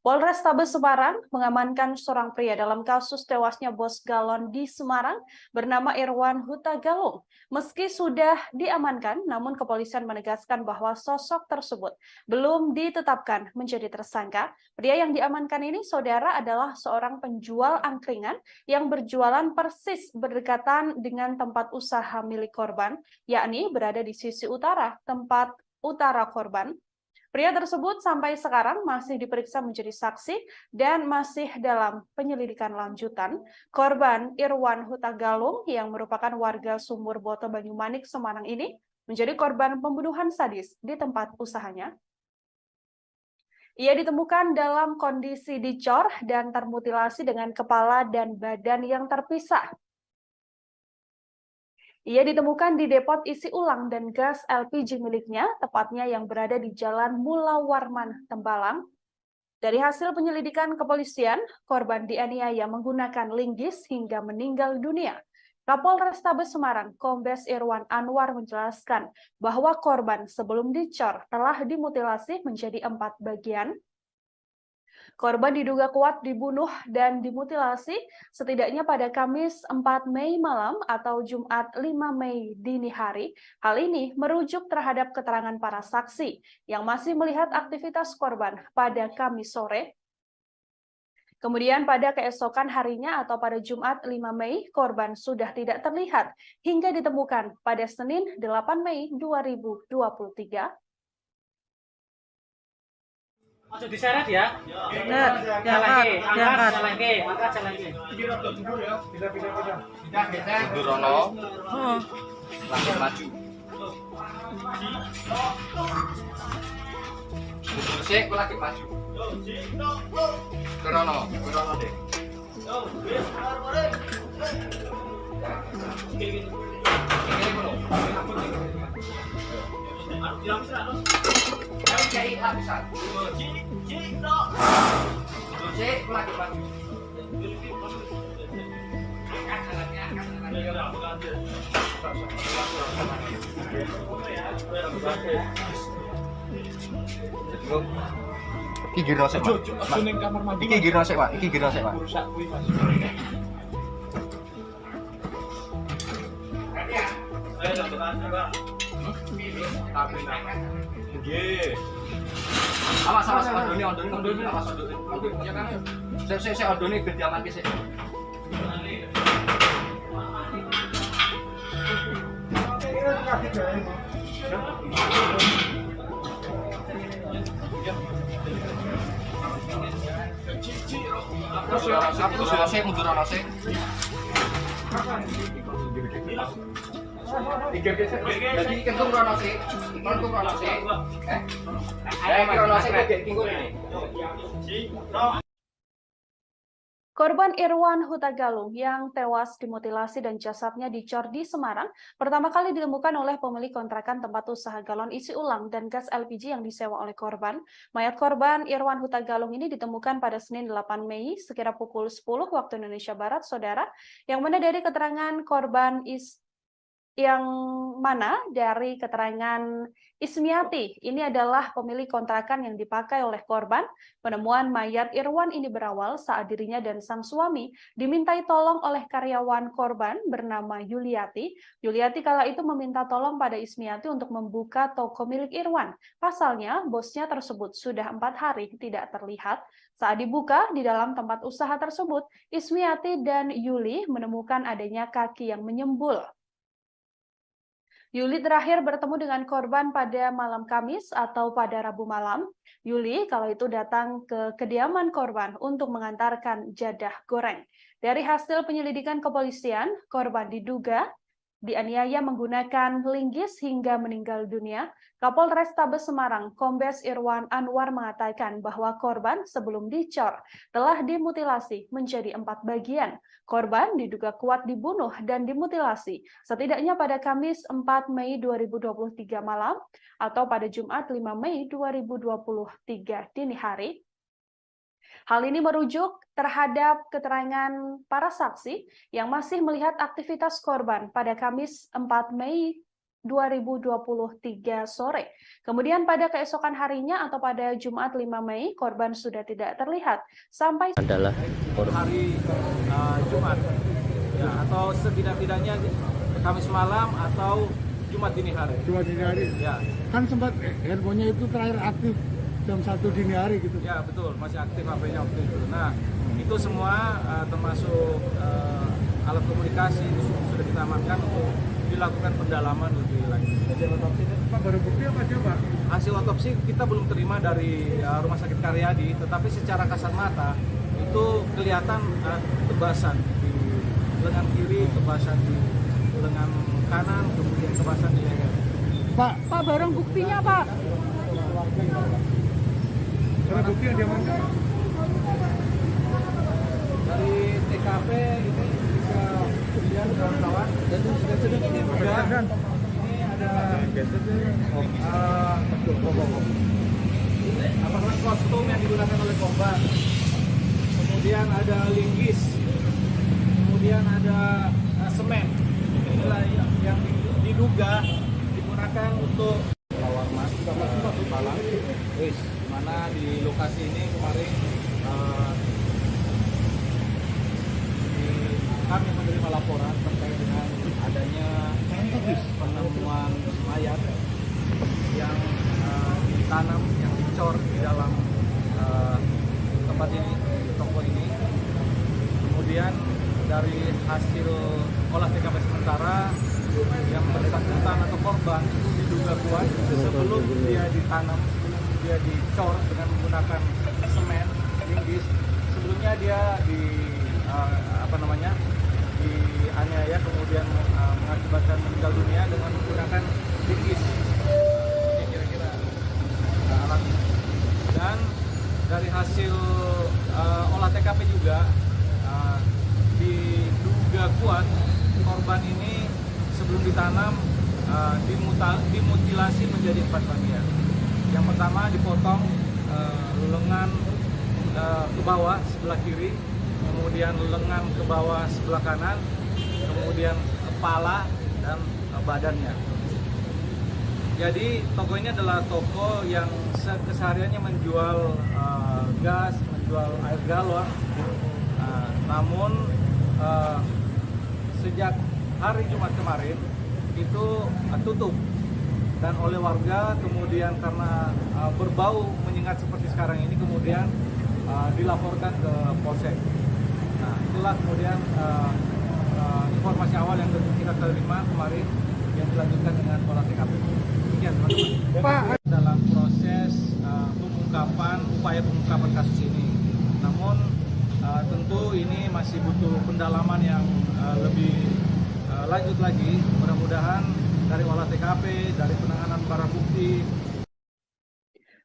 Polrestabes Semarang mengamankan seorang pria dalam kasus tewasnya bos galon di Semarang bernama Irwan Huta Galung. Meski sudah diamankan, namun kepolisian menegaskan bahwa sosok tersebut belum ditetapkan menjadi tersangka. Pria yang diamankan ini, saudara, adalah seorang penjual angkringan yang berjualan persis berdekatan dengan tempat usaha milik korban, yakni berada di sisi utara tempat utara korban. Pria tersebut sampai sekarang masih diperiksa menjadi saksi dan masih dalam penyelidikan lanjutan. Korban Irwan Huta Galung yang merupakan warga Sumur Boto Banyumanik, Semarang ini menjadi korban pembunuhan sadis di tempat usahanya. Ia ditemukan dalam kondisi dicor dan termutilasi dengan kepala dan badan yang terpisah. Ia ditemukan di depot isi ulang dan gas LPG miliknya, tepatnya yang berada di Jalan Mula Warman, Tembalang. Dari hasil penyelidikan kepolisian, korban dianiaya menggunakan linggis hingga meninggal dunia. Kapolrestabes Semarang, Kombes Irwan Anwar menjelaskan bahwa korban sebelum dicor telah dimutilasi menjadi 4 bagian. Korban diduga kuat dibunuh dan dimutilasi setidaknya pada Kamis 4 Mei malam atau Jumat 5 Mei dini hari. Hal ini merujuk terhadap keterangan para saksi yang masih melihat aktivitas korban pada Kamis sore. Kemudian pada keesokan harinya atau pada Jumat 5 Mei, korban sudah tidak terlihat hingga ditemukan pada Senin 8 Mei 2023. Masuk diseret ya? Diangkat. Angkat, jalan ke. Durono, langsung maju. Mundur sik, aku lagi maju. Durono deh. Cari lapisan. Cek lagi maju. Iki giro sik, Pak. Iki giro sik, Pak. Iki giro sik, Pak. Awas ondone awas ondone. Ya kan. Sik ondone ben diamanke sik. Terus mundur ana sik. Jadi kentung rono sik, kentung rono sik. Rono sik kok tinggal ini. Korban Irwan Huta Galung yang tewas dimutilasi dan jasadnya dicor di Semarang pertama kali ditemukan oleh pemilik kontrakan tempat usaha galon isi ulang dan gas LPG yang disewa oleh korban. Mayat korban Irwan Huta Galung ini ditemukan pada Senin 8 Mei sekira pukul 10 waktu Indonesia Barat, saudara, yang mana dari keterangan korban dari keterangan Ismiati, ini adalah pemilik kontrakan yang dipakai oleh korban. Penemuan mayat Irwan ini berawal saat dirinya dan sang suami dimintai tolong oleh karyawan korban bernama Yuliati. Yuliati kala itu meminta tolong pada Ismiati untuk membuka toko milik Irwan. Pasalnya, bosnya tersebut sudah 4 hari tidak terlihat. Saat dibuka di dalam tempat usaha tersebut, Ismiati dan Yuli menemukan adanya kaki yang menyembul. Yuli terakhir bertemu dengan korban pada malam Kamis atau pada Rabu malam. Yuli kalau itu datang ke kediaman korban untuk mengantarkan jadah goreng. Dari hasil penyelidikan kepolisian, korban diduga dianiaya menggunakan linggis hingga meninggal dunia. Kapolrestabes Semarang, Kombes Irwan Anwar mengatakan bahwa korban sebelum dicor telah dimutilasi menjadi 4 bagian. Korban diduga kuat dibunuh dan dimutilasi setidaknya pada Kamis 4 Mei 2023 malam atau pada Jumat 5 Mei 2023 dini hari. Hal ini merujuk terhadap keterangan para saksi yang masih melihat aktivitas korban pada Kamis 4 Mei 2023 sore. Kemudian pada keesokan harinya atau pada Jumat 5 Mei, korban sudah tidak terlihat sampai adalah hari Jumat ya, atau setidak-tidaknya Kamis malam atau Jumat dini hari. Jumat dini hari. Ya. Kan sempat handphonenya itu terakhir aktif jam 1 dini hari gitu. Ya betul, masih aktif HP-nya waktu itu. Nah itu semua termasuk alat komunikasi itu sudah kita amankan untuk dilakukan pendalaman lebih lanjut. Hasil otopsi itu Pak baru bukti apa aja Pak? Hasil otopsi kita belum terima dari Rumah Sakit Karyadi, tetapi secara kasat mata itu kelihatan tebasan di lengan kiri, tebasan di lengan kanan, kemudian tebasan di leher. Pak barang buktinya Pak? Barang bukti yang diamankan Dari TKP ini bisa kemudian kawan-kawan dan sudah ini juga ini ada apa kostum yang digunakan oleh korban, kemudian ada linggis, kemudian ada semen. Inilah yang diduga digunakan untuk Lawarman Malang, di mana di lokasi ini kemarin kami menerima laporan terkait dengan adanya penemuan mayat yang ditanam, yang dicor di dalam tempat ini, di toko ini. Kemudian dari hasil olah TKP sementara yang bersangkutan atau korban itu diduga kuat sebelum dia ditanam, dia dicor dengan menggunakan semen linggis. Sebelumnya dia dianiaya, kemudian mengakibatkan meninggal dunia dengan menggunakan linggis. Ini kira-kira alatnya. Dan dari hasil olah TKP juga diduga kuat korban ini sebelum ditanam dimutilasi menjadi 4 bagian. Yang pertama dipotong lengan ke bawah sebelah kiri, kemudian lengan ke bawah sebelah kanan, kemudian kepala dan badannya. Jadi toko ini adalah toko yang kesehariannya menjual gas, menjual air galon. Namun sejak hari Jumat kemarin itu tutup, dan oleh warga kemudian karena berbau menyengat seperti sekarang ini kemudian dilaporkan ke Polsek. Nah itulah kemudian informasi awal yang kita terima kemarin yang dilanjutkan dengan olah TKP. Demikian teman-teman. Pak, Dalam proses upaya pengungkapan kasus ini. Namun tentu ini masih butuh pendalaman yang lebih lanjut lagi. Mudah-mudahan dari olah TKP, dari penanganan barang bukti.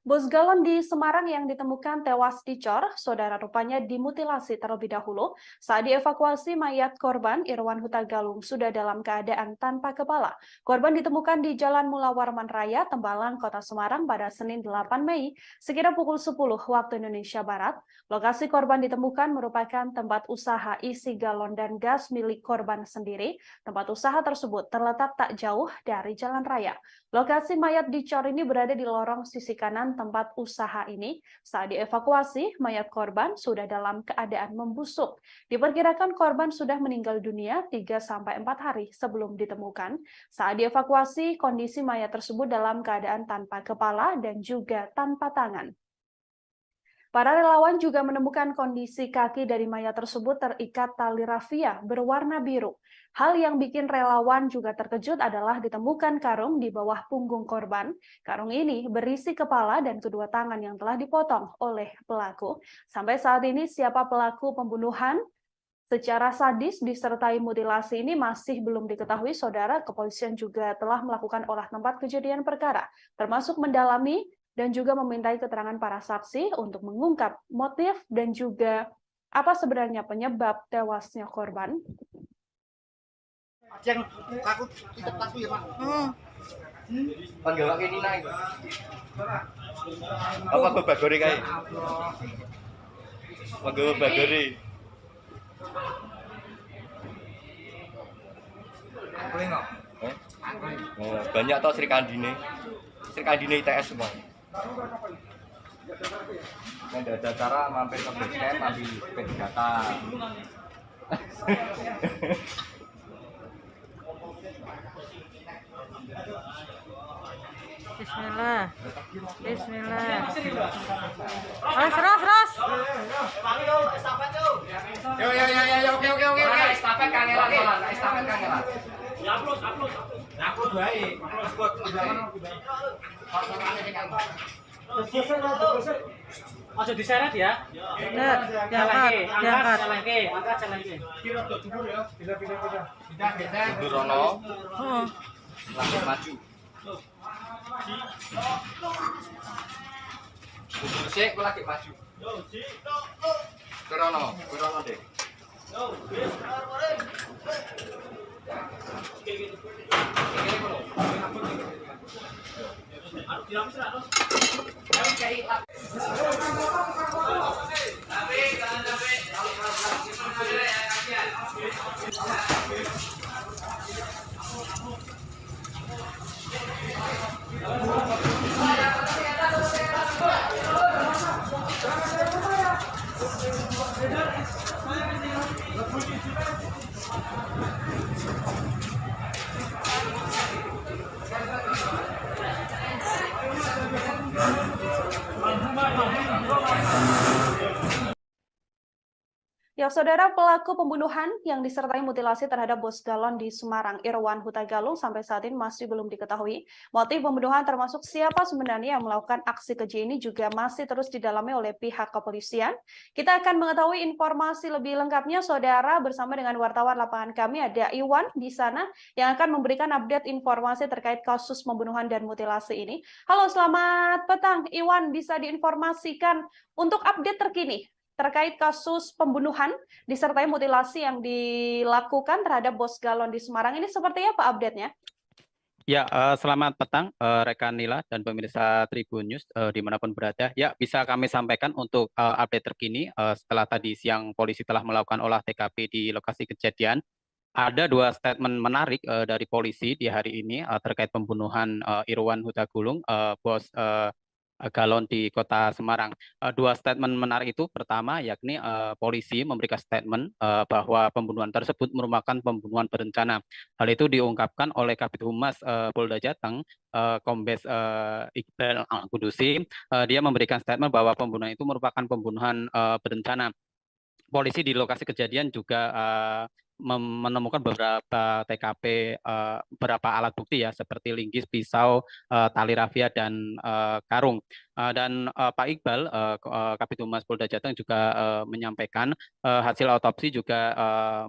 Bos galon di Semarang yang ditemukan tewas dicor, saudara rupanya dimutilasi terlebih dahulu. Saat dievakuasi, mayat korban Irwan Huta Galung sudah dalam keadaan tanpa kepala. Korban ditemukan di Jalan Mula Warman Raya, Tembalang, Kota Semarang pada Senin 8 Mei, sekitar pukul 10 waktu Indonesia Barat. Lokasi korban ditemukan merupakan tempat usaha isi galon dan gas milik korban sendiri. Tempat usaha tersebut terletak tak jauh dari jalan raya. Lokasi mayat dicor ini berada di lorong sisi kanan tempat usaha ini. Saat dievakuasi, mayat korban sudah dalam keadaan membusuk. Diperkirakan korban sudah meninggal dunia 3-4 hari sebelum ditemukan. Saat dievakuasi, kondisi mayat tersebut dalam keadaan tanpa kepala dan juga tanpa tangan. Para relawan juga menemukan kondisi kaki dari mayat tersebut terikat tali rafia berwarna biru. Hal yang bikin relawan juga terkejut adalah ditemukan karung di bawah punggung korban. Karung ini berisi kepala dan kedua tangan yang telah dipotong oleh pelaku. Sampai saat ini siapa pelaku pembunuhan secara sadis disertai mutilasi ini masih belum diketahui, saudara. Kepolisian juga telah melakukan olah tempat kejadian perkara, termasuk mendalami dan juga memintai keterangan para saksi untuk mengungkap motif dan juga apa sebenarnya penyebab tewasnya korban. Yang takut ya Pak. Panggil lagi Nina itu. Apa babagori kae? Panggil babagori. Boleh nggak? Oh, banyak toh Sri Kandine ITS semua. Yang ada acara mampir ke base camp, ambil P3K. Bismillah. Bismillah. Ras. Yo, oke. Estafet kangelan. Upload baik. Aja diseret ya. Bener, diangkat. Angkat. Ibu Rono, Oh. langit maju. Ibu Sik, aku lagi maju. Kurono deh. Ya, saudara, pelaku pembunuhan yang disertai mutilasi terhadap bos galon di Semarang, Irwan Huta Galung, sampai saat ini masih belum diketahui. Motif pembunuhan termasuk siapa sebenarnya yang melakukan aksi keji ini juga masih terus didalami oleh pihak kepolisian. Kita akan mengetahui informasi lebih lengkapnya, saudara, bersama dengan wartawan lapangan kami, ada Iwan di sana, yang akan memberikan update informasi terkait kasus pembunuhan dan mutilasi ini. Halo, selamat petang, Iwan, bisa diinformasikan untuk update terkini terkait kasus pembunuhan disertai mutilasi yang dilakukan terhadap bos galon di Semarang ini seperti apa update-nya? Ya, selamat petang rekan Nila dan pemirsa Tribun News dimanapun berada. Ya, bisa kami sampaikan untuk update terkini setelah tadi siang polisi telah melakukan olah TKP di lokasi kejadian. Ada dua statement menarik dari polisi di hari ini terkait pembunuhan Irwan Huta Galung, bos galon di Kota Semarang. Dua statement menarik itu, pertama yakni polisi memberikan statement bahwa pembunuhan tersebut merupakan pembunuhan berencana. Hal itu diungkapkan oleh Kabid Humas Polda Jateng, Kombes Iqbal Al-Qudusi. Dia memberikan statement bahwa pembunuhan itu merupakan pembunuhan berencana. Polisi di lokasi kejadian juga menemukan beberapa TKP, beberapa alat bukti ya, seperti linggis, pisau, tali rafia, dan karung. Dan Pak Iqbal, Kabid Humas Polda Jateng juga menyampaikan hasil otopsi juga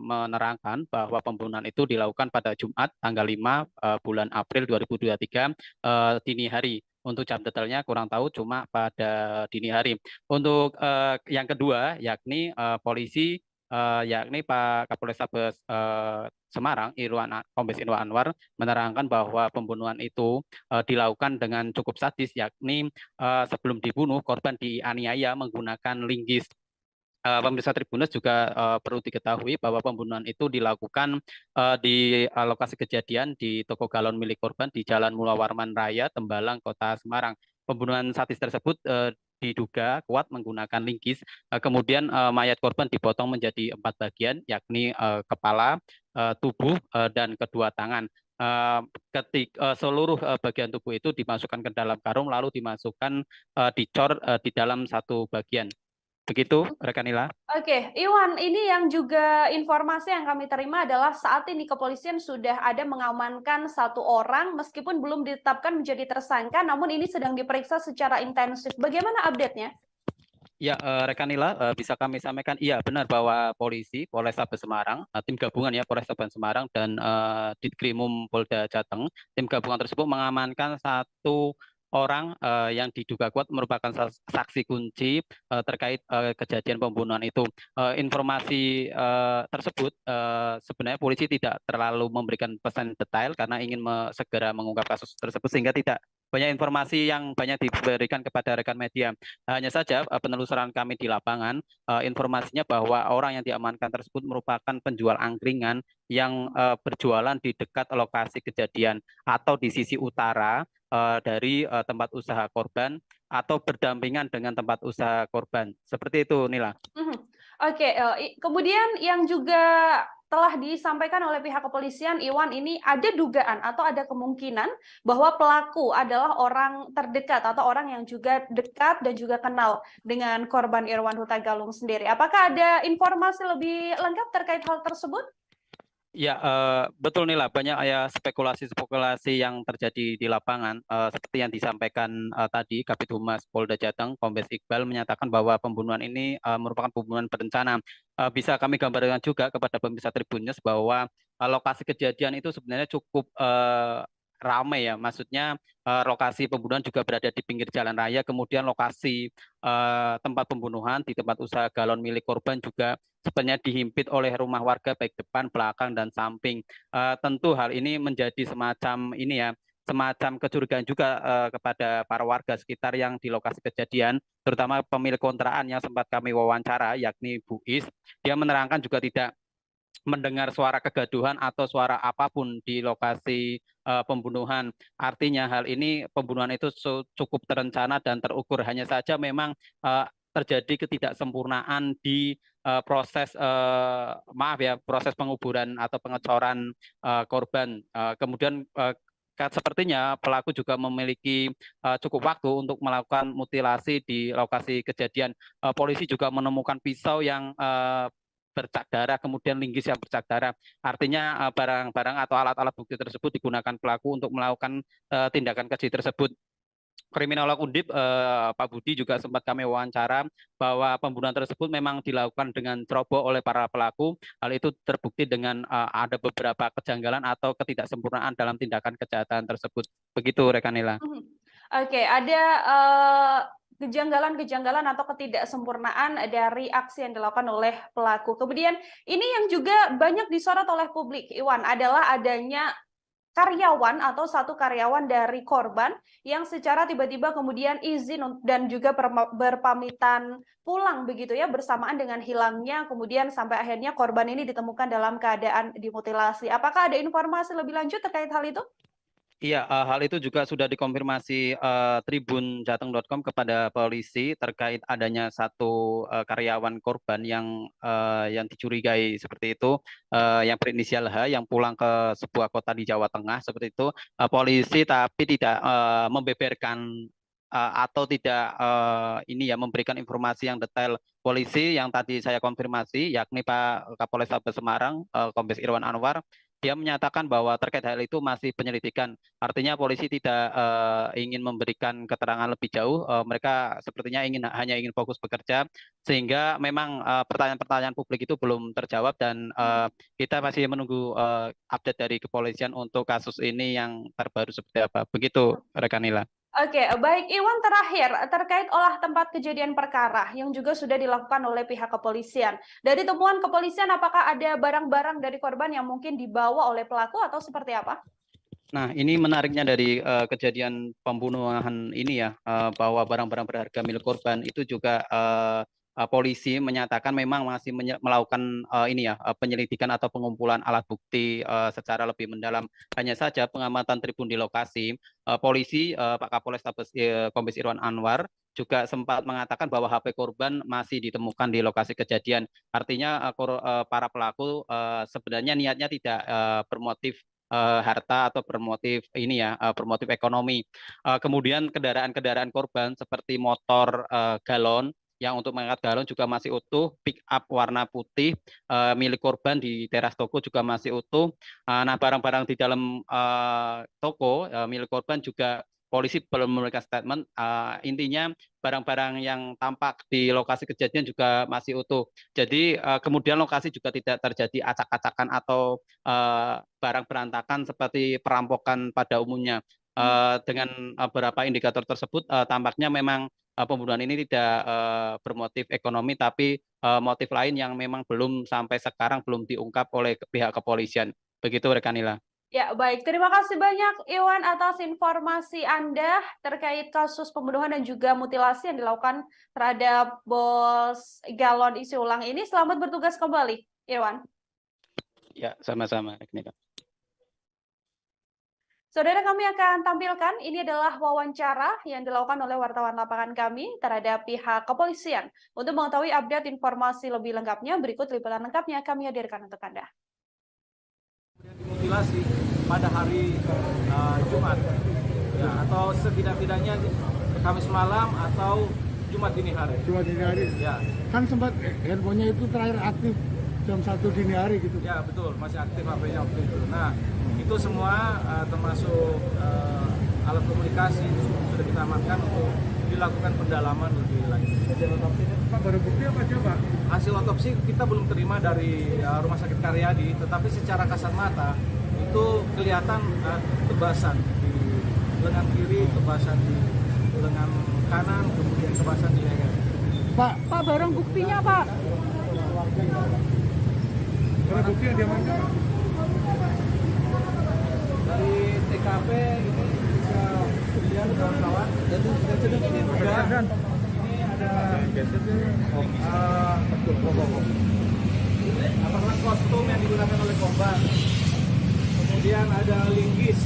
menerangkan bahwa pembunuhan itu dilakukan pada Jumat tanggal 5 bulan April 2023 dini hari. Untuk jam detailnya kurang tahu, cuma pada dini hari. Untuk yang kedua, yakni polisi, yakni Pak Kapolrestabes Semarang, Kombes Irwan Anwar, menerangkan bahwa pembunuhan itu dilakukan dengan cukup sadis, yakni sebelum dibunuh, korban dianiaya menggunakan linggis. Pemirsa Tribuners juga perlu diketahui bahwa pembunuhan itu dilakukan di lokasi kejadian di toko galon milik korban di Jalan Mula Warman Raya, Tembalang, Kota Semarang. Pembunuhan sadis tersebut diduga kuat menggunakan linggis. Kemudian mayat korban dipotong menjadi 4 bagian, yakni kepala, tubuh, dan kedua tangan. Seluruh bagian tubuh itu dimasukkan ke dalam karung, lalu dimasukkan dicor di dalam satu bagian. Begitu, rekan Nila. Oke, Iwan, ini yang juga informasi yang kami terima adalah saat ini kepolisian sudah ada mengamankan 1 orang meskipun belum ditetapkan menjadi tersangka, namun ini sedang diperiksa secara intensif. Bagaimana update-nya? Ya, rekan Nila, bisa kami sampaikan, iya benar bahwa polisi Polrestabes Semarang, tim gabungan ya Polrestabes Semarang dan Ditkrimum Polda Jateng, tim gabungan tersebut mengamankan 1 orang yang diduga kuat merupakan saksi kunci terkait kejadian pembunuhan itu. Informasi tersebut sebenarnya polisi tidak terlalu memberikan pesan detail karena ingin segera mengungkap kasus tersebut sehingga tidak banyak informasi yang banyak diberikan kepada rekan media. Hanya saja penelusuran kami di lapangan, informasinya bahwa orang yang diamankan tersebut merupakan penjual angkringan yang berjualan di dekat lokasi kejadian atau di sisi utara dari tempat usaha korban atau berdampingan dengan tempat usaha korban. Seperti itu, Nila. Oke, kemudian yang juga telah disampaikan oleh pihak kepolisian, Iwan, ini ada dugaan atau ada kemungkinan bahwa pelaku adalah orang terdekat atau orang yang juga dekat dan juga kenal dengan korban Irwan Huta Galung sendiri. Apakah ada informasi lebih lengkap terkait hal tersebut? Ya, betul Nila, banyak ya spekulasi-spekulasi yang terjadi di lapangan. Seperti yang disampaikan tadi, Kabid Humas Polda Jateng, Kombes Iqbal menyatakan bahwa pembunuhan ini merupakan pembunuhan berencana. Bisa kami gambarkan juga kepada pemirsa Tribun News bahwa lokasi kejadian itu sebenarnya cukup ramai ya, maksudnya lokasi pembunuhan juga berada di pinggir jalan raya, kemudian lokasi tempat pembunuhan di tempat usaha galon milik korban juga sebenarnya dihimpit oleh rumah warga baik depan, belakang, dan samping. Tentu hal ini menjadi semacam ini ya, semacam kecurigaan juga kepada para warga sekitar yang di lokasi kejadian, terutama pemilik kontrakan yang sempat kami wawancara, yakni Bu Is. Dia menerangkan juga tidak mendengar suara kegaduhan atau suara apapun di lokasi pembunuhan. Artinya hal ini pembunuhan itu cukup terencana dan terukur. Hanya saja memang terjadi ketidaksempurnaan di proses maaf ya, proses penguburan atau pengecoran korban. Kemudian sepertinya pelaku juga memiliki cukup waktu untuk melakukan mutilasi di lokasi kejadian. Polisi juga menemukan pisau yang bercak darah, kemudian linggis yang bercak darah. Artinya barang-barang atau alat-alat bukti tersebut digunakan pelaku untuk melakukan tindakan keji tersebut. Kriminolog Undip Pak Budi juga sempat kami wawancara bahwa pembunuhan tersebut memang dilakukan dengan ceroboh oleh para pelaku. Hal itu terbukti dengan ada beberapa kejanggalan atau ketidaksempurnaan dalam tindakan kejahatan tersebut. Begitu, rekan Nila. Oke, ada kejanggalan-kejanggalan atau ketidaksempurnaan dari aksi yang dilakukan oleh pelaku. Kemudian ini yang juga banyak disorot oleh publik, Iwan, adalah adanya karyawan atau satu karyawan dari korban yang secara tiba-tiba kemudian izin dan juga berpamitan pulang begitu ya, bersamaan dengan hilangnya kemudian sampai akhirnya korban ini ditemukan dalam keadaan dimutilasi. Apakah ada informasi lebih lanjut terkait hal itu? Iya, hal itu juga sudah dikonfirmasi tribunjateng.com kepada polisi terkait adanya satu karyawan korban yang dicurigai seperti itu, yang berinisial H, yang pulang ke sebuah kota di Jawa Tengah seperti itu. Polisi tapi tidak membeberkan atau tidak ini ya, memberikan informasi yang detail. Polisi yang tadi saya konfirmasi, yakni Pak Kapolres Tabes Semarang, Kombes Irwan Anwar, dia menyatakan bahwa terkait hal itu masih penyelidikan. Artinya polisi tidak ingin memberikan keterangan lebih jauh. Mereka sepertinya hanya ingin fokus bekerja, sehingga memang pertanyaan-pertanyaan publik itu belum terjawab dan kita masih menunggu update dari kepolisian untuk kasus ini yang terbaru seperti apa. Begitu, rekan Nila. Oke, baik Iwan, terakhir terkait olah tempat kejadian perkara yang juga sudah dilakukan oleh pihak kepolisian. Dari temuan kepolisian, apakah ada barang-barang dari korban yang mungkin dibawa oleh pelaku atau seperti apa? Nah, ini menariknya dari kejadian pembunuhan ini ya, bahwa barang-barang berharga milik korban itu juga polisi menyatakan memang masih melakukan ini ya, penyelidikan atau pengumpulan alat bukti secara lebih mendalam. Hanya saja pengamatan tribun di lokasi, polisi Pak Kapolres Tabes Kombes Irwan Anwar juga sempat mengatakan bahwa HP korban masih ditemukan di lokasi kejadian. Artinya para pelaku sebenarnya niatnya tidak bermotif harta atau bermotif ini ya, bermotif ekonomi. Kemudian kendaraan-kendaraan korban seperti motor galon yang untuk mengangkat galon juga masih utuh, pick up warna putih milik korban di teras toko juga masih utuh. Nah, barang-barang di dalam toko milik korban juga polisi belum memberikan statement. Intinya barang-barang yang tampak di lokasi kejadian juga masih utuh. Jadi kemudian lokasi juga tidak terjadi acak-acakan atau barang berantakan seperti perampokan pada umumnya. Dengan beberapa indikator tersebut, tampaknya memang pembunuhan ini tidak bermotif ekonomi, tapi motif lain yang memang belum sampai sekarang belum diungkap oleh pihak kepolisian. Begitu, rekan Nila. Ya, baik. Terima kasih banyak Iwan atas informasi Anda terkait kasus pembunuhan dan juga mutilasi yang dilakukan terhadap Bos Galon isi ulang ini. Selamat bertugas kembali, Iwan. Ya, sama-sama. Saudara, kami akan tampilkan ini adalah wawancara yang dilakukan oleh wartawan lapangan kami terhadap pihak kepolisian. Untuk mengetahui update informasi lebih lengkapnya, berikut liputan lengkapnya kami hadirkan untuk Anda. Dimutilasi pada hari Jumat, ya, atau setidak-tidaknya Kamis malam atau Jumat dini hari. Jumat dini hari. Ya, Kan sempat handphonenya itu terakhir aktif jam 1 dini hari gitu. ya betul, masih aktif HP-nya waktu itu. Nah, itu semua termasuk alat komunikasi itu sudah kita amankan untuk dilakukan pendalaman lebih lanjut. Pak, baru bukti apa aja, Pak? Hasil otopsi kita belum terima dari Rumah Sakit Karyadi, tetapi secara kasat mata itu kelihatan tebasan di lengan kiri, tebasan di lengan kanan, kemudian tebasan di leher. Pak, Barang buktinya, Pak. barang bukti yang diamankan. Dari TKP ini bisa dilihat kawan-kawan. Ini juga ini ada pernak kostum yang digunakan oleh korban. Kemudian ada linggis.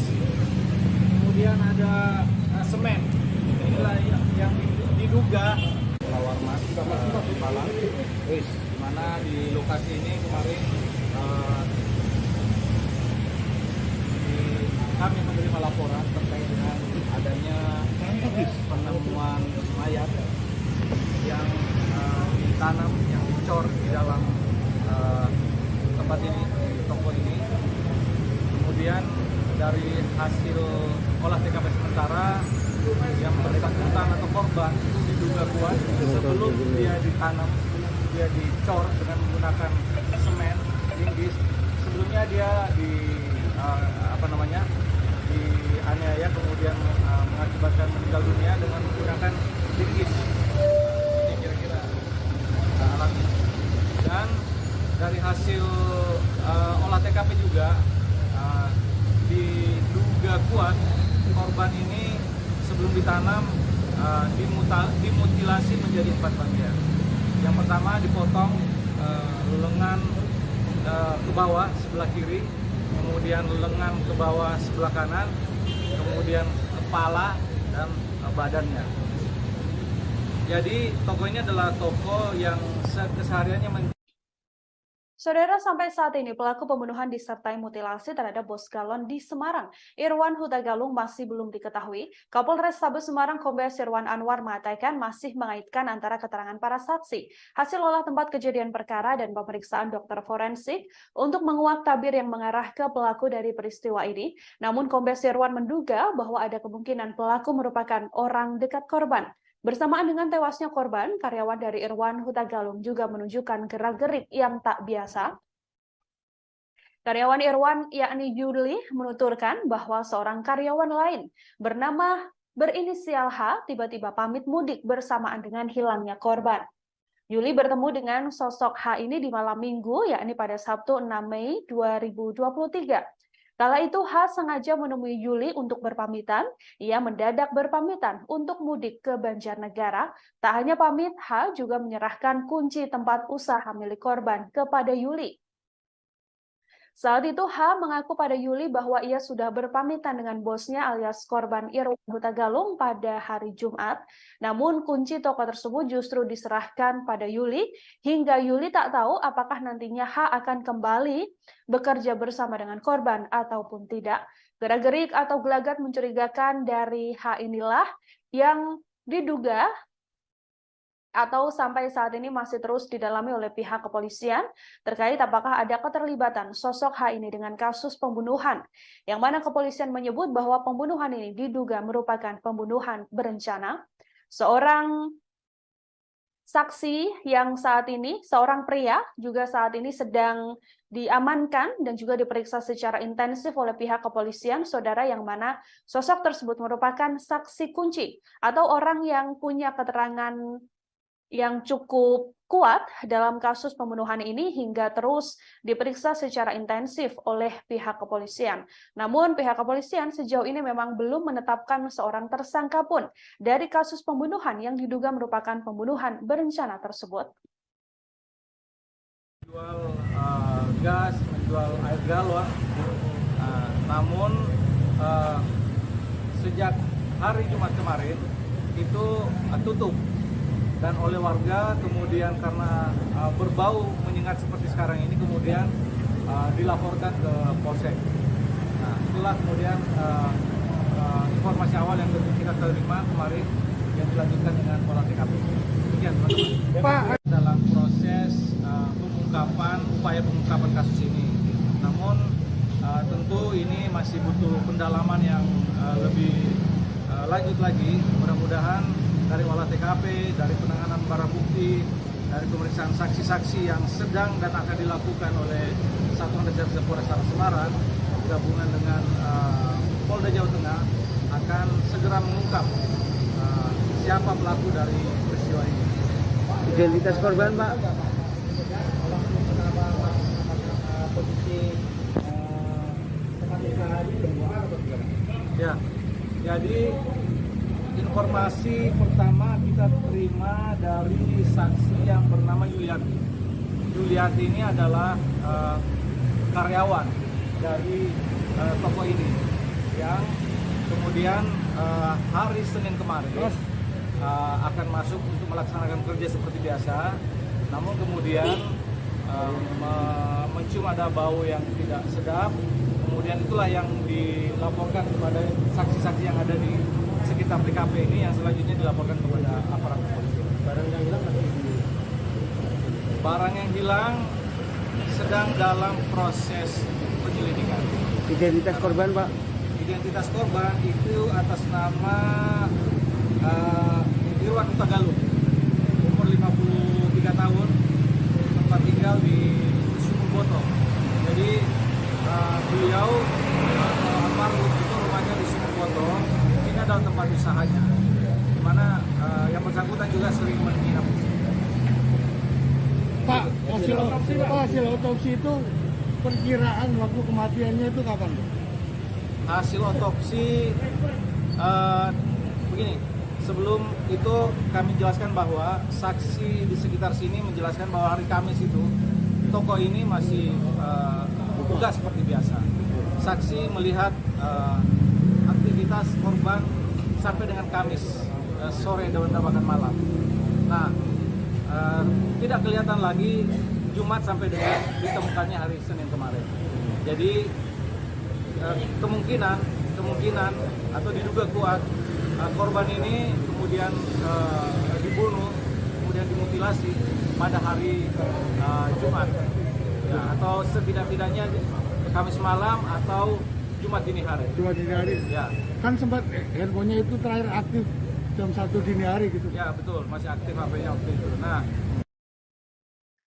Kemudian ada semen. Inilah yang diduga Lawarmas Malang. Di mana di lokasi ini kemarin kami menerima laporan terkait dengan adanya penemuan mayat yang ditanam, yang dicor di dalam tempat ini, di toko ini. Kemudian dari hasil olah TKP sementara, yang bersangkutan atau korban itu diduga kuat sebelum dia ditanam, dia dicor dengan menggunakan semen, linggis. Sebelumnya dia dianiaya, kemudian mengakibatkan meninggal dunia dengan menggunakan linggis. Ini kira-kira alatnya. Dan dari hasil olah TKP juga diduga kuat korban ini sebelum ditanam dimutilasi menjadi 4 bagian. Yang pertama dipotong lengan ke bawah sebelah kiri, kemudian lengan ke bawah sebelah kanan, kemudian kepala dan badannya. Jadi toko ini adalah toko yang kesehariannya Saudara, sampai saat ini pelaku pembunuhan disertai mutilasi terhadap Bos Galon di Semarang, Irwan Huta Galung, masih belum diketahui. Kapolres Tabes Semarang Kombes Irwan Anwar mengatakan masih mengaitkan antara keterangan para saksi, hasil olah tempat kejadian perkara dan pemeriksaan dokter forensik untuk menguak tabir yang mengarah ke pelaku dari peristiwa ini. Namun Kombes Irwan menduga bahwa ada kemungkinan pelaku merupakan orang dekat korban. Bersamaan dengan tewasnya korban, karyawan dari Irwan Huta Galung juga menunjukkan gerak-gerik yang tak biasa. Karyawan Irwan, yakni Yuli, menuturkan bahwa seorang karyawan lain berinisial H tiba-tiba pamit mudik bersamaan dengan hilangnya korban. Yuli bertemu dengan sosok H ini di malam minggu, yakni pada Sabtu 6 Mei 2023. Kala itu H sengaja menemui Yuli untuk berpamitan. Ia mendadak berpamitan untuk mudik ke Banjarnegara. Tak hanya pamit, H juga menyerahkan kunci tempat usaha milik korban kepada Yuli. Saat itu H mengaku pada Yuli bahwa ia sudah berpamitan dengan bosnya alias korban Irwan Huta Galung pada hari Jumat. Namun kunci toko tersebut justru diserahkan pada Yuli hingga Yuli tak tahu apakah nantinya H akan kembali bekerja bersama dengan korban ataupun tidak. Gerak-gerik atau gelagat mencurigakan dari H inilah yang diduga atau sampai saat ini masih terus didalami oleh pihak kepolisian terkait apakah ada keterlibatan sosok H ini dengan kasus pembunuhan, yang mana kepolisian menyebut bahwa pembunuhan ini diduga merupakan pembunuhan berencana. Seorang saksi yang saat ini, seorang pria juga saat ini sedang diamankan dan juga diperiksa secara intensif oleh pihak kepolisian, saudara, yang mana sosok tersebut merupakan saksi kunci atau orang yang punya keterangan yang cukup kuat dalam kasus pembunuhan ini hingga terus diperiksa secara intensif oleh pihak kepolisian. Namun pihak kepolisian sejauh ini memang belum menetapkan seorang tersangka pun dari kasus pembunuhan yang diduga merupakan pembunuhan berencana tersebut. Menjual gas, menjual air galon, namun sejak hari Jumat kemarin itu tutup. Dan oleh warga kemudian karena berbau menyengat seperti sekarang ini kemudian dilaporkan ke Polsek. Nah, itulah kemudian informasi awal yang kita terima kemarin yang dilanjutkan dengan olah TKP. Demikian teman-teman. Pak, dalam proses upaya pengungkapan kasus ini. Namun tentu ini masih butuh pendalaman yang lebih lanjut lagi. Mudah-mudahan dari olah TKP, dari penanganan barang bukti, dari pemeriksaan saksi-saksi yang sedang dan akan dilakukan oleh Satuan Reserse Polresta Semarang gabungan dengan Polda Jawa Tengah akan segera mengungkap siapa pelaku dari peristiwa ini. Identitas korban, Pak. Ya, jadi informasi pertama kita terima dari saksi yang bernama Yuliati. Yuliati ini adalah karyawan dari toko ini yang kemudian hari Senin kemarin akan masuk untuk melaksanakan kerja seperti biasa, namun kemudian mencium ada bau yang tidak sedap. Kemudian itulah yang dilaporkan kepada saksi-saksi yang ada di sekitar TKP ini yang selanjutnya dilaporkan kepada aparat kepolisian. Barang yang hilang barang yang hilang sedang dalam proses penyelidikan. Identitas korban, Pak. Identitas korban itu atas nama Irwan Huta Galung, umur 53 tahun, tempat tinggal di Sumur Boto. Jadi beliau almarhum itu rumahnya di Sumur Boto. Ini adalah tempat usahanya, di mana yang bersangkutan juga sering menginap. Pak, hasil otopsi itu perkiraan waktu kematiannya itu kapan? Hasil otopsi begini, sebelum itu kami jelaskan bahwa saksi di sekitar sini menjelaskan bahwa hari Kamis itu toko ini masih buka seperti biasa. Saksi melihat aktivitas korban sampai dengan Kamis sore dan bahkan malam. Nah, tidak kelihatan lagi Jumat sampai dengan ditemukannya hari Senin kemarin. Jadi kemungkinan atau diduga kuat korban ini kemudian dibunuh, kemudian dimutilasi pada hari Jumat, ya, atau setidak-tidaknya Kamis malam atau Jumat dini hari. Jumat dini hari. Ya. Kan sempat handphonenya itu terakhir aktif jam 1 dini hari gitu. Ya betul, masih aktif HP-nya waktu itu. Nah,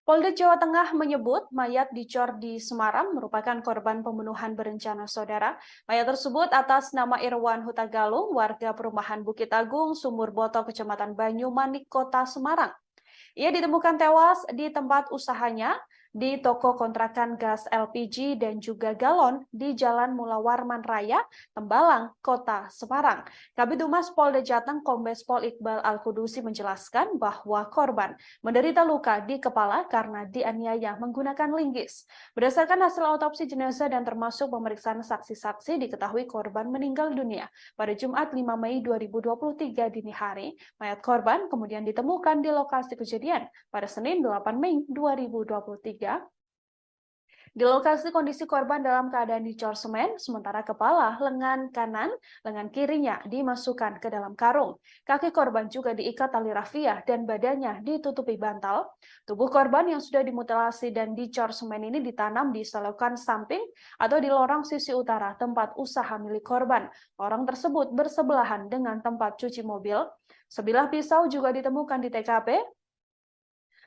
Polda Jawa Tengah menyebut mayat dicor di Semarang merupakan korban pembunuhan berencana saudara. Mayat tersebut atas nama Irwan Huta Galung, warga perumahan Bukit Agung, Sumur Boto, Kecamatan Banyumanik, Kota Semarang. Ia ditemukan tewas di tempat usahanya di toko kontrakan gas LPG dan juga galon di Jalan Mula Warman Raya, Tembalang, Kota Semarang. Kabid Humas Polda Jateng Kombes Pol Iqbal Al-Kudusi menjelaskan bahwa korban menderita luka di kepala karena dianiaya menggunakan linggis. Berdasarkan hasil autopsi jenazah dan termasuk pemeriksaan saksi-saksi, diketahui korban meninggal dunia pada Jumat 5 Mei 2023 dini hari. Mayat korban kemudian ditemukan di lokasi kejadian pada Senin 8 Mei 2023. Di lokasi kondisi korban dalam keadaan dicor semen, sementara kepala, lengan kanan, lengan kirinya dimasukkan ke dalam karung. Kaki korban juga diikat tali rafia dan badannya ditutupi bantal. Tubuh korban yang sudah dimutilasi dan dicor semen ini ditanam di selokan samping atau di lorong sisi utara tempat usaha milik korban. Lorong tersebut bersebelahan dengan tempat cuci mobil. Sebilah pisau juga ditemukan di TKP.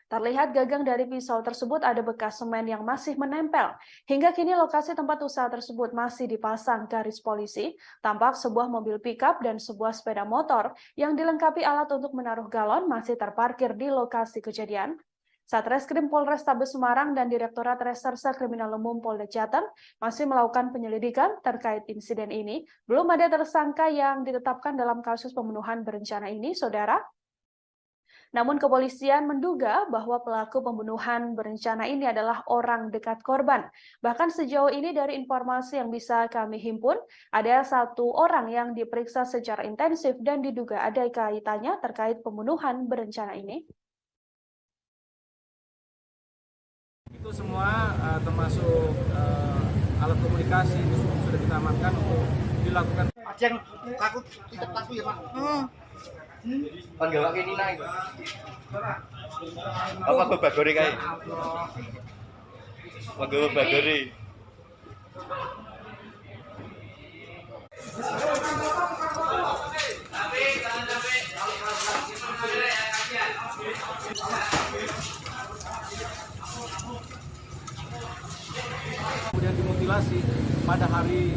Terlihat gagang dari pisau tersebut ada bekas semen yang masih menempel. Hingga kini lokasi tempat usaha tersebut masih dipasang garis polisi. Tampak sebuah mobil pickup dan sebuah sepeda motor yang dilengkapi alat untuk menaruh galon masih terparkir di lokasi kejadian. Satreskrim Polrestabes Semarang dan Direktorat Reserse Kriminal Umum Polda Jateng masih melakukan penyelidikan terkait insiden ini. Belum ada tersangka yang ditetapkan dalam kasus pembunuhan berencana ini, Saudara. Namun kepolisian menduga bahwa pelaku pembunuhan berencana ini adalah orang dekat korban. Bahkan sejauh ini dari informasi yang bisa kami himpun, ada 1 orang yang diperiksa secara intensif dan diduga ada kaitannya terkait pembunuhan berencana ini. Itu semua termasuk alat komunikasi itu sudah kita amankan untuk dilakukan. Yang takut kita takut ya Pak. Kan gawak ini naik. Apa babagore kae? Babagore. Kemudian dimutilasi pada hari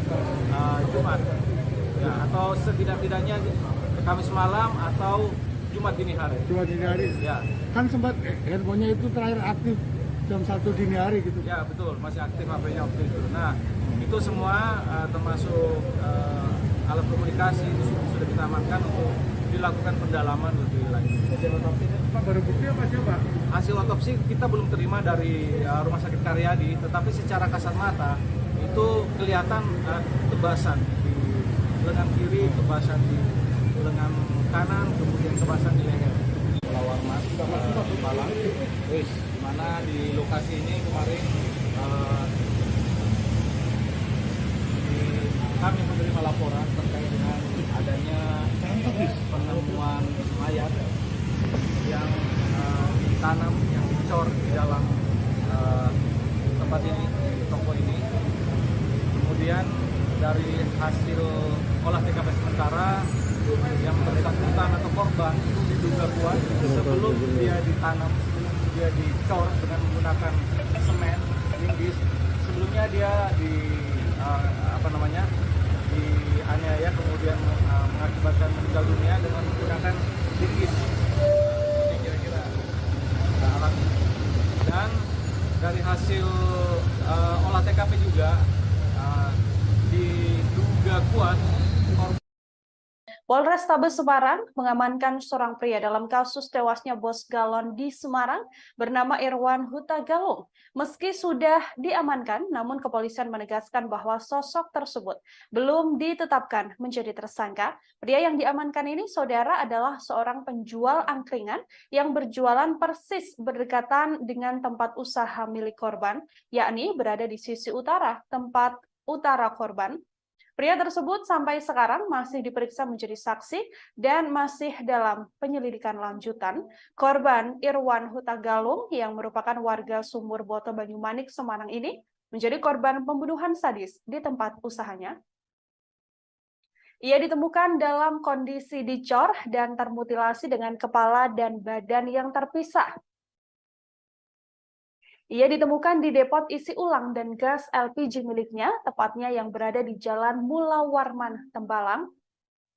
Jumat, ya, atau setidak-tidaknya Kamis malam atau Jumat dini hari. Cuma dini hari. Ya, Kan sempat handphonenya itu terakhir aktif jam 1 dini hari gitu. ya betul, masih aktif HP-nya waktu itu. Nah, itu semua termasuk alat komunikasi itu sudah kita amankan untuk dilakukan pendalaman lebih lanjut. Hasil otopsi Pak baru bukti apa coba? Hasil otopsi kita belum terima dari Rumah Sakit Karyadi, tetapi secara kasat mata itu kelihatan tebasan di lengan kiri, tebasan di lengan kanan, kemudian tebasan di leher. Warman, Malang, di mana di lokasi ini kemarin kami menerima laporan terkait dengan adanya penemuan mayat yang ditanam, yang dicor di dalam tempat ini, di toko ini. Kemudian dari hasil olah TKP sementara, yang bersangkutan atau korban itu diduga kuat sebelum dia ditanam, sebelum dia dicor dengan menggunakan semen linggis. Sebelumnya dia dianiaya, kemudian mengakibatkan meninggal dunia dengan menggunakan linggis. Ini kira-kira alat. Dan dari hasil olah TKP juga diduga kuat Polrestabes Semarang mengamankan seorang pria dalam kasus tewasnya bos galon di Semarang bernama Irwan Huta Galung. Meski sudah diamankan, namun kepolisian menegaskan bahwa sosok tersebut belum ditetapkan menjadi tersangka. Pria yang diamankan ini, Saudara, adalah seorang penjual angkringan yang berjualan persis berdekatan dengan tempat usaha milik korban, yakni berada di sisi utara, tempat utara korban. Pria tersebut sampai sekarang masih diperiksa menjadi saksi dan masih dalam penyelidikan lanjutan. Korban Irwan Huta Galung yang merupakan warga Sumur Boto Banyumanik, Semarang ini menjadi korban pembunuhan sadis di tempat usahanya. Ia ditemukan dalam kondisi dicor dan termutilasi dengan kepala dan badan yang terpisah. Ia ditemukan di depot isi ulang dan gas LPG miliknya, tepatnya yang berada di Jalan Mula Warman, Tembalang.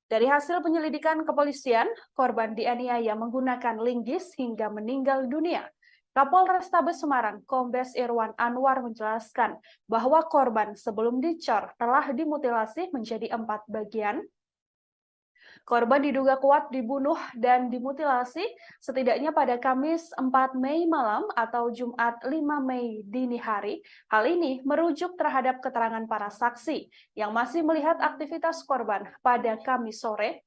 Dari hasil penyelidikan kepolisian, korban dianiaya menggunakan linggis hingga meninggal dunia. Kapolrestabes Semarang, Kombes Irwan Anwar menjelaskan bahwa korban sebelum dicor telah dimutilasi menjadi 4 bagian. Korban diduga kuat dibunuh dan dimutilasi setidaknya pada Kamis 4 Mei malam atau Jumat 5 Mei dini hari. Hal ini merujuk terhadap keterangan para saksi yang masih melihat aktivitas korban pada Kamis sore.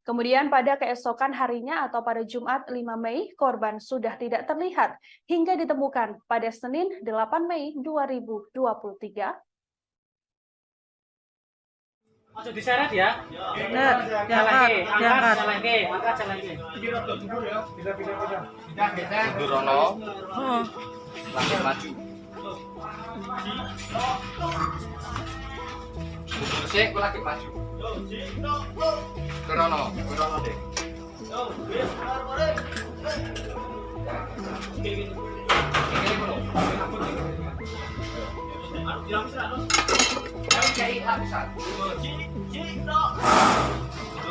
Kemudian pada keesokan harinya atau pada Jumat 5 Mei, korban sudah tidak terlihat hingga ditemukan pada Senin 8 Mei 2023. Masuk diseret ya? Benar, diangkat, diangkat. Angkat lagi. Durono, Oh, langit maju. Sik, aku lagi maju. Durono deh. Ini belum. Cari lapisan.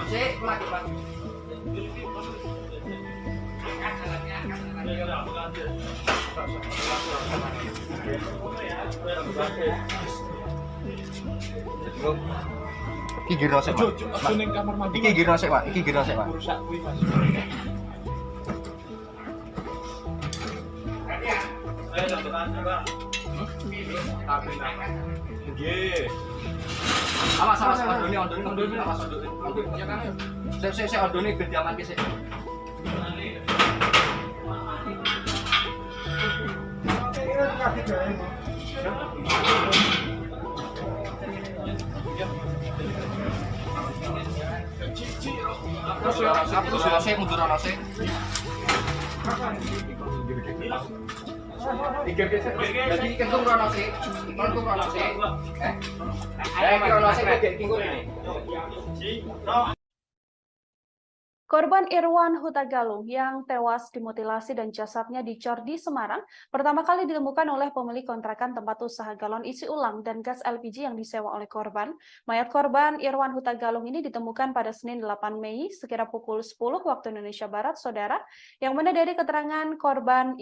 Cek lagi. Iki girno sik, Pak. Iki girno sik, Pak. Iki girno sik, Pak. Awas, ondone. Awas, ondone. Sik, ondone ben diamanke sik. Terus sik mundur ana sik. Jadi kentung rono sik. Kentung rono sik. Rono sik gek kingkur ini. Korban Irwan Hutagalung yang tewas dimutilasi dan jasadnya dicor di Semarang pertama kali ditemukan oleh pemilik kontrakan tempat usaha galon isi ulang dan gas LPG yang disewa oleh korban. Mayat korban Irwan Hutagalung ini ditemukan pada Senin 8 Mei sekira pukul 10 waktu Indonesia Barat, saudara, yang mana dari keterangan korban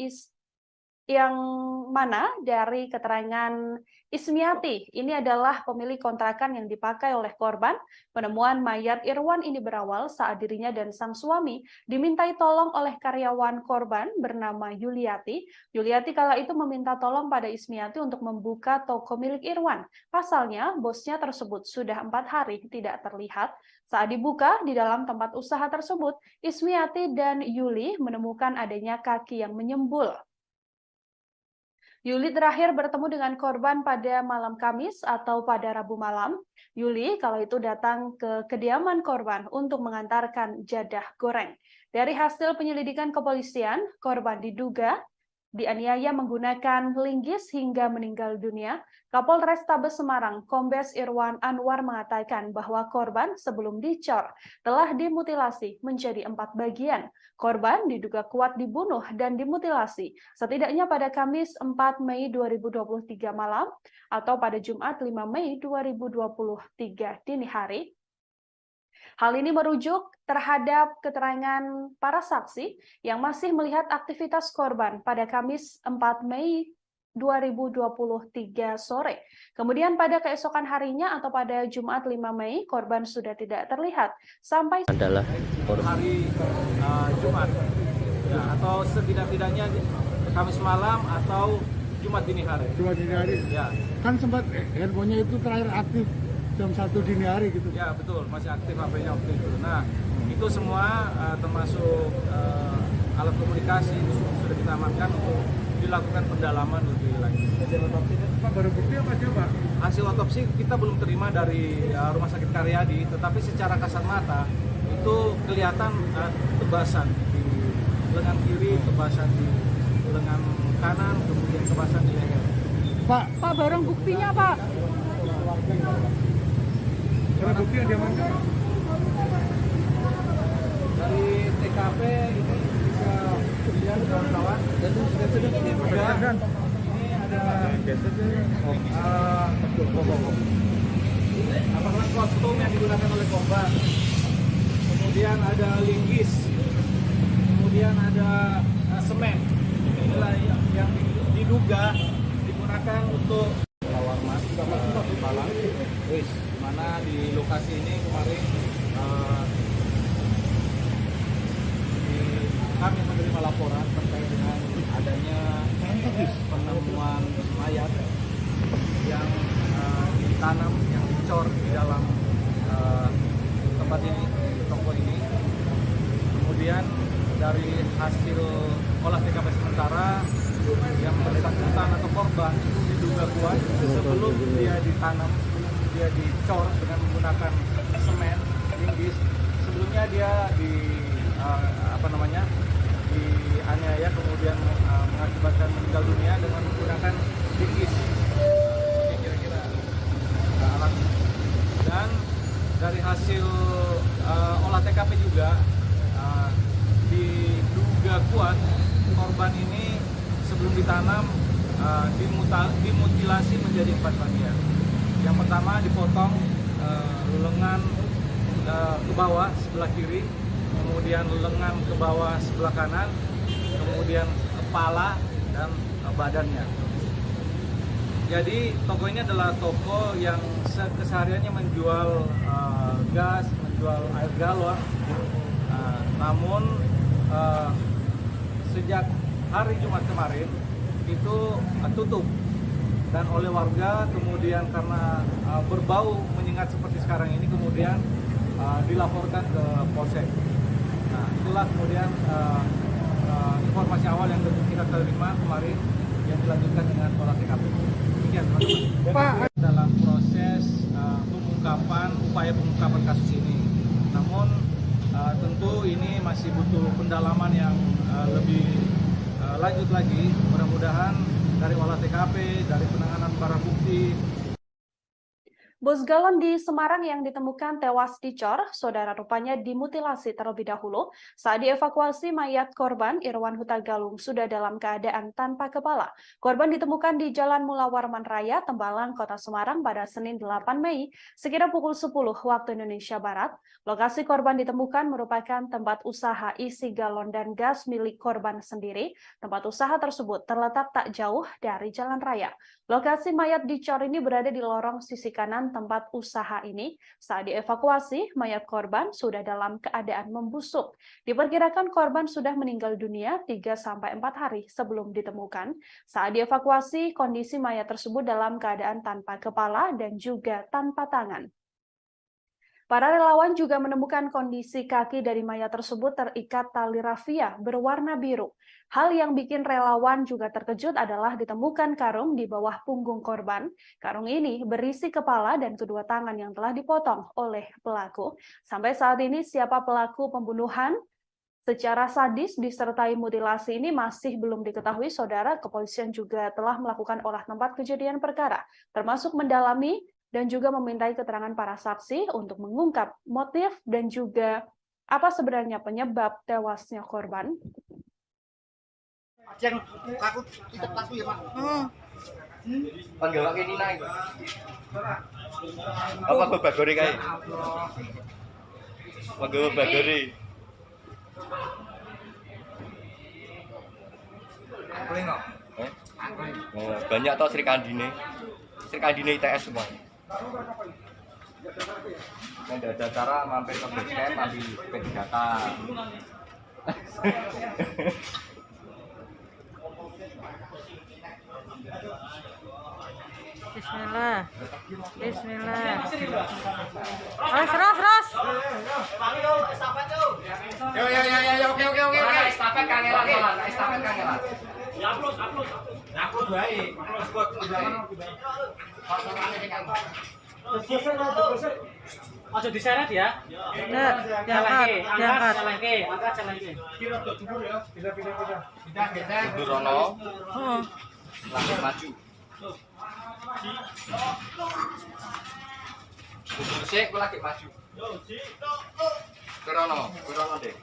dari keterangan Ismiati, ini adalah pemilik kontrakan yang dipakai oleh korban. Penemuan mayat Irwan ini berawal saat dirinya dan sang suami dimintai tolong oleh karyawan korban bernama Yuliati. Yuliati kala itu meminta tolong pada Ismiati untuk membuka toko milik Irwan. Pasalnya, bosnya tersebut sudah 4 hari tidak terlihat. Saat dibuka di dalam tempat usaha tersebut, Ismiati dan Yuli menemukan adanya kaki yang menyembul. Yuli terakhir bertemu dengan korban pada malam Kamis atau pada Rabu malam. Yuli kalau itu datang ke kediaman korban untuk mengantarkan jadah goreng. Dari hasil penyelidikan kepolisian, korban diduga dianiaya menggunakan linggis hingga meninggal dunia. Kapolres Tabes Semarang, Kombes Irwan Anwar mengatakan bahwa korban sebelum dicor telah dimutilasi menjadi 4 bagian. Korban diduga kuat dibunuh dan dimutilasi setidaknya pada Kamis 4 Mei 2023 malam atau pada Jumat 5 Mei 2023 dini hari. Hal ini merujuk terhadap keterangan para saksi yang masih melihat aktivitas korban pada Kamis 4 Mei 2023 sore. Kemudian pada keesokan harinya atau pada Jumat 5 Mei, korban sudah tidak terlihat sampai Adalah hari Jumat, ya, atau setidak-tidaknya Kamis malam atau Jumat dini hari. Jumat dini hari. Ya, Kan sempat handphonenya itu terakhir aktif jam 1 dini hari gitu. ya betul, masih aktif HP-nya waktu itu. Nah, itu semua termasuk alat komunikasi itu sudah kita amankan untuk dilakukan pendalaman lebih lanjut. Pak, baru bukti apa aja, Pak? Hasil otopsi kita belum terima dari Rumah Sakit Karyadi, tetapi secara kasat mata itu kelihatan tebasan di lengan kiri, tebasan di lengan kanan, kemudian tebasan di leher. Pak, Barang buktinya, Pak. barang bukti yang diamankan. Dari TKP ini bisa dilihat kawan-kawan. Dan ini juga ini ada apakah kostum yang digunakan oleh korban. Kemudian ada linggis. Kemudian ada semen. Inilah yang diduga digunakan untuk lawar mas Malang. Di mana di lokasi ini kemarin kami menerima laporan terkait dengan adanya penemuan mayat yang ditanam, yang dicor di dalam tempat ini, toko ini. Kemudian dari hasil olah TKP sementara yang bersangkutan atau korban itu diduga kuat sebelum dia ditanam, dia dicor dengan menggunakan semen, linggis. Sebelumnya dia dianiaya kemudian mengakibatkan meninggal dunia dengan menggunakan linggis. Ini kira-kira alat. Dan dari hasil olah TKP juga diduga kuat korban ini sebelum ditanam dimutilasi menjadi 4 bagian. Yang pertama dipotong lengan ke bawah sebelah kiri, kemudian lengan ke bawah sebelah kanan, kemudian kepala dan badannya. Jadi toko ini adalah toko yang kesehariannya menjual gas, menjual air galon. Namun sejak hari Jumat kemarin itu tutup, dan oleh warga kemudian karena berbau menyengat seperti sekarang ini kemudian dilaporkan ke Polsek. Nah, itulah kemudian informasi awal yang kita terima kemarin yang dilanjutkan dengan olah TKP. Demikian teman-teman. Pak, Dalam proses upaya pengungkapan kasus ini. Namun tentu ini masih butuh pendalaman yang lebih lanjut lagi. Mudah-mudahan dari olah TKP, dari penanganan barang bukti. Bos galon di Semarang yang ditemukan tewas dicor, saudara rupanya dimutilasi terlebih dahulu. Saat dievakuasi, mayat korban Irwan Huta Galung sudah dalam keadaan tanpa kepala. Korban ditemukan di Jalan Mula Warman Raya, Tembalang, Kota Semarang pada Senin 8 Mei, sekira pukul 10 waktu Indonesia Barat. Lokasi korban ditemukan merupakan tempat usaha isi galon dan gas milik korban sendiri. Tempat usaha tersebut terletak tak jauh dari jalan raya. Lokasi mayat dicor ini berada di lorong sisi kanan tempat usaha ini. Saat dievakuasi, mayat korban sudah dalam keadaan membusuk. Diperkirakan korban sudah meninggal dunia 3-4 hari sebelum ditemukan. Saat dievakuasi, kondisi mayat tersebut dalam keadaan tanpa kepala dan juga tanpa tangan. Para relawan juga menemukan kondisi kaki dari mayat tersebut terikat tali rafia berwarna biru. Hal yang bikin relawan juga terkejut adalah ditemukan karung di bawah punggung korban. Karung ini berisi kepala dan kedua tangan yang telah dipotong oleh pelaku. Sampai saat ini siapa pelaku pembunuhan secara sadis disertai mutilasi ini masih belum diketahui, saudara. Kepolisian juga telah melakukan olah tempat kejadian perkara, termasuk mendalami dan juga memintai keterangan para saksi untuk mengungkap motif dan juga apa sebenarnya penyebab tewasnya korban. Yang aku ya Pak. Panggil ini naik. Apa babagori kae? Panggil babagori. Oh, banyak toh Sri Kandine ITS semua. Nggak ada cara mampir ke base camp, ambil P3K. Bismillah. Bismillah. Terus. Yo, oke. Estafet kangelan. Upload baik. Ojo diseret ya. Diangkat. Angkat. Mundur ono, Oh. lanjut maju. Mundur sik, aku lagi maju. Kurono deh.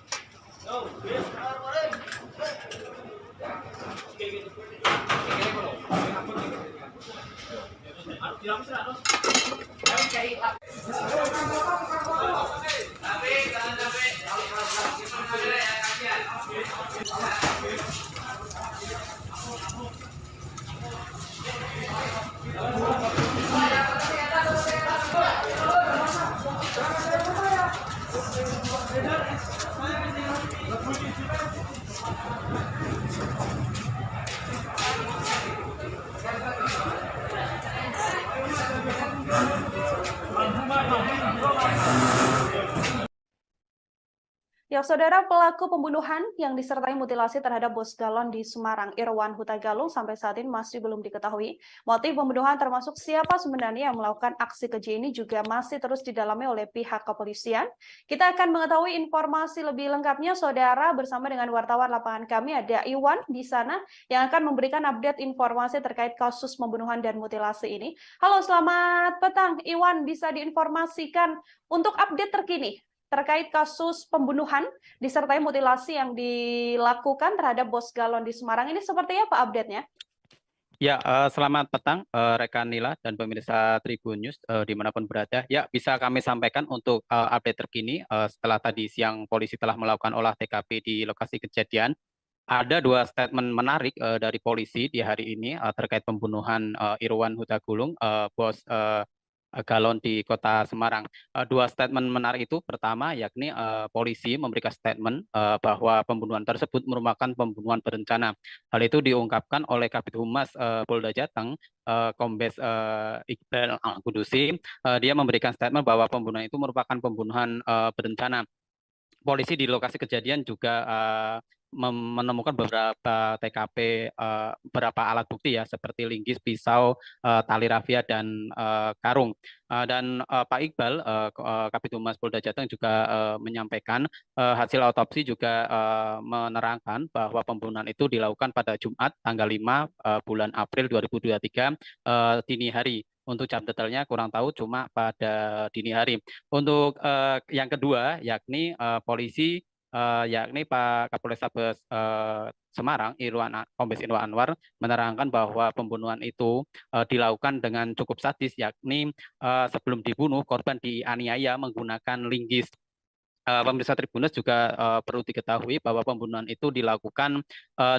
Ya, saudara, pelaku pembunuhan yang disertai mutilasi terhadap bos galon di Semarang, Irwan Huta Galung, sampai saat ini masih belum diketahui. Motif pembunuhan termasuk siapa sebenarnya yang melakukan aksi keji ini juga masih terus didalami oleh pihak kepolisian. Kita akan mengetahui informasi lebih lengkapnya, saudara, bersama dengan wartawan lapangan kami, ada Iwan di sana yang akan memberikan update informasi terkait kasus pembunuhan dan mutilasi ini. Halo, selamat petang. Iwan, bisa diinformasikan untuk update terkini terkait kasus pembunuhan disertai mutilasi yang dilakukan terhadap bos galon di Semarang ini seperti apa update-nya? Ya, selamat petang rekan Nila dan pemirsa Tribun News dimanapun berada. Ya, bisa kami sampaikan untuk update terkini setelah tadi siang polisi telah melakukan olah TKP di lokasi kejadian. Ada dua statement menarik dari polisi di hari ini terkait pembunuhan Irwan Hutagulung, bos galon di Kota Semarang. Dua statement menarik itu, pertama yakni polisi memberikan statement bahwa pembunuhan tersebut merupakan pembunuhan berencana. Hal itu diungkapkan oleh Kabid Humas Polda Jateng, Kombes Iqbal Kudusi. Dia memberikan statement bahwa pembunuhan itu merupakan pembunuhan berencana. Polisi di lokasi kejadian juga menemukan beberapa TKP, beberapa alat bukti ya, seperti linggis, pisau, tali rafia, dan karung. Dan Pak Iqbal, Kabid Humas Polda Jateng juga menyampaikan hasil otopsi juga menerangkan bahwa pembunuhan itu dilakukan pada Jumat tanggal 5 bulan April 2023 dini hari. Untuk jam detailnya kurang tahu, cuma pada dini hari. Untuk yang kedua, yakni polisi, yakni Pak Kapolrestabes Semarang, Kombes Irwan Anwar, menerangkan bahwa pembunuhan itu dilakukan dengan cukup sadis, yakni sebelum dibunuh, korban dianiaya menggunakan linggis. Pemirsa Tribunus juga perlu diketahui bahwa pembunuhan itu dilakukan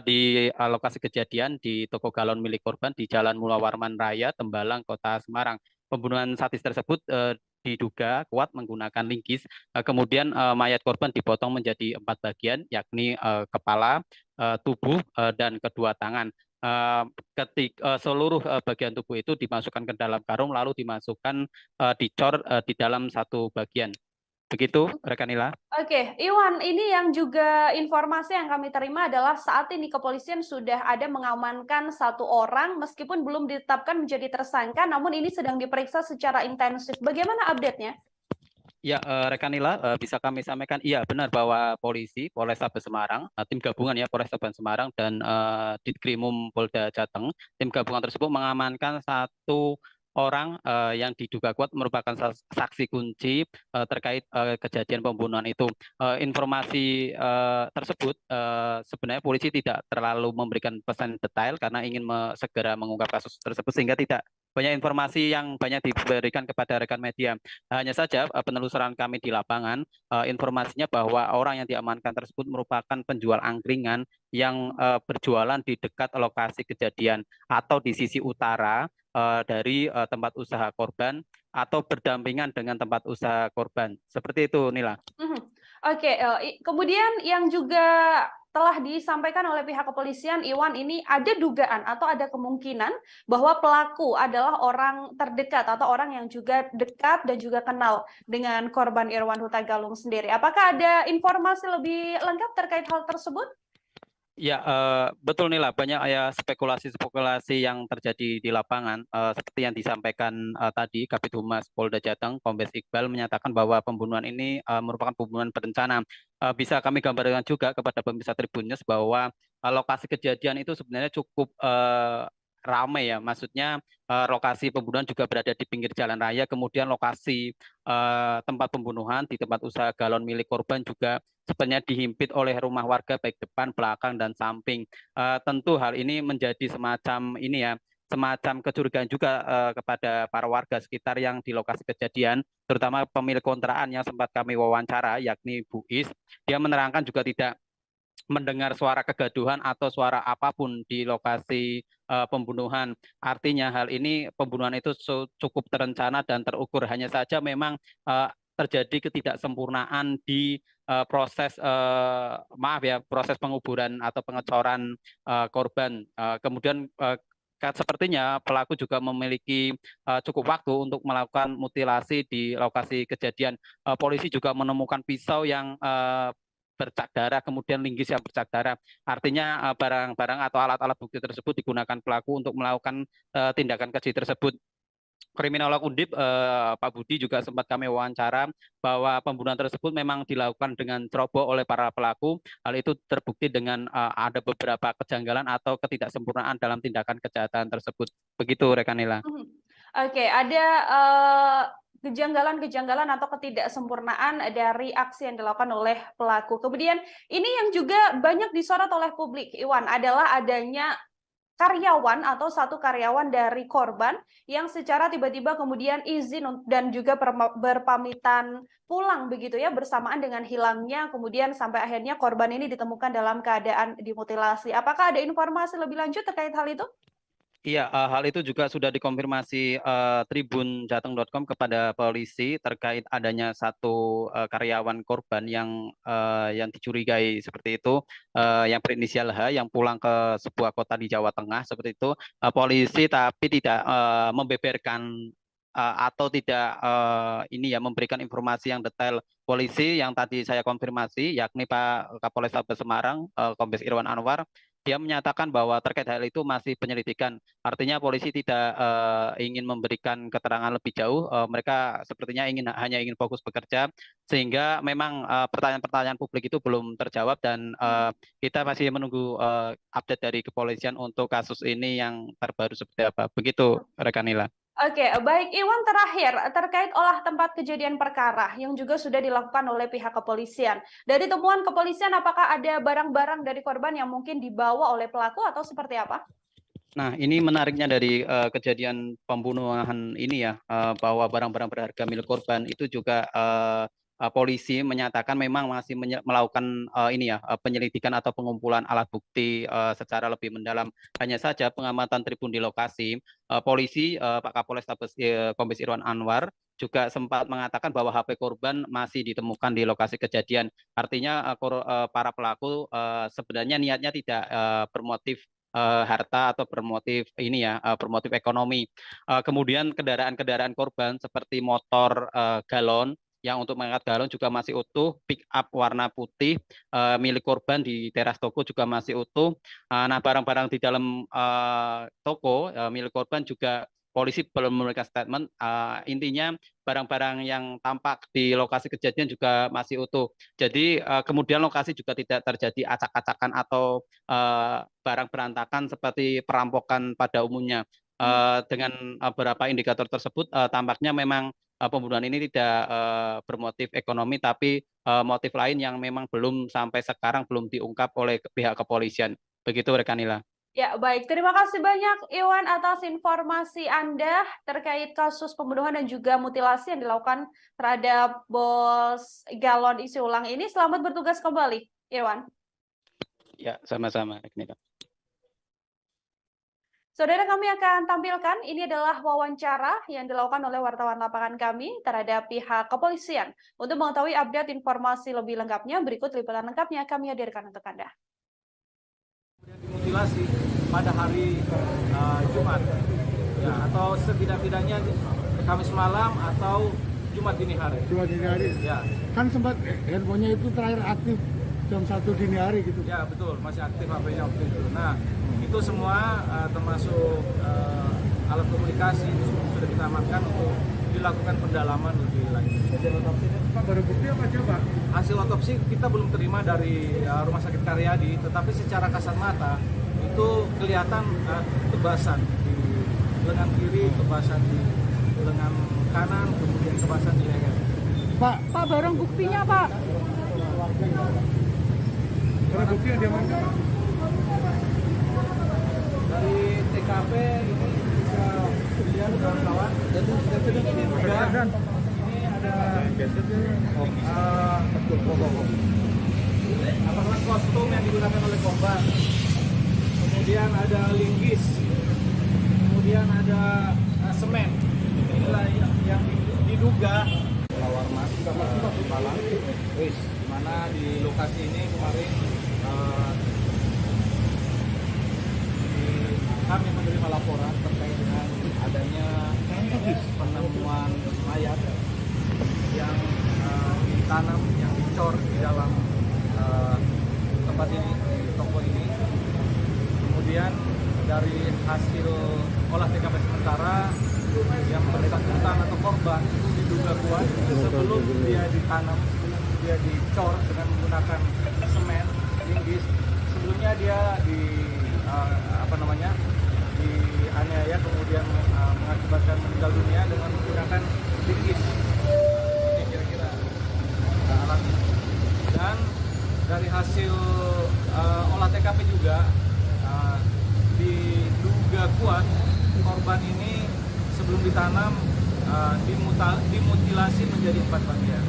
di lokasi kejadian di toko galon milik korban di Jalan Mula Warman Raya, Tembalang, Kota Semarang. Pembunuhan sadis tersebut diduga kuat menggunakan linggis. Kemudian mayat korban dipotong menjadi 4 bagian, yakni kepala, tubuh, dan kedua tangan. Seluruh bagian tubuh itu dimasukkan ke dalam karung, lalu dimasukkan dicor di dalam satu bagian. Begitu, rekan Nila. Oke, Iwan, ini yang juga informasi yang kami terima adalah saat ini kepolisian sudah ada mengamankan 1 orang meskipun belum ditetapkan menjadi tersangka, namun ini sedang diperiksa secara intensif. Bagaimana update-nya? Ya, rekan Nila, bisa kami sampaikan, iya benar bahwa polisi, Polrestabes Semarang, tim gabungan ya, Polrestabes Semarang dan Ditkrimum Polda Jateng, tim gabungan tersebut mengamankan 1 orang yang diduga kuat merupakan saksi kunci terkait kejadian pembunuhan itu. Informasi tersebut sebenarnya polisi tidak terlalu memberikan pesan detail karena ingin segera mengungkap kasus tersebut, sehingga tidak banyak informasi yang banyak diberikan kepada rekan media. Hanya saja penelusuran kami di lapangan, informasinya bahwa orang yang diamankan tersebut merupakan penjual angkringan yang berjualan di dekat lokasi kejadian atau di sisi utara dari tempat usaha korban atau berdampingan dengan tempat usaha korban. Seperti itu, Nila. Oke, kemudian yang juga telah disampaikan oleh pihak kepolisian, Iwan, ini ada dugaan atau ada kemungkinan bahwa pelaku adalah orang terdekat atau orang yang juga dekat dan juga kenal dengan korban Irwan Hutagalung sendiri. Apakah ada informasi lebih lengkap terkait hal tersebut? Ya, betul Nila, banyak ya spekulasi-spekulasi yang terjadi di lapangan. Seperti yang disampaikan tadi, Kabid Humas Polda Jateng, Kombes Iqbal, menyatakan bahwa pembunuhan ini merupakan pembunuhan berencana. Bisa kami gambarkan juga kepada pemirsa Tribunnews bahwa lokasi kejadian itu sebenarnya cukup ramai ya, maksudnya lokasi pembunuhan juga berada di pinggir jalan raya, kemudian lokasi tempat pembunuhan di tempat usaha galon milik korban juga sebenarnya dihimpit oleh rumah warga baik depan, belakang, dan samping. Tentu hal ini menjadi semacam ini ya, semacam kecurigaan juga kepada para warga sekitar yang di lokasi kejadian, terutama pemilik kontrakan yang sempat kami wawancara, yakni Bu Is. Dia menerangkan juga tidak mendengar suara kegaduhan atau suara apapun di lokasi pembunuhan. Artinya hal ini, pembunuhan itu cukup terencana dan terukur. Hanya saja memang terjadi ketidaksempurnaan di proses proses penguburan atau pengecoran korban. Kemudian sepertinya pelaku juga memiliki cukup waktu untuk melakukan mutilasi di lokasi kejadian. Polisi juga menemukan pisau yang bercak darah, kemudian linggis yang bercak darah. Artinya barang-barang atau alat-alat bukti tersebut digunakan pelaku untuk melakukan tindakan keji tersebut. Kriminolog Undip, Pak Budi, juga sempat kami wawancara bahwa pembunuhan tersebut memang dilakukan dengan ceroboh oleh para pelaku. Hal itu terbukti dengan ada beberapa kejanggalan atau ketidaksempurnaan dalam tindakan kejahatan tersebut. Begitu, rekan Nila. Oke, ada kejanggalan-kejanggalan atau ketidaksempurnaan dari aksi yang dilakukan oleh pelaku. Kemudian ini yang juga banyak disorot oleh publik, Iwan, adalah adanya karyawan atau satu karyawan dari korban yang secara tiba-tiba kemudian izin dan juga berpamitan pulang begitu ya, bersamaan dengan hilangnya, kemudian sampai akhirnya korban ini ditemukan dalam keadaan dimutilasi. Apakah ada informasi lebih lanjut terkait hal itu? Iya, hal itu juga sudah dikonfirmasi tribunjateng.com kepada polisi terkait adanya satu karyawan korban yang dicurigai seperti itu, yang berinisial H, yang pulang ke sebuah kota di Jawa Tengah seperti itu. Polisi tapi tidak membeberkan atau tidak ini ya, memberikan informasi yang detail. Polisi yang tadi saya konfirmasi, yakni Pak Kapolrestabes Semarang, Kombes Irwan Anwar, dia menyatakan bahwa terkait hal itu masih penyelidikan. Artinya polisi tidak ingin memberikan keterangan lebih jauh. Mereka sepertinya hanya ingin fokus bekerja, sehingga memang pertanyaan-pertanyaan publik itu belum terjawab, dan kita masih menunggu update dari kepolisian untuk kasus ini yang terbaru seperti apa. Begitu, rekan Nila. Oke, baik Iwan, terakhir terkait olah tempat kejadian perkara yang juga sudah dilakukan oleh pihak kepolisian. Dari temuan kepolisian, apakah ada barang-barang dari korban yang mungkin dibawa oleh pelaku atau seperti apa? Nah, ini menariknya dari kejadian pembunuhan ini ya, bahwa barang-barang berharga milik korban itu juga polisi menyatakan memang masih melakukan ini ya, penyelidikan atau pengumpulan alat bukti secara lebih mendalam. Hanya saja pengamatan tribun di lokasi, polisi Pak Kapolrestabes Kombes Irwan Anwar juga sempat mengatakan bahwa HP korban masih ditemukan di lokasi kejadian. Artinya para pelaku sebenarnya niatnya tidak bermotif harta atau bermotif ini ya, bermotif ekonomi. Kemudian kendaraan-kendaraan korban seperti motor galon yang untuk mengangkat galon juga masih utuh, pick up warna putih milik korban di teras toko juga masih utuh. Nah, barang-barang di dalam toko milik korban juga polisi belum memberikan statement. Intinya barang-barang yang tampak di lokasi kejadian juga masih utuh. Jadi kemudian lokasi juga tidak terjadi acak-acakan atau barang berantakan seperti perampokan pada umumnya. Dengan beberapa indikator tersebut, tampaknya memang pembunuhan ini tidak bermotif ekonomi, tapi motif lain yang memang belum sampai sekarang belum diungkap oleh pihak kepolisian. Begitu, rekan Nila. Ya, baik. Terima kasih banyak Iwan atas informasi Anda terkait kasus pembunuhan dan juga mutilasi yang dilakukan terhadap bos galon isi ulang ini. Selamat bertugas kembali, Iwan. Ya, sama-sama, rekan Nila. Saudara, kami akan tampilkan, ini adalah wawancara yang dilakukan oleh wartawan lapangan kami terhadap pihak kepolisian. Untuk mengetahui update informasi lebih lengkapnya, berikut liputan lengkapnya kami hadirkan untuk Anda. Kemudian dimutilasi pada hari Jumat, ya, atau setidak-tidaknya Kamis malam atau Jumat dini hari. Jumat dini hari. Ya. Kan sempat handphonenya itu terakhir aktif jam 1 dini hari gitu. Ya, betul, masih aktif HP-nya waktu itu. Nah, itu semua termasuk alat komunikasi itu sudah kita amankan untuk dilakukan pendalaman lebih lanjut. Hasil otopsi Pak, baru bukti apa coba? Hasil otopsi kita belum terima dari Rumah Sakit Karyadi, tetapi secara kasat mata itu kelihatan tebasan di lengan kiri, tebasan di lengan kanan, kemudian tebasan di leher. Pak, Barang buktinya, Pak. barang bukti yang diamankan Pak? Dari TKP ini bisa dilihat kawan-kawan, dan ini juga ini ada aparat kostum yang digunakan oleh korban, kemudian ada linggis, kemudian ada semen. Inilah yang diduga warmas Palang, di mana di lokasi ini kemarin kami menerima laporan terkait dengan adanya penemuan mayat yang ditanam, yang dicor di dalam tempat ini, di toko ini. Kemudian dari hasil olah TKP sementara, yang bersangkutan atau korban itu diduga kuat sebelum dia ditanam, sebelum dia dicor dengan menggunakan semen, linggis. Sebelumnya dia dianiaya, kemudian mengakibatkan meninggal dunia dengan menggunakan linggis. Ini kira-kira alatnya. Dan dari hasil olah TKP juga kuat, korban ini sebelum ditanam dimutilasi menjadi 4 bagian.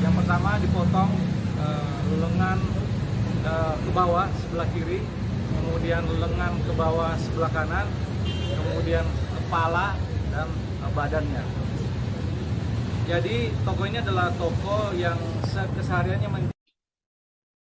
Yang pertama dipotong lengan ke bawah sebelah kiri, kemudian lengan ke bawah sebelah kanan, kemudian kepala dan badannya. Jadi toko ini adalah toko yang kesehariannya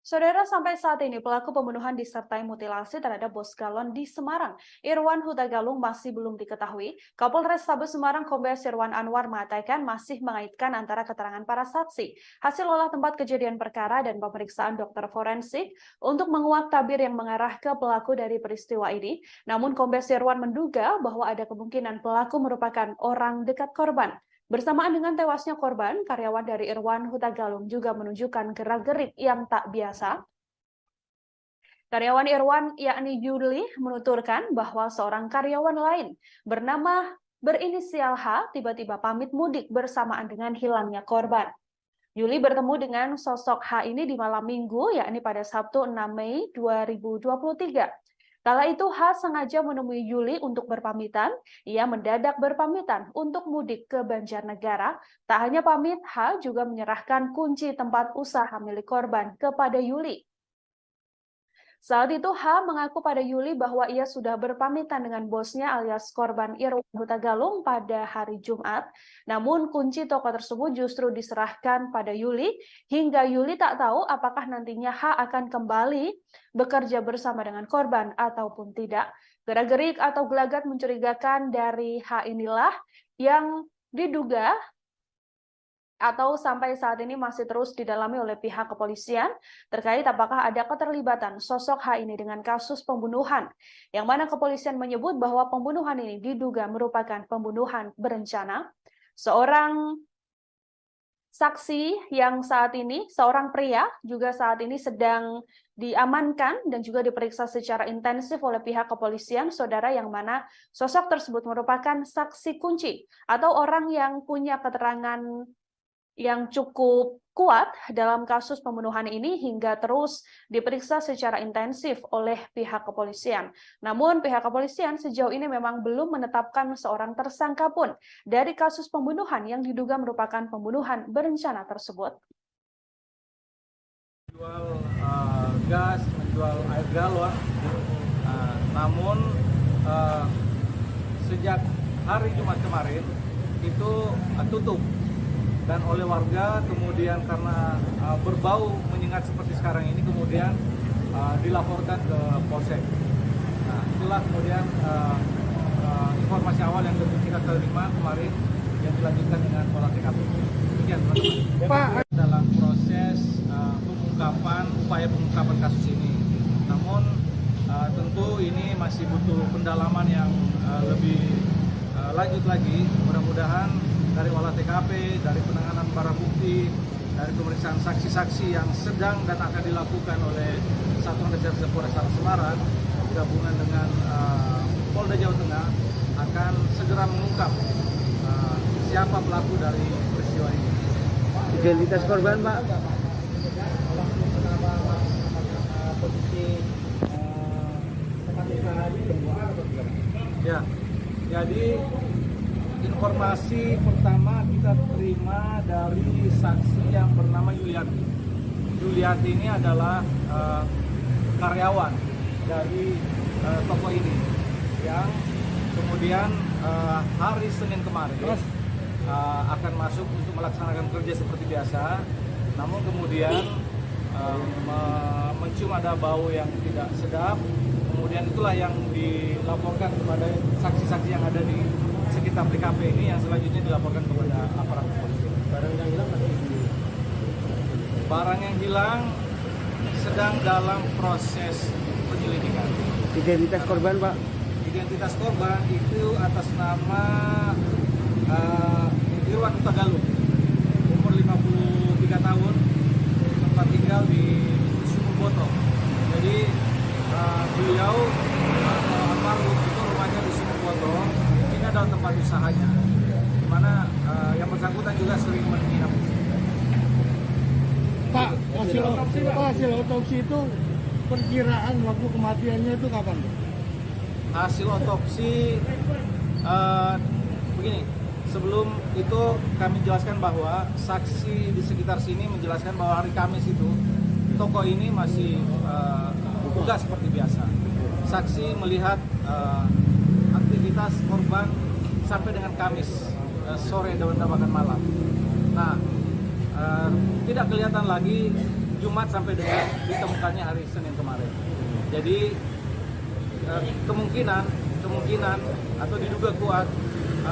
Saudara, sampai saat ini pelaku pembunuhan disertai mutilasi terhadap bos galon di Semarang, Irwan Huta Galung, masih belum diketahui. Kapolres Tabes Semarang Kombes Irwan Anwar mengatakan masih mengaitkan antara keterangan para saksi, hasil olah tempat kejadian perkara dan pemeriksaan dokter forensik untuk menguak tabir yang mengarah ke pelaku dari peristiwa ini. Namun Kombes Irwan menduga bahwa ada kemungkinan pelaku merupakan orang dekat korban. Bersamaan dengan tewasnya korban, karyawan dari Irwan Huta Galung juga menunjukkan gerak-gerik yang tak biasa. Karyawan Irwan, yakni Yuli, menuturkan bahwa seorang karyawan lain berinisial H tiba-tiba pamit mudik bersamaan dengan hilangnya korban. Yuli bertemu dengan sosok H ini di malam minggu, yakni pada Sabtu 6 Mei 2023. Kala itu H sengaja menemui Yuli untuk berpamitan. Ia mendadak berpamitan untuk mudik ke Banjarnegara. Tak hanya pamit, H juga menyerahkan kunci tempat usaha milik korban kepada Yuli. Saat itu H mengaku pada Yuli bahwa ia sudah berpamitan dengan bosnya alias korban Irwan Huta Galung pada hari Jumat. Namun kunci toko tersebut justru diserahkan pada Yuli hingga Yuli tak tahu apakah nantinya H akan kembali bekerja bersama dengan korban ataupun tidak. Gerak-gerik atau gelagat mencurigakan dari H inilah yang diduga atau sampai saat ini masih terus didalami oleh pihak kepolisian terkait apakah ada keterlibatan sosok H ini dengan kasus pembunuhan, yang mana kepolisian menyebut bahwa pembunuhan ini diduga merupakan pembunuhan berencana. Seorang saksi yang saat ini, seorang pria juga saat ini sedang diamankan dan juga diperiksa secara intensif oleh pihak kepolisian, saudara, yang mana sosok tersebut merupakan saksi kunci atau orang yang punya keterangan yang cukup kuat dalam kasus pembunuhan ini hingga terus diperiksa secara intensif oleh pihak kepolisian. Namun pihak kepolisian sejauh ini memang belum menetapkan seorang tersangka pun dari kasus pembunuhan yang diduga merupakan pembunuhan berencana tersebut. Menjual gas, menjual air galon, namun sejak hari Jumat kemarin itu tutup. Dan oleh warga kemudian karena berbau menyengat seperti sekarang ini kemudian dilaporkan ke Polsek. Nah, itulah kemudian informasi awal yang kita terima kemarin yang dilanjutkan dengan olah TKP. Demikian teman-teman. Pak, dalam proses upaya pengungkapan kasus ini. Namun tentu ini masih butuh pendalaman yang lebih lanjut lagi. Mudah-mudahan dari olah TKP, dari penanganan barang bukti, dari pemeriksaan saksi-saksi yang sedang dan akan dilakukan oleh Satuan Reserse Polres Semarang gabungan dengan Polda Jawa Tengah akan segera mengungkap siapa pelaku dari peristiwa ini. Identitas korban, Pak? Ya, jadi informasi pertama kita terima dari saksi yang bernama Yuliati. Yuliati ini adalah karyawan dari toko ini yang kemudian hari Senin kemarin akan masuk untuk melaksanakan kerja seperti biasa. Namun kemudian mencium ada bau yang tidak sedap. Kemudian itulah yang dilaporkan kepada saksi-saksi yang ada di sekitar TKP ini, yang selanjutnya dilaporkan kepada aparat kepolisian. Barang yang hilang masih Barang yang hilang sedang dalam proses penyelidikan. Identitas korban, Pak? Identitas korban itu atas nama Irwan Huta Galung, umur 53 tahun, tempat tinggal di Sumurboto. Jadi beliau almarhum itu rumahnya di Sumurboto. Ini adalah tempat usahanya, di mana yang bersangkutan juga sering menginap. Pak, hasil otopsi itu perkiraan waktu kematiannya itu kapan? hasil otopsi begini. Sebelum itu kami jelaskan bahwa saksi di sekitar sini menjelaskan bahwa hari Kamis itu toko ini masih buka seperti biasa. Saksi melihat aktivitas korban sampai dengan Kamis sore dan bahkan malam. Nah, tidak kelihatan lagi Jumat sampai dengan ditemukannya hari Senin kemarin. Jadi kemungkinan atau diduga kuat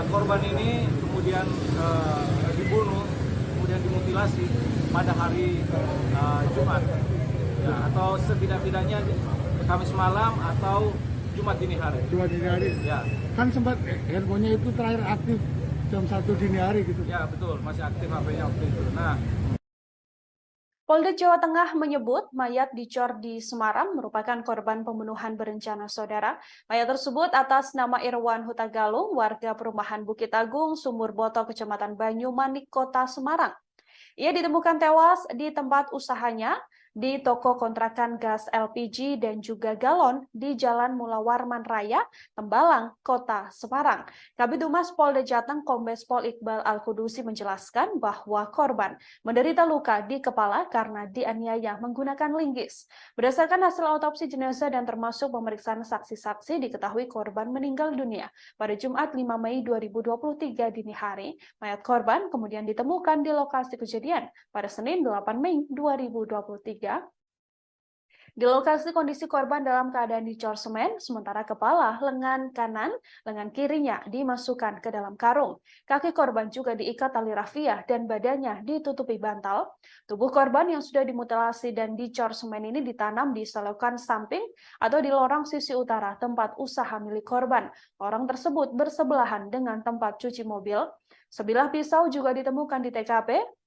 korban ini kemudian dibunuh, kemudian dimutilasi pada hari Jumat, ya, atau setidak-tidaknya Kamis malam atau Jumat dini hari. Jumat dini hari. Ya. Kan sempat handphonenya itu terakhir aktif jam 1 dini hari gitu. Ya betul, masih aktif HP-nya waktu itu. Nah, Polda Jawa Tengah menyebut mayat dicor di Semarang merupakan korban pembunuhan berencana saudara. Mayat tersebut atas nama Irwan Huta Galung, warga perumahan Bukit Agung, Sumur Boto, Kecamatan Banyumanik, Kota Semarang. Ia ditemukan tewas di tempat usahanya di toko kontrakan gas LPG dan juga galon di Jalan Mula Warman Raya, Tembalang, Kota Semarang. Kabid Humas Polda Jateng Kombes Pol Iqbal Al-Kudusi menjelaskan bahwa korban menderita luka di kepala karena dianiaya menggunakan linggis. Berdasarkan hasil autopsi jenazah dan termasuk pemeriksaan saksi-saksi, diketahui korban meninggal dunia pada Jumat 5 Mei 2023 dini hari. Mayat korban kemudian ditemukan di lokasi kejadian pada Senin 8 Mei 2023. Di lokasi kondisi korban dalam keadaan dicor semen, sementara kepala, lengan kanan, lengan kirinya dimasukkan ke dalam karung. Kaki korban juga diikat tali rafiah dan badannya ditutupi bantal. Tubuh korban yang sudah dimutilasi dan dicor semen ini ditanam di selokan samping atau di lorong sisi utara tempat usaha milik korban. Lorong tersebut bersebelahan dengan tempat cuci mobil. Sebilah pisau juga ditemukan di TKP.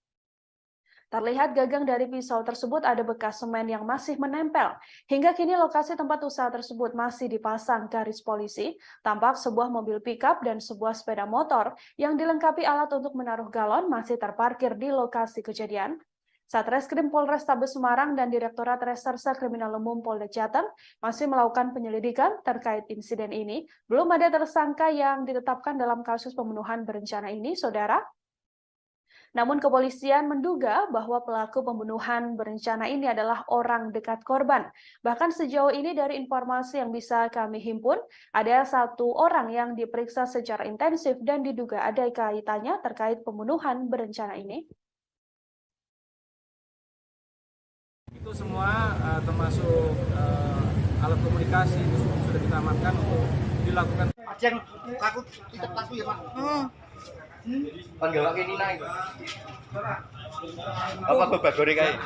Terlihat gagang dari pisau tersebut ada bekas semen yang masih menempel. Hingga kini lokasi tempat usaha tersebut masih dipasang garis polisi. Tampak sebuah mobil pickup dan sebuah sepeda motor yang dilengkapi alat untuk menaruh galon masih terparkir di lokasi kejadian. Satreskrim Polrestabes Semarang dan Direktorat Reserse Kriminal Umum Polda Jateng masih melakukan penyelidikan terkait insiden ini. Belum ada tersangka yang ditetapkan dalam kasus pembunuhan berencana ini, Saudara. Namun kepolisian menduga bahwa pelaku pembunuhan berencana ini adalah orang dekat korban. Bahkan sejauh ini dari informasi yang bisa kami himpun, ada 1 orang yang diperiksa secara intensif dan diduga ada kaitannya terkait pembunuhan berencana ini. itu semua termasuk alat komunikasi itu sudah kita amankan untuk dilakukan. Ada yang takut ya Pak? Panggil ini naik. Apa babagore kae?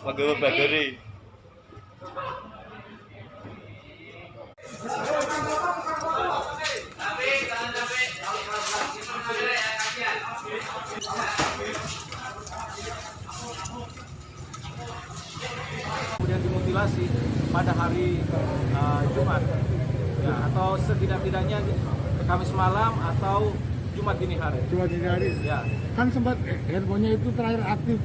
Panggil babagore. Kemudian dimutilasi pada hari Jumat, ya, atau setidak-tidaknya Kamis malam atau Jumat dini hari. Jumat dini hari. Ya. Kan sempat handphonenya itu terakhir aktif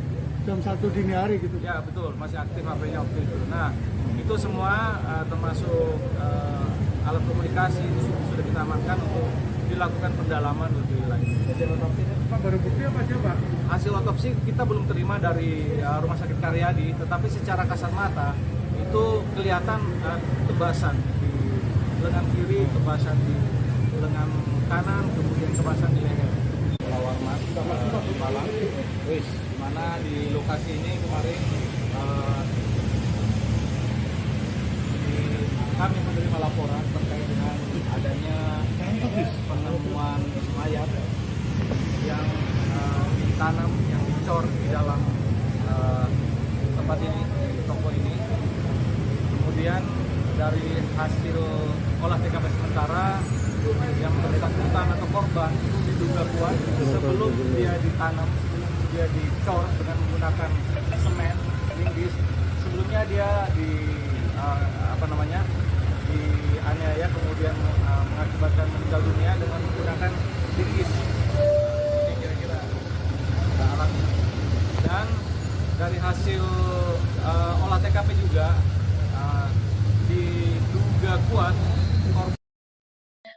jam 1 dini hari gitu. Ya betul, masih aktif HP-nya waktu itu. Nah itu semua termasuk alat komunikasi itu sudah kita amankan untuk dilakukan pendalaman lebih lanjut. Hasil otopsi Pak, baru bukti apa aja Pak? Hasil otopsi kita belum terima dari Rumah Sakit Karyadi, tetapi secara kasat mata itu kelihatan tebasan di lengan kiri, tebasan di lengan kanan, kemudian tebasan di leher. Warman, Malang, di mana di lokasi ini kemarin kami menerima laporan terkait dengan adanya penemuan mayat yang ditanam, yang dicor di dalam tempat ini, di toko ini. Kemudian dari hasil olah TKP sementara yang bersangkutan atau korban itu diduga kuat sebelum dia ditanam, dia dicor dengan menggunakan semen, linggis. Sebelumnya dia dianiaya kemudian mengakibatkan meninggal dunia dengan menggunakan linggis. Ini kira-kira alatnya. Dan dari hasil olah TKP juga diduga membuat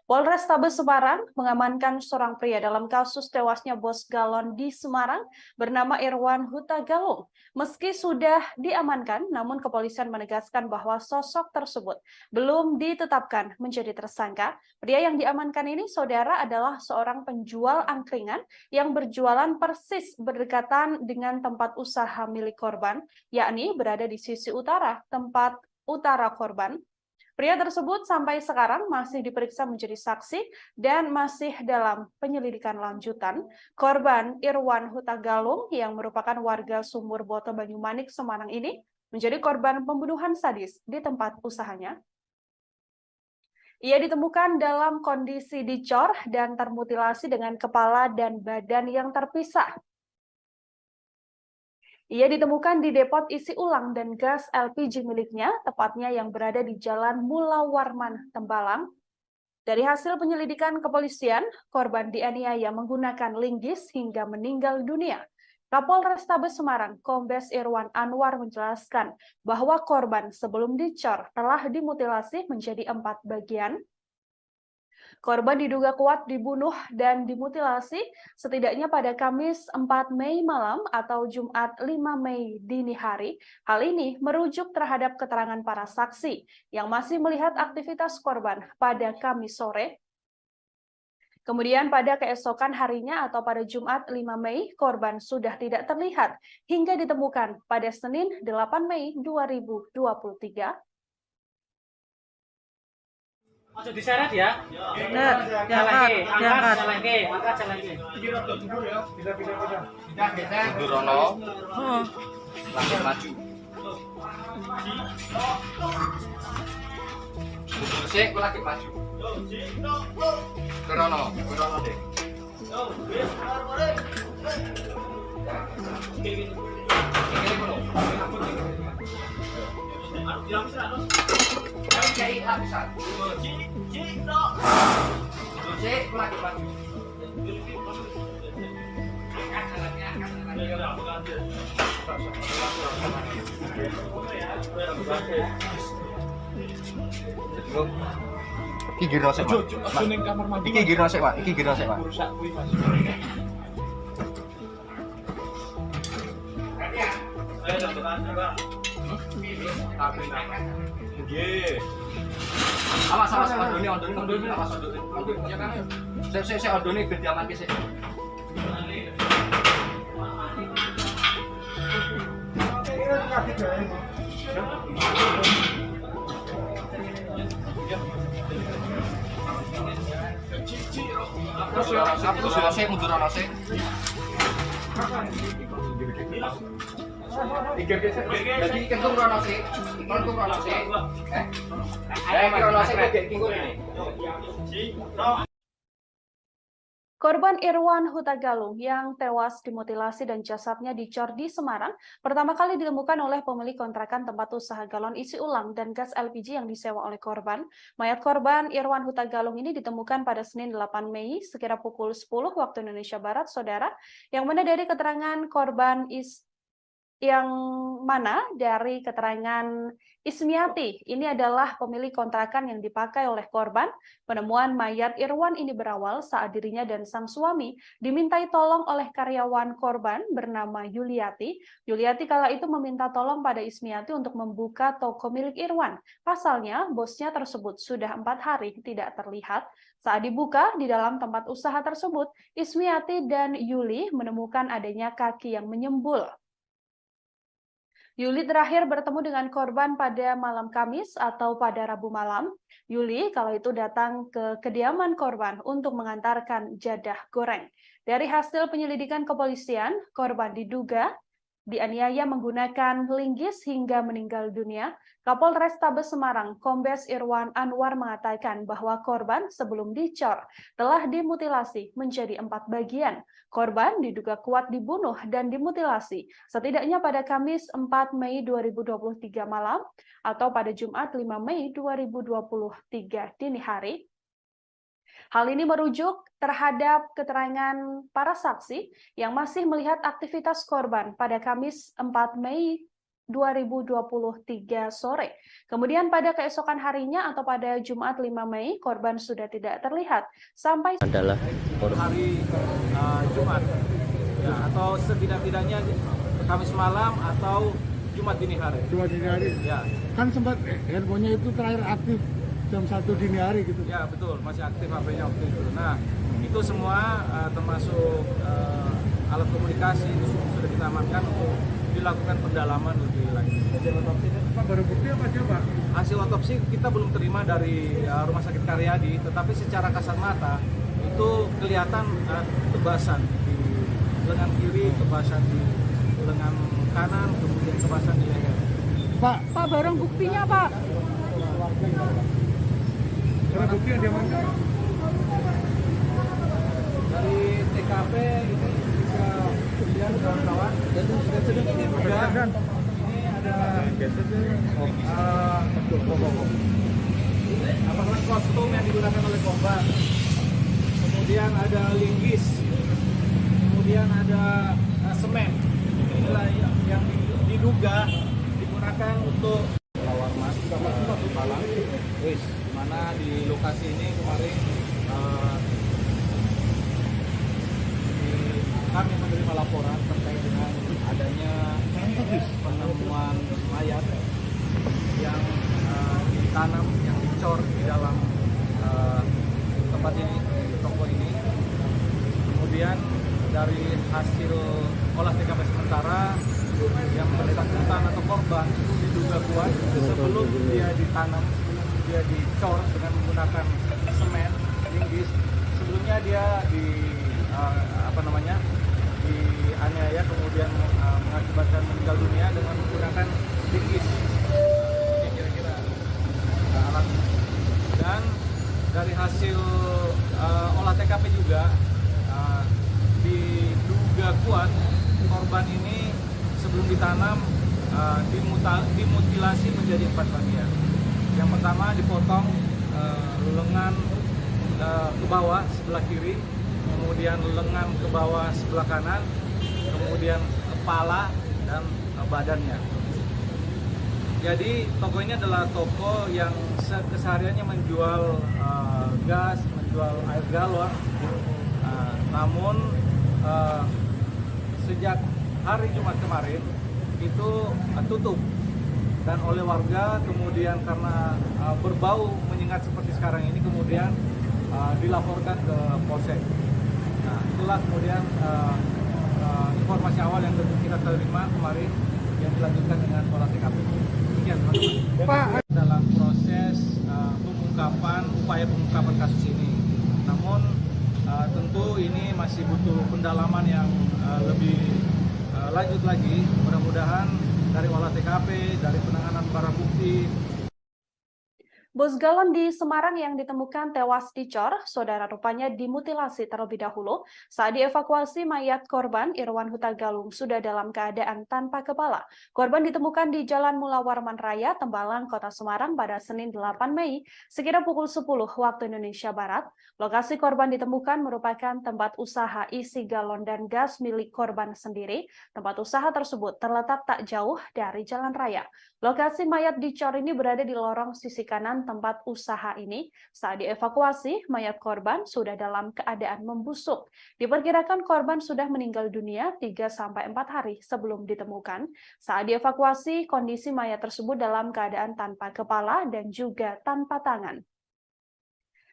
Polrestabes Semarang mengamankan seorang pria dalam kasus tewasnya bos galon di Semarang bernama Irwan Huta Galung. Meski sudah diamankan, namun kepolisian menegaskan bahwa sosok tersebut belum ditetapkan menjadi tersangka. Pria yang diamankan ini, saudara, adalah seorang penjual angkringan yang berjualan persis berdekatan dengan tempat usaha milik korban, yakni berada di sisi utara tempat utara korban. Pria tersebut sampai sekarang masih diperiksa menjadi saksi dan masih dalam penyelidikan lanjutan. Korban Irwan Huta Galung yang merupakan warga Sumur Boto Banyumanik, Semarang ini menjadi korban pembunuhan sadis di tempat usahanya. Ia ditemukan dalam kondisi dicor dan termutilasi dengan kepala dan badan yang terpisah. Ia ditemukan di depot isi ulang dan gas LPG miliknya, tepatnya yang berada di Jalan Mula Warman, Tembalang. Dari hasil penyelidikan kepolisian, korban dianiaya menggunakan linggis hingga meninggal dunia. Kapolrestabes Semarang, Kombes Irwan Anwar menjelaskan bahwa korban sebelum dicor telah dimutilasi menjadi 4 bagian. Korban diduga kuat dibunuh dan dimutilasi setidaknya pada Kamis 4 Mei malam atau Jumat 5 Mei dini hari. Hal ini merujuk terhadap keterangan para saksi yang masih melihat aktivitas korban pada Kamis sore. Kemudian pada keesokan harinya atau pada Jumat 5 Mei, korban sudah tidak terlihat hingga ditemukan pada Senin 8 Mei 2023. Ojo diseret ya. Bener, diangkat, diangkat. Durono, Oh, langit maju. Sik, aku lagi maju. Durono deh. Kayak lapisan. Sik, aku lagi maju. Iki giro sik, Pak. Iki giro sik, Pak. Iki giro sik, Pak. Awas, ondone, awas ondone. Ya kan. Sik, ondone ben diamanke sik. Mundur ana sik. Jadi kentung rono sik, kentung rono sik. Rono sik kok kingkung ini. Korban Irwan Huta Galung yang tewas dimutilasi dan jasadnya dicor di Semarang pertama kali ditemukan oleh pemilik kontrakan tempat usaha galon isi ulang dan gas LPG yang disewa oleh korban. Mayat korban Irwan Huta Galung ini ditemukan pada Senin 8 Mei sekira pukul 10 waktu Indonesia Barat, saudara, yang mana dari keterangan korban dari keterangan Ismiati, ini adalah pemilik kontrakan yang dipakai oleh korban. Penemuan mayat Irwan ini berawal saat dirinya dan sang suami dimintai tolong oleh karyawan korban bernama Yuliati. Yuliati kala itu meminta tolong pada Ismiati untuk membuka toko milik Irwan. Pasalnya, bosnya tersebut sudah 4 hari tidak terlihat. Saat dibuka di dalam tempat usaha tersebut, Ismiati dan Yuli menemukan adanya kaki yang menyembul. Yuli terakhir bertemu dengan korban pada malam Kamis atau pada Rabu malam. Yuli kala itu datang ke kediaman korban untuk mengantarkan jadah goreng. Dari hasil penyelidikan kepolisian, korban diduga dianiaya menggunakan linggis hingga meninggal dunia. Kapolrestabes Semarang, Kombes Irwan Anwar mengatakan bahwa korban sebelum dicor telah dimutilasi menjadi 4 bagian. Korban diduga kuat dibunuh dan dimutilasi setidaknya pada Kamis 4 Mei 2023 malam atau pada Jumat 5 Mei 2023 dini hari. Hal ini merujuk terhadap keterangan para saksi yang masih melihat aktivitas korban pada Kamis 4 Mei 2023 sore. Kemudian pada keesokan harinya atau pada Jumat 5 Mei, korban sudah tidak terlihat sampai Adalah hari Jumat, ya, atau setidak-tidaknya Kamis malam atau Jumat dini hari. Jumat dini hari. Ya, Kan sempat handphonenya itu terakhir aktif jam 1 dini hari gitu. ya betul, masih aktif HP-nya waktu itu. Nah, itu semua termasuk alat komunikasi itu sudah kita amankan untuk dilakukan pendalaman lebih lanjut. Hasil otopsi itu Pak, baru bukti apa aja Pak? Hasil otopsi kita belum terima dari Rumah Sakit Karyadi, tetapi secara kasat mata itu kelihatan kebasan di lengan kiri, kebasan di lengan kanan, kemudian kebasan di leher. Pak, barang buktinya Pak. barang bukti yang diamankan. Dari TKP ini bisa dilihat kawan-kawan, dan ini juga ini ada apakah kostum yang digunakan oleh korban, kemudian ada linggis, kemudian ada semen. Inilah yang diduga digunakan untuk lawan mas malam. Wis, di mana di lokasi ini kemarin kami menerima laporan terkait dengan adanya penemuan mayat yang ditanam, yang dicor di dalam tempat ini, di toko ini. Kemudian dari hasil olah TKP sementara yang bersangkutan atau korban itu diduga kuat sebelum dia ditanam, dia dicor dengan menggunakan semen linggis. Sebelumnya dia dianiaya, kemudian mengakibatkan meninggal dunia dengan menggunakan linggis. Ini kira-kira alat. Dan dari hasil olah TKP juga diduga kuat korban ini sebelum ditanam dimutilasi menjadi 4 bagian. Yang pertama dipotong lengan ke bawah sebelah kiri, kemudian lengan ke bawah sebelah kanan, kemudian kepala dan badannya. Jadi toko ini adalah toko yang kesehariannya menjual gas, menjual air galon. Namun sejak hari Jumat kemarin itu tutup, dan oleh warga kemudian karena berbau menyengat seperti sekarang ini kemudian dilaporkan ke Polsek. Nah, itulah kemudian informasi awal yang kita terima kemarin yang dilanjutkan dengan olah TKP. Demikian, teman-teman. Dalam proses upaya pengungkapan kasus ini. Namun tentu ini masih butuh pendalaman yang lebih lanjut lagi. Mudah-mudahan dari olah TKP, dari penanganan barang bukti. Bus galon di Semarang yang ditemukan tewas dicor, saudara rupanya dimutilasi terlebih dahulu. Saat dievakuasi, mayat korban Irwan Huta Galung sudah dalam keadaan tanpa kepala. Korban ditemukan di Jalan Mula Warman Raya, Tembalang, Kota Semarang pada Senin 8 Mei, sekira pukul 10 waktu Indonesia Barat. Lokasi korban ditemukan merupakan tempat usaha isi galon dan gas milik korban sendiri. Tempat usaha tersebut terletak tak jauh dari jalan raya. Lokasi mayat dicor ini berada di lorong sisi kanan tempat usaha ini. Saat dievakuasi, mayat korban sudah dalam keadaan membusuk. Diperkirakan korban sudah meninggal dunia 3-4 hari sebelum ditemukan. Saat dievakuasi, kondisi mayat tersebut dalam keadaan tanpa kepala dan juga tanpa tangan.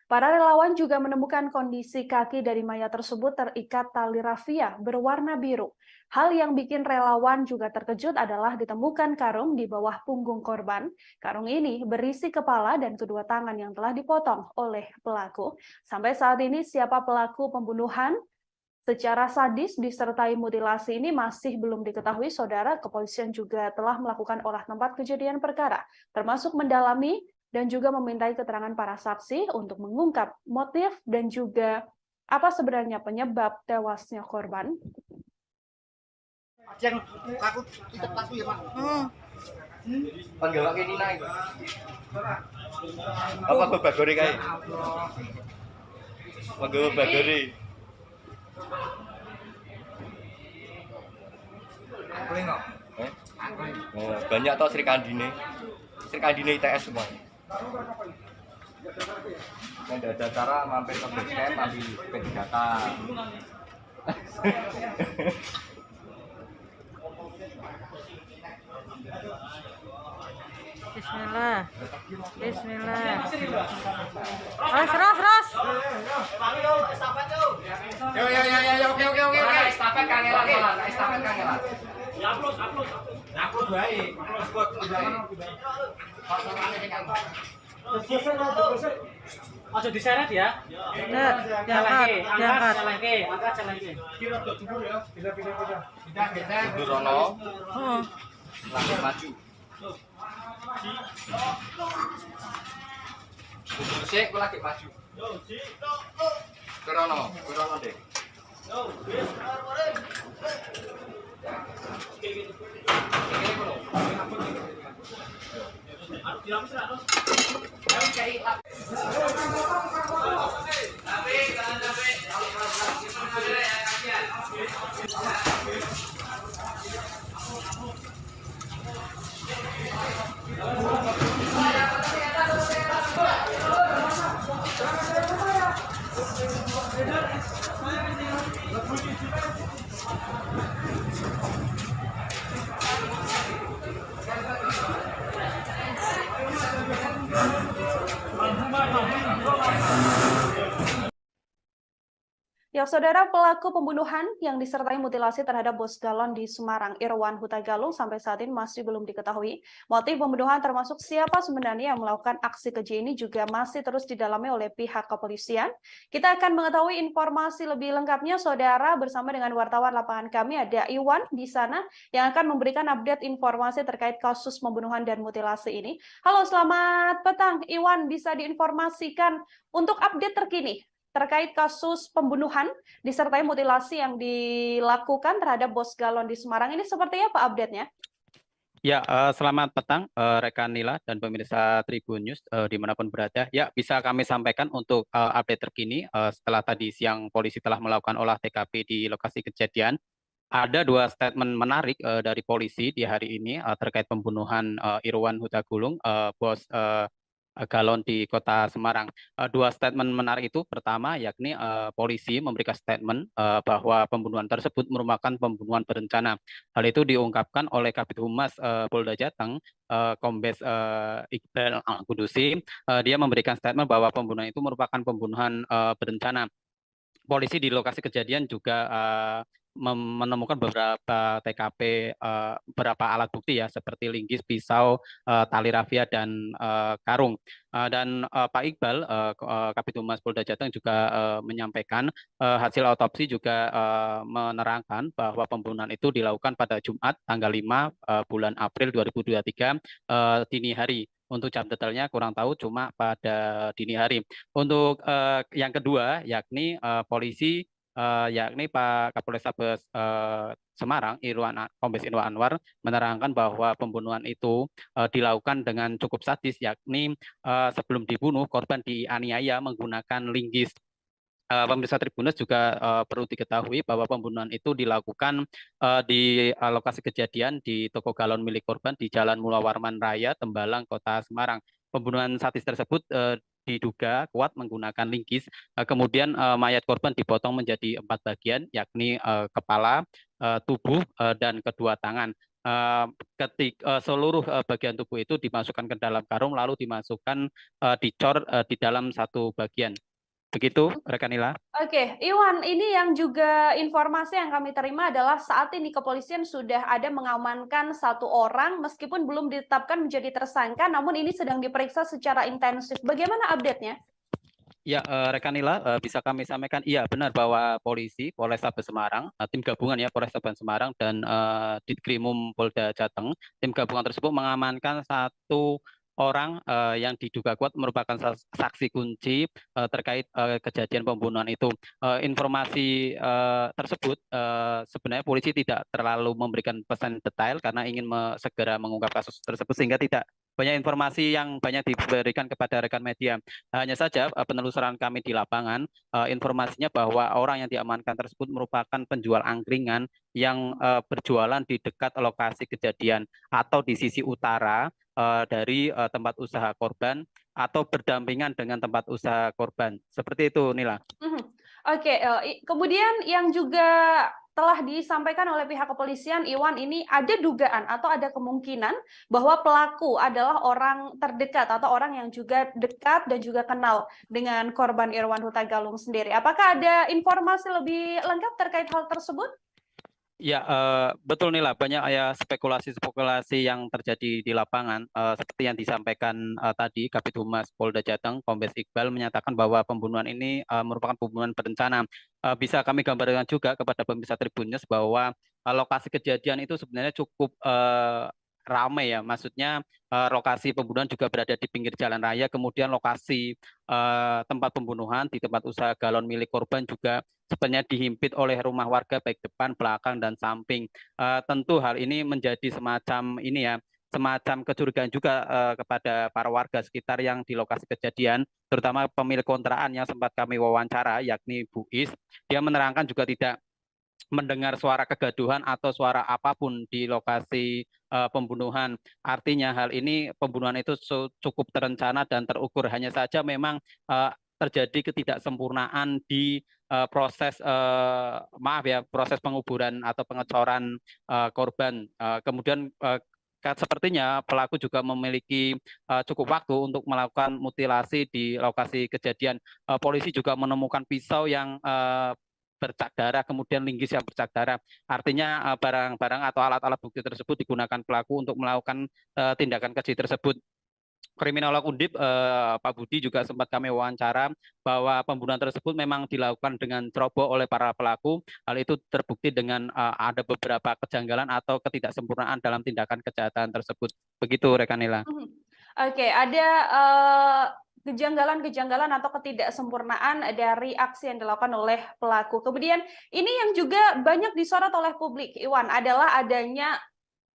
Para relawan juga menemukan kondisi kaki dari mayat tersebut terikat tali rafia berwarna biru. Hal yang bikin relawan juga terkejut adalah ditemukan karung di bawah punggung korban. Karung ini berisi kepala dan kedua tangan yang telah dipotong oleh pelaku. Sampai saat ini siapa pelaku pembunuhan secara sadis disertai mutilasi ini masih belum diketahui, saudara. Kepolisian juga telah melakukan olah tempat kejadian perkara, termasuk mendalami dan juga memintai keterangan para saksi untuk mengungkap motif dan juga apa sebenarnya penyebab tewasnya korban. Yang takut itu takut ya Pak. Panggil kayak Nina itu. Apa Bagori kayak? Panggil Bagori. Angkleng kok. Oh, banyak toh Sri Kandine ITS semua. Yang ada acara mampir ke base camp, ambil P3K. Bismillah. Bismillah. Ras. Yo, oke. Estafet kangelan, estafet kangelan. Upload baik. Ojo diseret ya. Diangkat. Mundur rono, Oh. lanjut maju. Mundur sik, aku lagi maju. Kerono deh. Ya, saudara, pelaku pembunuhan yang disertai mutilasi terhadap bos galon di Semarang, Irwan Huta Galung, sampai saat ini masih belum diketahui. Motif pembunuhan termasuk siapa sebenarnya yang melakukan aksi keji ini juga masih terus didalami oleh pihak kepolisian. Kita akan mengetahui informasi lebih lengkapnya, saudara, bersama dengan wartawan lapangan kami, ada Iwan di sana yang akan memberikan update informasi terkait kasus pembunuhan dan mutilasi ini. Halo, selamat petang, Iwan, bisa diinformasikan untuk update terkini terkait kasus pembunuhan disertai mutilasi yang dilakukan terhadap bos galon di Semarang ini seperti apa update-nya? Ya, selamat petang rekan Nila dan pemirsa Tribun News dimanapun berada. Ya, bisa kami sampaikan untuk update terkini setelah tadi siang polisi telah melakukan olah TKP di lokasi kejadian. Ada dua statement menarik dari polisi di hari ini terkait pembunuhan Irwan Huta Galung, bos galon di Kota Semarang. Dua statement menarik itu, pertama yakni polisi memberikan statement bahwa pembunuhan tersebut merupakan pembunuhan berencana. Hal itu diungkapkan oleh Kabid Humas Polda Jateng, Kombes Iqbal Al-Qudusi. Dia memberikan statement bahwa pembunuhan itu merupakan pembunuhan berencana. Polisi di lokasi kejadian juga menemukan beberapa TKP, beberapa alat bukti ya, seperti linggis, pisau, tali rafia, dan karung. Dan Pak Iqbal, Kabid Humas Polda Jateng juga menyampaikan hasil otopsi juga menerangkan bahwa pembunuhan itu dilakukan pada Jumat tanggal 5 bulan April 2023 dini hari. Untuk jam detailnya kurang tahu, cuma pada dini hari. Untuk yang kedua, yakni polisi, yakni Pak Kapolrestabes Semarang, Kombes Irwan Anwar, menerangkan bahwa pembunuhan itu dilakukan dengan cukup sadis, yakni sebelum dibunuh, korban dianiaya menggunakan linggis. Pemirsa Tribuners juga perlu diketahui bahwa pembunuhan itu dilakukan di lokasi kejadian di toko galon milik korban di Jalan Mula Warman Raya, Tembalang, Kota Semarang. Pembunuhan sadis tersebut diduga kuat menggunakan linggis. Kemudian mayat korban dipotong menjadi 4 bagian, yakni kepala, tubuh, dan kedua tangan. Seluruh bagian tubuh itu dimasukkan ke dalam karung, lalu dimasukkan dicor di dalam satu bagian. Begitu, rekan Nila. Oke, Iwan, ini yang juga informasi yang kami terima adalah saat ini kepolisian sudah ada mengamankan 1 orang meskipun belum ditetapkan menjadi tersangka, namun ini sedang diperiksa secara intensif. Bagaimana update-nya? Ya, rekan Nila, bisa kami sampaikan, iya benar bahwa polisi Polrestabes Semarang, tim gabungan ya Polrestabes Semarang dan Ditkrimum Polda Jateng, tim gabungan tersebut mengamankan 1 orang yang diduga kuat merupakan saksi kunci terkait kejadian pembunuhan itu. Informasi tersebut sebenarnya polisi tidak terlalu memberikan pesan detail karena ingin segera mengungkap kasus tersebut sehingga tidak banyak informasi yang banyak diberikan kepada rekan media. Hanya saja penelusuran kami di lapangan, informasinya bahwa orang yang diamankan tersebut merupakan penjual angkringan yang berjualan di dekat lokasi kejadian atau di sisi utara dari tempat usaha korban atau berdampingan dengan tempat usaha korban. Seperti itu, Nila. Oke, kemudian yang juga telah disampaikan oleh pihak kepolisian, Iwan, ini ada dugaan atau ada kemungkinan bahwa pelaku adalah orang terdekat atau orang yang juga dekat dan juga kenal dengan korban Irwan Huta Galung sendiri. Apakah ada informasi lebih lengkap terkait hal tersebut? Ya, betul Nila, banyak ya spekulasi-spekulasi yang terjadi di lapangan. Seperti yang disampaikan tadi, Kabid Humas Polda Jateng, Kombes Iqbal menyatakan bahwa pembunuhan ini merupakan pembunuhan berencana. Bisa kami gambarkan juga kepada pemirsa Tribun News bahwa lokasi kejadian itu sebenarnya cukup ramai ya, maksudnya lokasi pembunuhan juga berada di pinggir jalan raya, kemudian lokasi tempat pembunuhan di tempat usaha galon milik korban juga sebenarnya dihimpit oleh rumah warga baik depan, belakang, dan samping. Tentu hal ini menjadi semacam ini ya, semacam kecurigaan juga kepada para warga sekitar yang di lokasi kejadian, terutama pemilik kontrakan yang sempat kami wawancara, yakni Bu Is. Dia menerangkan juga tidak mendengar suara kegaduhan atau suara apapun di lokasi pembunuhan. Artinya hal ini pembunuhan itu cukup terencana dan terukur. Hanya saja memang terjadi ketidaksempurnaan di proses maaf ya, proses penguburan atau pengecoran korban. Kemudian sepertinya pelaku juga memiliki cukup waktu untuk melakukan mutilasi di lokasi kejadian. Polisi juga menemukan pisau yang bercak darah, kemudian linggis yang bercak darah. Artinya barang-barang atau alat-alat bukti tersebut digunakan pelaku untuk melakukan tindakan keji tersebut. Kriminolog Undip Pak Budi juga sempat kami wawancara bahwa pembunuhan tersebut memang dilakukan dengan ceroboh oleh para pelaku. Hal itu terbukti dengan ada beberapa kejanggalan atau ketidaksempurnaan dalam tindakan kejahatan tersebut. Begitu, rekan Nila. Oke, ada kejanggalan-kejanggalan atau ketidaksempurnaan dari aksi yang dilakukan oleh pelaku. Kemudian ini yang juga banyak disorot oleh publik, Iwan, adalah adanya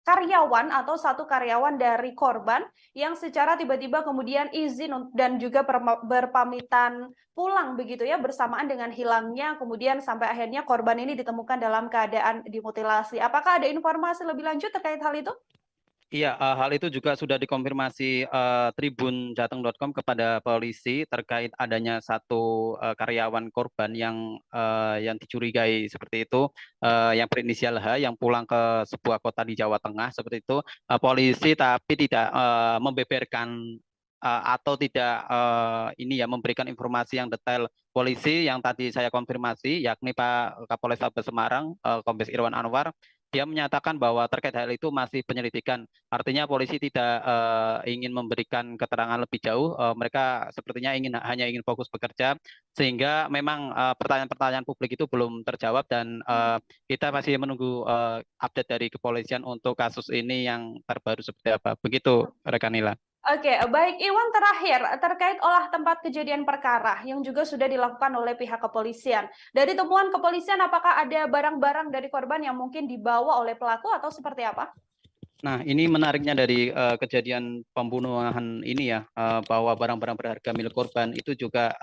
karyawan atau satu karyawan dari korban yang secara tiba-tiba kemudian izin dan juga berpamitan pulang begitu ya, bersamaan dengan hilangnya kemudian sampai akhirnya korban ini ditemukan dalam keadaan dimutilasi. Apakah ada informasi lebih lanjut terkait hal itu? Iya, hal itu juga sudah dikonfirmasi tribunjateng.com kepada polisi terkait adanya satu karyawan korban yang dicurigai seperti itu, yang berinisial H, yang pulang ke sebuah kota di Jawa Tengah seperti itu. Polisi tapi tidak membeberkan atau tidak ini ya, memberikan informasi yang detail. Polisi yang tadi saya konfirmasi, yakni Pak Kapolres Tabes Semarang, Kombes Irwan Anwar, dia menyatakan bahwa terkait hal itu masih penyelidikan. Artinya polisi tidak ingin memberikan keterangan lebih jauh. Mereka sepertinya hanya ingin fokus bekerja, sehingga memang pertanyaan-pertanyaan publik itu belum terjawab dan kita masih menunggu update dari kepolisian untuk kasus ini yang terbaru seperti apa. Begitu, rekan Nila. Oke, baik Iwan, terakhir terkait olah tempat kejadian perkara yang juga sudah dilakukan oleh pihak kepolisian. Dari temuan kepolisian, apakah ada barang-barang dari korban yang mungkin dibawa oleh pelaku atau seperti apa? Nah, ini menariknya dari kejadian pembunuhan ini ya, bahwa barang-barang berharga milik korban itu juga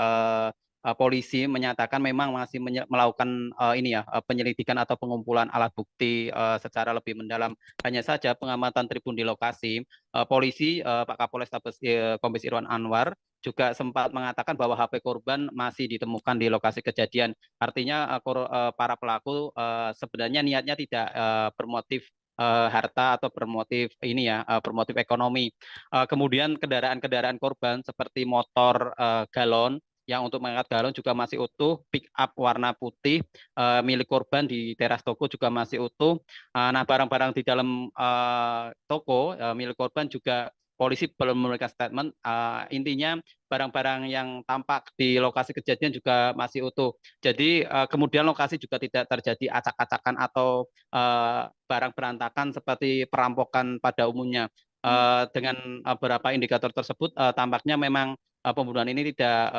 polisi menyatakan memang masih melakukan ini ya, penyelidikan atau pengumpulan alat bukti secara lebih mendalam. Hanya saja pengamatan tribun di lokasi, polisi Pak Kapolres Tabes Kombes Irwan Anwar juga sempat mengatakan bahwa HP korban masih ditemukan di lokasi kejadian. Artinya para pelaku sebenarnya niatnya tidak bermotif harta atau bermotif ini ya, bermotif ekonomi. Kemudian kendaraan-kendaraan korban seperti motor galon yang untuk mengangkat galon juga masih utuh, pick up warna putih milik korban di teras toko juga masih utuh. Nah, barang-barang di dalam toko milik korban juga polisi belum memberikan statement. Intinya barang-barang yang tampak di lokasi kejadian juga masih utuh. Jadi kemudian lokasi juga tidak terjadi acak-acakan atau barang berantakan seperti perampokan pada umumnya. Dengan beberapa indikator tersebut, tampaknya memang pembunuhan ini tidak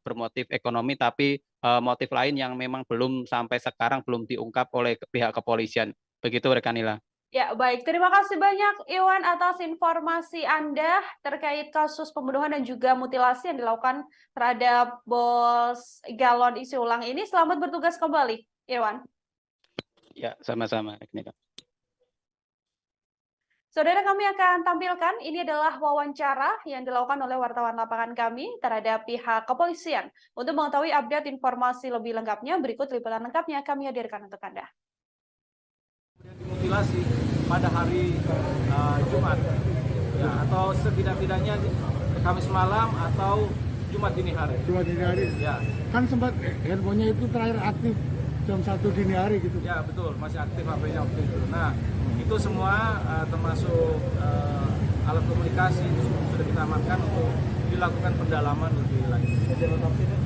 bermotif ekonomi, tapi motif lain yang memang belum sampai sekarang belum diungkap oleh pihak kepolisian. Begitu, rekan Nila. Ya, baik. Terima kasih banyak Iwan atas informasi Anda terkait kasus pembunuhan dan juga mutilasi yang dilakukan terhadap Bos Galon isi ulang ini. Selamat bertugas kembali, Iwan. Ya, sama-sama, Nila. Saudara, kami akan tampilkan ini adalah wawancara yang dilakukan oleh wartawan lapangan kami terhadap pihak kepolisian. Untuk mengetahui update informasi lebih lengkapnya, berikut liputan lengkapnya kami hadirkan untuk Anda. Dimutilasi pada hari Jumat, ya, atau setidak-tidaknya Kamis malam atau Jumat dini hari. Jumat dini hari. Ya, Kan sempat handphonenya itu terakhir aktif jam 1 dini hari gitu. ya betul, masih aktif HP-nya waktu itu. Nah, itu semua termasuk alat komunikasi itu sudah kita amankan untuk dilakukan pendalaman lebih lanjut.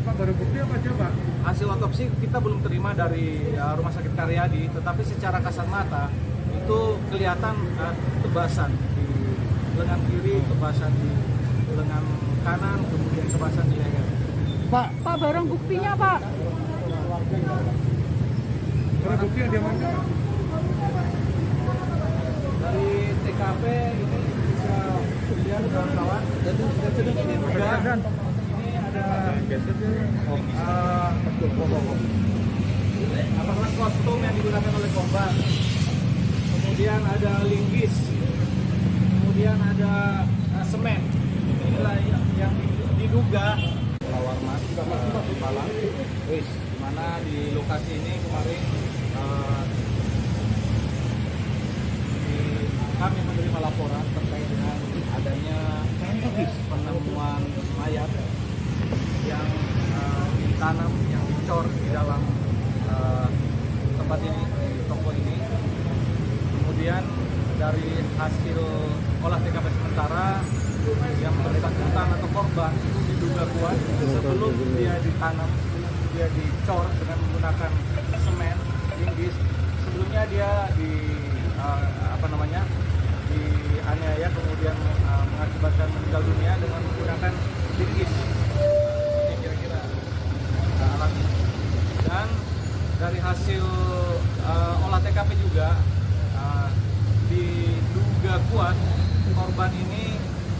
Pak, baru bukti apa aja, Pak? Hasil otopsi kita belum terima dari Rumah Sakit Karyadi, tetapi secara kasat mata itu kelihatan tebasan di lengan kiri, tebasan di lengan kanan, kemudian tebasan di leher. Pak, Barang buktinya, Pak. barang bukti yang diamankan. Dari TKP ini bisa dilihat kawan-kawan. Ini juga ini ada apakah kostum yang digunakan oleh korban. Kemudian ada linggis. Kemudian ada semen. Inilah yang diduga warna Malang. Wis, di mana di lokasi ini kemarin kami menerima laporan terkait dengan adanya penemuan mayat yang ditanam, yang dicor di dalam tempat ini, di toko ini. Kemudian dari hasil olah TKP sementara yang bersangkutan atau korban itu diduga kuat sebelum dia ditanam, dia dicor dengan menggunakan semen, linggis. Sebelumnya dia dianiaya kemudian mengakibatkan meninggal dunia dengan menggunakan linggis. Ini kira-kira alatnya. Dan dari hasil olah TKP juga diduga kuat korban ini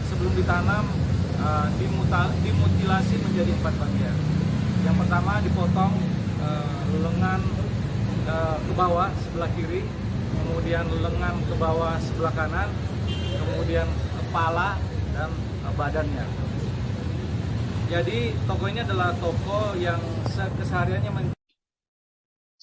sebelum ditanam dimutilasi menjadi 4 bagian. Yang pertama dipotong lengan ke bawah sebelah kiri, kemudian lengan ke bawah sebelah kanan, kemudian kepala dan badannya. Jadi toko ini adalah toko yang kesehariannya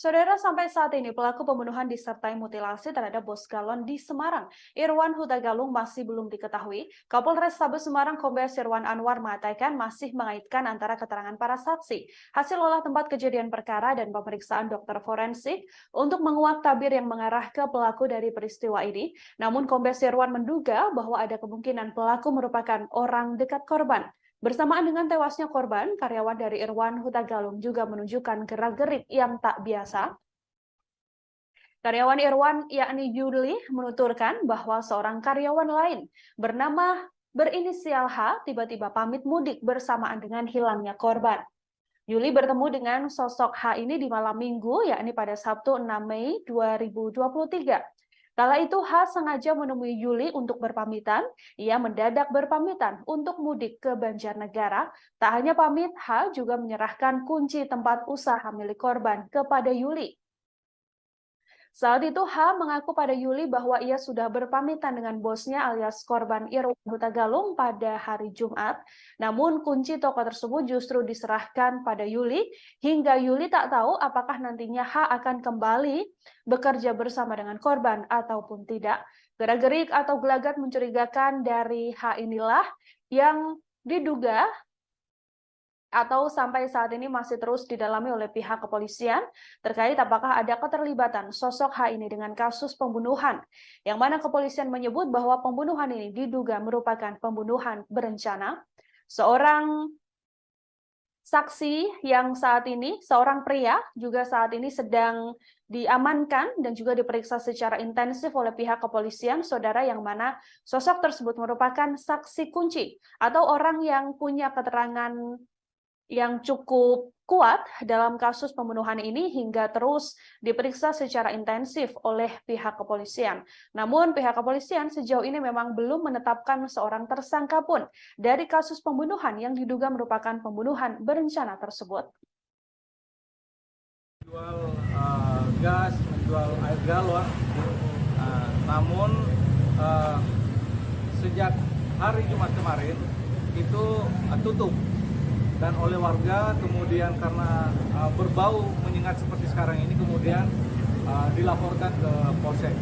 Saudara, sampai saat ini pelaku pembunuhan disertai mutilasi terhadap Bos Galon di Semarang, Irwan Huta Galung, masih belum diketahui. Kapolres Tabes Semarang Kombes Irwan Anwar mengatakan masih mengaitkan antara keterangan para saksi, hasil olah tempat kejadian perkara dan pemeriksaan dokter forensik untuk menguak tabir yang mengarah ke pelaku dari peristiwa ini. Namun Kombes Irwan menduga bahwa ada kemungkinan pelaku merupakan orang dekat korban. Bersamaan dengan tewasnya korban, karyawan dari Irwan Huta Galung juga menunjukkan gerak-gerik yang tak biasa. Karyawan Irwan, yakni Yuli, menuturkan bahwa seorang karyawan lain berinisial H tiba-tiba pamit mudik bersamaan dengan hilangnya korban. Yuli bertemu dengan sosok H ini di malam minggu, yakni pada Sabtu 6 Mei 2023. Kala itu H sengaja menemui Yuli untuk berpamitan. Ia mendadak berpamitan untuk mudik ke Banjarnegara. Tak hanya pamit, H juga menyerahkan kunci tempat usaha milik korban kepada Yuli. Saat itu H mengaku pada Yuli bahwa ia sudah berpamitan dengan bosnya alias korban Irwan Huta Galung pada hari Jumat. Namun kunci toko tersebut justru diserahkan pada Yuli hingga Yuli tak tahu apakah nantinya H akan kembali bekerja bersama dengan korban ataupun tidak. Gerak-gerik atau gelagat mencurigakan dari H inilah yang diduga atau sampai saat ini masih terus didalami oleh pihak kepolisian terkait apakah ada keterlibatan sosok H ini dengan kasus pembunuhan, yang mana kepolisian menyebut bahwa pembunuhan ini diduga merupakan pembunuhan berencana. Seorang saksi yang saat ini, seorang pria juga saat ini sedang diamankan dan juga diperiksa secara intensif oleh pihak kepolisian, saudara, yang mana sosok tersebut merupakan saksi kunci atau orang yang punya keterangan yang cukup kuat dalam kasus pembunuhan ini hingga terus diperiksa secara intensif oleh pihak kepolisian. Namun pihak kepolisian sejauh ini memang belum menetapkan seorang tersangka pun dari kasus pembunuhan yang diduga merupakan pembunuhan berencana tersebut. Menjual gas, menjual air galon, namun sejak hari Jumat kemarin itu tutup. Dan oleh warga kemudian karena berbau menyengat seperti sekarang ini kemudian dilaporkan ke Polsek.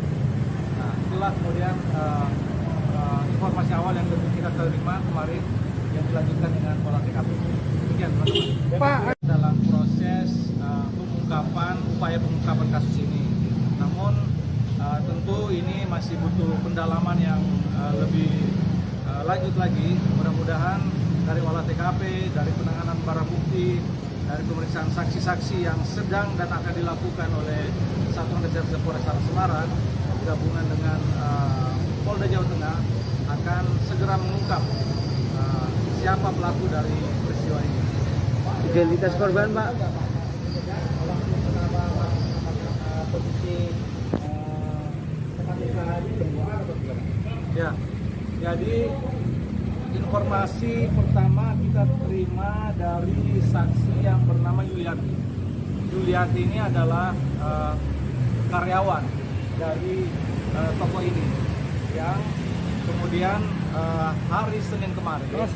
Nah, itulah kemudian informasi awal yang kita terima kemarin yang dilanjutkan dengan olah TKP. Demikian, teman-teman. Pak, Dalam proses upaya pengungkapan kasus ini. Namun tentu ini masih butuh pendalaman yang lebih lanjut lagi. Mudah-mudahan dari olah TKP, dari penanganan barang bukti, dari pemeriksaan saksi-saksi yang sedang dan akan dilakukan oleh Satuan Reserse Polrestabes Semarang gabungan dengan Polda Jawa Tengah akan segera mengungkap siapa pelaku dari peristiwa ini. Identitas korban, Pak. Ya, jadi informasi pertama kita terima dari saksi yang bernama Yuliati. Yuliati ini adalah karyawan dari toko ini yang kemudian hari Senin kemarin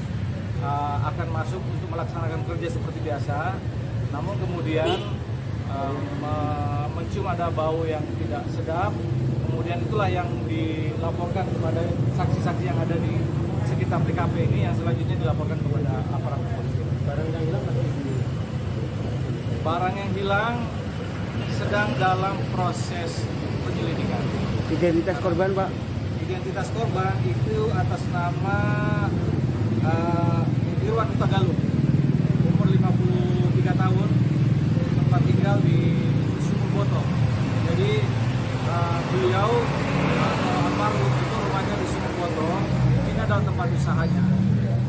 akan masuk untuk melaksanakan kerja seperti biasa, namun kemudian mencium ada bau yang tidak sedap. Kemudian itulah yang dilaporkan kepada saksi-saksi yang ada di sekitar TKP ini yang selanjutnya dilaporkan kepada aparat kepolisian. Barang yang hilang barang yang hilang sedang dalam proses penyelidikan. Identitas korban, Pak. Identitas korban itu atas nama Irwan Huta Galung, umur 53 tahun, tempat tinggal di Sumur Boto. Jadi beliau atau almarhum itu rumahnya di Sumur Boto. Ini adalah tempat usahanya,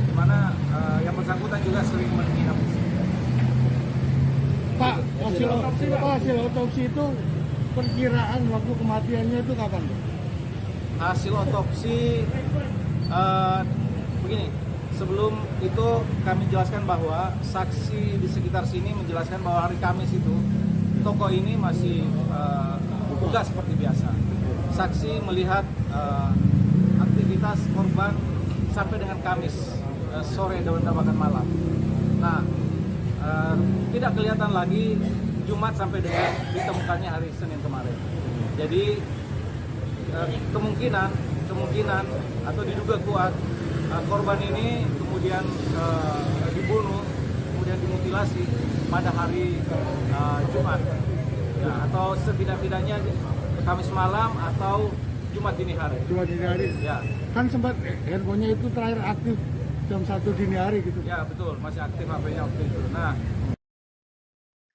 di mana yang bersangkutan juga sering menginap di sini. Pak, hasil otopsi itu perkiraan waktu kematiannya itu kapan? Hasil otopsi begini, sebelum itu kami jelaskan bahwa saksi di sekitar sini menjelaskan bahwa hari Kamis itu toko ini masih buka seperti biasa. Saksi melihat aktivitas korban sampai dengan Kamis sore dan bahkan malam. Nah, tidak kelihatan lagi Jumat sampai dengan ditemukannya hari Senin kemarin. Jadi kemungkinan atau diduga kuat korban ini kemudian dibunuh, kemudian dimutilasi pada hari Jumat, ya, atau setidak-tidaknya Kamis malam atau Jumat dini hari. Jumat dini hari. Ya. Kan sempat handphonenya itu terakhir aktif jam 1 dini hari gitu. Ya betul, masih aktif HP-nya waktu itu. Nah,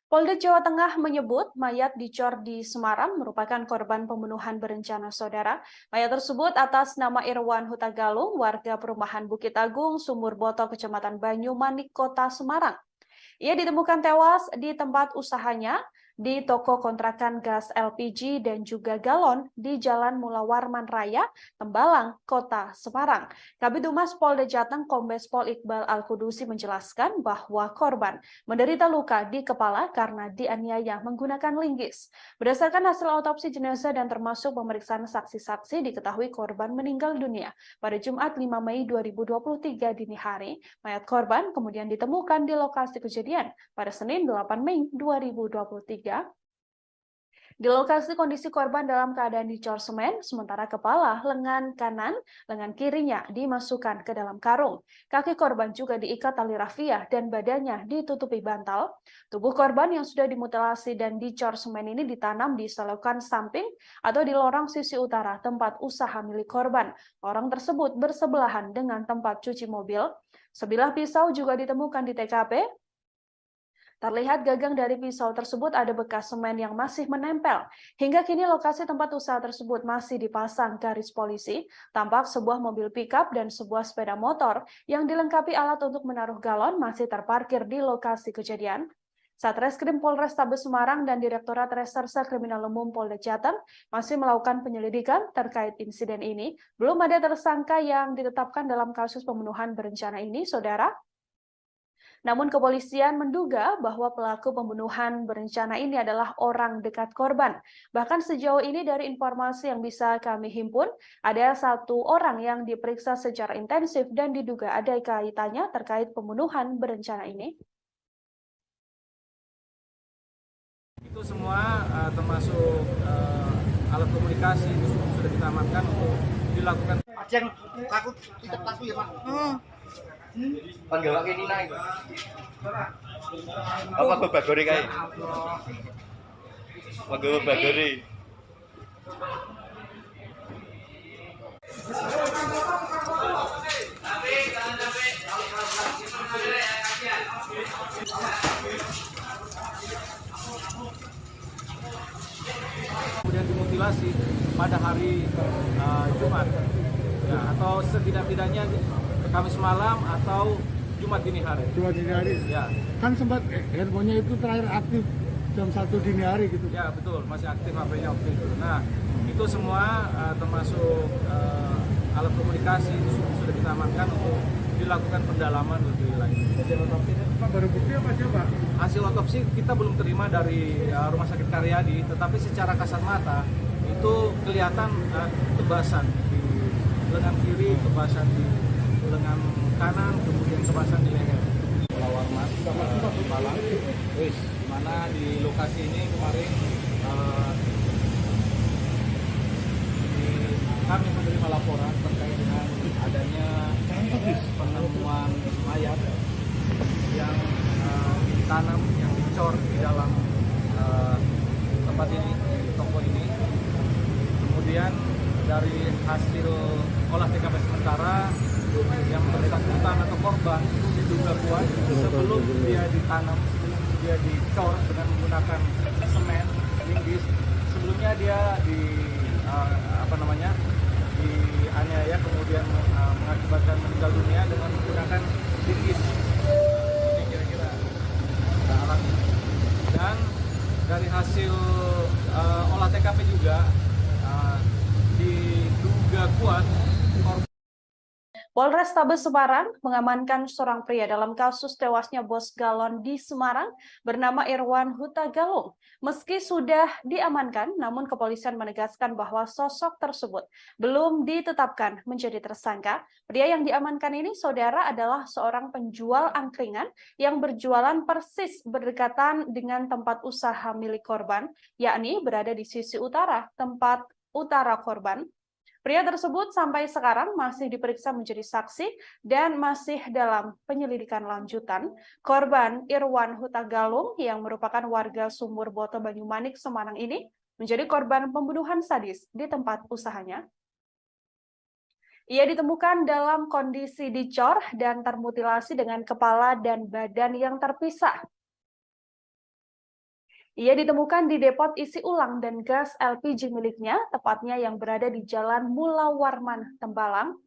Polda Jawa Tengah menyebut mayat dicor di Semarang merupakan korban pembunuhan berencana saudara. Mayat tersebut atas nama Irwan Huta Galung, warga perumahan Bukit Agung, Sumur Boto, Kecamatan Banyumanik, Kota Semarang. Ia ditemukan tewas di tempat usahanya di toko kontrakan gas LPG dan juga galon di Jalan Mula Warman Raya, Tembalang, Kota Semarang. Kabid Humas Polda Jateng Kombes Pol Iqbal Al-Kudusi menjelaskan bahwa korban menderita luka di kepala karena dianiaya menggunakan linggis. Berdasarkan hasil otopsi jenazah dan termasuk pemeriksaan saksi-saksi, diketahui korban meninggal dunia pada Jumat 5 Mei 2023 dini hari. Mayat korban kemudian ditemukan di lokasi kejadian pada Senin 8 Mei 2023. Di lokasi kondisi korban dalam keadaan dicor semen, sementara kepala, lengan kanan, lengan kirinya dimasukkan ke dalam karung. Kaki korban juga diikat tali rafia dan badannya ditutupi bantal. Tubuh korban yang sudah dimutilasi dan dicor semen ini ditanam di selokan samping atau di lorong sisi utara tempat usaha milik korban. Lorong tersebut bersebelahan dengan tempat cuci mobil. Sebilah pisau juga ditemukan di TKP. Terlihat gagang dari pisau tersebut ada bekas semen yang masih menempel. Hingga kini lokasi tempat usaha tersebut masih dipasang garis polisi. Tampak sebuah mobil pickup dan sebuah sepeda motor yang dilengkapi alat untuk menaruh galon masih terparkir di lokasi kejadian. Satreskrim Polrestabes Semarang dan Direktorat Reserse Kriminal Umum Polda Jateng masih melakukan penyelidikan terkait insiden ini. Belum ada tersangka yang ditetapkan dalam kasus pembunuhan berencana ini, Saudara. Namun kepolisian menduga bahwa pelaku pembunuhan berencana ini adalah orang dekat korban. Bahkan sejauh ini dari informasi yang bisa kami himpun, ada 1 orang yang diperiksa secara intensif dan diduga ada kaitannya terkait pembunuhan berencana ini. Itu semua termasuk alat komunikasi itu sudah kita amankan untuk dilakukan. Yang takut tidak takut ya Pak. Panggil kayak Nina itu. Apa babagori kae? Babagori. Kemudian dimutilasi pada hari Jumat, ya, atau setidak-tidaknya Kamis malam atau Jumat dini hari. Jumat dini hari. Ya. Kan sempat handphonenya itu terakhir aktif jam 1 dini hari gitu. Ya betul, masih aktif HP-nya waktu itu. Nah itu semua termasuk alat komunikasi itu sudah kita amankan untuk dilakukan pendalaman lebih lanjut. Hasil otopsi baru bukti apa aja Pak? Hasil otopsi kita belum terima dari Rumah Sakit Karyadi, tetapi secara kasat mata itu kelihatan tebasan di lengan kiri, tebasan di lengan kanan, kemudian tebasan di leher. Warman, Malang, di mana di lokasi ini kemarin kami menerima laporan terkait dengan adanya penemuan mayat yang ditanam, yang dicor di dalam tempat ini, di toko ini. Kemudian dari hasil olah TKP sementara yang bersangkutan atau korban itu diduga kuat sebelum dia ditanam, sebelum dia dicor dengan menggunakan semen linggis. Sebelumnya dia dianiaya kemudian mengakibatkan meninggal dunia dengan menggunakan linggis. Ini kira-kira alami. Dan dari hasil olah TKP juga diduga kuat Polrestabes Semarang mengamankan seorang pria dalam kasus tewasnya bos galon di Semarang bernama Irwan Huta Galung. Meski sudah diamankan, namun kepolisian menegaskan bahwa sosok tersebut belum ditetapkan menjadi tersangka. Pria yang diamankan ini, Saudara, adalah seorang penjual angkringan yang berjualan persis berdekatan dengan tempat usaha milik korban, yakni berada di sisi utara, tempat utara korban. Pria tersebut sampai sekarang masih diperiksa menjadi saksi dan masih dalam penyelidikan lanjutan. Korban Irwan Huta Galung yang merupakan warga Sumur Boto Banyumanik, Semarang ini menjadi korban pembunuhan sadis di tempat usahanya. Ia ditemukan dalam kondisi dicor dan termutilasi dengan kepala dan badan yang terpisah. Ia ditemukan di depot isi ulang dan gas LPG miliknya, tepatnya yang berada di Jalan Mula Warman, Tembalang.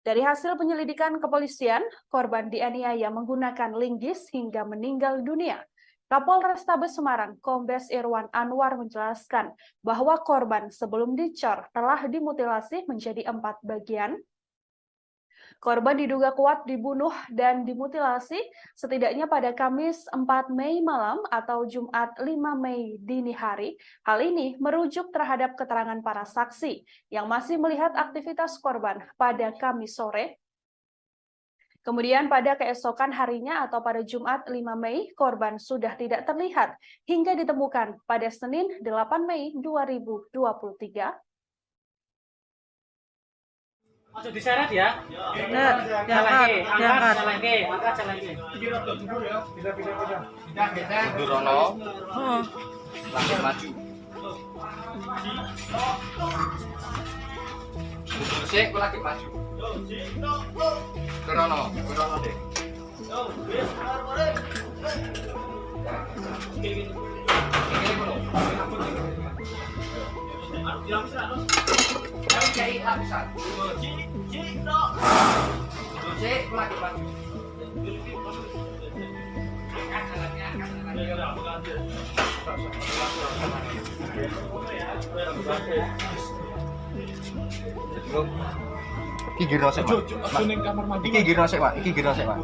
Dari hasil penyelidikan kepolisian, korban dianiaya menggunakan linggis hingga meninggal dunia. Kapolrestabes Semarang, Kombes Irwan Anwar menjelaskan bahwa korban sebelum dicor telah dimutilasi menjadi 4 bagian. Korban diduga kuat dibunuh dan dimutilasi setidaknya pada Kamis 4 Mei malam atau Jumat 5 Mei dini hari. Hal ini merujuk terhadap keterangan para saksi yang masih melihat aktivitas korban pada Kamis sore. Kemudian pada keesokan harinya atau pada Jumat 5 Mei, korban sudah tidak terlihat hingga ditemukan pada Senin 8 Mei 2023. Masuk diseret ya. Bener, diangkat. Jalan lagi. Durono. Langit maju. Sik, lagi maju. Durono deh. Iki giro sik, Pak. Iki giro sik, Pak. Iki giro sik, Pak.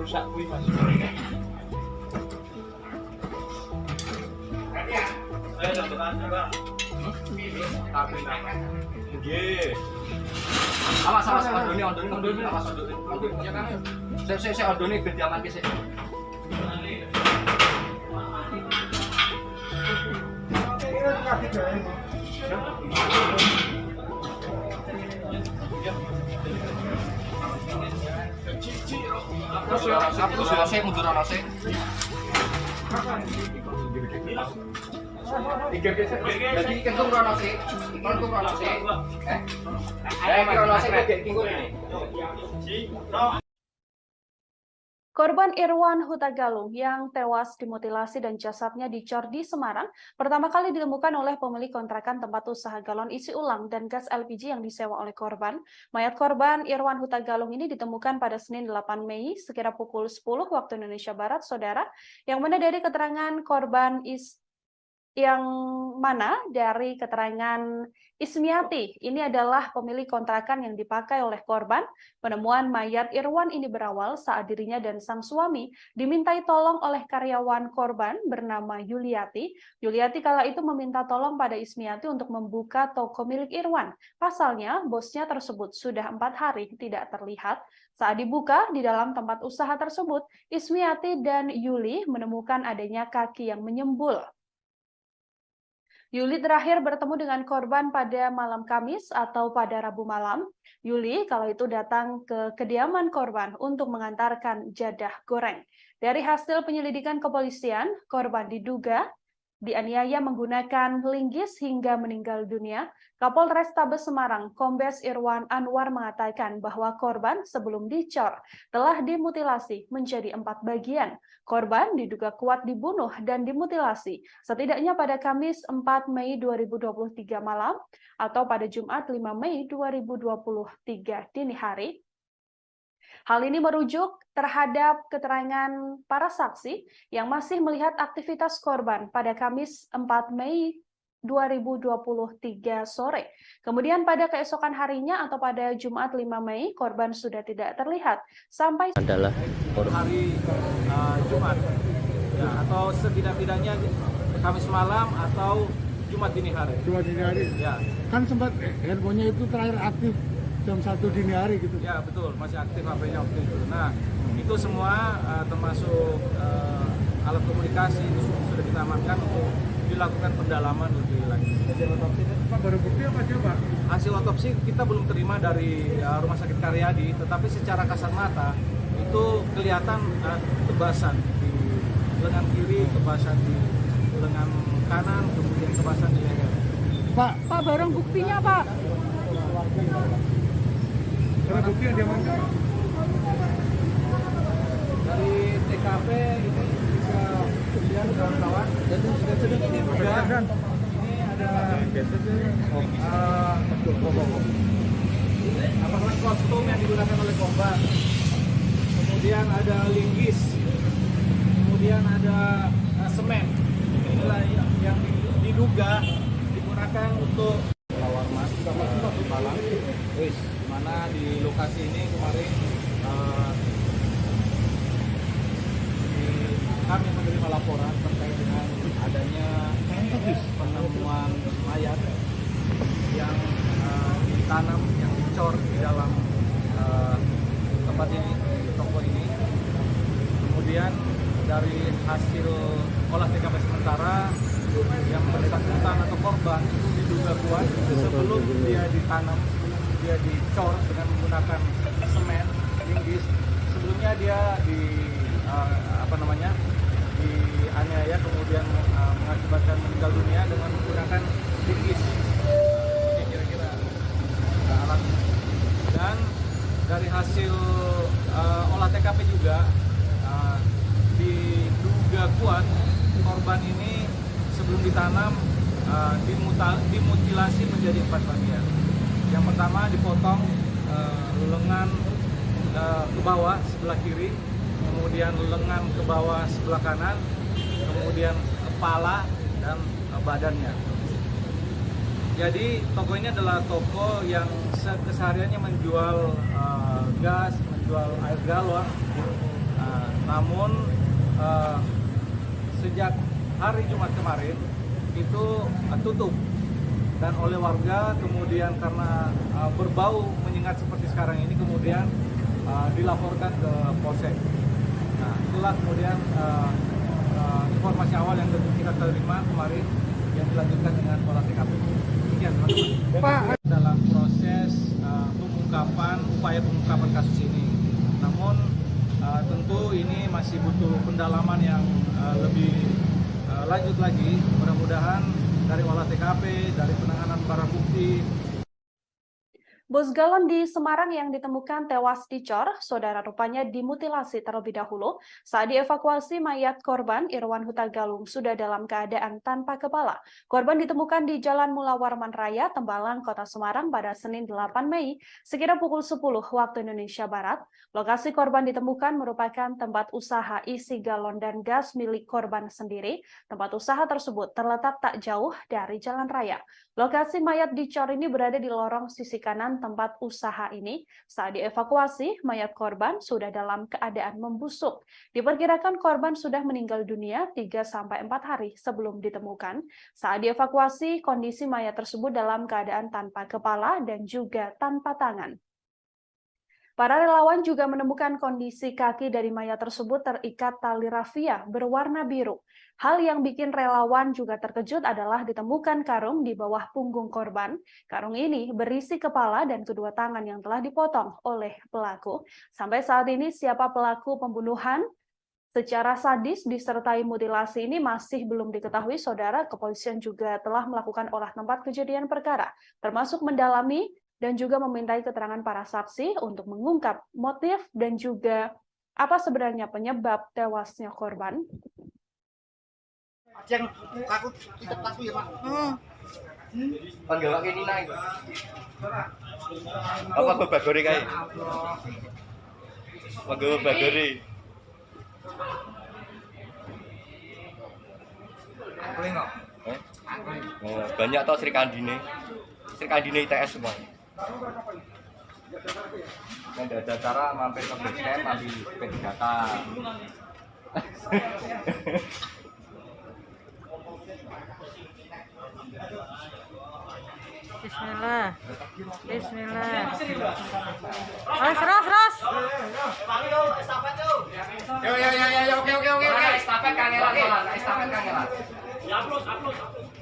Awas, ondone, awas ondone. Ya kan. Sik ondone ben diamanke sik. Mundur ana sik. Jadi kentung rono sik. Kentung rono sik. Iki rono sik kok kingkul ini. Korban Irwan Huta Galung yang tewas dimutilasi dan jasadnya dicor di Semarang pertama kali ditemukan oleh pemilik kontrakan tempat usaha galon isi ulang dan gas LPG yang disewa oleh korban. Mayat korban Irwan Huta Galung ini ditemukan pada Senin 8 Mei sekira pukul 10 waktu Indonesia Barat, Saudara, yang mana dari keterangan korban dari keterangan Ismiati, ini adalah pemilik kontrakan yang dipakai oleh korban. Penemuan mayat Irwan ini berawal saat dirinya dan sang suami dimintai tolong oleh karyawan korban bernama Yuliati. Yuliati kala itu meminta tolong pada Ismiati untuk membuka toko milik Irwan. Pasalnya, bosnya tersebut sudah 4 hari tidak terlihat. Saat dibuka di dalam tempat usaha tersebut, Ismiati dan Yuli menemukan adanya kaki yang menyembul. Yuli terakhir bertemu dengan korban pada malam Kamis atau pada Rabu malam. Yuli kalau itu datang ke kediaman korban untuk mengantarkan jadah goreng. Dari hasil penyelidikan kepolisian, korban diduga dianiaya menggunakan linggis hingga meninggal dunia. Kapolres Tabes Semarang, Kombes Irwan Anwar mengatakan bahwa korban sebelum dicor telah dimutilasi menjadi 4 bagian. Korban diduga kuat dibunuh dan dimutilasi setidaknya pada Kamis 4 Mei 2023 malam atau pada Jumat 5 Mei 2023 dini hari. Hal ini merujuk terhadap keterangan para saksi yang masih melihat aktivitas korban pada Kamis 4 Mei 2023 sore. Kemudian pada keesokan harinya atau pada Jumat 5 Mei, korban sudah tidak terlihat sampai Adalah hari Jumat, ya, atau setidak-tidaknya Kamis malam atau Jumat dini hari. Jumat dini hari. Ya, Kan sempat handphonenya itu terakhir aktif jam 1 dini hari gitu. ya betul, masih aktif HP-nya waktu itu. Nah, itu semua termasuk alat komunikasi itu sudah kita amankan untuk dilakukan pendalaman lebih lanjut. Hasil otopsi Pak, baru bukti apa aja Pak? Hasil otopsi kita belum terima dari Rumah Sakit Karyadi, tetapi secara kasat mata itu kelihatan tebasan di lengan kiri, tebasan di lengan kanan, kemudian tebasan di leher. Pak, barang buktinya, Pak. barang bukti yang diamankan. Dari TKP ini bisa dilihat kawan-kawan. Jadi ini juga ini ada kostum yang digunakan oleh korban. Kemudian ada linggis. Kemudian ada semen. Inilah yang diduga digunakan untuk lawan mas Malang. Di mana di lokasi ini kemarin kami menerima laporan terkait dengan adanya penemuan mayat yang ditanam, yang dicor di dalam tempat ini, di toko ini. Kemudian dari hasil olah TKP sementara yang bersangkutan atau korban itu diduga kuat sebelum dia ditanam, dia dicor dengan menggunakan semen, linggis. Sebelumnya dia dianiaya kemudian mengakibatkan meninggal dunia dengan menggunakan linggis. Ini kira-kira alat. Dan dari hasil olah TKP juga diduga kuat sebelum ditanam dimutilasi menjadi 4 bagian. Yang pertama dipotong lengan ke bawah sebelah kiri, kemudian lengan ke bawah sebelah kanan, kemudian kepala dan badannya. Jadi toko ini adalah toko yang kesehariannya menjual gas, menjual air galon. Namun sejak hari Jumat kemarin itu tutup, dan oleh warga kemudian karena berbau menyengat seperti sekarang ini kemudian dilaporkan ke Polsek. Nah, itulah kemudian informasi awal yang kita terima kemarin yang dilanjutkan dengan olah TKP. Demikian, teman-teman. Pak, Dalam proses upaya pengungkapan kasus ini. Namun tentu ini masih butuh pendalaman yang lebih lanjut lagi. Mudah-mudahan dari olah TKP, dari penanganan barang bukti. Bos galon di Semarang yang ditemukan tewas dicor, saudara rupanya dimutilasi terlebih dahulu. Saat dievakuasi, mayat korban Irwan Huta Galung sudah dalam keadaan tanpa kepala. Korban ditemukan di Jalan Mula Warman Raya, Tembalang, Kota Semarang pada Senin 8 Mei, sekira pukul 10 waktu Indonesia Barat. Lokasi korban ditemukan merupakan tempat usaha isi galon dan gas milik korban sendiri. Tempat usaha tersebut terletak tak jauh dari jalan raya. Lokasi mayat dicor ini berada di lorong sisi kanan tempat usaha ini. Saat dievakuasi, mayat korban sudah dalam keadaan membusuk. Diperkirakan korban sudah meninggal dunia 3-4 hari sebelum ditemukan. Saat dievakuasi, kondisi mayat tersebut dalam keadaan tanpa kepala dan juga tanpa tangan. Para relawan juga menemukan kondisi kaki dari mayat tersebut terikat tali rafia berwarna biru. Hal yang bikin relawan juga terkejut adalah ditemukan karung di bawah punggung korban. Karung ini berisi kepala dan kedua tangan yang telah dipotong oleh pelaku. Sampai saat ini siapa pelaku pembunuhan secara sadis disertai mutilasi ini masih belum diketahui, saudara. Kepolisian juga telah melakukan olah tempat kejadian perkara, termasuk mendalami dan juga memintai keterangan para saksi untuk mengungkap motif dan juga apa sebenarnya penyebab tewasnya korban. Yang aku tidak tahu ya, Pak. Panggil ini naik. Apa babagore kae? Panggil babagore. Oh, banyak toh Sri Kandine ITS semua. Yang ada acara mampir ke base camp, ambil P3K. Bismillah. Bismillah. Ras. Yo, oke. Estafet kangelan.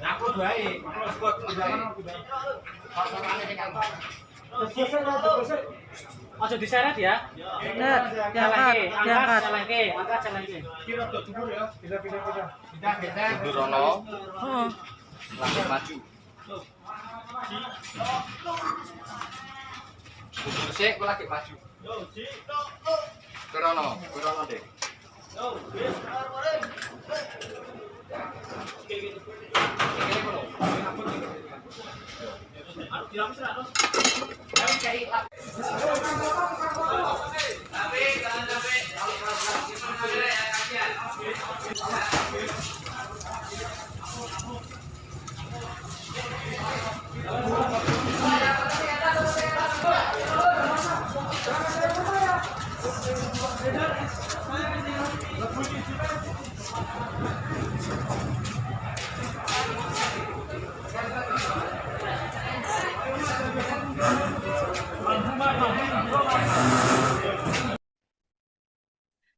Upload baik. Ojo diseret ya. Bener, diangkat. Jalan ke. Durono. Oh. Lagi maju. Sik, aku lagi maju. Durono deh.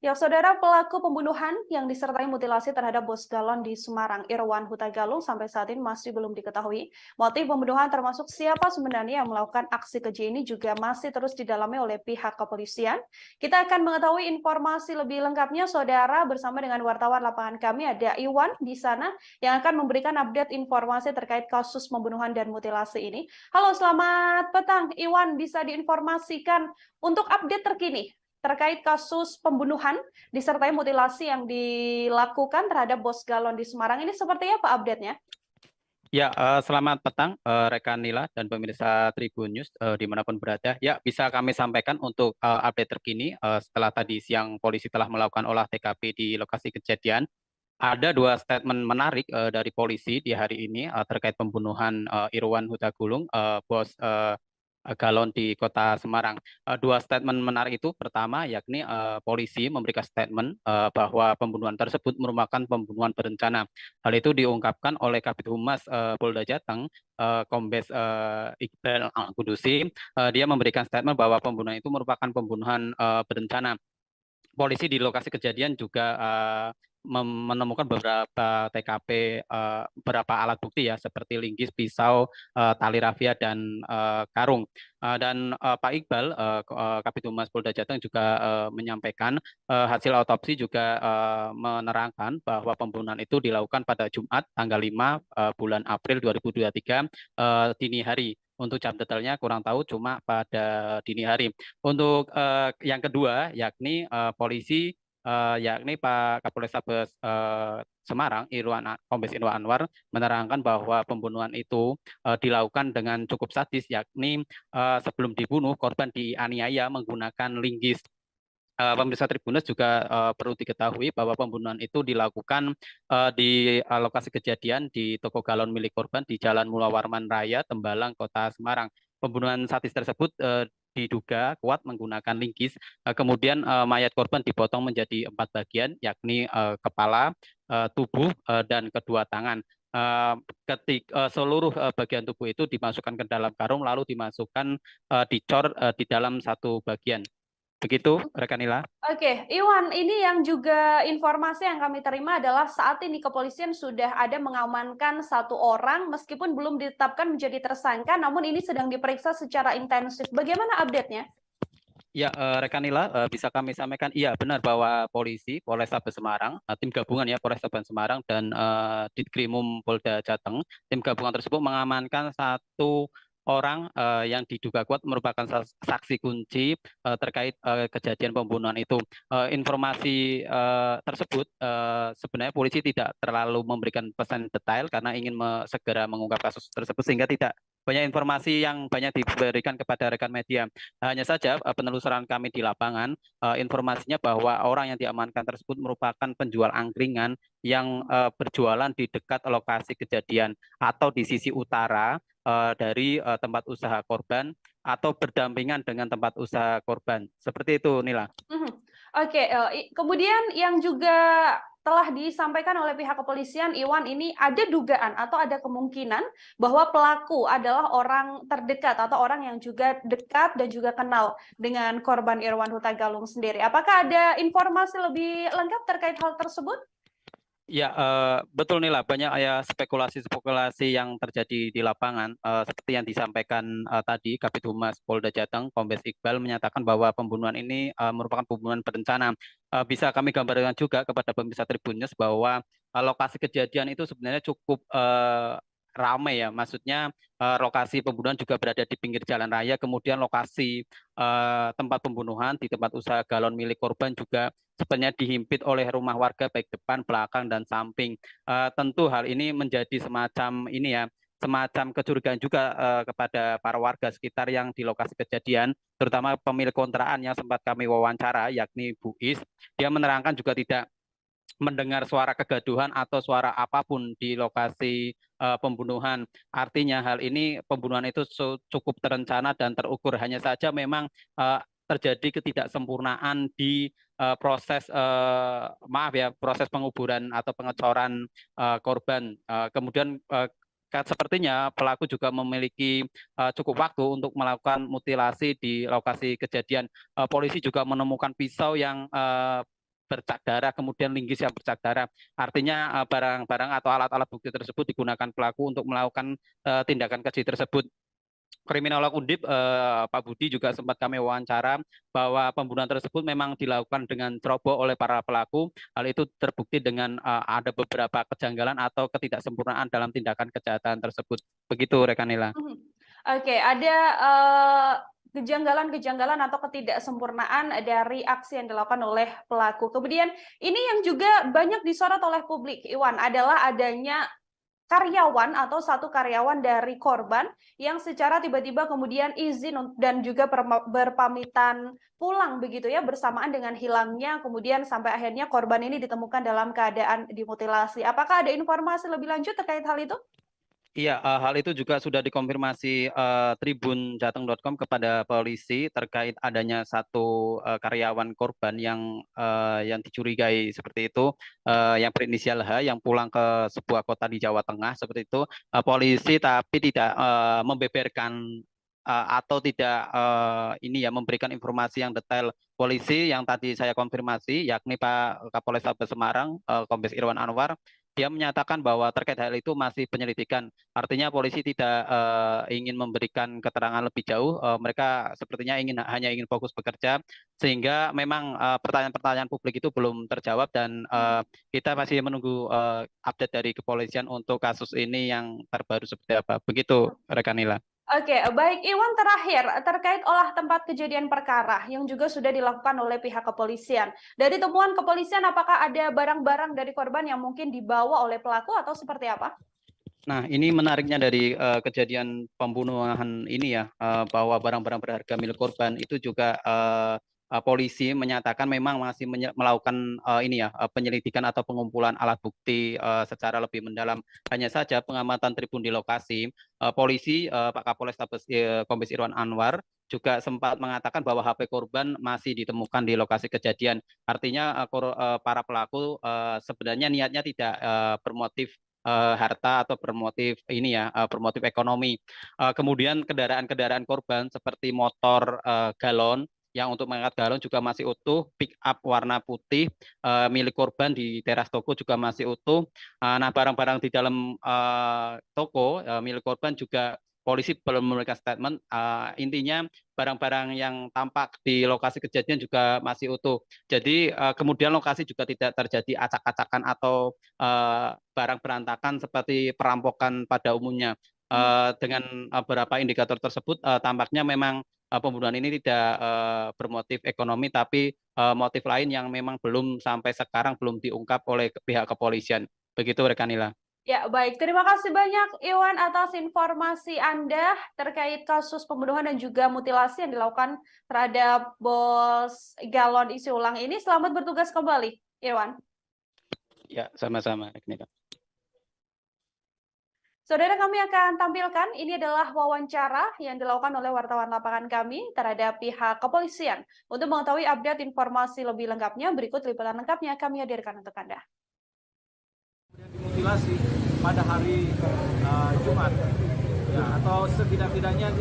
Ya, saudara, pelaku pembunuhan yang disertai mutilasi terhadap bos galon di Semarang, Irwan Huta Galung, sampai saat ini masih belum diketahui. Motif pembunuhan termasuk siapa sebenarnya yang melakukan aksi keji ini juga masih terus didalami oleh pihak kepolisian. Kita akan mengetahui informasi lebih lengkapnya, saudara, bersama dengan wartawan lapangan kami, ada Iwan di sana yang akan memberikan update informasi terkait kasus pembunuhan dan mutilasi ini. Halo, selamat petang, Iwan, bisa diinformasikan untuk update terkini terkait kasus pembunuhan disertai mutilasi yang dilakukan terhadap Bos Galon di Semarang. Ini seperti apa update-nya? Ya, selamat petang rekan Nila dan pemirsa Tribun News dimanapun berada. Ya, bisa kami sampaikan untuk update terkini setelah tadi siang polisi telah melakukan olah TKP di lokasi kejadian. Ada dua statement menarik dari polisi di hari ini terkait pembunuhan Irwan Hutagulung, Bos Galon di Kota Semarang. Dua statement menarik itu, pertama yakni polisi memberikan statement bahwa pembunuhan tersebut merupakan pembunuhan berencana. Hal itu diungkapkan oleh Kabid Humas Polda Jateng, Kombes Iqbal Al-Qudusi. Dia memberikan statement bahwa pembunuhan itu merupakan pembunuhan berencana. Polisi di lokasi kejadian juga menemukan beberapa TKP, beberapa alat bukti ya, seperti linggis, pisau, tali rafia, dan karung. Dan Pak Iqbal, Kabid Humas Polda Jateng juga menyampaikan hasil otopsi juga menerangkan bahwa pembunuhan itu dilakukan pada Jumat tanggal 5 bulan April 2023 dini hari. Untuk jam detailnya kurang tahu, cuma pada dini hari. Untuk yang kedua, yakni polisi, yakni Pak Kapolrestabes Semarang, Kombes Irwan Anwar, menerangkan bahwa pembunuhan itu dilakukan dengan cukup sadis, yakni sebelum dibunuh, korban dianiaya menggunakan linggis. Pemirsa Tribunus juga perlu diketahui bahwa pembunuhan itu dilakukan di lokasi kejadian di toko galon milik korban di Jalan Mula Warman Raya, Tembalang, Kota Semarang. Pembunuhan sadis tersebut diduga kuat menggunakan linggis. Kemudian mayat korban dipotong menjadi 4 bagian, yakni kepala, tubuh, dan kedua tangan. Seluruh bagian tubuh itu dimasukkan ke dalam karung, lalu dimasukkan dicor di dalam satu bagian. Begitu, rekan Nila. Oke, Iwan, ini yang juga informasi yang kami terima adalah saat ini kepolisian sudah ada mengamankan 1 orang meskipun belum ditetapkan menjadi tersangka, namun ini sedang diperiksa secara intensif. Bagaimana update-nya? Ya, rekan Nila, bisa kami sampaikan, iya benar bahwa polisi, Polrestabes Semarang, tim gabungan ya Polrestabes Semarang dan Ditkrimum Polda Jateng, tim gabungan tersebut mengamankan 1 orang yang diduga kuat merupakan saksi kunci terkait kejadian pembunuhan itu. Informasi tersebut sebenarnya polisi tidak terlalu memberikan pesan detail karena ingin segera mengungkap kasus tersebut sehingga tidak banyak informasi yang banyak diberikan kepada rekan media. Hanya saja penelusuran kami di lapangan, informasinya bahwa orang yang diamankan tersebut merupakan penjual angkringan yang berjualan di dekat lokasi kejadian atau di sisi utara dari tempat usaha korban atau berdampingan dengan tempat usaha korban. Seperti itu, Nila. Oke, kemudian yang juga telah disampaikan oleh pihak kepolisian, Iwan, ini ada dugaan atau ada kemungkinan bahwa pelaku adalah orang terdekat atau orang yang juga dekat dan juga kenal dengan korban Irwan Hutagalung sendiri. Apakah ada informasi lebih lengkap terkait hal tersebut? Ya, betul Nila, banyak ya spekulasi-spekulasi yang terjadi di lapangan. Seperti yang disampaikan tadi, Kabid Humas Polda Jateng, Kombes Iqbal menyatakan bahwa pembunuhan ini merupakan pembunuhan berencana. Bisa kami gambarkan juga kepada pemirsa Tribun News bahwa lokasi kejadian itu sebenarnya cukup ramai ya, maksudnya lokasi pembunuhan juga berada di pinggir jalan raya, kemudian lokasi tempat pembunuhan di tempat usaha galon milik korban juga sebenarnya dihimpit oleh rumah warga baik depan, belakang, dan samping. Tentu hal ini menjadi semacam ini ya, semacam kecurigaan juga kepada para warga sekitar yang di lokasi kejadian, terutama pemilik kontrakan yang sempat kami wawancara, yakni Bu Is. Dia menerangkan juga tidak mendengar suara kegaduhan atau suara apapun di lokasi pembunuhan. Artinya hal ini pembunuhan itu cukup terencana dan terukur. Hanya saja memang terjadi ketidaksempurnaan di proses proses penguburan atau pengecoran korban. Kemudian sepertinya pelaku juga memiliki cukup waktu untuk melakukan mutilasi di lokasi kejadian. Polisi juga menemukan pisau yang bercak darah, kemudian linggis yang bercak darah. Artinya barang-barang atau alat-alat bukti tersebut digunakan pelaku untuk melakukan tindakan keji tersebut. Kriminolog Undip Pak Budi juga sempat kami wawancara bahwa pembunuhan tersebut memang dilakukan dengan ceroboh oleh para pelaku. Hal itu terbukti dengan ada beberapa kejanggalan atau ketidaksempurnaan dalam tindakan kejahatan tersebut. Begitu, rekan Nila. Oke, ada kejanggalan-kejanggalan atau ketidaksempurnaan dari aksi yang dilakukan oleh pelaku. Kemudian ini yang juga banyak disorot oleh publik, Iwan, adalah adanya karyawan atau satu karyawan dari korban yang secara tiba-tiba kemudian izin dan juga berpamitan pulang begitu ya, bersamaan dengan hilangnya kemudian sampai akhirnya korban ini ditemukan dalam keadaan dimutilasi. Apakah ada informasi lebih lanjut terkait hal itu? Iya, hal itu juga sudah dikonfirmasi tribunjateng.com kepada polisi terkait adanya satu karyawan korban yang dicurigai seperti itu, yang berinisial H, yang pulang ke sebuah kota di Jawa Tengah seperti itu. Polisi tapi tidak membeberkan atau tidak memberikan informasi yang detail. Polisi yang tadi saya konfirmasi, yakni Pak Kapolrestabes Semarang, Kombes Irwan Anwar, dia menyatakan bahwa terkait hal itu masih penyelidikan. Artinya polisi tidak ingin memberikan keterangan lebih jauh. Mereka sepertinya hanya ingin fokus bekerja, sehingga memang pertanyaan-pertanyaan publik itu belum terjawab dan kita masih menunggu update dari kepolisian untuk kasus ini yang terbaru seperti apa. Begitu, rekan Nila. Oke, baik Iwan, terakhir terkait olah tempat kejadian perkara yang juga sudah dilakukan oleh pihak kepolisian. Dari temuan kepolisian, apakah ada barang-barang dari korban yang mungkin dibawa oleh pelaku atau seperti apa? Nah, ini menariknya dari kejadian pembunuhan ini ya, bahwa barang-barang berharga milik korban itu juga polisi menyatakan memang masih melakukan penyelidikan atau pengumpulan alat bukti secara lebih mendalam. Hanya saja pengamatan tribun di lokasi, polisi Pak Kapolrestabes Kombes Irwan Anwar juga sempat mengatakan bahwa HP korban masih ditemukan di lokasi kejadian. Artinya para pelaku sebenarnya niatnya tidak bermotif harta atau bermotif bermotif ekonomi. Kemudian kendaraan-kendaraan korban seperti motor galon yang untuk mengangkat galon juga masih utuh, pick up warna putih milik korban di teras toko juga masih utuh. Nah, barang-barang di dalam toko milik korban juga polisi belum memberikan statement. Intinya barang-barang yang tampak di lokasi kejadian juga masih utuh. Jadi kemudian lokasi juga tidak terjadi acak-acakan atau barang berantakan seperti perampokan pada umumnya. Dengan beberapa indikator tersebut tampaknya memang pembunuhan ini tidak bermotif ekonomi, tapi motif lain yang memang belum sampai sekarang belum diungkap oleh pihak kepolisian. Begitu, rekan Nila. Ya, baik. Terima kasih banyak, Iwan, atas informasi Anda terkait kasus pembunuhan dan juga mutilasi yang dilakukan terhadap bos galon isi ulang ini. Selamat bertugas kembali, Iwan. Ya, sama-sama, Nila. Saudara, kami akan tampilkan, ini adalah wawancara yang dilakukan oleh wartawan lapangan kami terhadap pihak kepolisian. Untuk mengetahui update informasi lebih lengkapnya, berikut liputan lengkapnya kami hadirkan untuk Anda. Dimutilasi pada hari Jumat, ya, atau setidak-tidaknya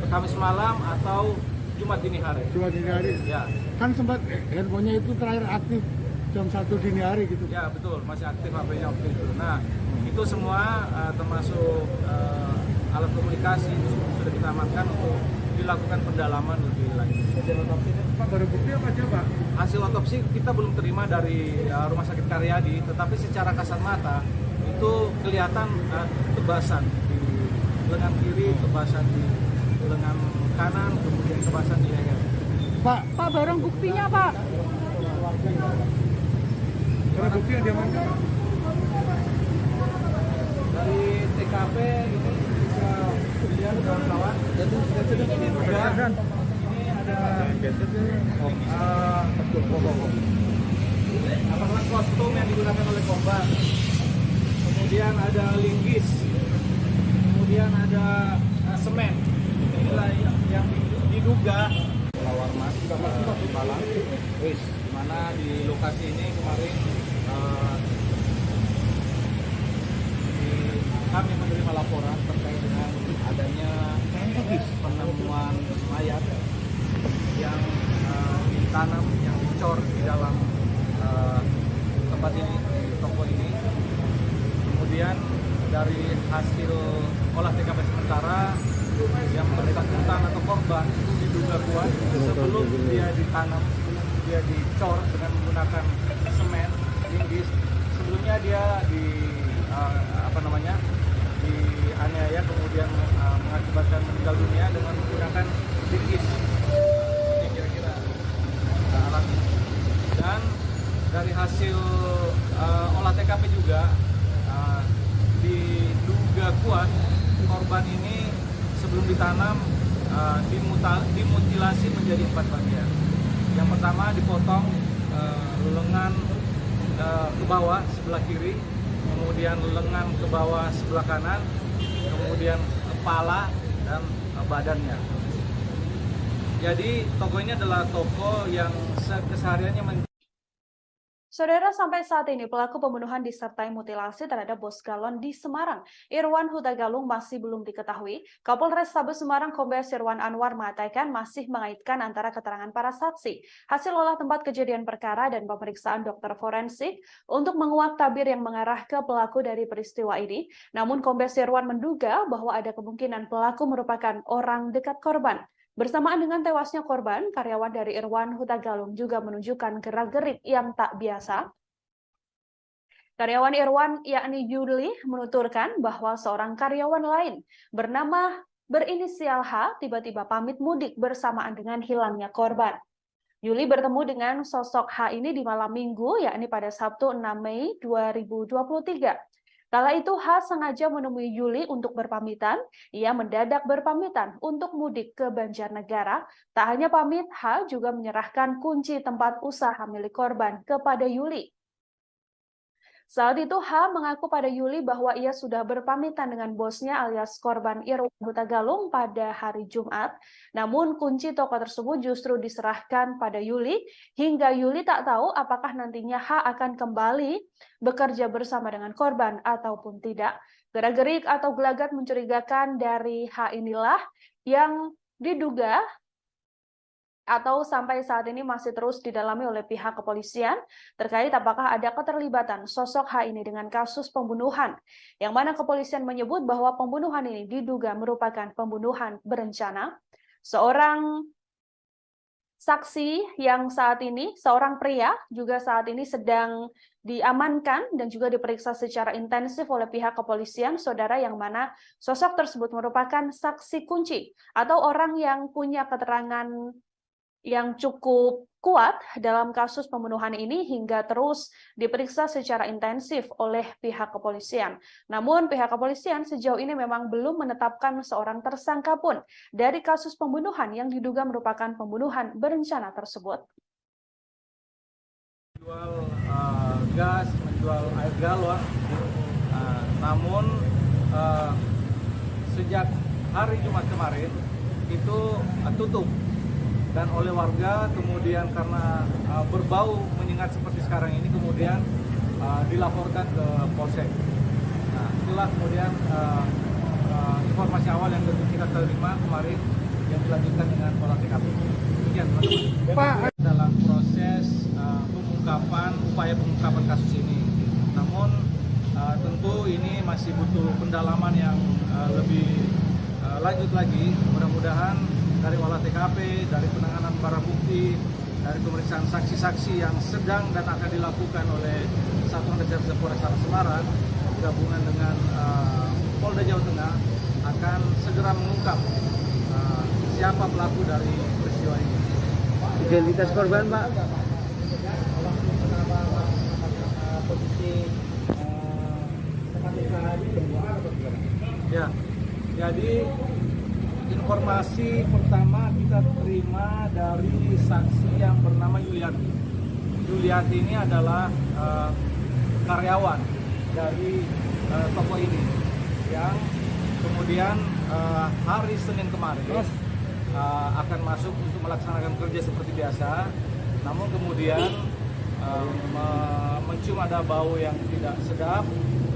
Kamis malam atau Jumat dini hari. Jumat dini hari? Ya. Kan sempat handphonenya itu terakhir aktif jam 1 dini hari gitu. Ya, betul, masih aktif HP-nya waktu itu. Nah, itu semua termasuk alat komunikasi itu sudah kita amankan untuk dilakukan pendalaman lebih lanjut. Hasil otopsi Pak, baru bukti apa aja Pak? Hasil otopsi kita belum terima dari Rumah Sakit Karyadi, tetapi secara kasat mata itu kelihatan tebasan di lengan kiri, tebasan di lengan kanan, kemudian tebasan di leher. Pak, barang buktinya Pak? Barang bukti yang diamankan Pak? Dari TKP ini bisa dilihat kawan-kawan. Ini juga ini ada apakah kostum yang digunakan oleh korban. Kemudian ada linggis. Kemudian ada semen. Inilah yang diduga Warmas Malang. Di mana di lokasi ini kemarin kami menerima laporan terkait dengan adanya penemuan mayat yang ditanam, yang dicor di dalam tempat ini, di toko ini. Kemudian dari hasil olah TKP sementara yang bersangkutan atau korban itu diduga kuat sebelum dia ditanam, dia dicor dengan menggunakan semen, linggis. Sebelumnya dia dianiaya kemudian mengakibatkan meninggal dunia dengan menggunakan linggis. kuat, korban ini sebelum ditanam dimutilasi menjadi 4 bagian. Yang pertama dipotong lengan ke bawah sebelah kiri, kemudian lengan ke bawah sebelah kanan, kemudian kepala dan badannya. Jadi toko ini adalah toko yang kesehariannya Saudara, sampai saat ini pelaku pembunuhan disertai mutilasi terhadap bos galon di Semarang, Irwan Huta Galung, masih belum diketahui. Kapolres Tabes Semarang Kombes Irwan Anwar mengatakan masih mengaitkan antara keterangan para saksi, hasil olah tempat kejadian perkara dan pemeriksaan dokter forensik untuk menguak tabir yang mengarah ke pelaku dari peristiwa ini. Namun Kombes Irwan menduga bahwa ada kemungkinan pelaku merupakan orang dekat korban. Bersamaan dengan tewasnya korban, karyawan dari Irwan Huta Galung juga menunjukkan gerak-gerik yang tak biasa. Karyawan Irwan, yakni Yuli, menuturkan bahwa seorang karyawan lain berinisial H tiba-tiba pamit mudik bersamaan dengan hilangnya korban. Yuli bertemu dengan sosok H ini di malam minggu, yakni pada Sabtu 6 Mei 2023. Kala itu H sengaja menemui Yuli untuk berpamitan. Ia mendadak berpamitan untuk mudik ke Banjarnegara. Tak hanya pamit, H juga menyerahkan kunci tempat usaha milik korban kepada Yuli. Saat itu H mengaku pada Yuli bahwa ia sudah berpamitan dengan bosnya alias korban Irwan Huta Galung pada hari Jumat. Namun kunci toko tersebut justru diserahkan pada Yuli hingga Yuli tak tahu apakah nantinya H akan kembali bekerja bersama dengan korban ataupun tidak. Gerak-gerik atau gelagat mencurigakan dari H inilah yang diduga atau sampai saat ini masih terus didalami oleh pihak kepolisian terkait apakah ada keterlibatan sosok H ini dengan kasus pembunuhan, yang mana kepolisian menyebut bahwa pembunuhan ini diduga merupakan pembunuhan berencana. Seorang saksi yang saat ini, seorang pria juga saat ini sedang diamankan dan juga diperiksa secara intensif oleh pihak kepolisian, saudara, yang mana sosok tersebut merupakan saksi kunci atau orang yang punya keterangan yang cukup kuat dalam kasus pembunuhan ini hingga terus diperiksa secara intensif oleh pihak kepolisian. Namun pihak kepolisian sejauh ini memang belum menetapkan seorang tersangka pun dari kasus pembunuhan yang diduga merupakan pembunuhan berencana tersebut. Menjual gas, menjual air galon, namun sejak hari Jumat kemarin itu tutup. Dan oleh warga kemudian karena berbau menyengat seperti sekarang ini kemudian dilaporkan ke Polsek. Nah, itulah kemudian informasi awal yang kita terima kemarin yang dilanjutkan dengan olah TKP. Demikian, teman-teman. Pak, dalam proses upaya pengungkapan kasus ini. Namun tentu ini masih butuh pendalaman yang lebih lanjut lagi. Mudah-mudahan dari olah TKP, dari penanganan barang bukti, dari pemeriksaan saksi-saksi yang sedang dan akan dilakukan oleh Satuan Reserse Polrestabes Semarang gabungan dengan Polda Jawa Tengah akan segera mengungkap siapa pelaku dari peristiwa ini. Identitas korban, Pak? Ya, jadi informasi pertama kita terima dari saksi yang bernama Yuliati. Yuliati ini adalah karyawan dari toko ini yang kemudian hari Senin kemarin akan masuk untuk melaksanakan kerja seperti biasa. Namun kemudian mencium ada bau yang tidak sedap.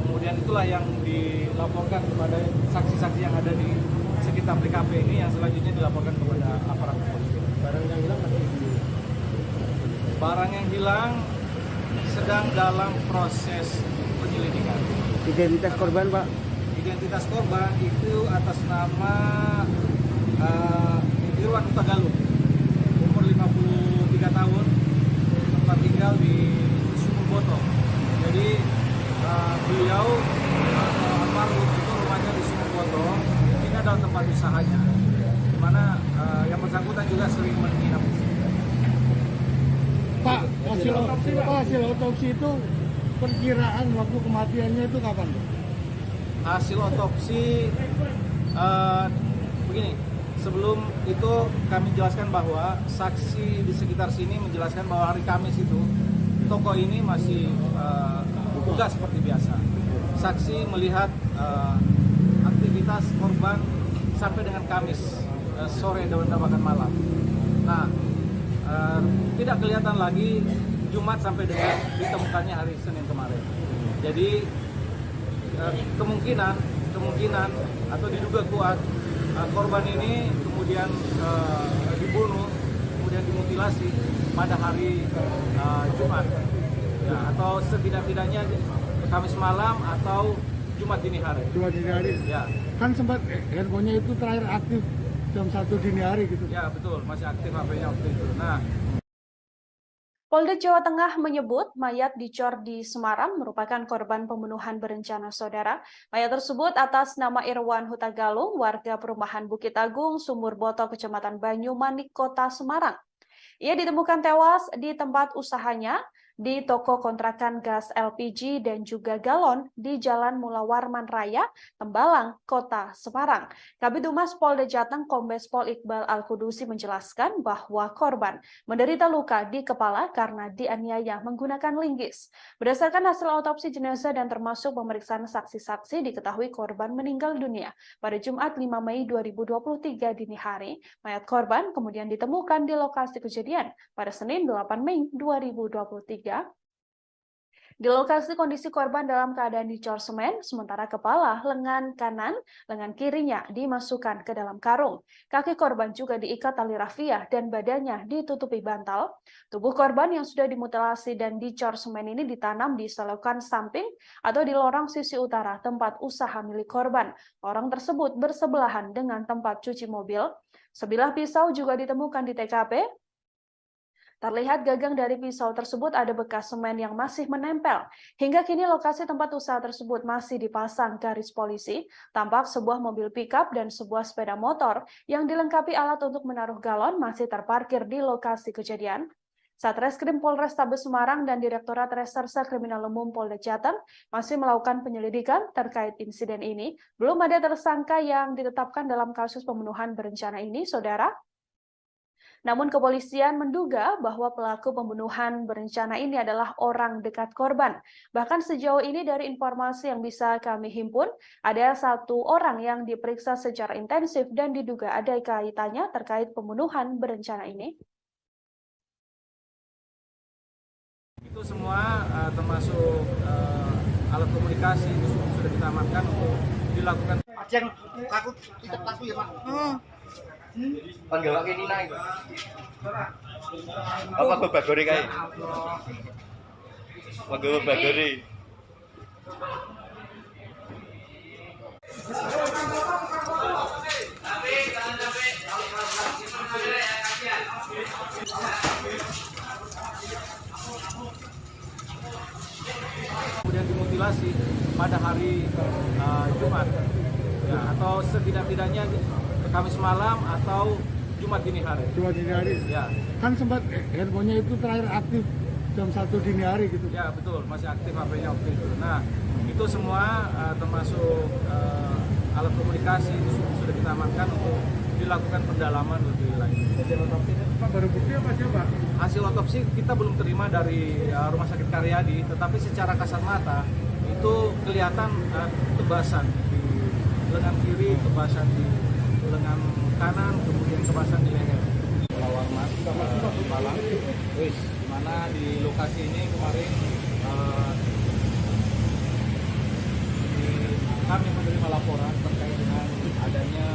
Kemudian itulah yang dilaporkan kepada saksi-saksi yang ada di sekitar TKP ini, yang selanjutnya dilaporkan kepada aparat kepolisian. Barang yang hilang masih Barang yang hilang sedang dalam proses penyelidikan. Identitas korban, Pak? Identitas korban itu atas nama Irwan Huta Galung, umur 53 tahun, tempat tinggal di Sumur Boto. Jadi beliau almarhum itu rumahnya di Sumur Boto. Ini adalah tempat usahanya, di mana yang bersangkutan juga sering menginap. Pak, hasil otopsi itu perkiraan waktu kematiannya itu kapan? hasil otopsi begini. Sebelum itu kami jelaskan bahwa saksi di sekitar sini menjelaskan bahwa hari Kamis itu toko ini masih buka seperti biasa. Saksi melihat aktivitas korban sampai dengan Kamis sore dan bahkan malam. Nah, tidak kelihatan lagi Jumat sampai dengan ditemukannya hari Senin kemarin. Jadi kemungkinan atau diduga kuat korban ini kemudian dibunuh, kemudian dimutilasi pada hari Jumat, ya, atau setidak-tidaknya Kamis malam atau Jumat dini hari. Jumat dini hari. Ya. Kan sempat handphonenya itu terakhir aktif jam 1 dini hari gitu. Ya betul, masih aktif HP-nya waktu itu. Nah. Polda Jawa Tengah menyebut mayat dicor di Semarang merupakan korban pembunuhan berencana saudara. Mayat tersebut atas nama Irwan Huta Galung, warga perumahan Bukit Agung, Sumur Boto, Kecamatan Banyumanik, Kota Semarang. Ia ditemukan tewas di tempat usahanya di toko kontrakan gas LPG dan juga galon di Jalan Mula Warman Raya, Tembalang, Kota Semarang. Kabid Humas Polda Jateng Kombes Pol Iqbal Al-Kudusi menjelaskan bahwa korban menderita luka di kepala karena dianiaya menggunakan linggis. Berdasarkan hasil otopsi jenazah dan termasuk pemeriksaan saksi-saksi, diketahui korban meninggal dunia pada Jumat 5 Mei 2023 dini hari. Mayat korban kemudian ditemukan di lokasi kejadian pada Senin 8 Mei 2023. Di lokasi kondisi korban dalam keadaan dicor semen, sementara kepala, lengan kanan, lengan kirinya dimasukkan ke dalam karung. Kaki korban juga diikat tali rafia dan badannya ditutupi bantal. Tubuh korban yang sudah dimutilasi dan dicor semen ini ditanam di selokan samping atau di lorong sisi utara tempat usaha milik korban. Lorong tersebut bersebelahan dengan tempat cuci mobil. Sebilah pisau juga ditemukan di TKP. Terlihat gagang dari pisau tersebut ada bekas semen yang masih menempel. Hingga kini lokasi tempat usaha tersebut masih dipasang garis polisi. Tampak sebuah mobil pickup dan sebuah sepeda motor yang dilengkapi alat untuk menaruh galon masih terparkir di lokasi kejadian. Satreskrim Polrestabes Semarang dan Direktorat Reserse Kriminal Umum Polda Jateng masih melakukan penyelidikan terkait insiden ini. Belum ada tersangka yang ditetapkan dalam kasus pembunuhan berencana ini, saudara. Namun kepolisian menduga bahwa pelaku pembunuhan berencana ini adalah orang dekat korban. Bahkan sejauh ini dari informasi yang bisa kami himpun, ada 1 orang yang diperiksa secara intensif dan diduga ada kaitannya terkait pembunuhan berencana ini. Itu semua termasuk alat komunikasi itu sudah kita amankan untuk dilakukan. Yang takut kita takut ya Pak. Panggawak ini naik. Apa kok bagore kae? Panggawak bagore. Kemudian dimutilasi pada hari Jumat, ya, atau setidak-tidaknya Kamis malam atau Jumat dini hari. Jumat dini hari. Ya. Kan sempat handphonenya itu terakhir aktif jam 1 dini hari gitu. Ya betul, masih aktif HP-nya waktu itu. Nah, itu semua termasuk alat komunikasi itu sudah kita amankan untuk dilakukan pendalaman lebih lanjut. Hasil otopsi Pak, baru bukti apa sih Pak? Hasil otopsi kita belum terima dari Rumah Sakit Karyadi, tetapi secara kasat mata itu kelihatan tebasan di lengan kiri, tebasan di lengan kanan, kemudian tebasan di leher. Warman, Tembalang, di mana di lokasi ini kemarin kami menerima laporan terkait dengan adanya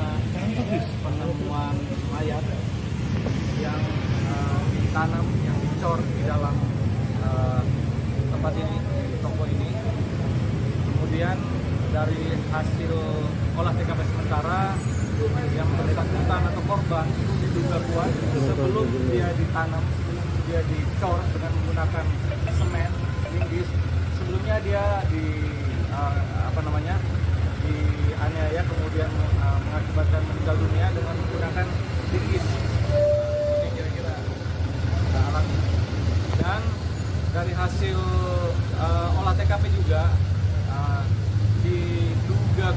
penemuan mayat yang ditanam, yang dicor di dalam tempat ini, di toko ini. Kemudian dari hasil olah TKP sementara yang bersangkutan atau korban itu diduga kuat sebelum dia ditanam, sebelum dia dicor dengan menggunakan semen, linggis. Sebelumnya dia dianiaya kemudian mengakibatkan meninggal dunia dengan menggunakan linggis. Ini kira-kira alatnya. Dan dari hasil olah TKP juga diduga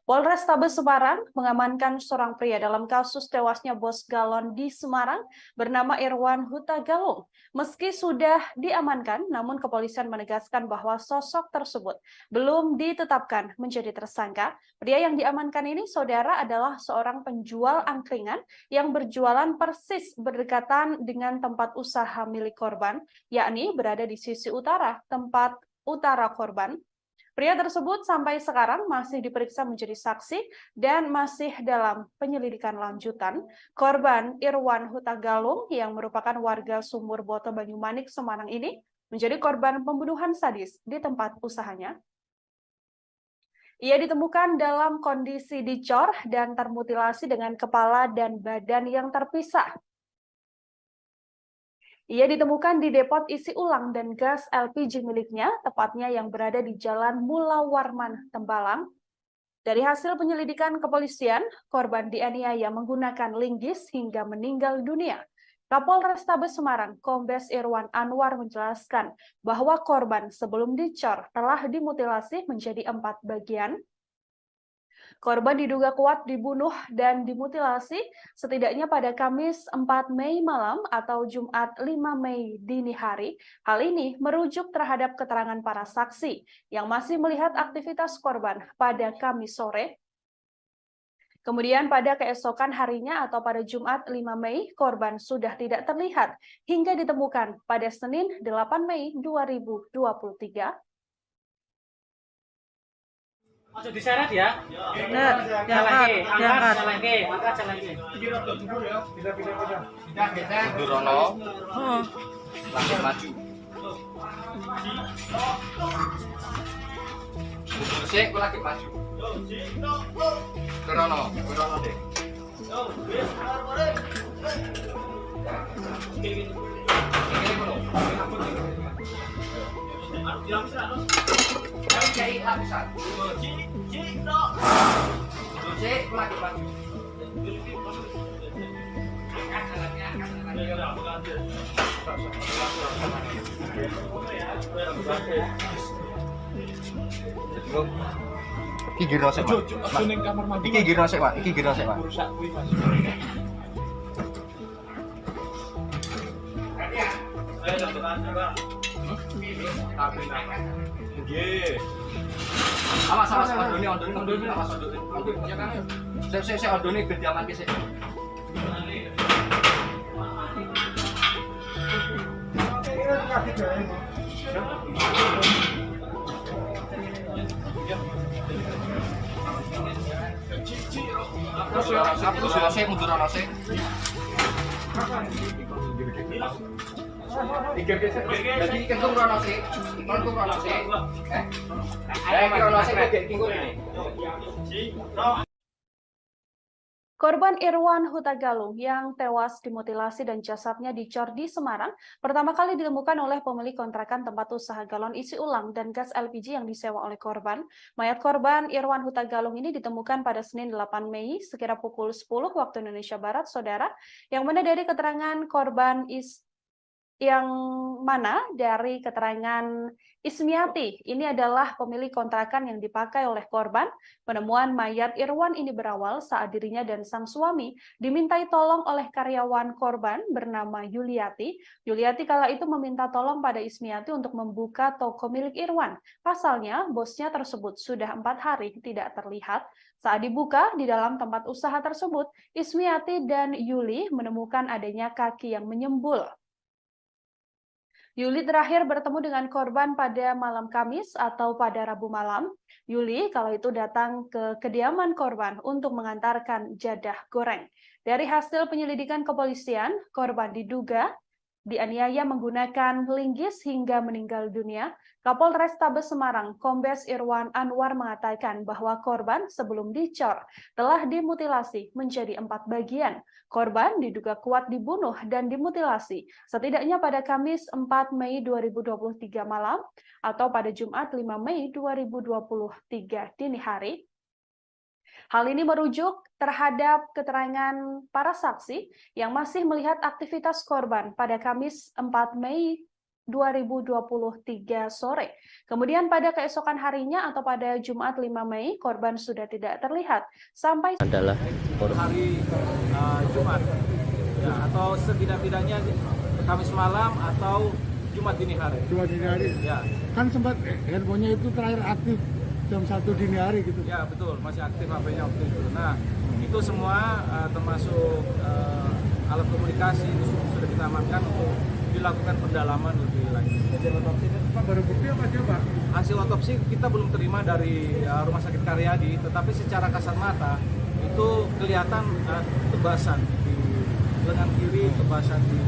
Polrestabes Semarang mengamankan seorang pria dalam kasus tewasnya bos galon di Semarang bernama Irwan Huta Galung. Meski sudah diamankan, namun kepolisian menegaskan bahwa sosok tersebut belum ditetapkan menjadi tersangka. Pria yang diamankan ini, saudara, adalah seorang penjual angkringan yang berjualan persis berdekatan dengan tempat usaha milik korban, yakni berada di sisi utara tempat utara korban. Pria tersebut sampai sekarang masih diperiksa menjadi saksi dan masih dalam penyelidikan lanjutan. Korban Irwan Huta Galung yang merupakan warga Sumur Boto Banyumanik, Semarang ini menjadi korban pembunuhan sadis di tempat usahanya. Ia ditemukan dalam kondisi dicor dan termutilasi dengan kepala dan badan yang terpisah. Ia ditemukan di depot isi ulang dan gas LPG miliknya, tepatnya yang berada di Jalan Mula Warman, Tembalang. Dari hasil penyelidikan kepolisian, korban dianiaya menggunakan linggis hingga meninggal dunia. Kapolrestabes Semarang, Kombes Irwan Anwar menjelaskan bahwa korban sebelum dicor telah dimutilasi menjadi 4 bagian. Korban diduga kuat dibunuh dan dimutilasi setidaknya pada Kamis 4 Mei malam atau Jumat 5 Mei dini hari. Hal ini merujuk terhadap keterangan para saksi yang masih melihat aktivitas korban pada Kamis sore. Kemudian pada keesokan harinya atau pada Jumat 5 Mei, korban sudah tidak terlihat hingga ditemukan pada Senin 8 Mei 2023. Ojo diseret ya. Diangkat. Jalan ke. Mundur ono, Oh, langsung maju. Mundur sik, aku lagi maju. Mundur ono deh. Kayak lapisan. Cek lagi Pak. Iki giro sik, Pak. Iki giro sik, Pak. Iki giro sik, Pak. Awas, ondone, awas ondone. Ya kan. Sik ondone ben diamanke sik. Mundur ono sik. Jadi kentung rono sik, kentung rono sik. Iki rono sik kok kingkung ini. Korban Irwan Huta Galung yang tewas dimutilasi dan jasadnya dicor di Semarang pertama kali ditemukan oleh pemilik kontrakan tempat usaha galon isi ulang dan gas LPG yang disewa oleh korban. Mayat korban Irwan Huta Galung ini ditemukan pada Senin 8 Mei sekira pukul 10 waktu Indonesia Barat, saudara, yang mana dari keterangan korban dari keterangan Ismiati, ini adalah pemilik kontrakan yang dipakai oleh korban. Penemuan mayat Irwan ini berawal saat dirinya dan sang suami dimintai tolong oleh karyawan korban bernama Yuliati. Yuliati kala itu meminta tolong pada Ismiati untuk membuka toko milik Irwan. Pasalnya, bosnya tersebut sudah 4 hari tidak terlihat. Saat dibuka di dalam tempat usaha tersebut, Ismiati dan Yuli menemukan adanya kaki yang menyembul. Yuli terakhir bertemu dengan korban pada malam Kamis atau pada Rabu malam. Yuli kala itu datang ke kediaman korban untuk mengantarkan jadah goreng. Dari hasil penyelidikan kepolisian, korban diduga dianiaya menggunakan linggis hingga meninggal dunia. Kapolrestabes Semarang, Kombes Irwan Anwar mengatakan bahwa korban sebelum dicor telah dimutilasi menjadi 4 bagian. Korban diduga kuat dibunuh dan dimutilasi setidaknya pada Kamis 4 Mei 2023 malam atau pada Jumat 5 Mei 2023 dini hari. Hal ini merujuk terhadap keterangan para saksi yang masih melihat aktivitas korban pada Kamis 4 Mei 2023 sore. Kemudian pada keesokan harinya atau pada Jumat 5 Mei, korban sudah tidak terlihat sampai Adalah hari Jumat ya, atau setidak-tidaknya Kamis malam atau Jumat dini hari. Jumat dini hari. Ya. Kan sempat handphonenya itu terakhir aktif jam 1 dini hari gitu. Ya betul, masih aktif HP-nya waktu itu. Nah itu semua termasuk alat komunikasi itu sudah kita amankan untuk dilakukan pendalaman lebih lanjut. Hasil otopsi itu baru bukti apa aja Pak? Hasil otopsi kita belum terima dari Rumah Sakit Karyadi, tetapi secara kasat mata itu kelihatan tebasan di lengan kiri, tebasan di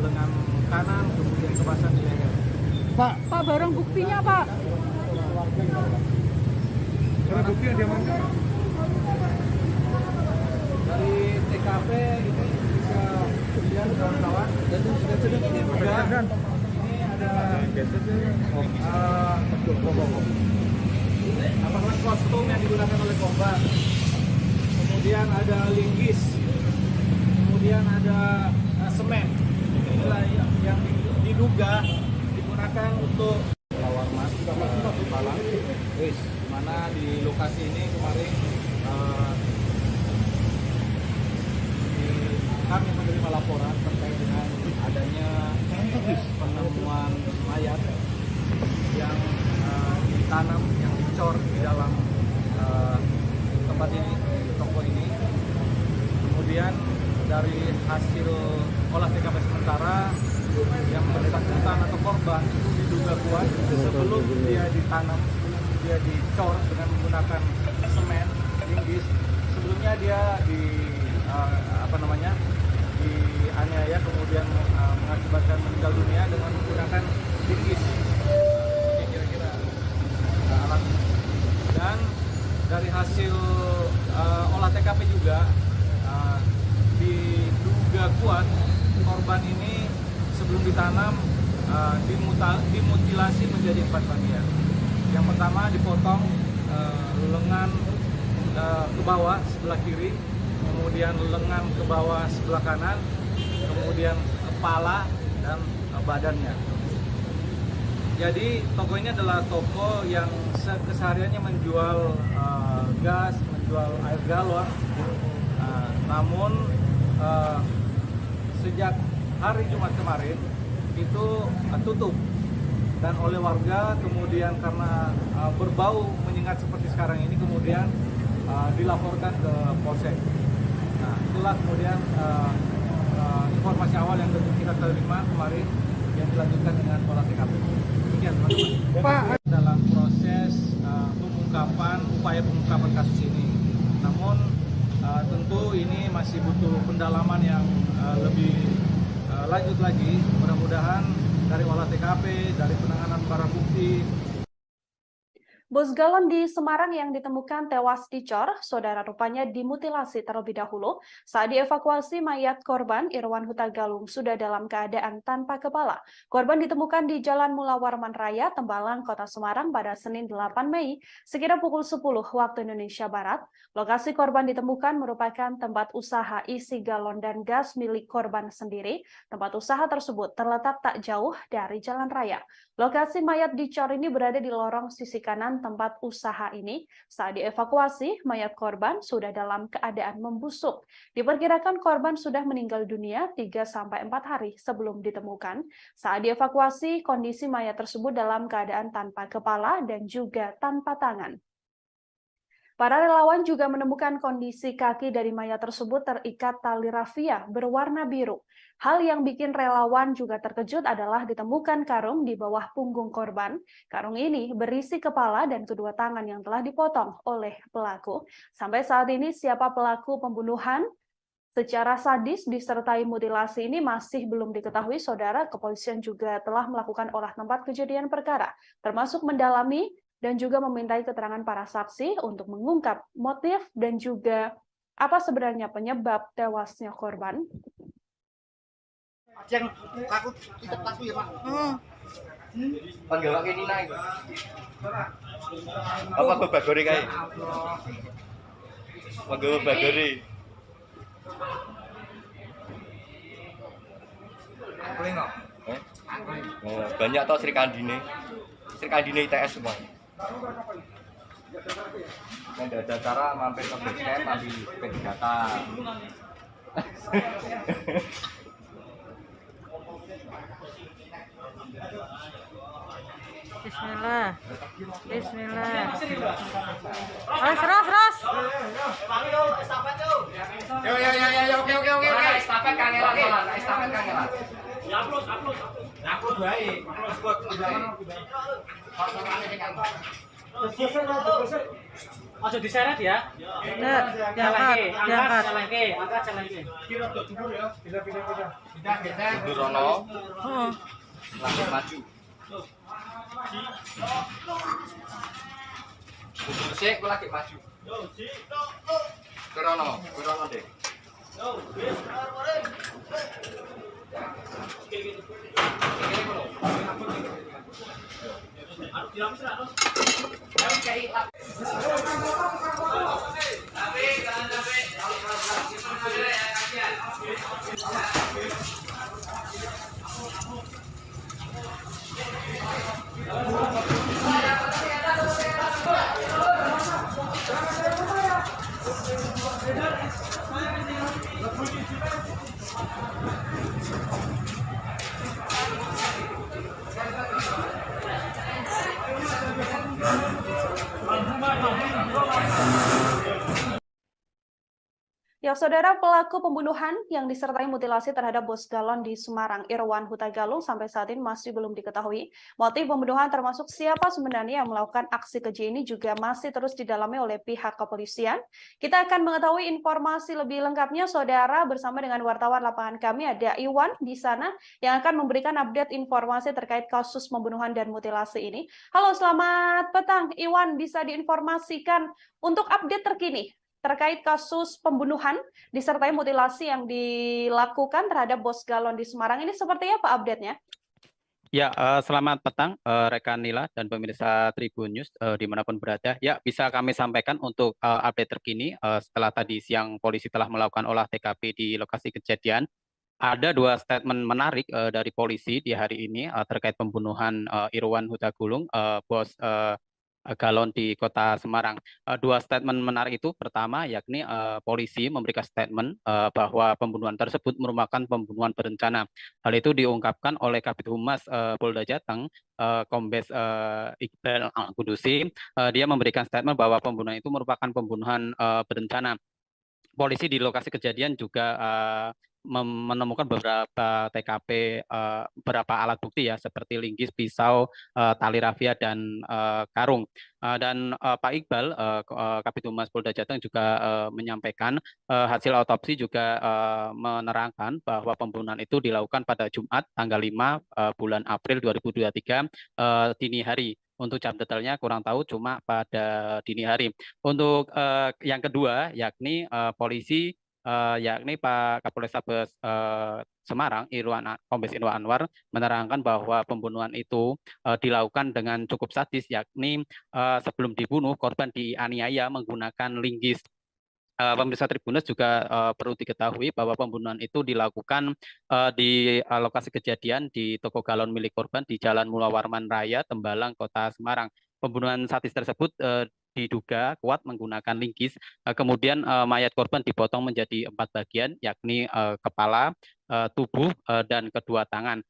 lengan kanan, kemudian tebasan di leher. Pak, barang buktinya Pak. barang bukti yang diamankan. Dari TKP ini bisa dilihat kawan-kawan, dan sudah ini juga ini ada apakah kostum yang digunakan oleh korban, kemudian ada linggis, kemudian ada semen. Inilah yang diduga digunakan untuk lawar mas Malang. Wis, mana di lokasi ini kemarin kami menerima laporan terkait dengan adanya penemuan mayat yang ditanam, yang dicor di dalam tempat ini, di toko ini. Kemudian dari hasil olah TKP sementara yang bersangkutan atau korban itu diduga kuat sebelum dia ditanam, dia dicor dengan menggunakan semen, linggis. Sebelumnya dia dianiaya kemudian mengakibatkan meninggal dunia dengan menggunakan linggis. Ini kira-kira alat. Dan dari hasil olah TKP juga diduga kuat korban ini sebelum ditanam dimutilasi menjadi 4 bagian. Yang pertama dipotong lengan ke bawah sebelah kiri, kemudian lengan ke bawah sebelah kanan, kemudian kepala dan badannya. Jadi toko ini adalah toko yang kesehariannya menjual gas, menjual air galon. Namun sejak hari Jumat kemarin itu tutup, dan oleh warga kemudian karena berbau menyengat seperti sekarang ini kemudian dilaporkan ke Polsek. Nah itulah kemudian informasi awal yang kita terima kemarin yang dilanjutkan dengan olah TKP. Demikian teman-teman. Pak, dalam proses upaya pengungkapan kasus ini. Namun tentu ini masih butuh pendalaman yang lebih lanjut lagi. Mudah-mudahan dari olah TKP, dari penanganan barang bukti. Bus galon di Semarang yang ditemukan tewas dicor, saudara rupanya dimutilasi terlebih dahulu. Saat dievakuasi, mayat korban Irwan Huta Galung sudah dalam keadaan tanpa kepala. Korban ditemukan di Jalan Mula Warman Raya, Tembalang, Kota Semarang pada Senin 8 Mei, sekitar pukul 10 waktu Indonesia Barat. Lokasi korban ditemukan merupakan tempat usaha isi galon dan gas milik korban sendiri. Tempat usaha tersebut terletak tak jauh dari jalan raya. Lokasi mayat dicor ini berada di lorong sisi kanan tempat usaha ini. Saat dievakuasi, mayat korban sudah dalam keadaan membusuk. Diperkirakan korban sudah meninggal dunia 3-4 hari sebelum ditemukan. Saat dievakuasi, kondisi mayat tersebut dalam keadaan tanpa kepala dan juga tanpa tangan. Para relawan juga menemukan kondisi kaki dari mayat tersebut terikat tali rafia berwarna biru. Hal yang bikin relawan juga terkejut adalah ditemukan karung di bawah punggung korban. Karung ini berisi kepala dan kedua tangan yang telah dipotong oleh pelaku. Sampai saat ini siapa pelaku pembunuhan secara sadis disertai mutilasi ini masih belum diketahui, saudara. Kepolisian juga telah melakukan olah tempat kejadian perkara, termasuk mendalami dan juga memintai keterangan para saksi untuk mengungkap motif dan juga apa sebenarnya penyebab tewasnya korban. Yang takut kita takut ya Pak. Panggil kayak Nina itu. Apa bagori kayak? Panggil bagori. Boleh nggak? Oh, banyak toh Sri Kandine ITS semua. Nanti ada cara mampir ke base camp ambil P3K. Bismillah. Bismillah. Ras. Yo, oke. Estafet kangelan. Estafet kangelan. Upload baik. Ojo diseret ya. Tidak, diangkat. Mundur rono, Oh, langsung maju. Mundur sik, aku lagi maju. Kerono deh. Ya, saudara, pelaku pembunuhan yang disertai mutilasi terhadap bos galon di Semarang, Irwan Huta Galung, sampai saat ini masih belum diketahui. Motif pembunuhan termasuk siapa sebenarnya yang melakukan aksi keji ini juga masih terus didalami oleh pihak kepolisian. Kita akan mengetahui informasi lebih lengkapnya, saudara, bersama dengan wartawan lapangan kami, ada Iwan di sana yang akan memberikan update informasi terkait kasus pembunuhan dan mutilasi ini. Halo, selamat petang. Iwan, bisa diinformasikan untuk update terkini terkait kasus pembunuhan disertai mutilasi yang dilakukan terhadap bos galon di Semarang ini seperti apa update-nya? Ya, selamat petang rekan Nila dan pemirsa Tribun News dimanapun berada. Ya, bisa kami sampaikan untuk update terkini setelah tadi siang polisi telah melakukan olah TKP di lokasi kejadian. Ada dua statement menarik dari polisi di hari ini terkait pembunuhan Irwan Huta Galung, bos galon di Kota Semarang. Dua statement menarik itu, pertama yakni polisi memberikan statement bahwa pembunuhan tersebut merupakan pembunuhan berencana. Hal itu diungkapkan oleh Kabid Humas Polda Jateng, Kombes Iqbal Al-Qudusi. Dia memberikan statement bahwa pembunuhan itu merupakan pembunuhan berencana. Polisi di lokasi kejadian juga menemukan beberapa TKP, beberapa alat bukti ya, seperti linggis, pisau, tali rafia, dan karung. Dan Pak Iqbal, Kabid Humas Polda Jateng juga menyampaikan hasil otopsi juga menerangkan bahwa pembunuhan itu dilakukan pada Jumat tanggal 5 bulan April 2023 dini hari. Untuk jam detailnya kurang tahu, cuma pada dini hari. Untuk yang kedua, yakni polisi, yakni Pak Kapolrestabes Semarang, Kombes Irwan Anwar, menerangkan bahwa pembunuhan itu dilakukan dengan cukup sadis, yakni sebelum dibunuh, korban dianiaya menggunakan linggis. Pemirsa Tribuners juga perlu diketahui bahwa pembunuhan itu dilakukan di lokasi kejadian di toko galon milik korban di Jalan Mula Warman Raya, Tembalang, Kota Semarang. Pembunuhan sadis tersebut diduga kuat menggunakan linggis. Kemudian mayat korban dipotong menjadi 4 bagian, yakni kepala, tubuh, dan kedua tangan.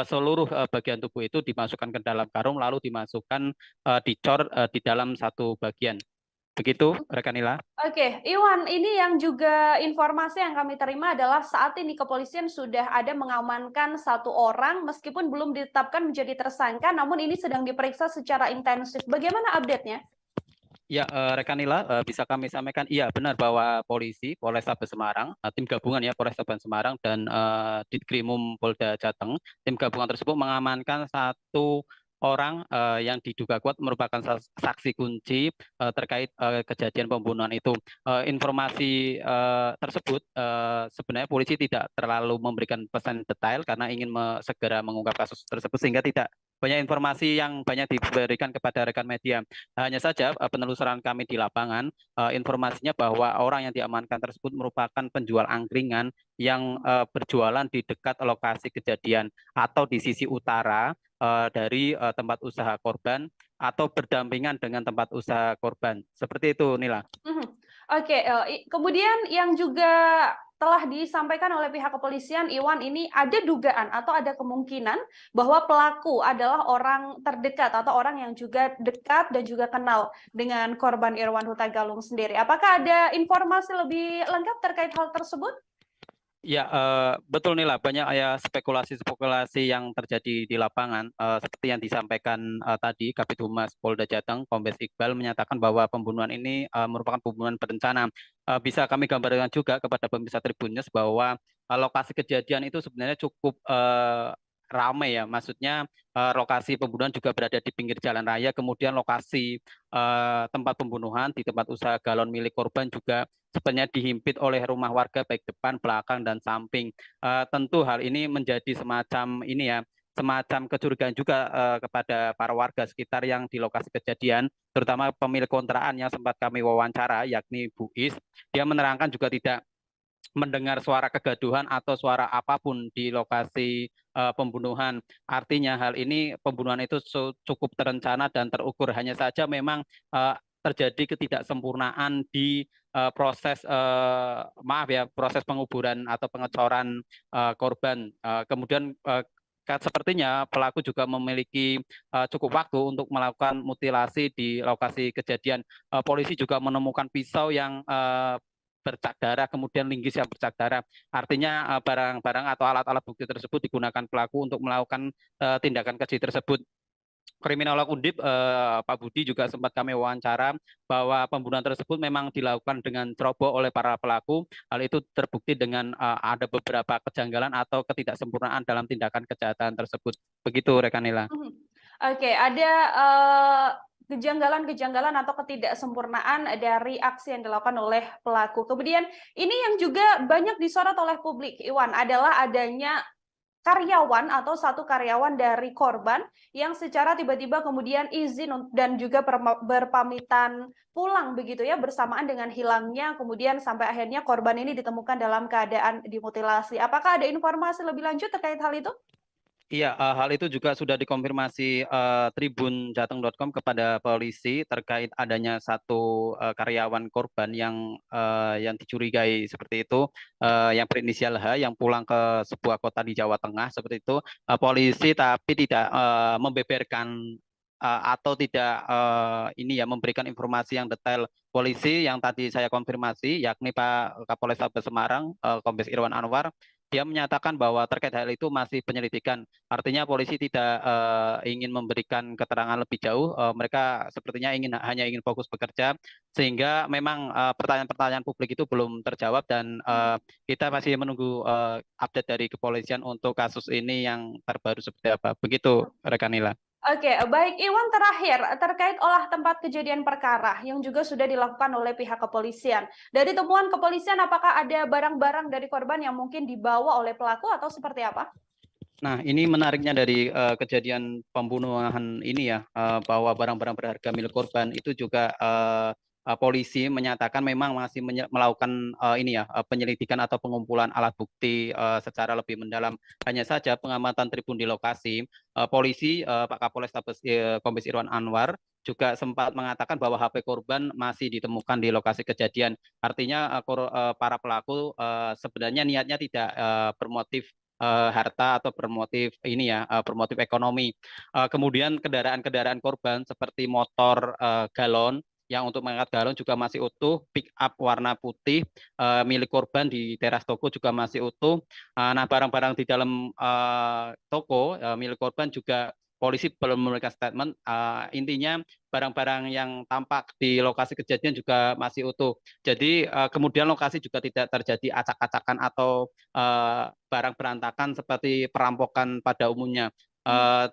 Seluruh bagian tubuh itu dimasukkan ke dalam karung, lalu dimasukkan dicor di dalam satu bagian. Begitu, rekan Nila. Oke, Iwan, ini yang juga informasi yang kami terima adalah saat ini kepolisian sudah ada mengamankan 1 orang meskipun belum ditetapkan menjadi tersangka, namun ini sedang diperiksa secara intensif. Bagaimana update-nya? Ya, rekan Nila, bisa kami sampaikan, iya benar bahwa polisi Polrestabes Semarang, tim gabungan ya Polrestabes Semarang dan Ditkrimum Polda Jateng, tim gabungan tersebut mengamankan 1 orang yang diduga kuat merupakan saksi kunci terkait kejadian pembunuhan itu. Informasi tersebut sebenarnya polisi tidak terlalu memberikan pesan detail karena ingin segera mengungkap kasus tersebut sehingga tidak banyak informasi yang banyak diberikan kepada rekan media. Hanya saja penelusuran kami di lapangan, informasinya bahwa orang yang diamankan tersebut merupakan penjual angkringan yang berjualan di dekat lokasi kejadian atau di sisi utara dari tempat usaha korban atau berdampingan dengan tempat usaha korban. Seperti itu, Nila. Oke, kemudian yang juga telah disampaikan oleh pihak kepolisian, Iwan, ini ada dugaan atau ada kemungkinan bahwa pelaku adalah orang terdekat atau orang yang juga dekat dan juga kenal dengan korban Irwan Huta Galung sendiri. Apakah ada informasi lebih lengkap terkait hal tersebut? Ya, betul Nila, banyak ya spekulasi-spekulasi yang terjadi di lapangan. Seperti yang disampaikan tadi, Kabid Humas Polda Jateng, Kombes Iqbal menyatakan bahwa pembunuhan ini merupakan pembunuhan berencana. Bisa kami gambarkan juga kepada pemirsa Tribun News bahwa lokasi kejadian itu sebenarnya cukup ramai ya, maksudnya lokasi pembunuhan juga berada di pinggir jalan raya, kemudian lokasi tempat pembunuhan di tempat usaha galon milik korban juga sebenarnya dihimpit oleh rumah warga baik depan, belakang, dan samping. Tentu hal ini menjadi semacam ini ya, semacam kecurigaan juga kepada para warga sekitar yang di lokasi kejadian, terutama pemilik kontrakan yang sempat kami wawancara, yakni Bu Is. Dia menerangkan juga tidak mendengar suara kegaduhan atau suara apapun di lokasi pembunuhan. Artinya hal ini pembunuhan itu cukup terencana dan terukur. Hanya saja memang terjadi ketidaksempurnaan di proses maaf ya, proses penguburan atau pengecoran korban. Kemudian sepertinya pelaku juga memiliki cukup waktu untuk melakukan mutilasi di lokasi kejadian. Polisi juga menemukan pisau yang bercak darah, kemudian linggis yang bercak darah. Artinya barang-barang atau alat-alat bukti tersebut digunakan pelaku untuk melakukan tindakan keji tersebut. Kriminolog Undip Pak Budi juga sempat kami wawancara bahwa pembunuhan tersebut memang dilakukan dengan ceroboh oleh para pelaku. Hal itu terbukti dengan ada beberapa kejanggalan atau ketidaksempurnaan dalam tindakan kejahatan tersebut. Begitu, rekan Nila. Oke, ada kejanggalan-kejanggalan atau ketidaksempurnaan dari aksi yang dilakukan oleh pelaku. Kemudian ini yang juga banyak disorot oleh publik, Iwan, adalah adanya karyawan atau satu karyawan dari korban yang secara tiba-tiba kemudian izin dan juga berpamitan pulang begitu ya, bersamaan dengan hilangnya kemudian sampai akhirnya korban ini ditemukan dalam keadaan dimutilasi. Apakah ada informasi lebih lanjut terkait hal itu? Iya, hal itu juga sudah dikonfirmasi tribunjateng.com kepada polisi terkait adanya satu karyawan korban yang dicurigai seperti itu, yang berinisial H, yang pulang ke sebuah kota di Jawa Tengah seperti itu. Polisi tapi tidak membeberkan atau tidak ini ya, memberikan informasi yang detail. Polisi yang tadi saya konfirmasi, yakni Pak Kapolrestabes Semarang, Kombes Irwan Anwar, dia menyatakan bahwa terkait hal itu masih penyelidikan. Artinya polisi tidak ingin memberikan keterangan lebih jauh. Mereka sepertinya hanya ingin fokus bekerja, sehingga memang pertanyaan-pertanyaan publik itu belum terjawab dan kita masih menunggu update dari kepolisian untuk kasus ini yang terbaru seperti apa. Begitu, rekan Nila. Oke, baik Iwan, terakhir terkait olah tempat kejadian perkara yang juga sudah dilakukan oleh pihak kepolisian. Dari temuan kepolisian, apakah ada barang-barang dari korban yang mungkin dibawa oleh pelaku atau seperti apa? Nah, ini menariknya dari kejadian pembunuhan ini ya, bahwa barang-barang berharga milik korban itu juga polisi menyatakan memang masih melakukan ini ya, penyelidikan atau pengumpulan alat bukti secara lebih mendalam. Hanya saja pengamatan tribun di lokasi, polisi Pak Kapolrestabes Kombes Irwan Anwar juga sempat mengatakan bahwa HP korban masih ditemukan di lokasi kejadian. Artinya para pelaku sebenarnya niatnya tidak bermotif harta atau bermotif ini ya, bermotif ekonomi. Kemudian kendaraan-kendaraan korban seperti motor galon yang untuk mengangkat galon juga masih utuh, pick up warna putih milik korban di teras toko juga masih utuh. Nah, barang-barang di dalam toko milik korban juga polisi belum memberikan statement. Intinya barang-barang yang tampak di lokasi kejadian juga masih utuh. Jadi kemudian lokasi juga tidak terjadi acak-acakan atau barang berantakan seperti perampokan pada umumnya.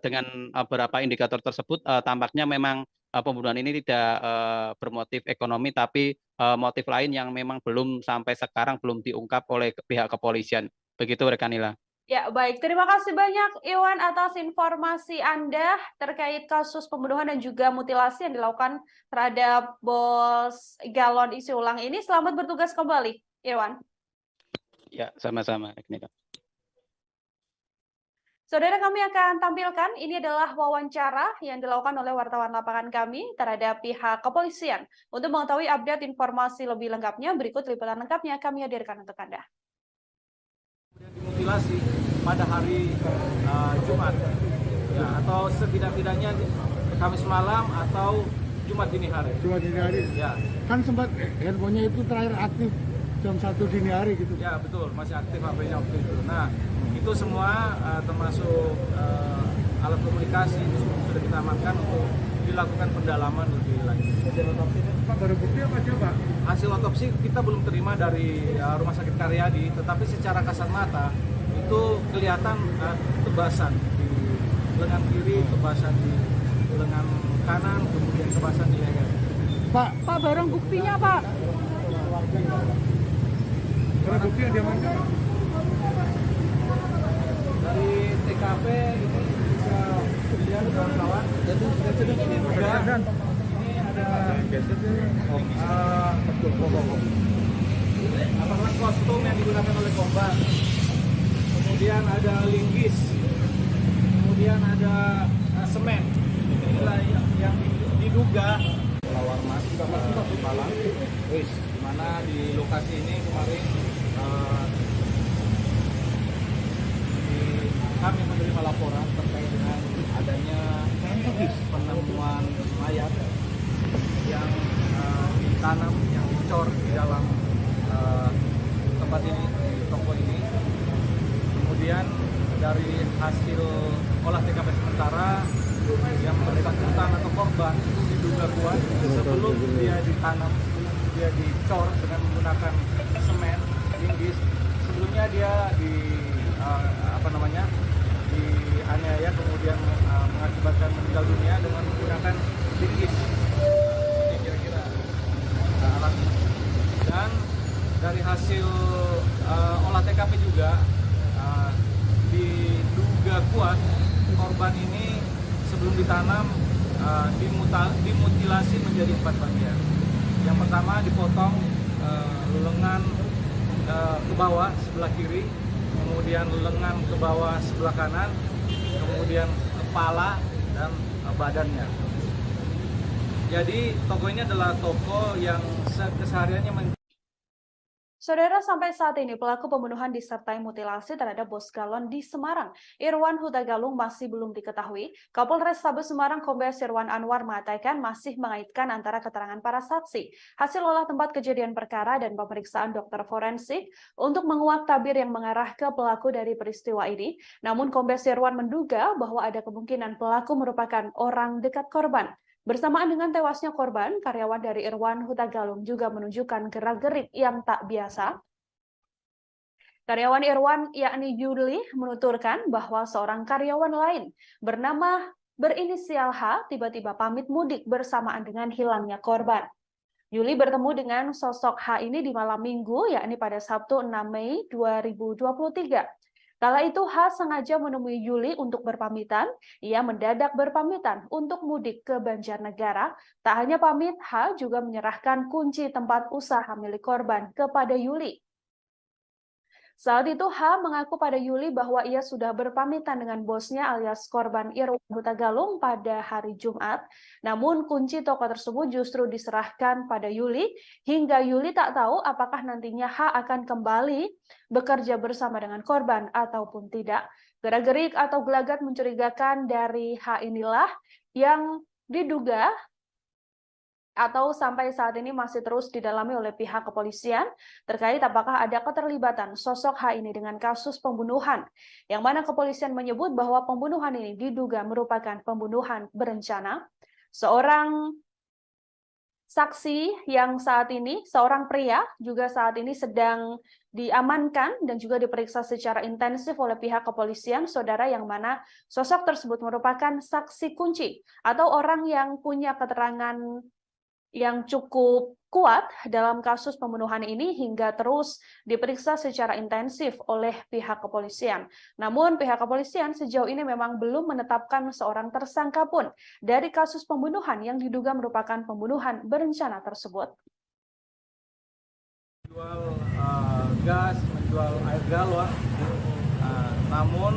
Dengan beberapa indikator tersebut, tampaknya memang pembunuhan ini tidak bermotif ekonomi, tapi motif lain yang memang belum sampai sekarang belum diungkap oleh pihak kepolisian. Begitu, rekan Nila. Ya, baik. Terima kasih banyak Iwan atas informasi Anda terkait kasus pembunuhan dan juga mutilasi yang dilakukan terhadap Bos Galon isi ulang ini. Selamat bertugas kembali, Iwan. Ya, sama-sama. Saudara, kami akan tampilkan ini adalah wawancara yang dilakukan oleh wartawan lapangan kami terhadap pihak kepolisian. Untuk mengetahui update informasi lebih lengkapnya, berikut liputan lengkapnya kami hadirkan untuk Anda. Dimutilasi pada hari Jumat, ya, atau setidak-tidaknya Kamis malam atau Jumat dini hari. Jumat dini hari. Ya, Kan sempat handphonenya itu terakhir aktif jam 1 dini hari gitu. ya betul, masih aktif HP-nya waktu itu. Nah, itu semua termasuk alat komunikasi itu sudah kita amankan untuk dilakukan pendalaman lebih lanjut. Hasil otopsi Pak, baru bukti apa aja Pak? Hasil otopsi kita belum terima dari Rumah Sakit Karyadi, tetapi secara kasat mata itu kelihatan tebasan di lengan kiri, tebasan di lengan kanan, kemudian tebasan di leher. Pak, barang buktinya, Pak. barang bukti yang diamankan. Dari TKP ini bisa dilihat kawan-kawan. Ini juga ini ada apakah kostum yang digunakan oleh korban. Kemudian ada linggis. Kemudian ada semen. Inilah yang diduga lawar mas Malang. Di mana di lokasi ini kemarin kami menerima laporan terkait dengan adanya penemuan mayat yang ditanam, yang dicor di dalam tempat ini, di toko ini. Kemudian dari hasil olah TKP sementara yang bersangkutan atau korban itu diduga kuat sebelum dia ditanam, dia dicor dengan menggunakan semen, linggis. Sebelumnya dia dianiaya kemudian mengakibatkan meninggal dunia dengan menggunakan linggis. Ini kira-kira alatnya. Dan dari hasil olah TKP juga diduga kuat korban ini sebelum ditanam dimutilasi menjadi 4 bagian. Yang pertama dipotong lengan ke bawah sebelah kiri, kemudian lengan ke bawah sebelah kanan, kemudian kepala dan badannya. Jadi toko ini adalah toko yang kesehariannya Saudara, sampai saat ini pelaku pembunuhan disertai mutilasi terhadap Bos Galon di Semarang, Irwan Huta Galung, masih belum diketahui. Kapolres Tabes Semarang Kombes Irwan Anwar mengatakan masih mengaitkan antara keterangan para saksi, hasil olah tempat kejadian perkara dan pemeriksaan dokter forensik untuk menguak tabir yang mengarah ke pelaku dari peristiwa ini. Namun Kombes Irwan menduga bahwa ada kemungkinan pelaku merupakan orang dekat korban. Bersamaan dengan tewasnya korban, karyawan dari Irwan Huta Galung juga menunjukkan gerak-gerik yang tak biasa. Karyawan Irwan, yakni Yuli, menuturkan bahwa seorang karyawan lain bernama berinisial H tiba-tiba pamit mudik bersamaan dengan hilangnya korban. Yuli bertemu dengan sosok H ini di malam minggu, yakni pada Sabtu 6 Mei 2023. Kala itu H sengaja menemui Yuli untuk berpamitan. Ia mendadak berpamitan untuk mudik ke Banjarnegara. Tak hanya pamit, H juga menyerahkan kunci tempat usaha milik korban kepada Yuli. Saat itu H mengaku pada Yuli bahwa ia sudah berpamitan dengan bosnya alias korban Irwan Huta Galung pada hari Jumat. Namun kunci toko tersebut justru diserahkan pada Yuli hingga Yuli tak tahu apakah nantinya H akan kembali bekerja bersama dengan korban ataupun tidak. Gerak-gerik atau gelagat mencurigakan dari H inilah yang diduga atau sampai saat ini masih terus didalami oleh pihak kepolisian terkait apakah ada keterlibatan sosok H ini dengan kasus pembunuhan, yang mana kepolisian menyebut bahwa pembunuhan ini diduga merupakan pembunuhan berencana. Seorang saksi yang saat ini, seorang pria juga saat ini sedang diamankan dan juga diperiksa secara intensif oleh pihak kepolisian, saudara, yang mana sosok tersebut merupakan saksi kunci atau orang yang punya keterangan yang cukup kuat dalam kasus pembunuhan ini hingga terus diperiksa secara intensif oleh pihak kepolisian. Namun pihak kepolisian sejauh ini memang belum menetapkan seorang tersangka pun dari kasus pembunuhan yang diduga merupakan pembunuhan berencana tersebut. Menjual gas, menjual air galon, namun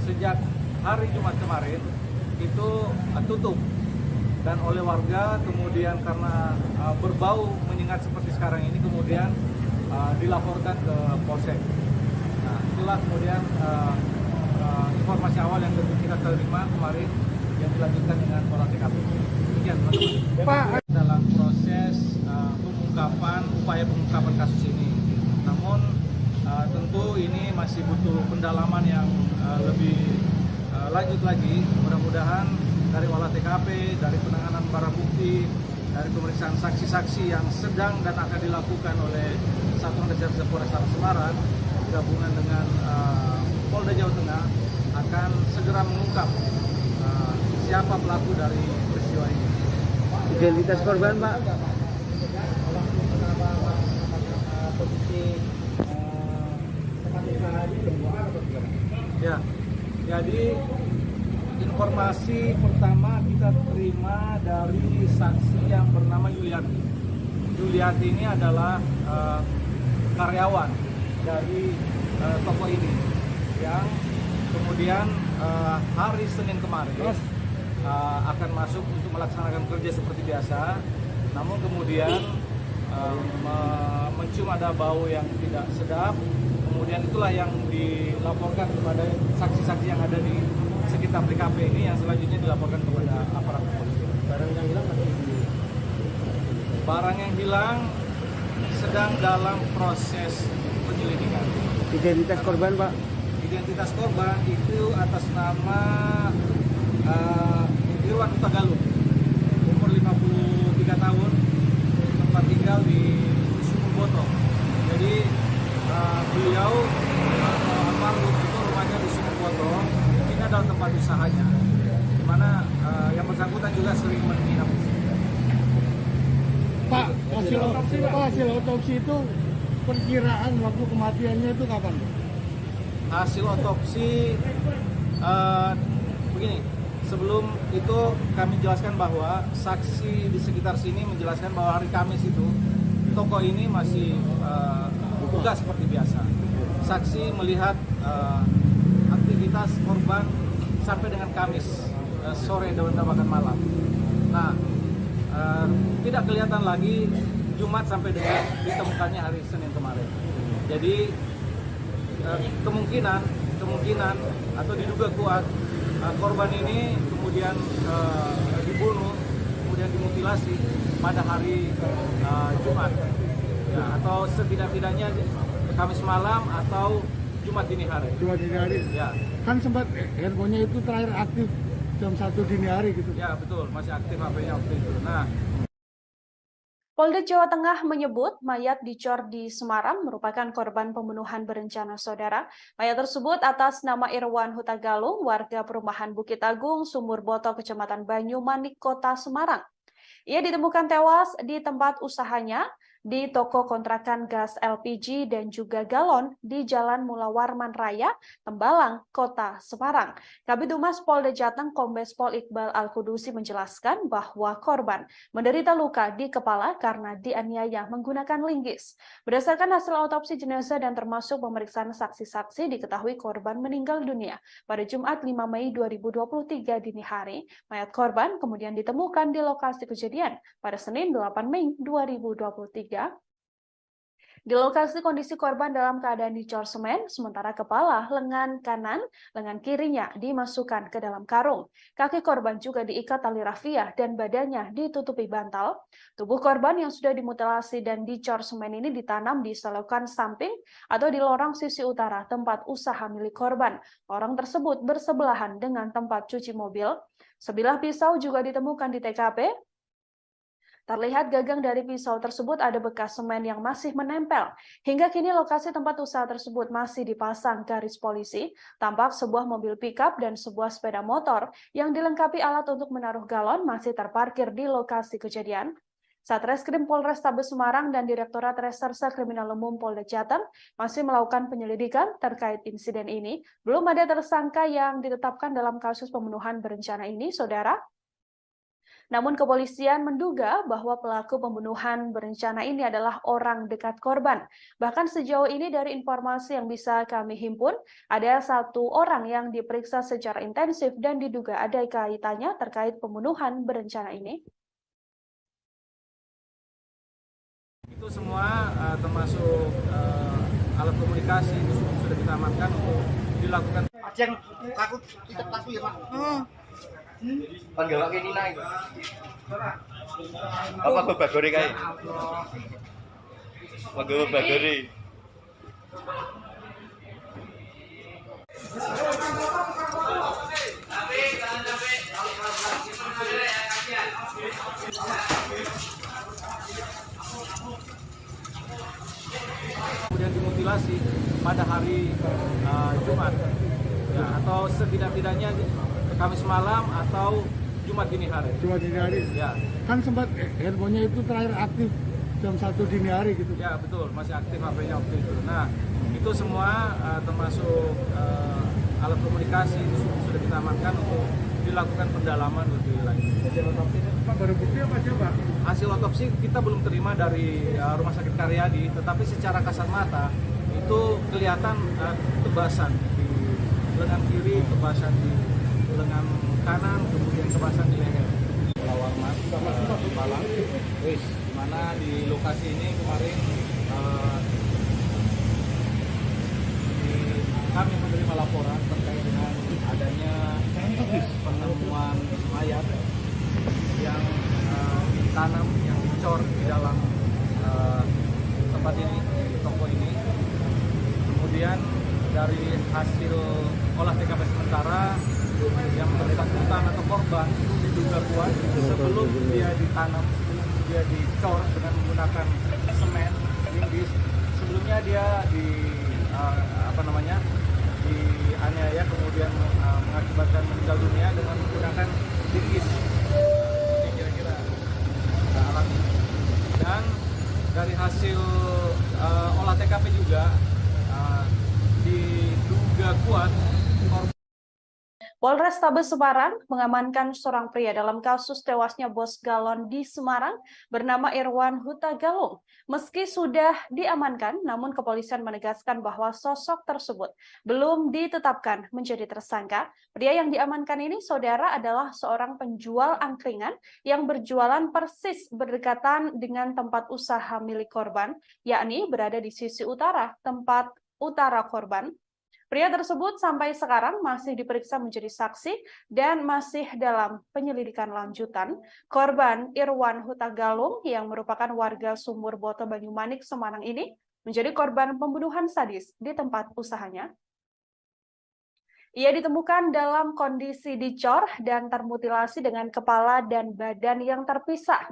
sejak hari Jumat kemarin itu tutup. Dan oleh warga kemudian karena berbau menyengat seperti sekarang ini kemudian dilaporkan ke Polsek. Nah, itulah kemudian informasi awal yang kita terima kemarin yang dilanjutkan dengan olah TKP. Demikian, teman-teman. Pak, dalam proses upaya pengungkapan kasus ini. Namun tentu ini masih butuh pendalaman yang lebih lanjut lagi. Mudah-mudahan dari olah TKP, dari penanganan barang bukti, dari pemeriksaan saksi-saksi yang sedang dan akan dilakukan oleh Satuan Reserse Polrestabes Semarang gabungan dengan Polda Jawa Tengah akan segera mengungkap siapa pelaku dari peristiwa ini. Identitas korban, Pak. Ya, jadi informasi pertama kita terima dari saksi yang bernama Yuliati. Yuliati ini adalah karyawan dari toko ini yang kemudian hari Senin kemarin akan masuk untuk melaksanakan kerja seperti biasa, namun kemudian mencium ada bau yang tidak sedap. Kemudian itulah yang dilaporkan kepada saksi-saksi yang ada di sekitar TKP ini yang selanjutnya dilaporkan kepada aparat kepolisian. Barang yang hilang ada di... Barang yang hilang sedang dalam proses penyelidikan. Identitas korban, Pak. Identitas korban itu atas nama Irwan Huta Galung, umur 53 tahun, tempat tinggal di Sumur Boto. Jadi beliau atau almarhum itu rumahnya di Sumur Boto. Ini adalah tempat usahanya, di mana yang bersangkutan juga sering menginap. Pak, hasil otopsi itu perkiraan waktu kematiannya itu kapan? Hasil otopsi begini, sebelum itu kami jelaskan bahwa saksi di sekitar sini menjelaskan bahwa hari Kamis itu toko ini masih buka seperti biasa. Saksi melihat aktivitas korban sampai dengan Kamis sore dan bahkan malam. Nah, tidak kelihatan lagi Jumat sampai dengan ditemukannya hari Senin kemarin. Jadi kemungkinan atau diduga kuat korban ini kemudian dibunuh, kemudian dimutilasi pada hari Jumat, ya, atau setidak-tidaknya Kamis malam atau Jumat dini hari. Jumat dini hari. Ya. Kan sempat handphonenya itu terakhir aktif jam 1 dini hari gitu. Ya betul, masih aktif HP-nya waktu itu. Nah, Polda Jawa Tengah menyebut mayat dicor di Semarang merupakan korban pembunuhan berencana saudara. Mayat tersebut atas nama Irwan Huta Galung, warga perumahan Bukit Agung, Sumur Boto, Kecamatan Banyumanik, Kota Semarang. Ia ditemukan tewas di tempat usahanya di toko kontrakan gas LPG dan juga galon di Jalan Mula Warman Raya, Tembalang, Kota Semarang. Kabid Humas Polda Jateng Kombes Pol Iqbal Al-Kudusi menjelaskan bahwa korban menderita luka di kepala karena dianiaya menggunakan linggis. Berdasarkan hasil otopsi jenazah dan termasuk pemeriksaan saksi-saksi, diketahui korban meninggal dunia pada Jumat 5 Mei 2023 dini hari. Mayat korban kemudian ditemukan di lokasi kejadian pada Senin 8 Mei 2023. Di lokasi kondisi korban dalam keadaan dicor semen, sementara kepala, lengan kanan, lengan kirinya dimasukkan ke dalam karung. Kaki korban juga diikat tali rafia dan badannya ditutupi bantal. Tubuh korban yang sudah dimutilasi dan dicor semen ini ditanam di selokan samping atau di lorong sisi utara tempat usaha milik korban. Lorong tersebut bersebelahan dengan tempat cuci mobil. Sebilah pisau juga ditemukan di TKP. Terlihat gagang dari pisau tersebut ada bekas semen yang masih menempel. Hingga kini lokasi tempat usaha tersebut masih dipasang garis polisi. Tampak sebuah mobil pickup dan sebuah sepeda motor yang dilengkapi alat untuk menaruh galon masih terparkir di lokasi kejadian. Satreskrim Polrestabes Semarang dan Direktorat Reserse Kriminal Umum Polda Jateng masih melakukan penyelidikan terkait insiden ini. Belum ada tersangka yang ditetapkan dalam kasus pembunuhan berencana ini, Saudara. Namun kepolisian menduga bahwa pelaku pembunuhan berencana ini adalah orang dekat korban. Bahkan sejauh ini dari informasi yang bisa kami himpun, ada 1 orang yang diperiksa secara intensif dan diduga ada kaitannya terkait pembunuhan berencana ini. Itu semua termasuk alat komunikasi itu sudah kita amankan untuk dilakukan. Yang takut tidak takut ya Pak. Kan gak kayak Nina itu. Apa babagore kae? Babagore. Kemudian dimutilasi pada hari Jumat, ya, atau setidak-tidaknya Kamis malam atau Jumat dini hari. Jumat dini hari. Ya. Kan sempat handphonenya itu terakhir aktif jam 1 dini hari gitu. Ya betul, masih aktif HP-nya waktu itu. Nah itu semua termasuk alat komunikasi itu sudah kita amankan untuk dilakukan pendalaman lebih lanjut. Hasil otopsi baru bukti apa aja Pak? Hasil otopsi kita belum terima dari Rumah Sakit Karyadi, tetapi secara kasat mata itu kelihatan tebasan di lengan kiri, tebasan di lengan kanan, kemudian tebasan di leher. Warman, Malang, di mana di lokasi ini kemarin kami menerima laporan terkait dengan adanya penemuan mayat yang ditanam, yang dicor di dalam tempat ini, di toko ini. Kemudian dari hasil olah TKP sementara yang bersangkutan atau korban itu diduga kuat sebelum dia ditanam, dia dicor dengan menggunakan semen linggis. Sebelumnya dia dianiaya kemudian mengakibatkan meninggal dunia dengan menggunakan linggis. Ini kira-kira alat ini. Dan dari hasil olah TKP juga diduga kuat Polrestabes Semarang mengamankan seorang pria dalam kasus tewasnya bos galon di Semarang bernama Irwan Huta Galung. Meski sudah diamankan, namun kepolisian menegaskan bahwa sosok tersebut belum ditetapkan menjadi tersangka. Pria yang diamankan ini, Saudara, adalah seorang penjual angkringan yang berjualan persis berdekatan dengan tempat usaha milik korban, yakni berada di sisi utara tempat utara korban. Pria tersebut sampai sekarang masih diperiksa menjadi saksi dan masih dalam penyelidikan lanjutan. Korban Irwan Huta Galung yang merupakan warga Sumur Boto Banyumanik, Semarang ini menjadi korban pembunuhan sadis di tempat usahanya. Ia ditemukan dalam kondisi dicor dan termutilasi dengan kepala dan badan yang terpisah.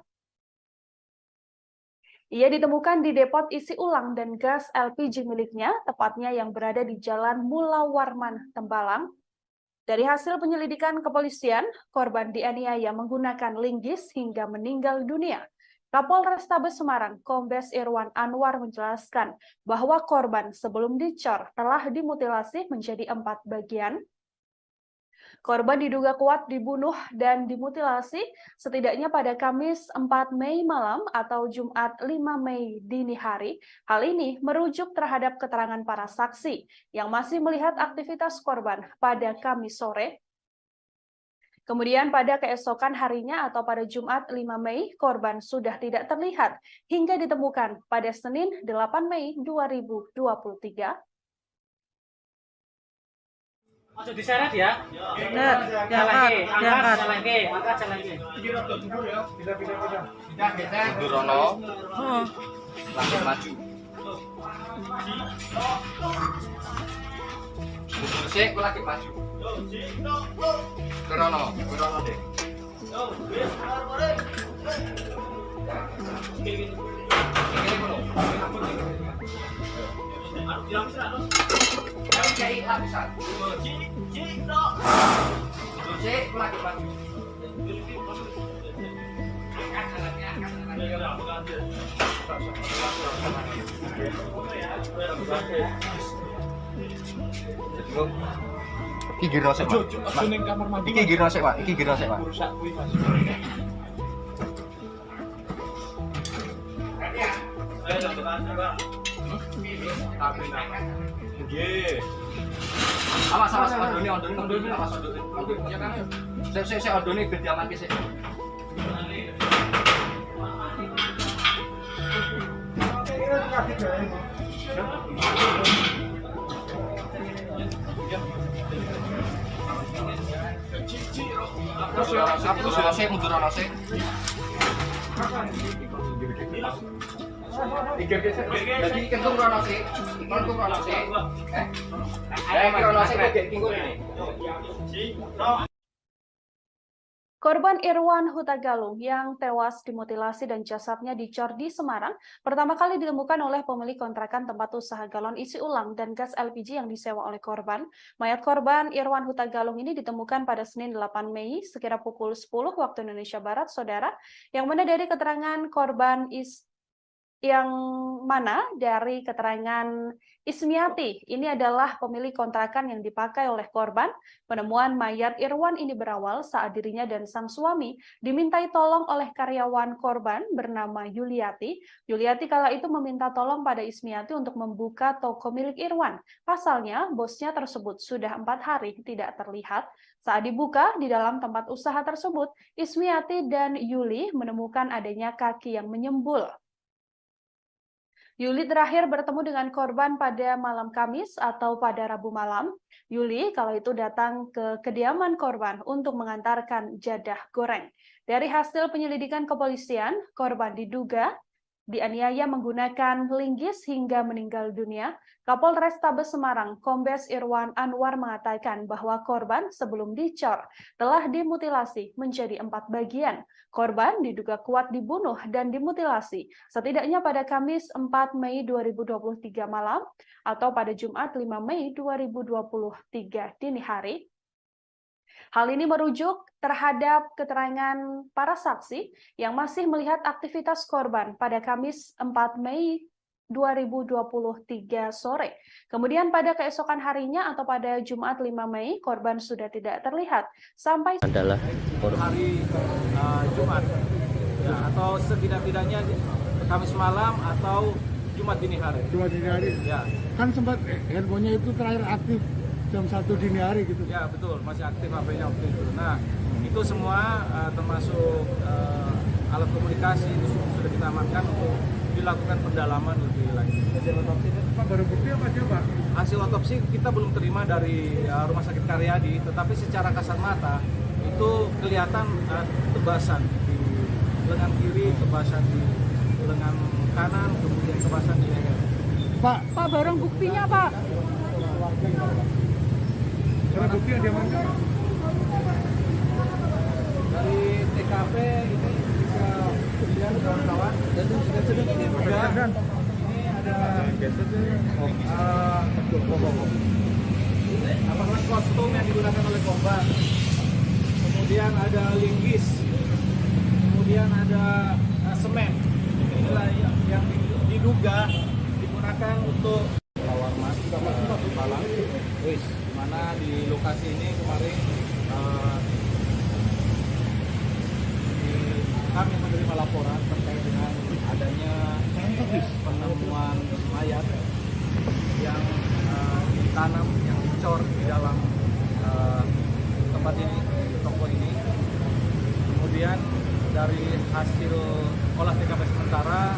Ia ditemukan di depot isi ulang dan gas LPG miliknya, tepatnya yang berada di Jalan Mula Warman, Tembalang. Dari hasil penyelidikan kepolisian, korban dianiaya menggunakan linggis hingga meninggal dunia. Kapolrestabes Semarang, Kombes Irwan Anwar menjelaskan bahwa korban sebelum dicor telah dimutilasi menjadi 4 bagian. Korban diduga kuat dibunuh dan dimutilasi setidaknya pada Kamis 4 Mei malam atau Jumat 5 Mei dini hari. Hal ini merujuk terhadap keterangan para saksi yang masih melihat aktivitas korban pada Kamis sore. Kemudian pada keesokan harinya atau pada Jumat 5 Mei, korban sudah tidak terlihat hingga ditemukan pada Senin 8 Mei 2023. Ojo diseret ya. Diangkat, diangkat. Durono. Langit maju. Mundur sik, aku lagi maju. Durono deh. Kayak lapisan. Cek lagi maju. Iki giro sik, Pak. Iki giro sik, Pak. Iki giro sik, Pak. Awas, ondone, awas ondone. Ya kan. Sik ondone ben diamanke sik. Terus mundur ana sik. Jadi kentung rono sik, kentung rono sik. Iki rono sik kok kingkur ini. Korban Irwan Huta Galung yang tewas dimutilasi dan jasadnya dicor di Semarang pertama kali ditemukan oleh pemilik kontrakan tempat usaha galon isi ulang dan gas LPG yang disewa oleh korban. Mayat korban Irwan Huta Galung ini ditemukan pada Senin 8 Mei sekira pukul 10 waktu Indonesia Barat, saudara, yang mana dari keterangan korban dari keterangan Ismiati, ini adalah pemilik kontrakan yang dipakai oleh korban. Penemuan mayat Irwan ini berawal saat dirinya dan sang suami dimintai tolong oleh karyawan korban bernama Yuliati. Yuliati kala itu meminta tolong pada Ismiati untuk membuka toko milik Irwan. Pasalnya, bosnya tersebut sudah 4 hari tidak terlihat. Saat dibuka di dalam tempat usaha tersebut, Ismiati dan Yuli menemukan adanya kaki yang menyembul. Yuli terakhir bertemu dengan korban pada malam Kamis atau pada Rabu malam. Yuli kala itu datang ke kediaman korban untuk mengantarkan jadah goreng. Dari hasil penyelidikan kepolisian, korban diduga dianiaya menggunakan linggis hingga meninggal dunia. Kapolres Tabes Semarang, Kombes Irwan Anwar mengatakan bahwa korban sebelum dicor telah dimutilasi menjadi 4 bagian. Korban diduga kuat dibunuh dan dimutilasi setidaknya pada Kamis 4 Mei 2023 malam atau pada Jumat 5 Mei 2023 dini hari. Hal ini merujuk terhadap keterangan para saksi yang masih melihat aktivitas korban pada Kamis 4 Mei 2023 sore. Kemudian pada keesokan harinya atau pada Jumat 5 Mei, korban sudah tidak terlihat sampai Adalah hari Jumat, ya, atau setidak-tidaknya Kamis malam atau Jumat dini hari. Jumat dini hari. Ya. Kan sempat handphonenya itu terakhir aktif jam 1 dini hari gitu. Ya betul, masih aktif HP-nya waktu itu. Nah, itu semua termasuk alat komunikasi itu sudah kita amankan untuk dilakukan pendalaman lebih lanjut. Hasil otopsi itu baru bukti apa aja, Pak? Hasil otopsi kita belum terima dari Rumah Sakit Karyadi, tetapi secara kasat mata itu kelihatan tebasan di lengan kiri, tebasan di lengan kanan, kemudian tebasan di leher. Pak, barang buktinya, Pak. barang bukti yang diamankan. Dari TKP ini bisa dilihat kawan-kawan. Dan ini juga ini ada kostum yang digunakan oleh korban. Kemudian ada linggis. Kemudian ada semen. Inilah yang diduga digunakan untuk Lawarman Malang. Di mana di lokasi ini kemarin kami menerima laporan terkait dengan adanya penemuan mayat yang ditanam, yang dicor di dalam tempat ini, toko ini. Kemudian dari hasil olah TKP sementara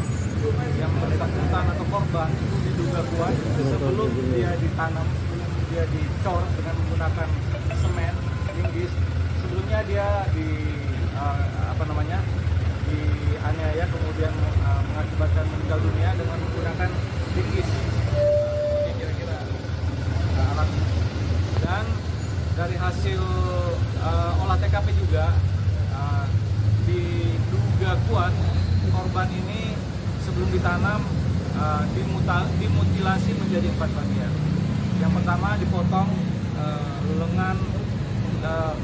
yang bersangkutan atau korban itu diduga kuat sebelum dia ditanam, dia dicor dengan menggunakan semen, linggis. Sebelumnya dia dianiaya kemudian mengakibatkan meninggal dunia dengan menggunakan linggis. Ini kira-kira alat. Dan dari hasil olah TKP juga diduga kuat korban ini sebelum ditanam dimutilasi menjadi 4 bagian. Yang pertama dipotong lengan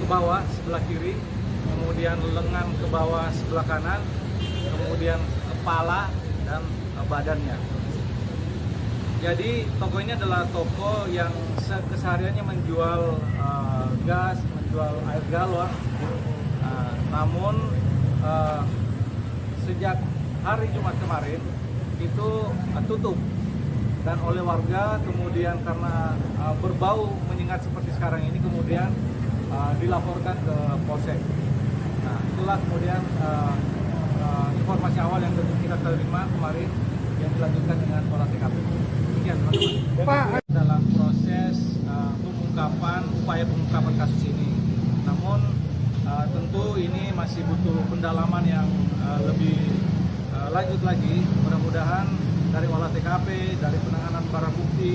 ke bawah sebelah kiri, kemudian lengan ke bawah sebelah kanan, kemudian kepala dan badannya. Jadi toko ini adalah toko yang kesehariannya menjual gas, menjual air galon. Namun sejak hari Jumat kemarin itu tutup, dan oleh warga kemudian karena berbau menyengat seperti sekarang ini kemudian dilaporkan ke Polsek. Nah, itulah kemudian informasi awal yang kita terima kemarin yang dilanjutkan dengan olah TKP. Demikian, teman-teman. Pak, Dalam proses upaya pengungkapan kasus ini. Namun tentu ini masih butuh pendalaman yang lebih lanjut lagi. Mudah-mudahan dari olah TKP, dari penanganan barang bukti.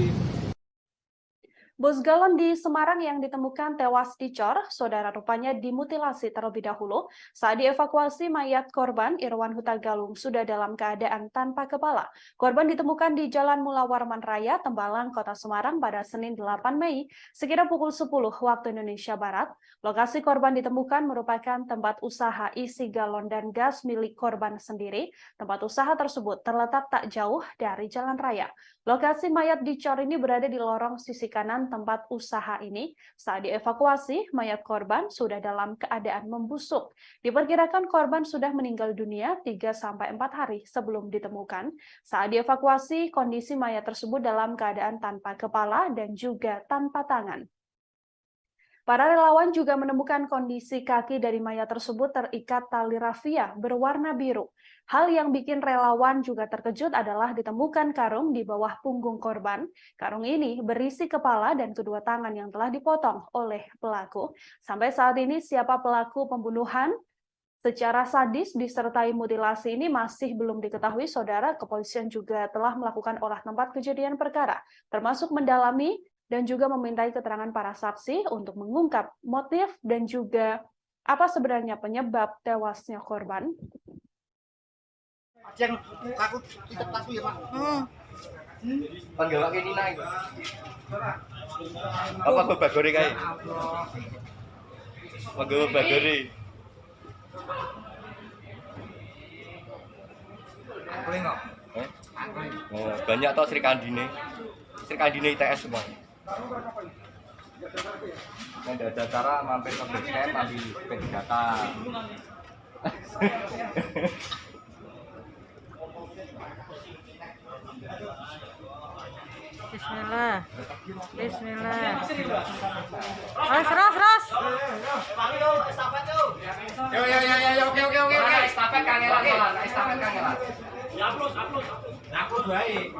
Bos galon di Semarang yang ditemukan tewas dicor, saudara rupanya dimutilasi terlebih dahulu. Saat dievakuasi, mayat korban Irwan Huta Galung sudah dalam keadaan tanpa kepala. Korban ditemukan di Jalan Mula Warman Raya, Tembalang, Kota Semarang pada Senin 8 Mei, sekira pukul 10 waktu Indonesia Barat. Lokasi korban ditemukan merupakan tempat usaha isi galon dan gas milik korban sendiri. Tempat usaha tersebut terletak tak jauh dari jalan raya. Lokasi mayat dicor ini berada di lorong sisi kanan tempat usaha ini. Saat dievakuasi, mayat korban sudah dalam keadaan membusuk. Diperkirakan korban sudah meninggal dunia 3-4 hari sebelum ditemukan. Saat dievakuasi, kondisi mayat tersebut dalam keadaan tanpa kepala dan juga tanpa tangan. Para relawan juga menemukan kondisi kaki dari mayat tersebut terikat tali rafia berwarna biru. Hal yang bikin relawan juga terkejut adalah ditemukan karung di bawah punggung korban. Karung ini berisi kepala dan kedua tangan yang telah dipotong oleh pelaku. Sampai saat ini siapa pelaku pembunuhan secara sadis disertai mutilasi ini masih belum diketahui, saudara. Kepolisian juga telah melakukan olah tempat kejadian perkara, termasuk mendalami dan juga memintai keterangan para saksi untuk mengungkap motif dan juga apa sebenarnya penyebab tewasnya korban. Yang takut tidak takut ya Pak. Panggil lagi Nina itu. Apa babagori kae? Panggil babagori. Angkling kok. Oh, banyak toh Sri Kandine. Sri Kandine ITS semua. Yang ada cara mampir ke base camp ambil P3K. Bismillah. Bismillah. Ras. Yo, oke. Estafet kangelan, estafet kangelan. Upload baik.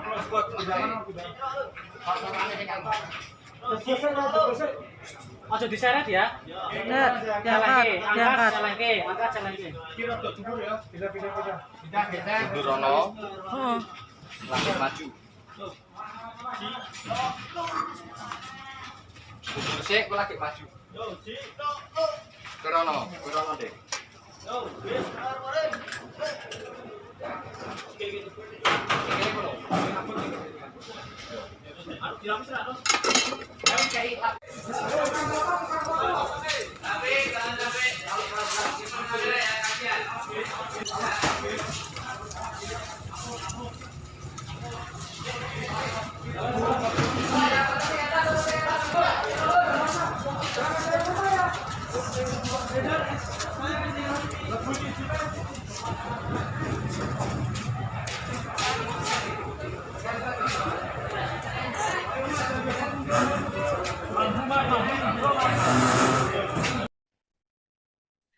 Ojo diseret ya. Diangkat. Angkat. Durono. Lanjut maju. Sik, aku lagi maju. Durono deh.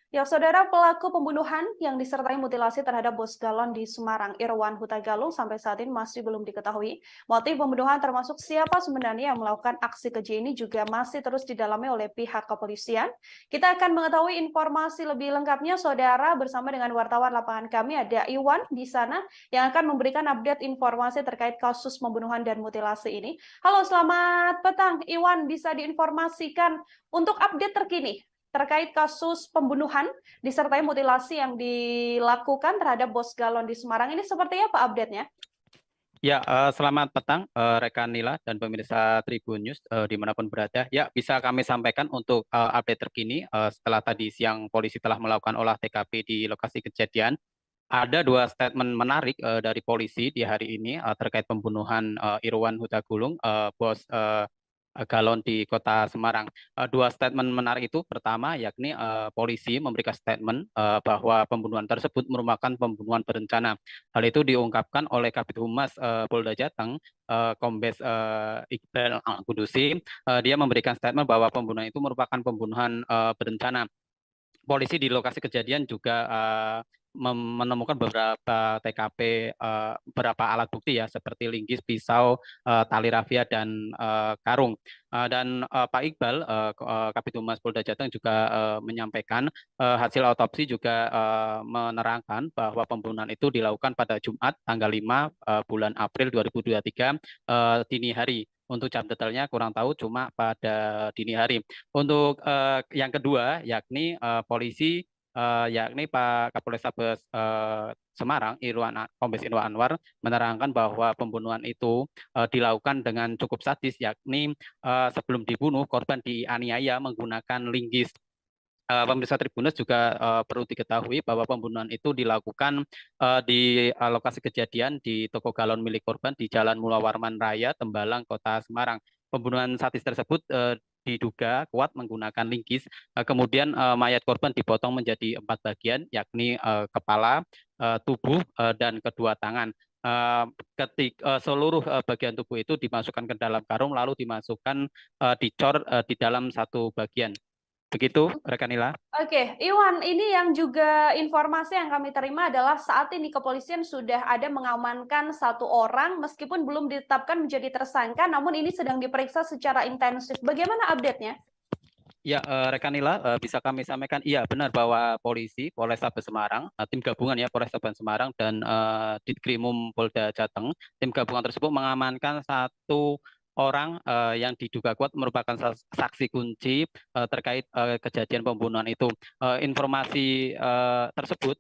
Ya, saudara, pelaku pembunuhan yang disertai mutilasi terhadap bos galon di Semarang, Irwan Huta Galung, sampai saat ini masih belum diketahui. Motif pembunuhan termasuk siapa sebenarnya yang melakukan aksi keji ini juga masih terus didalami oleh pihak kepolisian. Kita akan mengetahui informasi lebih lengkapnya, saudara, bersama dengan wartawan lapangan kami. Ada Iwan di sana yang akan memberikan update informasi terkait kasus pembunuhan dan mutilasi ini. Halo, selamat petang. Iwan, bisa diinformasikan untuk update terkini terkait kasus pembunuhan disertai mutilasi yang dilakukan terhadap bos galon di Semarang ini seperti apa update-nya? Ya, selamat petang rekan Nila dan pemirsa Tribun News dimanapun berada. Ya, bisa kami sampaikan untuk update terkini setelah tadi siang polisi telah melakukan olah TKP di lokasi kejadian. Ada dua statement menarik dari polisi di hari ini terkait pembunuhan Irwan Huta Galung, bos galon di Kota Semarang. Dua statement menarik itu, pertama yakni polisi memberikan statement bahwa pembunuhan tersebut merupakan pembunuhan berencana. Hal itu diungkapkan oleh Kabid Humas Polda Jateng, Kombes Iqbal Kudusi. Dia memberikan statement bahwa pembunuhan itu merupakan pembunuhan berencana. Polisi di lokasi kejadian juga menemukan beberapa TKP, beberapa alat bukti ya, seperti linggis, pisau, tali rafia, dan karung. Dan Pak Iqbal, Kabid Humas Polda Jateng juga menyampaikan hasil otopsi juga menerangkan bahwa pembunuhan itu dilakukan pada Jumat tanggal 5 bulan April 2023 dini hari. Untuk jam detailnya kurang tahu, cuma pada dini hari. Untuk yang kedua, yakni polisi, yakni Pak Kapolrestabes Semarang, Kombes Irwan Anwar, menerangkan bahwa pembunuhan itu dilakukan dengan cukup sadis, yakni sebelum dibunuh, korban dianiaya menggunakan linggis. Pemirsa Tribunnews juga perlu diketahui bahwa pembunuhan itu dilakukan di lokasi kejadian di toko galon milik korban di Jalan Mula Warman Raya, Tembalang, Kota Semarang. Pembunuhan sadis tersebut diduga kuat menggunakan linggis. Kemudian mayat korban dipotong menjadi 4 bagian, yakni kepala, tubuh, dan kedua tangan. Seluruh bagian tubuh itu dimasukkan ke dalam karung, lalu dimasukkan dicor di dalam satu bagian. Begitu, rekan Nila. Oke, Iwan, ini yang juga informasi yang kami terima adalah saat ini kepolisian sudah ada mengamankan 1 orang meskipun belum ditetapkan menjadi tersangka, namun ini sedang diperiksa secara intensif. Bagaimana update-nya? Ya, rekan Nila, bisa kami sampaikan, iya benar bahwa polisi Polrestabes Semarang, tim gabungan ya Polrestabes Semarang dan Ditkrimum Polda Jateng, tim gabungan tersebut mengamankan 1 orang yang diduga kuat merupakan saksi kunci terkait kejadian pembunuhan itu. Informasi tersebut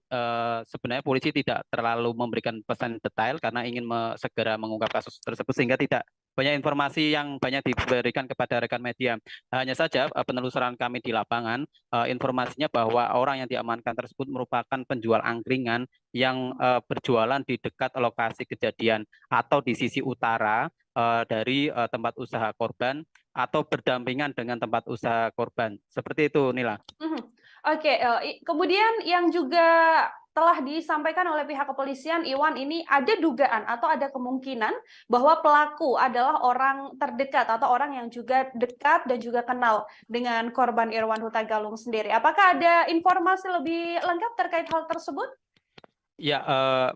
sebenarnya polisi tidak terlalu memberikan pesan detail karena ingin segera mengungkap kasus tersebut, sehingga tidak banyak informasi yang banyak diberikan kepada rekan media. Hanya saja penelusuran kami di lapangan, informasinya bahwa orang yang diamankan tersebut merupakan penjual angkringan yang berjualan di dekat lokasi kejadian atau di sisi utara dari tempat usaha korban atau berdampingan dengan tempat usaha korban. Seperti itu, Nila. Oke, kemudian yang juga telah disampaikan oleh pihak kepolisian, Iwan, ini ada dugaan atau ada kemungkinan bahwa pelaku adalah orang terdekat atau orang yang juga dekat dan juga kenal dengan korban Irwan Huta Galung sendiri. Apakah ada informasi lebih lengkap terkait hal tersebut? Ya,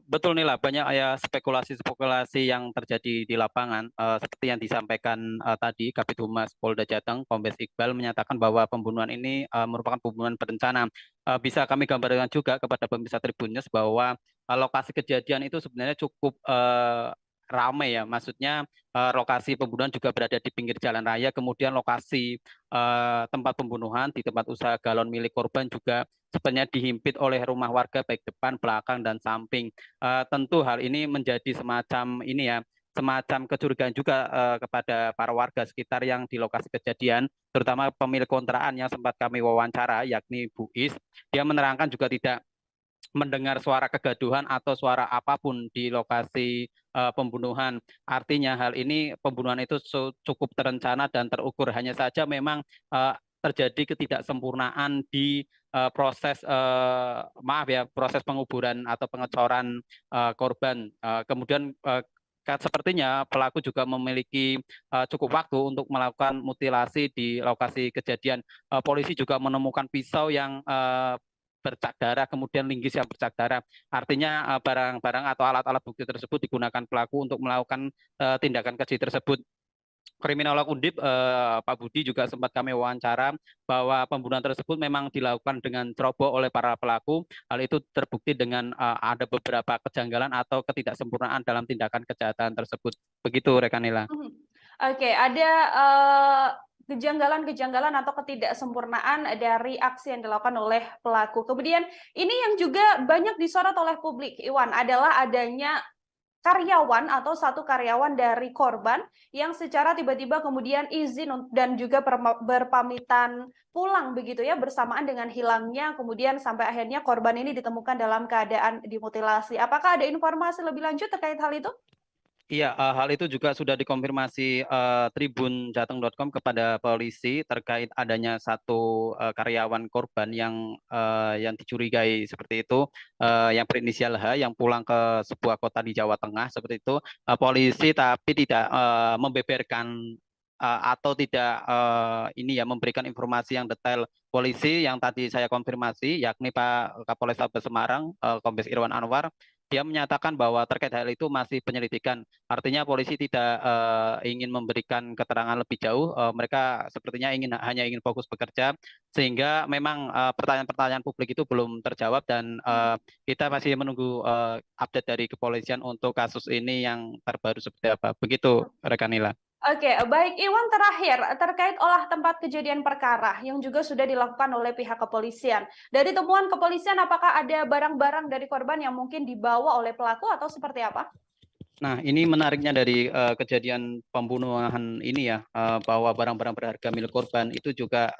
betul Nila, banyak ya spekulasi-spekulasi yang terjadi di lapangan. Seperti yang disampaikan tadi, Kabid Humas Polda Jateng, Kombes Iqbal, menyatakan bahwa pembunuhan ini merupakan pembunuhan berencana. Bisa kami gambarkan juga kepada pemirsa Tribunnews bahwa lokasi kejadian itu sebenarnya cukup ramai ya, maksudnya lokasi pembunuhan juga berada di pinggir jalan raya, kemudian lokasi tempat pembunuhan di tempat usaha galon milik korban juga sebenarnya dihimpit oleh rumah warga baik depan, belakang, dan samping. Tentu hal ini menjadi semacam ini ya, semacam kecurigaan juga kepada para warga sekitar yang di lokasi kejadian, terutama pemilik kontrakan yang sempat kami wawancara, yakni Bu Is. Dia menerangkan juga tidak mendengar suara kegaduhan atau suara apapun di lokasi pembunuhan. Artinya hal ini pembunuhan itu cukup terencana dan terukur. Hanya saja memang terjadi ketidaksempurnaan di proses proses penguburan atau pengecoran korban. Kemudian sepertinya pelaku juga memiliki cukup waktu untuk melakukan mutilasi di lokasi kejadian. Polisi juga menemukan pisau yang bercak darah, kemudian linggis yang bercak darah. Artinya barang-barang atau alat-alat bukti tersebut digunakan pelaku untuk melakukan tindakan keji tersebut. Kriminolog Undip Pak Budi juga sempat kami wawancara bahwa pembunuhan tersebut memang dilakukan dengan ceroboh oleh para pelaku. Hal itu terbukti dengan ada beberapa kejanggalan atau ketidaksempurnaan dalam tindakan kejahatan tersebut. Begitu, rekan Nila. Oke, ada kejanggalan-kejanggalan atau ketidaksempurnaan dari aksi yang dilakukan oleh pelaku. Kemudian ini yang juga banyak disorot oleh publik, Iwan, adalah adanya karyawan atau satu karyawan dari korban yang secara tiba-tiba kemudian izin dan juga berpamitan pulang begitu ya, bersamaan dengan hilangnya kemudian sampai akhirnya korban ini ditemukan dalam keadaan dimutilasi. Apakah ada informasi lebih lanjut terkait hal itu? Iya, hal itu juga sudah dikonfirmasi tribunjateng.com kepada polisi terkait adanya satu karyawan korban yang dicurigai seperti itu, yang berinisial H, yang pulang ke sebuah kota di Jawa Tengah seperti itu. Polisi tapi tidak membeberkan atau tidak memberikan informasi yang detail. Polisi yang tadi saya konfirmasi, yakni Pak Kapolrestabes Semarang, Kombes Irwan Anwar, dia menyatakan bahwa terkait hal itu masih penyelidikan. Artinya polisi tidak ingin memberikan keterangan lebih jauh. Mereka sepertinya hanya ingin fokus bekerja, sehingga memang pertanyaan-pertanyaan publik itu belum terjawab dan kita masih menunggu update dari kepolisian untuk kasus ini yang terbaru seperti apa. Begitu, rekan Nila. Oke, baik Iwan, terakhir terkait olah tempat kejadian perkara yang juga sudah dilakukan oleh pihak kepolisian. Dari temuan kepolisian, apakah ada barang-barang dari korban yang mungkin dibawa oleh pelaku atau seperti apa? Nah, ini menariknya dari kejadian pembunuhan ini ya, bahwa barang-barang berharga milik korban itu juga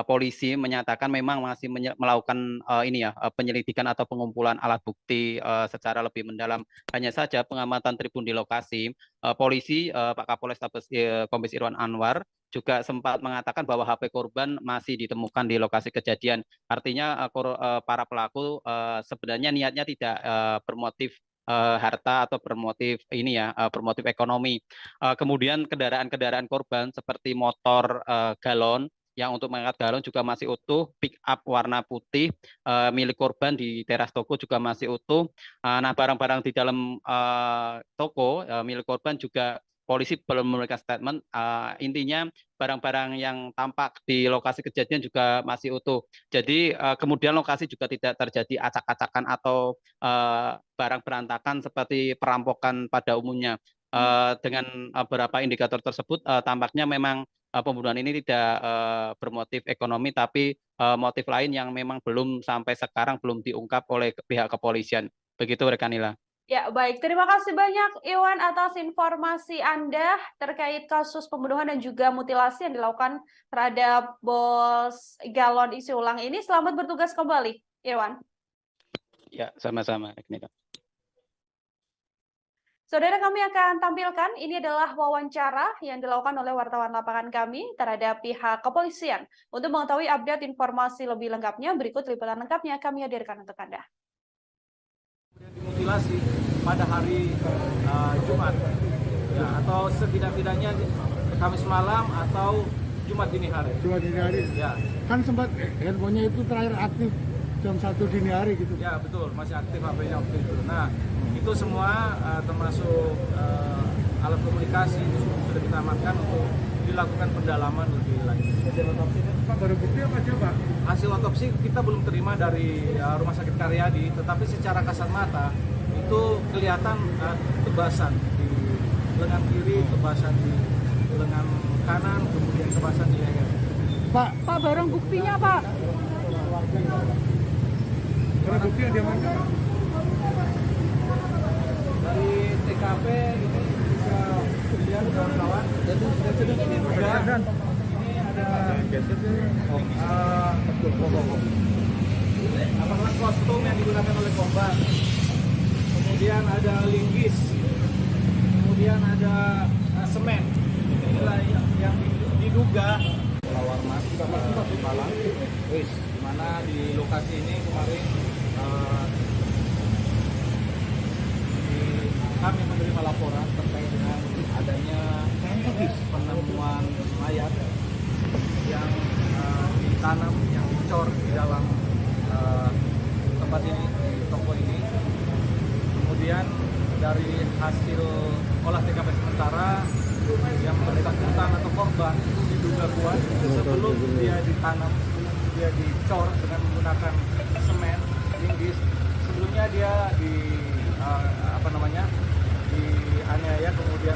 polisi menyatakan memang masih melakukan penyelidikan atau pengumpulan alat bukti secara lebih mendalam. Hanya saja pengamatan tribun di lokasi, polisi Pak Kapolrestabes Kombes Irwan Anwar juga sempat mengatakan bahwa HP korban masih ditemukan di lokasi kejadian. Artinya para pelaku sebenarnya niatnya tidak bermotif harta atau bermotif bermotif ekonomi. Kemudian kendaraan-kendaraan korban seperti motor galon yang untuk mengangkat galon juga masih utuh, pick up warna putih milik korban di teras toko juga masih utuh. Nah, barang-barang di dalam toko milik korban juga polisi belum memberikan statement. Intinya barang-barang yang tampak di lokasi kejadian juga masih utuh. Jadi kemudian lokasi juga tidak terjadi acak-acakan atau barang berantakan seperti perampokan pada umumnya. Dengan beberapa indikator tersebut tampaknya memang pembunuhan ini tidak bermotif ekonomi, tapi motif lain yang memang sampai sekarang belum diungkap oleh pihak kepolisian. Begitu, rekan Nila. Ya, baik. Terima kasih banyak Iwan atas informasi Anda terkait kasus pembunuhan dan juga mutilasi yang dilakukan terhadap bos galon isi ulang ini. Selamat bertugas kembali, Iwan. Ya, sama-sama, rekan Nila. Saudara, kami akan tampilkan, ini adalah wawancara yang dilakukan oleh wartawan lapangan kami terhadap pihak kepolisian. Untuk mengetahui update informasi lebih lengkapnya, berikut liputan lengkapnya kami hadirkan untuk Anda. Dimutilasi pada hari Jumat, ya, atau setidak-tidaknya Kamis malam atau Jumat dini hari. Jumat dini hari. Ya. Kan sempat handphonenya itu terakhir aktif jam 1 dini hari gitu. Ya, betul, masih aktif HP-nya waktu itu. Nah, itu semua termasuk alat komunikasi itu sudah kita amankan untuk dilakukan pendalaman lebih lanjut. Hasil otopsi Pak, baru bukti apa aja Pak? Hasil otopsi kita belum terima dari Rumah Sakit Karyadi, tetapi secara kasat mata itu kelihatan tebasan di lengan kiri, tebasan di lengan kanan, kemudian tebasan di leher. Pak, barang buktinya Pak. barang bukti yang diamankan. Dari TKP ini bisa dilihat kawan-kawan. Jadi sudah diduga ini ada apakah kostum yang digunakan oleh korban. Kemudian ada linggis. Kemudian ada semen. Inilah yang diduga lawarman di Malang. Di mana di lokasi ini kemarin kami menerima laporan terkait dengan adanya penemuan mayat yang ditanam, yang dicor di dalam tempat ini, di toko ini. Kemudian dari hasil olah TKP sementara yang bersangkutan atau korban itu diduga kuat sebelum dia ditanam, dia dicor dengan menggunakan semen, linggis. Sebelumnya dia dianiaya kemudian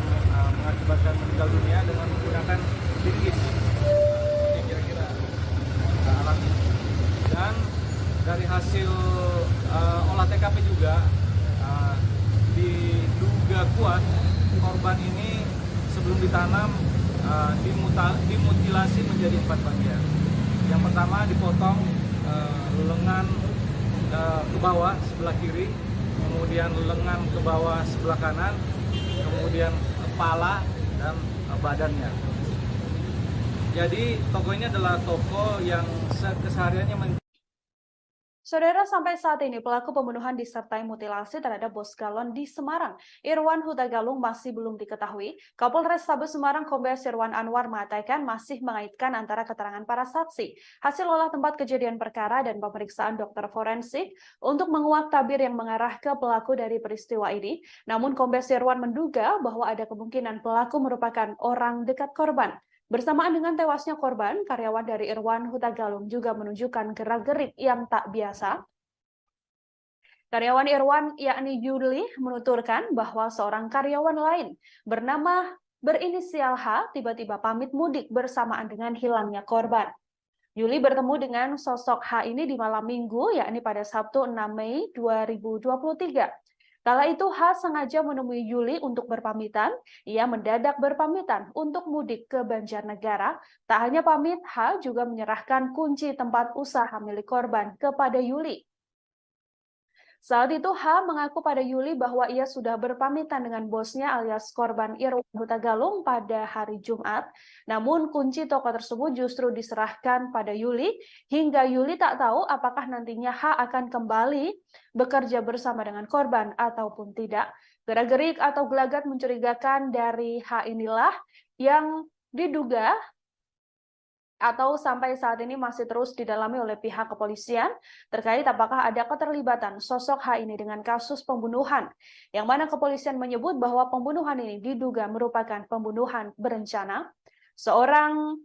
mengakibatkan meninggal dunia dengan menggunakan linggis. Ini kira-kira alatnya. Dan dari hasil olah TKP juga kuat, korban ini sebelum ditanam dimutilasi menjadi 4 bagian. Yang pertama dipotong lengan ke bawah sebelah kiri, kemudian lengan ke bawah sebelah kanan, kemudian kepala dan badannya. Jadi toko ini adalah toko yang kesehariannya Saudara, sampai saat ini pelaku pembunuhan disertai mutilasi terhadap bos galon di Semarang, Irwan Huta Galung, masih belum diketahui. Kapolres Tabes Semarang Kombes Irwan Anwar mengatakan masih mengaitkan antara keterangan para saksi, hasil olah tempat kejadian perkara dan pemeriksaan dokter forensik untuk menguak tabir yang mengarah ke pelaku dari peristiwa ini. Namun Kombes Irwan menduga bahwa ada kemungkinan pelaku merupakan orang dekat korban. Bersamaan dengan tewasnya korban, karyawan dari Irwan Huta Galung juga menunjukkan gerak-gerik yang tak biasa. Karyawan Irwan, yakni Yuli, menuturkan bahwa seorang karyawan lain berinisial H tiba-tiba pamit mudik bersamaan dengan hilangnya korban. Yuli bertemu dengan sosok H ini di malam minggu, yakni pada Sabtu 6 Mei 2023. Kala itu H sengaja menemui Yuli untuk berpamitan. Ia mendadak berpamitan untuk mudik ke Banjarnegara. Tak hanya pamit, H juga menyerahkan kunci tempat usaha milik korban kepada Yuli. Saat itu H mengaku pada Yuli bahwa ia sudah berpamitan dengan bosnya alias korban Irwan Huta Galung pada hari Jumat. Namun kunci toko tersebut justru diserahkan pada Yuli hingga Yuli tak tahu apakah nantinya H akan kembali bekerja bersama dengan korban ataupun tidak. Gerak-gerik atau gelagat mencurigakan dari H inilah yang diduga atau sampai saat ini masih terus didalami oleh pihak kepolisian terkait apakah ada keterlibatan sosok H ini dengan kasus pembunuhan, yang mana kepolisian menyebut bahwa pembunuhan ini diduga merupakan pembunuhan berencana. Seorang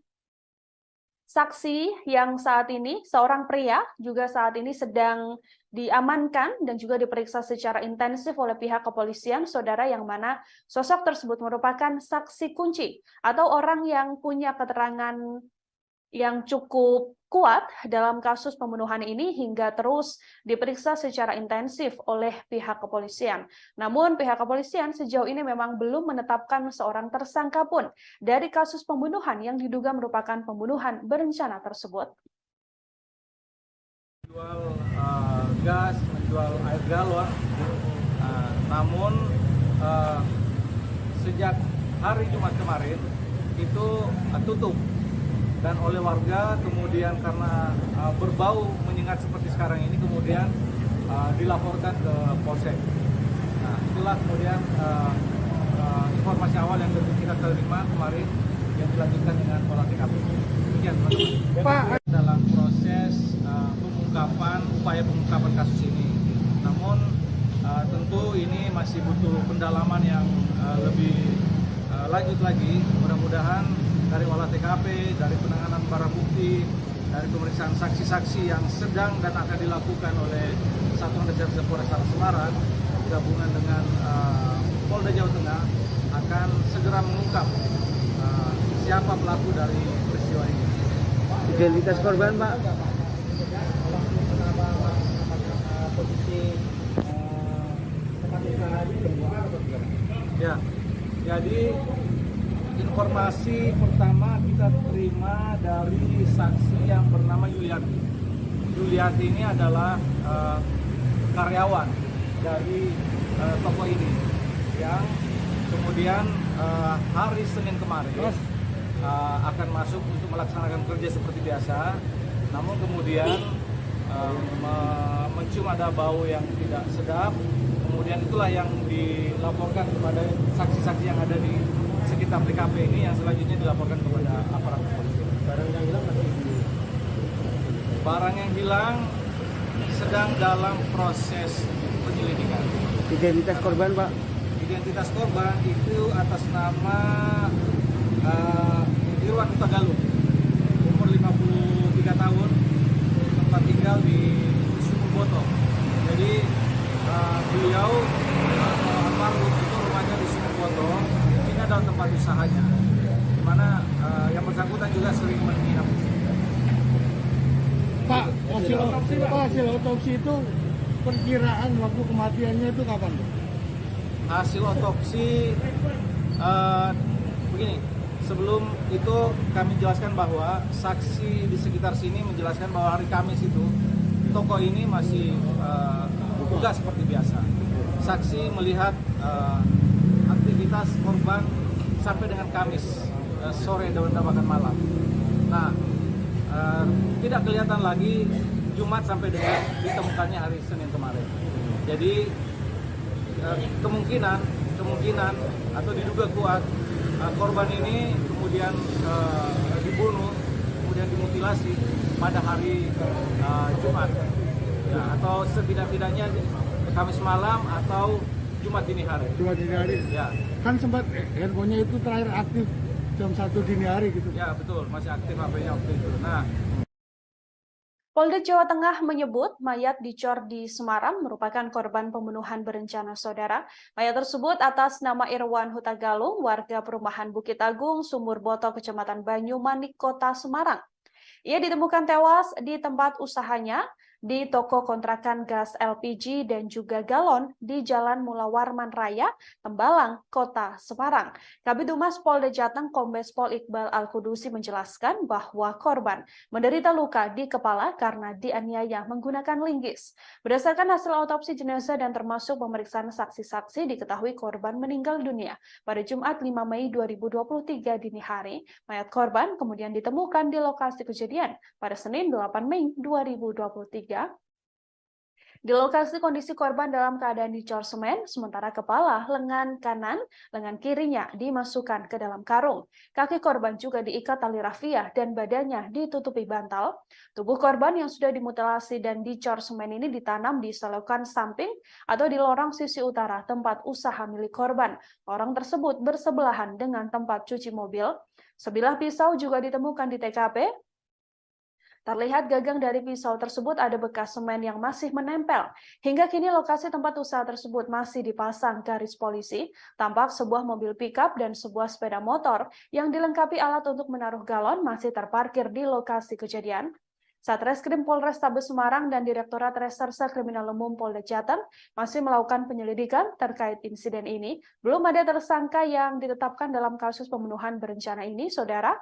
saksi yang saat ini, seorang pria juga saat ini sedang diamankan dan juga diperiksa secara intensif oleh pihak kepolisian, saudara, yang mana sosok tersebut merupakan saksi kunci atau orang yang punya keterangan yang cukup kuat dalam kasus pembunuhan ini hingga terus diperiksa secara intensif oleh pihak kepolisian. Namun pihak kepolisian sejauh ini memang belum menetapkan seorang tersangka pun dari kasus pembunuhan yang diduga merupakan pembunuhan berencana tersebut. Menjual gas, menjual air galon, namun sejak hari Jumat kemarin itu tutup. Dan oleh warga kemudian karena berbau menyengat seperti sekarang ini kemudian dilaporkan ke Polsek. Nah, itulah kemudian informasi awal yang kita terima kemarin yang dilanjutkan dengan olah TKP. Demikian, Pak. Dalam proses upaya pengungkapan kasus ini. Namun tentu ini masih butuh pendalaman yang lebih lanjut lagi. Mudah-mudahan dari olah TKP, dari penanganan barang bukti, dari pemeriksaan saksi-saksi yang sedang dan akan dilakukan oleh Satuan Reserse Polres Semarang gabungan dengan Polda Jawa Tengah akan segera mengungkap siapa pelaku dari peristiwa ini. Identitas korban, Pak? Ya, jadi informasi pertama kita terima dari saksi yang bernama Yuliati. Yuliati ini adalah karyawan dari toko ini yang kemudian hari Senin kemarin akan masuk untuk melaksanakan kerja seperti biasa. Namun kemudian mencium ada bau yang tidak sedap. Kemudian itulah yang dilaporkan kepada saksi-saksi yang ada di sekitar TKP ini yang selanjutnya dilaporkan kepada aparat kepolisian. Barang yang hilang sedang dalam proses penyelidikan. Identitas korban, Pak? Identitas korban itu atas nama Irwan Huta Galung, umur 53 tahun, tempat tinggal di Sumurboto. Jadi beliau almarhum itu rumahnya di Sumurboto. Dalam tempat usahanya, di mana yang bersangkutan juga sering menginap. Pak, hasil otopsi itu perkiraan waktu kematiannya itu kapan, Pak? hasil otopsi begini. Sebelum itu kami jelaskan bahwa saksi di sekitar sini menjelaskan bahwa hari Kamis itu toko ini masih buka seperti biasa. Saksi melihat aktivitas korban sampai dengan Kamis sore dan bahkan malam. Nah, tidak kelihatan lagi Jumat sampai dengan ditemukannya hari Senin kemarin. Jadi kemungkinan atau diduga kuat korban ini kemudian dibunuh, kemudian dimutilasi pada hari Jumat, ya, atau setidak-tidaknya Kamis malam atau Jumat dini hari. Jumat dini hari. Ya. Kan sempat handphonenya itu terakhir aktif jam 1 dini hari gitu. Ya betul, masih aktif HP-nya waktu itu. Nah, Polda Jawa Tengah menyebut mayat dicor di Semarang merupakan korban pembunuhan berencana saudara. Mayat tersebut atas nama Irwan Huta Galung, warga perumahan Bukit Agung, Sumur Boto, Kecamatan Banyumanik, Kota Semarang. Ia ditemukan tewas di tempat usahanya di toko kontrakan gas LPG dan juga galon di Jalan Mula Warman Raya, Tembalang, Kota Semarang. Kabid Humas Polda Jateng Kombes Pol Iqbal Al-Kudusi menjelaskan bahwa korban menderita luka di kepala karena dianiaya menggunakan linggis. Berdasarkan hasil autopsi jenazah dan termasuk pemeriksaan saksi-saksi, diketahui korban meninggal dunia pada Jumat 5 Mei 2023 dini hari. Mayat korban kemudian ditemukan di lokasi kejadian pada Senin 8 Mei 2023. Di lokasi kondisi korban dalam keadaan dicor semen, sementara kepala, lengan kanan, lengan kirinya dimasukkan ke dalam karung. Kaki korban juga diikat tali rafiah dan badannya ditutupi bantal. Tubuh korban yang sudah dimutilasi dan dicor semen ini ditanam di selokan samping atau di lorong sisi utara tempat usaha milik korban. Orang tersebut bersebelahan dengan tempat cuci mobil. Sebilah pisau juga ditemukan di TKP. Terlihat gagang dari pisau tersebut ada bekas semen yang masih menempel. Hingga kini lokasi tempat usaha tersebut masih dipasang garis polisi. Tampak sebuah mobil pickup dan sebuah sepeda motor yang dilengkapi alat untuk menaruh galon masih terparkir di lokasi kejadian. Satreskrim Polrestabes Semarang dan Direktorat Reserse Kriminal Umum Polda Jateng masih melakukan penyelidikan terkait insiden ini. Belum ada tersangka yang ditetapkan dalam kasus pembunuhan berencana ini, saudara.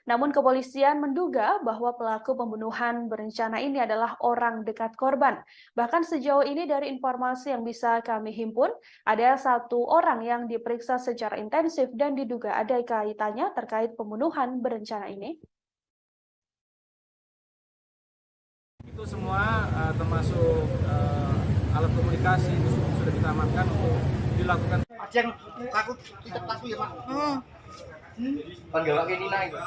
Namun kepolisian menduga bahwa pelaku pembunuhan berencana ini adalah orang dekat korban. Bahkan sejauh ini dari informasi yang bisa kami himpun, ada 1 orang yang diperiksa secara intensif dan diduga ada kaitannya terkait pembunuhan berencana ini. itu semua termasuk alat komunikasi itu sudah kita amankan untuk dilakukan. Yang takut kita takut ya Pak. Panggil kayak Nina itu.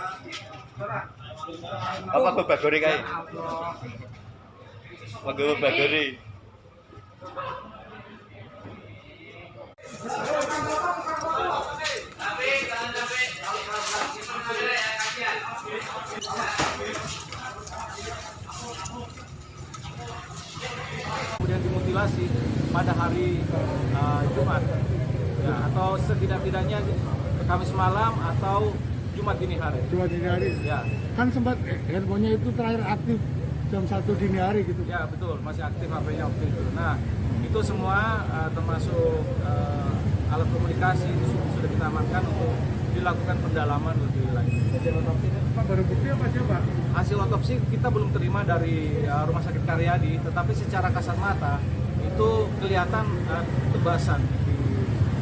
Apa babagore kae? Panggil babagore. Kemudian dimutilasi pada hari Jumat, ya, atau setidak-tidaknya Kamis malam atau Jumat dini hari. Jumat dini hari. Ya. Kan sempat handphonenya itu terakhir aktif jam 1 dini hari gitu. Ya betul, masih aktif HP-nya waktu itu. Nah itu semua termasuk alat komunikasi itu sudah kita amankan untuk dilakukan pendalaman lebih lanjut. Hasil otopsi Pak baru bukti apa sih Pak? Hasil otopsi kita belum terima dari Rumah Sakit Karyadi, tetapi secara kasat mata itu kelihatan tebasan di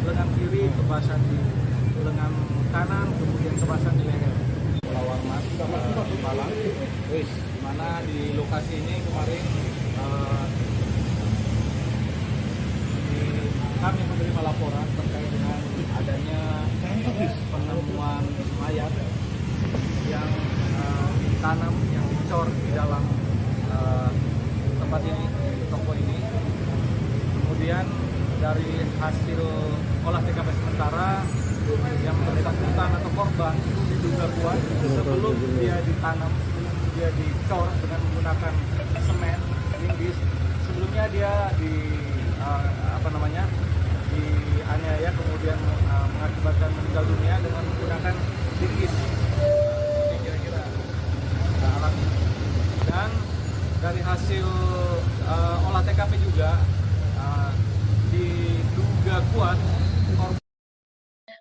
lengan kiri, tebasan di lengan kanan, kemudian tebasan di leher. Warman, Malang, di mana di lokasi ini kemarin kami menerima laporan terkait dengan adanya penemuan mayat yang ditanam, yang dicor di dalam tempat ini, di toko ini. Kemudian dari hasil olah TKP sementara yang bersangkutan atau korban itu diduga kuat sebelum dia ditanam, sebelum dia dicor dengan menggunakan semen, linggis. Sebelumnya dia dianiaya kemudian mengakibatkan meninggal dunia dengan menggunakan linggis. Ini kira-kira alami. Dan dari hasil olah TKP juga diduga kuat.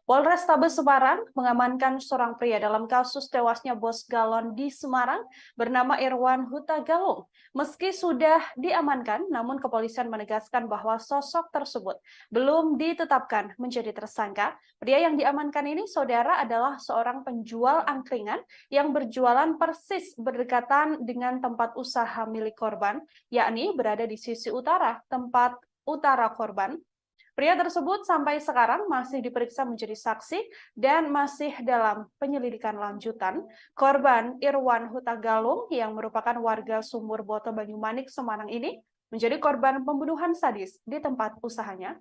Polrestabes Semarang mengamankan seorang pria dalam kasus tewasnya bos galon di Semarang bernama Irwan Huta Galung. Meski sudah diamankan, namun kepolisian menegaskan bahwa sosok tersebut belum ditetapkan menjadi tersangka. Pria yang diamankan ini, saudara, adalah seorang penjual angkringan yang berjualan persis berdekatan dengan tempat usaha milik korban, yakni berada di sisi utara tempat utara korban. Pria tersebut sampai sekarang masih diperiksa menjadi saksi dan masih dalam penyelidikan lanjutan. Korban Irwan Huta Galung yang merupakan warga Sumur Boto Banyumanik, Semarang ini menjadi korban pembunuhan sadis di tempat usahanya.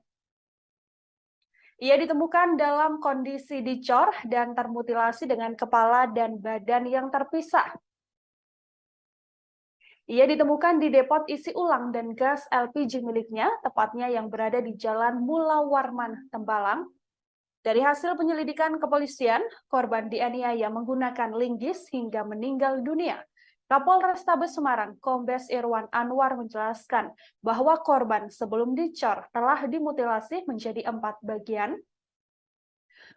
Ia ditemukan dalam kondisi dicor dan termutilasi dengan kepala dan badan yang terpisah. Ia ditemukan di depot isi ulang dan gas LPG miliknya, tepatnya yang berada di Jalan Mula Warman, Tembalang. Dari hasil penyelidikan kepolisian, korban dianiaya menggunakan linggis hingga meninggal dunia. Kapolrestabes Semarang, Kombes Irwan Anwar menjelaskan bahwa korban sebelum dicor telah dimutilasi menjadi 4 bagian.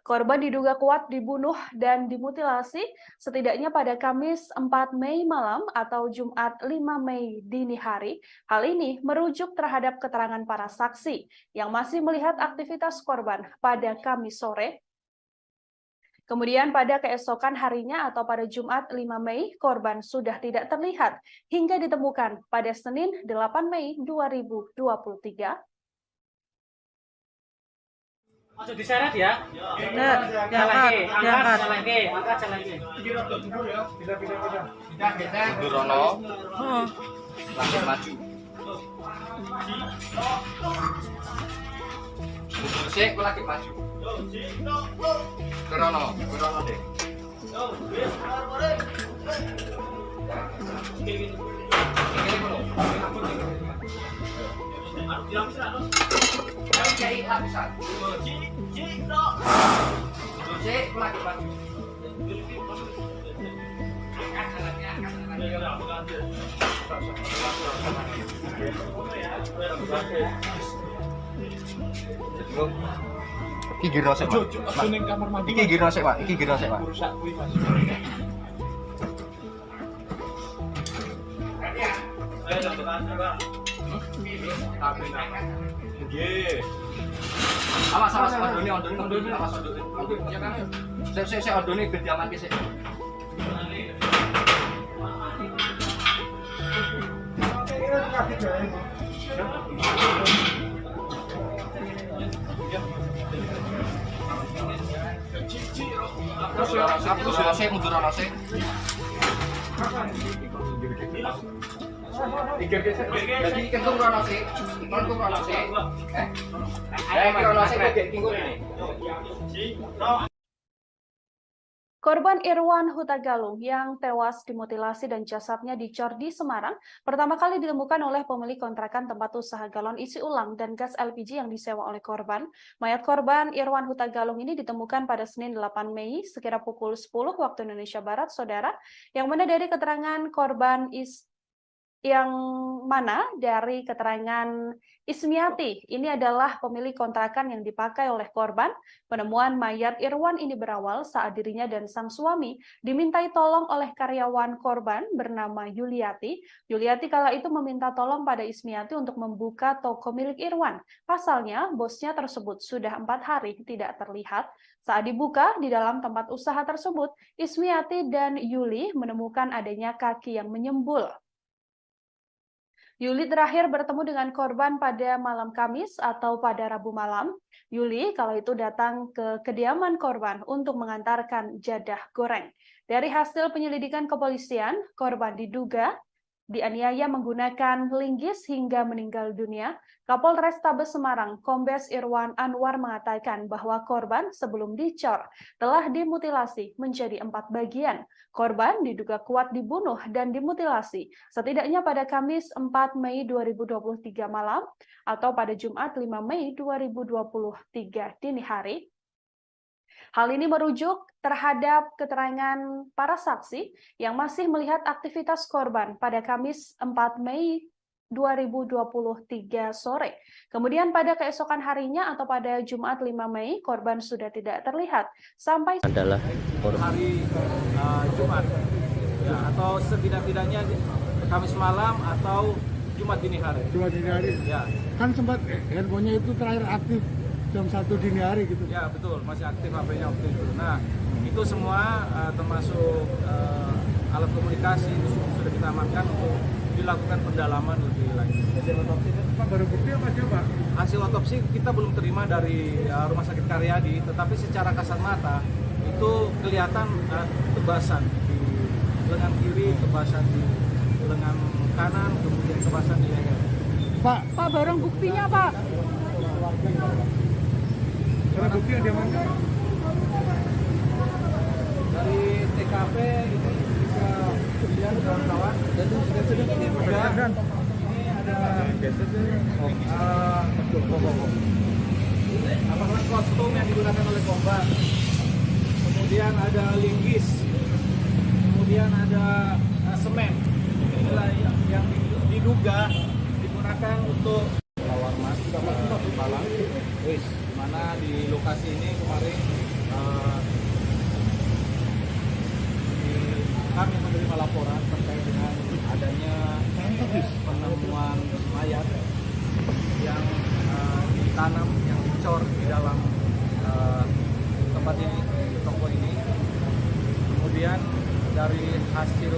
Korban diduga kuat dibunuh dan dimutilasi setidaknya pada Kamis 4 Mei malam atau Jumat 5 Mei dini hari. Hal ini merujuk terhadap keterangan para saksi yang masih melihat aktivitas korban pada Kamis sore. Kemudian pada keesokan harinya atau pada Jumat 5 Mei, korban sudah tidak terlihat hingga ditemukan pada Senin 8 Mei 2023. Ojo diseret ya. Bener, diangkat, diangkat. Angkat lagi. Durono, lagi maju. Mundur sih, aku lagi maju. Durono deh. Iki giro sik, Pak. Iki giro sik, Pak. Iki giro sik, Pak. Awas, ondone, awas ondone. Ya kan. Sik ondone ben diamanke sik. Terus sik mundur ana sik. Jadi kentung rono sih, kentung rono sih. Iki rono sih kok kingkur ini. Korban Irwan Huta Galung yang tewas dimutilasi dan jasadnya dicor di Semarang pertama kali ditemukan oleh pemilik kontrakan tempat usaha galon isi ulang dan gas LPG yang disewa oleh korban. Mayat korban Irwan Huta Galung ini ditemukan pada Senin 8 Mei sekira pukul 10 waktu Indonesia Barat, saudara, yang mana dari keterangan korban dari keterangan Ismiati, ini adalah pemilik kontrakan yang dipakai oleh korban. Penemuan mayat Irwan ini berawal saat dirinya dan sang suami dimintai tolong oleh karyawan korban bernama Yuliati. Yuliati kala itu meminta tolong pada Ismiati untuk membuka toko milik Irwan. Pasalnya, bosnya tersebut sudah 4 hari tidak terlihat. Saat dibuka di dalam tempat usaha tersebut, Ismiati dan Yuli menemukan adanya kaki yang menyembul. Yuli terakhir bertemu dengan korban pada malam Kamis atau pada Rabu malam. Yuli kala itu datang ke kediaman korban untuk mengantarkan jadah goreng. Dari hasil penyelidikan kepolisian, korban diduga dianiaya menggunakan linggis hingga meninggal dunia. Kapolrestabes Semarang, Kombes Irwan Anwar mengatakan bahwa korban sebelum dicor telah dimutilasi menjadi 4 bagian. Korban diduga kuat dibunuh dan dimutilasi setidaknya pada Kamis 4 Mei 2023 malam atau pada Jumat 5 Mei 2023 dini hari. Hal ini merujuk terhadap keterangan para saksi yang masih melihat aktivitas korban pada Kamis 4 Mei 2023 sore. Kemudian pada keesokan harinya atau pada Jumat 5 Mei, korban sudah tidak terlihat sampai Adalah hari Jumat, ya, atau setidak-tidaknya Kamis malam atau Jumat dini hari. Jumat dini hari. Ya, Kan sempat handphonenya itu terakhir aktif jam 1 dini hari gitu. ya betul, masih aktif HP-nya waktu itu. Nah, itu semua termasuk alat komunikasi itu sudah kita amankan untuk dilakukan pendalaman lebih lanjut. Hasil otopsi itu Pak, baru bukti apa aja Pak? Hasil otopsi kita belum terima dari Rumah Sakit Karyadi, tetapi secara kasat mata itu kelihatan kebasan di lengan kiri, kebasan di lengan kanan, kemudian kebasan di leher. Pak, barang buktinya, Pak. ada bukti yang diamankan? Dari TKP ini bisa dilihat kawan-kawan. Ini ada apakah kostum yang digunakan oleh korban. Kemudian ada linggis. Kemudian ada semen. Inilah yang diduga digunakan untuk lawan mas Palang. Di mana di lokasi ini kemarin kami menerima laporan terkait dengan adanya penemuan mayat yang ditanam, yang dicor di dalam tempat ini, toko ini. Kemudian dari hasil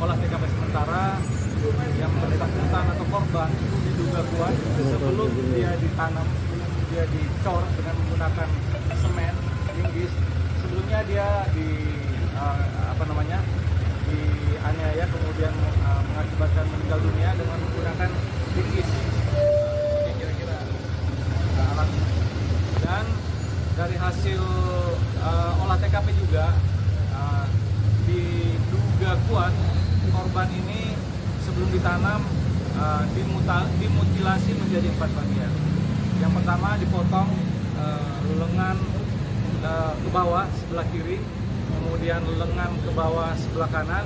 olah TKP sementara yang bersangkutan atau korban itu diduga kuat sebelum dia ditanam, dia dicor dengan menggunakan semen, linggis. Sebelumnya dia dianiaya kemudian mengakibatkan meninggal dunia dengan menggunakan linggis. Ini kira-kira alatnya. Dan dari hasil olah TKP juga diduga kuat korban ini sebelum ditanam dimutilasi menjadi 4 bagian. Yang pertama dipotong lengan ke bawah sebelah kiri, kemudian lengan ke bawah sebelah kanan,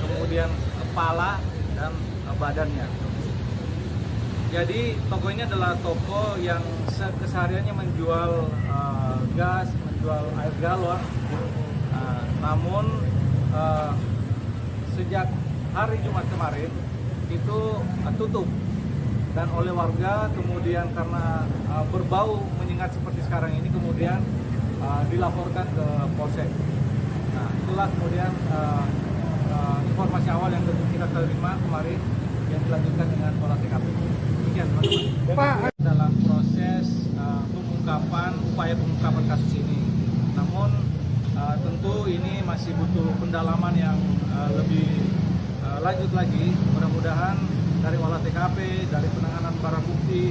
kemudian kepala dan badannya. Jadi toko ini adalah toko yang kesehariannya menjual gas, menjual air galon. Namun sejak hari Jumat kemarin itu tutup, dan oleh warga kemudian karena berbau menyengat seperti sekarang ini kemudian dilaporkan ke Polsek. Nah, itulah kemudian informasi awal yang kita terima kemarin yang dilanjutkan dengan olah TKP. Demikian teman-teman. Pak, Dalam proses upaya pengungkapan kasus ini. Namun tentu ini masih butuh pendalaman yang lebih lanjut lagi. Mudah-mudahan dari olah TKP, dari penanganan barang bukti.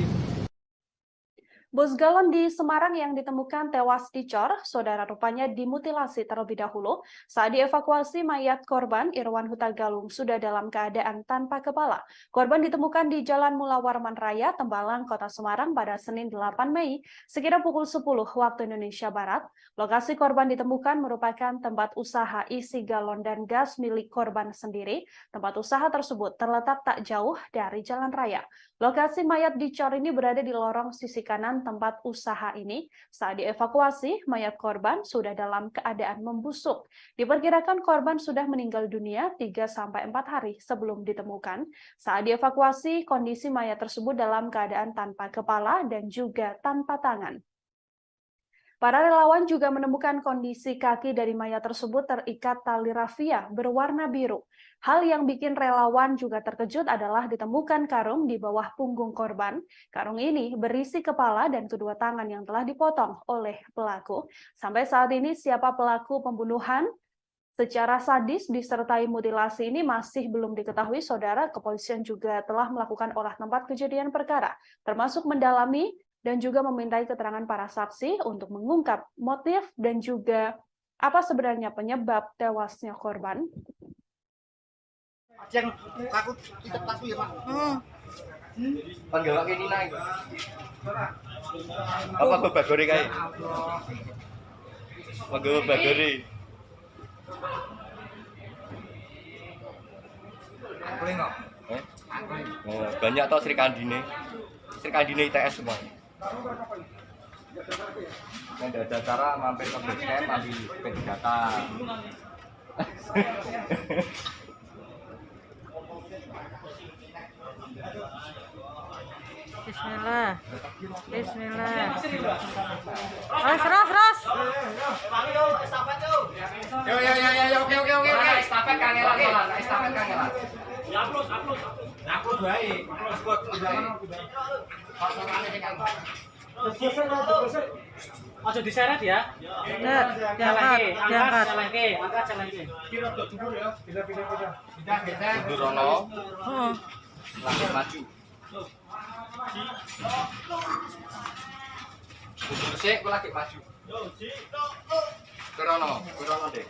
Bus galon di Semarang yang ditemukan tewas dicor, saudara rupanya dimutilasi terlebih dahulu. Saat dievakuasi, mayat korban Irwan Huta Galung sudah dalam keadaan tanpa kepala. Korban ditemukan di Jalan Mula Warman Raya, Tembalang, Kota Semarang pada Senin 8 Mei, sekitar pukul 10 waktu Indonesia Barat. Lokasi korban ditemukan merupakan tempat usaha isi galon dan gas milik korban sendiri. Tempat usaha tersebut terletak tak jauh dari jalan raya. Lokasi mayat dicor ini berada di lorong sisi kanan tempat usaha ini. Saat dievakuasi, mayat korban sudah dalam keadaan membusuk. Diperkirakan korban sudah meninggal dunia 3-4 hari sebelum ditemukan. Saat dievakuasi, kondisi mayat tersebut dalam keadaan tanpa kepala dan juga tanpa tangan. Para relawan juga menemukan kondisi kaki dari mayat tersebut terikat tali rafia berwarna biru. Hal yang bikin relawan juga terkejut adalah ditemukan karung di bawah punggung korban. Karung ini berisi kepala dan kedua tangan yang telah dipotong oleh pelaku. Sampai saat ini siapa pelaku pembunuhan secara sadis disertai mutilasi ini masih belum diketahui, saudara. Kepolisian juga telah melakukan olah tempat kejadian perkara, termasuk mendalami dan juga memintai keterangan para saksi untuk mengungkap motif dan juga apa sebenarnya penyebab tewasnya korban. Yang takut kita takut ya Pak. Panggil lagi Nina itu. Apa tuh bagori kayak? Panggil bagori. Boleh nggak? Oh, banyak toh Sri Kandine ITS semua. Yang ada acara mampir ke base camp, ambil bed data. Bismillah. Bismillah. Ras. Yo, oke. Estafet kangelan. Upload baik. Ojo diseret ya. Diangkat. Mundur ono, Oh. lanjut maju. Mundur sik, aku lagi maju. Kurono deh.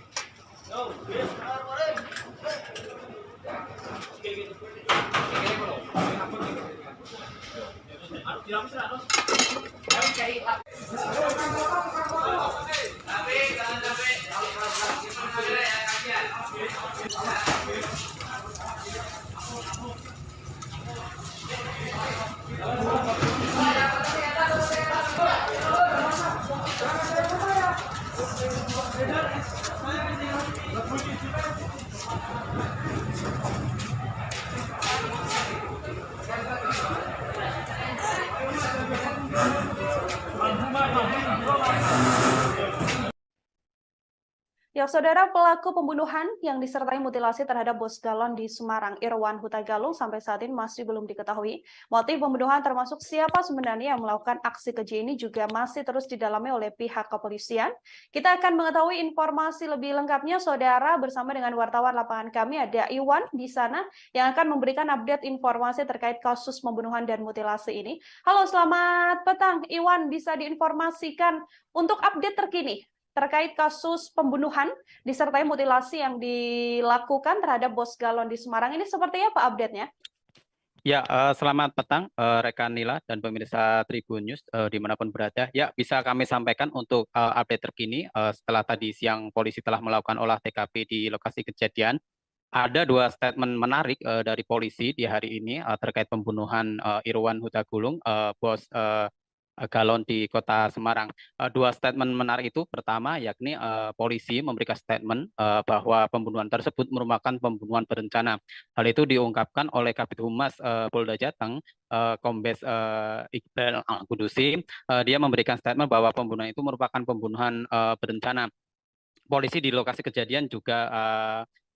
Ya, saudara, pelaku pembunuhan yang disertai mutilasi terhadap bos galon di Semarang, Irwan Huta Galung, sampai saat ini masih belum diketahui. Motif pembunuhan termasuk siapa sebenarnya yang melakukan aksi keji ini juga masih terus didalami oleh pihak kepolisian. Kita akan mengetahui informasi lebih lengkapnya, saudara, bersama dengan wartawan lapangan kami, ada Iwan di sana, yang akan memberikan update informasi terkait kasus pembunuhan dan mutilasi ini. Halo, selamat petang. Iwan, bisa diinformasikan untuk update terkini terkait kasus pembunuhan disertai mutilasi yang dilakukan terhadap bos galon di Semarang ini seperti apa update-nya? Ya, selamat petang rekan Nila dan pemirsa Tribun News dimanapun berada. Ya, bisa kami sampaikan untuk update terkini setelah tadi siang polisi telah melakukan olah TKP di lokasi kejadian. Ada dua statement menarik dari polisi di hari ini terkait pembunuhan Irwan Huta Galung, bos galon di Kota Semarang. Dua statement menarik itu, pertama yakni polisi memberikan statement bahwa pembunuhan tersebut merupakan pembunuhan berencana. Hal itu diungkapkan oleh Kabid Humas Polda Jateng, Kombes Iqbal Kudusi. Dia memberikan statement bahwa pembunuhan itu merupakan pembunuhan berencana. Polisi di lokasi kejadian juga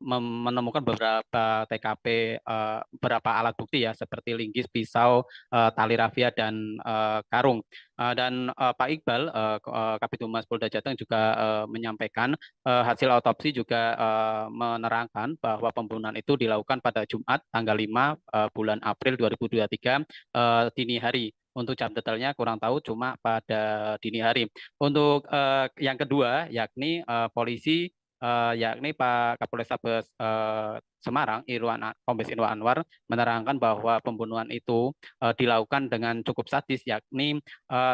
menemukan beberapa TKP, beberapa alat bukti ya, seperti linggis, pisau, tali rafia, dan karung. Dan Pak Iqbal, Kabid Humas Polda Jateng juga menyampaikan hasil otopsi juga menerangkan bahwa pembunuhan itu dilakukan pada Jumat tanggal 5 bulan April 2023 dini hari. Untuk jam detailnya kurang tahu, cuma pada dini hari. Untuk yang kedua, yakni polisi, yakni Pak Kapolrestabes Semarang, Kombes Irwan Anwar, menerangkan bahwa pembunuhan itu dilakukan dengan cukup sadis, yakni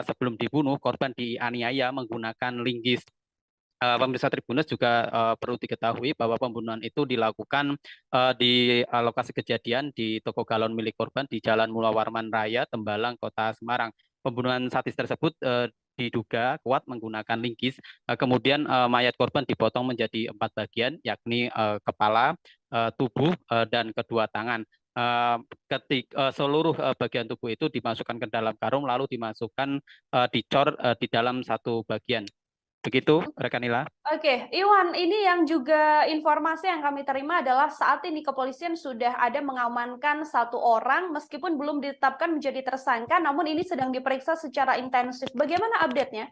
sebelum dibunuh, korban dianiaya menggunakan linggis. Pemirsa Tribuners juga perlu diketahui bahwa pembunuhan itu dilakukan di lokasi kejadian di toko galon milik korban di Jalan Mula Warman Raya, Tembalang, Kota Semarang. Pembunuhan sadis tersebut diduga kuat menggunakan linggis. Kemudian mayat korban dipotong menjadi 4 bagian, yakni kepala, tubuh, dan kedua tangan. Seluruh bagian tubuh itu dimasukkan ke dalam karung, lalu dimasukkan dicor di dalam satu bagian. Begitu, rekan Nila. Oke, Iwan, ini yang juga informasi yang kami terima adalah saat ini kepolisian sudah ada mengamankan 1 orang meskipun belum ditetapkan menjadi tersangka, namun ini sedang diperiksa secara intensif. Bagaimana update-nya?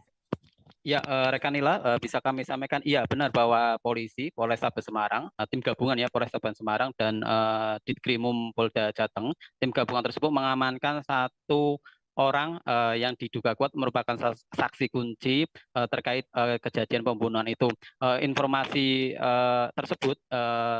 Ya, rekan Nila, bisa kami sampaikan, iya benar bahwa polisi Polrestabes Semarang, tim gabungan ya Polrestabes Semarang dan Ditkrimum Polda Jateng, tim gabungan tersebut mengamankan 1 orang yang diduga kuat merupakan saksi kunci terkait kejadian pembunuhan itu. Informasi tersebut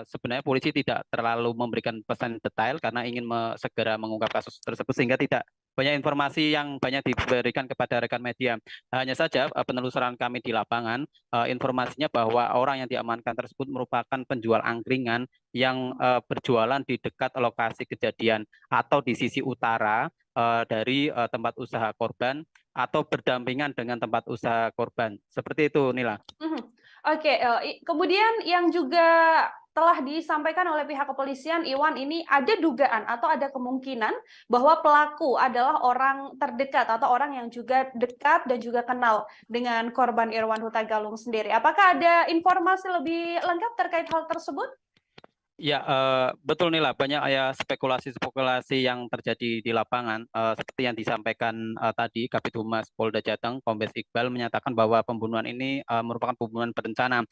sebenarnya polisi tidak terlalu memberikan pesan detail karena ingin segera mengungkap kasus tersebut sehingga tidak banyak informasi yang banyak diberikan kepada rekan media. Hanya saja penelusuran kami di lapangan, informasinya bahwa orang yang diamankan tersebut merupakan penjual angkringan yang berjualan di dekat lokasi kejadian atau di sisi utara dari tempat usaha korban atau berdampingan dengan tempat usaha korban. Seperti itu, Nila. Oke, kemudian yang juga telah disampaikan oleh pihak kepolisian, Iwan, ini ada dugaan atau ada kemungkinan bahwa pelaku adalah orang terdekat atau orang yang juga dekat dan juga kenal dengan korban Irwan Huta Galung sendiri. Apakah ada informasi lebih lengkap terkait hal tersebut? Ya, betul Nila, banyak ya spekulasi-spekulasi yang terjadi di lapangan. Seperti yang disampaikan tadi, Kabid Humas Polda Jateng, Kombes Iqbal menyatakan bahwa pembunuhan ini merupakan pembunuhan berencana.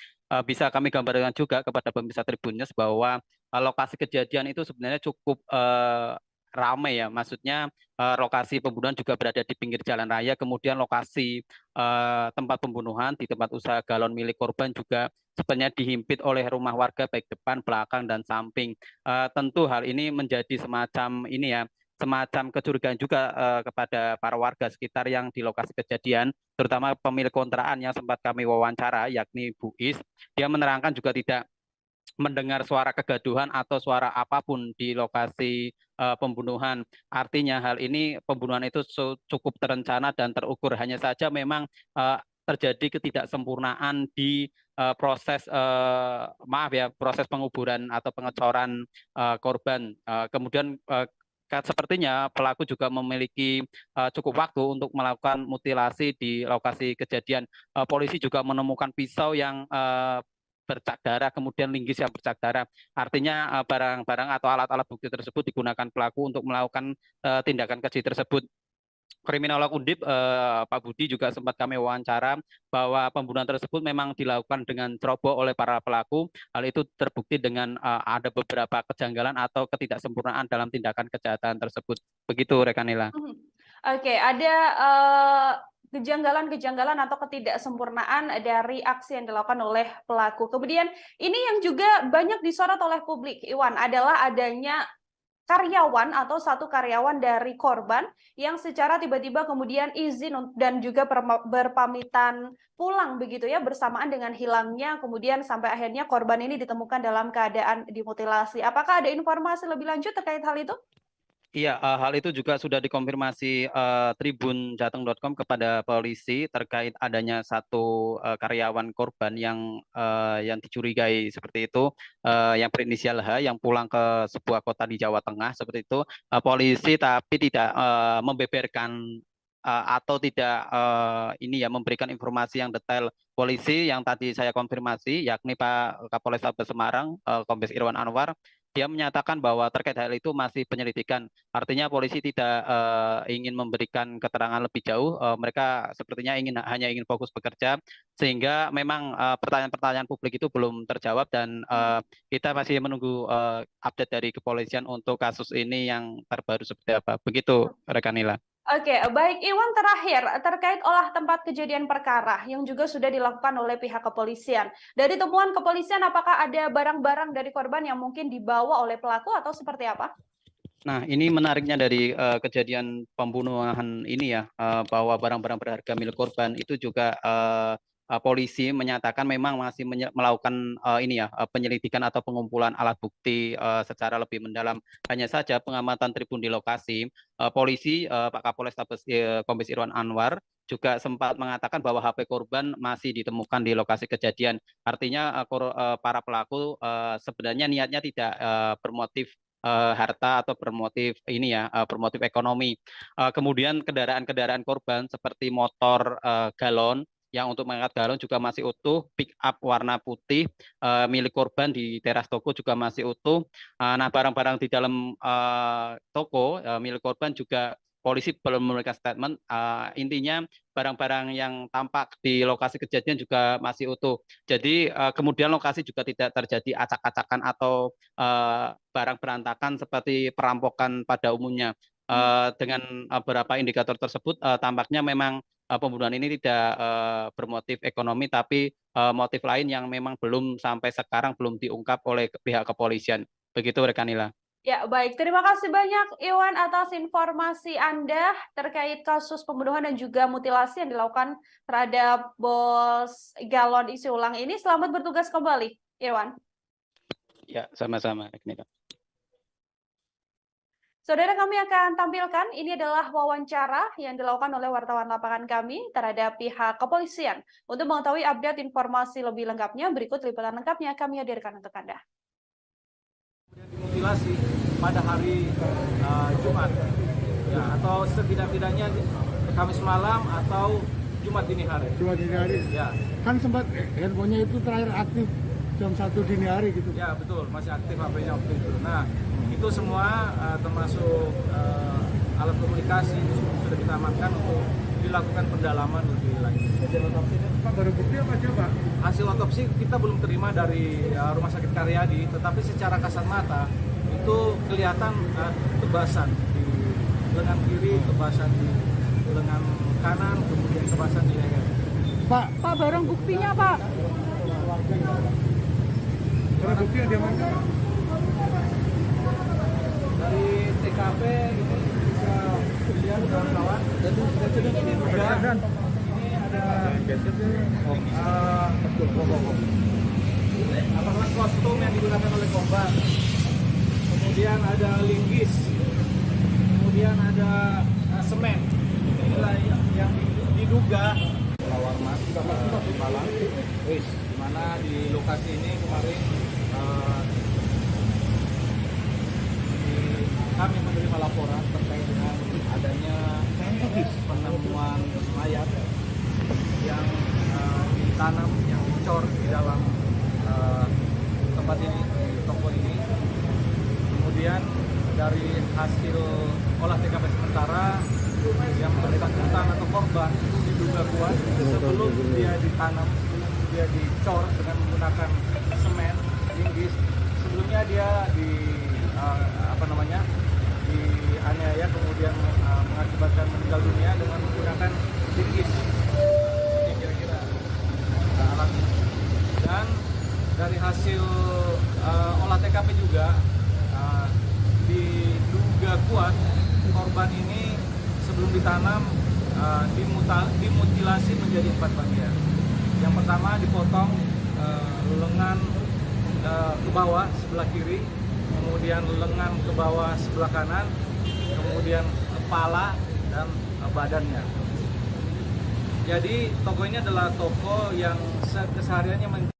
Bisa kami gambarkan juga kepada pemirsa Tribun News bahwa lokasi kejadian itu sebenarnya cukup ramai ya, maksudnya lokasi pembunuhan juga berada di pinggir jalan raya, kemudian lokasi tempat pembunuhan di tempat usaha galon milik korban juga sebenarnya dihimpit oleh rumah warga baik depan, belakang, dan samping. Tentu hal ini menjadi semacam ini ya, semacam kecurigaan juga kepada para warga sekitar yang di lokasi kejadian, terutama pemilik kontrakan yang sempat kami wawancara, yakni Bu Is. Dia menerangkan juga tidak mendengar suara kegaduhan atau suara apapun di lokasi pembunuhan. Artinya hal ini pembunuhan itu cukup terencana dan terukur. Hanya saja memang terjadi ketidaksempurnaan di proses proses penguburan atau pengecoran korban. Kemudian sepertinya pelaku juga memiliki cukup waktu untuk melakukan mutilasi di lokasi kejadian. Polisi juga menemukan pisau yang bercak darah, kemudian linggis yang bercak darah. Artinya barang-barang atau alat-alat bukti tersebut digunakan pelaku untuk melakukan tindakan keji tersebut. Kriminolog Undip Pak Budi juga sempat kami wawancara bahwa pembunuhan tersebut memang dilakukan dengan ceroboh oleh para pelaku. Hal itu terbukti dengan ada beberapa kejanggalan atau ketidaksempurnaan dalam tindakan kejahatan tersebut. Begitu, rekan Nila. Oke, ada kejanggalan-kejanggalan atau ketidaksempurnaan dari aksi yang dilakukan oleh pelaku. Kemudian ini yang juga banyak disorot oleh publik, Iwan, adalah adanya karyawan atau satu karyawan dari korban yang secara tiba-tiba kemudian izin dan juga berpamitan pulang begitu ya, bersamaan dengan hilangnya kemudian sampai akhirnya korban ini ditemukan dalam keadaan dimutilasi. Apakah ada informasi lebih lanjut terkait hal itu? Iya, hal itu juga sudah dikonfirmasi tribunjateng.com kepada polisi terkait adanya satu karyawan korban yang dicurigai seperti itu, yang berinisial H, yang pulang ke sebuah kota di Jawa Tengah seperti itu. Polisi tapi tidak membeberkan atau tidak memberikan informasi yang detail. Polisi yang tadi saya konfirmasi, yakni Pak Kapolrestabes Semarang, Kombes Irwan Anwar, dia menyatakan bahwa terkait hal itu masih penyelidikan. Artinya polisi tidak ingin memberikan keterangan lebih jauh. Mereka sepertinya hanya ingin fokus bekerja, sehingga memang pertanyaan-pertanyaan publik itu belum terjawab dan kita masih menunggu update dari kepolisian untuk kasus ini yang terbaru seperti apa. Begitu, rekan Nila. Oke, baik Iwan, terakhir terkait olah tempat kejadian perkara yang juga sudah dilakukan oleh pihak kepolisian. Dari temuan kepolisian, apakah ada barang-barang dari korban yang mungkin dibawa oleh pelaku atau seperti apa? Nah, ini menariknya dari kejadian pembunuhan ini ya, bahwa barang-barang berharga milik korban itu juga polisi menyatakan memang masih melakukan penyelidikan atau pengumpulan alat bukti secara lebih mendalam. Hanya saja pengamatan tribun di lokasi, polisi Pak Kapolrestabes Kombes Irwan Anwar juga sempat mengatakan bahwa HP korban masih ditemukan di lokasi kejadian. Artinya para pelaku sebenarnya niatnya tidak bermotif harta atau bermotif bermotif ekonomi. Kemudian kendaraan-kendaraan korban seperti motor galon yang untuk mengangkat galon juga masih utuh, pick up warna putih milik korban di teras toko juga masih utuh. Nah, barang-barang di dalam toko milik korban juga polisi belum memberikan statement. Intinya barang-barang yang tampak di lokasi kejadian juga masih utuh. Jadi kemudian lokasi juga tidak terjadi acak-acakan atau barang berantakan seperti perampokan pada umumnya. Dengan beberapa indikator tersebut, tampaknya memang pembunuhan ini tidak bermotif ekonomi, tapi motif lain yang memang belum sampai sekarang belum diungkap oleh pihak kepolisian. Begitu rekan Nila. Ya, baik. Terima kasih banyak Iwan atas informasi Anda terkait kasus pembunuhan dan juga mutilasi yang dilakukan terhadap Bos Galon isi ulang ini. Selamat bertugas kembali, Iwan. Ya, sama-sama, rekan Nila. Saudara, kami akan tampilkan, ini adalah wawancara yang dilakukan oleh wartawan lapangan kami terhadap pihak kepolisian. Untuk mengetahui update informasi lebih lengkapnya, berikut liputan lengkapnya kami hadirkan untuk Anda. Dimutilasi pada hari Jumat, ya, atau setidak-tidaknya Kamis malam atau Jumat dini hari. Jumat dini hari. Ya, Kan sempat handphonenya itu terakhir aktif jam 1 dini hari gitu. ya betul, masih aktif HP-nya waktu itu. Nah, itu semua termasuk alat komunikasi itu sudah kita amankan untuk dilakukan pendalaman lebih lanjut. Hasil otopsi Pak, baru bukti apa aja Pak? Hasil otopsi kita belum terima dari Rumah Sakit Karyadi, tetapi secara kasat mata itu kelihatan tebasan di lengan kiri, tebasan di lengan kanan, kemudian tebasan di leher. Pak, barang buktinya Pak. Barang bukti yang diamankan Pak? Dari TKP ini bisa dilihat kawan-kawan, dan ini juga ini ada apakah kostum yang digunakan oleh korban, kemudian ada linggis, kemudian ada semen. Inilah yang diduga lawar mas Palang, di mana di lokasi ini kemarin kami menerima laporan terkait dengan adanya penemuan mayat yang ditanam, yang dicor di dalam tempat ini, di toko ini. Kemudian dari hasil olah TKP sementara yang bersangkutan atau korban itu diduga kuat sebelum dia ditanam, sebelum dia dicor dengan menggunakan semen, linggis. Sebelumnya dia dianiaya, kemudian mengakibatkan meninggal dunia dengan menggunakan linggis. Ini kira-kira alatnya. Dan dari hasil olah TKP juga diduga kuat korban ini sebelum ditanam dimutilasi menjadi 4 bagian. Yang pertama dipotong lengan ke bawah sebelah kiri, kemudian lengan ke bawah sebelah kanan, kemudian kepala dan badannya. Jadi toko ini adalah toko yang kesehariannya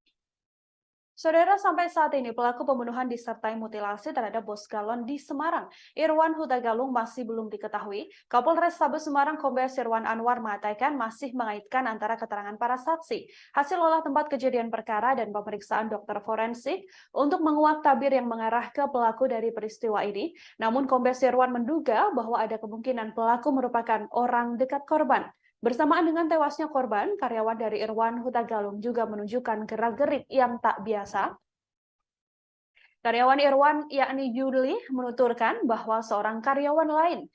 Saudara, sampai saat ini pelaku pembunuhan disertai mutilasi terhadap Bos Galon di Semarang, Irwan Huta Galung, masih belum diketahui. Kapolres Tabes Semarang Kombes Irwan Anwar mengatakan masih mengaitkan antara keterangan para saksi, hasil olah tempat kejadian perkara dan pemeriksaan dokter forensik untuk menguak tabir yang mengarah ke pelaku dari peristiwa ini. Namun Kombes Irwan menduga bahwa ada kemungkinan pelaku merupakan orang dekat korban. Bersamaan dengan tewasnya korban, karyawan dari Irwan Huta Galung juga menunjukkan gerak-gerik yang tak biasa. Karyawan Irwan, yakni Yuli, menuturkan bahwa seorang karyawan lain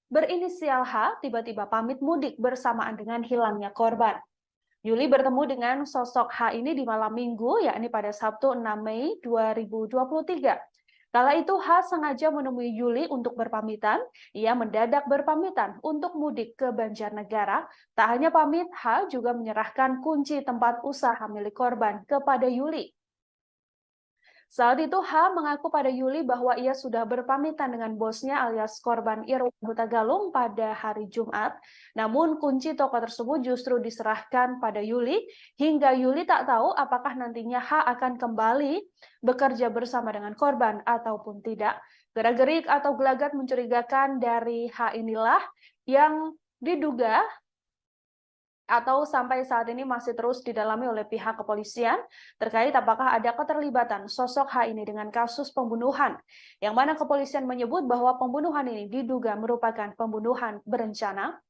berinisial H tiba-tiba pamit mudik bersamaan dengan hilangnya korban. Yuli bertemu dengan sosok H ini di malam minggu, yakni pada Sabtu 6 Mei 2023. Kala itu H sengaja menemui Yuli untuk berpamitan. Ia mendadak berpamitan untuk mudik ke Banjarnegara. Tak hanya pamit, H juga menyerahkan kunci tempat usaha milik korban kepada Yuli. Saat itu H mengaku pada Yuli bahwa ia sudah berpamitan dengan bosnya alias korban Irwan Huta Galung pada hari Jumat. Namun kunci toko tersebut justru diserahkan pada Yuli hingga Yuli tak tahu apakah nantinya H akan kembali bekerja bersama dengan korban ataupun tidak. Gerak-gerik atau gelagat mencurigakan dari H inilah yang diduga atau sampai saat ini masih terus didalami oleh pihak kepolisian terkait apakah ada keterlibatan sosok H ini dengan kasus pembunuhan, yang mana kepolisian menyebut bahwa pembunuhan ini diduga merupakan pembunuhan berencana.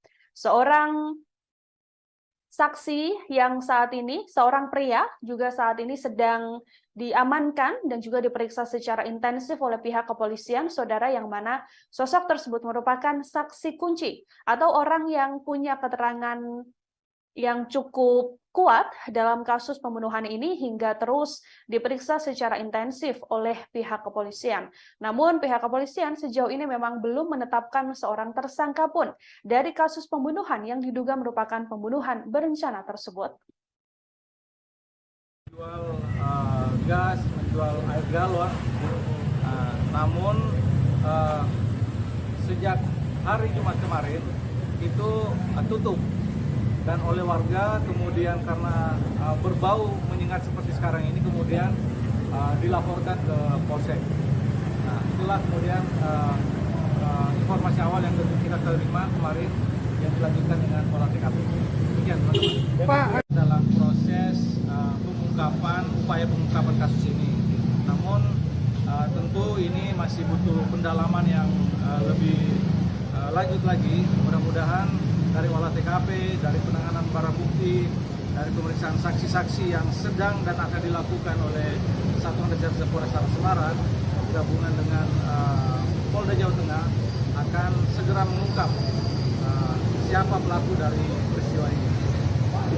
saksi yang saat ini, seorang pria juga saat ini sedang diamankan dan juga diperiksa secara intensif oleh pihak kepolisian, saudara, yang mana sosok tersebut merupakan saksi kunci atau orang yang punya keterangan yang cukup kuat dalam kasus pembunuhan ini hingga terus diperiksa secara intensif oleh pihak kepolisian. Namun pihak kepolisian sejauh ini memang belum menetapkan seorang tersangka pun dari kasus pembunuhan yang diduga merupakan pembunuhan berencana tersebut. Menjual gas, menjual air galon, namun sejak hari Jumat kemarin itu tutup. Dan oleh warga kemudian karena berbau menyengat seperti sekarang ini kemudian dilaporkan ke Polsek. Nah, itulah kemudian informasi awal yang kita terima kemarin yang dilanjutkan dengan olah TKP. Demikian, teman-teman. Pak, Dalam proses upaya pengungkapan kasus ini. Namun tentu ini masih butuh pendalaman yang lebih lanjut lagi. Mudah-mudahan dari olah TKP, dari penanganan barang bukti, dari pemeriksaan saksi-saksi yang sedang dan akan dilakukan oleh Satuan Reserse Polrestabes Semarang gabungan dengan Polda Jawa Tengah akan segera mengungkap siapa pelaku dari peristiwa ini.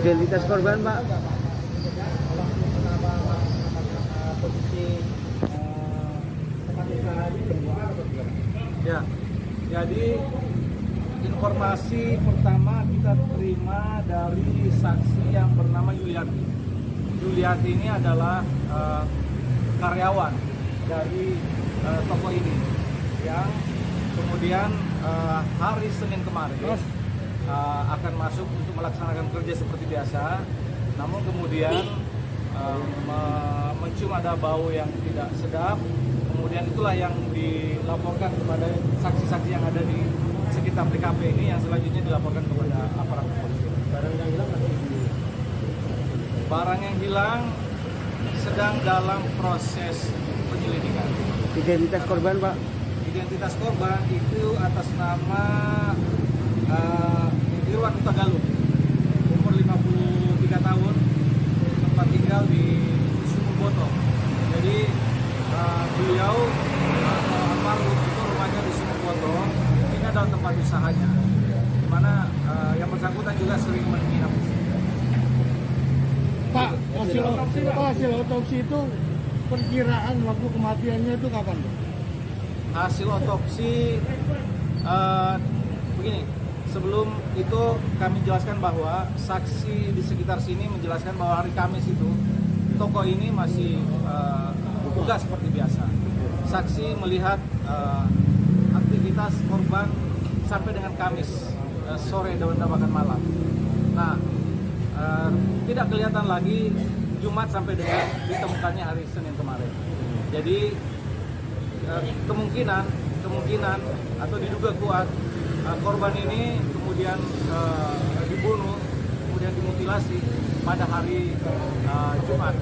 Identitas korban, Pak. Ya, jadi informasi pertama kita terima dari saksi yang bernama Yuliati. Yuliati ini adalah karyawan dari toko ini yang kemudian hari Senin kemarin akan masuk untuk melaksanakan kerja seperti biasa, namun kemudian mencium ada bau yang tidak sedap. Kemudian itulah yang dilaporkan kepada saksi-saksi yang ada di sekitar TKP ini, yang selanjutnya dilaporkan kepada aparat kepolisian. Barang yang hilang sedang dalam proses penyelidikan. Identitas korban, Pak. Identitas korban itu atas nama Irwan Huta Galung, umur 53 tahun, tempat tinggal di Sumur Boto. Jadi beliau atau almarhum itu rumahnya di Sumur Boto. Ini adalah tempat usahanya, di mana yang bersangkutan juga sering menginap. Pak, hasil otopsi itu perkiraan waktu kematiannya itu kapan, Pak? Hasil otopsi begini, sebelum itu kami jelaskan bahwa saksi di sekitar sini menjelaskan bahwa hari Kamis itu toko ini masih buka seperti biasa. Saksi melihat aktivitas korban sampai dengan Kamis sore dan bahkan malam. Nah, tidak kelihatan lagi Jumat sampai dengan ditemukannya hari Senin kemarin. Jadi kemungkinan atau diduga kuat korban ini kemudian dibunuh, kemudian dimutilasi pada hari Jumat,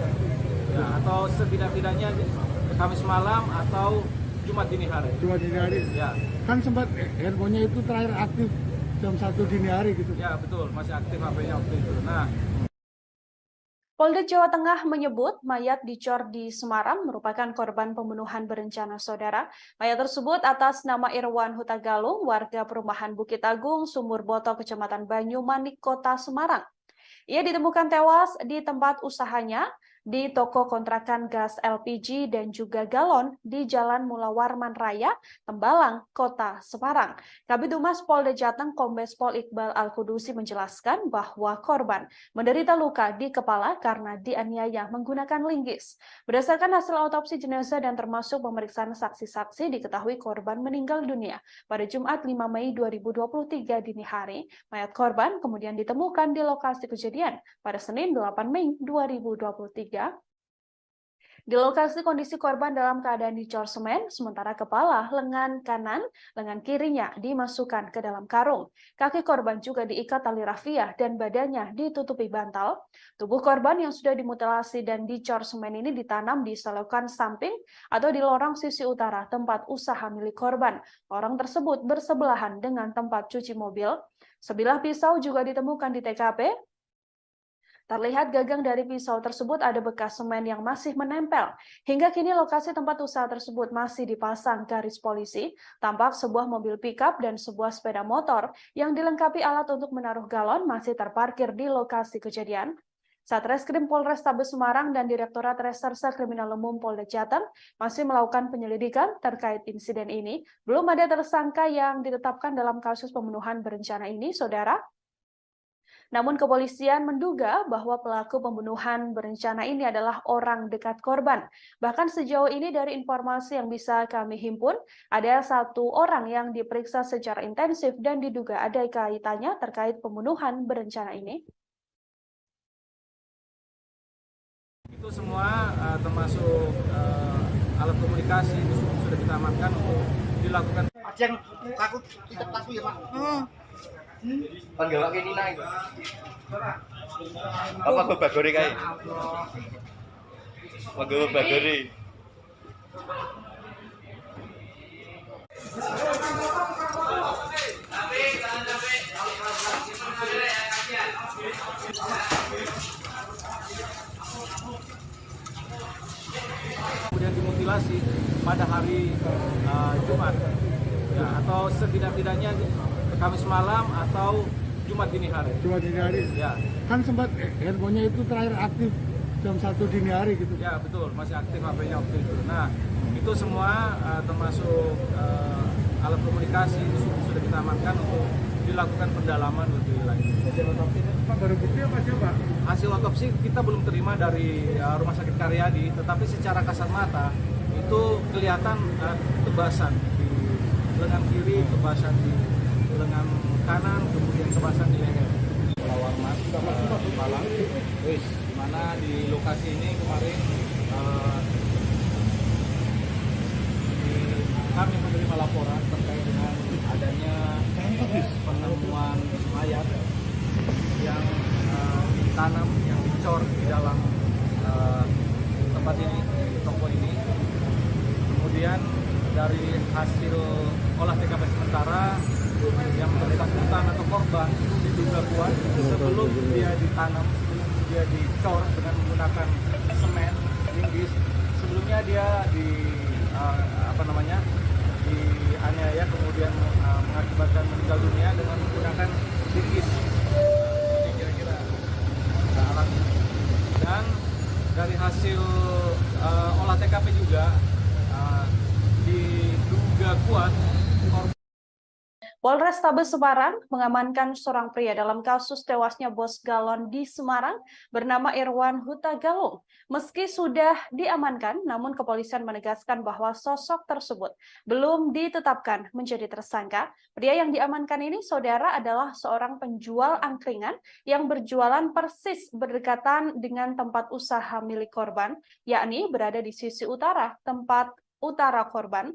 ya, atau setidak-tidaknya Kamis malam atau Jumat dini hari. Jumat dini hari. Ya. Kan sempat handphonenya itu terakhir aktif jam 1 dini hari gitu. Ya betul, masih aktif HP-nya waktu itu. Nah, Polda Jawa Tengah menyebut mayat dicor di Semarang merupakan korban pembunuhan berencana, saudara. Mayat tersebut atas nama Irwan Huta Galung, warga perumahan Bukit Agung, Sumur Boto, Kecamatan Banyumanik, Kota Semarang. Ia ditemukan tewas di tempat usahanya di toko kontrakan gas LPG dan juga galon di Jalan Mula Warman Raya, Tembalang, Kota Semarang. Kabid Humas Polda Jateng Kombes Pol Iqbal Al-Kudusi menjelaskan bahwa korban menderita luka di kepala karena dianiaya menggunakan linggis. Berdasarkan hasil autopsi jenazah dan termasuk pemeriksaan saksi-saksi, diketahui korban meninggal dunia pada Jumat 5 Mei 2023 dini hari. Mayat korban kemudian ditemukan di lokasi kejadian pada Senin 8 Mei 2023. Di lokasi kondisi korban dalam keadaan dicor semen, sementara kepala, lengan kanan, lengan kirinya dimasukkan ke dalam karung. Kaki korban juga diikat tali rafia dan badannya ditutupi bantal. Tubuh korban yang sudah dimutilasi dan dicor semen ini ditanam di selokan samping atau di lorong sisi utara tempat usaha milik korban. Lorong tersebut bersebelahan dengan tempat cuci mobil. Sebilah pisau juga ditemukan di TKP. Terlihat gagang dari pisau tersebut ada bekas semen yang masih menempel. Hingga kini lokasi tempat usaha tersebut masih dipasang garis polisi. Tampak sebuah mobil pickup dan sebuah sepeda motor yang dilengkapi alat untuk menaruh galon masih terparkir di lokasi kejadian. Satreskrim Polrestabes Semarang dan Direktorat Reserse Kriminal Umum Polda Jateng masih melakukan penyelidikan terkait insiden ini. Belum ada tersangka yang ditetapkan dalam kasus pembunuhan berencana ini, Saudara. Namun kepolisian menduga bahwa pelaku pembunuhan berencana ini adalah orang dekat korban. Bahkan sejauh ini dari informasi yang bisa kami himpun, ada 1 orang yang diperiksa secara intensif dan diduga ada kaitannya terkait pembunuhan berencana ini. Itu semua termasuk alat komunikasi itu sudah kita amankan untuk dilakukan. Ada yang takut ya Pak? Panggil lagi Nina itu. Apa Bagori kae? Panggil Bagori. Kemudian dimutilasi pada hari Jumat, ya, atau setidak-tidaknya Kamis malam atau Jumat dini hari. Jumat dini hari. Ya. Kan sempat handphonenya itu terakhir aktif jam 1 dini hari gitu. Ya betul, masih aktif HP-nya waktu itu. Nah itu semua termasuk alat komunikasi itu sudah kita amankan untuk dilakukan pendalaman lebih lanjut. Hasil otopsi Pak baru bukti apa sih Pak? Hasil otopsi kita belum terima dari Rumah Sakit Karyadi, tetapi secara kasat mata itu kelihatan tebasan di lengan kiri, tebasan di lengan kanan, kemudian tebasan di leher. Warman Malang, di mana di lokasi ini kemarin kami menerima laporan terkait dengan adanya penemuan mayat yang ditanam, yang dicor di dalam tempat ini, di toko ini. Kemudian dari hasil olah TKP sementara yang bersangkutan atau korban itu diduga kuat sebelum dia ditanam, sebelum dia dicor dengan menggunakan semen linggis. Sebelumnya dia dianiaya kemudian mengakibatkan meninggal dunia dengan menggunakan linggis. Ini kira-kira alatnya. Dan dari hasil olah TKP juga diduga kuat Polrestabes Semarang mengamankan seorang pria dalam kasus tewasnya bos galon di Semarang bernama Irwan Huta Galung. Meski sudah diamankan, namun kepolisian menegaskan bahwa sosok tersebut belum ditetapkan menjadi tersangka. Pria yang diamankan ini, Saudara, adalah seorang penjual angkringan yang berjualan persis berdekatan dengan tempat usaha milik korban, yakni berada di sisi utara tempat utara korban.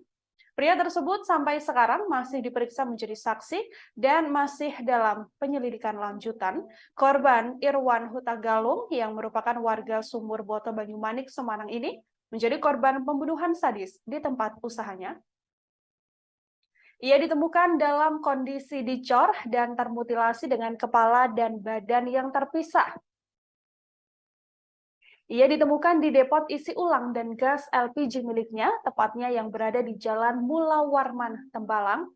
Pria tersebut sampai sekarang masih diperiksa menjadi saksi dan masih dalam penyelidikan lanjutan. Korban Irwan Huta Galung yang merupakan warga Sumur Boto Banyumanik, Semarang ini menjadi korban pembunuhan sadis di tempat usahanya. Ia ditemukan dalam kondisi dicor dan termutilasi dengan kepala dan badan yang terpisah. Ia ditemukan di depot isi ulang dan gas LPG miliknya, tepatnya yang berada di Jalan Mula Warman, Tembalang.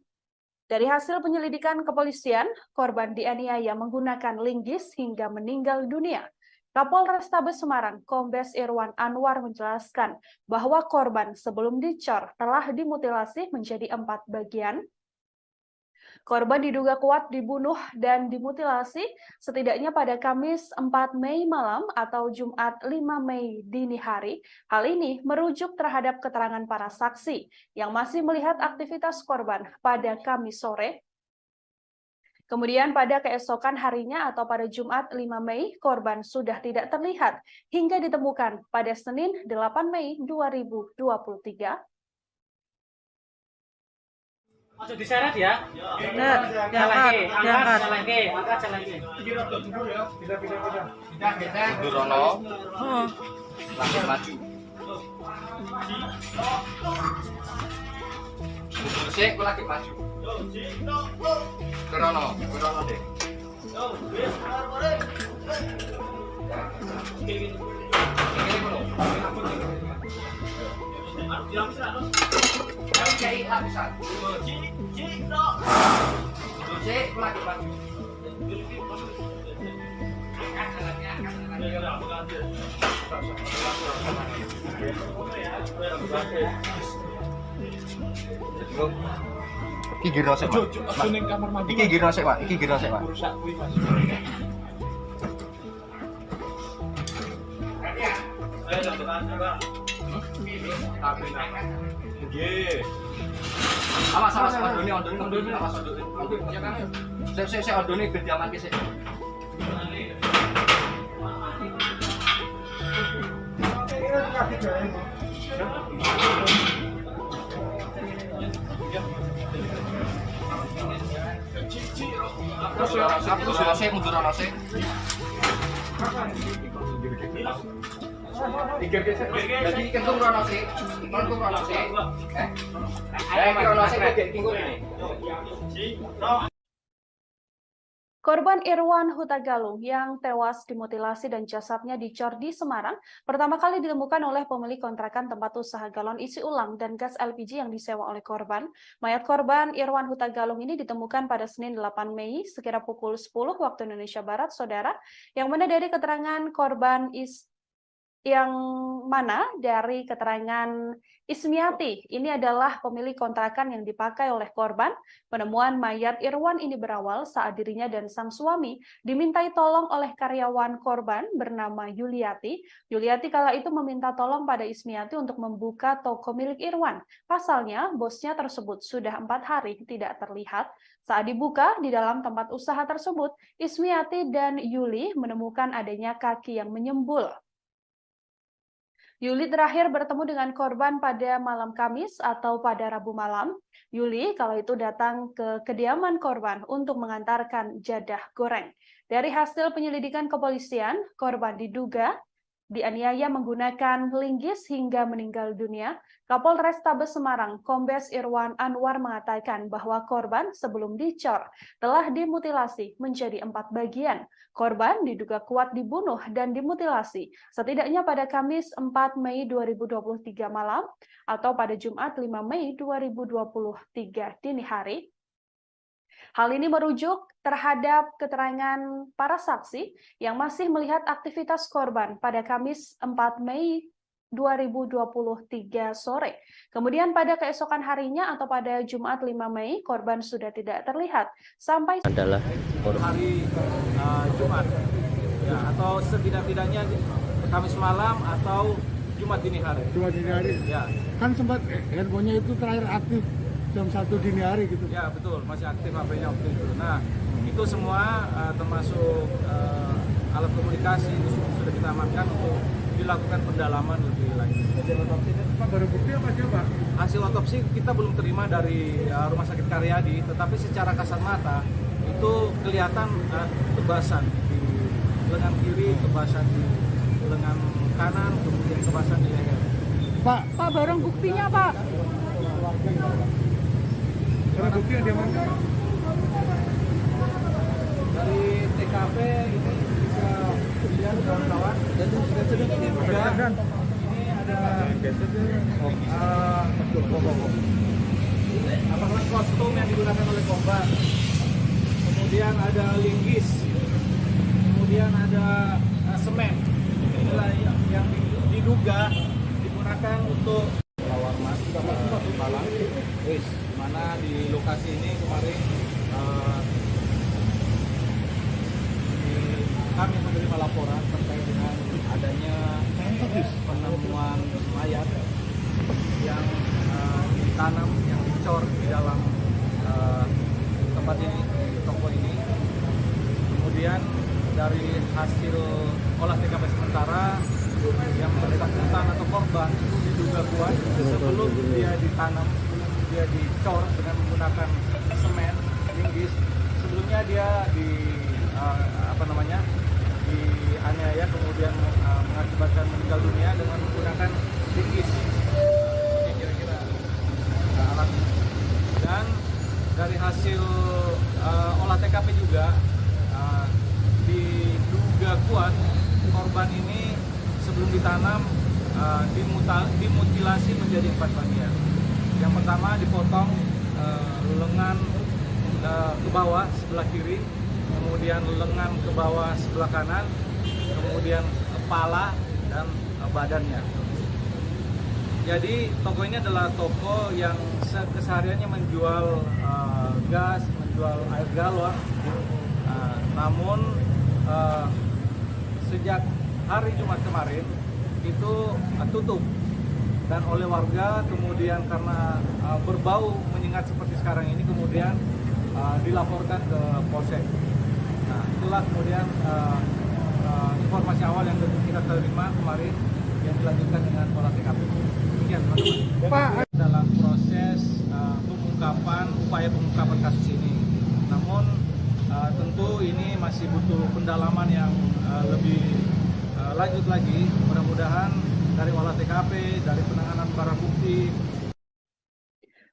Dari hasil penyelidikan kepolisian, korban dianiaya menggunakan linggis hingga meninggal dunia. Kapolrestabes Semarang, Kombes Irwan Anwar menjelaskan bahwa korban sebelum dicor telah dimutilasi menjadi 4 bagian. Korban diduga kuat dibunuh dan dimutilasi setidaknya pada Kamis 4 Mei malam atau Jumat 5 Mei dini hari. Hal ini merujuk terhadap keterangan para saksi yang masih melihat aktivitas korban pada Kamis sore. Kemudian pada keesokan harinya atau pada Jumat 5 Mei, korban sudah tidak terlihat hingga ditemukan pada Senin 8 Mei 2023. Masuk diseret ya? Diangkat. Mundur Rono. Langsung maju. Mundur sik, aku lagi maju. Ke Rono deh. Iki giro sik, Pak. Iki giro sik, Pak. Iki giro sik, Pak. Awas, ondone, awas ondone. Ya kan. Sik ondone ben diamanke sik. Terus saya mundur ana sik. Jadi ikan tuh rono sih, ikan tuh rono sih. Iki rono sih kok kingkul ini. Korban Irwan Huta Galung yang tewas dimutilasi dan jasadnya dicor di Semarang pertama kali ditemukan oleh pemilik kontrakan tempat usaha galon isi ulang dan gas LPG yang disewa oleh korban. Mayat korban Irwan Huta Galung ini ditemukan pada Senin 8 Mei sekira pukul 10 waktu Indonesia Barat, saudara, yang mana dari keterangan korban dari keterangan Ismiati, ini adalah pemilik kontrakan yang dipakai oleh korban. Penemuan mayat Irwan ini berawal saat dirinya dan sang suami dimintai tolong oleh karyawan korban bernama Yuliati. Yuliati kala itu meminta tolong pada Ismiati untuk membuka toko milik Irwan. Pasalnya, bosnya tersebut sudah 4 hari tidak terlihat. Saat dibuka di dalam tempat usaha tersebut, Ismiati dan Yuli menemukan adanya kaki yang menyembul. Yuli terakhir bertemu dengan korban pada malam Kamis atau pada Rabu malam. Yuli kala itu datang ke kediaman korban untuk mengantarkan jadah goreng. Dari hasil penyelidikan kepolisian, korban diduga dianiaya menggunakan linggis hingga meninggal dunia. Kapolres Tabes Semarang, Kombes Irwan Anwar mengatakan bahwa korban sebelum dicor telah dimutilasi menjadi 4 bagian. Korban diduga kuat dibunuh dan dimutilasi setidaknya pada Kamis 4 Mei 2023 malam atau pada Jumat 5 Mei 2023 dini hari. Hal ini merujuk terhadap keterangan para saksi yang masih melihat aktivitas korban pada Kamis 4 Mei 2023 sore. Kemudian pada keesokan harinya atau pada Jumat 5 Mei, korban sudah tidak terlihat sampai Adalah hari Jumat, ya, atau setidak-tidaknya Kamis malam atau Jumat dini hari. Jumat dini hari. Ya. Kan sempat handphonenya itu terakhir aktif jam 1 dini hari gitu. Ya betul, masih aktif HP-nya waktu itu. Nah itu semua termasuk alat komunikasi itu sudah kita amankan untuk dilakukan pendalaman lebih lanjut. Hasil otopsi itu baru bukti apa aja, Pak? Hasil otopsi kita belum terima dari Rumah Sakit Karyadi, tetapi secara kasat mata itu kelihatan kebasan di lengan kiri, kebasan di lengan kanan, kemudian kebasan di leher. Pak, barang buktinya, Pak. Barang bukti yang diamankan dari TKP ini bisa kemudian kawan-kawan dan sudah diduga ini ada kostum yang digunakan oleh korban, kemudian ada linggis, kemudian ada semen. Inilah yang diduga digunakan untuk Lawarmas Malang, di mana di lokasi ini kemarin kami menerima laporan terkait dengan adanya penemuan mayat yang ditanam, yang dicor di dalam tempat ini, di toko ini. Kemudian dari hasil olah TKP sementara yang bersangkutan atau korban itu diduga kuat sebelum dia ditanam, dia dicor dengan menggunakan semen, linggis. Sebelumnya dia dianiaya kemudian mengakibatkan meninggal dunia dengan menggunakan linggis. Ini kira-kira alatnya. Dan dari hasil olah TKP juga diduga kuat korban ini sebelum ditanam dimutilasi menjadi 4 bagian. Yang pertama dipotong lengan ke bawah sebelah kiri, kemudian lengan ke bawah sebelah kanan, kemudian kepala dan badannya. Jadi toko ini adalah toko yang kesehariannya menjual gas, menjual air galon. Namun sejak hari Jumat kemarin itu tutup, dan oleh warga kemudian karena berbau menyengat seperti sekarang ini kemudian dilaporkan ke Polsek. Nah, itulah kemudian informasi awal yang kita terima kemarin yang dilanjutkan dengan olah TKP. Demikian teman-teman. Pak, dalam proses upaya pengungkapan kasus ini. Namun tentu ini masih butuh pendalaman yang lebih lanjut lagi. Mudah-mudahan dari olah TKP, dari penanganan barang bukti.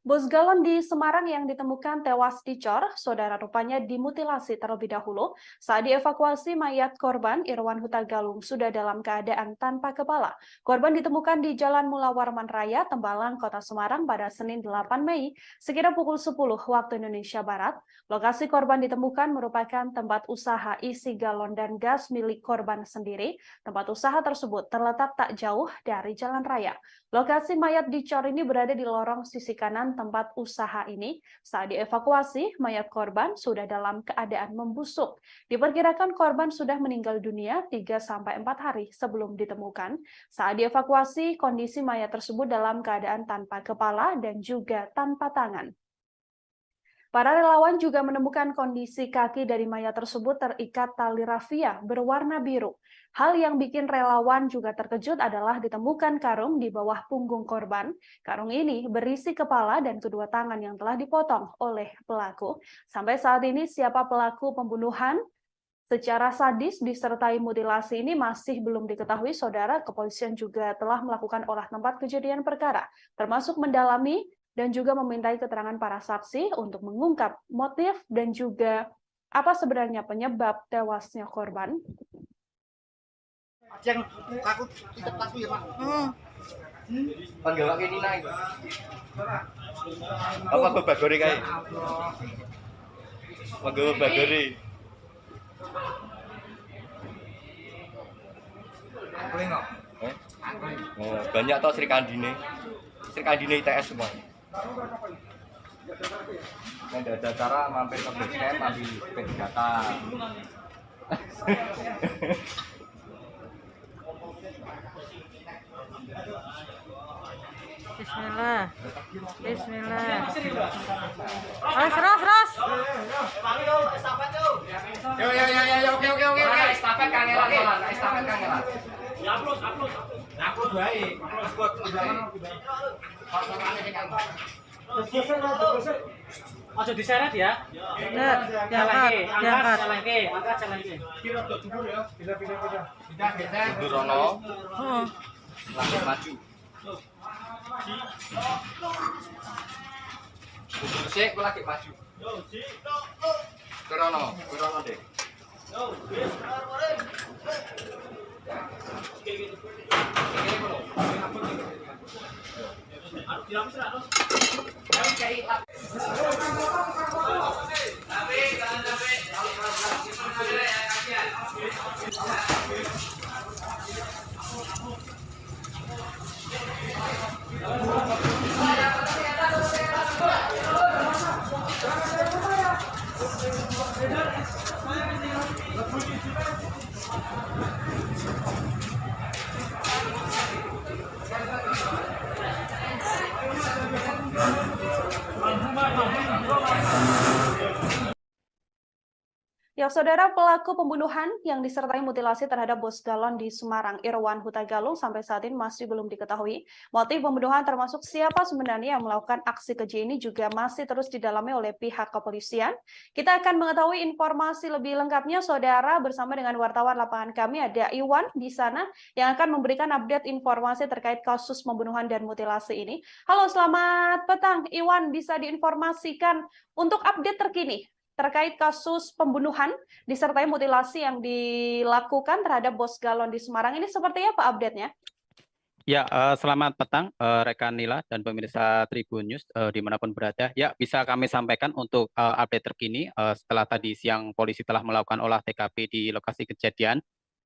Bos galon di Semarang yang ditemukan tewas dicor, saudara rupanya dimutilasi terlebih dahulu. Saat dievakuasi, mayat korban Irwan Huta Galung sudah dalam keadaan tanpa kepala. Korban ditemukan di Jalan Mula Warman Raya, Tembalang, Kota Semarang pada Senin 8 Mei, sekitar pukul 10 waktu Indonesia Barat. Lokasi korban ditemukan merupakan tempat usaha isi galon dan gas milik korban sendiri. Tempat usaha tersebut terletak tak jauh dari jalan raya. Lokasi mayat dicor ini berada di lorong sisi kanan tempat usaha ini. Saat dievakuasi, mayat korban sudah dalam keadaan membusuk. Diperkirakan korban sudah meninggal dunia 3-4 hari sebelum ditemukan. Saat dievakuasi, kondisi mayat tersebut dalam keadaan tanpa kepala dan juga tanpa tangan. Para relawan juga menemukan kondisi kaki dari mayat tersebut terikat tali rafia berwarna biru. Hal yang bikin relawan juga terkejut adalah ditemukan karung di bawah punggung korban. Karung ini berisi kepala dan kedua tangan yang telah dipotong oleh pelaku. Sampai saat ini siapa pelaku pembunuhan secara sadis disertai mutilasi ini masih belum diketahui, saudara. Kepolisian juga telah melakukan olah tempat kejadian perkara, termasuk mendalami dan juga memintai keterangan para saksi untuk mengungkap motif dan juga apa sebenarnya penyebab tewasnya korban. Yang takut ya Pak. Panggil lagi Nina itu. Apa babagori kae? Panggil babagori. Angkling kok. Oh, banyak toh Sri Kandine. Sri Kandine ITS semua. Yang ada acara mampir ke base camp ambil bed data. Bismillah. Bismillah. Ras. Yo, oke. Estafet kangelan. Upload baik. Ojo diseret ya. Diangkat. Jalan ke. Pindah. Durono. Lanjut maju. Sik, aku lagi maju. Durono deh. Ya, saudara, pelaku pembunuhan yang disertai mutilasi terhadap bos galon di Semarang, Irwan Huta Galung, sampai saat ini masih belum diketahui. Motif pembunuhan termasuk siapa sebenarnya yang melakukan aksi keji ini juga masih terus didalami oleh pihak kepolisian. Kita akan mengetahui informasi lebih lengkapnya, saudara, bersama dengan wartawan lapangan kami. Ada Iwan di sana yang akan memberikan update informasi terkait kasus pembunuhan dan mutilasi ini. Halo, selamat petang. Iwan, bisa diinformasikan untuk update terkini terkait kasus pembunuhan disertai mutilasi yang dilakukan terhadap Bos Galon di Semarang. Ini seperti apa update-nya? Ya, selamat petang rekan Nila dan pemirsa Tribun News dimanapun berada. Ya, bisa kami sampaikan untuk update terkini setelah tadi siang polisi telah melakukan olah TKP di lokasi kejadian.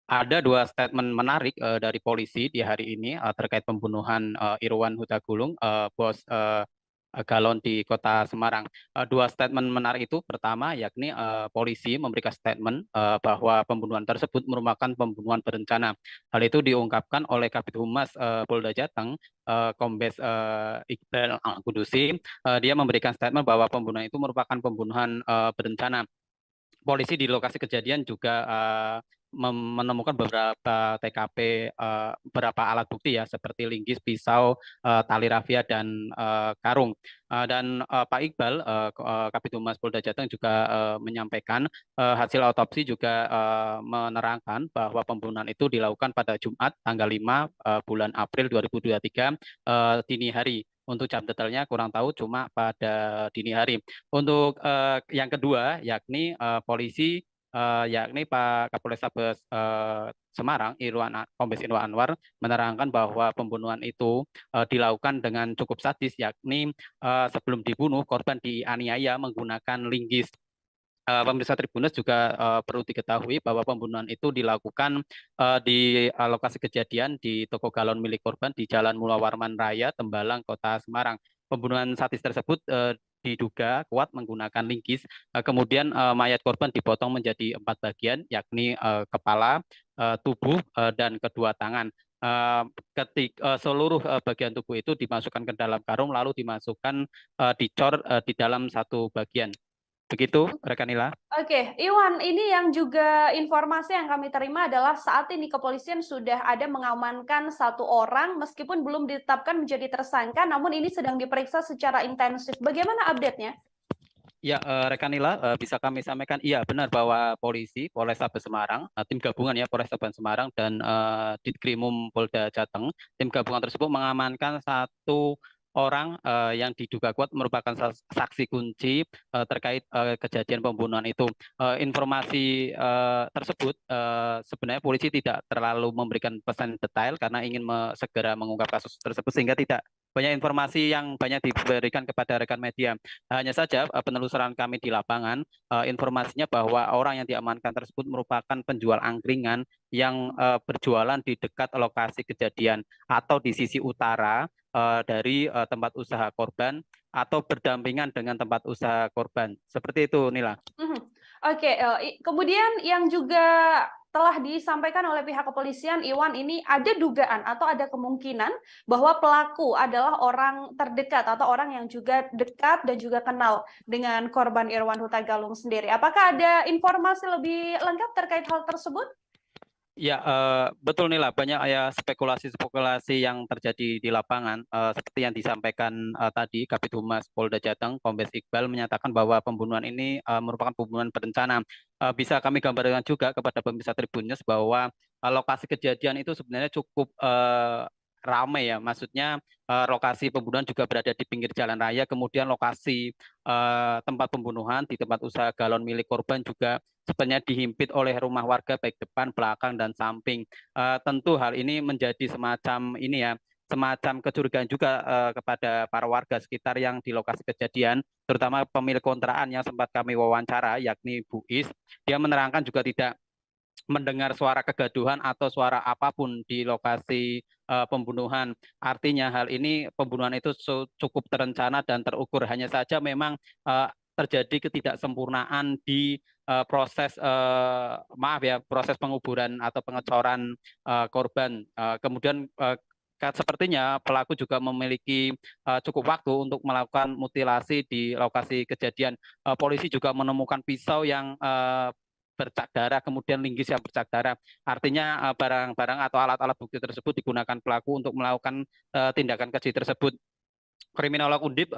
Ada dua statement menarik dari polisi di hari ini terkait pembunuhan Irwan Huta Galung, Bos Galon di Kota Semarang. Dua statement menarik itu, pertama yakni polisi memberikan statement bahwa pembunuhan tersebut merupakan pembunuhan berencana. Hal itu diungkapkan oleh Kabid Humas Polda Jateng, Kombes Iqbal Al-Qudusi. Dia memberikan statement bahwa pembunuhan itu merupakan pembunuhan berencana. Polisi di lokasi kejadian juga menemukan beberapa TKP, beberapa alat bukti ya, seperti linggis, pisau, tali rafia, dan karung. Dan Pak Iqbal, Kabid Humas Polda Jateng juga menyampaikan hasil otopsi juga menerangkan bahwa pembunuhan itu dilakukan pada Jumat tanggal 5 bulan April 2023 dini hari. Untuk jam detailnya kurang tahu, cuma pada dini hari. Untuk yang kedua, yakni polisi, yakni Pak Kapolrestabes Semarang, Kombes Irwan Anwar, menerangkan bahwa pembunuhan itu dilakukan dengan cukup sadis, yakni sebelum dibunuh, korban dianiaya menggunakan linggis. Pemirsa Tribuners juga perlu diketahui bahwa pembunuhan itu dilakukan di lokasi kejadian di toko galon milik korban di Jalan Mula Warman Raya, Tembalang, Kota Semarang. Pembunuhan sadis tersebut diduga kuat menggunakan linggis. Kemudian mayat korban dipotong menjadi 4 bagian, yakni kepala, tubuh, dan kedua tangan. Seluruh bagian tubuh itu dimasukkan ke dalam karung, lalu dimasukkan dicor di dalam satu bagian. Begitu, rekan Nila. Oke, Iwan, ini yang juga informasi yang kami terima adalah saat ini kepolisian sudah ada mengamankan 1 orang meskipun belum ditetapkan menjadi tersangka, namun ini sedang diperiksa secara intensif. Bagaimana update-nya? Ya, rekan Nila, bisa kami sampaikan, iya benar bahwa polisi Polrestabes Semarang, tim gabungan ya Polrestabes Semarang dan Ditkrimum Polda Jateng, tim gabungan tersebut mengamankan 1 orang yang diduga kuat merupakan saksi kunci terkait kejadian pembunuhan itu. Informasi tersebut sebenarnya polisi tidak terlalu memberikan pesan detail karena ingin segera mengungkap kasus tersebut sehingga tidak banyak informasi yang banyak diberikan kepada rekan media. Hanya saja penelusuran kami di lapangan, informasinya bahwa orang yang diamankan tersebut merupakan penjual angkringan yang berjualan di dekat lokasi kejadian atau di sisi utara dari tempat usaha korban atau berdampingan dengan tempat usaha korban. Seperti itu, Nila. Oke, kemudian yang juga telah disampaikan oleh pihak kepolisian, Iwan, ini ada dugaan atau ada kemungkinan bahwa pelaku adalah orang terdekat atau orang yang juga dekat dan juga kenal dengan korban Irwan Huta Galung sendiri. Apakah ada informasi lebih lengkap terkait hal tersebut? Ya, betul Nila, banyak ya spekulasi-spekulasi yang terjadi di lapangan. Seperti yang disampaikan tadi, Kabid Humas Polda Jateng, Kombes Iqbal menyatakan bahwa pembunuhan ini merupakan pembunuhan berencana. Bisa kami gambarkan juga kepada pemirsa Tribunnews bahwa lokasi kejadian itu sebenarnya cukup ramai ya, maksudnya lokasi pembunuhan juga berada di pinggir jalan raya, kemudian lokasi tempat pembunuhan di tempat usaha galon milik korban juga sebenarnya dihimpit oleh rumah warga baik depan, belakang, dan samping. Tentu hal ini menjadi semacam ini ya, semacam kecurigaan juga kepada para warga sekitar yang di lokasi kejadian, terutama pemilik kontrakan yang sempat kami wawancara, yakni Bu Is. Dia menerangkan juga tidak mendengar suara kegaduhan atau suara apapun di lokasi pembunuhan. Artinya hal ini pembunuhan itu cukup terencana dan terukur. Hanya saja memang terjadi ketidaksempurnaan di proses proses penguburan atau pengecoran korban. Kemudian sepertinya pelaku juga memiliki cukup waktu untuk melakukan mutilasi di lokasi kejadian. Polisi juga menemukan pisau yang bercak darah, kemudian linggis yang bercak darah. Artinya barang-barang atau alat-alat bukti tersebut digunakan pelaku untuk melakukan tindakan keji tersebut. Kriminolog Undip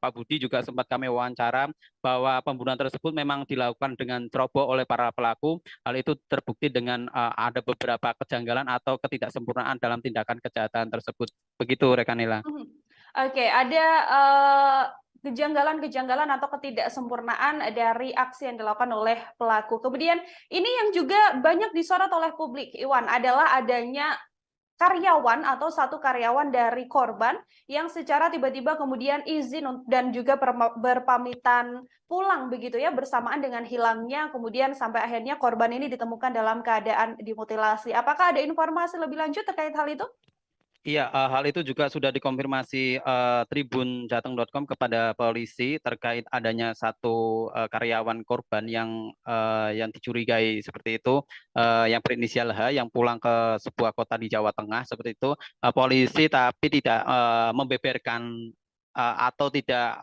Pak Budi juga sempat kami wawancara bahwa pembunuhan tersebut memang dilakukan dengan ceroboh oleh para pelaku. Hal itu terbukti dengan ada beberapa kejanggalan atau ketidaksempurnaan dalam tindakan kejahatan tersebut. Begitu, rekan Nila. Oke, ada kejanggalan-kejanggalan atau ketidaksempurnaan dari aksi yang dilakukan oleh pelaku. Kemudian ini yang juga banyak disorot oleh publik, Iwan, adalah adanya karyawan atau satu karyawan dari korban yang secara tiba-tiba kemudian izin dan juga berpamitan pulang begitu ya, bersamaan dengan hilangnya kemudian sampai akhirnya korban ini ditemukan dalam keadaan dimutilasi. Apakah ada informasi lebih lanjut terkait hal itu? Iya, hal itu juga sudah dikonfirmasi tribunjateng.com kepada polisi terkait adanya satu karyawan korban yang dicurigai seperti itu, yang berinisial H, yang pulang ke sebuah kota di Jawa Tengah seperti itu. Polisi tapi tidak membeberkan atau tidak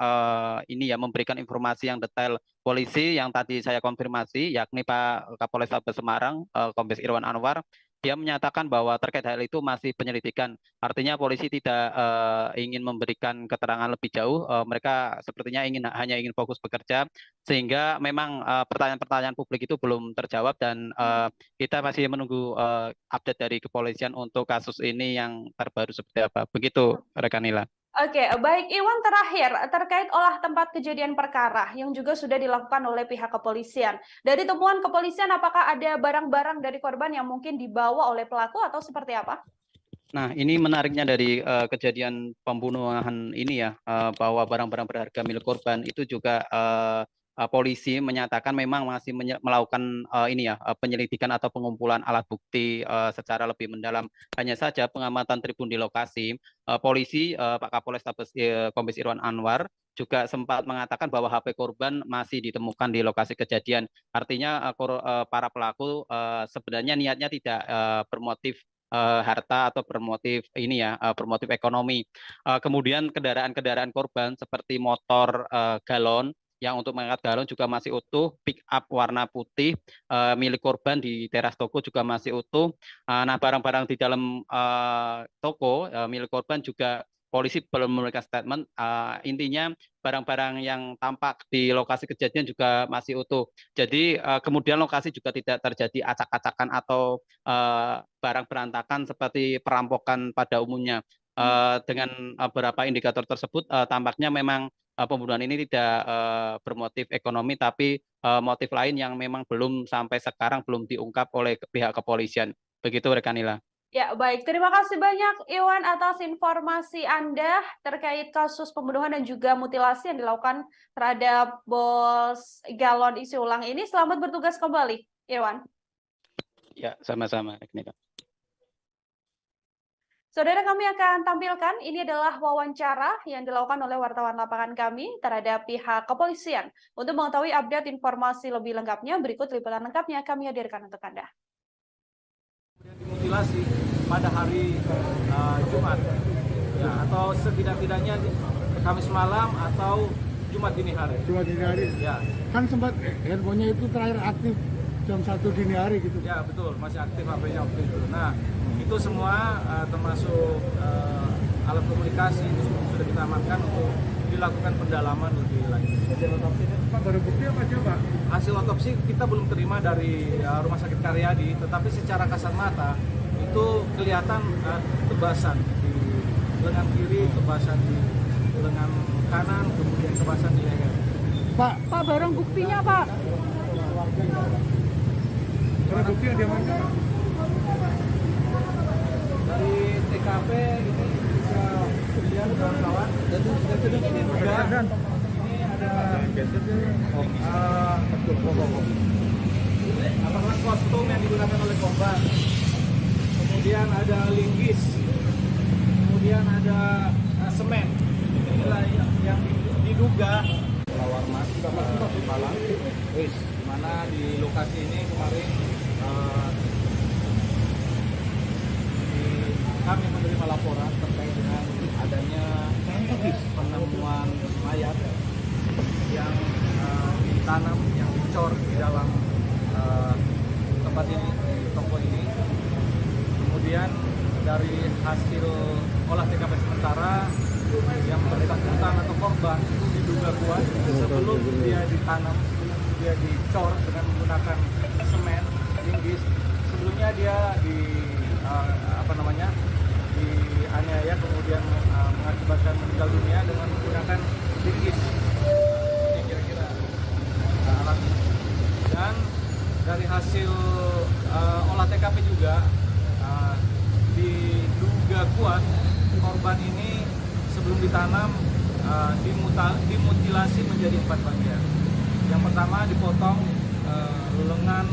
memberikan informasi yang detail. Polisi yang tadi saya konfirmasi, yakni Pak Kapolres Tabes Semarang, Kombes Irwan Anwar, dia menyatakan bahwa terkait hal itu masih penyelidikan. Artinya polisi tidak ingin memberikan keterangan lebih jauh. Mereka sepertinya hanya ingin fokus bekerja, sehingga memang pertanyaan-pertanyaan publik itu belum terjawab dan kita masih menunggu update dari kepolisian untuk kasus ini yang terbaru seperti apa. Begitu, rekan Nila. Oke, baik Iwan, terakhir terkait olah tempat kejadian perkara yang juga sudah dilakukan oleh pihak kepolisian. Dari temuan kepolisian, apakah ada barang-barang dari korban yang mungkin dibawa oleh pelaku atau seperti apa? Nah, ini menariknya dari kejadian pembunuhan ini ya, bahwa barang-barang berharga milik korban itu juga polisi menyatakan memang masih melakukan penyelidikan atau pengumpulan alat bukti secara lebih mendalam. Hanya saja pengamatan tribun di lokasi, polisi Pak Kapolres Tabes Kombes Irwan Anwar juga sempat mengatakan bahwa HP korban masih ditemukan di lokasi kejadian. Artinya para pelaku sebenarnya niatnya tidak bermotif harta atau bermotif bermotif ekonomi. Kemudian kendaraan-kendaraan korban seperti motor galon yang untuk mengangkat galon juga masih utuh, pick up warna putih milik korban di teras toko juga masih utuh. Nah, barang-barang di dalam toko milik korban juga polisi belum memberikan statement. Intinya barang-barang yang tampak di lokasi kejadian juga masih utuh. Jadi kemudian lokasi juga tidak terjadi acak-acakan atau barang berantakan seperti perampokan pada umumnya. Dengan beberapa indikator tersebut tampaknya memang pembunuhan ini tidak bermotif ekonomi, tapi motif lain yang memang belum sampai sekarang belum diungkap oleh pihak kepolisian. Begitu, rekan Nila. Ya, baik. Terima kasih banyak, Iwan, atas informasi Anda terkait kasus pembunuhan dan juga mutilasi yang dilakukan terhadap bos galon isi ulang ini. Selamat bertugas kembali, Iwan. Ya, sama-sama, rekan Nila. Saudara, kami akan tampilkan, ini adalah wawancara yang dilakukan oleh wartawan lapangan kami terhadap pihak kepolisian. Untuk mengetahui update informasi lebih lengkapnya, berikut liputan lengkapnya kami hadirkan untuk Anda. Dimutilasi pada hari Jumat, ya, atau setidak-tidaknya Kamis malam atau Jumat dini hari. Jumat dini hari. Ya. Kan sempat handphonenya itu terakhir aktif jam 1 dini hari gitu. Ya, betul, masih aktif HP-nya waktu itu. Nah, itu semua termasuk alat komunikasi itu sudah kita amankan untuk dilakukan pendalaman lebih lanjut. Hasil otopsi Pak, baru bukti apa aja Pak? Hasil otopsi kita belum terima dari Rumah Sakit Karyadi, tetapi secara kasat mata itu kelihatan tebasan di lengan kiri, tebasan di lengan kanan, kemudian tebasan di leher. Pak, barang buktinya Pak. barang bukti yang diamankan? Dari TKP ini bisa dilihat kawan-kawan. Ini juga ini ada apakah kostum yang digunakan oleh korban. Kemudian ada linggis. Kemudian ada semen. Inilah yang diduga Lawarman Malang. Di mana di lokasi ini kemarin kami menerima laporan terkait dengan adanya penemuan mayat yang ditanam, yang dicor di dalam tempat ini, di toko ini. Kemudian dari hasil olah TKP sementara yang bersangkutan atau korban itu diduga kuat sebelum dia ditanam, dia dicor dengan menggunakan semen, linggis. Sebelumnya dia dianiaya kemudian mengakibatkan meninggal dunia dengan menggunakan tingkis. Ini kira-kira alatnya. Dan dari hasil olah TKP juga diduga kuat korban ini sebelum ditanam dimutilasi menjadi 4 bagian. Yang pertama dipotong lengan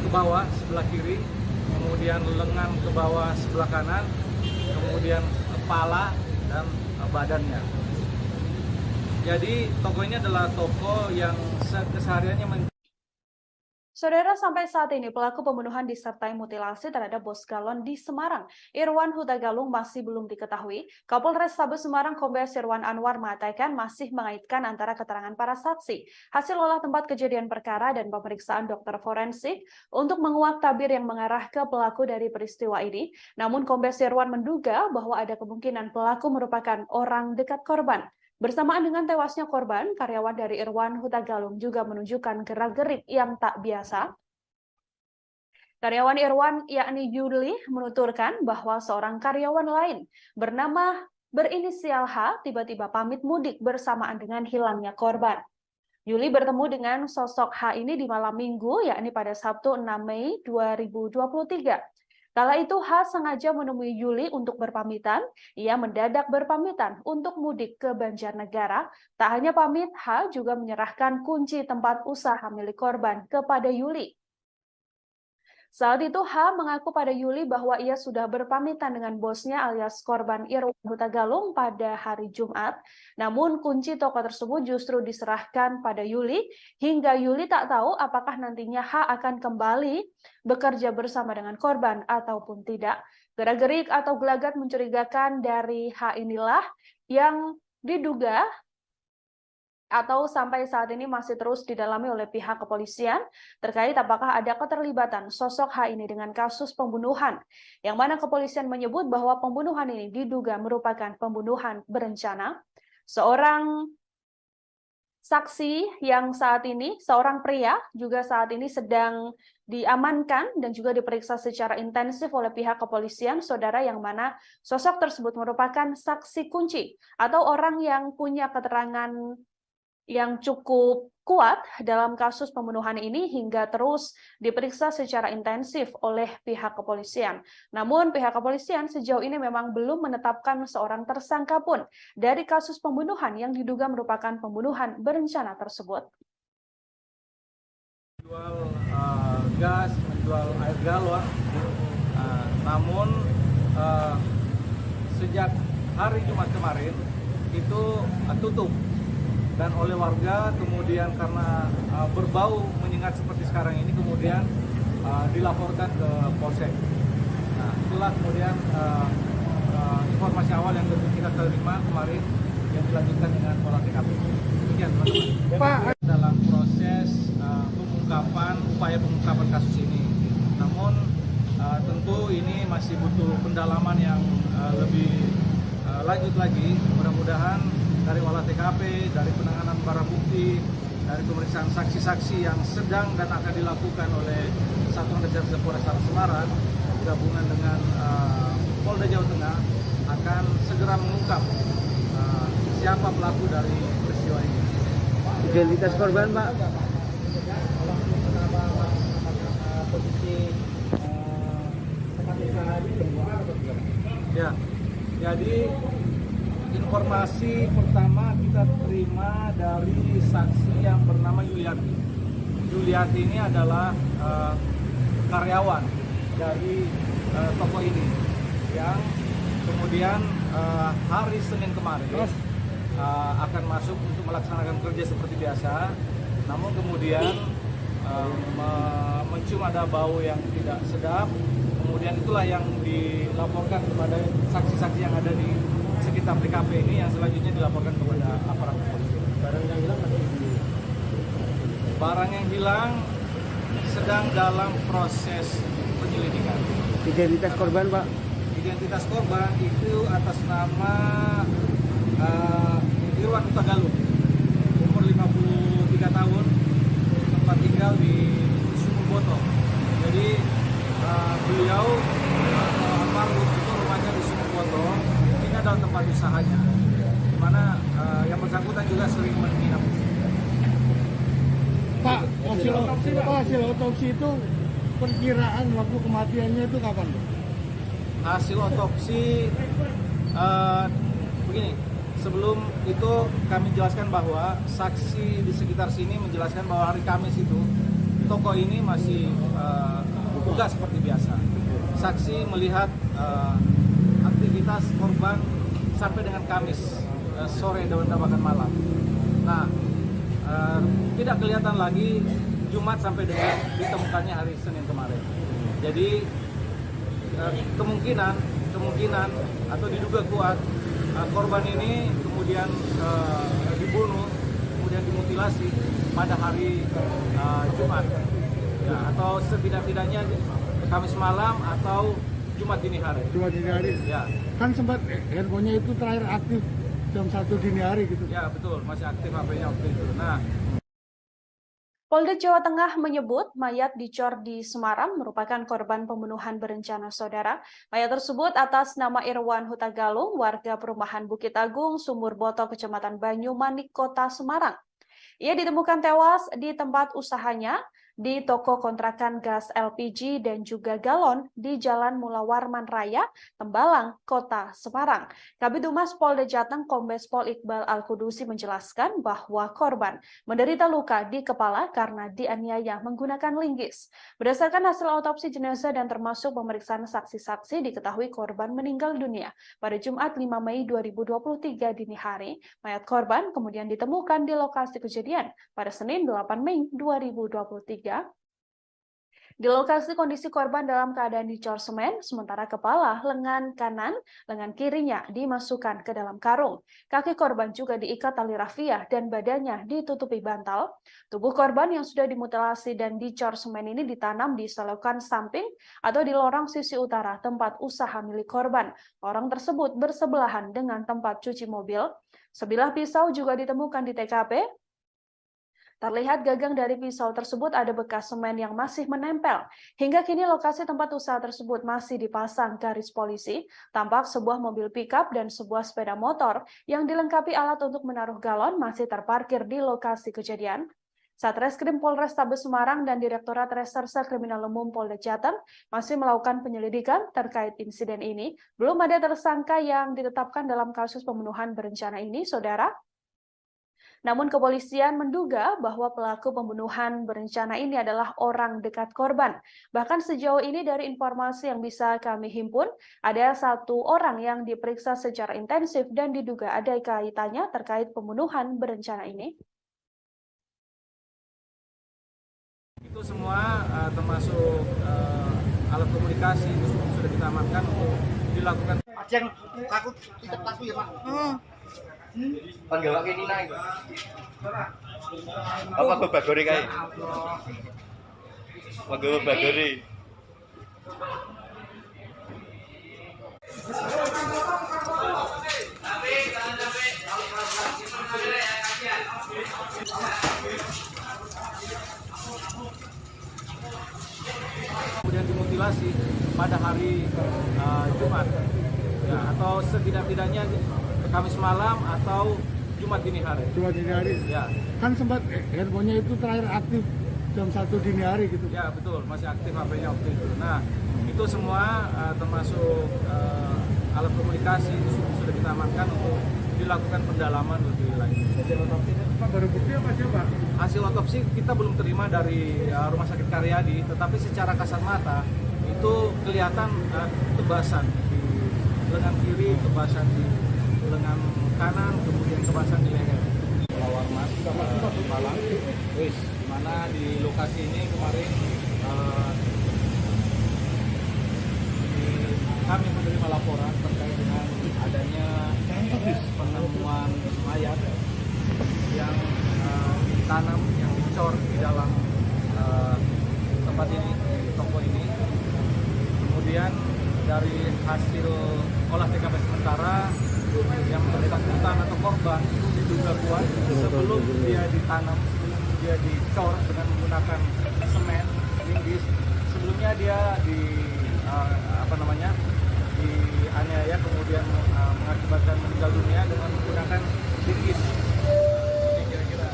ke bawah sebelah kiri, kemudian lengan ke bawah sebelah kanan, kemudian kepala dan badannya. Jadi toko ini adalah toko yang kesehariannya Saudara, sampai saat ini pelaku pembunuhan disertai mutilasi terhadap bos galon di Semarang, Irwan Huta Galung, masih belum diketahui. Kapolres Tabes Semarang Kombes Irwan Anwar mengatakan masih mengaitkan antara keterangan para saksi, hasil olah tempat kejadian perkara dan pemeriksaan dokter forensik untuk menguak tabir yang mengarah ke pelaku dari peristiwa ini. Namun Kombes Irwan menduga bahwa ada kemungkinan pelaku merupakan orang dekat korban. Bersamaan dengan tewasnya korban, karyawan dari Irwan Huta Galung juga menunjukkan gerak-gerik yang tak biasa. Karyawan Irwan, yakni Yuli, menuturkan bahwa seorang karyawan lain berinisial H tiba-tiba pamit mudik bersamaan dengan hilangnya korban. Yuli bertemu dengan sosok H ini di malam minggu, yakni pada Sabtu 6 Mei 2023. Kala itu H sengaja menemui Yuli untuk berpamitan. Ia mendadak berpamitan untuk mudik ke Banjarnegara. Tak hanya pamit, H juga menyerahkan kunci tempat usaha milik korban kepada Yuli. Saat itu H mengaku pada Yuli bahwa ia sudah berpamitan dengan bosnya alias korban Irwan Huta Galung pada hari Jumat. Namun kunci toko tersebut justru diserahkan pada Yuli hingga Yuli tak tahu apakah nantinya H akan kembali bekerja bersama dengan korban ataupun tidak. Gerak-gerik atau gelagat mencurigakan dari H inilah yang diduga atau sampai saat ini masih terus didalami oleh pihak kepolisian terkait apakah ada keterlibatan sosok H ini dengan kasus pembunuhan, yang mana kepolisian menyebut bahwa pembunuhan ini diduga merupakan pembunuhan berencana. Seorang saksi yang saat ini, seorang pria juga saat ini sedang diamankan dan juga diperiksa secara intensif oleh pihak kepolisian, saudara, yang mana sosok tersebut merupakan saksi kunci atau orang yang punya keterangan yang cukup kuat dalam kasus pembunuhan ini hingga terus diperiksa secara intensif oleh pihak kepolisian. Namun pihak kepolisian sejauh ini memang belum menetapkan seorang tersangka pun dari kasus pembunuhan yang diduga merupakan pembunuhan berencana tersebut. Menjual gas, menjual air galon, namun sejak hari Jumat kemarin itu tutup. Dan oleh warga kemudian karena berbau menyengat seperti sekarang ini kemudian dilaporkan ke Polsek. Nah, itulah kemudian informasi awal yang kita terima kemarin yang dilanjutkan dengan olah TKP. Demikian teman-teman. Pak, dalam proses upaya pengungkapan kasus ini. Namun tentu ini masih butuh pendalaman yang lebih lanjut lagi. Mudah-mudahan dari olah TKP, dari penanganan barang bukti, dari pemeriksaan saksi-saksi yang sedang dan akan dilakukan oleh Satuan Reserse Polrestabes Semarang gabungan dengan Polda Jawa Tengah akan segera mengungkap siapa pelaku dari peristiwa ini. Identitas korban, Pak? Ya, jadi informasi pertama kita terima dari saksi yang bernama Yuliati. Yuliati ini adalah karyawan dari toko ini yang kemudian hari Senin kemarin akan masuk untuk melaksanakan kerja seperti biasa. Namun kemudian mencium ada bau yang tidak sedap. Kemudian itulah yang dilaporkan kepada saksi-saksi yang ada di sekitar TKP ini yang selanjutnya dilaporkan kepada aparat kepolisian. Barang yang hilang masih barang yang hilang sedang dalam proses penyelidikan. Identitas korban, Pak? Identitas korban itu atas nama Irwan Huta Galung, umur 53 tahun, tempat tinggal di Sumurboto. Jadi beliau almarhum itu rumahnya di Sumurboto. Adalah tempat usahanya, di mana yang bersangkutan Hasil otopsi itu perkiraan waktu kematiannya itu kapan, Pak? Hasil otopsi begini, sebelum itu kami jelaskan bahwa saksi di sekitar sini menjelaskan bahwa hari Kamis itu toko ini masih buka seperti biasa. Saksi melihat aktivitas korban sampai dengan Kamis sore dan bahkan malam. Nah, tidak kelihatan lagi Jumat sampai dengan ditemukannya hari Senin kemarin. Jadi kemungkinan atau diduga kuat korban ini kemudian dibunuh, kemudian dimutilasi pada hari Jumat, ya, atau setidak-tidaknya Kamis malam atau Jumat dini hari. Jumat dini hari. Ya. Kan sempat handphonenya itu terakhir aktif jam 1 dini hari gitu. Ya betul, masih aktif HP-nya waktu itu. Nah, Polda Jawa Tengah menyebut mayat dicor di Semarang merupakan korban pembunuhan berencana saudara. Mayat tersebut atas nama Irwan Huta Galung, warga perumahan Bukit Agung, Sumur Boto, Kecamatan Banyumanik, Kota Semarang. Ia ditemukan tewas di tempat usahanya di toko kontrakan gas LPG dan juga galon di Jalan Mula Warman Raya, Tembalang, Kota Semarang. Kabid Humas Polda Jateng Kombes Pol Iqbal Al-Kudusi menjelaskan bahwa korban menderita luka di kepala karena dianiaya menggunakan linggis. Berdasarkan hasil otopsi jenazah dan termasuk pemeriksaan saksi-saksi, diketahui korban meninggal dunia pada Jumat 5 Mei 2023 dini hari. Mayat korban kemudian ditemukan di lokasi kejadian pada Senin 8 Mei 2023. Di lokasi kondisi korban dalam keadaan dicor semen, sementara kepala, lengan kanan, lengan kirinya dimasukkan ke dalam karung. Kaki korban juga diikat tali rafia dan badannya ditutupi bantal. Tubuh korban yang sudah dimutilasi dan dicor semen ini ditanam di selokan samping atau di lorong sisi utara tempat usaha milik korban. Lorong tersebut bersebelahan dengan tempat cuci mobil. Sebilah pisau juga ditemukan di TKP. Terlihat gagang dari pisau tersebut ada bekas semen yang masih menempel. Hingga kini lokasi tempat usaha tersebut masih dipasang garis polisi. Tampak sebuah mobil pickup dan sebuah sepeda motor yang dilengkapi alat untuk menaruh galon masih terparkir di lokasi kejadian. Satreskrim Polrestabes Semarang dan Direktorat Reserse Kriminal Umum Polda Jateng masih melakukan penyelidikan terkait insiden ini. Belum ada tersangka yang ditetapkan dalam kasus pembunuhan berencana ini, saudara. Namun kepolisian menduga bahwa pelaku pembunuhan berencana ini adalah orang dekat korban. Bahkan sejauh ini dari informasi yang bisa kami himpun, ada 1 orang yang diperiksa secara intensif dan diduga ada kaitannya terkait pembunuhan berencana ini. itu semua termasuk alat komunikasi itu sudah kita amankan untuk dilakukan. Yang takut ya Pak. Kan gak kayak Nina itu. Apa babagori kae? Babagori. Kemudian dimutilasi pada hari Jumat, ya, atau setidak-tidaknya Kamis malam atau Jumat dini hari. Jumat dini hari. Ya. Kan sempat handphonenya itu terakhir aktif jam 1 dini hari gitu. Ya betul, masih aktif HP-nya waktu itu. Nah itu semua termasuk alat komunikasi itu sudah kita amankan untuk dilakukan pendalaman lebih lanjut. Hasil otopsi baru bukti apa sih Pak? Hasil otopsi kita belum terima dari Rumah Sakit Karyadi, tetapi secara kasat mata itu kelihatan tebasan di lengan kiri, tebasan di lengan kanan, kemudian tebasan di leher. Warman, Malang, di mana di lokasi ini kemarin kami menerima laporan terkait dengan adanya penemuan mayat yang ditanam, yang dicor di dalam tempat ini, di toko ini. Kemudian dari hasil olah TKP sementara yang bersangkutan atau korban itu diduga kuat sebelum dia ditanam, sebelum dia dicor dengan menggunakan semen, linggis. Sebelumnya dia dianiaya kemudian mengakibatkan meninggal dunia dengan menggunakan linggis. Ini kira-kira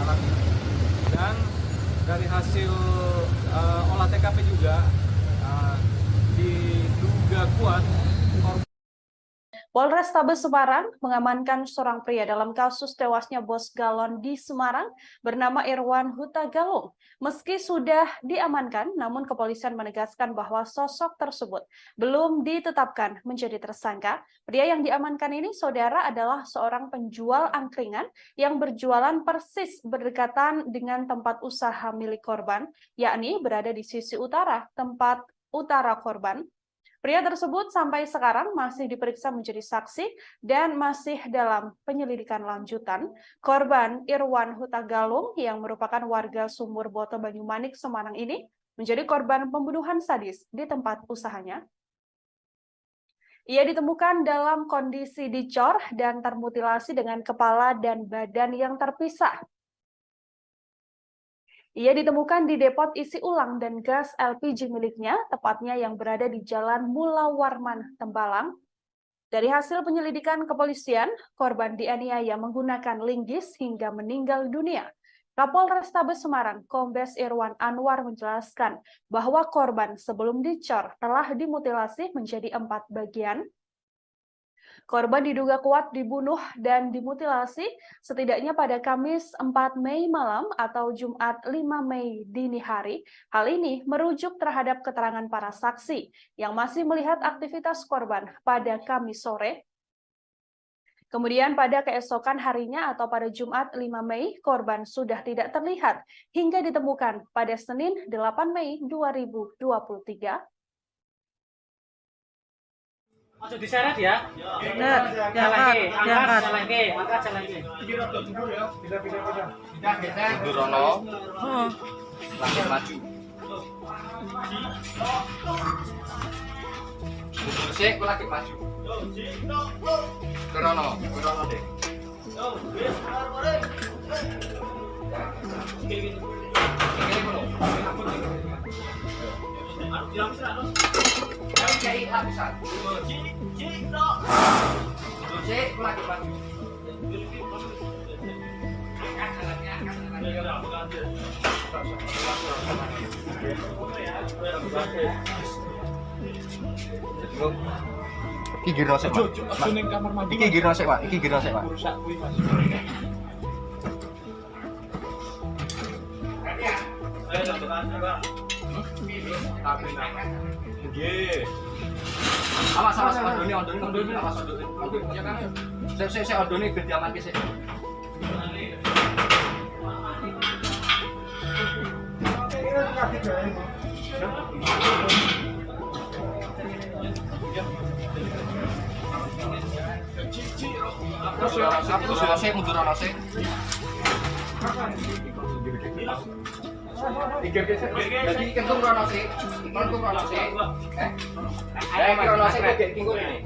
alami. Dan dari hasil olah TKP juga diduga kuat Polrestabes Semarang mengamankan seorang pria dalam kasus tewasnya bos galon di Semarang bernama Irwan Huta Galung. Meski sudah diamankan, namun kepolisian menegaskan bahwa sosok tersebut belum ditetapkan menjadi tersangka. Pria yang diamankan ini, saudara, adalah seorang penjual angkringan yang berjualan persis berdekatan dengan tempat usaha milik korban, yakni berada di sisi utara tempat utara korban. Pria tersebut sampai sekarang masih diperiksa menjadi saksi dan masih dalam penyelidikan lanjutan. Korban Irwan Huta Galung yang merupakan warga Sumur Boto Banyumanik, Semarang ini menjadi korban pembunuhan sadis di tempat usahanya. Ia ditemukan dalam kondisi dicor dan termutilasi dengan kepala dan badan yang terpisah. Ia ditemukan di depot isi ulang dan gas LPG miliknya, tepatnya yang berada di Jalan Mula Warman, Tembalang. Dari hasil penyelidikan kepolisian, korban dianiaya menggunakan linggis hingga meninggal dunia. Kapolrestabes Semarang, Kombes Irwan Anwar menjelaskan bahwa korban sebelum dicor telah dimutilasi menjadi 4 bagian. Korban diduga kuat dibunuh dan dimutilasi setidaknya pada Kamis 4 Mei malam atau Jumat 5 Mei dini hari. Hal ini merujuk terhadap keterangan para saksi yang masih melihat aktivitas korban pada Kamis sore. Kemudian pada keesokan harinya atau pada Jumat 5 Mei, korban sudah tidak terlihat hingga ditemukan pada Senin 8 Mei 2023. Ojo diseret ya. Diangkat. Angkat. Durono. Lagi maju. Sik, lagi maju. Durono deh. Iki giro sik, Pak. Iki giro sik, Pak. Iki giro sik, Pak. Awas, ondone. Awas ondone. Ya kan. Sik ondone ben diamanke sik. Terus mundur ana sik. Jadi kentung rono sik, kentung rono sik. Rono sik kok kingkul ini.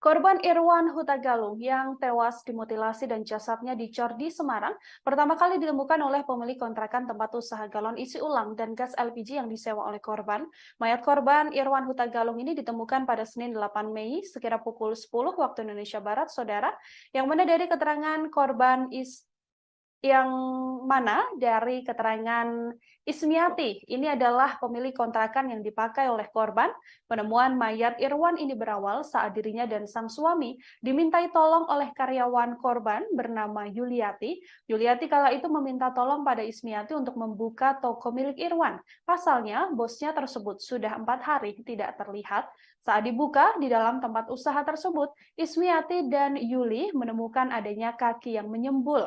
Korban Irwan Huta Galung yang tewas dimutilasi dan jasadnya dicor di Semarang pertama kali ditemukan oleh pemilik kontrakan tempat usaha galon isi ulang dan gas LPG yang disewa oleh korban. Mayat korban Irwan Huta Galung ini ditemukan pada Senin 8 Mei sekira pukul 10 waktu Indonesia Barat, saudara, yang mana dari keterangan korban dari keterangan Ismiati, ini adalah pemilik kontrakan yang dipakai oleh korban. Penemuan mayat Irwan ini berawal saat dirinya dan sang suami dimintai tolong oleh karyawan korban bernama Yuliati. Yuliati kala itu meminta tolong pada Ismiati untuk membuka toko milik Irwan. Pasalnya, bosnya tersebut sudah 4 hari tidak terlihat. Saat dibuka di dalam tempat usaha tersebut, Ismiati dan Yuli menemukan adanya kaki yang menyembul.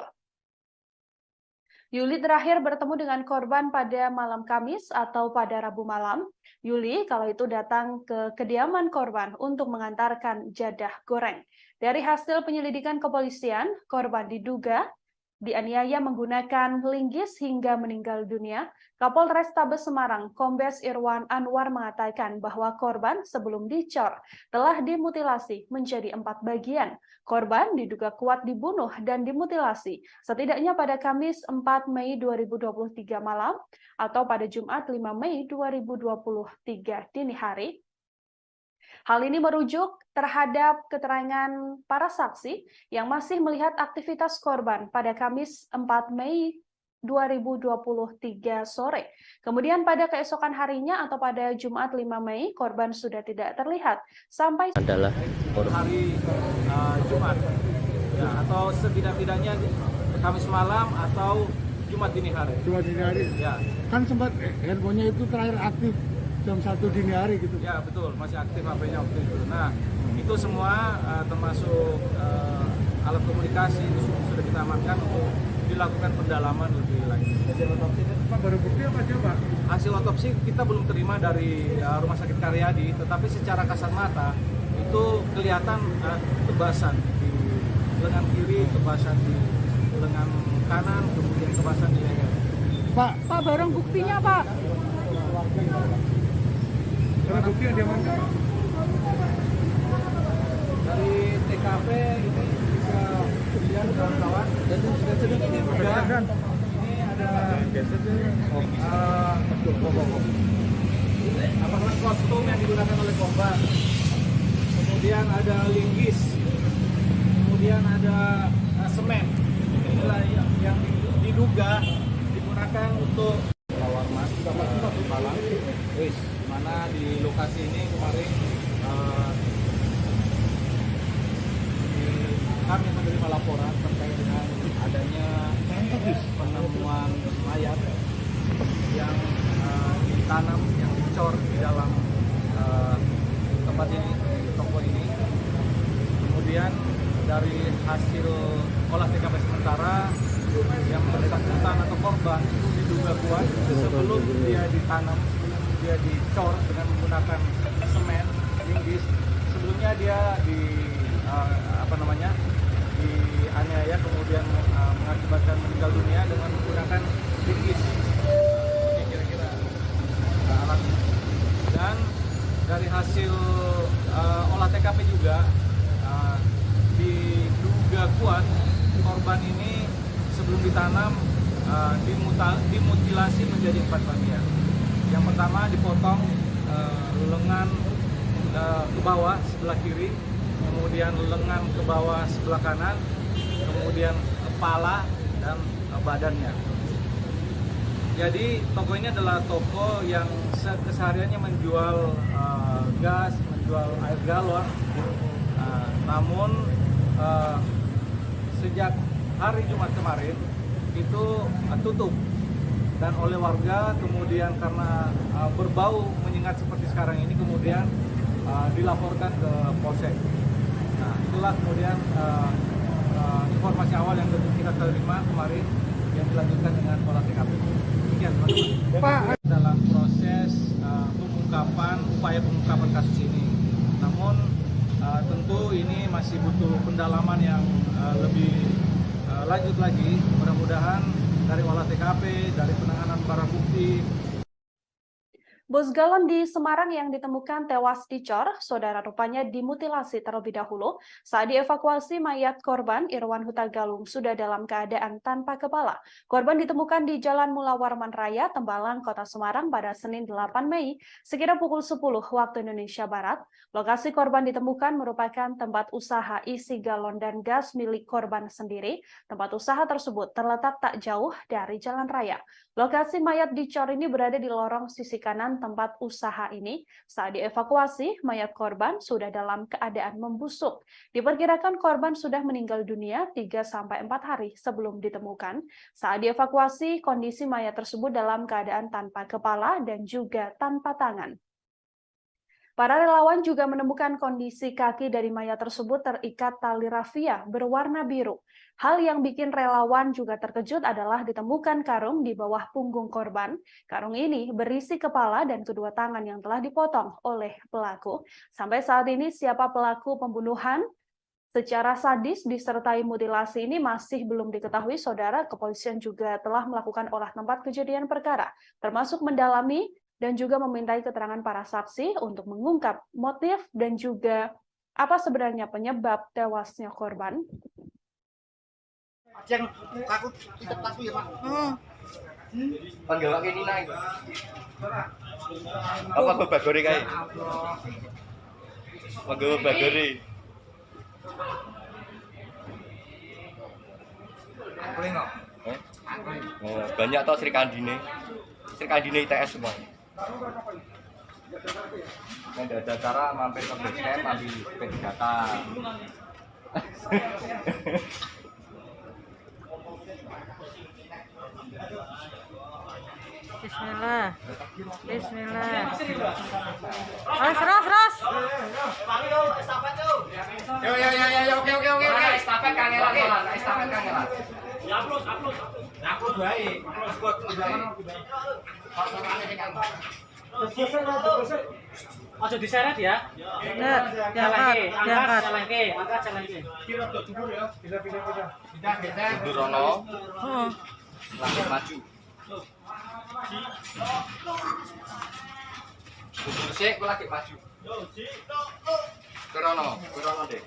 Yuli terakhir bertemu dengan korban pada malam Kamis atau pada Rabu malam. Yuli kalau itu datang ke kediaman korban untuk mengantarkan jadah goreng. Dari hasil penyelidikan kepolisian, korban diduga dianiaya menggunakan linggis hingga meninggal dunia. Kapolrestabes Semarang, Kombes Irwan Anwar mengatakan bahwa korban sebelum dicor telah dimutilasi menjadi 4 bagian. Korban diduga kuat dibunuh dan dimutilasi setidaknya pada Kamis 4 Mei 2023 malam atau pada Jumat 5 Mei 2023 dini hari. Hal ini merujuk terhadap keterangan para saksi yang masih melihat aktivitas korban pada Kamis 4 Mei 2023 sore. Kemudian pada keesokan harinya atau pada Jumat 5 Mei, korban sudah tidak terlihat sampai Adalah hari Jumat, ya, atau setidak-tidaknya Kamis malam atau Jumat dini hari. Cuma dini hari. Ya, Kan sempat handphonenya itu terakhir aktif jam 1 dini hari gitu. ya betul, masih aktif HP-nya waktu itu. Nah, itu semua termasuk alat komunikasi itu sudah kita amankan untuk dilakukan pendalaman lebih lanjut. Hasil otopsi itu Pak baru bukti apa aja Pak? Hasil otopsi kita belum terima dari Rumah Sakit Karyadi, tetapi secara kasat mata itu kelihatan tebasan di lengan kiri, tebasan di lengan kanan, kemudian tebasan di leher. Pak, Barang buktinya Pak. barang bukti yang diamankan. Dari TKP ini bisa dilihat kawan-kawan, dan ini juga ini ada kostum yang digunakan oleh korban, kemudian ada linggis, kemudian ada semen. Inilah yang diduga digunakan untuk lawarman Malang. Di mana di lokasi ini kemarin kami menerima laporan terkait dengan adanya penemuan mayat yang ditanam, yang dicor di dalam tempat ini, toko ini. Kemudian dari hasil olah TKP sementara yang bersangkutan atau korban itu diduga kuat sebelum dia ditanam, dia dicor dengan menggunakan semen, linggis. Sebelumnya dia dianiaya, kemudian mengakibatkan meninggal dunia dengan menggunakan linggis. Ini kira-kira alatnya. Dan dari hasil olah TKP juga diduga kuat korban ini sebelum ditanam dimutilasi menjadi 4 bagian. Yang pertama dipotong lengan ke bawah sebelah kiri, kemudian lengan ke bawah sebelah kanan, kemudian kepala dan badannya. Jadi toko ini adalah toko yang kesehariannya menjual gas, menjual air galon. Namun sejak hari Jumat kemarin itu tutup, dan oleh warga kemudian karena berbau menyengat seperti sekarang ini kemudian dilaporkan ke Polsek. Nah, itulah kemudian informasi awal yang kita terima kemarin yang dilanjutkan dengan olah TKP. Demikian, teman-teman. Pak, Dalam proses upaya pengungkapan kasus ini. Namun tentu ini masih butuh pendalaman yang lebih lanjut lagi. Mudah-mudahan dari olah TKP, dari penanganan barang bukti. Bus galon di Semarang yang ditemukan tewas dicor, saudara rupanya dimutilasi terlebih dahulu. Saat dievakuasi, mayat korban Irwan Huta Galung sudah dalam keadaan tanpa kepala. Korban ditemukan di Jalan Mula Warman Raya, Tembalang, Kota Semarang pada Senin 8 Mei, sekira pukul 10 waktu Indonesia Barat. Lokasi korban ditemukan merupakan tempat usaha isi galon dan gas milik korban sendiri. Tempat usaha tersebut terletak tak jauh dari jalan raya. Lokasi mayat dicor ini berada di lorong sisi kanan tempat usaha ini. Saat dievakuasi, mayat korban sudah dalam keadaan membusuk. Diperkirakan korban sudah meninggal dunia 3-4 hari sebelum ditemukan. Saat dievakuasi, kondisi mayat tersebut dalam keadaan tanpa kepala dan juga tanpa tangan. Para relawan juga menemukan kondisi kaki dari mayat tersebut terikat tali rafia berwarna biru. Hal yang bikin relawan juga terkejut adalah ditemukan karung di bawah punggung korban. Karung ini berisi kepala dan kedua tangan yang telah dipotong oleh pelaku. Sampai saat ini siapa pelaku pembunuhan secara sadis disertai mutilasi ini masih belum diketahui, saudara. Kepolisian juga telah melakukan olah tempat kejadian perkara, termasuk mendalami dan juga memintai keterangan para saksi untuk mengungkap motif dan juga apa sebenarnya penyebab tewasnya korban. Yang takut tidak takut ya Pak. Panggil lagi Nina itu. Apa babagore kae? Mangga bagere. Oh, banyak toh Sri Kandine ITS semua. Yang ada acara mampir ke base camp ambil P3K. Bismillah. Bismillah. Ras. Yo, oke. Estafet kangelan. Upload baik. Ojo diseret ya. Bener, diangkat. Jalan ke. Durono Oh, lagi maju. Sik, aku lagi maju. Kurono deh.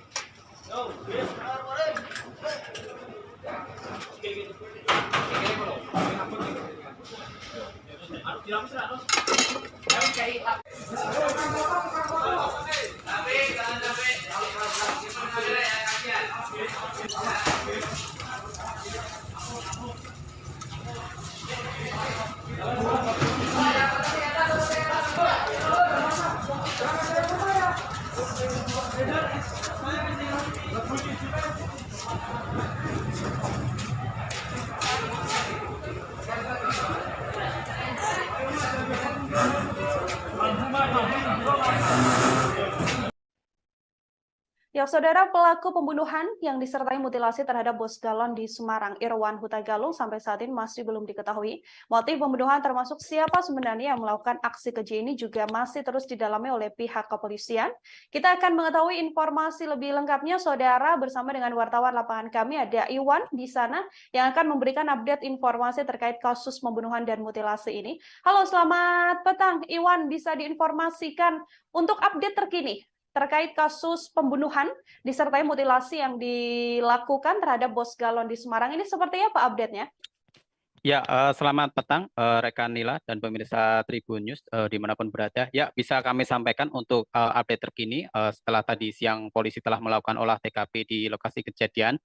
Ya, saudara, pelaku pembunuhan yang disertai mutilasi terhadap bos galon di Semarang, Irwan Huta Galung, sampai saat ini masih belum diketahui. Motif pembunuhan termasuk siapa sebenarnya yang melakukan aksi keji ini juga masih terus didalami oleh pihak kepolisian. Kita akan mengetahui informasi lebih lengkapnya, saudara, bersama dengan wartawan lapangan kami, ada Iwan di sana, yang akan memberikan update informasi terkait kasus pembunuhan dan mutilasi ini. Halo, selamat petang, Iwan, bisa diinformasikan untuk update terkini terkait kasus pembunuhan disertai mutilasi yang dilakukan terhadap bos galon di Semarang ini seperti apa update-nya? Ya, selamat petang rekan Nila dan pemirsa Tribun News dimanapun berada. Ya, bisa kami sampaikan untuk update terkini setelah tadi siang polisi telah melakukan olah TKP di lokasi kejadian.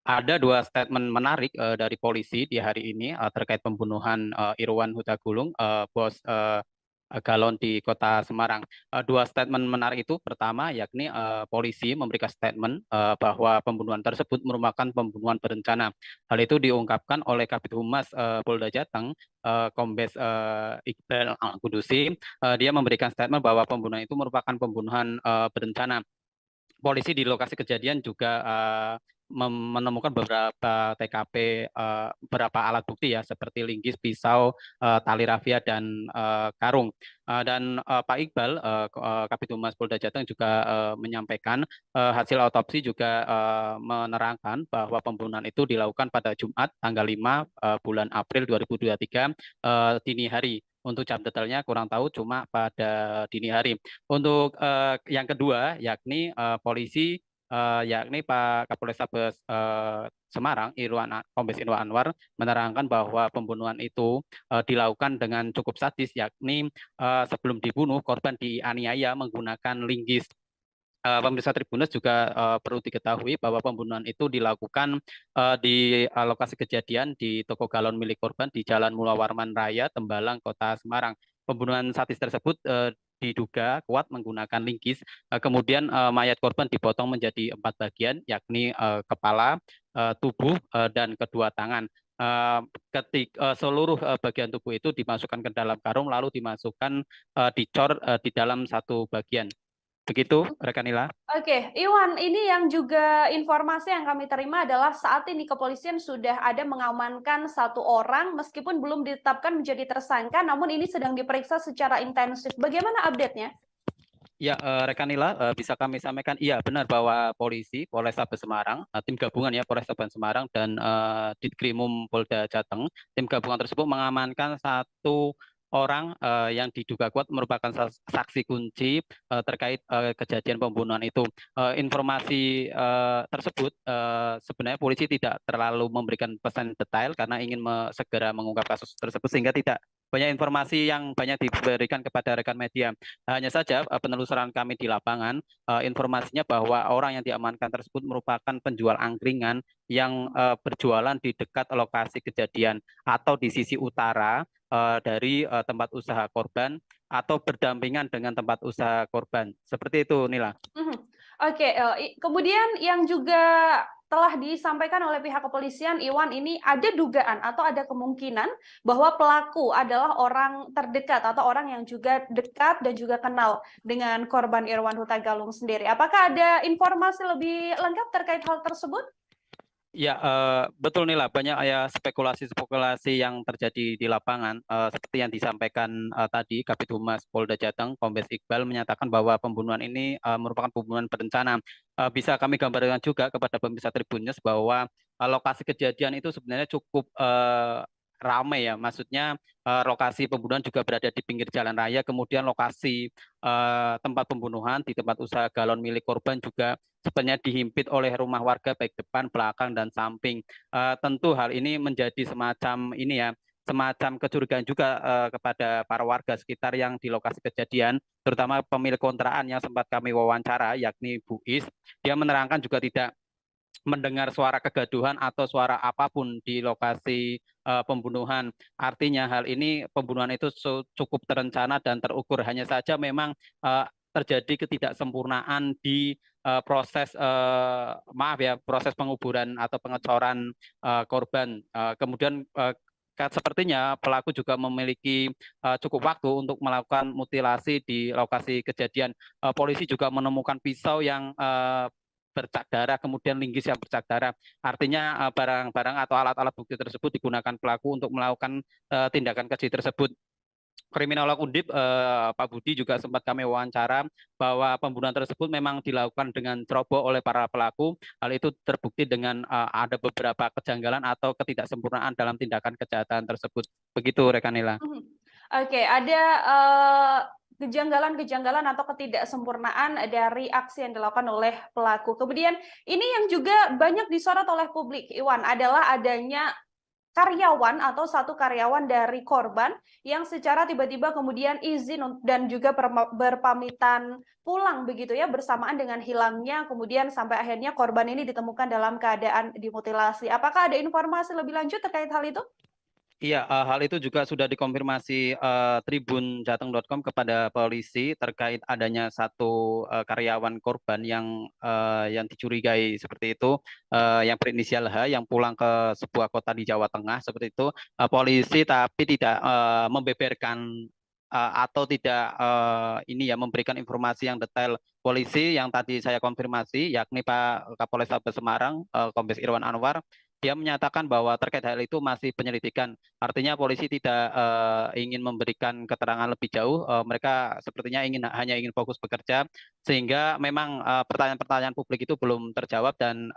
Ada dua statement menarik dari polisi di hari ini terkait pembunuhan Irwan Huta Galung, bos galon di Kota Semarang. Dua statement menarik itu, pertama yakni polisi memberikan statement bahwa pembunuhan tersebut merupakan pembunuhan berencana. Hal itu diungkapkan oleh Kabid Humas Polda Jateng, Kombes Iqbal Al-Qudusi. Dia memberikan statement bahwa pembunuhan itu merupakan pembunuhan berencana. Polisi di lokasi kejadian juga menemukan beberapa TKP, beberapa alat bukti ya, seperti linggis, pisau, tali rafia, dan karung. Dan Pak Iqbal, Kabid Humas Polda Jateng juga menyampaikan hasil autopsi juga menerangkan bahwa pembunuhan itu dilakukan pada Jumat tanggal 5 bulan April 2023 dini hari. Untuk jam detailnya kurang tahu, cuma pada dini hari. Untuk yang kedua, yakni polisi, yakni Pak Kapolrestabes Semarang, Kombes Irwan Anwar, menerangkan bahwa pembunuhan itu dilakukan dengan cukup sadis, yakni sebelum dibunuh, korban dianiaya menggunakan linggis. Pemirsa Tribuners juga perlu diketahui bahwa pembunuhan itu dilakukan di lokasi kejadian di toko galon milik korban di Jalan Mula Warman Raya, Tembalang, Kota Semarang. Pembunuhan sadis tersebut diduga kuat menggunakan linggis. Kemudian mayat korban dipotong menjadi 4 bagian, yakni kepala, tubuh, dan kedua tangan. Seluruh bagian tubuh itu dimasukkan ke dalam karung, lalu dimasukkan dicor di dalam satu bagian. Begitu, rekan Nila. Oke, Iwan, ini yang juga informasi yang kami terima adalah saat ini kepolisian sudah ada mengamankan 1 orang meskipun belum ditetapkan menjadi tersangka, namun ini sedang diperiksa secara intensif. Bagaimana update-nya? Ya, rekan Nila, bisa kami sampaikan, iya benar bahwa polisi, Polrestabes Semarang, tim gabungan ya Polrestabes Semarang dan Ditkrimum Polda Jateng, tim gabungan tersebut mengamankan 1 orang yang diduga kuat merupakan saksi kunci terkait kejadian pembunuhan itu. Informasi tersebut sebenarnya polisi tidak terlalu memberikan pesan detail karena ingin segera mengungkap kasus tersebut sehingga tidak banyak informasi yang banyak diberikan kepada rekan media. Hanya saja penelusuran kami di lapangan, informasinya bahwa orang yang diamankan tersebut merupakan penjual angkringan yang berjualan di dekat lokasi kejadian atau di sisi utara dari tempat usaha korban atau berdampingan dengan tempat usaha korban. Seperti itu, Nila. Oke, kemudian yang juga telah disampaikan oleh pihak kepolisian, Iwan, ini ada dugaan atau ada kemungkinan bahwa pelaku adalah orang terdekat atau orang yang juga dekat dan juga kenal dengan korban Irwan Huta Galung sendiri. Apakah ada informasi lebih lengkap terkait hal tersebut? Ya, betul Nila, banyak ya spekulasi-spekulasi yang terjadi di lapangan. Seperti yang disampaikan tadi, Kabid Humas Polda Jateng, Kombes Iqbal menyatakan bahwa pembunuhan ini merupakan pembunuhan berencana. Bisa kami gambarkan juga kepada pemirsa Tribun News bahwa lokasi kejadian itu sebenarnya cukup ramai ya, maksudnya lokasi pembunuhan juga berada di pinggir jalan raya, kemudian lokasi tempat pembunuhan di tempat usaha galon milik korban juga sebenarnya dihimpit oleh rumah warga baik depan, belakang, dan samping. Tentu hal ini menjadi semacam ini ya, semacam kecurigaan juga kepada para warga sekitar yang di lokasi kejadian, terutama pemilik kontrakan yang sempat kami wawancara, yakni Bu Is. Dia menerangkan juga tidak mendengar suara kegaduhan atau suara apapun di lokasi pembunuhan. Artinya hal ini pembunuhan itu cukup terencana dan terukur. Hanya saja memang terjadi ketidaksempurnaan di proses proses penguburan atau pengecoran korban. Kemudian sepertinya pelaku juga memiliki cukup waktu untuk melakukan mutilasi di lokasi kejadian. Polisi juga menemukan pisau yang bercak darah, kemudian linggis yang bercak darah. Artinya barang-barang atau alat-alat bukti tersebut digunakan pelaku untuk melakukan tindakan keji tersebut. Kriminolog Undip, Pak Budi, juga sempat kami wawancara bahwa pembunuhan tersebut memang dilakukan dengan ceroboh oleh para pelaku. Hal itu terbukti dengan ada beberapa kejanggalan atau ketidaksempurnaan dalam tindakan kejahatan tersebut. Begitu, rekan Nila. Oke, ada kejanggalan-kejanggalan atau ketidaksempurnaan dari aksi yang dilakukan oleh pelaku. Kemudian ini yang juga banyak disorot oleh publik, Iwan, adalah adanya karyawan atau satu karyawan dari korban yang secara tiba-tiba kemudian izin dan juga berpamitan pulang begitu ya, bersamaan dengan hilangnya, kemudian sampai akhirnya korban ini ditemukan dalam keadaan dimutilasi. Apakah ada informasi lebih lanjut terkait hal itu? Iya, hal itu juga sudah dikonfirmasi tribunjateng.com kepada polisi terkait adanya satu karyawan korban yang dicurigai seperti itu, yang berinisial H, yang pulang ke sebuah kota di Jawa Tengah seperti itu. Polisi tapi tidak membeberkan atau tidak memberikan informasi yang detail. Polisi yang tadi saya konfirmasi, yakni Pak Kapolrestabes Semarang, Kombes Irwan Anwar, dia menyatakan bahwa terkait hal itu masih penyelidikan. Artinya polisi tidak ingin memberikan keterangan lebih jauh. Mereka sepertinya hanya ingin fokus bekerja, sehingga memang pertanyaan-pertanyaan publik itu belum terjawab, dan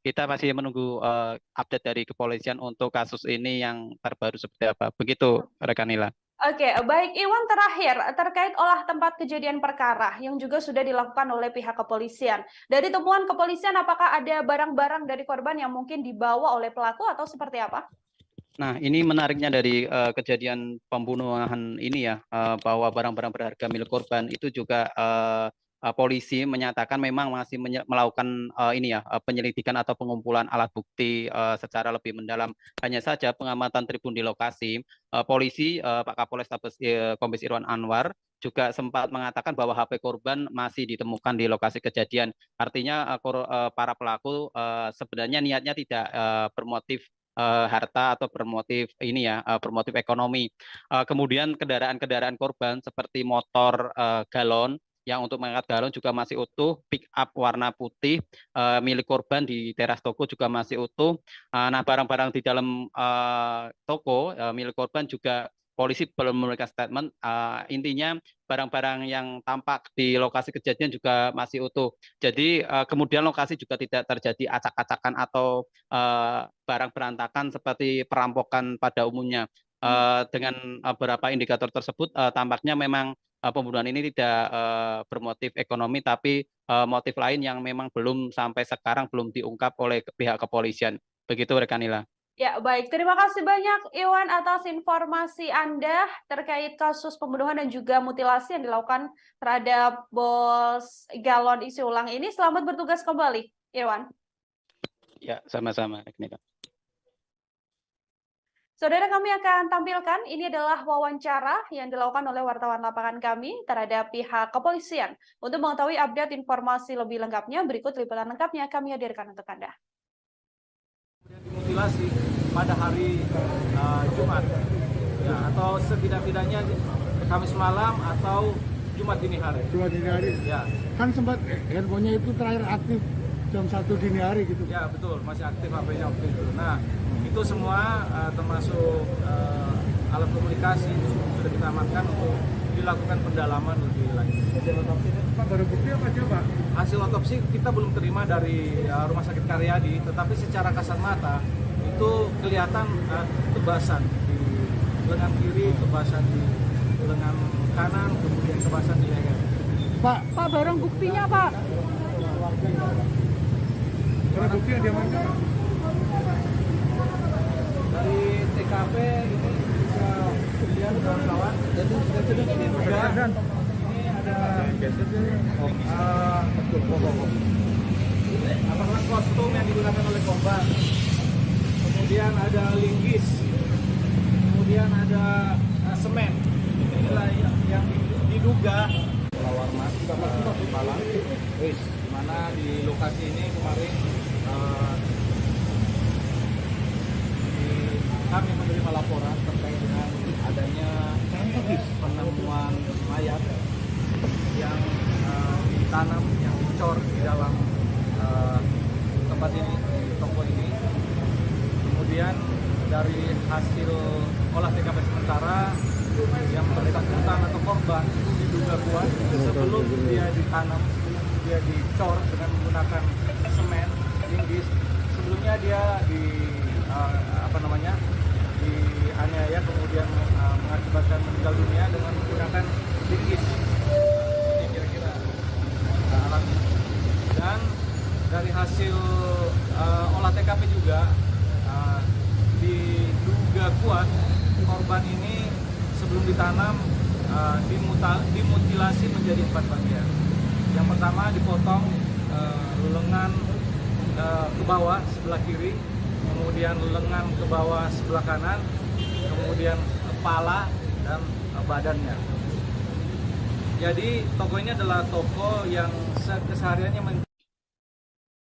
kita masih menunggu update dari kepolisian untuk kasus ini yang terbaru seperti apa. Begitu, rekan Nila. Oke, baik Iwan, terakhir terkait olah tempat kejadian perkara yang juga sudah dilakukan oleh pihak kepolisian. Dari temuan kepolisian, apakah ada barang-barang dari korban yang mungkin dibawa oleh pelaku atau seperti apa? Nah, ini menariknya dari kejadian pembunuhan ini ya, bahwa barang-barang berharga milik korban itu juga polisi menyatakan memang masih melakukan penyelidikan atau pengumpulan alat bukti secara lebih mendalam. Hanya saja pengamatan tribun di lokasi, polisi Pak Kapolrestabes Kombes Irwan Anwar juga sempat mengatakan bahwa HP korban masih ditemukan di lokasi kejadian. Artinya para pelaku sebenarnya niatnya tidak bermotif harta atau bermotif bermotif ekonomi. Kemudian kendaraan-kendaraan korban seperti motor galon yang untuk mengangkat galon juga masih utuh, pick up warna putih milik korban di teras toko juga masih utuh. Nah, barang-barang di dalam toko milik korban juga polisi belum memberikan statement. Intinya barang-barang yang tampak di lokasi kejadian juga masih utuh. Jadi kemudian lokasi juga tidak terjadi acak-acakan atau barang berantakan seperti perampokan pada umumnya. Dengan beberapa indikator tersebut, tampaknya memang pembunuhan ini tidak bermotif ekonomi, tapi motif lain yang memang belum sampai sekarang belum diungkap oleh pihak kepolisian. Begitu, rekan Nila. Ya, baik. Terima kasih banyak Iwan atas informasi Anda terkait kasus pembunuhan dan juga mutilasi yang dilakukan terhadap Bos Galon isi ulang ini. Selamat bertugas kembali, Iwan. Ya, sama-sama. Saudara, kami akan tampilkan ini adalah wawancara yang dilakukan oleh wartawan lapangan kami terhadap pihak kepolisian. Untuk mengetahui update informasi lebih lengkapnya, berikut liputan lengkapnya kami hadirkan untuk Anda. Dimutilasi pada hari Jumat, ya, atau setidak-tidaknya Kamis malam atau Jumat dini hari. Jumat dini hari. Ya, Kan sempat handphonenya itu terakhir aktif jam 1 dini hari gitu. ya betul, masih aktif HP-nya waktu itu. Nah, itu semua termasuk alat komunikasi itu sudah kita amankan untuk dilakukan pendalaman lebih lanjut. Hasil otopsi Pak, baru bukti apa aja Pak? Hasil otopsi kita belum terima dari Rumah Sakit Karyadi, tetapi secara kasat mata itu kelihatan kebasan di lengan kiri, kebasan di lengan kanan, kemudian kebasan di leher. Pak, barang buktinya Pak. Barang bukti yang diamankan Pak? Dari TKP ini bisa dilihat kawan-kawan. Jadi ini juga ini ada apakah kostum yang digunakan oleh korban. Kemudian ada linggis. Kemudian ada semen. Inilah yang diduga Warmas Malang. Di mana di lokasi ini kemarin kami menerima laporan terkait dengan adanya penemuan mayat yang ditanam, yang dicor di dalam tempat ini, di toko ini. Kemudian dari hasil olah TKP sementara yang bersangkutan atau korban itu diduga kuat sebelum dia ditanam, dia dicor dengan menggunakan semen, linggis. Sebelumnya dia dianiaya kemudian mengakibatkan meninggal dunia dengan menggunakan linggis. Ini kira-kira alatnya. Dan dari hasil olah TKP juga diduga kuat korban ini sebelum ditanam dimutilasi menjadi 4 bagian. Yang pertama dipotong lengan ke bawah sebelah kiri, kemudian lengan ke bawah sebelah kanan, kemudian kepala dan badannya. Jadi toko ini adalah toko yang kesehariannya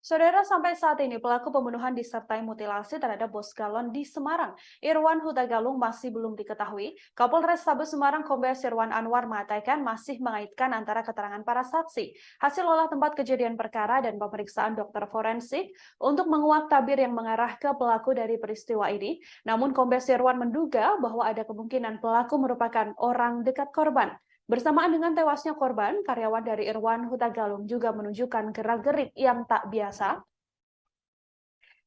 Saudara, sampai saat ini pelaku pembunuhan disertai mutilasi terhadap Bos Galon di Semarang, Irwan Huta Galung, masih belum diketahui. Kapolres Tabes Semarang Kombes Irwan Anwar mengatakan masih mengaitkan antara keterangan para saksi, hasil olah tempat kejadian perkara dan pemeriksaan dokter forensik untuk menguak tabir yang mengarah ke pelaku dari peristiwa ini. Namun Kombes Irwan menduga bahwa ada kemungkinan pelaku merupakan orang dekat korban. Bersamaan dengan tewasnya korban, karyawan dari Irwan Huta Galung juga menunjukkan gerak-gerik yang tak biasa.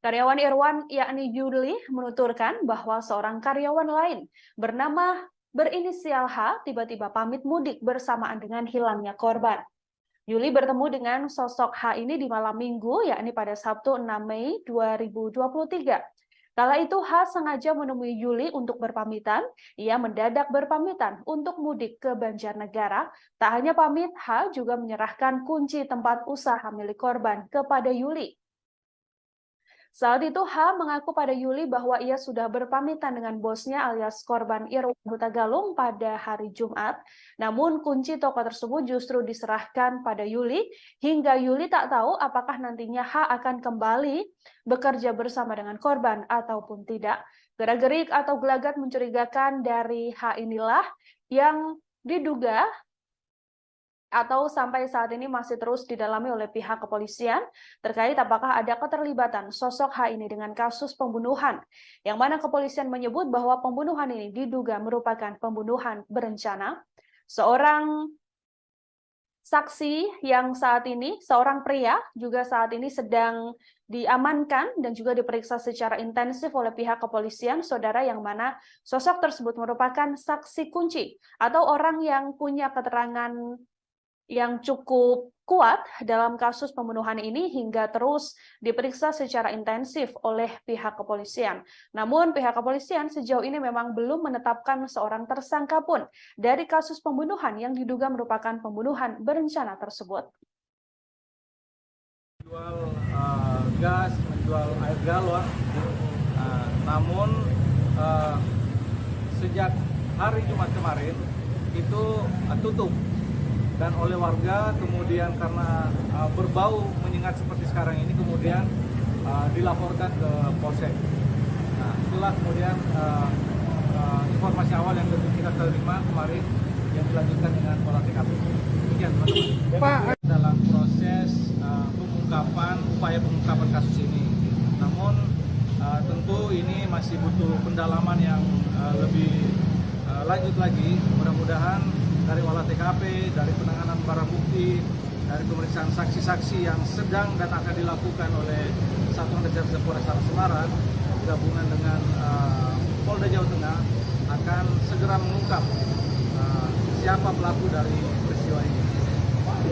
Karyawan Irwan, yakni Yuli, menuturkan bahwa seorang karyawan lain berinisial H tiba-tiba pamit mudik bersamaan dengan hilangnya korban. Yuli bertemu dengan sosok H ini di malam minggu, yakni pada Sabtu 6 Mei 2023. Kala itu H sengaja menemui Yuli untuk berpamitan. Ia mendadak berpamitan untuk mudik ke Banjarnegara. Tak hanya pamit, H juga menyerahkan kunci tempat usaha milik korban kepada Yuli. Saat itu H mengaku pada Yuli bahwa ia sudah berpamitan dengan bosnya alias korban Irwan Huta Galung pada hari Jumat. Namun kunci toko tersebut justru diserahkan pada Yuli hingga Yuli tak tahu apakah nantinya H akan kembali bekerja bersama dengan korban ataupun tidak. Gerak-gerik atau gelagat mencurigakan dari H inilah yang diduga atau sampai saat ini masih terus didalami oleh pihak kepolisian terkait apakah ada keterlibatan sosok H ini dengan kasus pembunuhan, yang mana kepolisian menyebut bahwa pembunuhan ini diduga merupakan pembunuhan berencana. Seorang saksi yang saat ini, seorang pria juga saat ini sedang diamankan dan juga diperiksa secara intensif oleh pihak kepolisian, saudara, yang mana sosok tersebut merupakan saksi kunci atau orang yang punya keterangan yang cukup kuat dalam kasus pembunuhan ini hingga terus diperiksa secara intensif oleh pihak kepolisian. Namun pihak kepolisian sejauh ini memang belum menetapkan seorang tersangka pun dari kasus pembunuhan yang diduga merupakan pembunuhan berencana tersebut. Menjual gas, menjual air galon, namun sejak hari Jumat kemarin itu tutup. Dan oleh warga kemudian karena berbau menyengat seperti sekarang ini kemudian dilaporkan ke Polsek. Nah, itulah kemudian informasi awal yang kita terima kemarin yang dilanjutkan dengan olah TKP. Demikian, teman-teman. Pak, dalam proses upaya pengungkapan kasus ini. Namun tentu ini masih butuh pendalaman yang lebih lanjut lagi. Mudah-mudahan dari olah TKP, dari penanganan barang bukti, dari pemeriksaan saksi-saksi yang sedang dan akan dilakukan oleh Satuan Reserse Polresta Semarang gabungan dengan Polda Jawa Tengah akan segera mengungkap siapa pelaku dari peristiwa ini.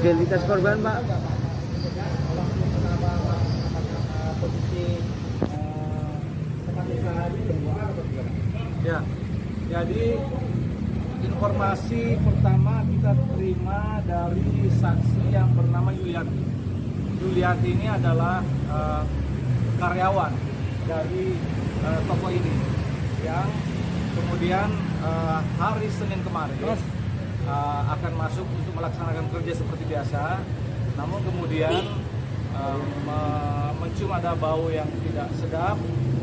Identitas korban, Pak? Ya, jadi informasi pertama kita terima dari saksi yang bernama Yuliati. Yuliati ini adalah karyawan dari toko ini yang kemudian hari Senin kemarin akan masuk untuk melaksanakan kerja seperti biasa. Namun kemudian mencium ada bau yang tidak sedap.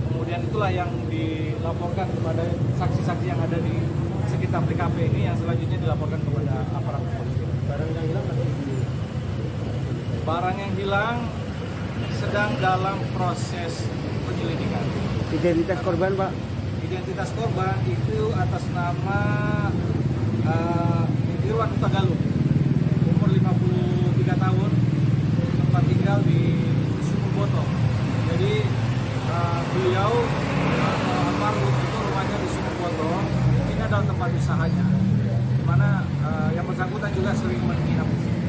Kemudian itulah yang dilaporkan kepada saksi-saksi yang ada di sekitar TKP ini yang selanjutnya dilaporkan kepada aparat kepolisian. Barang yang hilang sedang dalam proses penyelidikan. Identitas korban, Pak? Identitas korban itu atas nama Irwan Hutagalung, umur 53 tahun, tempat tinggal di Sumur Boto. Jadi beliau almarhum itu rumahnya di Sumur Boto. Ini adalah tempat usahanya, di mana yang bersangkutan juga sering menginap di sini.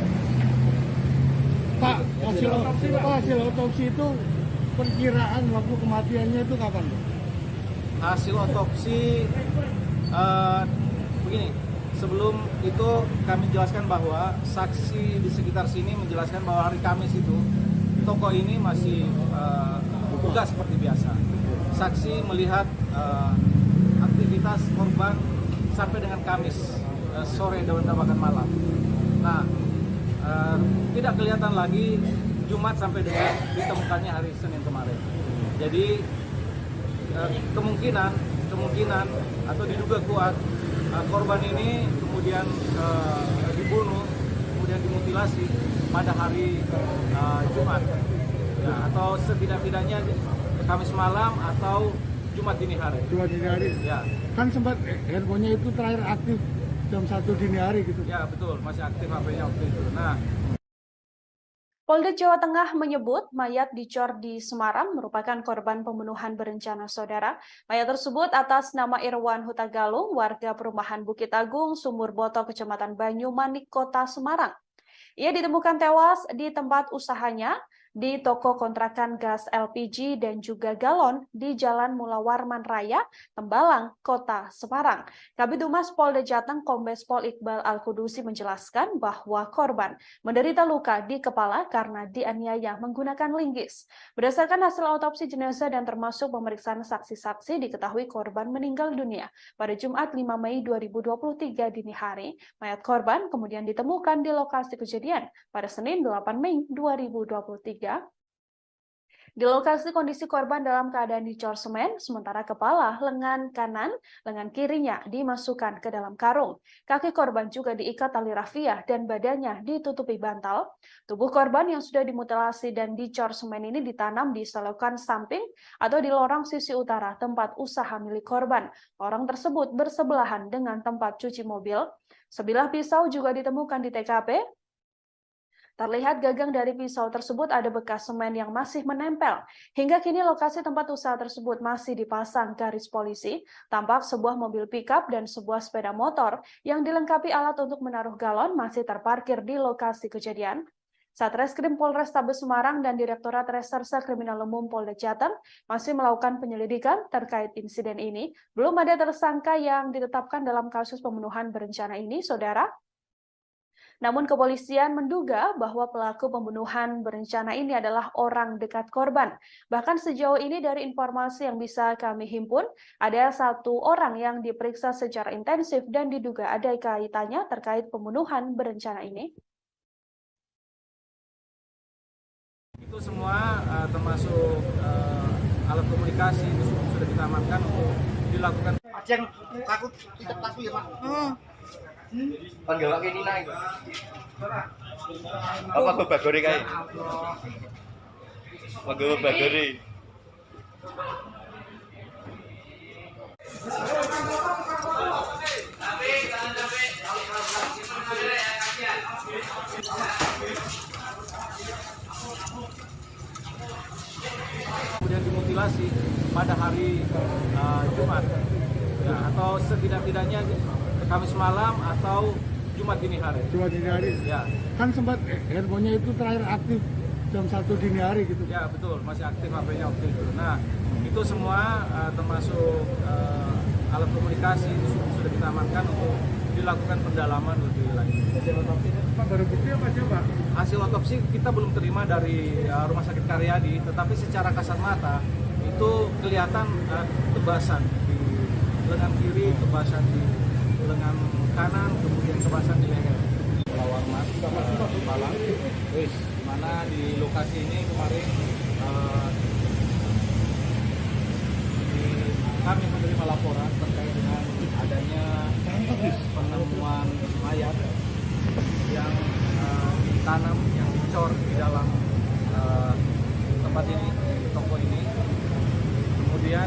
Pak, hasil otopsi itu perkiraan waktu kematiannya itu kapan? Hasil otopsi begini, sebelum itu kami jelaskan bahwa saksi di sekitar sini menjelaskan bahwa hari Kamis itu toko ini masih buka seperti biasa. Saksi melihat aktivitas korban sampai dengan Kamis sore dan bahkan malam. Nah, tidak kelihatan lagi Jumat sampai dengan ditemukannya hari Senin kemarin. Jadi kemungkinan atau diduga kuat korban ini kemudian dibunuh, kemudian dimutilasi pada hari Jumat, ya, atau setidak-tidaknya Kamis malam atau Jumat dini hari. Jumat dini hari. Ya. Kan sempat handphonenya itu terakhir aktif jam 1 dini hari gitu. Ya betul, masih aktif HP-nya waktu itu. Nah. Polda Jawa Tengah menyebut mayat dicor di Semarang merupakan korban pembunuhan berencana saudara. Mayat tersebut atas nama Irwan Hutagalung, warga perumahan Bukit Agung, Sumur Boto, Kecamatan Banyumanik, Kota Semarang. Ia ditemukan tewas di tempat usahanya di toko kontrakan gas LPG dan juga galon di Jalan Mula Warman Raya, Tembalang, Kota Semarang. Kabid Humas Polda Jateng Kombes Pol Iqbal Al-Kudusi menjelaskan bahwa korban menderita luka di kepala karena dianiaya menggunakan linggis. Berdasarkan hasil autopsi jenazah dan termasuk pemeriksaan saksi-saksi, diketahui korban meninggal dunia pada Jumat 5 Mei 2023 dini hari. Mayat korban kemudian ditemukan di lokasi kejadian pada Senin 8 Mei 2023. Di lokasi kondisi korban dalam keadaan dicor semen, sementara kepala, lengan kanan, lengan kirinya dimasukkan ke dalam karung. Kaki korban juga diikat tali rafiah dan badannya ditutupi bantal. Tubuh korban yang sudah dimutilasi dan dicor semen ini ditanam di selokan samping atau di lorong sisi utara tempat usaha milik korban. Lorong tersebut bersebelahan dengan tempat cuci mobil. Sebilah pisau juga ditemukan di TKP. Terlihat gagang dari pisau tersebut ada bekas semen yang masih menempel. Hingga kini lokasi tempat usaha tersebut masih dipasang garis polisi. Tampak sebuah mobil pickup dan sebuah sepeda motor yang dilengkapi alat untuk menaruh galon masih terparkir di lokasi kejadian. Satreskrim Polrestabes Semarang dan Direktorat Reserse Kriminal Umum Polda Jateng masih melakukan penyelidikan terkait insiden ini. Belum ada tersangka yang ditetapkan dalam kasus pembunuhan berencana ini, Saudara. Namun kepolisian menduga bahwa pelaku pembunuhan berencana ini adalah orang dekat korban. Bahkan sejauh ini dari informasi yang bisa kami himpun, ada 1 orang yang diperiksa secara intensif dan diduga ada kaitannya terkait pembunuhan berencana ini. Itu semua termasuk alat komunikasi itu sudah kita amankan untuk dilakukan. Ada yang takut takut ya Pak? Panggil kayak Nina itu. Apa babagori kayak? Panggil babagori. Kemudian dimutilasi pada hari Jumat, ya, atau setidak-tidaknya Kamis malam atau Jumat dini hari. Jumat dini hari. Ya. Kan sempat handphonenya itu terakhir aktif jam 1 dini hari gitu. Ya betul, masih aktif HP-nya waktu itu. Nah itu semua termasuk alat komunikasi itu sudah kita amankan untuk dilakukan pendalaman lebih lanjut. Hasil otopsi Pak, baru bukti apa aja Pak? Hasil otopsi kita belum terima dari Rumah Sakit Karyadi, tetapi secara kasat mata itu kelihatan tebasan di lengan kiri, tebasan di lengan kanan, kemudian tebasan di leher. Lawan Mas Malang, di mana di lokasi ini kemarin kami menerima laporan terkait dengan adanya penemuan mayat yang ditanam, yang dicor di dalam tempat ini, di toko ini. Kemudian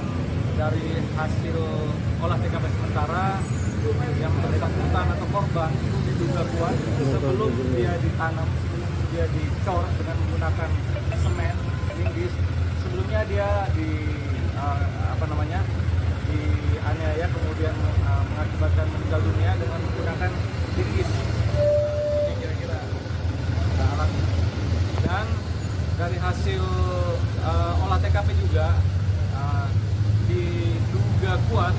dari hasil olah TKP sementara yang bersangkutan atau korban itu diduga kuat sebelum dia ditanam, sebelum dia dicor dengan menggunakan semen linggis. Sebelumnya dia dianiaya kemudian mengakibatkan meninggal dunia dengan menggunakan linggis. Ini kira-kira alat. Dan dari hasil olah TKP juga diduga kuat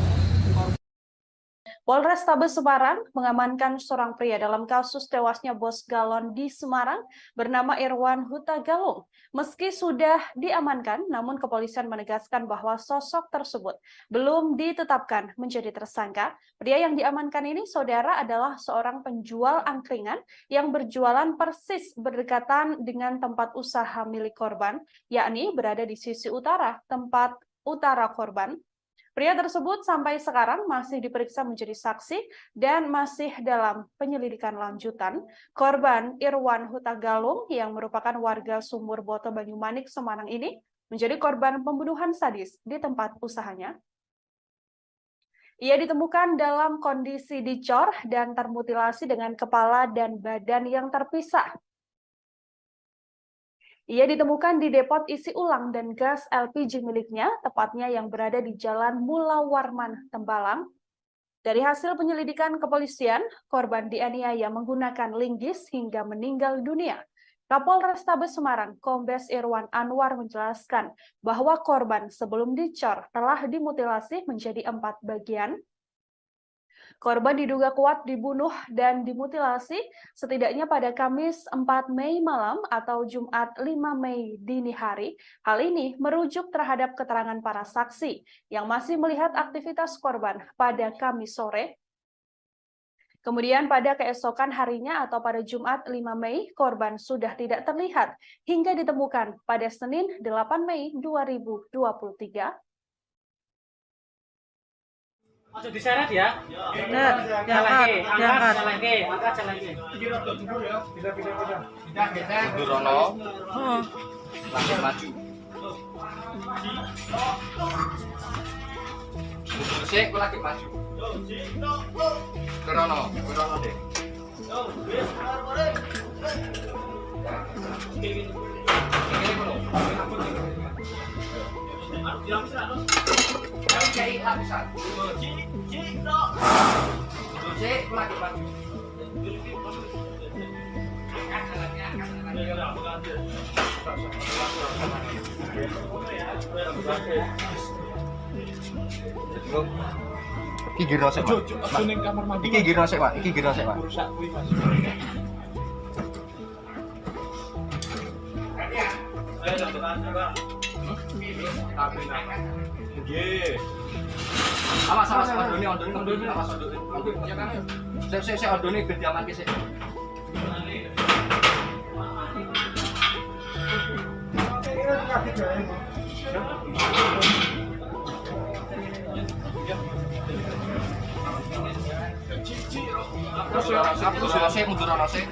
Polrestabes Semarang mengamankan seorang pria dalam kasus tewasnya bos galon di Semarang bernama Irwan Huta Galung. Meski sudah diamankan, namun kepolisian menegaskan bahwa sosok tersebut belum ditetapkan menjadi tersangka. Pria yang diamankan ini, Saudara, adalah seorang penjual angkringan yang berjualan persis berdekatan dengan tempat usaha milik korban, yakni berada di sisi utara tempat utara korban. Pria tersebut sampai sekarang masih diperiksa menjadi saksi dan masih dalam penyelidikan lanjutan. Korban Irwan Huta Galung yang merupakan warga Sumur Boto Banyumanik, Semarang ini menjadi korban pembunuhan sadis di tempat usahanya. Ia ditemukan dalam kondisi dicor dan termutilasi dengan kepala dan badan yang terpisah. Ia ditemukan di depot isi ulang dan gas LPG miliknya, tepatnya yang berada di Jalan Mula Warman, Tembalang. Dari hasil penyelidikan kepolisian, korban dianiaya menggunakan linggis hingga meninggal dunia. Kapolrestabes Semarang, Kombes Irwan Anwar menjelaskan bahwa korban sebelum dicor telah dimutilasi menjadi 4 bagian. Korban diduga kuat dibunuh dan dimutilasi setidaknya pada Kamis 4 Mei malam atau Jumat 5 Mei dini hari. Hal ini merujuk terhadap keterangan para saksi yang masih melihat aktivitas korban pada Kamis sore. Kemudian pada keesokan harinya atau pada Jumat 5 Mei, korban sudah tidak terlihat hingga ditemukan pada Senin 8 Mei 2023. Masuk diseret ya? Diangkat. Angkat lagi. Mundur Rono, langit maju. Mundur sik, aku lagi maju. Kerono deh. Kiai lapisan. Cik, mati. Iki giro sik, Pak. Iki giro sik, Pak. Iki giro sik, Pak. Awas, odone, awas odone. Ya kan. Sik odone ben diamanke sik. Mundur ana sik.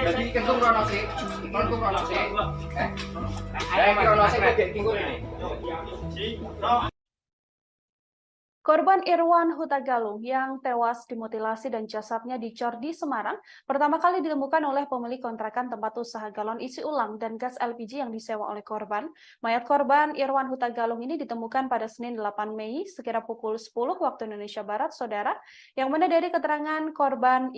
Jadi kentung rono sik. Kentung rono sik. Rono sik kok kingkung ini. Korban Irwan Huta Galung yang tewas dimutilasi dan jasadnya dicor di Semarang pertama kali ditemukan oleh pemilik kontrakan tempat usaha galon isi ulang dan gas LPG yang disewa oleh korban. Mayat korban Irwan Huta Galung ini ditemukan pada Senin 8 Mei sekira pukul 10 waktu Indonesia Barat, saudara, yang mana dari keterangan korban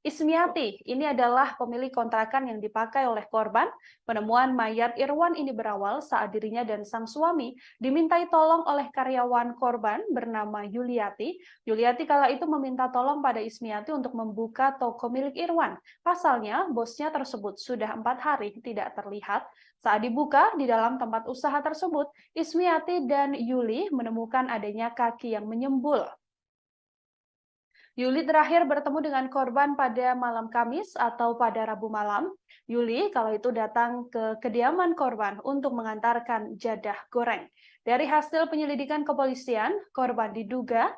Ismiati, ini adalah pemilik kontrakan yang dipakai oleh korban. Penemuan mayat Irwan ini berawal saat dirinya dan sang suami dimintai tolong oleh karyawan korban bernama Yuliati. Yuliati kala itu meminta tolong pada Ismiati untuk membuka toko milik Irwan. Pasalnya, bosnya tersebut sudah 4 hari tidak terlihat. Saat dibuka di dalam tempat usaha tersebut, Ismiati dan Yuli menemukan adanya kaki yang menyembul. Yuli terakhir bertemu dengan korban pada malam Kamis atau pada Rabu malam. Yuli kalau itu datang ke kediaman korban untuk mengantarkan jadah goreng. Dari hasil penyelidikan kepolisian, korban diduga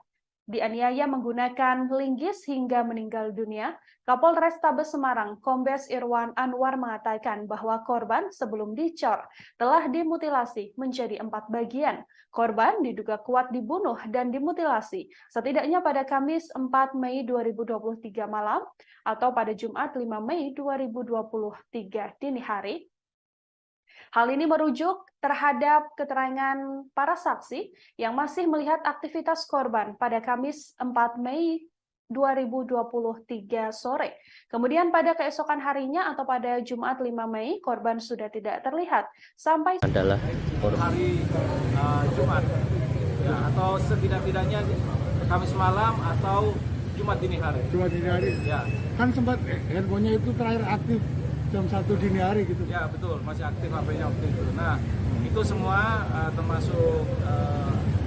dianiaya menggunakan linggis hingga meninggal dunia. Kapolres Tabes Semarang, Kombes Irwan Anwar mengatakan bahwa korban sebelum dicor telah dimutilasi menjadi 4 bagian. Korban diduga kuat dibunuh dan dimutilasi setidaknya pada Kamis 4 Mei 2023 malam atau pada Jumat 5 Mei 2023 dini hari. Hal ini merujuk terhadap keterangan para saksi yang masih melihat aktivitas korban pada Kamis 4 Mei 2023 sore. Kemudian pada keesokan harinya atau pada Jumat 5 Mei, korban sudah tidak terlihat sampai adalah hari Jumat, ya, atau setidak-tidaknya Kamis malam atau Jumat dini hari. Jumat dini hari. Ya. Kan sempat handphonenya itu terakhir aktif jam 1 dini hari gitu. Ya betul, masih aktif HP-nya waktu itu. Nah, itu semua termasuk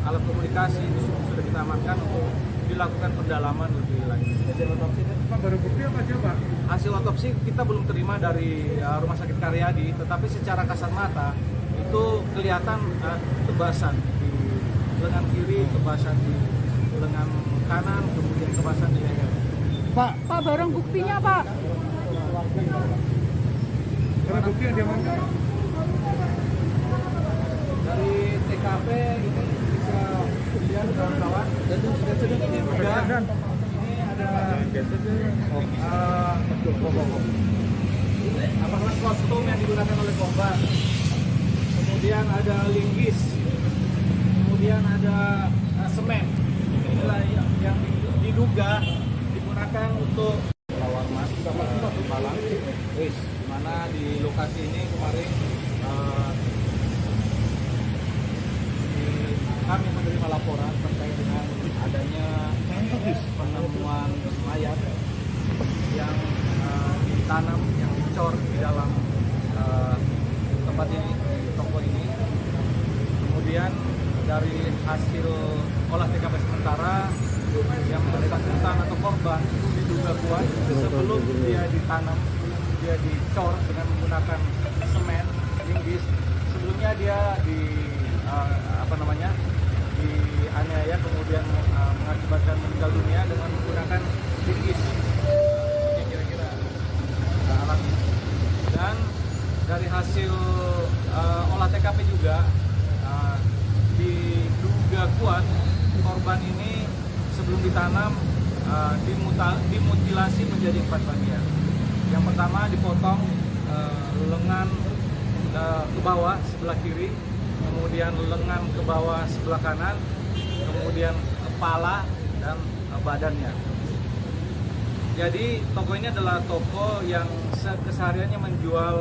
alat komunikasi itu sudah kita amankan untuk dilakukan pendalaman lebih lanjut. Hasil otopsi Pak, baru bukti apa aja Pak? Hasil otopsi kita belum terima dari Rumah Sakit Karyadi, tetapi secara kasat mata itu kelihatan tebasan di lengan kiri, tebasan di lengan kanan, kemudian tebasan di leher. Pak, barang buktinya Pak? Barang bukti yang diamankan? Dari TKP ini bisa kemudian kawan-kawan dan sudah ini juga ini ada apakah kostum yang digunakan oleh korban, kemudian ada linggis, kemudian ada semen. Inilah yang diduga digunakan untuk lawan mas malam, di mana di lokasi ini kemarin kami menerima laporan terkait dengan adanya penemuan mayat yang ditanam, yang dicor di dalam tempat ini, di toko ini. Kemudian dari hasil olah TKP sementara yang bersangkutan atau korban itu diduga kuat sebelum dia ditanam, dia dicor dengan menggunakan semen, linggis. Sebelumnya dia dianiaya kemudian mengakibatkan meninggal dunia dengan menggunakan linggis. Ini kira-kira alat. Dan dari hasil olah TKP juga diduga kuat korban ini sebelum ditanam dimutilasi menjadi 4 bagian. Yang pertama dipotong lengan ke bawah sebelah kiri, kemudian lengan ke bawah sebelah kanan, kemudian kepala dan badannya. Jadi toko ini adalah toko yang kesehariannya menjual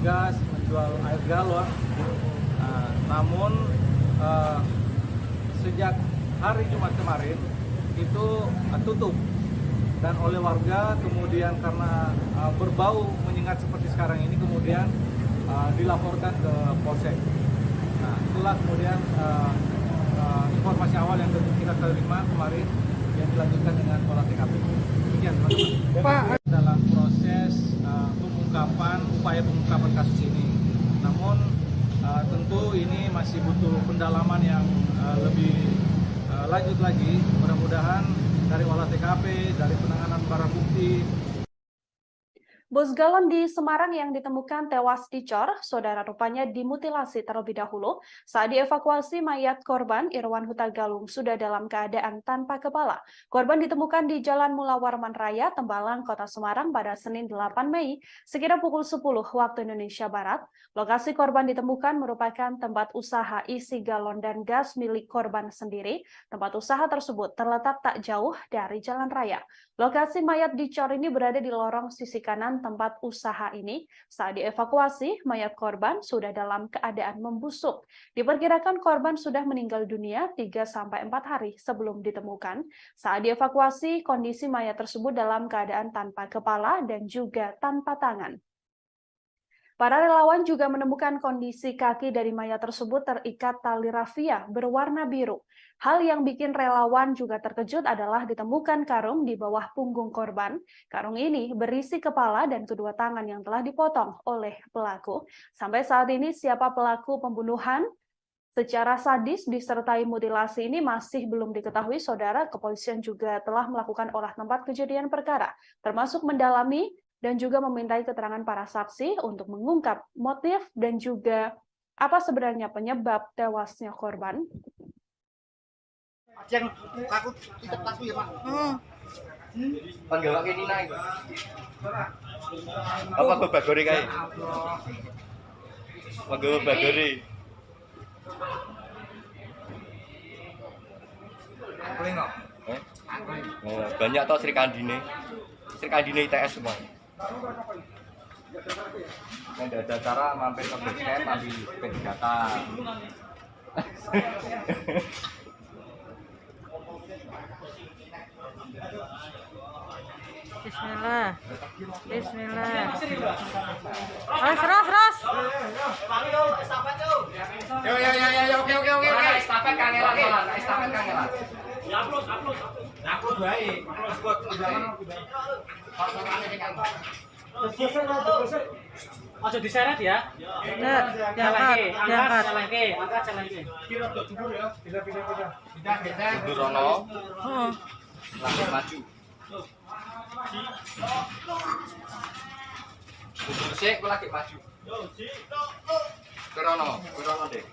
gas, menjual air galon. Namun sejak hari Jumat kemarin itu tutup, dan oleh warga kemudian karena berbau menyengat seperti sekarang ini kemudian dilaporkan ke Polsek. Nah, itulah kemudian informasi awal yang kita terima kemarin yang dilanjutkan dengan olah TKP. Demikian, teman-teman. Dalam proses upaya pengungkapan kasus ini. Namun tentu ini masih butuh pendalaman yang lebih lanjut lagi. Mudah-mudahan dari olah TKP, dari penanganan barang bukti. Bos galon di Semarang yang ditemukan tewas dicor, saudara rupanya dimutilasi terlebih dahulu. Saat dievakuasi, mayat korban Irwan Huta Galung sudah dalam keadaan tanpa kepala. Korban ditemukan di Jalan Mula Warman Raya, Tembalang, Kota Semarang pada Senin 8 Mei, sekitar pukul 10 waktu Indonesia Barat. Lokasi korban ditemukan merupakan tempat usaha isi galon dan gas milik korban sendiri. Tempat usaha tersebut terletak tak jauh dari jalan raya. Lokasi mayat dicor ini berada di lorong sisi kanan tempat usaha ini. Saat dievakuasi, mayat korban sudah dalam keadaan membusuk. Diperkirakan korban sudah meninggal dunia 3-4 hari sebelum ditemukan. Saat dievakuasi, kondisi mayat tersebut dalam keadaan tanpa kepala dan juga tanpa tangan. Para relawan juga menemukan kondisi kaki dari mayat tersebut terikat tali rafia berwarna biru. Hal yang bikin relawan juga terkejut adalah ditemukan karung di bawah punggung korban. Karung ini berisi kepala dan kedua tangan yang telah dipotong oleh pelaku. Sampai saat ini siapa pelaku pembunuhan secara sadis disertai mutilasi ini masih belum diketahui, saudara. Kepolisian juga telah melakukan olah tempat kejadian perkara, termasuk mendalami dan juga memintai keterangan para saksi untuk mengungkap motif dan juga apa sebenarnya penyebab tewasnya korban. Yang takut itu takut ya Pak. Panggil kayak Nina itu. Apa babagori kayak? Panggil babagori. Angkling kok. Oh, banyak tau Sri Kandine. Sri Kandine ITS semua. Yang ada acara mampir ke basecamp ambil data. Bismillah. Bismillah. Ras. Yo, oke. Estafet kangelan. Ya, upload. Upload baik. Ojo diseret ya. Diangkat. Jalan ke. Pindah. Rono. Langsung maju. Mundur sik, aku lagi maju. Kerono deh.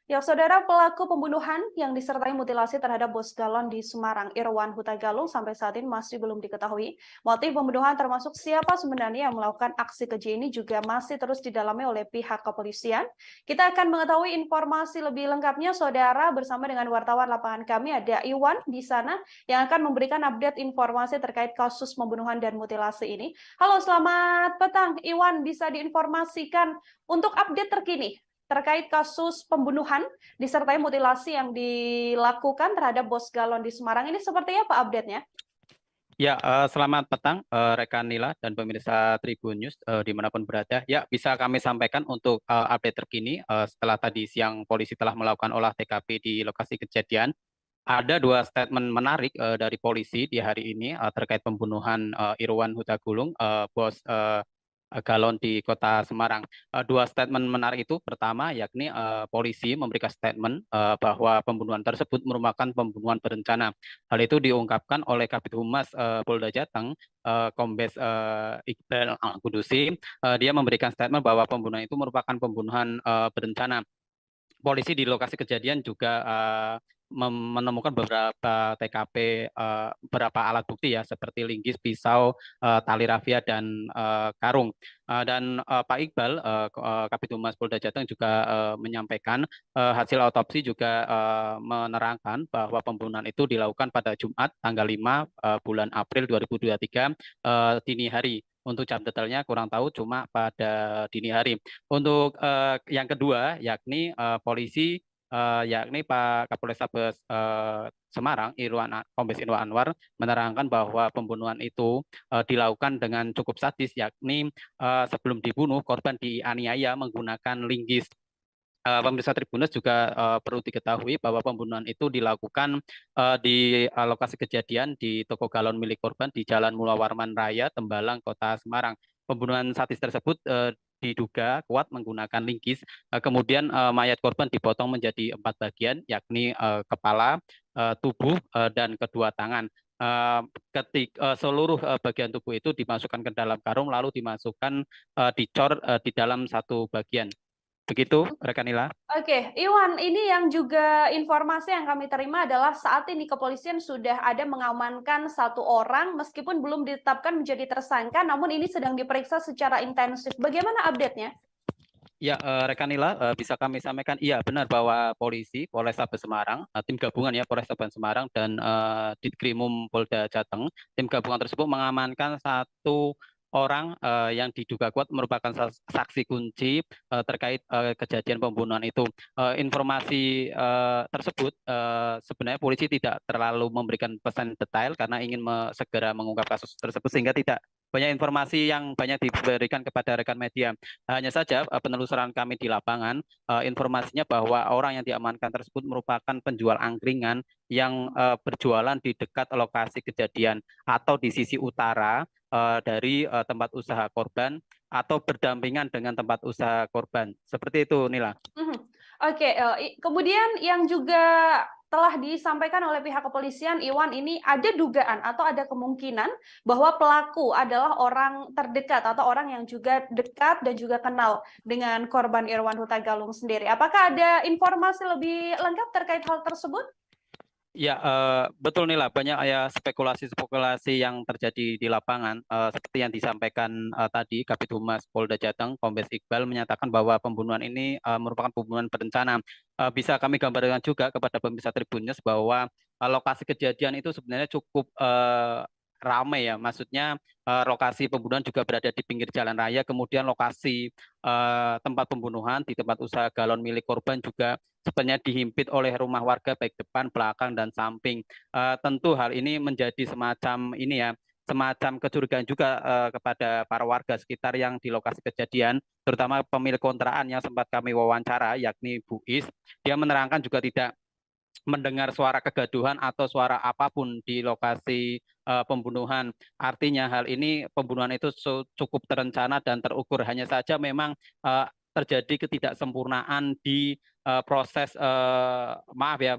Ya, saudara, pelaku pembunuhan yang disertai mutilasi terhadap bos galon di Semarang, Irwan Huta Galung, sampai saat ini masih belum diketahui. Motif pembunuhan termasuk siapa sebenarnya yang melakukan aksi keji ini juga masih terus didalami oleh pihak kepolisian. Kita akan mengetahui informasi lebih lengkapnya, saudara, bersama dengan wartawan lapangan kami. Ada Iwan di sana yang akan memberikan update informasi terkait kasus pembunuhan dan mutilasi ini. Halo, selamat petang. Iwan, bisa diinformasikan untuk update terkini terkait kasus pembunuhan disertai mutilasi yang dilakukan terhadap bos galon di Semarang ini seperti apa update-nya? Ya, selamat petang rekan Nila dan pemirsa Tribun News dimanapun berada. Ya, bisa kami sampaikan untuk update terkini setelah tadi siang polisi telah melakukan olah TKP di lokasi kejadian. Ada dua statement menarik dari polisi di hari ini terkait pembunuhan Irwan Huta Gunung, bos galon di Kota Semarang. Dua statement menarik itu, pertama yakni polisi memberikan statement bahwa pembunuhan tersebut merupakan pembunuhan berencana. Hal itu diungkapkan oleh Kabid Humas Polda Jateng, Kombes Iqbal Al-Qudusi. Dia memberikan statement bahwa pembunuhan itu merupakan pembunuhan berencana. Polisi di lokasi kejadian juga menemukan beberapa TKP, beberapa alat bukti ya, seperti linggis, pisau, tali rafia, dan karung. Dan Pak Iqbal, Kabid Humas Polda Jateng juga menyampaikan hasil otopsi juga menerangkan bahwa pembunuhan itu dilakukan pada Jumat tanggal 5 bulan April 2023 dini hari. Untuk jam detailnya kurang tahu, cuma pada dini hari. Untuk yang kedua, yakni polisi, yakni Pak Kapolrestabes Semarang, Kombes Irwan Anwar, menerangkan bahwa pembunuhan itu dilakukan dengan cukup sadis, yakni sebelum dibunuh, korban dianiaya menggunakan linggis. Pemirsa Tribuners juga perlu diketahui bahwa pembunuhan itu dilakukan di lokasi kejadian di toko galon milik korban di Jalan Mula Warman Raya, Tembalang, Kota Semarang. Pembunuhan sadis tersebut diduga kuat menggunakan linggis. Kemudian mayat korban dipotong menjadi 4 bagian, yakni kepala, tubuh, dan kedua tangan. Seluruh bagian tubuh itu dimasukkan ke dalam karung, lalu dimasukkan dicor di dalam satu bagian. Begitu, rekan Nila. Oke, Iwan, ini yang juga informasi yang kami terima adalah saat ini kepolisian sudah ada mengamankan 1 orang meskipun belum ditetapkan menjadi tersangka, namun ini sedang diperiksa secara intensif. Bagaimana update-nya? Ya, rekan Nila, bisa kami sampaikan, iya benar bahwa polisi Polrestabes Semarang, tim gabungan ya Polrestabes Semarang dan Ditkrimum Polda Jateng, tim gabungan tersebut mengamankan 1 orang yang diduga kuat merupakan saksi kunci terkait kejadian pembunuhan itu. Informasi tersebut sebenarnya polisi tidak terlalu memberikan pesan detail karena ingin segera mengungkap kasus tersebut sehingga tidak banyak informasi yang banyak diberikan kepada rekan media. Hanya saja penelusuran kami di lapangan, informasinya bahwa orang yang diamankan tersebut merupakan penjual angkringan yang berjualan di dekat lokasi kejadian atau di sisi utara dari tempat usaha korban atau berdampingan dengan tempat usaha korban. Seperti itu, Nila. Oke, kemudian yang juga telah disampaikan oleh pihak kepolisian, Iwan, ini ada dugaan atau ada kemungkinan bahwa pelaku adalah orang terdekat atau orang yang juga dekat dan juga kenal dengan korban Irwan Huta Galung sendiri. Apakah ada informasi lebih lengkap terkait hal tersebut? Ya, betul Nila, banyak ya spekulasi-spekulasi yang terjadi di lapangan. Seperti yang disampaikan tadi, Kabid Humas Polda Jateng, Kombes Iqbal menyatakan bahwa pembunuhan ini merupakan pembunuhan berencana. Bisa kami gambarkan juga kepada pemirsa Tribunnews bahwa lokasi kejadian itu sebenarnya cukup ramai ya, maksudnya lokasi pembunuhan juga berada di pinggir jalan raya, kemudian lokasi tempat pembunuhan di tempat usaha galon milik korban juga sebenarnya dihimpit oleh rumah warga baik depan, belakang, dan samping. Tentu hal ini menjadi semacam ini ya, semacam kecurigaan juga kepada para warga sekitar yang di lokasi kejadian, terutama pemilik kontrakan yang sempat kami wawancara, yakni Bu Is. Dia menerangkan juga tidak mendengar suara kegaduhan atau suara apapun di lokasi pembunuhan. Artinya hal ini pembunuhan itu cukup terencana dan terukur. Hanya saja memang terjadi ketidaksempurnaan di proses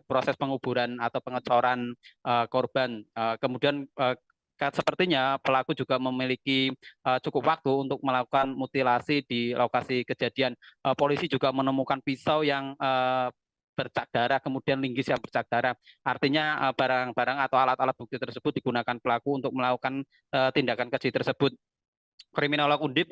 proses penguburan atau pengecoran korban. Kemudian sepertinya pelaku juga memiliki cukup waktu untuk melakukan mutilasi di lokasi kejadian. Polisi juga menemukan pisau yang bercak darah, kemudian linggis yang bercak darah. Artinya barang-barang atau alat-alat bukti tersebut digunakan pelaku untuk melakukan tindakan keji tersebut. Kriminolog Undip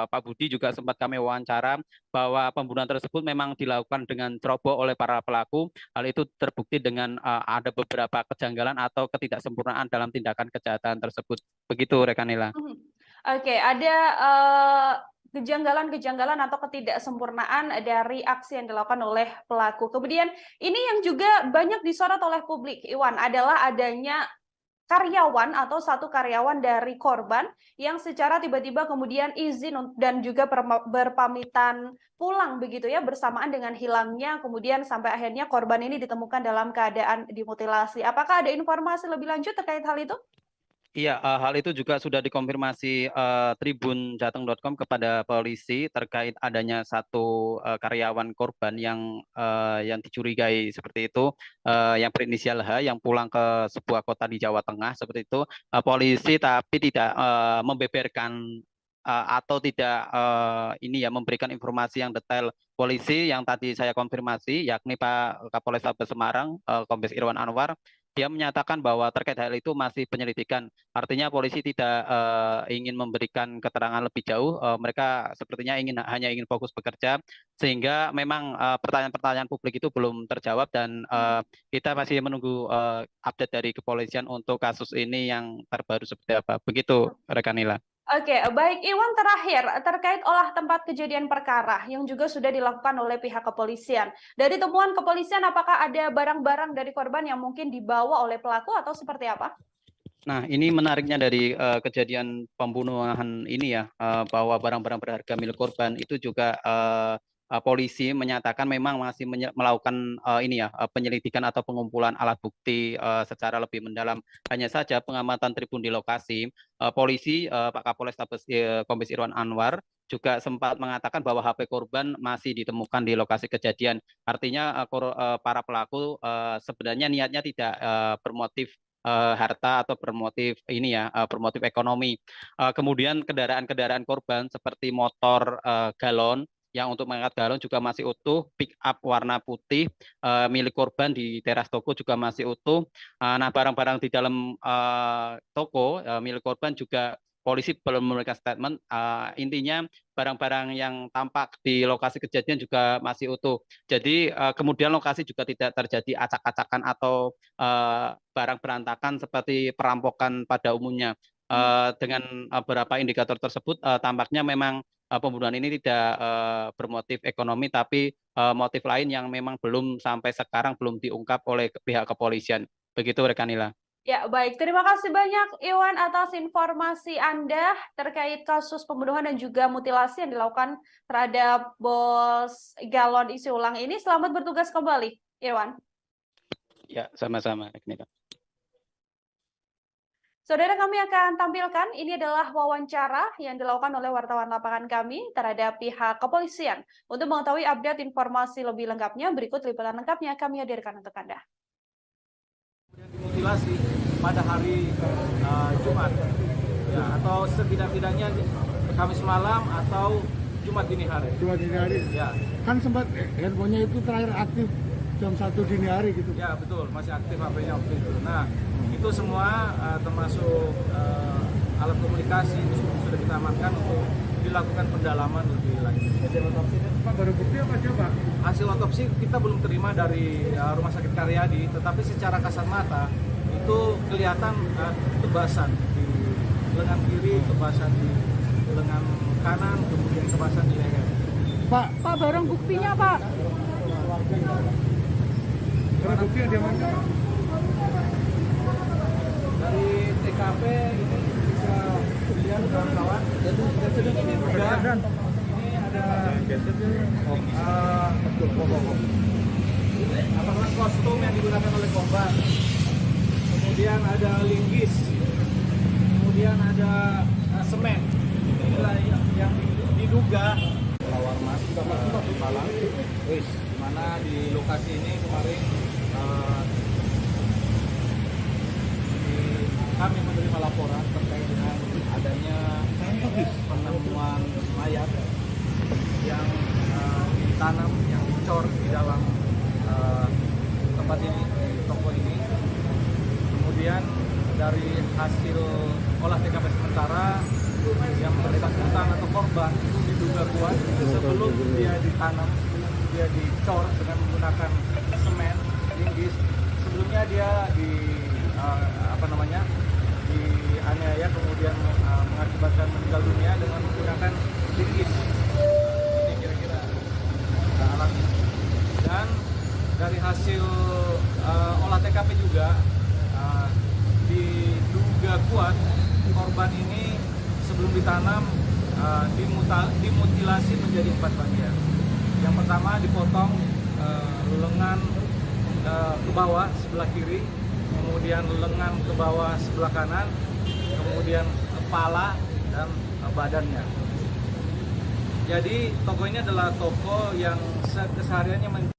Pak Budi juga sempat kami wawancara bahwa pembunuhan tersebut memang dilakukan dengan ceroboh oleh para pelaku. Hal itu terbukti dengan ada beberapa kejanggalan atau ketidaksempurnaan dalam tindakan kejahatan tersebut. Begitu, rekan Nila. Oke, ada kejanggalan-kejanggalan atau ketidaksempurnaan dari aksi yang dilakukan oleh pelaku. Kemudian ini yang juga banyak disorot oleh publik, Iwan, adalah adanya karyawan atau satu karyawan dari korban yang secara tiba-tiba kemudian izin dan juga berpamitan pulang begitu ya, bersamaan dengan hilangnya kemudian sampai akhirnya korban ini ditemukan dalam keadaan dimutilasi. Apakah ada informasi lebih lanjut terkait hal itu? Iya, hal itu juga sudah dikonfirmasi tribunjateng.com kepada polisi terkait adanya satu karyawan korban yang dicurigai seperti itu, yang berinisial H, yang pulang ke sebuah kota di Jawa Tengah seperti itu. Polisi tapi tidak membeberkan atau tidak memberikan informasi yang detail. Polisi yang tadi saya konfirmasi, yakni Pak Kapolrestabes Semarang, Kombes Irwan Anwar, dia menyatakan bahwa terkait hal itu masih penyelidikan. Artinya polisi tidak ingin memberikan keterangan lebih jauh. Mereka sepertinya hanya ingin fokus bekerja, sehingga memang pertanyaan-pertanyaan publik itu belum terjawab dan kita masih menunggu update dari kepolisian untuk kasus ini yang terbaru seperti apa. Begitu, rekan Nila. Oke, baik Iwan, terakhir terkait olah tempat kejadian perkara yang juga sudah dilakukan oleh pihak kepolisian. Dari temuan kepolisian, apakah ada barang-barang dari korban yang mungkin dibawa oleh pelaku atau seperti apa? Nah, ini menariknya dari kejadian pembunuhan ini ya, bahwa barang-barang berharga milik korban itu juga polisi menyatakan memang masih melakukan penyelidikan atau pengumpulan alat bukti secara lebih mendalam. Hanya saja pengamatan tribun di lokasi, polisi Pak Kapolrestabes Kombes Irwan Anwar juga sempat mengatakan bahwa HP korban masih ditemukan di lokasi kejadian. Artinya para pelaku sebenarnya niatnya tidak bermotif harta atau bermotif bermotif ekonomi. Kemudian kendaraan-kendaraan korban seperti motor galon yang untuk mengangkat galon juga masih utuh, pick up warna putih milik korban di teras toko juga masih utuh. Nah, barang-barang di dalam toko milik korban juga polisi belum memberikan statement. Intinya barang-barang yang tampak di lokasi kejadian juga masih utuh. Jadi kemudian lokasi juga tidak terjadi acak-acakan atau barang berantakan seperti perampokan pada umumnya. Dengan beberapa indikator tersebut tampaknya memang pembunuhan ini tidak bermotif ekonomi, tapi motif lain yang memang belum sampai sekarang belum diungkap oleh pihak kepolisian. Begitu, rekan Nila. Ya, baik. Terima kasih banyak Iwan atas informasi Anda terkait kasus pembunuhan dan juga mutilasi yang dilakukan terhadap bos galon isi ulang ini. Selamat bertugas kembali, Iwan. Ya, sama-sama, rekan Nila. Saudara, kami akan tampilkan, ini adalah wawancara yang dilakukan oleh wartawan lapangan kami terhadap pihak kepolisian. Untuk mengetahui update informasi lebih lengkapnya, berikut liputan lengkapnya kami hadirkan untuk Anda. Dimutilasi pada hari Jumat, ya, atau setidak-tidaknya Kamis malam atau Jumat dini hari. Jumat dini hari? Ya. Kan sempat handphonenya itu terakhir aktif jam 1 dini hari gitu. Ya, betul, masih aktif HP-nya waktu itu. Nah, itu semua termasuk alat komunikasi itu sudah kita amankan untuk dilakukan pendalaman lebih lanjut. Hasil otopsi Pak, baru bukti apa coba? Hasil otopsi kita belum terima dari Rumah Sakit Karyadi, tetapi secara kasat mata itu kelihatan tebasan di lengan kiri, tebasan di lengan kanan, kemudian tebasan di leher. Pak, barang buktinya Pak. Barang bukti yang diamankan dari TKP ini bisa dilihat kawan-kawan. Ini juga ini ada apakah kostum yang digunakan oleh korban, kemudian ada linggis, kemudian ada semen. Inilah yang diduga lawar mas Malang, di mana di lokasi ini kemarin kami menerima laporan terkait dengan adanya penemuan mayat yang ditanam, yang dicor di dalam tempat ini, di toko ini. Kemudian dari hasil olah TKP sementara yang bersangkutan atau korban itu diduga kuat sebelum dia ditanam, dia dicor dengan menggunakan semen, linggis. Sebelumnya dia dianiaya kemudian mengakibatkan meninggal dunia dengan menggunakan linggis. Ini kira-kira alatnya. Dan dari hasil olah TKP juga diduga kuat, korban ini sebelum ditanam dimutilasi menjadi 4 bagian. Yang pertama dipotong lengan ke bawah sebelah kiri, kemudian lengan ke bawah sebelah kanan, kemudian kepala dan badannya. Jadi toko ini adalah toko yang kesehariannya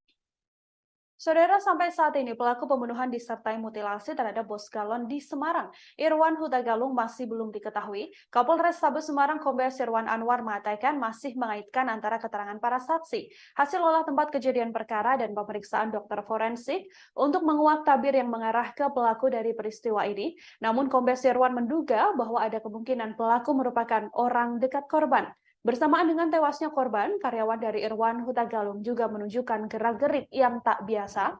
Saudara, sampai saat ini pelaku pembunuhan disertai mutilasi terhadap bos galon di Semarang, Irwan Huta Galung, masih belum diketahui. Kapolres Sabes Semarang Kombes Irwan Anwar mengatakan masih mengaitkan antara keterangan para saksi, hasil olah tempat kejadian perkara dan pemeriksaan dokter forensik untuk menguak tabir yang mengarah ke pelaku dari peristiwa ini. Namun Kombes Irwan menduga bahwa ada kemungkinan pelaku merupakan orang dekat korban. Bersamaan dengan tewasnya korban, karyawan dari Irwan Huta Galung juga menunjukkan gerak-gerik yang tak biasa.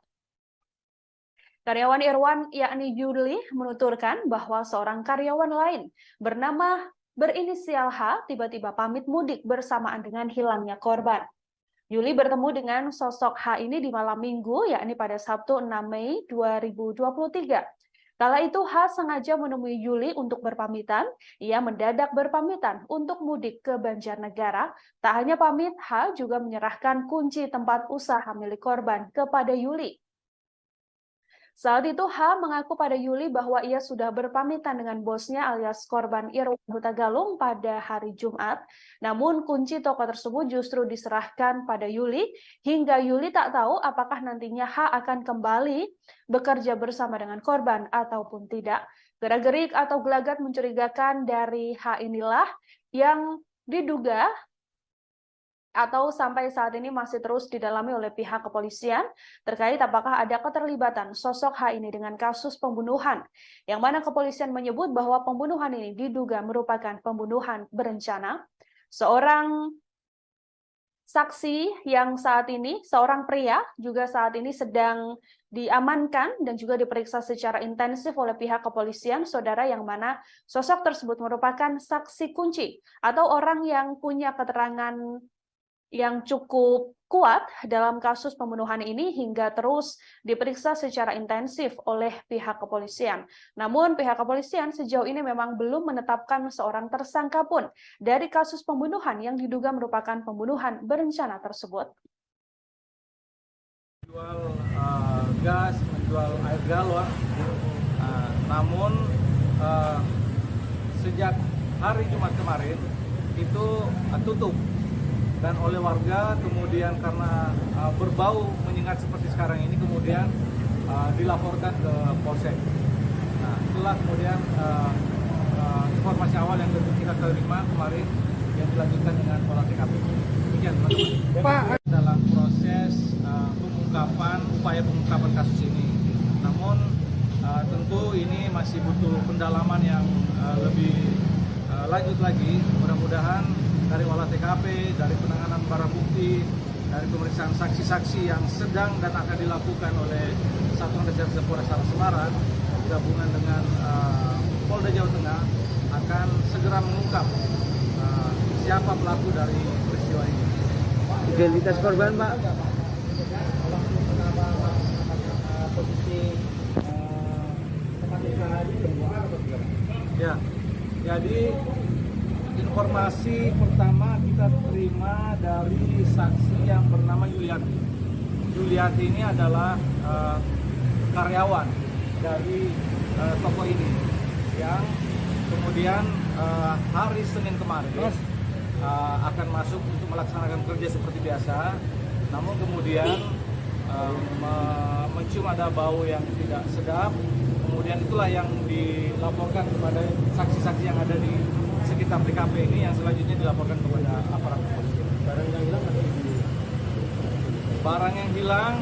Karyawan Irwan, yakni Yuli, menuturkan bahwa seorang karyawan lain berinisial H tiba-tiba pamit mudik bersamaan dengan hilangnya korban. Yuli bertemu dengan sosok H ini di malam minggu, yakni pada Sabtu 6 Mei 2023. Kala itu H sengaja menemui Yuli untuk berpamitan. Ia mendadak berpamitan untuk mudik ke Banjarnegara. Tak hanya pamit, H juga menyerahkan kunci tempat usaha milik korban kepada Yuli. Saat itu H mengaku pada Yuli bahwa ia sudah berpamitan dengan bosnya alias korban Irwan Huta Galung pada hari Jumat. Namun kunci toko tersebut justru diserahkan pada Yuli hingga Yuli tak tahu apakah nantinya H akan kembali bekerja bersama dengan korban ataupun tidak. Gerak-gerik atau gelagat mencurigakan dari H inilah yang diduga atau sampai saat ini masih terus didalami oleh pihak kepolisian terkait apakah ada keterlibatan sosok H ini dengan kasus pembunuhan, yang mana kepolisian menyebut bahwa pembunuhan ini diduga merupakan pembunuhan berencana. Seorang saksi yang saat ini, seorang pria juga saat ini sedang diamankan dan juga diperiksa secara intensif oleh pihak kepolisian, saudara, yang mana sosok tersebut merupakan saksi kunci atau orang yang punya keterangan yang cukup kuat dalam kasus pembunuhan ini hingga terus diperiksa secara intensif oleh pihak kepolisian. Namun pihak kepolisian sejauh ini memang belum menetapkan seorang tersangka pun dari kasus pembunuhan yang diduga merupakan pembunuhan berencana tersebut. Menjual gas, menjual air galon, namun sejak hari Jumat kemarin itu tutup. Dan oleh warga kemudian karena berbau menyengat seperti sekarang ini kemudian dilaporkan ke Polsek. Nah, itulah kemudian informasi awal yang kita terima kemarin yang dilanjutkan dengan olah TKP. Demikian, teman-teman. Dalam proses upaya pengungkapan kasus ini. Namun tentu ini masih butuh pendalaman yang lebih lanjut lagi. Mudah-mudahan dari olah TKP, dari penanganan barang bukti, dari pemeriksaan saksi-saksi yang sedang dan akan dilakukan oleh Satuan Reserse Polres Semarang gabungan dengan Polda Jawa Tengah akan segera mengungkap siapa pelaku dari peristiwa ini. Identitas korban, Pak? Posisi tempat usaha ini ya, jadi informasi pertama kita terima dari saksi yang bernama Yuliati. Yuliati ini adalah karyawan dari toko ini yang kemudian hari Senin kemarin akan masuk untuk melaksanakan kerja seperti biasa. Namun kemudian mencium ada bau yang tidak sedap. Kemudian itulah yang dilaporkan kepada saksi-saksi yang ada di sekitar TKP ini yang selanjutnya dilaporkan kepada aparat kepolisian. Barang yang hilang masih barang yang hilang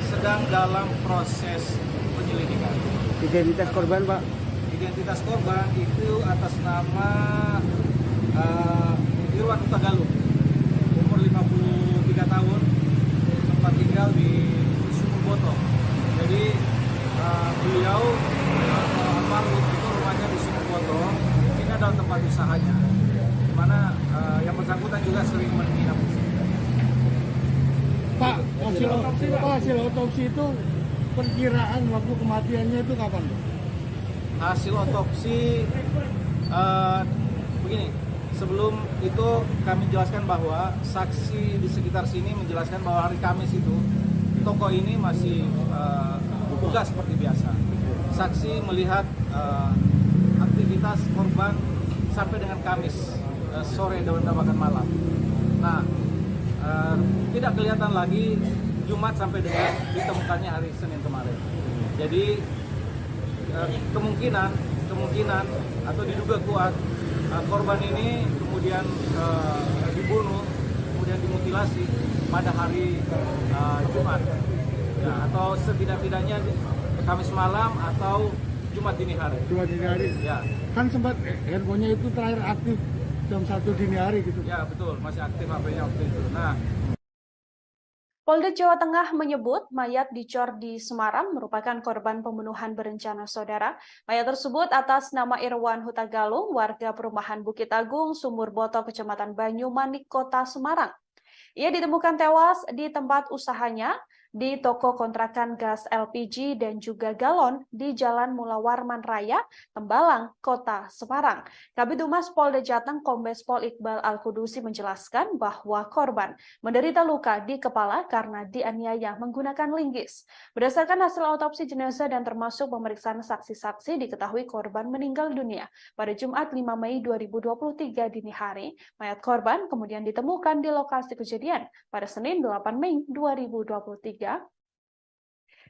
sedang dalam proses penyelidikan. Identitas korban, Pak? Identitas korban itu atas nama Irwan Huta Galung, umur 53 tahun, tempat tinggal di Sumur Boto. Jadi beliau almarhum itu rumahnya di Sumur Boto. Adalah tempat usahanya, di mana yang bersangkutan juga sering menginap di sini. Pak, hasil otopsi itu perkiraan waktu kematiannya itu kapan, Pak? hasil otopsi begini. Sebelum itu kami jelaskan bahwa saksi di sekitar sini menjelaskan bahwa hari Kamis itu toko ini masih buka seperti biasa. Saksi melihat aktivitas korban sampai dengan Kamis sore dan bahkan malam. Nah, tidak kelihatan lagi Jumat sampai dengan ditemukannya hari Senin kemarin. Jadi kemungkinan atau diduga kuat korban ini kemudian dibunuh, kemudian dimutilasi pada hari Jumat, ya, atau setidak-tidaknya Kamis malam atau Jumat dini hari. Jumat dini hari. Ya. Kan sempat handphonenya itu terakhir aktif jam 1 dini hari gitu. Ya betul, masih aktif HP-nya waktu itu. Nah, Polda Jawa Tengah menyebut mayat dicor di Semarang merupakan korban pembunuhan berencana saudara. Mayat tersebut atas nama Irwan Huta Galung, warga perumahan Bukit Agung, Sumur Boto, Kecamatan Banyumanik, Kota Semarang. Ia ditemukan tewas di tempat usahanya di toko kontrakan gas LPG dan juga galon di Jalan Mula Warman Raya, Tembalang, Kota Semarang. Kabid Humas Polda Jateng Kombes Pol Iqbal Al-Kudusi menjelaskan bahwa korban menderita luka di kepala karena dianiaya menggunakan linggis. Berdasarkan hasil autopsi jenazah dan termasuk pemeriksaan saksi-saksi, diketahui korban meninggal dunia pada Jumat 5 Mei 2023 dini hari. Mayat korban kemudian ditemukan di lokasi kejadian pada Senin 8 Mei 2023.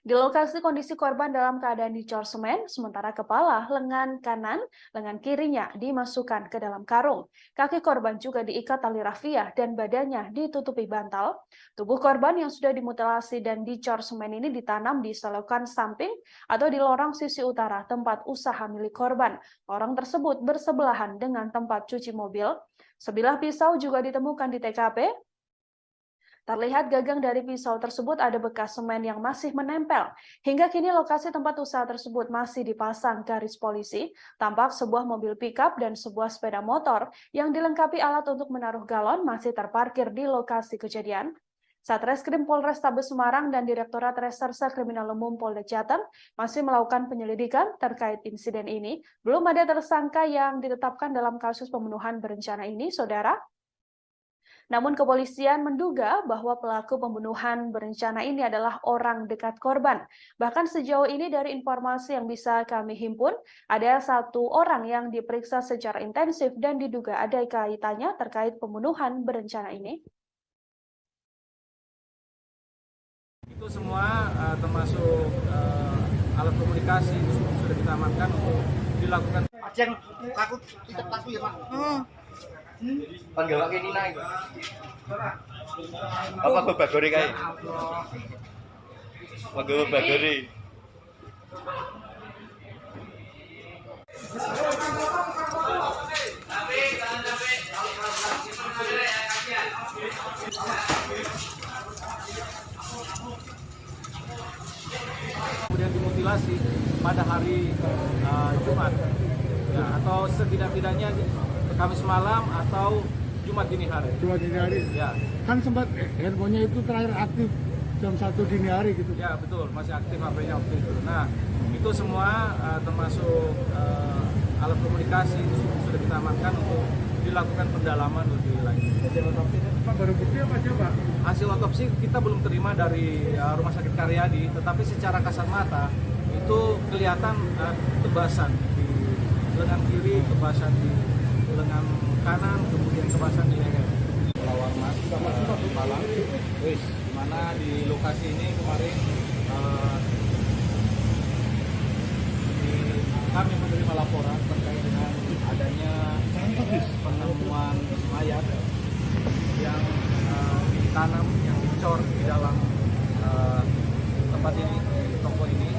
Di lokasi kondisi korban dalam keadaan dicor semen, sementara kepala, lengan kanan, lengan kirinya dimasukkan ke dalam karung. Kaki korban juga diikat tali rafia dan badannya ditutupi bantal. Tubuh korban yang sudah dimutilasi dan dicor semen ini ditanam di selokan samping atau di lorong sisi utara tempat usaha milik korban. Lorong tersebut bersebelahan dengan tempat cuci mobil. Sebilah pisau juga ditemukan di TKP. Terlihat gagang dari pisau tersebut ada bekas semen yang masih menempel. Hingga kini lokasi tempat usaha tersebut masih dipasang garis polisi. Tampak sebuah mobil pickup dan sebuah sepeda motor yang dilengkapi alat untuk menaruh galon masih terparkir di lokasi kejadian. Satreskrim Polrestabes Semarang dan Direktorat Reserse Kriminal Umum Polda Jateng masih melakukan penyelidikan terkait insiden ini. Belum ada tersangka yang ditetapkan dalam kasus pembunuhan berencana ini, saudara. Namun kepolisian menduga bahwa pelaku pembunuhan berencana ini adalah orang dekat korban. Bahkan sejauh ini dari informasi yang bisa kami himpun, ada 1 orang yang diperiksa secara intensif dan diduga ada kaitannya terkait pembunuhan berencana ini. itu semua termasuk alat komunikasi sudah kita amankan untuk dilakukan. Yang takut tidak takut ya Pak. Panggil lagi Nina itu. Apa babagori kae? Babagori. Kemudian dimutilasi pada hari Jumat, ya, atau setidak-tidaknya Kamis malam atau Jumat dini hari. Jumat dini hari. Ya. Kan sempat handphonenya itu terakhir aktif jam 1 dini hari gitu. Ya betul, masih aktif HP-nya waktu itu. Nah itu semua termasuk alat komunikasi sudah kita amankan untuk dilakukan pendalaman lebih lanjut. Hasil otopsi baru bukti apa aja Pak? Hasil otopsi kita belum terima dari Rumah Sakit Karyadi, tetapi secara kasat mata itu kelihatan tebasan di lengan kiri, tebasan di lengan kanan, kemudian tebasan di leher. Lawarman, Malang, di mana di lokasi ini kemarin kami menerima laporan terkait dengan adanya penemuan mayat yang ditanam, yang dicor di dalam tempat ini, di toko ini.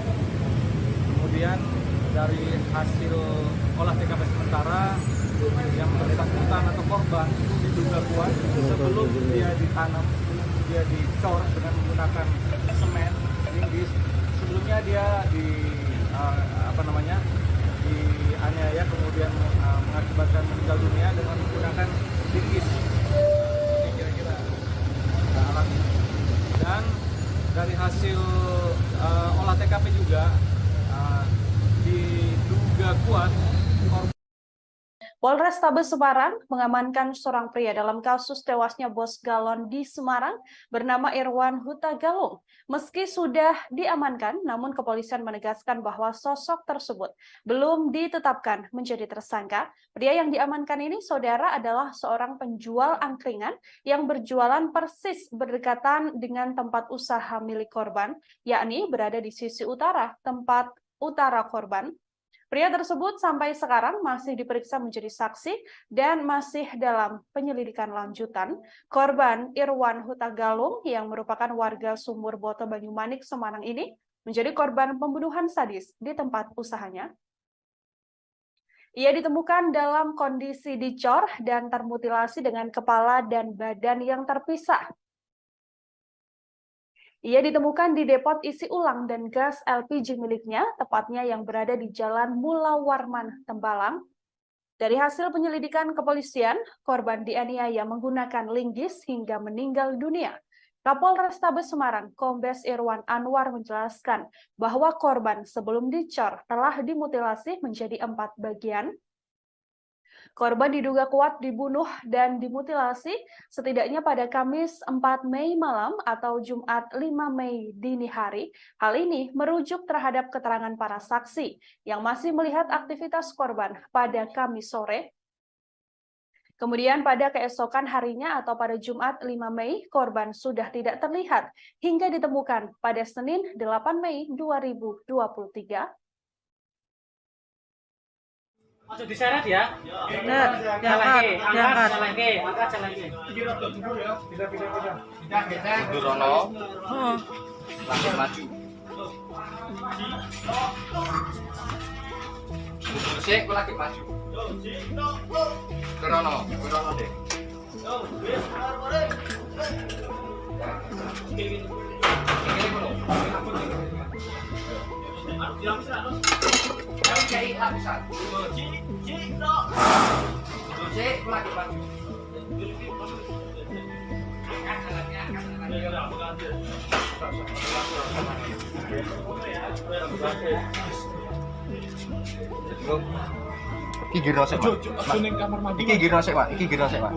Kemudian dari hasil olah TKP sementara yang bersangkutan atau korban itu diduga kuat sebelum dia ditanam, dia dicor dengan menggunakan semen linggis. Sebelumnya dia dianiaya kemudian mengakibatkan meninggal dunia dengan menggunakan linggis. Ini kira-kira alatnya. Dan dari hasil olah TKP juga diduga diduga kuat Polrestabes Semarang mengamankan seorang pria dalam kasus tewasnya bos galon di Semarang bernama Irwan Huta Galung. Meski sudah diamankan, namun kepolisian menegaskan bahwa sosok tersebut belum ditetapkan menjadi tersangka. Pria yang diamankan ini, saudara, adalah seorang penjual angkringan yang berjualan persis berdekatan dengan tempat usaha milik korban, yakni berada di sisi utara tempat utara korban. Pria tersebut sampai sekarang masih diperiksa menjadi saksi dan masih dalam penyelidikan lanjutan. Korban Irwan Huta Galung yang merupakan warga Sumur Boto Banyumanik, Semarang ini menjadi korban pembunuhan sadis di tempat usahanya. Ia ditemukan dalam kondisi dicor dan termutilasi dengan kepala dan badan yang terpisah. Ia ditemukan di depot isi ulang dan gas LPG miliknya, tepatnya yang berada di Jalan Mula Warman, Tembalang. Dari hasil penyelidikan kepolisian, korban dianiaya menggunakan linggis hingga meninggal dunia. Kapolrestabes Semarang, Kombes Irwan Anwar menjelaskan bahwa korban sebelum dicor telah dimutilasi menjadi 4 bagian. Korban diduga kuat dibunuh dan dimutilasi setidaknya pada Kamis 4 Mei malam atau Jumat 5 Mei dini hari. Hal ini merujuk terhadap keterangan para saksi yang masih melihat aktivitas korban pada Kamis sore. Kemudian pada keesokan harinya atau pada Jumat 5 Mei, korban sudah tidak terlihat hingga ditemukan pada Senin 8 Mei 2023. Ojo diseret ya. Bener, diangkat, diangkat. Angkat lagi. Durono, Oh, langsung maju. Mundur sih, aku lagi maju. Durono deh. Iki giro sik, Pak. Iki giro sik, Pak. Iki giro sik, Pak.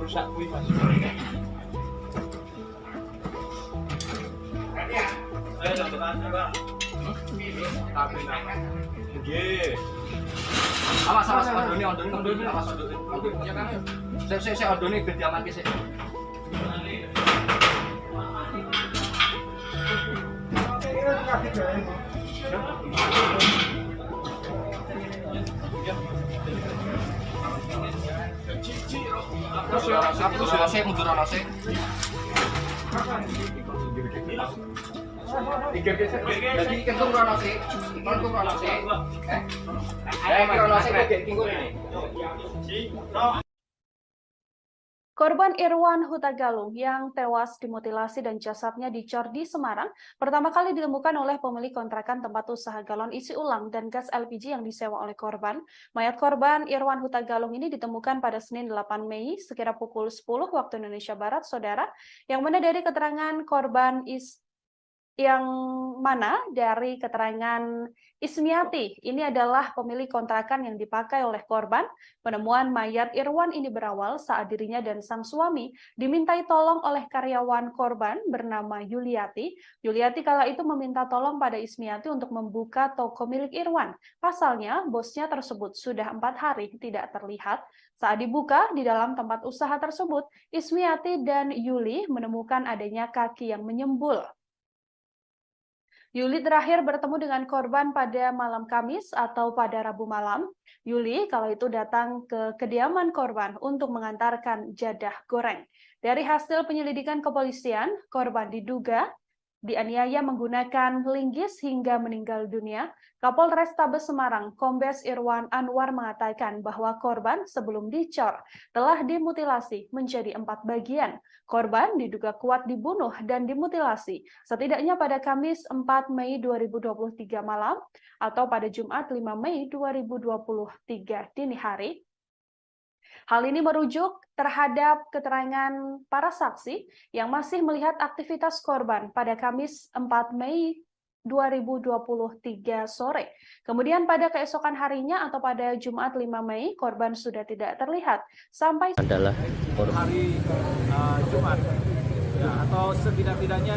Awas, ondone, awas ondone. Saya ondone ben diamanke sik. Terus mundur ana sik. Jadi kentung rono sih, kentung rono sih. Rono sih kok tinggal ini. Korban Irwan Huta Galung yang tewas dimutilasi dan jasadnya dicor di Semarang pertama kali ditemukan oleh pemilik kontrakan tempat usaha galon isi ulang dan gas LPG yang disewa oleh korban. Mayat korban Irwan Huta Galung ini ditemukan pada Senin 8 Mei sekira pukul 10 waktu Indonesia Barat, saudara, yang mana dari keterangan korban dari keterangan Ismiati, ini adalah pemilik kontrakan yang dipakai oleh korban. Penemuan mayat Irwan ini berawal saat dirinya dan sang suami dimintai tolong oleh karyawan korban bernama Yuliati. Yuliati kala itu meminta tolong pada Ismiati untuk membuka toko milik Irwan. Pasalnya, bosnya tersebut sudah 4 hari tidak terlihat. Saat dibuka di dalam tempat usaha tersebut, Ismiati dan Yuli menemukan adanya kaki yang menyembul. Yuli terakhir bertemu dengan korban pada malam Kamis atau pada Rabu malam. Yuli kala itu datang ke kediaman korban untuk mengantarkan jadah goreng. Dari hasil penyelidikan kepolisian, korban diduga dianiaya menggunakan linggis hingga meninggal dunia. Kapolrestabes Semarang, Kombes Irwan Anwar mengatakan bahwa korban sebelum dicor telah dimutilasi menjadi 4 bagian. Korban diduga kuat dibunuh dan dimutilasi setidaknya pada Kamis 4 Mei 2023 malam atau pada Jumat 5 Mei 2023 dini hari. Hal ini merujuk terhadap keterangan para saksi yang masih melihat aktivitas korban pada Kamis 4 Mei 2023 sore. Kemudian pada keesokan harinya atau pada Jumat 5 Mei, korban sudah tidak terlihat sampai Adalah hari Jumat, ya, atau setidak-tidaknya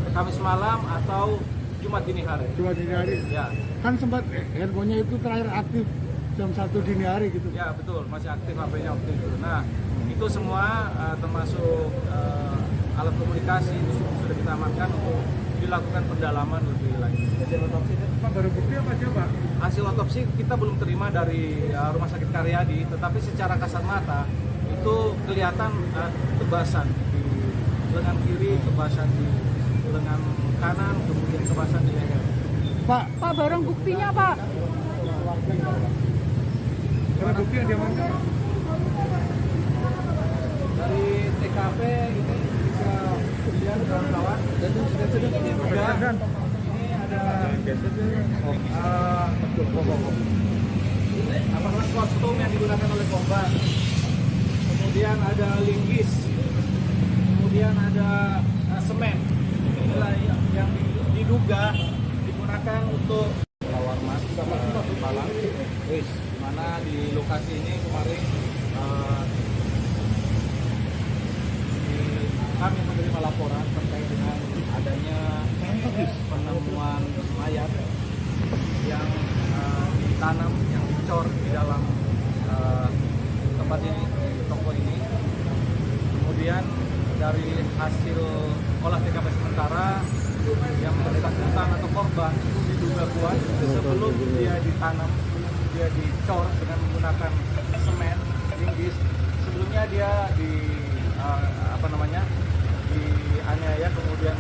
Kamis malam atau Jumat dini hari. Jumat dini hari. Ya, Kan sempat handphonenya itu terakhir aktif jam 1 dini hari gitu. ya betul, masih aktif HP-nya waktu itu. Nah, itu semua termasuk alat komunikasi itu sudah kita amankan untuk dilakukan pendalaman lebih lanjut. Hasil otopsi itu baru bukti apa aja, Pak? Hasil otopsi kita belum terima dari Rumah Sakit Karyadi, tetapi secara kasat mata itu kelihatan tebasan di lengan kiri, tebasan di lengan kanan, kemudian tebasan di leher. Pak, barang buktinya, Pak. barang bukti yang diamankan. Dari TKP ini bisa dilihat kawan-kawan. Ini juga ini ada apakah kostum yang digunakan oleh korban. Kemudian ada linggis. Kemudian ada semen. Inilah yang diduga digunakan untuk lawan mas Balang. Di mana di lokasi ini kemarin kami menerima laporan terkait dengan adanya penemuan mayat yang ditanam, yang dicor di dalam tempat ini, di toko ini. Kemudian dari hasil olah TKP sementara yang bersangkutan atau korban itu diduga kuat sebelum dia ditanam, dia dicor dengan menggunakan semen, linggis. Sebelumnya dia dianiaya kemudian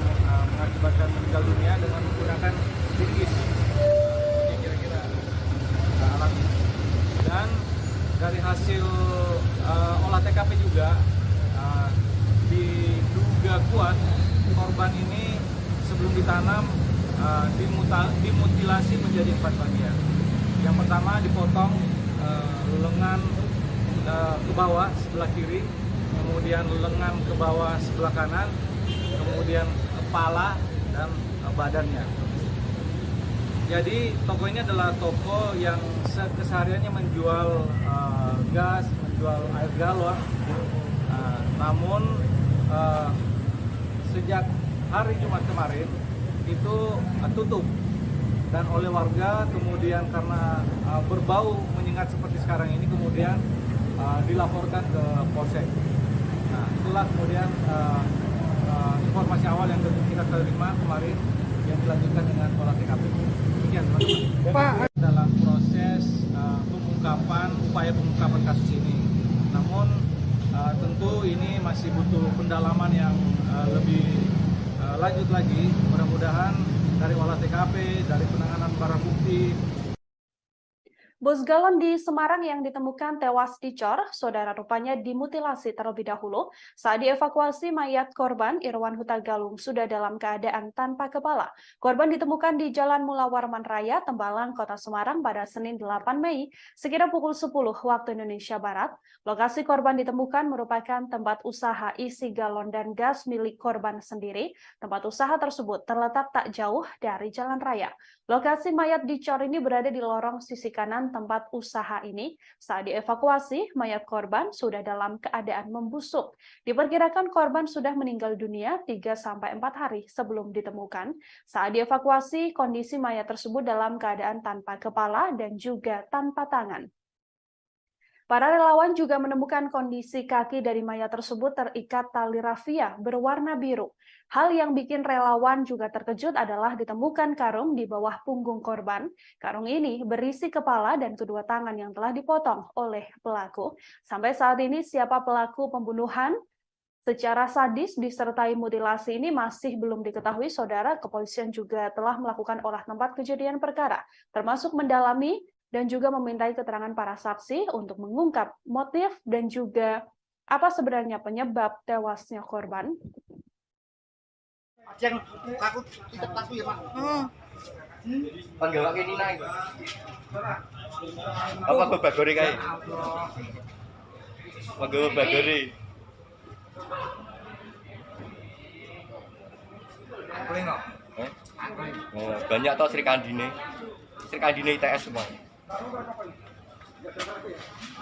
mengakibatkan meninggal dunia dengan menggunakan linggis. Ini kira-kira alatnya. Dan dari hasil olah TKP juga diduga kuat korban ini sebelum ditanam dimutilasi menjadi 4 bagian. Yang pertama dipotong lengan ke bawah sebelah kiri, kemudian lengan ke bawah sebelah kanan, kemudian kepala dan badannya. Jadi toko ini adalah toko yang kesehariannya menjual gas, menjual air galon. Namun sejak hari Jumat kemarin itu tutup, dan oleh warga kemudian karena berbau menyengat seperti sekarang ini kemudian dilaporkan ke Polsek. Nah, itulah kemudian informasi awal yang kita terima kemarin yang dilanjutkan dengan olah TKP. Demikian, teman-teman. Pak, Dalam proses upaya pengungkapan kasus ini. Namun tentu ini masih butuh pendalaman yang lebih lanjut lagi. Mudah-mudahan dari olah TKP, dari penanganan barang bukti. Bos galon di Semarang yang ditemukan tewas dicor, saudara rupanya dimutilasi terlebih dahulu. Saat dievakuasi, mayat korban Irwan Huta Galung sudah dalam keadaan tanpa kepala. Korban ditemukan di Jalan Mula Warman Raya, Tembalang, Kota Semarang pada Senin 8 Mei, sekira pukul 10 waktu Indonesia Barat. Lokasi korban ditemukan merupakan tempat usaha isi galon dan gas milik korban sendiri. Tempat usaha tersebut terletak tak jauh dari jalan raya. Lokasi mayat dicor ini berada di lorong sisi kanan tempat usaha ini. Saat dievakuasi, mayat korban sudah dalam keadaan membusuk. Diperkirakan korban sudah meninggal dunia 3-4 hari sebelum ditemukan. Saat dievakuasi, kondisi mayat tersebut dalam keadaan tanpa kepala dan juga tanpa tangan. Para relawan juga menemukan kondisi kaki dari mayat tersebut terikat tali rafia berwarna biru. Hal yang bikin relawan juga terkejut adalah ditemukan karung di bawah punggung korban. Karung ini berisi kepala dan kedua tangan yang telah dipotong oleh pelaku. Sampai saat ini siapa pelaku pembunuhan secara sadis disertai mutilasi ini masih belum diketahui, saudara. Kepolisian juga telah melakukan olah tempat kejadian perkara, termasuk mendalami dan juga memintai keterangan para saksi untuk mengungkap motif dan juga apa sebenarnya penyebab tewasnya korban. Yang aku tidak tahu ya, Pak. Panggil lagi Nina itu. Apa babagori kae? Babagori. Boleh enggak? Oh, banyak toh Sri Kandine ITS semua.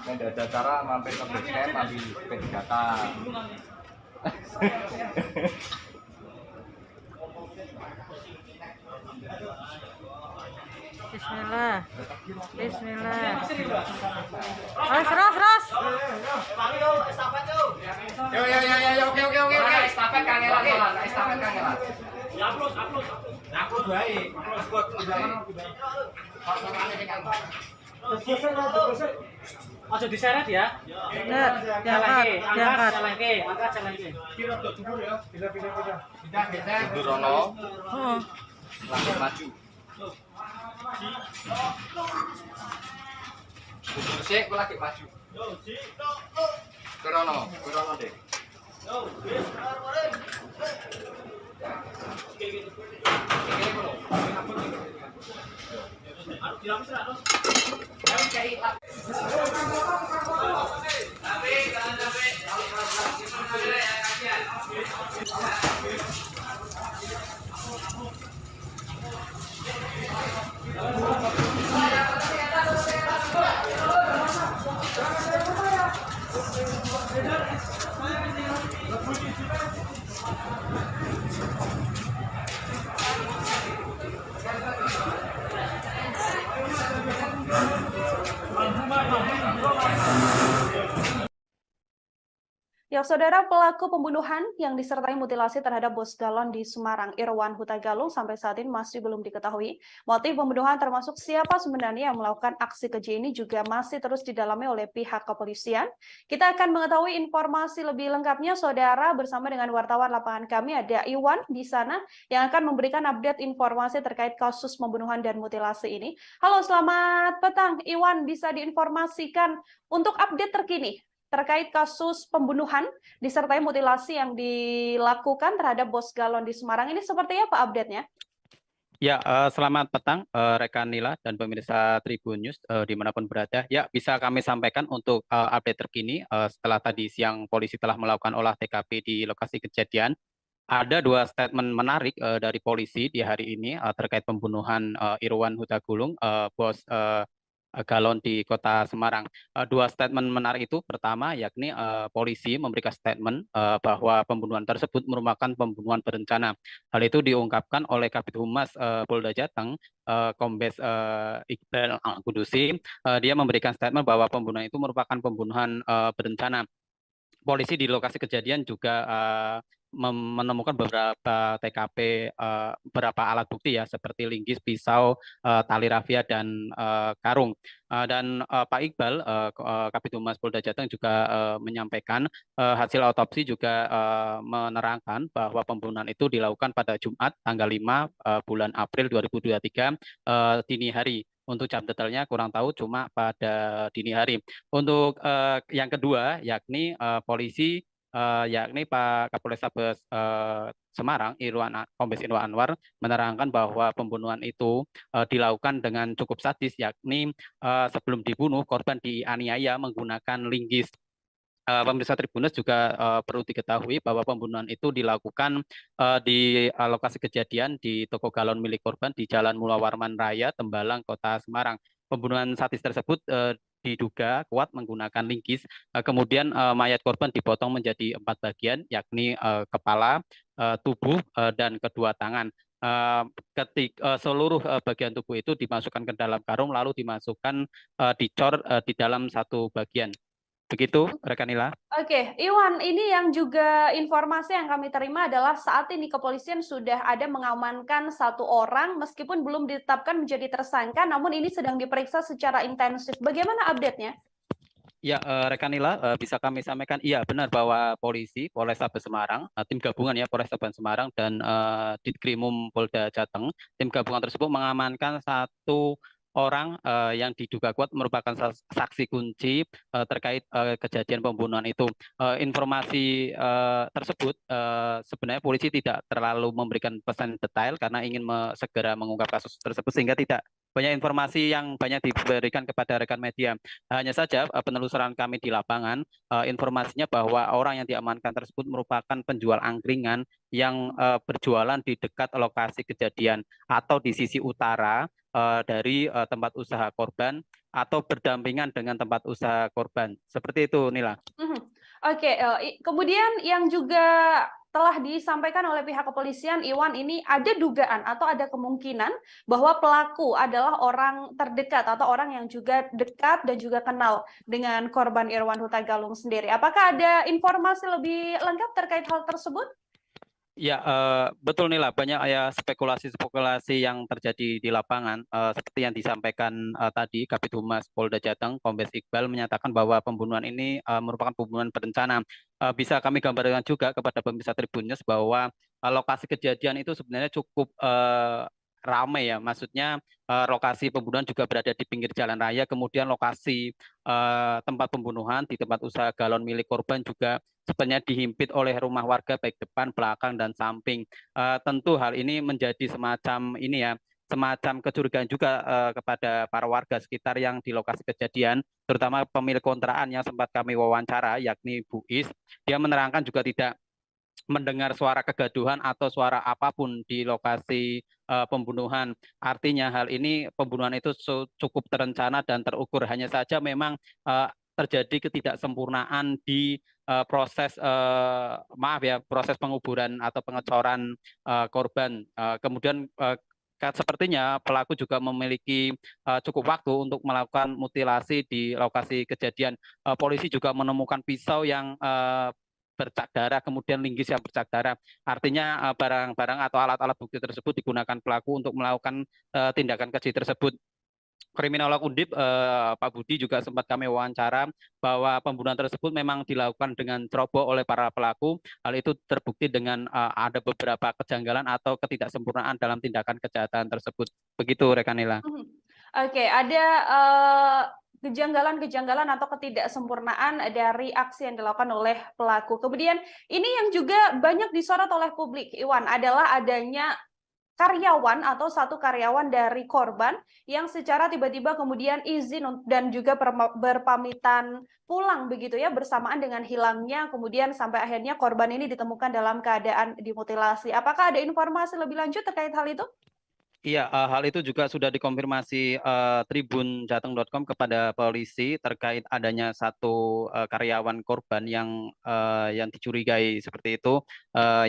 Nggak ada cara mampir ke base camp ambil P3K. Bismillah. Bismillah. Ras. Yo, oke. Estafet kangelan. Upload baik. Ojo diseret ya. Enggak, diangkat. Angkat jalan ke. Durono Oh. langsung maju. Mundur sih, aku lagi maju. Durono deh. Ya, saudara, pelaku pembunuhan yang disertai mutilasi terhadap bos galon di Semarang, Irwan Huta Galung, sampai saat ini masih belum diketahui. Motif pembunuhan termasuk siapa sebenarnya yang melakukan aksi keji ini juga masih terus didalami oleh pihak kepolisian. Kita akan mengetahui informasi lebih lengkapnya, saudara, bersama dengan wartawan lapangan kami, ada Iwan di sana, yang akan memberikan update informasi terkait kasus pembunuhan dan mutilasi ini. Halo, selamat petang, Iwan, bisa diinformasikan untuk update terkini terkait kasus pembunuhan disertai mutilasi yang dilakukan terhadap bos galon di Semarang ini seperti apa update-nya? Ya, selamat petang rekan Nila dan pemirsa Tribun News dimanapun berada. Ya, bisa kami sampaikan untuk update terkini setelah tadi siang polisi telah melakukan olah TKP di lokasi kejadian. Ada dua statement menarik dari polisi di hari ini terkait pembunuhan Irwan Huta Galung, bos galon di Kota Semarang. Dua statement menarik itu, pertama yakni polisi memberikan statement bahwa pembunuhan tersebut merupakan pembunuhan berencana. Hal itu diungkapkan oleh Kabid Humas Polda Jateng, Kombes Iqbal Al-Qudusi. Dia memberikan statement bahwa pembunuhan itu merupakan pembunuhan berencana. Polisi di lokasi kejadian juga menemukan beberapa TKP, beberapa alat bukti ya, seperti linggis, pisau, tali rafia, dan karung. Dan Pak Iqbal, Kabid Humas Polda Jateng juga menyampaikan hasil otopsi juga menerangkan bahwa pembunuhan itu dilakukan pada Jumat tanggal 5 bulan April 2023 dini hari. Untuk jam detailnya kurang tahu, cuma pada dini hari. Untuk yang kedua, yakni polisi, yakni Pak Kapolrestabes Semarang, Kombes Irwan Anwar, menerangkan bahwa pembunuhan itu dilakukan dengan cukup sadis, yakni sebelum dibunuh, korban dianiaya menggunakan linggis. Pemirsa Tribuners juga perlu diketahui bahwa pembunuhan itu dilakukan di lokasi kejadian di toko galon milik korban di Jalan Mula Warman Raya, Tembalang, Kota Semarang. Pembunuhan sadis tersebut diduga kuat menggunakan linggis. Kemudian mayat korban dipotong menjadi 4 bagian, yakni kepala, tubuh, dan kedua tangan. Seluruh bagian tubuh itu dimasukkan ke dalam karung, lalu dimasukkan dicor di dalam satu bagian. Begitu, rekan Nila. Oke, Iwan, ini yang juga informasi yang kami terima adalah saat ini kepolisian sudah ada mengamankan 1 orang meskipun belum ditetapkan menjadi tersangka, namun ini sedang diperiksa secara intensif. Bagaimana update-nya? Ya, rekan Nila, bisa kami sampaikan, iya benar bahwa polisi, Polrestabes Semarang, tim gabungan ya Polrestabes Semarang dan Ditkrimum Polda Jateng, tim gabungan tersebut mengamankan 1 orang yang diduga kuat merupakan saksi kunci terkait kejadian pembunuhan itu. Informasi tersebut sebenarnya polisi tidak terlalu memberikan pesan detail karena ingin segera mengungkap kasus tersebut sehingga tidak banyak informasi yang banyak diberikan kepada rekan media. Hanya saja penelusuran kami di lapangan, informasinya bahwa orang yang diamankan tersebut merupakan penjual angkringan yang berjualan di dekat lokasi kejadian atau di sisi utara dari tempat usaha korban atau berdampingan dengan tempat usaha korban. Seperti itu, Nila. Oke, kemudian yang juga telah disampaikan oleh pihak kepolisian, Iwan, ini ada dugaan atau ada kemungkinan bahwa pelaku adalah orang terdekat atau orang yang juga dekat dan juga kenal dengan korban Irwan Huta Galung sendiri. Apakah ada informasi lebih lengkap terkait hal tersebut? Ya, betul Nila, banyak ya spekulasi-spekulasi yang terjadi di lapangan. Seperti yang disampaikan tadi, Kabid Humas Polda Jateng, Kombes Iqbal menyatakan bahwa pembunuhan ini merupakan pembunuhan berencana. Bisa kami gambarkan juga kepada pemirsa Tribun News bahwa lokasi kejadian itu sebenarnya cukup ramai ya, maksudnya lokasi pembunuhan juga berada di pinggir jalan raya, kemudian lokasi tempat pembunuhan di tempat usaha galon milik korban juga sebenarnya dihimpit oleh rumah warga baik depan, belakang, dan samping. Tentu hal ini menjadi semacam ini ya, semacam kecurigaan juga kepada para warga sekitar yang di lokasi kejadian, terutama pemilik kontrakan yang sempat kami wawancara, yakni Bu Is. Dia menerangkan juga tidak mendengar suara kegaduhan atau suara apapun di lokasi pembunuhan. Artinya hal ini pembunuhan itu cukup terencana dan terukur. Hanya saja memang terjadi ketidaksempurnaan di proses proses penguburan atau pengecoran korban. Kemudian sepertinya pelaku juga memiliki cukup waktu untuk melakukan mutilasi di lokasi kejadian. Polisi juga menemukan pisau yang bercak darah, kemudian linggis yang bercak darah. Artinya barang-barang atau alat-alat bukti tersebut digunakan pelaku untuk melakukan tindakan keji tersebut. Kriminolog Undip Pak Budi juga sempat kami wawancara bahwa pembunuhan tersebut memang dilakukan dengan ceroboh oleh para pelaku. Hal itu terbukti dengan ada beberapa kejanggalan atau ketidaksempurnaan dalam tindakan kejahatan tersebut. Begitu rekan Nila. Oke, ada kejanggalan-kejanggalan atau ketidaksempurnaan dari aksi yang dilakukan oleh pelaku. Kemudian ini yang juga banyak disorot oleh publik, Iwan, adalah adanya karyawan atau satu karyawan dari korban yang secara tiba-tiba kemudian izin dan juga berpamitan pulang begitu ya, bersamaan dengan hilangnya kemudian sampai akhirnya korban ini ditemukan dalam keadaan dimutilasi. Apakah ada informasi lebih lanjut terkait hal itu? Iya, hal itu juga sudah dikonfirmasi tribunjateng.com kepada polisi terkait adanya satu karyawan korban yang dicurigai seperti itu,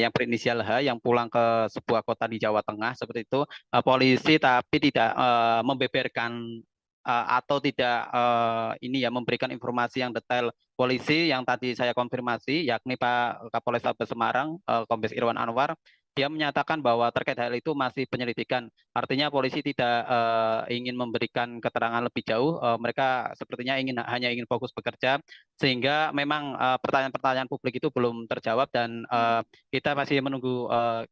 yang berinisial H, yang pulang ke sebuah kota di Jawa Tengah seperti itu. Polisi tapi tidak membeberkan atau tidak memberikan informasi yang detail. Polisi yang tadi saya konfirmasi, yakni Pak Kapolrestabes Semarang, Kombes Irwan Anwar, dia menyatakan bahwa terkait hal itu masih penyelidikan. Artinya polisi tidak ingin memberikan keterangan lebih jauh. Mereka sepertinya hanya ingin fokus bekerja, sehingga memang pertanyaan-pertanyaan publik itu belum terjawab dan kita masih menunggu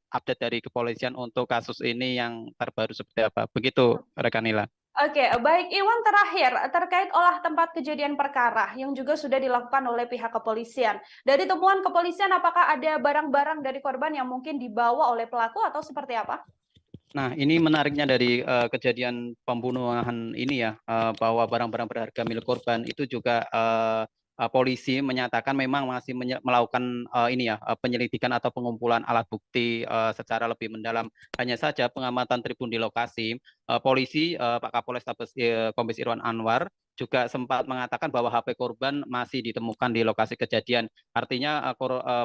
update dari kepolisian untuk kasus ini yang terbaru seperti apa. Begitu, rekan Nila. Oke, baik Iwan, terakhir terkait olah tempat kejadian perkara yang juga sudah dilakukan oleh pihak kepolisian. Dari temuan kepolisian, apakah ada barang-barang dari korban yang mungkin dibawa oleh pelaku atau seperti apa? Nah, ini menariknya dari kejadian pembunuhan ini ya, bahwa barang-barang berharga milik korban itu juga polisi menyatakan memang masih melakukan penyelidikan atau pengumpulan alat bukti secara lebih mendalam. Hanya saja pengamatan tribun di lokasi, polisi Pak Kapolrestabes Kombes Irwan Anwar juga sempat mengatakan bahwa HP korban masih ditemukan di lokasi kejadian. Artinya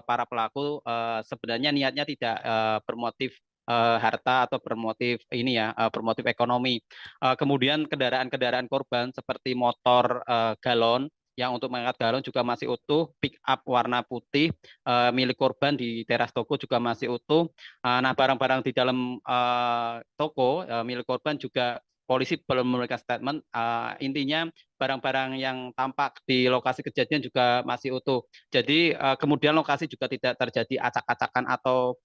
para pelaku sebenarnya niatnya tidak bermotif harta atau bermotif bermotif ekonomi. Kemudian kendaraan-kendaraan korban seperti motor galon yang untuk mengangkat galon juga masih utuh, pick up warna putih milik korban di teras toko juga masih utuh. Nah, barang-barang di dalam toko milik korban juga polisi belum memberikan statement. Intinya barang-barang yang tampak di lokasi kejadian juga masih utuh. Jadi kemudian lokasi juga tidak terjadi acak-acakan atau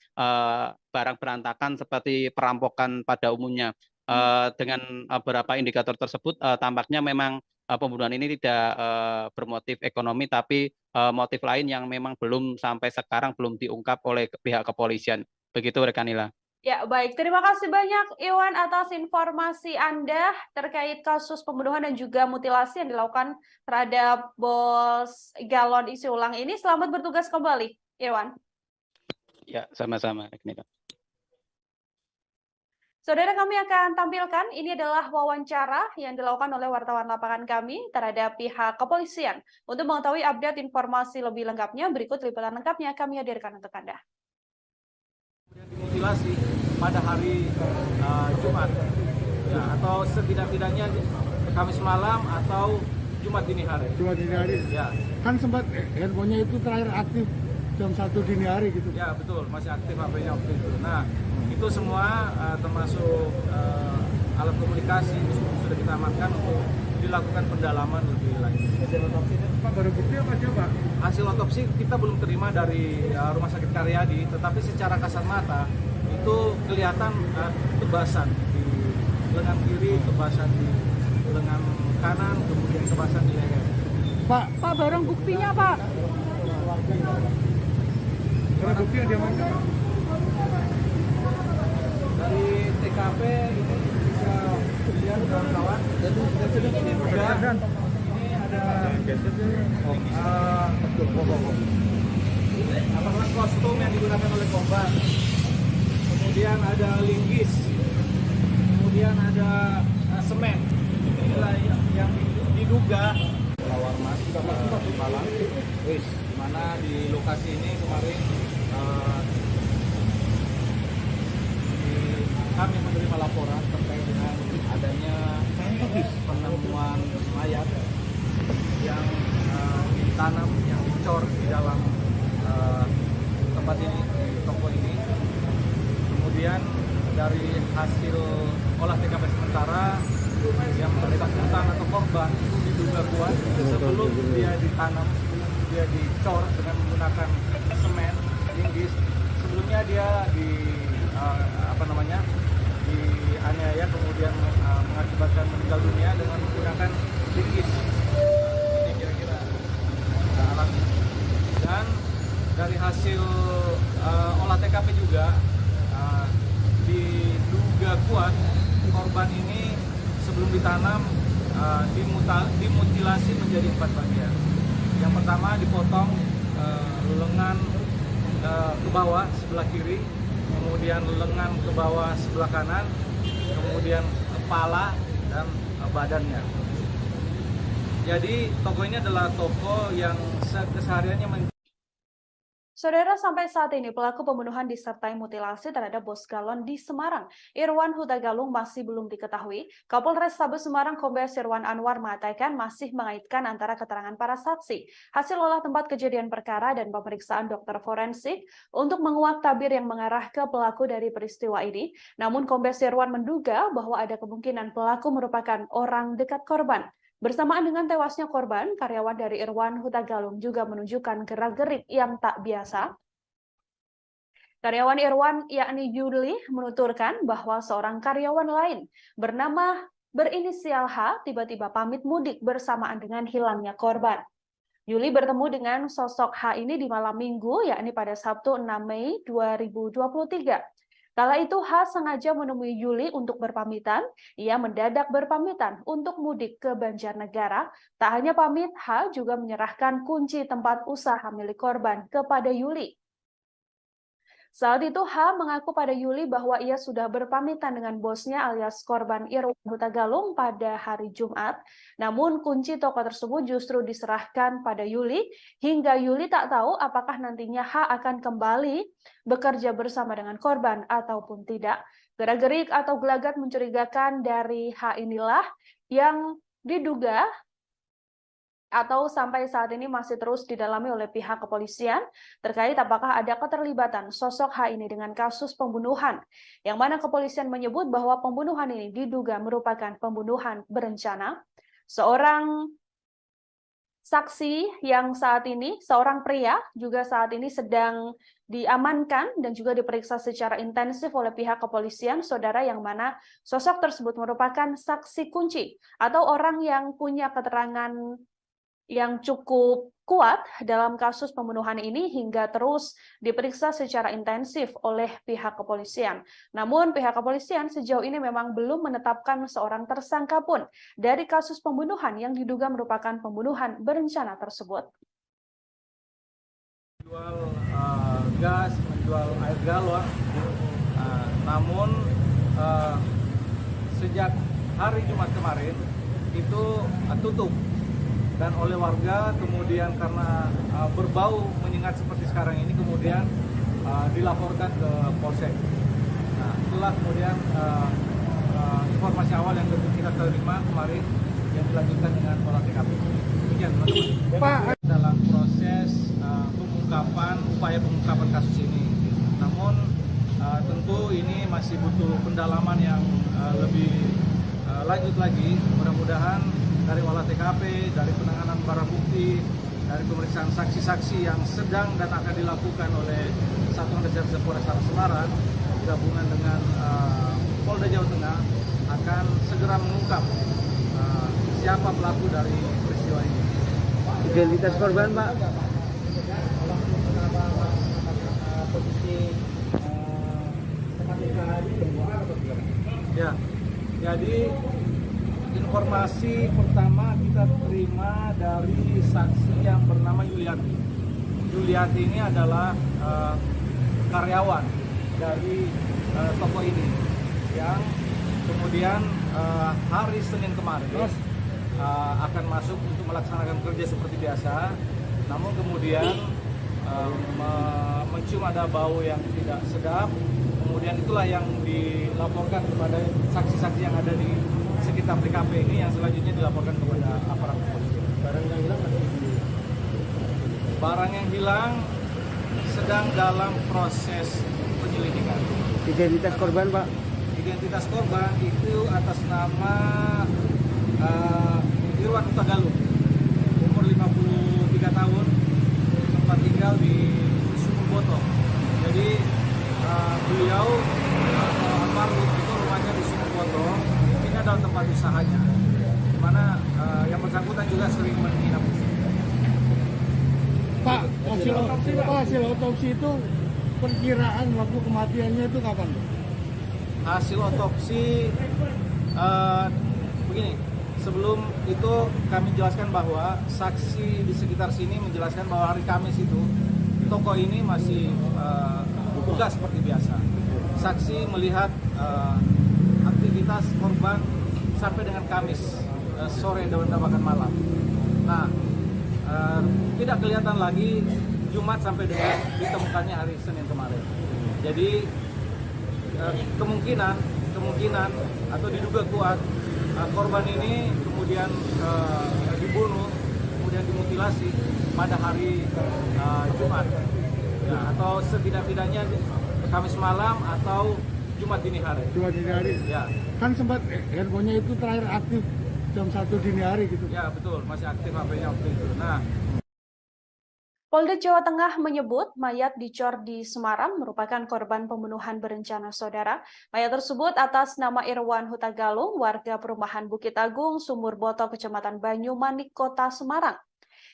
barang berantakan seperti perampokan pada umumnya. Dengan beberapa indikator tersebut tampaknya memang pembunuhan ini tidak bermotif ekonomi, tapi motif lain yang memang belum sampai sekarang belum diungkap oleh pihak kepolisian. Begitu rekan Nila. Ya, baik. Terima kasih banyak Iwan atas informasi Anda terkait kasus pembunuhan dan juga mutilasi yang dilakukan terhadap Bos Galon isi ulang ini. Selamat bertugas kembali, Iwan. Ya, sama-sama. Saudara, kami akan tampilkan ini adalah wawancara yang dilakukan oleh wartawan lapangan kami terhadap pihak kepolisian. Untuk mengetahui update informasi lebih lengkapnya, berikut liputan lengkapnya kami hadirkan untuk Anda. Dimutilasi pada hari Jumat, ya, atau setidak-tidaknya Kamis malam atau Jumat dini hari. Jumat dini hari. Ya. Kan sempat handphonenya itu terakhir aktif jam 1 dini hari gitu. Ya betul, masih aktif HP-nya waktu itu. Nah itu semua termasuk alat komunikasi sudah kita amankan untuk dilakukan pendalaman lebih lanjut. Hasil otopsi Pak, baru bukti apa aja Pak? Hasil otopsi kita belum terima dari Rumah Sakit Karyadi, tetapi secara kasat mata itu kelihatan tebasan di lengan kiri, tebasan di lengan kanan, kemudian tebasan di leher. Pak, barang buktinya Pak. Barang bukti yang diamankan dari TKP ini bisa dilihat kawan-kawan. Ini juga ini ada apakah kostum yang digunakan oleh korban, kemudian ada linggis, kemudian ada semen. Inilah yang diduga lawar mas Malang, di mana di lokasi ini kemarin kami menerima laporan terkait dengan adanya penemuan mayat yang ditanam, yang dicor di dalam tempat ini, di toko ini. Kemudian dari hasil olah TKP sementara yang bersangkutan atau korban itu diduga kuat sebelum dia ditanam, dia dicor dengan menggunakan semen linggis. Sebelumnya dia dianiaya, kemudian mengakibatkan meninggal dunia dengan menggunakan linggis. Ini kira-kira alatnya. Dan dari hasil olah TKP juga diduga kuat korban ini sebelum ditanam dimutilasi menjadi 4 bagian. Yang pertama dipotong lengan ke bawah sebelah kiri, kemudian lengan ke bawah sebelah kanan, kemudian kepala dan badannya. Jadi toko ini adalah toko yang kesehariannya Saudara, sampai saat ini pelaku pembunuhan disertai mutilasi terhadap Bos Galon di Semarang, Irwan Huta Galung, masih belum diketahui. Kapolres Tabes Semarang Kombes Irwan Anwar mengatakan masih mengaitkan antara keterangan para saksi, hasil olah tempat kejadian perkara dan pemeriksaan dokter forensik untuk menguak tabir yang mengarah ke pelaku dari peristiwa ini. Namun Kombes Irwan menduga bahwa ada kemungkinan pelaku merupakan orang dekat korban. Bersamaan dengan tewasnya korban, karyawan dari Irwan Huta Galung juga menunjukkan gerak-gerik yang tak biasa. Karyawan Irwan, yakni Yuli, menuturkan bahwa seorang karyawan lain berinisial H tiba-tiba pamit mudik bersamaan dengan hilangnya korban. Yuli bertemu dengan sosok H ini di malam minggu, yakni pada Sabtu 6 Mei 2023. Kala itu H sengaja menemui Yuli untuk berpamitan. Ia mendadak berpamitan untuk mudik ke Banjarnegara. Tak hanya pamit, H juga menyerahkan kunci tempat usaha milik korban kepada Yuli. Saat itu H mengaku pada Yuli bahwa ia sudah berpamitan dengan bosnya alias korban Irwan Huta Galung pada hari Jumat. Namun kunci toko tersebut justru diserahkan pada Yuli hingga Yuli tak tahu apakah nantinya H akan kembali bekerja bersama dengan korban ataupun tidak. Gerak-gerik atau gelagat mencurigakan dari H inilah yang diduga atau sampai saat ini masih terus didalami oleh pihak kepolisian terkait apakah ada keterlibatan sosok H ini dengan kasus pembunuhan, yang mana kepolisian menyebut bahwa pembunuhan ini diduga merupakan pembunuhan berencana. Seorang saksi yang saat ini, seorang pria juga saat ini sedang diamankan dan juga diperiksa secara intensif oleh pihak kepolisian, saudara, yang mana sosok tersebut merupakan saksi kunci atau orang yang punya keterangan yang cukup kuat dalam kasus pembunuhan ini hingga terus diperiksa secara intensif oleh pihak kepolisian. Namun pihak kepolisian sejauh ini memang belum menetapkan seorang tersangka pun dari kasus pembunuhan yang diduga merupakan pembunuhan berencana tersebut. Menjual gas, menjual air galon, namun sejak hari Jumat kemarin itu tutup. Dan oleh warga kemudian karena berbau menyengat seperti sekarang ini kemudian dilaporkan ke Polsek. Nah, itulah kemudian informasi awal yang kita terima kemarin yang dilanjutkan dengan olah TKP. Demikian, teman-teman. Pak, Dalam proses upaya pengungkapan kasus ini. Namun tentu ini masih butuh pendalaman yang lebih lanjut lagi. Mudah-mudahan dari olah TKP, dari penanganan barang bukti, dari pemeriksaan saksi-saksi yang sedang dan akan dilakukan oleh Satuan Reserse Polresta Semarang gabungan dengan Polda Jawa Tengah akan segera mengungkap siapa pelaku dari peristiwa ini. Identitas korban, Pak. Ya, jadi informasi pertama kita terima dari saksi yang bernama Yuliati. Yuliati ini adalah karyawan dari toko ini yang kemudian hari Senin kemarin akan masuk untuk melaksanakan kerja seperti biasa. Namun kemudian mencium ada bau yang tidak sedap. Kemudian itulah yang dilaporkan kepada saksi-saksi yang ada di sekitar TKP ini yang selanjutnya dilaporkan kepada aparat kepolisian. Barang yang hilang sedang dalam proses penyelidikan. Identitas korban, Pak. Identitas korban itu atas nama Irwan Hutagalung, umur 53 tahun, tempat tinggal di Sumurboto. Jadi beliau almarhum itu rumahnya di Sumurboto. Ini adalah tempat usahanya, di mana yang bersangkutan juga sering menginap di sini. Pak, hasil otopsi itu perkiraan waktu kematiannya itu kapan? Hasil otopsi begini, sebelum itu kami jelaskan bahwa saksi di sekitar sini menjelaskan bahwa hari Kamis itu toko ini masih buka seperti biasa. Saksi melihat aktivitas korban sampai dengan Kamis sore dan bahkan malam. Nah, tidak kelihatan lagi Jumat sampai dengan ditemukannya hari Senin kemarin. Jadi kemungkinan atau diduga kuat korban ini kemudian dibunuh, kemudian dimutilasi pada hari Jumat, ya, atau setidak-tidaknya Kamis malam atau Jumat dini hari. Jumat dini hari. Ya. Kan sempat handphonenya itu terakhir aktif jam 1 dini hari gitu. Ya betul, masih aktif HP-nya waktu itu. Nah. Polda Jawa Tengah menyebut mayat dicor di Semarang merupakan korban pembunuhan berencana saudara. Mayat tersebut atas nama Irwan Hutagalung, warga perumahan Bukit Agung, Sumurboto, Kecamatan Banyumanik, Kota Semarang.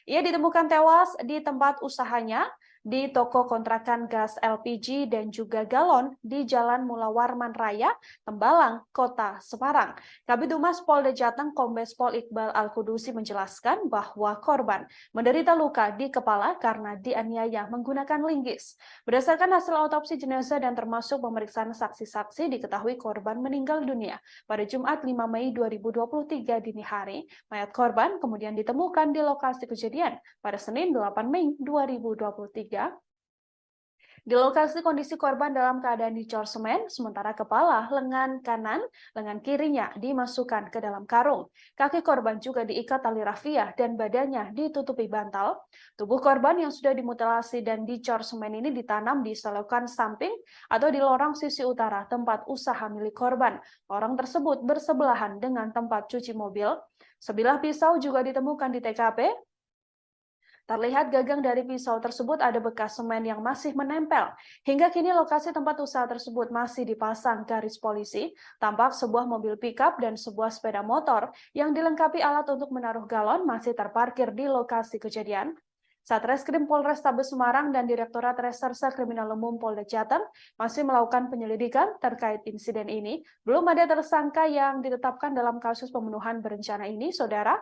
Ia ditemukan tewas di tempat usahanya di toko kontrakan gas LPG dan juga galon di Jalan Mula Warman Raya, Tembalang, Kota Semarang. Kabid Humas Polda Jateng Kombes Pol Iqbal Al-Kudusi menjelaskan bahwa korban menderita luka di kepala karena dianiaya menggunakan linggis. Berdasarkan hasil otopsi jenazah dan termasuk pemeriksaan saksi-saksi, diketahui korban meninggal dunia pada Jumat 5 Mei 2023 dini hari. Mayat korban kemudian ditemukan di lokasi kejadian pada Senin 8 Mei 2023. Di lokasi kondisi korban dalam keadaan dicor semen, sementara kepala, lengan kanan, lengan kirinya dimasukkan ke dalam karung. Kaki korban juga diikat tali rafia dan badannya ditutupi bantal. Tubuh korban yang sudah dimutilasi dan dicor semen ini ditanam di selokan samping atau di lorong sisi utara tempat usaha milik korban. Lorong tersebut bersebelahan dengan tempat cuci mobil. Sebilah pisau juga ditemukan di TKP. Terlihat gagang dari pisau tersebut ada bekas semen yang masih menempel. Hingga kini lokasi tempat usaha tersebut masih dipasang garis polisi. Tampak sebuah mobil pickup dan sebuah sepeda motor yang dilengkapi alat untuk menaruh galon masih terparkir di lokasi kejadian. Satreskrim Polrestabes Semarang dan Direktorat Reserse Kriminal Umum Polda Jateng masih melakukan penyelidikan terkait insiden ini. Belum ada tersangka yang ditetapkan dalam kasus pembunuhan berencana ini, Saudara.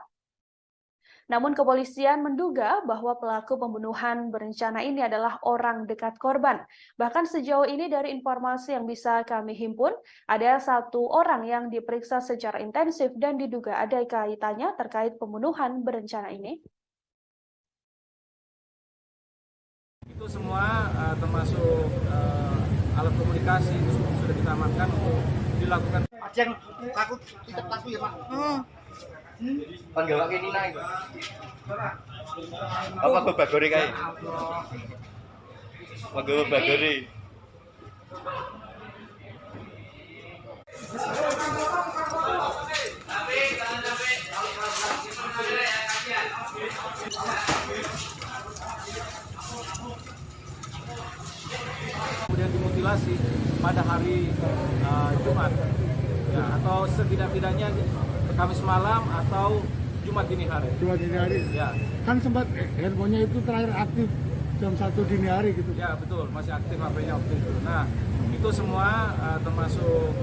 Namun kepolisian menduga bahwa pelaku pembunuhan berencana ini adalah orang dekat korban. Bahkan sejauh ini dari informasi yang bisa kami himpun, ada 1 orang yang diperiksa secara intensif dan diduga ada kaitannya terkait pembunuhan berencana ini. Itu semua termasuk alat komunikasi itu sudah kita amankan untuk dilakukan. Ada yang takut ya Pak? Panggil kayak Nina itu. Apa babagori kae? Panggil babagori. Kemudian dimutilasi pada hari Jumat, ya, atau setidak-tidaknya Kamis malam atau Jumat dini hari. Jumat dini hari. Ya. Kan sempat handphonenya itu terakhir aktif jam 1 dini hari gitu. Ya betul, masih aktif HP-nya waktu itu. Nah itu semua termasuk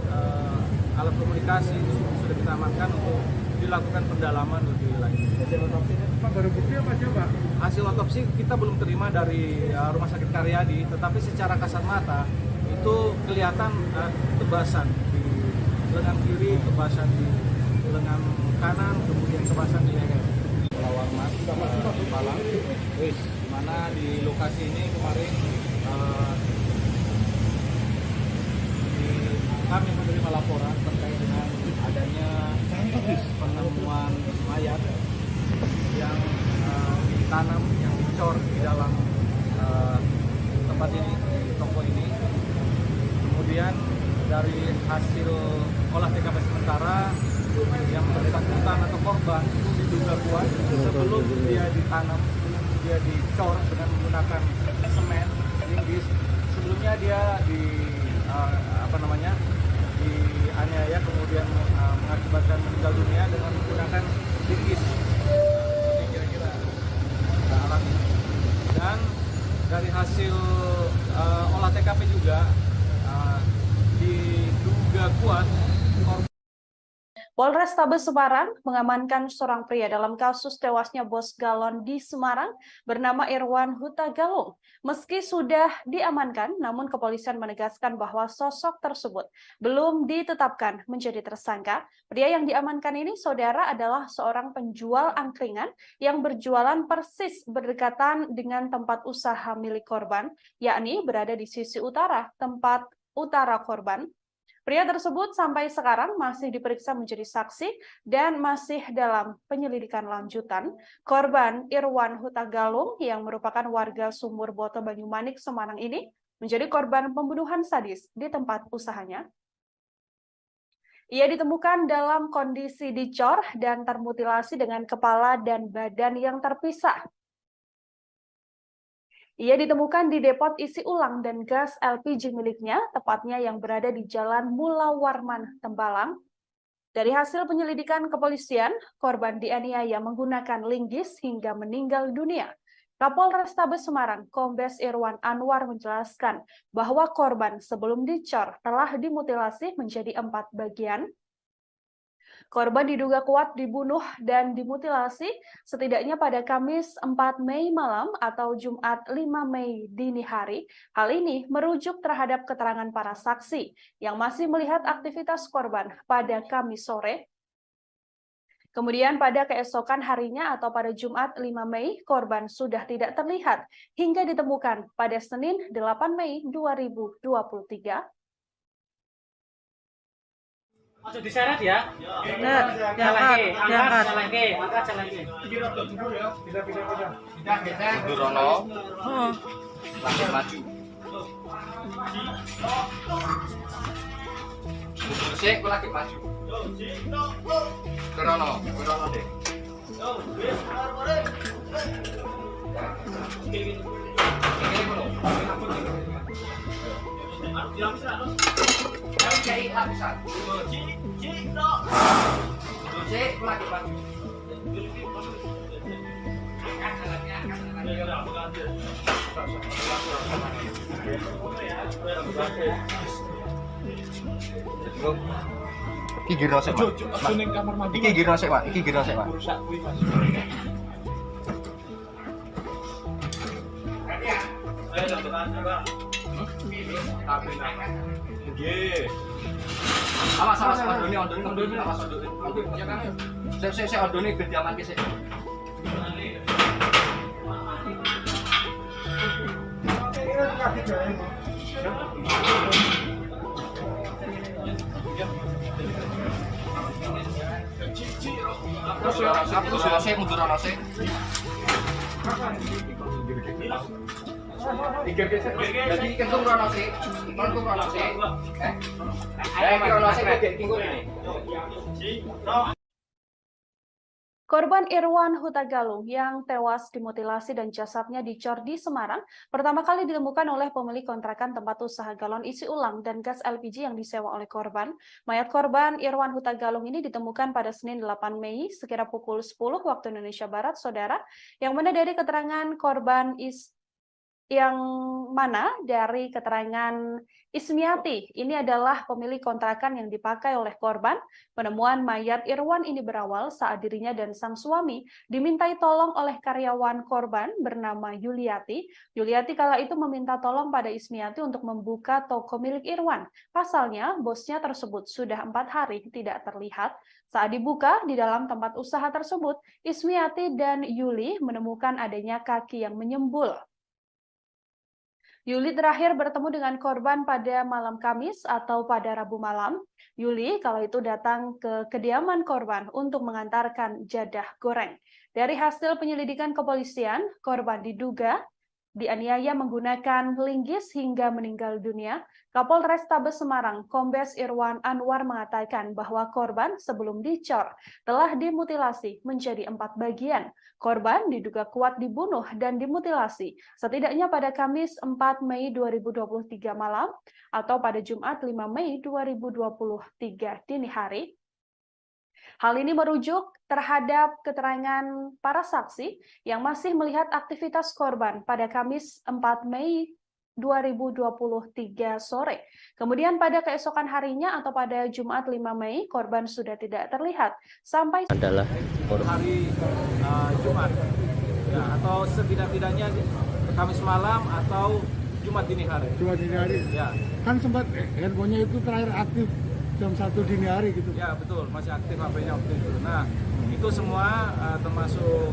alat komunikasi itu sudah kita amankan untuk dilakukan pendalaman lebih lanjut. Hasil otopsi Pak baru bukti apa aja Pak? Hasil otopsi kita belum terima dari Rumah Sakit Karyadi, tetapi secara kasat mata itu kelihatan tebasan di lengan kiri, tebasan di lengan kanan, kemudian tebasan di leher. Warmat Palang, di mana di lokasi ini kemarin kami menerima laporan terkait dengan adanya penemuan mayat yang ditanam, yang dicor di dalam tempat ini, di toko ini. Kemudian dari hasil olah TKP sementara yang bersangkutan atau korban itu diduga kuat sebelum dia ditanam, sebelum dia dicor dengan menggunakan semen linggis. Sebelumnya dia dianiaya kemudian mengakibatkan meninggal dunia dengan menggunakan linggis. Ini kira-kira alat ini. Dan dari hasil olah TKP juga diduga kuat Polrestabes Semarang mengamankan seorang pria dalam kasus tewasnya bos galon di Semarang bernama Irwan Huta Galung. Meski sudah diamankan, namun kepolisian menegaskan bahwa sosok tersebut belum ditetapkan menjadi tersangka. Pria yang diamankan ini, saudara, adalah seorang penjual angkringan yang berjualan persis berdekatan dengan tempat usaha milik korban, yakni berada di sisi utara tempat utara korban. Pria tersebut sampai sekarang masih diperiksa menjadi saksi dan masih dalam penyelidikan lanjutan. Korban Irwan Huta Galung yang merupakan warga Sumur Boto Banyumanik, Semarang ini menjadi korban pembunuhan sadis di tempat usahanya. Ia ditemukan dalam kondisi dicor dan termutilasi dengan kepala dan badan yang terpisah. Ia ditemukan di depot isi ulang dan gas LPG miliknya, tepatnya yang berada di Jalan Mula Warman, Tembalang. Dari hasil penyelidikan kepolisian, korban dianiaya menggunakan linggis hingga meninggal dunia. Kapolrestabes Semarang, Kombes Irwan Anwar menjelaskan bahwa korban sebelum dicor telah dimutilasi menjadi 4 bagian. Korban diduga kuat dibunuh dan dimutilasi setidaknya pada Kamis 4 Mei malam atau Jumat 5 Mei dini hari. Hal ini merujuk terhadap keterangan para saksi yang masih melihat aktivitas korban pada Kamis sore. Kemudian pada keesokan harinya atau pada Jumat 5 Mei, korban sudah tidak terlihat hingga ditemukan pada Senin 8 Mei 2023. Masuk diseret ya? Diangkat. Angkat. Mundur Rono. Langkah maju. Mundur sik, aku lagi maju. Rono deh. Iki giro sik, Pak. Iki giro sik, Pak. Iki giro sik, Pak. Awas, ondone, awas ondone. Ya kan. Sik ondone ben diamanke sik. Mundur ana sik. Jadi kentung rono sik, kentung rono sik. Iki rono sik kok kingkul ini. Korban Irwan Hutagalung yang tewas dimutilasi dan jasadnya dicor di Semarang pertama kali ditemukan oleh pemilik kontrakan tempat usaha galon isi ulang dan gas LPG yang disewa oleh korban. Mayat korban Irwan Hutagalung ini ditemukan pada Senin 8 Mei sekira pukul 10 waktu Indonesia Barat, saudara, yang mana dari keterangan korban Ismiati, ini adalah pemilik kontrakan yang dipakai oleh korban. Penemuan mayat Irwan ini berawal saat dirinya dan sang suami dimintai tolong oleh karyawan korban bernama Yuliati. Yuliati kala itu meminta tolong pada Ismiati untuk membuka toko milik Irwan. Pasalnya, bosnya tersebut sudah 4 hari tidak terlihat. Saat dibuka di dalam tempat usaha tersebut, Ismiati dan Yuli menemukan adanya kaki yang menyembul. Yuli terakhir bertemu dengan korban pada malam Kamis atau pada Rabu malam. Yuli kala itu datang ke kediaman korban untuk mengantarkan jadah goreng. Dari hasil penyelidikan kepolisian, korban diduga dianiaya menggunakan linggis hingga meninggal dunia. Kapolres Tabes Semarang, Kombes Irwan Anwar mengatakan bahwa korban sebelum dicor telah dimutilasi menjadi 4 bagian. Korban diduga kuat dibunuh dan dimutilasi setidaknya pada Kamis 4 Mei 2023 malam atau pada Jumat 5 Mei 2023 dini hari. Hal ini merujuk terhadap keterangan para saksi yang masih melihat aktivitas korban pada Kamis 4 Mei 2023 sore. Kemudian pada keesokan harinya atau pada Jumat 5 Mei, korban sudah tidak terlihat sampai adalah hari Jumat, ya, atau setidak-tidaknya Kamis malam atau Jumat dini hari. Jumat dini hari. Ya. Kan sempat handphonenya itu terakhir aktif jam 1 dini hari gitu. Ya betul, masih aktif HP-nya waktu itu. Nah, itu semua termasuk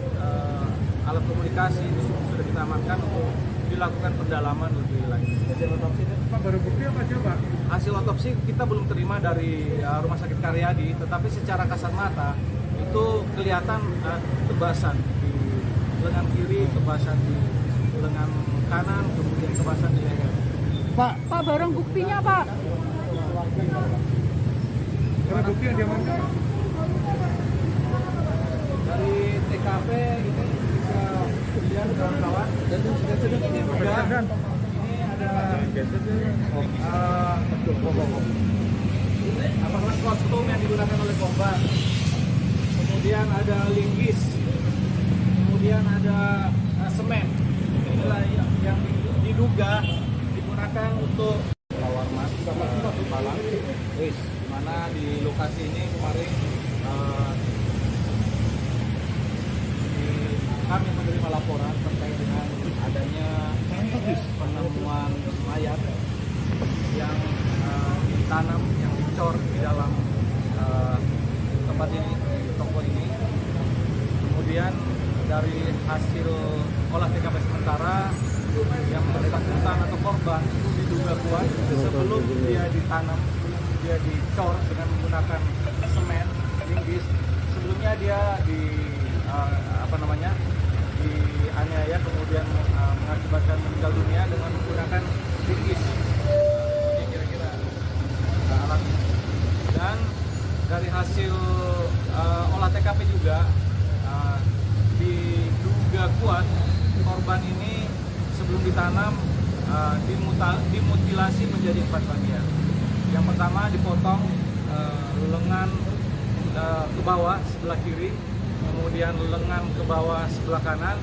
alat komunikasi itu sudah kita amankan untuk dilakukan pendalaman lebih lanjut. Hasil otopsi itu Pak, baru bukti apa aja Pak? Hasil otopsi kita belum terima dari Rumah Sakit Karyadi, tetapi secara kasat mata itu kelihatan kebasan di lengan kiri, kebasan di lengan kanan, kemudian kebasan di leher. Pak, barang buktinya Pak. barang bukti yang diamankan dari TKP ini bisa dilihat kawan-kawan. Dan ini juga ini ada apakah kostum yang digunakan oleh korban, kemudian ada linggis, kemudian ada semen. Inilah yang diduga digunakan untuk lawar mas malam. Wis, di mana di lokasi ini kemarin kami menerima laporan terkait dengan adanya penemuan mayat yang ditanam, yang dicor di dalam tempat ini, toko ini. Kemudian dari hasil olah TKP sementara yang bersangkutan atau korban itu diduga kuat sebelum dia ditanam, dia dicor dengan menggunakan semen, linggis. Sebelumnya dia dianiaya kemudian mengakibatkan meninggal dunia dengan menggunakan linggis. Ini kira-kira alatnya. Dan dari hasil olah TKP juga diduga kuat korban ini sebelum ditanam dimutilasi menjadi 4 bagian. Yang pertama dipotong lengan ke bawah sebelah kiri, kemudian lengan ke bawah sebelah kanan,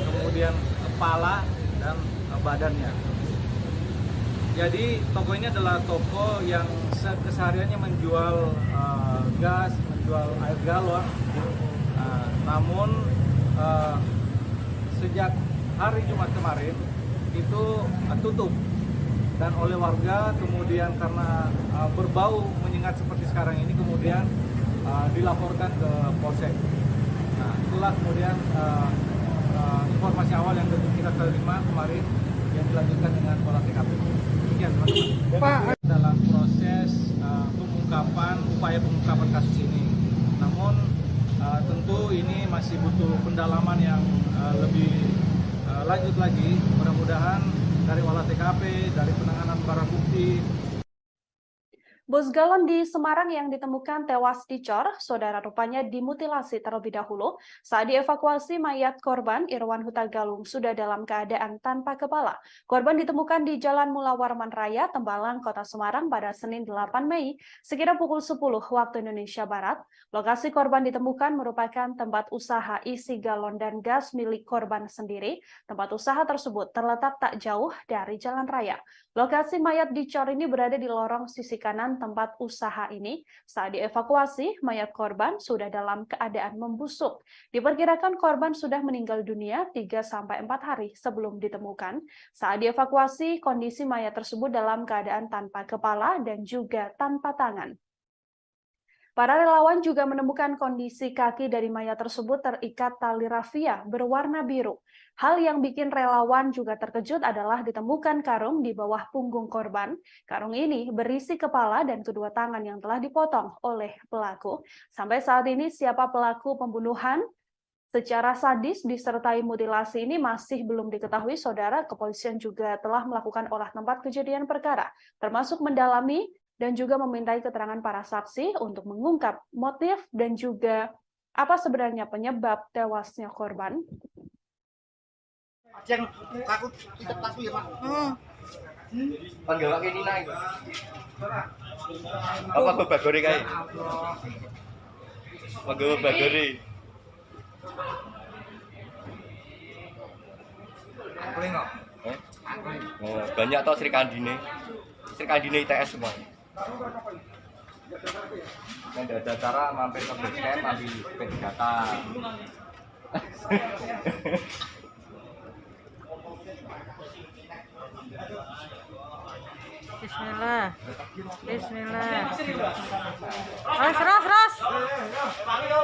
kemudian kepala dan badannya. Jadi toko ini adalah toko yang kesehariannya menjual gas, menjual air galon. Namun sejak hari Jumat kemarin itu tutup, dan oleh warga kemudian karena berbau menyengat seperti sekarang ini kemudian dilaporkan ke Polsek. Nah, itulah kemudian informasi awal yang kita terima kemarin yang dilanjutkan dengan olah TKP. Demikian teman-teman. Pak, dalam proses upaya pengungkapan kasus ini. Namun tentu ini masih butuh pendalaman yang lebih lanjut lagi. Mudah-mudahan dari olah TKP, dari penanganan barang bukti. Bus galon di Semarang yang ditemukan tewas dicor, saudara rupanya dimutilasi terlebih dahulu. Saat dievakuasi, mayat korban Irwan Huta Galung sudah dalam keadaan tanpa kepala. Korban ditemukan di Jalan Mula Warman Raya, Tembalang, Kota Semarang pada Senin 8 Mei, sekitar pukul 10 waktu Indonesia Barat. Lokasi korban ditemukan merupakan tempat usaha isi galon dan gas milik korban sendiri. Tempat usaha tersebut terletak tak jauh dari jalan raya. Lokasi mayat dicor ini berada di lorong sisi kanan tempat usaha ini. Saat dievakuasi, mayat korban sudah dalam keadaan membusuk. Diperkirakan korban sudah meninggal dunia 3-4 hari sebelum ditemukan. Saat dievakuasi, kondisi mayat tersebut dalam keadaan tanpa kepala dan juga tanpa tangan. Para relawan juga menemukan kondisi kaki dari mayat tersebut terikat tali rafia berwarna biru. Hal yang bikin relawan juga terkejut adalah ditemukan karung di bawah punggung korban. Karung ini berisi kepala dan kedua tangan yang telah dipotong oleh pelaku. Sampai saat ini siapa pelaku pembunuhan secara sadis disertai mutilasi ini masih belum diketahui, saudara. Kepolisian juga telah melakukan olah tempat kejadian perkara, termasuk mendalami dan juga memintai keterangan para saksi untuk mengungkap motif dan juga apa sebenarnya penyebab tewasnya korban. Yang takut kita takut ya Pak. Panggil ini naik. Apa babagore kae? Panggil babagore. Oh, banyak tau Sri Kandine. Sri Kandine ITS semua. Yang ada acara mampir ke base camp, ambil P3K. Bismillah. Bismillah. Ras. Yo,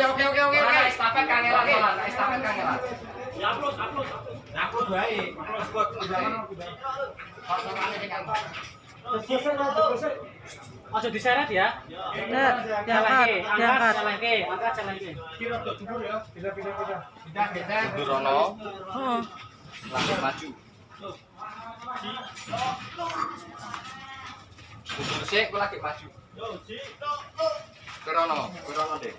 oke. Estafet kangelan. Upload bae. Ojo diseret ya. Diangkat. Mundur ono. Langsung maju. Mundur sik, kok lagi maju. Kerono deh.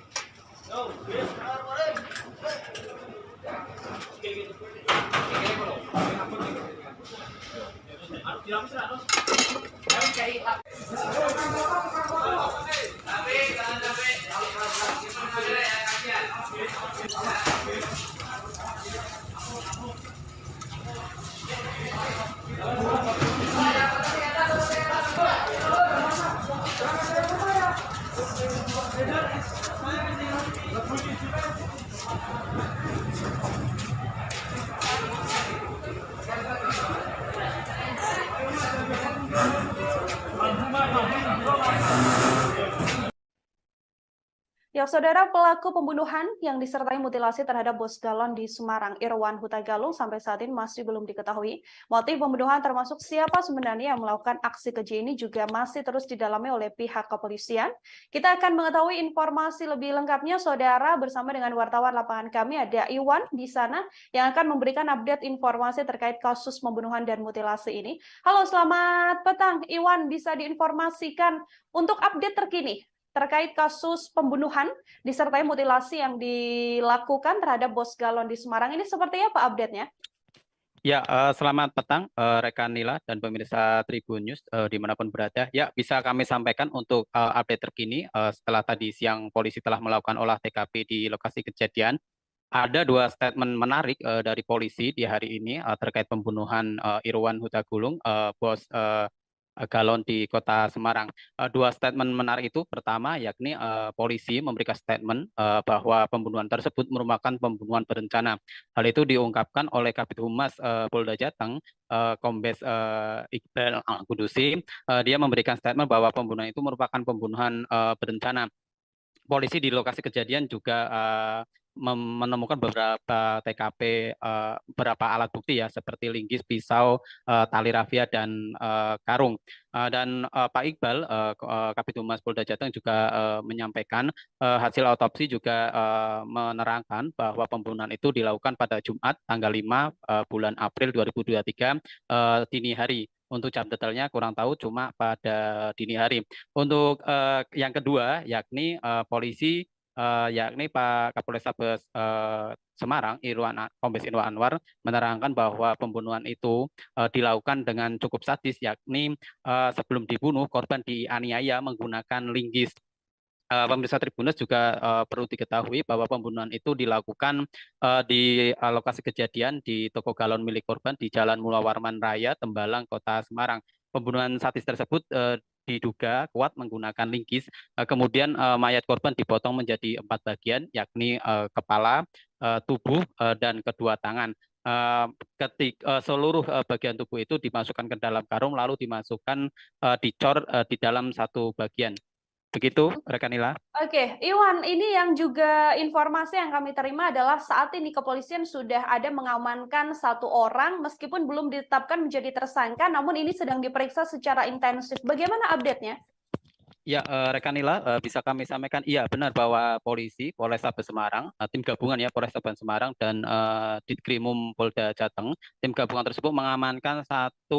Ya, saudara, pelaku pembunuhan yang disertai mutilasi terhadap bos galon di Semarang, Irwan Huta Galung, sampai saat ini masih belum diketahui. Motif pembunuhan termasuk siapa sebenarnya yang melakukan aksi keji ini juga masih terus didalami oleh pihak kepolisian. Kita akan mengetahui informasi lebih lengkapnya, saudara, bersama dengan wartawan lapangan kami, ada Iwan di sana yang akan memberikan update informasi terkait kasus pembunuhan dan mutilasi ini. Halo, selamat petang, Iwan, bisa diinformasikan untuk update terkini terkait kasus pembunuhan disertai mutilasi yang dilakukan terhadap bos galon di Semarang. Ini seperti apa update-nya? Ya, selamat petang rekan Nila dan pemirsa Tribun News dimanapun berada. Ya, bisa kami sampaikan untuk update terkini setelah tadi siang polisi telah melakukan olah TKP di lokasi kejadian. Ada dua statement menarik dari polisi di hari ini terkait pembunuhan Irwan Huta Galung, bos galon di Kota Semarang. Dua statement menarik itu, pertama yakni polisi memberikan statement bahwa pembunuhan tersebut merupakan pembunuhan berencana. Hal itu diungkapkan oleh Kabid Humas Polda Jateng, Kombes Iqbal Al-Qudusi. Dia memberikan statement bahwa pembunuhan itu merupakan pembunuhan berencana. Polisi di lokasi kejadian juga menemukan beberapa TKP, beberapa alat bukti ya, seperti linggis, pisau, tali rafia, dan karung. Dan Pak Iqbal, Kabid Humas Polda Jateng juga menyampaikan hasil otopsi juga menerangkan bahwa pembunuhan itu dilakukan pada Jumat tanggal 5 bulan April 2023 dini hari. Untuk jam detailnya kurang tahu, cuma pada dini hari. Untuk yang kedua, yakni polisi, yakni Pak Kapolrestabes Semarang, Kombes Irwan Anwar, menerangkan bahwa pembunuhan itu dilakukan dengan cukup sadis, yakni sebelum dibunuh, korban dianiaya menggunakan linggis. Pemirsa Tribuners juga perlu diketahui bahwa pembunuhan itu dilakukan di lokasi kejadian di toko galon milik korban di Jalan Mula Warman Raya, Tembalang, Kota Semarang. Pembunuhan sadis tersebut diduga kuat menggunakan linggis. Kemudian mayat korban dipotong menjadi 4 bagian, yakni kepala, tubuh, dan kedua tangan. Seluruh bagian tubuh itu dimasukkan ke dalam karung, lalu dimasukkan dicor di dalam satu bagian. Begitu, rekan Nila. Oke, Iwan, ini yang juga informasi yang kami terima adalah saat ini kepolisian sudah ada mengamankan 1 orang meskipun belum ditetapkan menjadi tersangka, namun ini sedang diperiksa secara intensif. Bagaimana update-nya? Ya, rekan Nila, bisa kami sampaikan, iya benar bahwa polisi Polrestabes Semarang, tim gabungan ya Polrestabes Semarang dan Ditkrimum Polda Jateng, tim gabungan tersebut mengamankan 1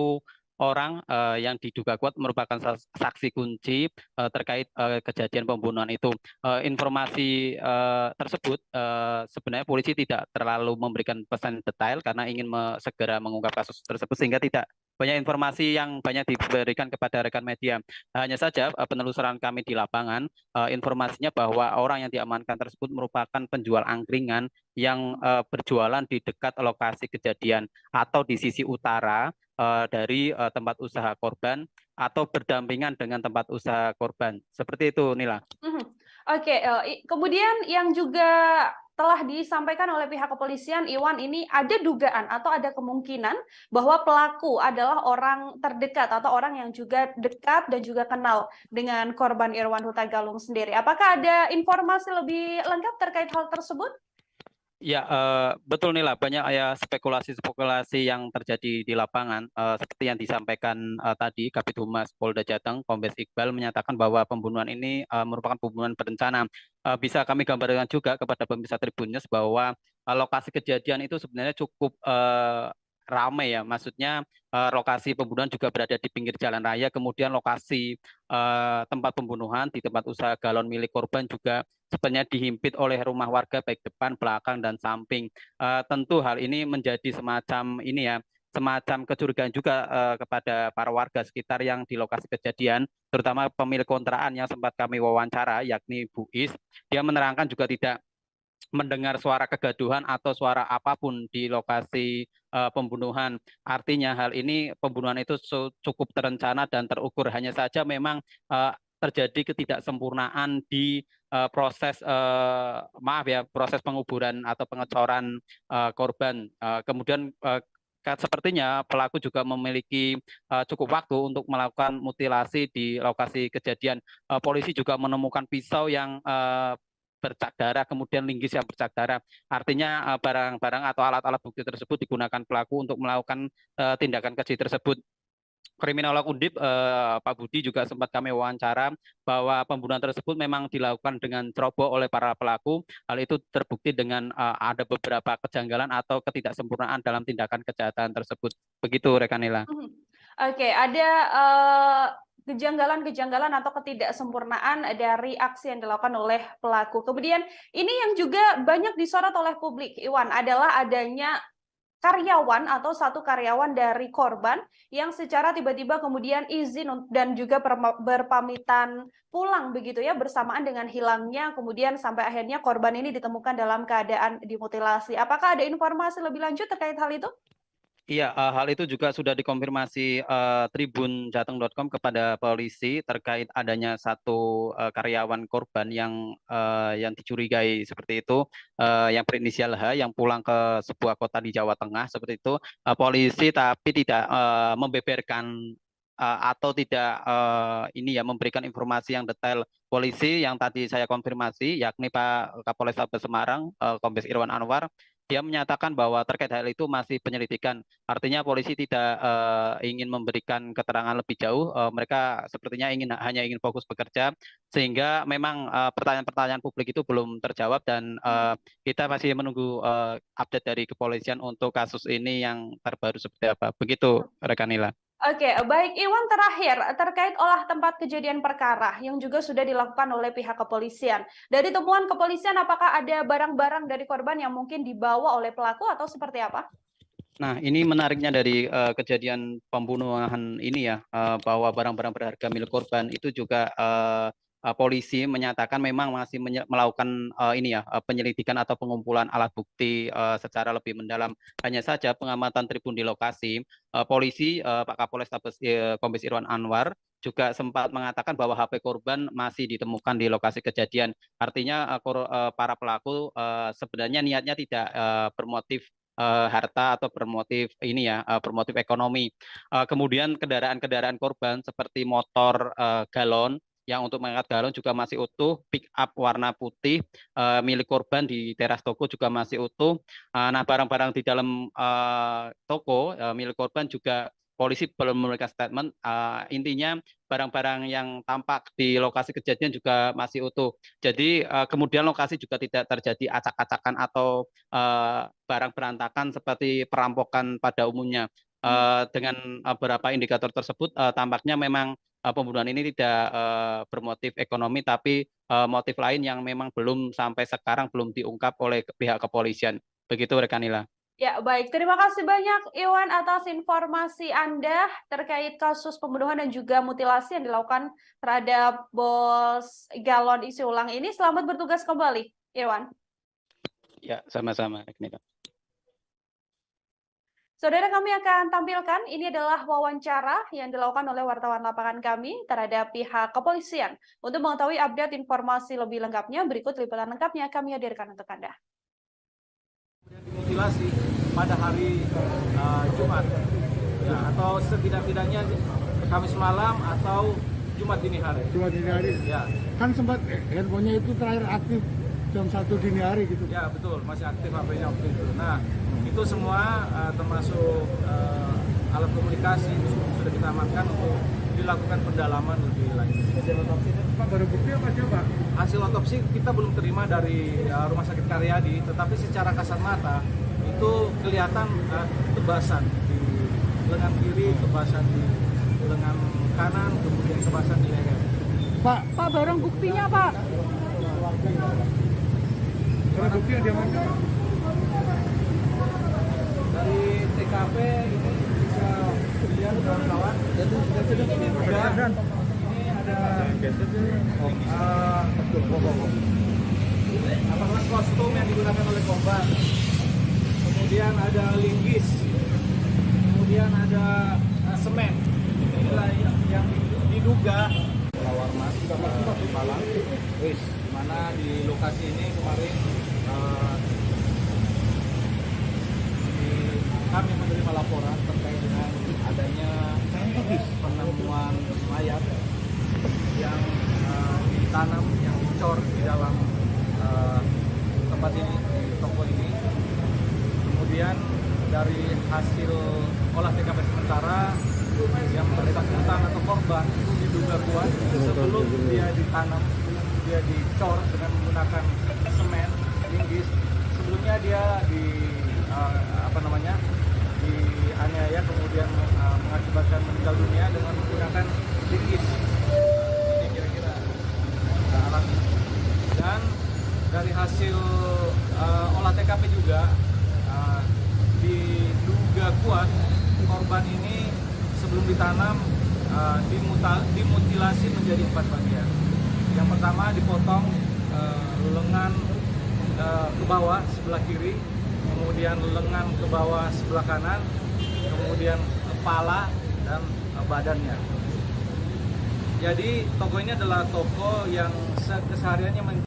orang yang diduga kuat merupakan saksi kunci terkait kejadian pembunuhan itu. Informasi tersebut sebenarnya polisi tidak terlalu memberikan pesan detail karena ingin segera mengungkap kasus tersebut, sehingga tidak banyak informasi yang banyak diberikan kepada rekan media. Hanya saja penelusuran kami di lapangan, informasinya bahwa orang yang diamankan tersebut merupakan penjual angkringan yang berjualan di dekat lokasi kejadian atau di sisi utara dari tempat usaha korban atau berdampingan dengan tempat usaha korban. Seperti itu, Nila. Oke, kemudian yang juga telah disampaikan oleh pihak kepolisian, Iwan, ini ada dugaan atau ada kemungkinan bahwa pelaku adalah orang terdekat atau orang yang juga dekat dan juga kenal dengan korban Irwan Huta Galung sendiri. Apakah ada informasi lebih lengkap terkait hal tersebut? Ya, betul Nila, banyak ya spekulasi-spekulasi yang terjadi di lapangan. Seperti yang disampaikan tadi, Kabid Humas Polda Jateng, Kombes Iqbal, menyatakan bahwa pembunuhan ini merupakan pembunuhan berencana. Bisa kami gambarkan juga kepada pemirsa Tribun News bahwa lokasi kejadian itu sebenarnya cukup ramai ya, maksudnya lokasi pembunuhan juga berada di pinggir jalan raya, kemudian lokasi tempat pembunuhan di tempat usaha galon milik korban juga sebenarnya dihimpit oleh rumah warga baik depan, belakang, dan samping. Tentu hal ini menjadi semacam ini ya, semacam kecurigaan juga kepada para warga sekitar yang di lokasi kejadian, terutama pemilik kontrakan yang sempat kami wawancara, yakni Bu Is. Dia menerangkan juga tidak mendengar suara kegaduhan atau suara apapun di lokasi pembunuhan. Artinya hal ini pembunuhan itu cukup terencana dan terukur. Hanya saja memang terjadi ketidaksempurnaan di proses proses penguburan atau pengecoran korban. Kemudian sepertinya pelaku juga memiliki cukup waktu untuk melakukan mutilasi di lokasi kejadian. Polisi juga menemukan pisau yang bercak darah, kemudian linggis yang bercak darah. Artinya barang-barang atau alat-alat bukti tersebut digunakan pelaku untuk melakukan tindakan keji tersebut. Kriminolog Undip Pak Budi juga sempat kami wawancara bahwa pembunuhan tersebut memang dilakukan dengan ceroboh oleh para pelaku. Hal itu terbukti dengan ada beberapa kejanggalan atau ketidaksempurnaan dalam tindakan kejahatan tersebut. Begitu, rekan Nila. Oke, ada kejanggalan-kejanggalan atau ketidaksempurnaan dari aksi yang dilakukan oleh pelaku. Kemudian ini yang juga banyak disorot oleh publik, Iwan, adalah adanya karyawan atau satu karyawan dari korban yang secara tiba-tiba kemudian izin dan juga berpamitan pulang begitu ya, bersamaan dengan hilangnya kemudian sampai akhirnya korban ini ditemukan dalam keadaan dimutilasi. Apakah ada informasi lebih lanjut terkait hal itu? Iya, hal itu juga sudah dikonfirmasi tribunjateng.com kepada polisi terkait adanya satu karyawan korban yang dicurigai seperti itu, yang berinisial H, yang pulang ke sebuah kota di Jawa Tengah seperti itu. Polisi tapi tidak membeberkan atau tidak memberikan informasi yang detail. Polisi yang tadi saya konfirmasi, yakni Pak Kapolrestabes Semarang, Kombes Irwan Anwar, dia menyatakan bahwa terkait hal itu masih penyelidikan. Artinya polisi tidak ingin memberikan keterangan lebih jauh. Mereka sepertinya hanya ingin fokus bekerja, sehingga memang pertanyaan-pertanyaan publik itu belum terjawab, dan kita masih menunggu update dari kepolisian untuk kasus ini yang terbaru seperti apa. Begitu, rekan Nila. Oke, baik Iwan, terakhir terkait olah tempat kejadian perkara yang juga sudah dilakukan oleh pihak kepolisian. Dari temuan kepolisian, apakah ada barang-barang dari korban yang mungkin dibawa oleh pelaku atau seperti apa? Nah, ini menariknya dari kejadian pembunuhan ini ya, bahwa barang-barang berharga milik korban itu juga polisi menyatakan memang masih melakukan penyelidikan atau pengumpulan alat bukti secara lebih mendalam. Hanya saja pengamatan tribun di lokasi, polisi Pak Kapolrestabes Kombes Irwan Anwar juga sempat mengatakan bahwa HP korban masih ditemukan di lokasi kejadian. Artinya para pelaku sebenarnya niatnya tidak bermotif harta atau bermotif bermotif ekonomi. Kemudian kendaraan-kendaraan korban seperti motor galon yang untuk mengangkat galon juga masih utuh, pick up warna putih milik korban di teras toko juga masih utuh. Nah, barang-barang di dalam toko milik korban juga polisi belum memberikan statement. Intinya barang-barang yang tampak di lokasi kejadian juga masih utuh. Jadi kemudian lokasi juga tidak terjadi acak-acakan atau barang berantakan seperti perampokan pada umumnya. Dengan beberapa indikator tersebut tampaknya memang pembunuhan ini tidak bermotif ekonomi, tapi motif lain yang memang belum sampai sekarang belum diungkap oleh pihak kepolisian. Begitu, rekan Nila. Ya, baik. Terima kasih banyak Iwan atas informasi Anda terkait kasus pembunuhan dan juga mutilasi yang dilakukan terhadap bos galon isi ulang ini. Selamat bertugas kembali, Iwan. Ya, sama-sama, rekan Nila. Saudara, kami akan tampilkan, ini adalah wawancara yang dilakukan oleh wartawan lapangan kami terhadap pihak kepolisian. Untuk mengetahui update informasi lebih lengkapnya, berikut liputan lengkapnya kami hadirkan untuk Anda. Dimutilasi pada hari Jumat, ya, atau setidak-tidaknya Kamis malam atau Jumat dini hari. Jumat dini hari? Ya. Kan sempat handphonenya itu terakhir aktif jam 1 dini hari gitu. Ya, betul, masih aktif HP-nya waktu itu. Nah, itu semua termasuk alat komunikasi itu sudah kita amankan untuk dilakukan pendalaman lebih lanjut. Hasil otopsi itu Pak, baru bukti apa aja Pak? Hasil otopsi kita belum terima dari Rumah Sakit Karyadi, tetapi secara kasat mata itu kelihatan tebasan di lengan kiri, tebasan di lengan kanan, kemudian tebasan di leher. Pak, barang buktinya Pak? Barang bukti yang diamankan Pak? Dari TKP ini bisa dilihat kawan-kawan. Ini ada kostum yang digunakan oleh korban. Kemudian ada linggis. Kemudian ada semen. Inilah yang diduga lawar mas Malang. Di mana di lokasi ini kemarin kami menerima laporan terkait dengan adanya penemuan mayat yang ditanam, yang dicor di dalam tempat ini, di toko ini. Kemudian dari hasil olah TKP sementara yang bersangkutan atau korban itu diduga kuat sebelum dia ditanam, dia dicor dengan menggunakan semen, linggis. Sebelumnya dia dianiaya kemudian mengakibatkan meninggal dunia dengan menggunakan psikis. Ini kira-kira alatnya. Dan dari hasil olah TKP juga diduga kuat korban ini sebelum ditanam dimutilasi menjadi 4 bagian. Yang pertama dipotong lengan ke bawah sebelah kiri, kemudian lengan ke bawah sebelah kanan, kemudian kepala dan badannya. Jadi toko ini adalah toko yang kesehariannya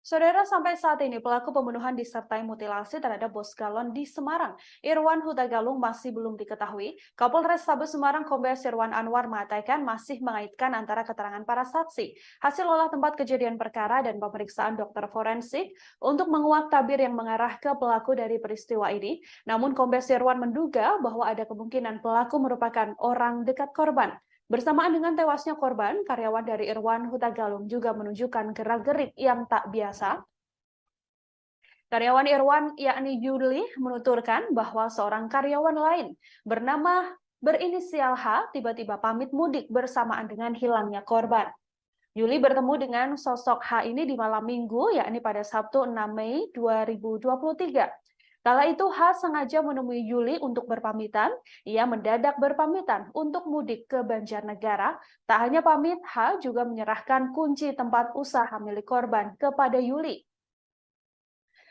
Saudara, sampai saat ini pelaku pembunuhan disertai mutilasi terhadap bos galon di Semarang, Irwan Huta Galung, masih belum diketahui. Kapolres Tabes Semarang Kombes Irwan Anwar mengatakan masih mengaitkan antara keterangan para saksi, hasil olah tempat kejadian perkara dan pemeriksaan dokter forensik untuk menguak tabir yang mengarah ke pelaku dari peristiwa ini. Namun Kombes Irwan menduga bahwa ada kemungkinan pelaku merupakan orang dekat korban. Bersamaan dengan tewasnya korban, karyawan dari Irwan Huta Galung juga menunjukkan gerak-gerik yang tak biasa. Karyawan Irwan, yakni Yuli, menuturkan bahwa seorang karyawan lain berinisial H tiba-tiba pamit mudik bersamaan dengan hilangnya korban. Yuli bertemu dengan sosok H ini di malam minggu, yakni pada Sabtu 6 Mei 2023. Kala itu H sengaja menemui Yuli untuk berpamitan. Ia mendadak berpamitan untuk mudik ke Banjarnegara. Tak hanya pamit, H juga menyerahkan kunci tempat usaha milik korban kepada Yuli.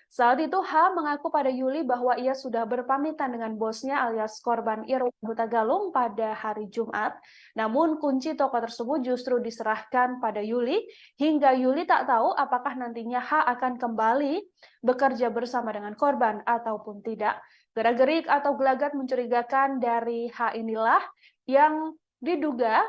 Saat itu H mengaku pada Yuli bahwa ia sudah berpamitan dengan bosnya alias korban Irwan Huta Galung pada hari Jumat. Namun kunci toko tersebut justru diserahkan pada Yuli hingga Yuli tak tahu apakah nantinya H akan kembali bekerja bersama dengan korban ataupun tidak. Gerak-gerik atau gelagat mencurigakan dari H inilah yang diduga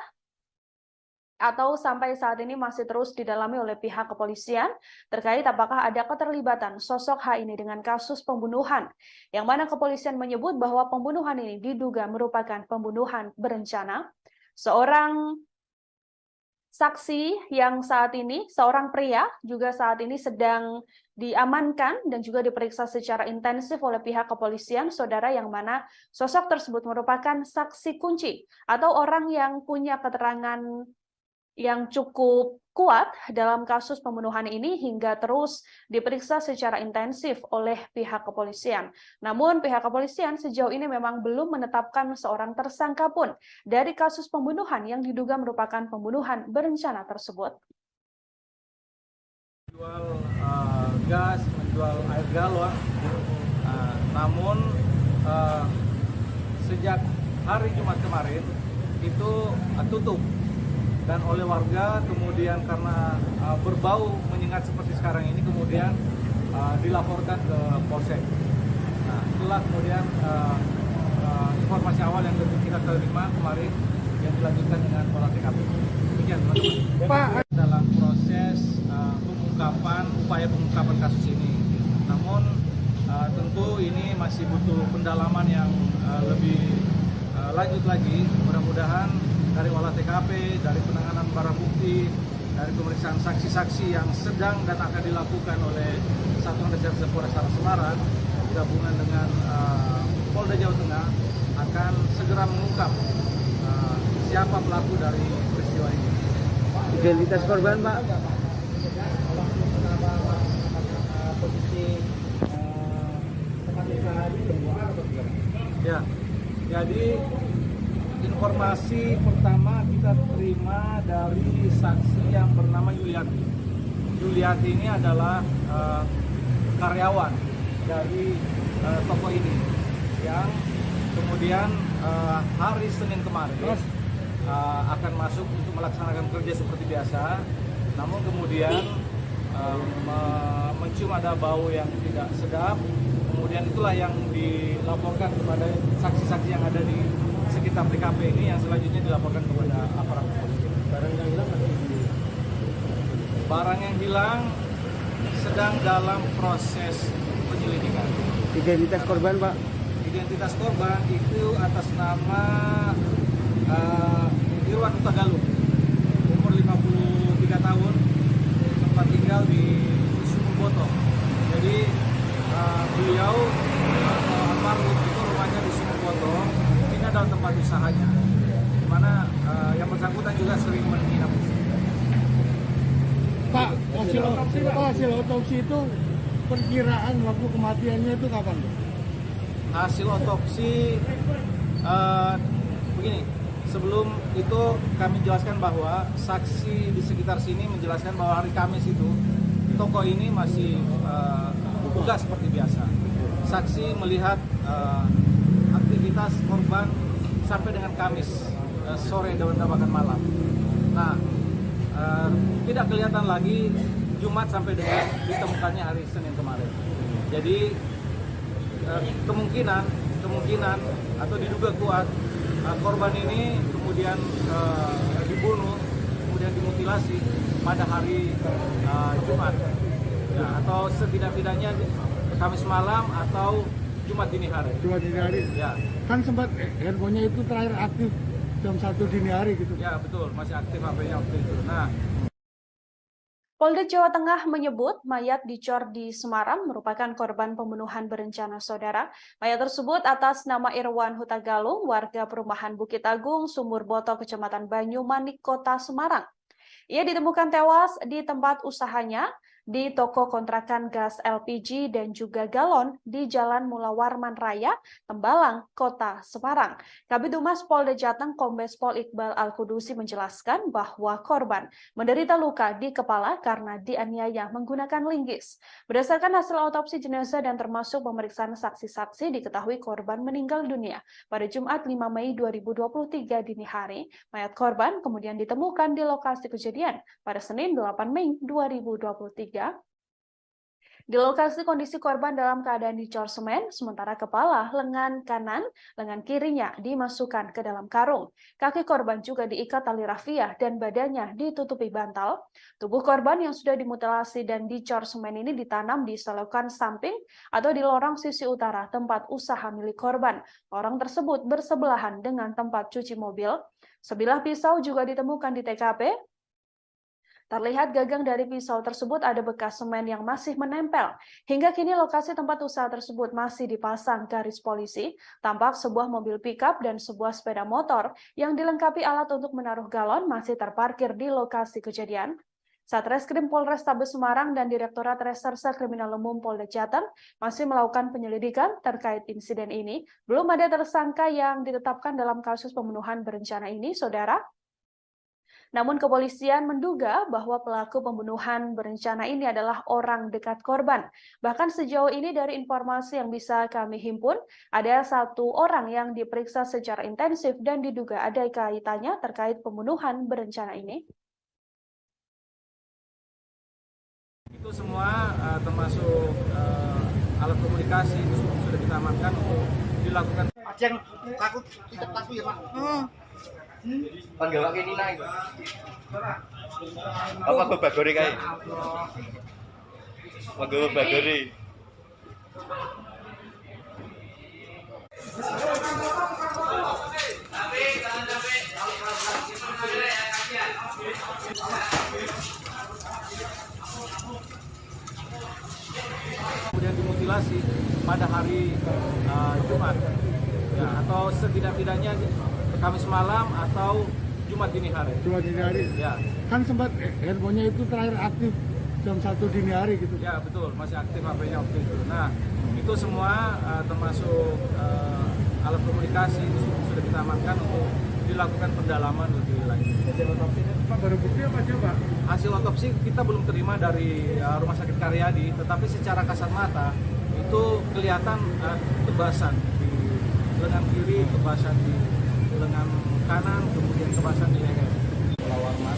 atau sampai saat ini masih terus didalami oleh pihak kepolisian terkait apakah ada keterlibatan sosok H ini dengan kasus pembunuhan, yang mana kepolisian menyebut bahwa pembunuhan ini diduga merupakan pembunuhan berencana. Seorang saksi yang saat ini, seorang pria juga saat ini sedang diamankan dan juga diperiksa secara intensif oleh pihak kepolisian, saudara, yang mana sosok tersebut merupakan saksi kunci atau orang yang punya keterangan yang cukup kuat dalam kasus pembunuhan ini hingga terus diperiksa secara intensif oleh pihak kepolisian. Namun pihak kepolisian sejauh ini memang belum menetapkan seorang tersangka pun dari kasus pembunuhan yang diduga merupakan pembunuhan berencana tersebut. Menjual gas, menjual air galon, namun sejak hari Jumat kemarin itu tutup. Dan oleh warga kemudian karena berbau menyengat seperti sekarang ini kemudian dilaporkan ke Polsek. Nah, itulah kemudian informasi awal yang kita terima kemarin yang dilanjutkan dengan olah TKP. Demikian teman-teman. Pak, dalam proses upaya pengungkapan kasus ini. Namun tentu ini masih butuh pendalaman yang lebih lanjut lagi. Mudah-mudahan dari olah TKP, dari penanganan barang bukti, dari pemeriksaan saksi-saksi yang sedang dan akan dilakukan oleh Satuan Reserse Polres Semarang gabungan dengan Polda Jawa Tengah akan segera mengungkap siapa pelaku dari peristiwa ini. Identitas korban, Pak? Ya, jadi informasi pertama kita terima dari saksi yang bernama Yuliati. Yuliati ini adalah karyawan dari toko ini yang kemudian hari Senin kemarin akan masuk untuk melaksanakan kerja seperti biasa. Namun kemudian mencium ada bau yang tidak sedap. Kemudian itulah yang dilaporkan kepada saksi-saksi yang ada di sekitar TKP ini yang selanjutnya dilaporkan kepada aparat kepolisian. Barang yang hilang barang yang hilang sedang dalam proses penyelidikan. Identitas korban, Pak? Identitas korban itu atas nama Irwan Huta Galung, umur 53 tahun, tempat tinggal di Sumurboto. Jadi beliau almarhum itu rumahnya di Sumurboto. Ini adalah tempat usahanya, di mana yang juga sering menginap di sini. Pak, hasil otopsi itu perkiraan waktu kematiannya itu kapan? Hasil otopsi begini, sebelum itu kami jelaskan bahwa saksi di sekitar sini menjelaskan bahwa hari Kamis itu toko ini masih buka seperti biasa. Saksi melihat aktivitas korban sampai dengan Kamis sore dan bahkan malam. Nah, tidak kelihatan lagi Jumat sampai dengan ditemukannya hari Senin kemarin. Jadi kemungkinan atau diduga kuat korban ini kemudian dibunuh, kemudian dimutilasi pada hari Jumat, ya, atau setidak-tidaknya Kamis malam atau Jumat dini hari. Jumat dini hari. Ya. Kan sempat handphonenya itu terakhir aktif jam 1 dini hari gitu. Ya betul, masih aktif HP-nya waktu itu. Nah, Polda Jawa Tengah menyebut mayat dicor di Semarang merupakan korban pembunuhan berencana saudara. Mayat tersebut atas nama Irwan Huta Galung, warga perumahan Bukit Agung, Sumur Boto, Kecamatan Banyumanik, Kota Semarang. Ia ditemukan tewas di tempat usahanya di toko kontrakan gas LPG dan juga galon di Jalan Mula Warman Raya, Tembalang, Kota Semarang. Kabid Humas Polda Jateng Kombes Pol Iqbal Al-Kudusi menjelaskan bahwa korban menderita luka di kepala karena dianiaya menggunakan linggis. Berdasarkan hasil otopsi jenazah dan termasuk pemeriksaan saksi-saksi, diketahui korban meninggal dunia pada Jumat 5 Mei 2023 dini hari. Mayat korban kemudian ditemukan di lokasi kejadian pada Senin 8 Mei 2023. Di lokasi kondisi korban dalam keadaan dicor semen, sementara kepala, lengan kanan, lengan kirinya dimasukkan ke dalam karung. Kaki korban juga diikat tali rafia dan badannya ditutupi bantal. Tubuh korban yang sudah dimutilasi dan dicor semen ini ditanam di selokan samping atau di lorong sisi utara tempat usaha milik korban. Lorong tersebut bersebelahan dengan tempat cuci mobil. Sebilah pisau juga ditemukan di TKP. Terlihat gagang dari pisau tersebut ada bekas semen yang masih menempel. Hingga kini lokasi tempat usaha tersebut masih dipasang garis polisi. Tampak sebuah mobil pickup dan sebuah sepeda motor yang dilengkapi alat untuk menaruh galon masih terparkir di lokasi kejadian. Satreskrim Polrestabes Semarang dan Direktorat Reserse Kriminal Umum Polda Jateng masih melakukan penyelidikan terkait insiden ini. Belum ada tersangka yang ditetapkan dalam kasus pembunuhan berencana ini, saudara. Namun kepolisian menduga bahwa pelaku pembunuhan berencana ini adalah orang dekat korban. Bahkan sejauh ini dari informasi yang bisa kami himpun, ada 1 orang yang diperiksa secara intensif dan diduga ada kaitannya terkait pembunuhan berencana ini. itu semua termasuk alat komunikasi itu sudah kita amankan untuk dilakukan. Yang takut ya Pak. Panggil kaki Nina itu. Apa babagori kae? Panggil babagori. Kemudian dimutilasi pada hari Jumat, ya, atau setidak-tidaknya Kamis malam atau Jumat dini hari. Jumat dini hari. Ya. Kan sempat handphonenya itu terakhir aktif jam 1 dini hari gitu. Ya betul, masih aktif HP-nya waktu itu. Nah itu semua termasuk alat komunikasi itu sudah kita amankan untuk dilakukan pendalaman lebih lanjut. Hasil otopsi Pak baru bukti apa aja Pak? Hasil otopsi kita belum terima dari Rumah Sakit Karyadi, tetapi secara kasat mata itu kelihatan tebasan di lengan kiri, tebasan di lengan kanan, kemudian tebasan di leher. Warman,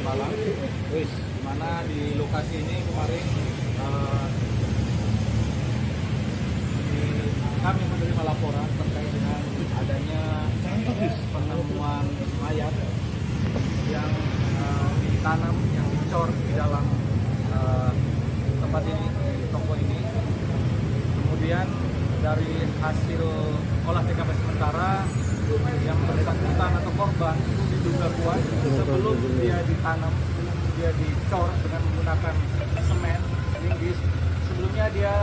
Malang, di mana di lokasi ini kemarin kami menerima laporan terkait dengan adanya penemuan mayat yang ditanam, yang dicor di dalam tempat ini, di toko ini. Kemudian dari hasil olah TKP sementara yang bersangkutan atau korban itu diduga kuat sebelum dia ditanam, dia dicor dengan menggunakan semen, linggis. Sebelumnya dia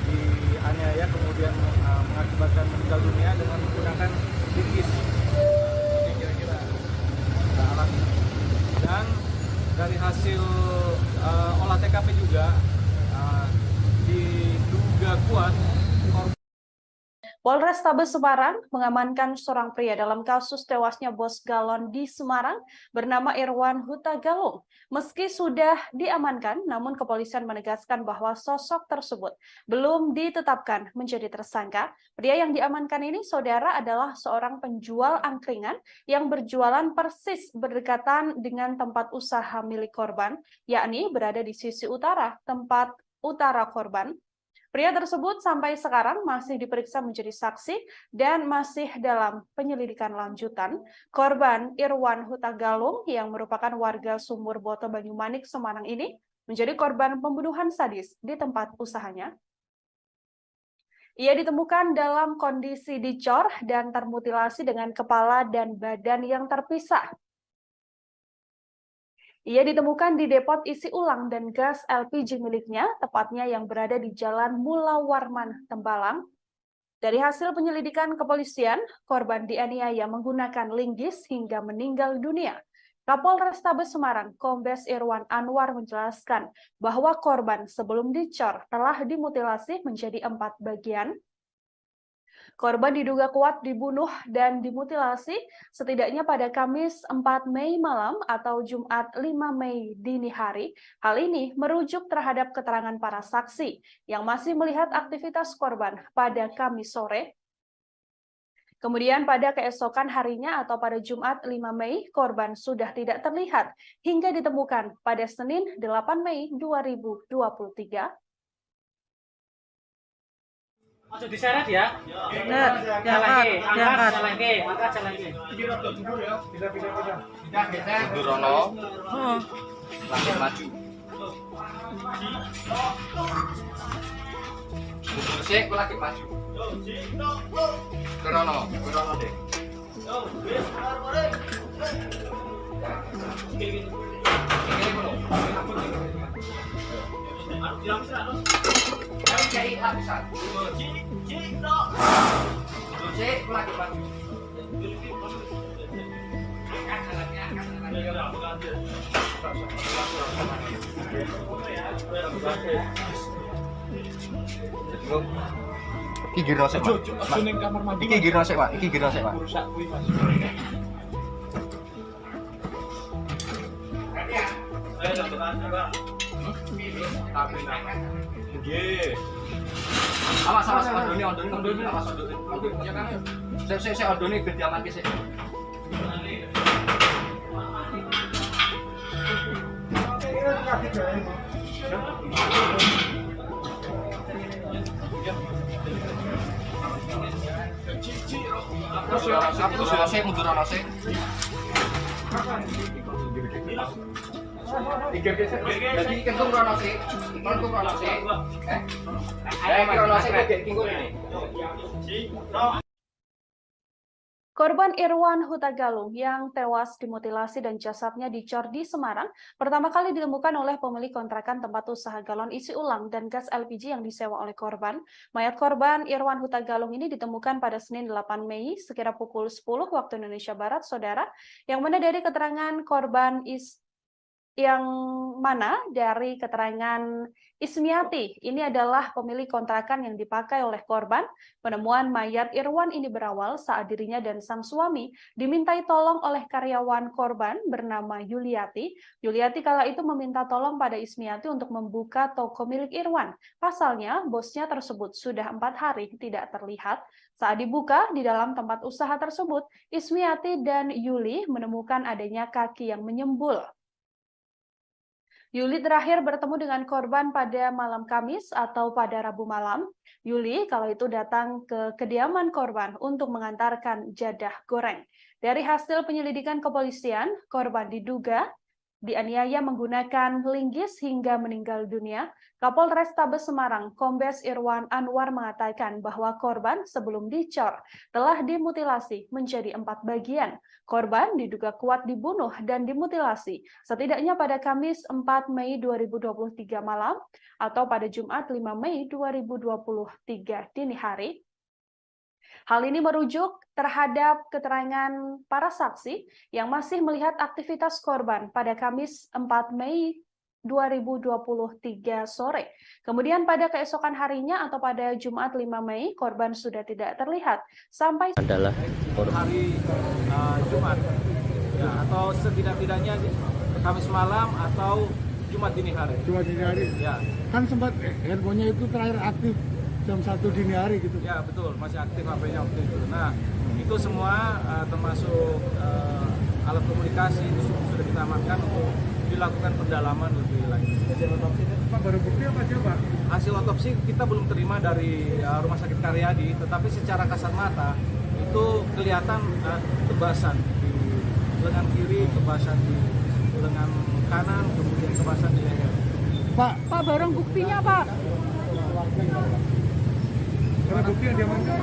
dianiaya kemudian mengakibatkan meninggal dunia dengan menggunakan linggis. dari hasil olah TKP juga diduga kuat Polrestabes Semarang mengamankan seorang pria dalam kasus tewasnya bos galon di Semarang bernama Irwan Huta Galung. Meski sudah diamankan, namun kepolisian menegaskan bahwa sosok tersebut belum ditetapkan menjadi tersangka. Pria yang diamankan ini, saudara, adalah seorang penjual angkringan yang berjualan persis berdekatan dengan tempat usaha milik korban, yakni berada di sisi utara tempat utara korban. Pria tersebut sampai sekarang masih diperiksa menjadi saksi dan masih dalam penyelidikan lanjutan. Korban Irwan Huta Galung yang merupakan warga Sumur Boto Banyumanik, Semarang ini menjadi korban pembunuhan sadis di tempat usahanya. Ia ditemukan dalam kondisi dicor dan termutilasi dengan kepala dan badan yang terpisah. Ia ditemukan di depot isi ulang dan gas LPG miliknya, tepatnya yang berada di Jalan Mula Warman, Tembalang. Dari hasil penyelidikan kepolisian, korban dianiaya menggunakan linggis hingga meninggal dunia. Kapolrestabes Semarang, Kombes Irwan Anwar menjelaskan bahwa korban sebelum dicor telah dimutilasi menjadi 4 bagian. Korban diduga kuat dibunuh dan dimutilasi setidaknya pada Kamis 4 Mei malam atau Jumat 5 Mei dini hari. Hal ini merujuk terhadap keterangan para saksi yang masih melihat aktivitas korban pada Kamis sore. Kemudian pada keesokan harinya atau pada Jumat 5 Mei, korban sudah tidak terlihat hingga ditemukan pada Senin 8 Mei 2023. Ojo diseret ya. Bener, diangkat. Durono, Oh, langsung maju. Mundur sih, aku lagi maju. Durono deh. Jadi lapisan. Cek lagi maju. Iki giro sik, Pak. Iki giro sik, Pak. Iki giro sik, Pak. Awas, ondone, awas ondone. Ya kan. Sik ondone ben diamanke sik. Terus mundur ana sik. Jadi kentung rono sih, kentung rono sih. Rono sih kok tinggal ini. Korban Irwan Huta Galung yang tewas dimutilasi dan jasadnya dicor di Semarang pertama kali ditemukan oleh pemilik kontrakan tempat usaha galon isi ulang dan gas LPG yang disewa oleh korban. Mayat korban Irwan Huta Galung ini ditemukan pada Senin 8 Mei sekira pukul 10 waktu Indonesia Barat, saudara, yang mana dari keterangan korban dari keterangan Ismiati, ini adalah pemilik kontrakan yang dipakai oleh korban. Penemuan mayat Irwan ini berawal saat dirinya dan sang suami dimintai tolong oleh karyawan korban bernama Yuliati. Yuliati kala itu meminta tolong pada Ismiati untuk membuka toko milik Irwan. Pasalnya, bosnya tersebut sudah 4 hari tidak terlihat. Saat dibuka di dalam tempat usaha tersebut, Ismiati dan Yuli menemukan adanya kaki yang menyembul. Yuli terakhir bertemu dengan korban pada malam Kamis atau pada Rabu malam. Yuli kalau itu datang ke kediaman korban untuk mengantarkan jadah goreng. Dari hasil penyelidikan kepolisian, korban diduga dianiaya menggunakan linggis hingga meninggal dunia. Kapolrestabes Semarang, Kombes Irwan Anwar mengatakan bahwa korban sebelum dicor telah dimutilasi menjadi 4 bagian. Korban diduga kuat dibunuh dan dimutilasi setidaknya pada Kamis 4 Mei 2023 malam atau pada Jumat 5 Mei 2023 dini hari. Hal ini merujuk terhadap keterangan para saksi yang masih melihat aktivitas korban pada Kamis 4 Mei 2023 sore. Kemudian pada keesokan harinya atau pada Jumat 5 Mei, korban sudah tidak terlihat sampai Adalah hari Jumat, ya, atau setidak-tidaknya Kamis malam atau Jumat dini hari. Jumat dini hari. Ya, Kan sempat handphonenya itu terakhir aktif jam 1 dini hari gitu. ya betul, masih aktif HP-nya waktu itu. Nah, itu semua termasuk alat komunikasi itu sudah kita amankan untuk dilakukan pendalaman lebih lanjut. Hasil otopsi itu Pak baru bukti apa aja Pak? Hasil otopsi kita belum terima dari Rumah Sakit Karyadi, tetapi secara kasat mata itu kelihatan tebasan di lengan kiri, tebasan di lengan kanan, kemudian tebasan di leher. Pak, barang buktinya Pak. barang bukti yang diamankan.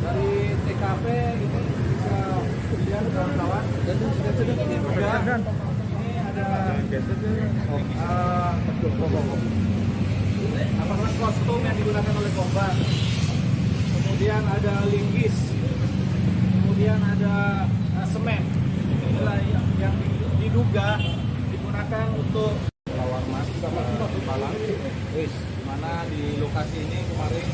Dari TKP ini bisa kemudian kawan-kawan dan ini juga ini ada kostum yang digunakan oleh korban, kemudian ada linggis, kemudian ada semen. Inilah yang diduga digunakan untuk Warmas Malang, di mana di lokasi ini kemarin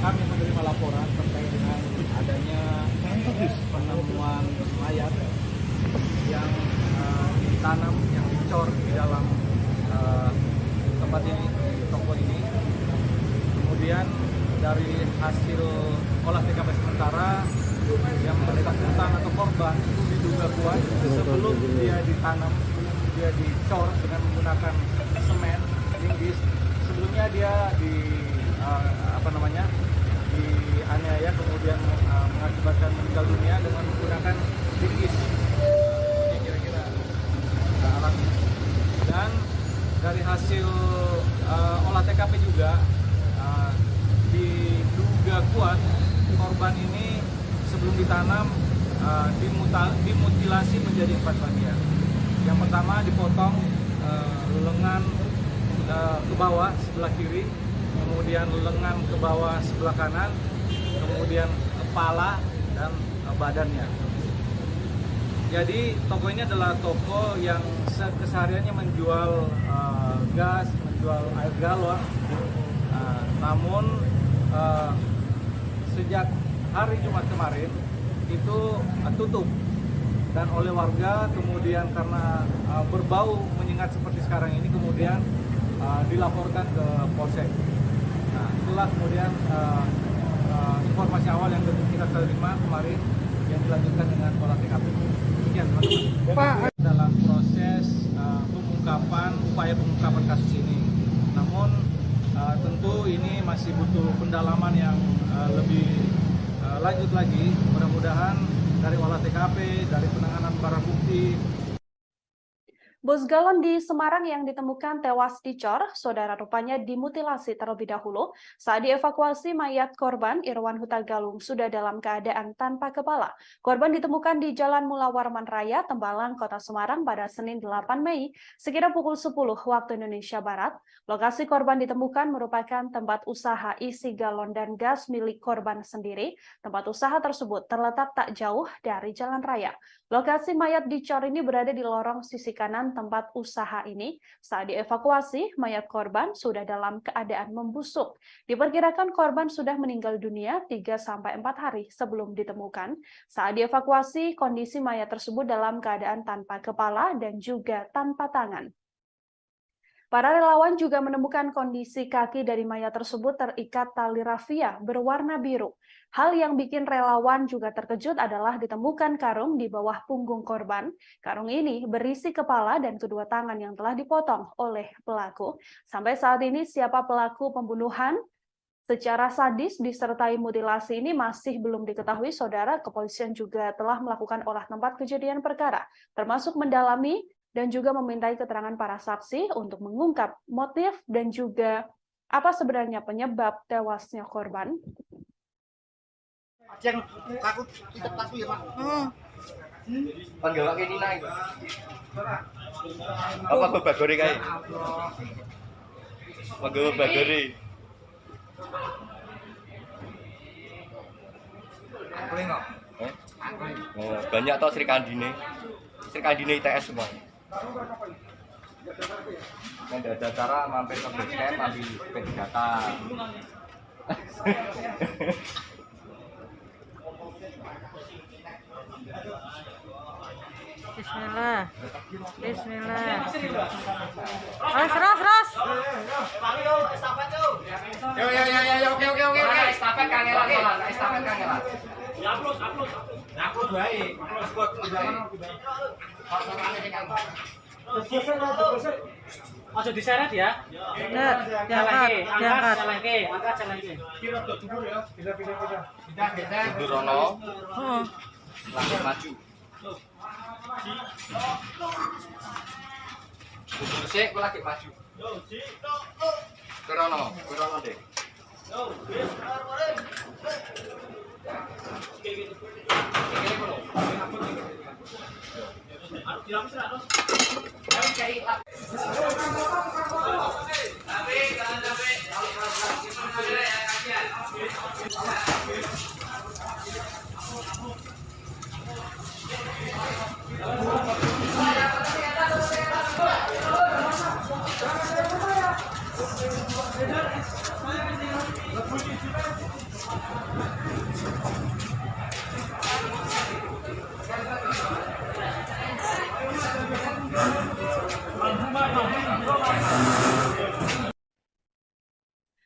kami menerima laporan terkait dengan adanya penemuan mayat yang ditanam, yang dicor di dalam tempat ini, di toko ini. Kemudian dari hasil olah TKP sementara yang bersangkutan atau korban itu diduga kuat sebelum dia ditanam, dia dicor dengan menggunakan semen linggis. Sebelumnya dia dianiaya, kemudian mengakibatkan meninggal dunia dengan menggunakan linggis. Ini kira-kira alatnya. Dan dari hasil olah TKP juga diduga kuat korban ini sebelum ditanam dimutilasi menjadi 4 bagian. Yang pertama dipotong lengan ke bawah sebelah kiri, kemudian lengan ke bawah sebelah kanan, kemudian kepala dan badannya. Jadi toko ini adalah toko yang kesehariannya menjual gas, menjual air galon. Namun sejak hari Jumat kemarin itu tutup, dan oleh warga kemudian karena berbau menyengat seperti sekarang ini kemudian dilaporkan ke Polsek. Nah, itulah kemudian informasi awal yang kita terima kemarin yang dilanjutkan dengan olah TKP. Sekian teman-teman. Pak, Dalam proses upaya pengungkapan kasus ini. Namun tentu ini masih butuh pendalaman yang lebih lanjut lagi. Mudah-mudahan dari olah TKP, dari penanganan barang bukti. Bos galon di Semarang yang ditemukan tewas dicor, saudara rupanya dimutilasi terlebih dahulu. Saat dievakuasi, mayat korban Irwan Huta Galung sudah dalam keadaan tanpa kepala. Korban ditemukan di Jalan Mula Warman Raya, Tembalang, Kota Semarang pada Senin 8 Mei, sekira pukul 10 waktu Indonesia Barat. Lokasi korban ditemukan merupakan tempat usaha isi galon dan gas milik korban sendiri. Tempat usaha tersebut terletak tak jauh dari jalan raya. Lokasi mayat dicor ini berada di lorong sisi kanan tempat usaha ini. Saat dievakuasi, mayat korban sudah dalam keadaan membusuk. Diperkirakan korban sudah meninggal dunia 3-4 hari sebelum ditemukan. Saat dievakuasi, kondisi mayat tersebut dalam keadaan tanpa kepala dan juga tanpa tangan. Para relawan juga menemukan kondisi kaki dari mayat tersebut terikat tali rafia berwarna biru. Hal yang bikin relawan juga terkejut adalah ditemukan karung di bawah punggung korban. Karung ini berisi kepala dan kedua tangan yang telah dipotong oleh pelaku. Sampai saat ini siapa pelaku pembunuhan secara sadis disertai mutilasi ini masih belum diketahui, saudara. Kepolisian juga telah melakukan olah tempat kejadian perkara, termasuk mendalami dan juga memintai keterangan para saksi untuk mengungkap motif dan juga apa sebenarnya penyebab tewasnya korban. Yang takut tidak takut ya Pak. Panggil kayak Nina itu. Apa babak goreng kayak? Monggo bagori. Angkling kok. Oh, banyak toh Sri Kandine. Sri Kandine ITS semua. Nanti ada cara mampir ke base camp, ambil PD data. Bismillah. Bismillah. Ras. Yo, oke. Estafet kangelan. Upload baik. Ojo diseret ya. Bener, diangkat. Angkat jalan ke. Pindah. Durono Oh. langsung maju. Mundur sik, aku lagi maju. Kurono deh.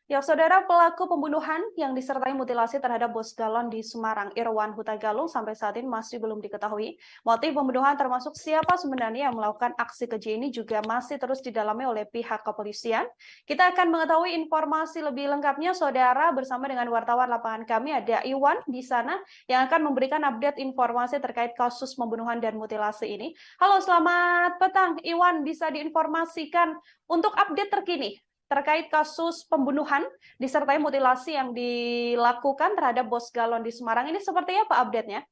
Ya, saudara, pelaku pembunuhan yang disertai mutilasi terhadap bos galon di Semarang, Irwan Huta Galung, sampai saat ini masih belum diketahui. Motif pembunuhan termasuk siapa sebenarnya yang melakukan aksi keji ini juga masih terus didalami oleh pihak kepolisian. Kita akan mengetahui informasi lebih lengkapnya, saudara, bersama dengan wartawan lapangan kami, ada Iwan di sana yang akan memberikan update informasi terkait kasus pembunuhan dan mutilasi ini. Halo, selamat petang. Iwan, bisa diinformasikan untuk update terkini terkait kasus pembunuhan disertai mutilasi yang dilakukan terhadap bos galon di Semarang ini seperti apa update-nya?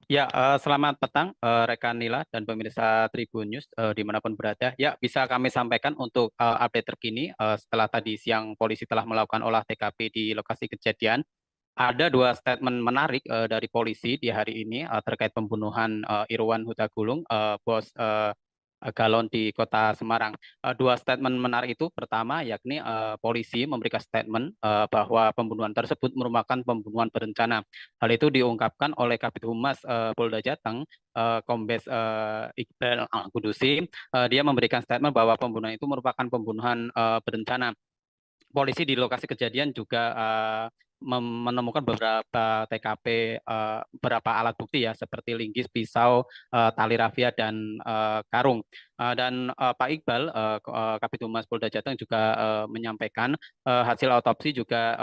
Ya, selamat petang rekan Nila dan pemirsa Tribun News dimanapun berada. Ya, bisa kami sampaikan untuk update terkini setelah tadi siang polisi telah melakukan olah TKP di lokasi kejadian. Ada dua statement menarik dari polisi di hari ini terkait pembunuhan Irwan Huta Galung, bos galon di Kota Semarang. Dua statement menarik itu, pertama yakni polisi memberikan statement bahwa pembunuhan tersebut merupakan pembunuhan berencana. Hal itu diungkapkan oleh Kabid Humas Polda Jateng, Kombes Iqbal Al-Qudusi. Dia memberikan statement bahwa pembunuhan itu merupakan pembunuhan berencana. Polisi di lokasi kejadian juga menemukan beberapa TKP, beberapa alat bukti ya, seperti linggis, pisau, tali rafia, dan karung. Dan Pak Iqbal, Kabid Humas Polda Jateng juga menyampaikan hasil otopsi juga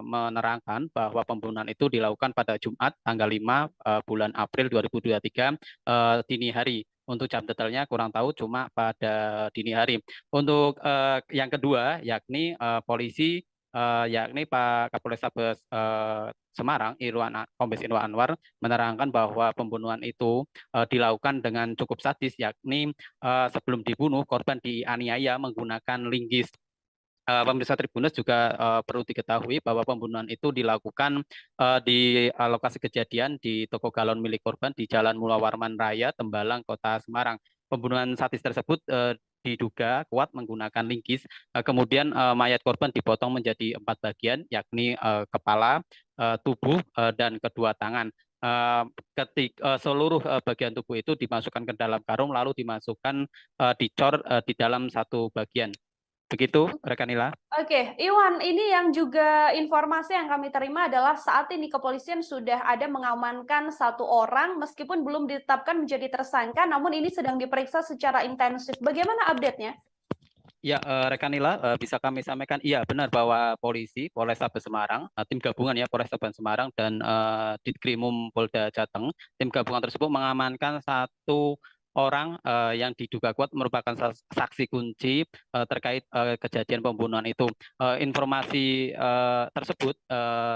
menerangkan bahwa pembunuhan itu dilakukan pada Jumat tanggal 5 bulan April 2023 dini hari. Untuk jam detailnya kurang tahu, cuma pada dini hari. Untuk yang kedua, yakni polisi, yakni Pak Kapolrestabes Semarang, Kombes Irwan Anwar, menerangkan bahwa pembunuhan itu dilakukan dengan cukup sadis, yakni sebelum dibunuh, korban dianiaya menggunakan linggis. Pemirsa Tribunus juga perlu diketahui bahwa pembunuhan itu dilakukan di lokasi kejadian di toko galon milik korban di Jalan Mula Warman Raya, Tembalang, Kota Semarang. Pembunuhan sadis tersebut diduga kuat menggunakan linggis. Kemudian mayat korban dipotong menjadi 4 bagian, yakni kepala, tubuh, dan kedua tangan. Seluruh bagian tubuh itu dimasukkan ke dalam karung, lalu dimasukkan dicor di dalam satu bagian. Begitu, rekan Nila. Oke, Iwan, ini yang juga informasi yang kami terima adalah saat ini kepolisian sudah ada mengamankan 1 orang meskipun belum ditetapkan menjadi tersangka, namun ini sedang diperiksa secara intensif. Bagaimana update-nya? Ya, rekan Nila, bisa kami sampaikan, iya benar bahwa polisi, Polrestabes Semarang, tim gabungan ya Polrestabes Semarang dan Ditkrimum Polda Jateng, tim gabungan tersebut mengamankan 1 orang yang diduga kuat merupakan saksi kunci terkait kejadian pembunuhan itu. Informasi tersebut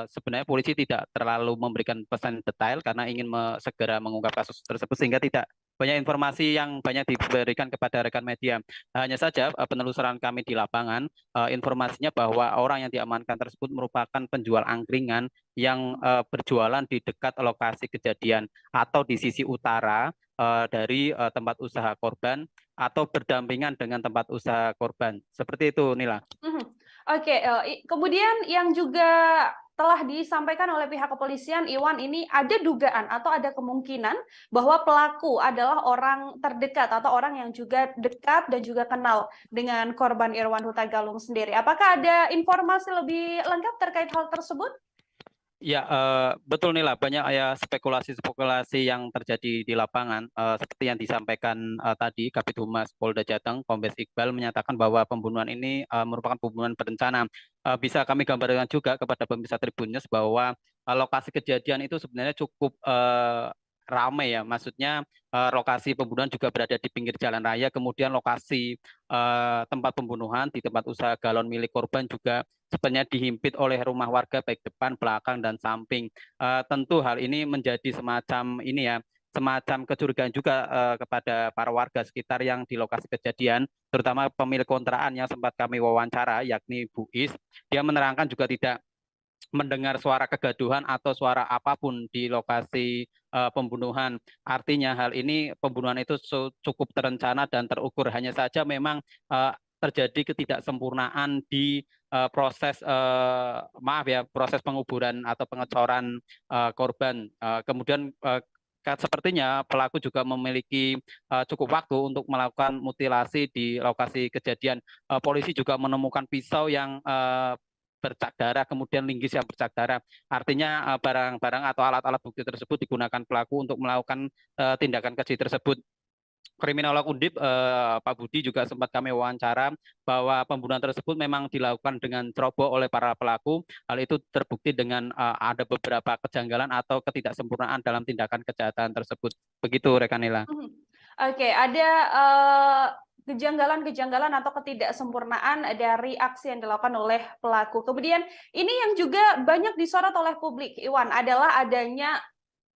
sebenarnya polisi tidak terlalu memberikan pesan detail karena ingin segera mengungkap kasus tersebut sehingga tidak banyak informasi yang banyak diberikan kepada rekan media. Hanya saja penelusuran kami di lapangan, informasinya bahwa orang yang diamankan tersebut merupakan penjual angkringan yang berjualan di dekat lokasi kejadian atau di sisi utara dari tempat usaha korban atau berdampingan dengan tempat usaha korban. Seperti itu, Nila. Oke, kemudian yang juga telah disampaikan oleh pihak kepolisian, Iwan, ini ada dugaan atau ada kemungkinan bahwa pelaku adalah orang terdekat atau orang yang juga dekat dan juga kenal dengan korban Irwan Huta Galung sendiri. Apakah ada informasi lebih lengkap terkait hal tersebut? Ya, betul Nila, banyak ya spekulasi-spekulasi yang terjadi di lapangan. Seperti yang disampaikan tadi, Kabid Humas Polda Jateng, Kombes Iqbal menyatakan bahwa pembunuhan ini merupakan pembunuhan berencana. Bisa kami gambarkan juga kepada pemirsa Tribun News bahwa lokasi kejadian itu sebenarnya cukup ramai ya, maksudnya lokasi pembunuhan juga berada di pinggir jalan raya, kemudian lokasi tempat pembunuhan di tempat usaha galon milik korban juga sebenarnya dihimpit oleh rumah warga baik depan, belakang, dan samping. Tentu hal ini menjadi semacam ini ya, semacam kecurigaan juga kepada para warga sekitar yang di lokasi kejadian, terutama pemilik kontrakan yang sempat kami wawancara, yakni Bu Is. Dia menerangkan juga tidak mendengar suara kegaduhan atau suara apapun di lokasi pembunuhan. Artinya hal ini pembunuhan itu cukup terencana dan terukur. Hanya saja memang terjadi ketidaksempurnaan di proses maaf ya, proses penguburan atau pengecoran korban. Kemudian sepertinya pelaku juga memiliki cukup waktu untuk melakukan mutilasi di lokasi kejadian. Polisi juga menemukan pisau yang bercak darah, kemudian linggis yang bercak darah. Artinya barang-barang atau alat-alat bukti tersebut digunakan pelaku untuk melakukan tindakan keji tersebut. Kriminolog Undip Pak Budi juga sempat kami wawancara bahwa pembunuhan tersebut memang dilakukan dengan ceroboh oleh para pelaku. Hal itu terbukti dengan ada beberapa kejanggalan atau ketidaksempurnaan dalam tindakan kejahatan tersebut. Begitu, rekan Nila. Oke, ada kejanggalan-kejanggalan atau ketidaksempurnaan dari aksi yang dilakukan oleh pelaku. Kemudian ini yang juga banyak disorot oleh publik, Iwan, adalah adanya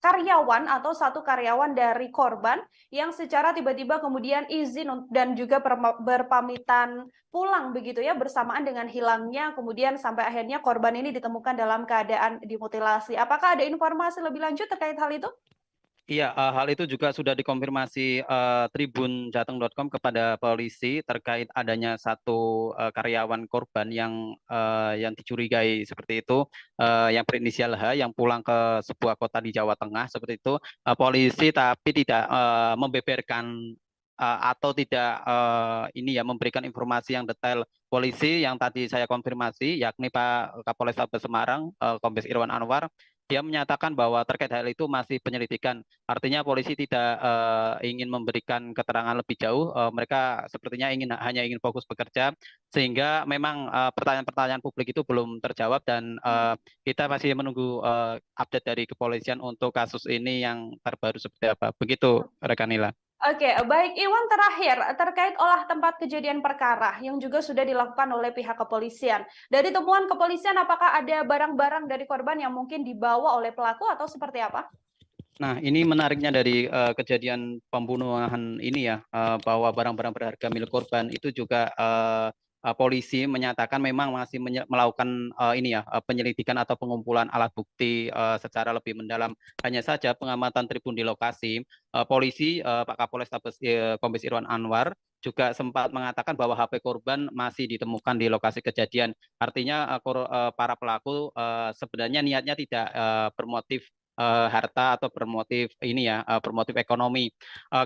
karyawan atau satu karyawan dari korban yang secara tiba-tiba kemudian izin dan juga berpamitan pulang begitu ya, bersamaan dengan hilangnya kemudian sampai akhirnya korban ini ditemukan dalam keadaan dimutilasi. Apakah ada informasi lebih lanjut terkait hal itu? Iya, hal itu juga sudah dikonfirmasi tribunjateng.com kepada polisi terkait adanya satu karyawan korban yang dicurigai seperti itu, yang berinisial H, yang pulang ke sebuah kota di Jawa Tengah seperti itu. Polisi tapi tidak membeberkan atau tidak ini ya, memberikan informasi yang detail. Polisi yang tadi saya konfirmasi, yakni Pak Kapolrestabes Semarang, Kombes Irwan Anwar, dia menyatakan bahwa terkait hal itu masih penyelidikan. Artinya polisi tidak ingin memberikan keterangan lebih jauh. Mereka sepertinya hanya ingin fokus bekerja, sehingga memang pertanyaan-pertanyaan publik itu belum terjawab dan kita masih menunggu update dari kepolisian untuk kasus ini yang terbaru seperti apa. Begitu, rekan Nila. Oke, baik Iwan, terakhir terkait olah tempat kejadian perkara yang juga sudah dilakukan oleh pihak kepolisian. Dari temuan kepolisian, apakah ada barang-barang dari korban yang mungkin dibawa oleh pelaku atau seperti apa? Nah, ini menariknya dari kejadian pembunuhan ini ya, bahwa barang-barang berharga milik korban itu juga polisi menyatakan memang masih melakukan ini ya, penyelidikan atau pengumpulan alat bukti secara lebih mendalam. Hanya saja pengamatan tribun di lokasi, polisi Pak Kapolrestabes Kombes Irwan Anwar juga sempat mengatakan bahwa HP korban masih ditemukan di lokasi kejadian. Artinya para pelaku sebenarnya niatnya tidak bermotif harta atau bermotif ini ya, bermotif ekonomi.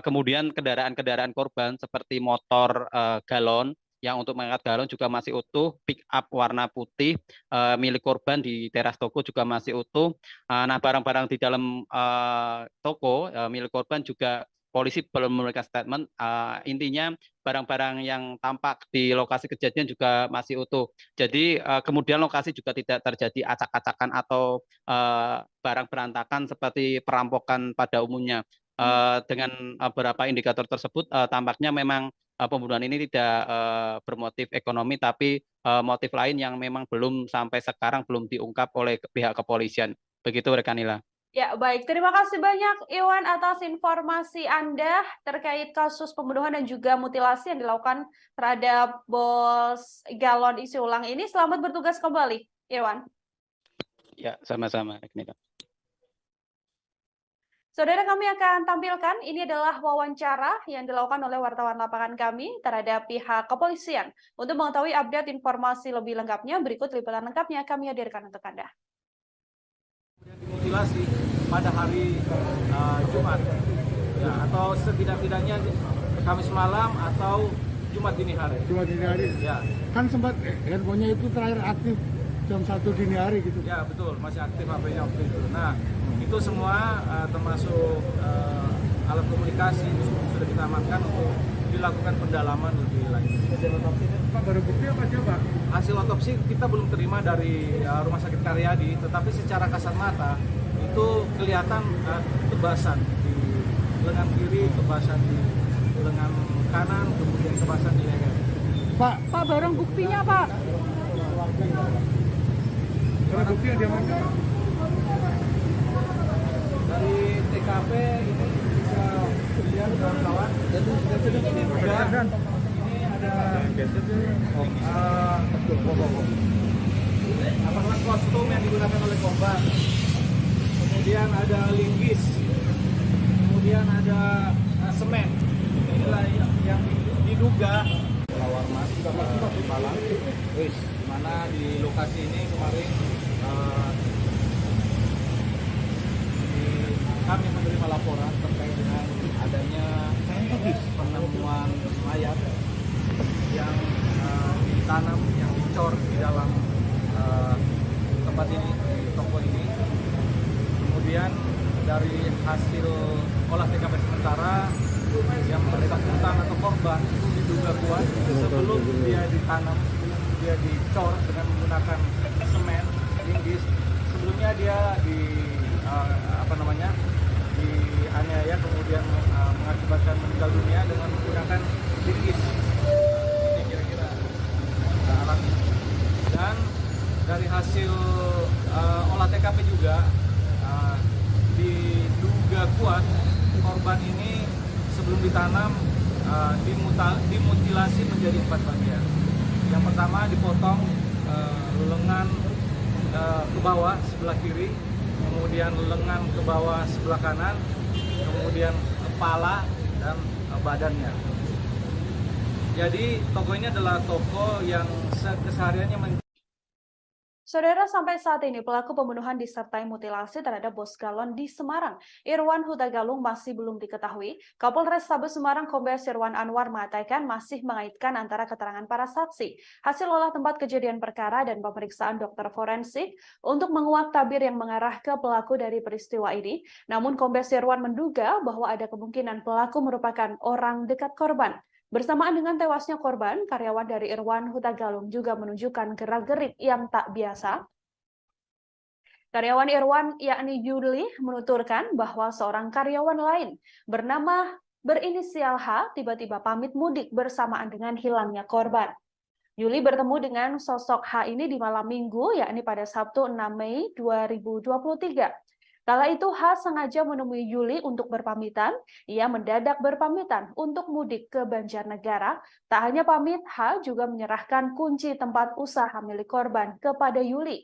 Kemudian kendaraan-kendaraan korban seperti motor galon yang untuk mengangkat galon juga masih utuh, pick up warna putih milik korban di teras toko juga masih utuh. Nah, barang-barang di dalam toko milik korban juga polisi belum memberikan statement. Intinya barang-barang yang tampak di lokasi kejadian juga masih utuh. Jadi kemudian lokasi juga tidak terjadi acak-acakan atau barang berantakan seperti perampokan pada umumnya. Dengan beberapa indikator tersebut tampaknya memang pembunuhan ini tidak bermotif ekonomi, tapi motif lain yang memang belum sampai sekarang belum diungkap oleh pihak kepolisian. Begitu, rekan Nila. Ya, baik. Terima kasih banyak Iwan atas informasi Anda terkait kasus pembunuhan dan juga mutilasi yang dilakukan terhadap Bos Galon isi ulang ini. Selamat bertugas kembali, Iwan. Ya, sama-sama. Saudara, kami akan tampilkan ini adalah wawancara yang dilakukan oleh wartawan lapangan kami terhadap pihak kepolisian. Untuk mengetahui update informasi lebih lengkapnya, berikut liputan lengkapnya kami hadirkan untuk Anda. Dimutilasi pada hari Jumat, ya, atau setidak-tidaknya Kamis malam atau Jumat dini hari. Jumat dini hari. Ya, Kan sempat handphonenya itu terakhir aktif jam 1 dini hari gitu. ya betul, masih aktif HP-nya waktu itu. Nah, itu semua termasuk alat komunikasi sudah kita amankan untuk dilakukan pendalaman lebih lanjut. Pak, baru bukti apa aja, Pak? Hasil otopsi kita belum terima dari Rumah Sakit Karyadi, tetapi secara kasat mata itu kelihatan tebasan di lengan kiri, tebasan di lengan kanan, kemudian tebasan di leher. Pak, Barang buktinya, Pak. barang bukti yang diamankan. Dari TKP ini bisa dilihat kawan-kawan. Ini ada apakah kostum yang digunakan oleh korban. Kemudian ada linggis. Kemudian ada semen. Inilah yang diduga Lawarmas Malang. Di mana di lokasi ini kemarin kami menerima laporan terkait dengan adanya penemuan mayat yang ditanam, yang dicor di dalam tempat ini, di toko ini. Kemudian dari hasil olah TKP sementara yang bersangkutan atau korban itu diduga kuat sebelum dia ditanam, dia dicor dengan menggunakan semen linggis. Sebelumnya dia dianiaya, kemudian mengakibatkan meninggal dunia dengan menggunakan linggis. Ini kira-kira alatnya. Dan dari hasil olah TKP juga diduga kuat korban ini sebelum ditanam dimutilasi menjadi 4 bagian. Yang pertama dipotong lengan ke bawah sebelah kiri, kemudian lengan ke bawah sebelah kanan, kemudian kepala dan badannya. Jadi toko ini adalah toko yang kesehariannya Saudara, sampai saat ini pelaku pembunuhan disertai mutilasi terhadap Bos Galon di Semarang, Irwan Huta Galung, masih belum diketahui. Kapolres Tabes Semarang Kombes Irwan Anwar mengatakan masih mengaitkan antara keterangan para saksi, hasil olah tempat kejadian perkara dan pemeriksaan dokter forensik untuk menguak tabir yang mengarah ke pelaku dari peristiwa ini. Namun Kombes Irwan menduga bahwa ada kemungkinan pelaku merupakan orang dekat korban. Bersamaan dengan tewasnya korban, karyawan dari Irwan Huta Galung juga menunjukkan gerak-gerik yang tak biasa. Karyawan Irwan, yakni Yuli, menuturkan bahwa seorang karyawan lain berinisial H tiba-tiba pamit mudik bersamaan dengan hilangnya korban. Yuli bertemu dengan sosok H ini di malam minggu, yakni pada Sabtu 6 Mei 2023. Kala itu H sengaja menemui Yuli untuk berpamitan. Ia mendadak berpamitan untuk mudik ke Banjarnegara. Tak hanya pamit, H juga menyerahkan kunci tempat usaha milik korban kepada Yuli.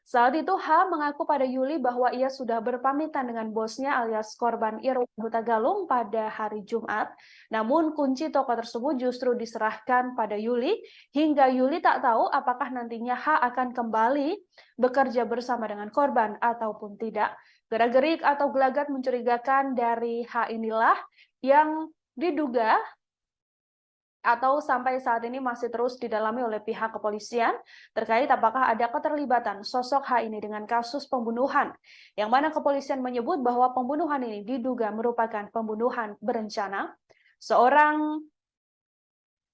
Saat itu H mengaku pada Yuli bahwa ia sudah berpamitan dengan bosnya alias korban Irwan Huta Galung pada hari Jumat. Namun kunci toko tersebut justru diserahkan pada Yuli hingga Yuli tak tahu apakah nantinya H akan kembali bekerja bersama dengan korban ataupun tidak. Gerak-gerik atau gelagat mencurigakan dari H inilah yang diduga atau sampai saat ini masih terus didalami oleh pihak kepolisian terkait apakah ada keterlibatan sosok H ini dengan kasus pembunuhan, yang mana kepolisian menyebut bahwa pembunuhan ini diduga merupakan pembunuhan berencana. Seorang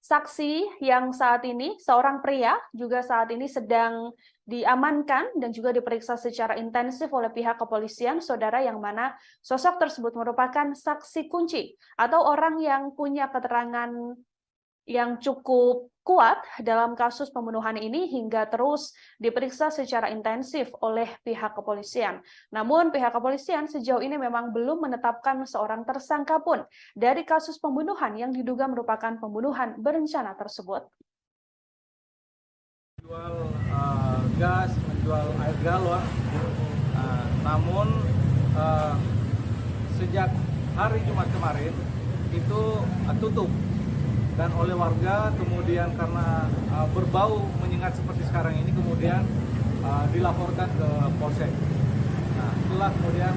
saksi yang saat ini, seorang pria juga saat ini sedang diamankan dan juga diperiksa secara intensif oleh pihak kepolisian, saudara, yang mana sosok tersebut merupakan saksi kunci atau orang yang punya keterangan yang cukup kuat dalam kasus pembunuhan ini hingga terus diperiksa secara intensif oleh pihak kepolisian. Namun pihak kepolisian sejauh ini memang belum menetapkan seorang tersangka pun dari kasus pembunuhan yang diduga merupakan pembunuhan berencana tersebut. Menjual gas, menjual air galon, namun sejak hari Jumat kemarin itu tutup. Dan oleh warga kemudian karena berbau menyengat seperti sekarang ini kemudian dilaporkan ke Polsek. Nah, itulah kemudian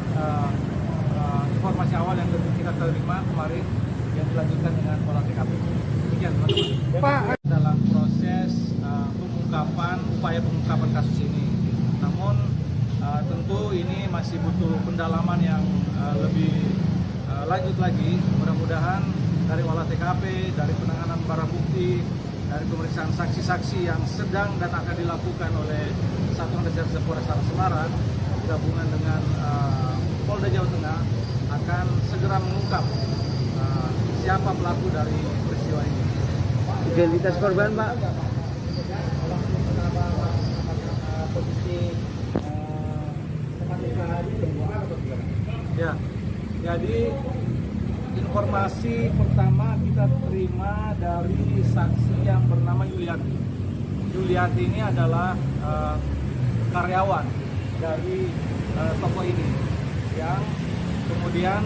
informasi awal yang kita terima kemarin yang dilanjutkan dengan olah TKP. Demikian teman-teman. Pak, Dalam proses upaya pengungkapan kasus ini. Namun tentu ini masih butuh pendalaman yang lebih lanjut lagi. Mudah-mudahan dari olah TKP, dari penanganan barang bukti, dari pemeriksaan saksi-saksi yang sedang dan akan dilakukan oleh Satuan Reserse Polresta Semarang gabungan dengan Polda Jawa Tengah akan segera mengungkap siapa pelaku dari peristiwa ini. Identitas korban, Pak. Ya, jadi informasi pertama kita terima dari saksi yang bernama Yuliati. Yuliati ini adalah karyawan dari toko ini yang kemudian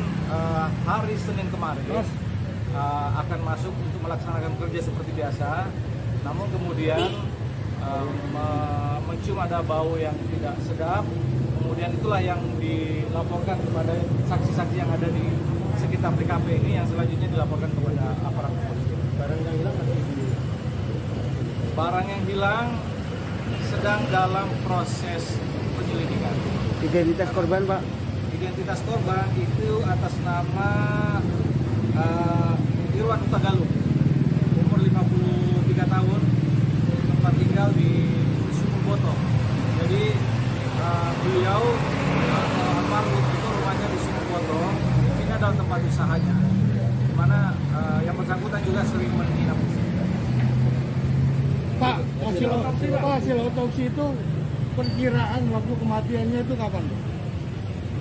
hari Senin kemarin akan masuk untuk melaksanakan kerja seperti biasa. Namun kemudian mencium ada bau yang tidak sedap. Kemudian itulah yang dilaporkan kepada saksi-saksi yang ada di sekitar TKP ini yang selanjutnya dilaporkan kepada aparat kepolisian. Barang yang hilang masih barang yang hilang sedang dalam proses penyelidikan. Identitas korban, Pak. Identitas korban itu atas nama Irwan Hutagalung, umur 53 tahun, tempat tinggal di Sumurboto. Jadi beliau almarhum itu rumahnya di Sumurboto. Ini adalah tempat usahanya, di mana yang bersangkutan juga sering menginap di sini. Pak, hasil otopsi itu perkiraan waktu kematiannya itu kapan?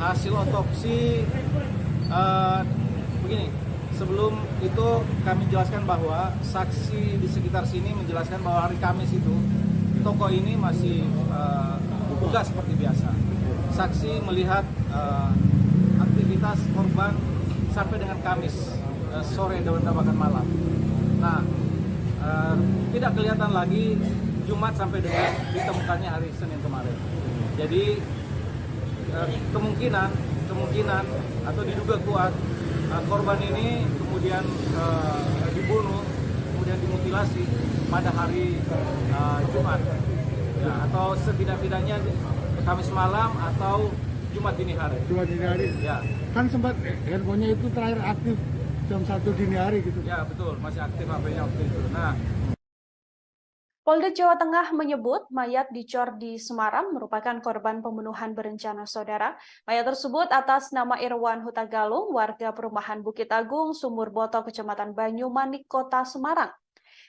Hasil otopsi begini, sebelum itu kami jelaskan bahwa saksi di sekitar sini menjelaskan bahwa hari Kamis itu toko ini masih buka seperti biasa. Saksi melihat aktivitas korban sampai dengan Kamis sore dan bahkan malam. Nah, tidak kelihatan lagi Jumat sampai dengan ditemukannya hari Senin kemarin. Jadi kemungkinan atau diduga kuat korban ini kemudian dibunuh, kemudian dimutilasi pada hari Jumat, ya, atau setidak-tidaknya Kamis malam atau Jumat dini hari. Jumat dini hari. Ya. Kan sempat handphonenya itu terakhir aktif jam 1 dini hari gitu. Ya betul, masih aktif HP-nya waktu itu. Nah, Polda Jawa Tengah menyebut mayat dicor di Semarang merupakan korban pembunuhan berencana saudara. Mayat tersebut atas nama Irwan Hutagalung, warga perumahan Bukit Agung, Sumurboto, Kecamatan Banyumanik, Kota Semarang.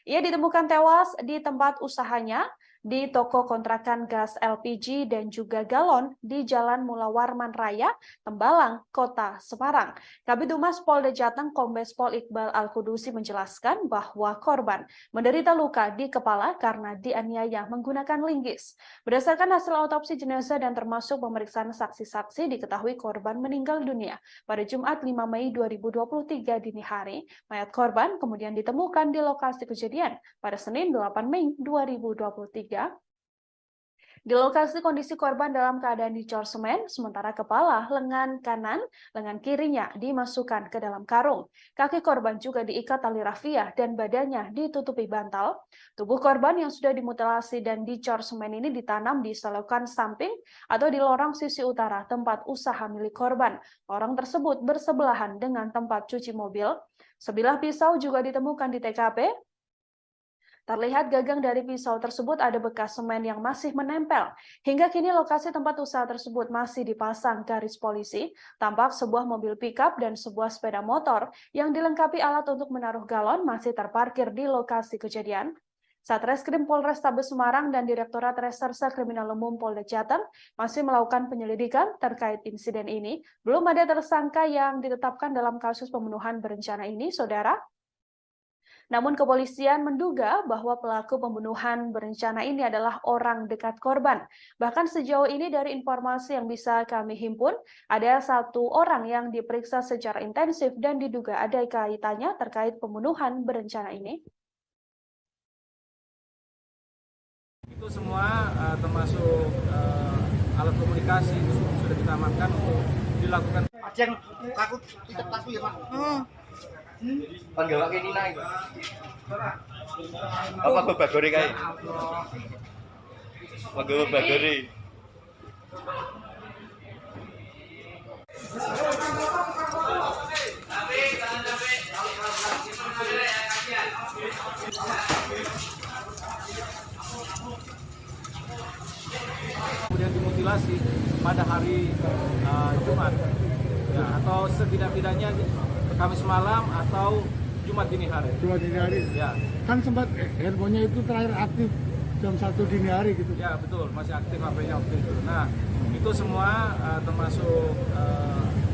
Ia ditemukan tewas di tempat usahanya di toko kontrakan gas LPG dan juga galon di Jalan Mula Warman Raya, Tembalang, Kota Semarang. Kabid Humas Polda Jateng Kombes Pol Iqbal Al-Kudusi menjelaskan bahwa korban menderita luka di kepala karena dianiaya menggunakan linggis. Berdasarkan hasil autopsi jenazah dan termasuk pemeriksaan saksi-saksi, diketahui korban meninggal dunia pada Jumat 5 Mei 2023 dini hari. Mayat korban kemudian ditemukan di lokasi kejadian pada Senin 8 Mei 2023. Di lokasi kondisi korban dalam keadaan dicor semen, sementara kepala, lengan kanan, lengan kirinya dimasukkan ke dalam karung. Kaki korban juga diikat tali rafia dan badannya ditutupi bantal. Tubuh korban yang sudah dimutilasi dan dicor semen ini ditanam di selokan samping atau di lorong sisi utara tempat usaha milik korban. Orang tersebut bersebelahan dengan tempat cuci mobil. Sebilah pisau juga ditemukan di TKP. Terlihat gagang dari pisau tersebut ada bekas semen yang masih menempel. Hingga kini lokasi tempat usaha tersebut masih dipasang garis polisi. Tampak sebuah mobil pickup dan sebuah sepeda motor yang dilengkapi alat untuk menaruh galon masih terparkir di lokasi kejadian. Satreskrim Polrestabes Semarang dan Direktorat Reserse Kriminal Umum Polda Jateng masih melakukan penyelidikan terkait insiden ini. Belum ada tersangka yang ditetapkan dalam kasus pembunuhan berencana ini, Saudara. Namun kepolisian menduga bahwa pelaku pembunuhan berencana ini adalah orang dekat korban. Bahkan sejauh ini dari informasi yang bisa kami himpun, ada 1 orang yang diperiksa secara intensif dan diduga ada kaitannya terkait pembunuhan berencana ini. Itu semua termasuk alat komunikasi itu sudah kita amankan untuk dilakukan. Ada yang takut, tidak takut ya Pak? Kan gawak ini naik. Apa babagore kae? Nggawa babagore. Kemudian dimutilasi pada hari Jumat, ya, atau setidak-tidaknya Kamis malam atau Jumat dini hari. Jumat dini hari. Ya. Kan sempat handphonenya itu terakhir aktif jam 1 dini hari gitu. Ya betul, masih aktif HP-nya waktu itu. Nah itu semua termasuk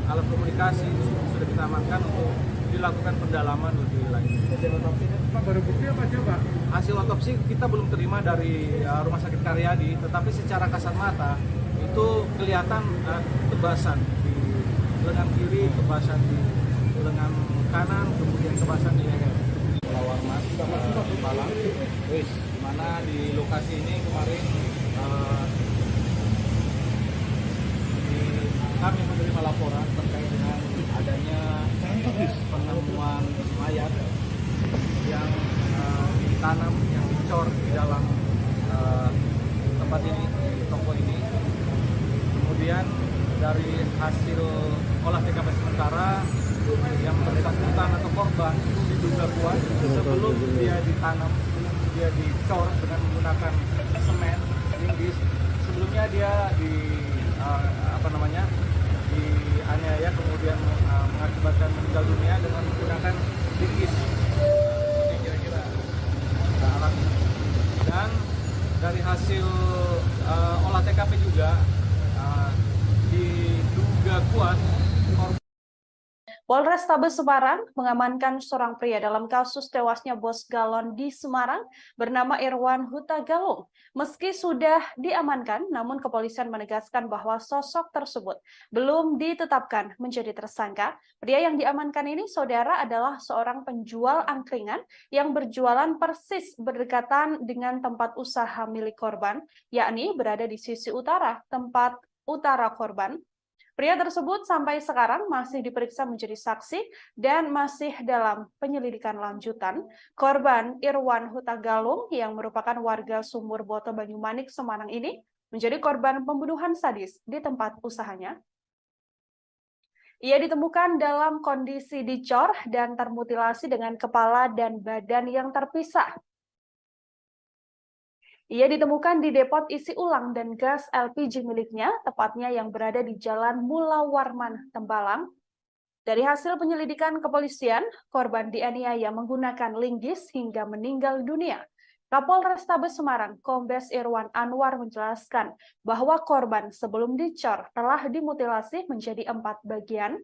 alat komunikasi itu sudah kita amankan untuk dilakukan pendalaman lebih lanjut. Hasil otopsi Pak, baru bukti apa aja Pak? Hasil otopsi kita belum terima dari Rumah Sakit Karyadi, tetapi secara kasat mata itu kelihatan tebasan di lengan kiri, tebasan di lengan kanan, kemudian kebasan di leher. Warman, Malang, di mana di lokasi ini kemarin kami menerima laporan terkait dengan adanya penemuan mayat yang ditanam, yang dicor di dalam tempat ini, di toko ini. Kemudian dari hasil olah TKP sementara yang bersangkutan atau korban itu diduga kuat sebelum dia ditanam, sebelum dia dicor dengan menggunakan semen linggis. Sebelumnya dia dianiaya kemudian mengakibatkan meninggal dunia dengan menggunakan linggis. Ini kira-kira alami. Dan dari hasil olah TKP juga diduga kuat Polrestabes Semarang mengamankan seorang pria dalam kasus tewasnya bos galon di Semarang bernama Irwan Huta Galung. Meski sudah diamankan, namun kepolisian menegaskan bahwa sosok tersebut belum ditetapkan menjadi tersangka. Pria yang diamankan ini, Saudara, adalah seorang penjual angkringan yang berjualan persis berdekatan dengan tempat usaha milik korban, yakni berada di sisi utara, tempat utara korban. Pria tersebut sampai sekarang masih diperiksa menjadi saksi dan masih dalam penyelidikan lanjutan. Korban Irwan Huta Galung yang merupakan warga Sumur Boto Banyumanik, Semarang ini menjadi korban pembunuhan sadis di tempat usahanya. Ia ditemukan dalam kondisi dicor dan termutilasi dengan kepala dan badan yang terpisah. Ia ditemukan di depot isi ulang dan gas LPG miliknya, tepatnya yang berada di Jalan Mula Warman, Tembalang. Dari hasil penyelidikan kepolisian, korban dianiaya menggunakan linggis hingga meninggal dunia. Kapolrestabes Semarang, Kombes Irwan Anwar menjelaskan bahwa korban sebelum dicor telah dimutilasi menjadi 4 bagian.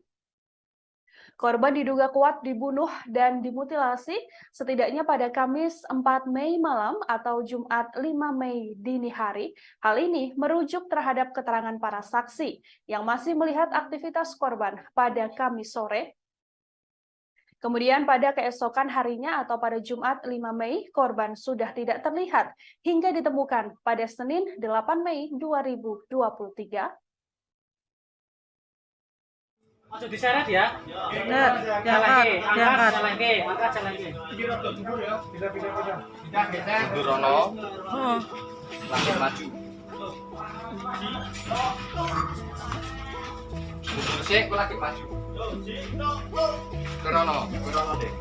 Korban diduga kuat dibunuh dan dimutilasi setidaknya pada Kamis 4 Mei malam atau Jumat 5 Mei dini hari. Hal ini merujuk terhadap keterangan para saksi yang masih melihat aktivitas korban pada Kamis sore. Kemudian pada keesokan harinya atau pada Jumat 5 Mei, korban sudah tidak terlihat hingga ditemukan pada Senin 8 Mei 2023. Ojo diseret ya. Benar, diangkat. Jalan ke. Durono. Lagi maju. Sik, kok lagi maju. Durono deh.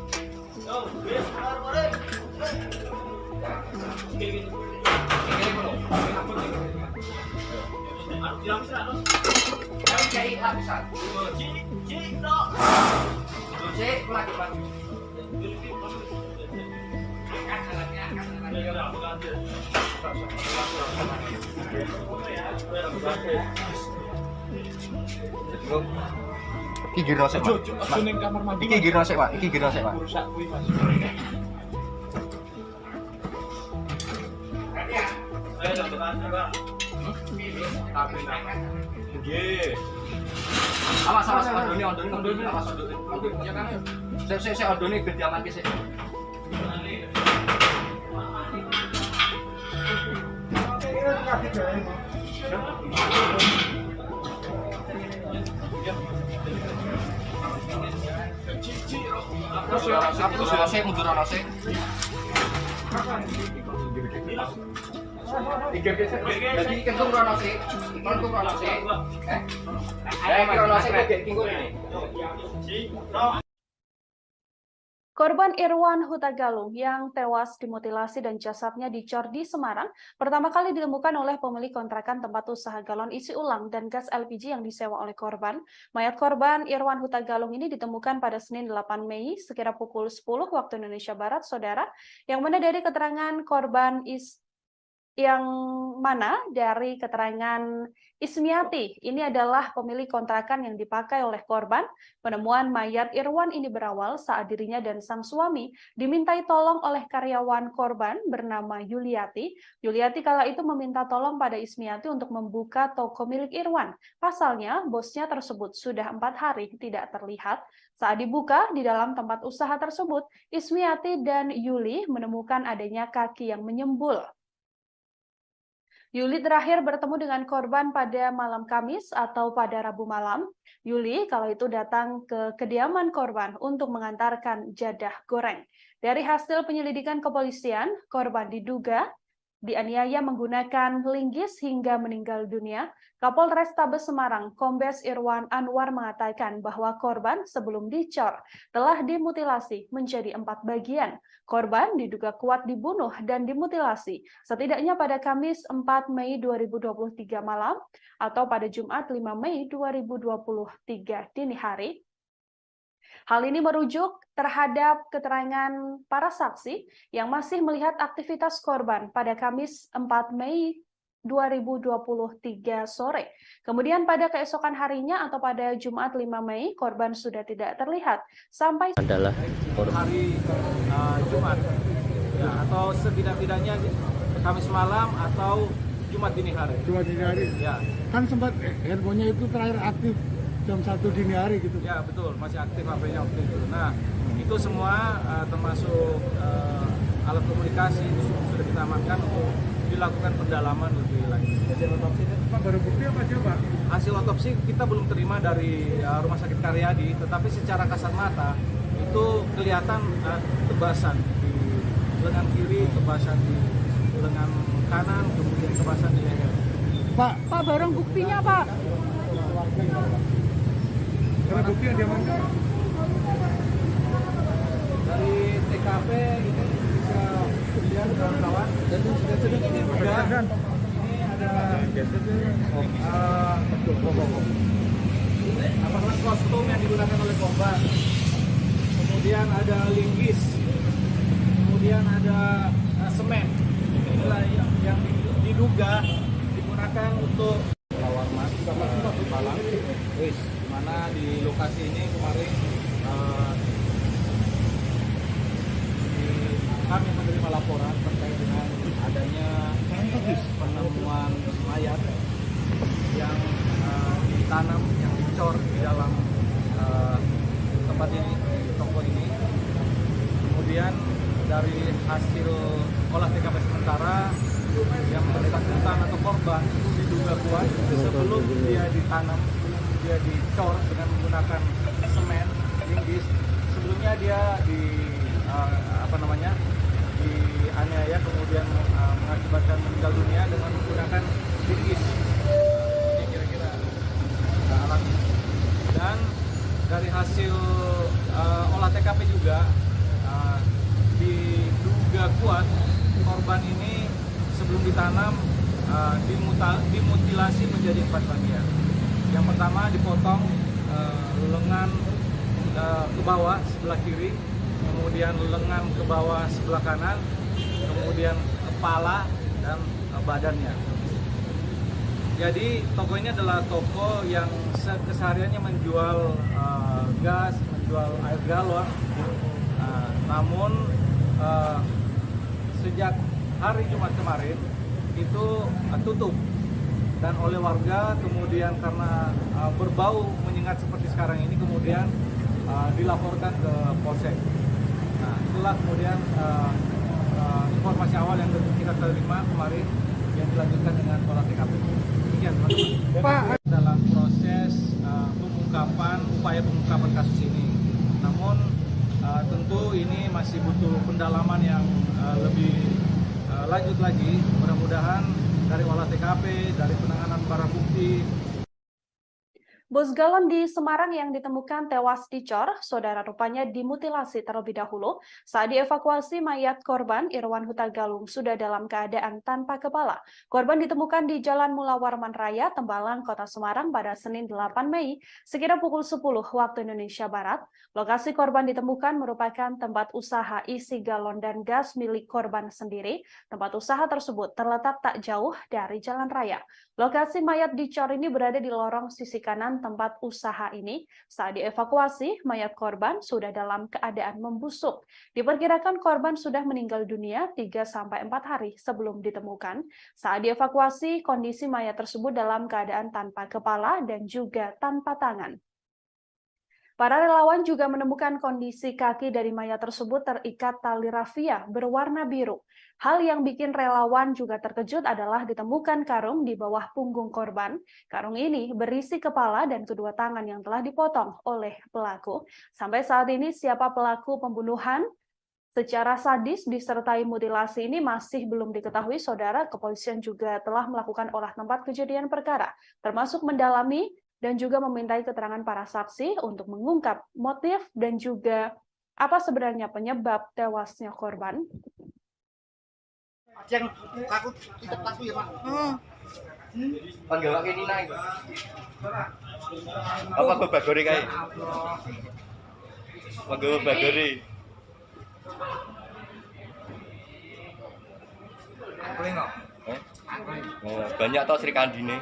Iki giro sik, Pak. Iki giro sik, Pak. Iki giro sik, Pak. Awas, ondoni. Awas, ondoni. Ya kan? Saya ondoni biar diamanke sik. Terus saya mundur ana sik. Jadi kentung rono sik, kentung rono sik. Iki rono sik kok kingkur ini. Korban Irwan Huta Galung yang tewas dimutilasi dan jasadnya dicor di Semarang pertama kali ditemukan oleh pemilik kontrakan tempat usaha galon isi ulang dan gas LPG yang disewa oleh korban. Mayat korban Irwan Huta Galung ini ditemukan pada Senin 8 Mei sekira pukul 10 waktu Indonesia Barat, saudara, yang mana dari keterangan Ismiati, ini adalah pemilik kontrakan yang dipakai oleh korban. Penemuan mayat Irwan ini berawal saat dirinya dan sang suami dimintai tolong oleh karyawan korban bernama Yuliati. Yuliati kala itu meminta tolong pada Ismiati untuk membuka toko milik Irwan. Pasalnya, bosnya tersebut sudah 4 hari tidak terlihat. Saat dibuka di dalam tempat usaha tersebut, Ismiati dan Yuli menemukan adanya kaki yang menyembul. Yuli terakhir bertemu dengan korban pada malam Kamis atau pada Rabu malam. Yuli kalau itu datang ke kediaman korban untuk mengantarkan jadah goreng. Dari hasil penyelidikan kepolisian, korban diduga dianiaya menggunakan linggis hingga meninggal dunia. Kapolres Tabes Semarang, Kombes Irwan Anwar mengatakan bahwa korban sebelum dicor telah dimutilasi menjadi 4 bagian. Korban diduga kuat dibunuh dan dimutilasi setidaknya pada Kamis 4 Mei 2023 malam atau pada Jumat 5 Mei 2023 dini hari. Hal ini merujuk terhadap keterangan para saksi yang masih melihat aktivitas korban pada Kamis 4 Mei 2023 sore. Kemudian pada keesokan harinya atau pada Jumat 5 Mei, korban sudah tidak terlihat sampai Adalah hari Jumat, ya, atau setidak-tidaknya Kamis malam atau Jumat dini hari. Jumat dini hari. Ya. Kan sempat handphonenya itu terakhir aktif jam 1 dini hari gitu. Ya betul, masih aktif HP-nya waktu itu. Nah, itu semua termasuk alat komunikasi itu sudah kita amankan untuk dilakukan pendalaman lebih lanjut. Hasil otopsi Pak, baru bukti apa aja Pak? Hasil otopsi kita belum terima dari Rumah Sakit Karyadi, tetapi secara kasat mata itu kelihatan tebasan di lengan kiri, tebasan di lengan kanan, kemudian tebasan di leher. Pak, barang buktinya Pak. barang bukti yang diamankan Dari TKP ini bisa dilihat kawan-kawan. Dan ini juga ini ada apakah kostum yang digunakan oleh korban. Kemudian ada linggis. Kemudian ada semen. Inilah yang diduga digunakan untuk lawan mas malam. Wis, di mana di lokasi ini kemarin kami menerima laporan terkait dengan adanya penemuan mayat yang ditanam, yang dicor di dalam tempat ini, di toko ini. Kemudian dari hasil olah TKP sementara yang bersangkutan atau korban itu diduga kuat sebelum dia ditanam, dia dicor dengan menggunakan semen, linggis. Sebelumnya dia dianiaya kemudian mengakibatkan meninggal dunia dengan menggunakan linggis. Ini kira-kira alatnya. Dan dari hasil olah TKP juga diduga kuat korban korban ini sebelum ditanam dimutilasi menjadi 4 bagian. Yang pertama dipotong lengan ke bawah sebelah kiri, kemudian lengan ke bawah sebelah kanan, kemudian kepala dan badannya. Jadi toko ini adalah toko yang kesehariannya menjual gas, menjual air galon. Namun sejak hari Jumat kemarin itu tutup, dan oleh warga kemudian karena berbau menyengat seperti sekarang ini kemudian dilaporkan ke Polsek. Nah, itulah kemudian informasi awal yang kita terima kemarin yang dilanjutkan dengan olah TKP. Demikian teman-teman. Pak, Dalam proses upaya pengungkapan kasus ini. Namun tentu ini masih butuh pendalaman yang lebih lanjut lagi. Mudah-mudahan dari olah TKP, dari penanganan barang bukti. Bos galon di Semarang yang ditemukan tewas dicor, saudara rupanya dimutilasi terlebih dahulu. Saat dievakuasi, mayat korban Irwan Huta Galung sudah dalam keadaan tanpa kepala. Korban ditemukan di Jalan Mula Warman Raya, Tembalang, Kota Semarang pada Senin 8 Mei, sekitar pukul 10 waktu Indonesia Barat. Lokasi korban ditemukan merupakan tempat usaha isi galon dan gas milik korban sendiri. Tempat usaha tersebut terletak tak jauh dari jalan raya. Lokasi mayat dicor ini berada di lorong sisi kanan tempat usaha ini. Saat dievakuasi, mayat korban sudah dalam keadaan membusuk. Diperkirakan korban sudah meninggal dunia 3-4 hari sebelum ditemukan. Saat dievakuasi, kondisi mayat tersebut dalam keadaan tanpa kepala dan juga tanpa tangan. Para relawan juga menemukan kondisi kaki dari mayat tersebut terikat tali rafia berwarna biru. Hal yang bikin relawan juga terkejut adalah ditemukan karung di bawah punggung korban. Karung ini berisi kepala dan kedua tangan yang telah dipotong oleh pelaku. Sampai saat ini siapa pelaku pembunuhan secara sadis disertai mutilasi ini masih belum diketahui, saudara. Kepolisian juga telah melakukan olah tempat kejadian perkara, termasuk mendalami dan juga memintai keterangan para saksi untuk mengungkap motif dan juga apa sebenarnya penyebab tewasnya korban. Yang aku ya Pak. Panggil kayak Nina itu. Apa babagore kae? Panggil babagore. Oh, banyak toh Sri Kandine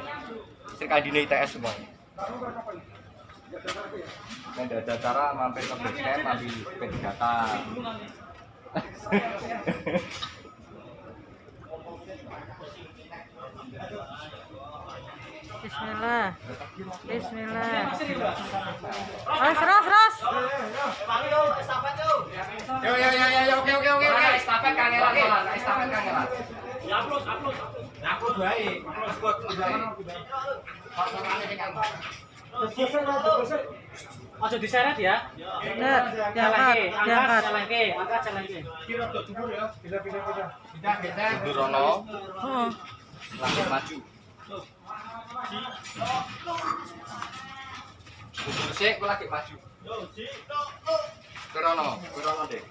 ITS semua. Nggak ada cara mampir ke base camp, ambil PD data. Bismillah. Bismillah. Ras. Yo, oke. Estafet kangelan. Ya, upload. Upload bae. Ojo diseret ya. Diangkat. Angkat. Kira tok jebul ya. Bisa. Jebul rono. Langsung maju. Jebul sik kok lagi maju. Kerono deh.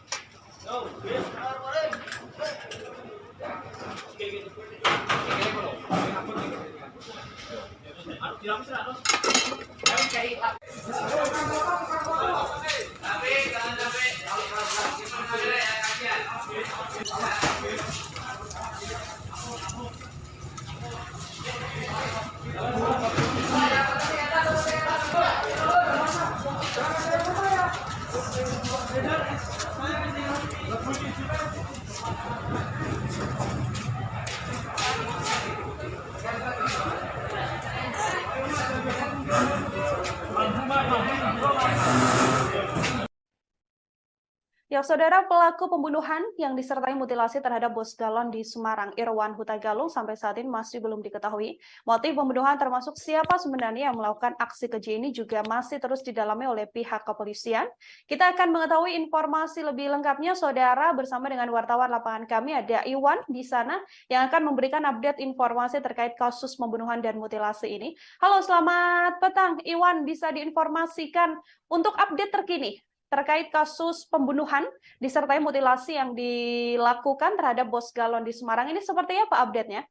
Ya, saudara, pelaku pembunuhan yang disertai mutilasi terhadap bos galon di Semarang, Irwan Huta Galung, sampai saat ini masih belum diketahui. Motif pembunuhan termasuk siapa sebenarnya yang melakukan aksi keji ini juga masih terus didalami oleh pihak kepolisian. Kita akan mengetahui informasi lebih lengkapnya, saudara, bersama dengan wartawan lapangan kami, ada Iwan di sana, yang akan memberikan update informasi terkait kasus pembunuhan dan mutilasi ini. Halo, selamat petang, Iwan, bisa diinformasikan untuk update terkini terkait kasus pembunuhan disertai mutilasi yang dilakukan terhadap bos galon di Semarang. Ini seperti apa update-nya?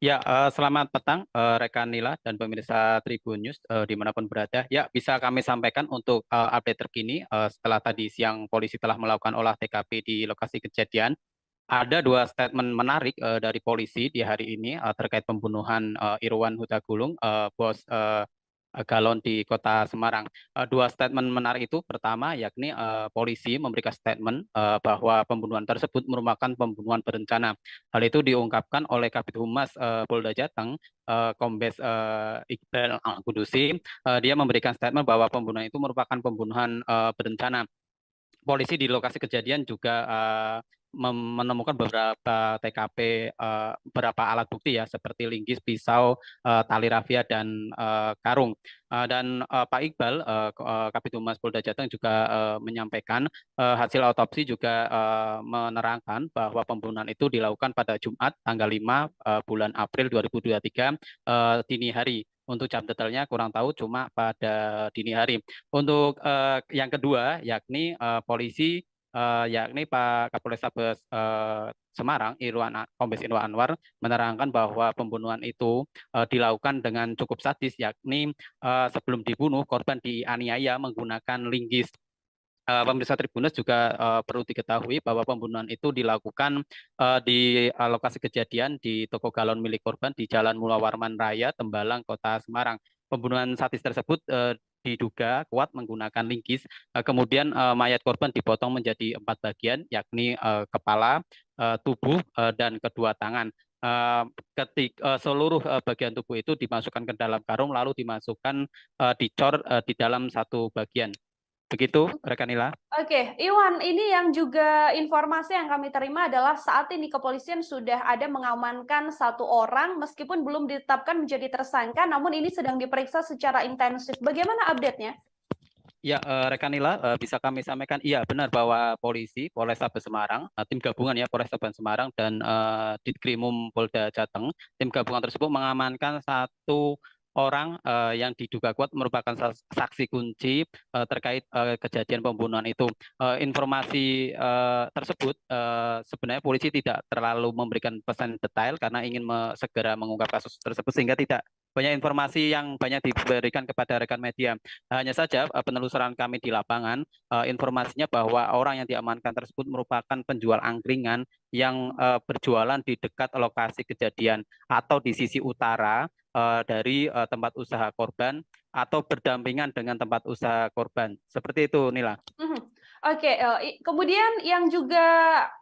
Ya, selamat petang rekan Nila dan pemirsa Tribun News dimanapun berada. Ya, bisa kami sampaikan untuk update terkini setelah tadi siang polisi telah melakukan olah TKP di lokasi kejadian. Ada dua statement menarik dari polisi di hari ini terkait pembunuhan Irwan Hutagulung, bos galon di Kota Semarang. Dua statement menarik itu, pertama yakni polisi memberikan statement bahwa pembunuhan tersebut merupakan pembunuhan berencana. Hal itu diungkapkan oleh Kabid Humas Polda Jateng, Kombes Iqbal Al-Qudusi. Dia memberikan statement bahwa pembunuhan itu merupakan pembunuhan berencana. Polisi di lokasi kejadian juga menemukan beberapa TKP, beberapa alat bukti ya, seperti linggis, pisau, tali rafia, dan karung. Dan Pak Iqbal, Kabid Humas Polda Jateng juga menyampaikan hasil otopsi juga menerangkan bahwa pembunuhan itu dilakukan pada Jumat tanggal 5 bulan April 2023 dini hari. Untuk jam detailnya kurang tahu, cuma pada dini hari. Untuk yang kedua, yakni polisi, yakni Pak Kapolrestabes Semarang, Kombes Irwan Anwar, menerangkan bahwa pembunuhan itu dilakukan dengan cukup sadis, yakni sebelum dibunuh, korban dianiaya menggunakan linggis. Pemirsa Tribunus juga perlu diketahui bahwa pembunuhan itu dilakukan di lokasi kejadian di toko galon milik korban di Jalan Mula Warman Raya, Tembalang, Kota Semarang. Pembunuhan sadis tersebut diduga kuat menggunakan linggis. Kemudian mayat korban dipotong menjadi 4 bagian, yakni kepala, tubuh, dan kedua tangan. Seluruh bagian tubuh itu dimasukkan ke dalam karung, lalu dimasukkan dicor di dalam satu bagian. Begitu, rekan Nila. Oke, Iwan, ini yang juga informasi yang kami terima adalah saat ini kepolisian sudah ada mengamankan 1 orang meskipun belum ditetapkan menjadi tersangka, namun ini sedang diperiksa secara intensif. Bagaimana update-nya? Ya, rekan Nila, bisa kami sampaikan, iya benar bahwa polisi Polrestabes Semarang, tim gabungan ya Polrestabes Semarang dan Ditkrimum Polda Jateng, tim gabungan tersebut mengamankan 1 orang yang diduga kuat merupakan saksi kunci terkait kejadian pembunuhan itu. Informasi tersebut sebenarnya polisi tidak terlalu memberikan pesan detail karena ingin segera mengungkap kasus tersebut sehingga tidak banyak informasi yang banyak diberikan kepada rekan media. Hanya saja penelusuran kami di lapangan, informasinya bahwa orang yang diamankan tersebut merupakan penjual angkringan yang berjualan di dekat lokasi kejadian atau di sisi utara dari tempat usaha korban atau berdampingan dengan tempat usaha korban. Seperti itu, Nila. Oke, kemudian yang juga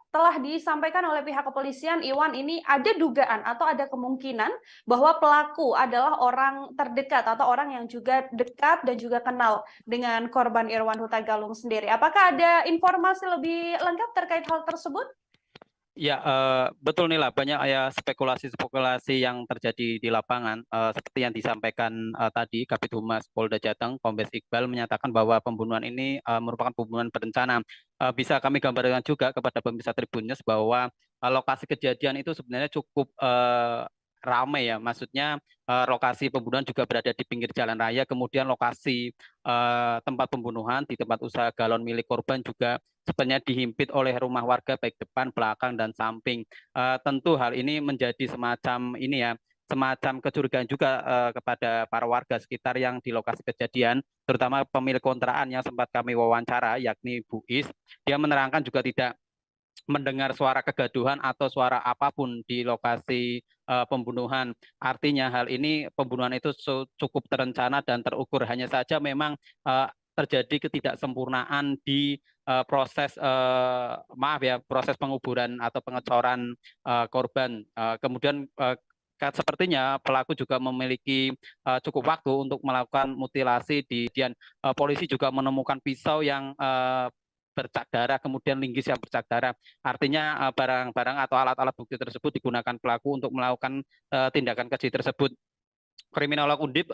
telah disampaikan oleh pihak kepolisian, Iwan, ini ada dugaan atau ada kemungkinan bahwa pelaku adalah orang terdekat atau orang yang juga dekat dan juga kenal dengan korban Irwan Hutagalung sendiri. Apakah ada informasi lebih lengkap terkait hal tersebut? Ya, betul Nila, banyak ya spekulasi-spekulasi yang terjadi di lapangan. Seperti yang disampaikan tadi, Kabid Humas Polda Jateng, Kombes Iqbal menyatakan bahwa pembunuhan ini merupakan pembunuhan berencana. Bisa kami gambarkan juga kepada pemirsa Tribun News bahwa lokasi kejadian itu sebenarnya cukup ramai ya, maksudnya lokasi pembunuhan juga berada di pinggir jalan raya, kemudian lokasi tempat pembunuhan di tempat usaha galon milik korban juga sebenarnya dihimpit oleh rumah warga baik depan, belakang, dan samping. Tentu hal ini menjadi semacam ini ya, semacam kecurigaan juga kepada para warga sekitar yang di lokasi kejadian, terutama pemilik kontrakan yang sempat kami wawancara, yakni Bu Is. Dia menerangkan juga tidak mendengar suara kegaduhan atau suara apapun di lokasi pembunuhan. Artinya hal ini pembunuhan itu cukup terencana dan terukur. Hanya saja memang terjadi ketidaksempurnaan di proses proses penguburan atau pengecoran korban. Kemudian sepertinya pelaku juga memiliki cukup waktu untuk melakukan mutilasi. Polisi juga menemukan pisau yang bercak darah, kemudian linggis yang bercak darah. Artinya barang-barang atau alat-alat bukti tersebut digunakan pelaku untuk melakukan tindakan keji tersebut. Kriminolog Undip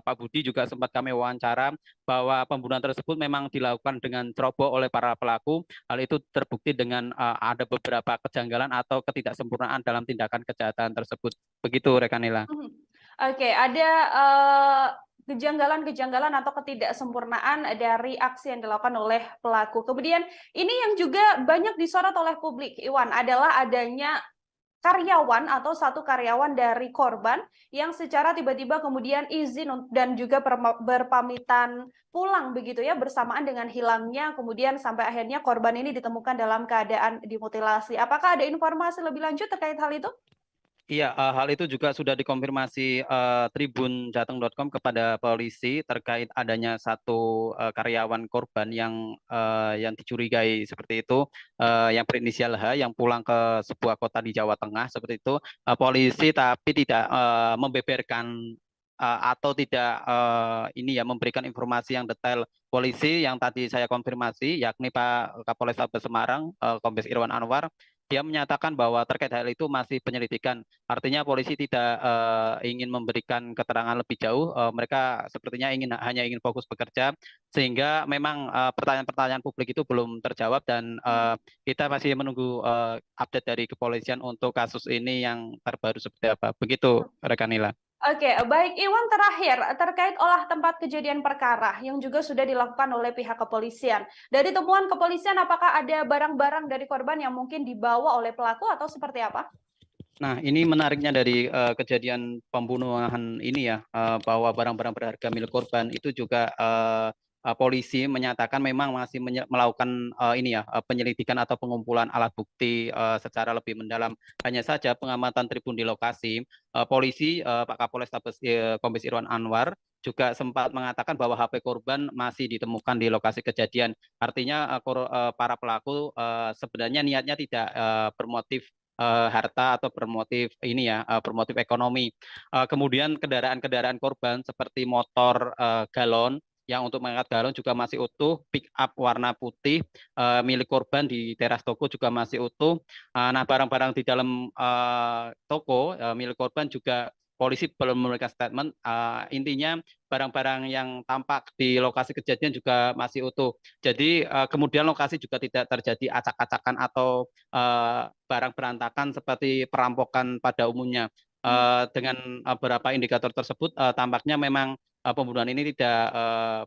Pak Budi juga sempat kami wawancara bahwa pembunuhan tersebut memang dilakukan dengan ceroboh oleh para pelaku. Hal itu terbukti dengan ada beberapa kejanggalan atau ketidaksempurnaan dalam tindakan kejahatan tersebut. Begitu, rekan Nila. Oke, ada kejanggalan-kejanggalan atau ketidaksempurnaan dari aksi yang dilakukan oleh pelaku. Kemudian ini yang juga banyak disorot oleh publik, Iwan, adalah adanya karyawan atau satu karyawan dari korban yang secara tiba-tiba kemudian izin dan juga berpamitan pulang begitu ya, bersamaan dengan hilangnya kemudian sampai akhirnya korban ini ditemukan dalam keadaan dimutilasi. Apakah ada informasi lebih lanjut terkait hal itu? Iya, hal itu juga sudah dikonfirmasi tribunjateng.com kepada polisi terkait adanya satu karyawan korban yang dicurigai seperti itu, yang berinisial H, yang pulang ke sebuah kota di Jawa Tengah seperti itu. Polisi tapi tidak membeberkan atau tidak memberikan informasi yang detail. Polisi yang tadi saya konfirmasi, yakni Pak Kapolrestabes Semarang, Kombes Irwan Anwar, dia menyatakan bahwa terkait hal itu masih penyelidikan. Artinya polisi tidak ingin memberikan keterangan lebih jauh. Mereka sepertinya hanya ingin fokus bekerja, sehingga memang pertanyaan-pertanyaan publik itu belum terjawab dan kita masih menunggu update dari kepolisian untuk kasus ini yang terbaru seperti apa. Begitu, rekan Nila. Oke, baik Iwan, terakhir terkait olah tempat kejadian perkara yang juga sudah dilakukan oleh pihak kepolisian. Dari temuan kepolisian, apakah ada barang-barang dari korban yang mungkin dibawa oleh pelaku atau seperti apa? Nah, ini menariknya dari kejadian pembunuhan ini ya, bahwa barang-barang berharga milik korban itu juga polisi menyatakan memang masih melakukan penyelidikan atau pengumpulan alat bukti secara lebih mendalam. Hanya saja pengamatan tribun di lokasi, polisi Pak Kapolrestabes Kombes Irwan Anwar juga sempat mengatakan bahwa HP korban masih ditemukan di lokasi kejadian. Artinya para pelaku sebenarnya niatnya tidak bermotif harta atau bermotif bermotif ekonomi. Kemudian kendaraan-kendaraan korban seperti motor galon yang untuk mengangkat galon juga masih utuh, pick up warna putih milik korban di teras toko juga masih utuh. Nah, barang-barang di dalam toko milik korban juga polisi belum memberikan statement. Intinya barang-barang yang tampak di lokasi kejadian juga masih utuh. Jadi kemudian lokasi juga tidak terjadi acak-acakan atau barang berantakan seperti perampokan pada umumnya. Dengan beberapa indikator tersebut tampaknya memang pembunuhan ini tidak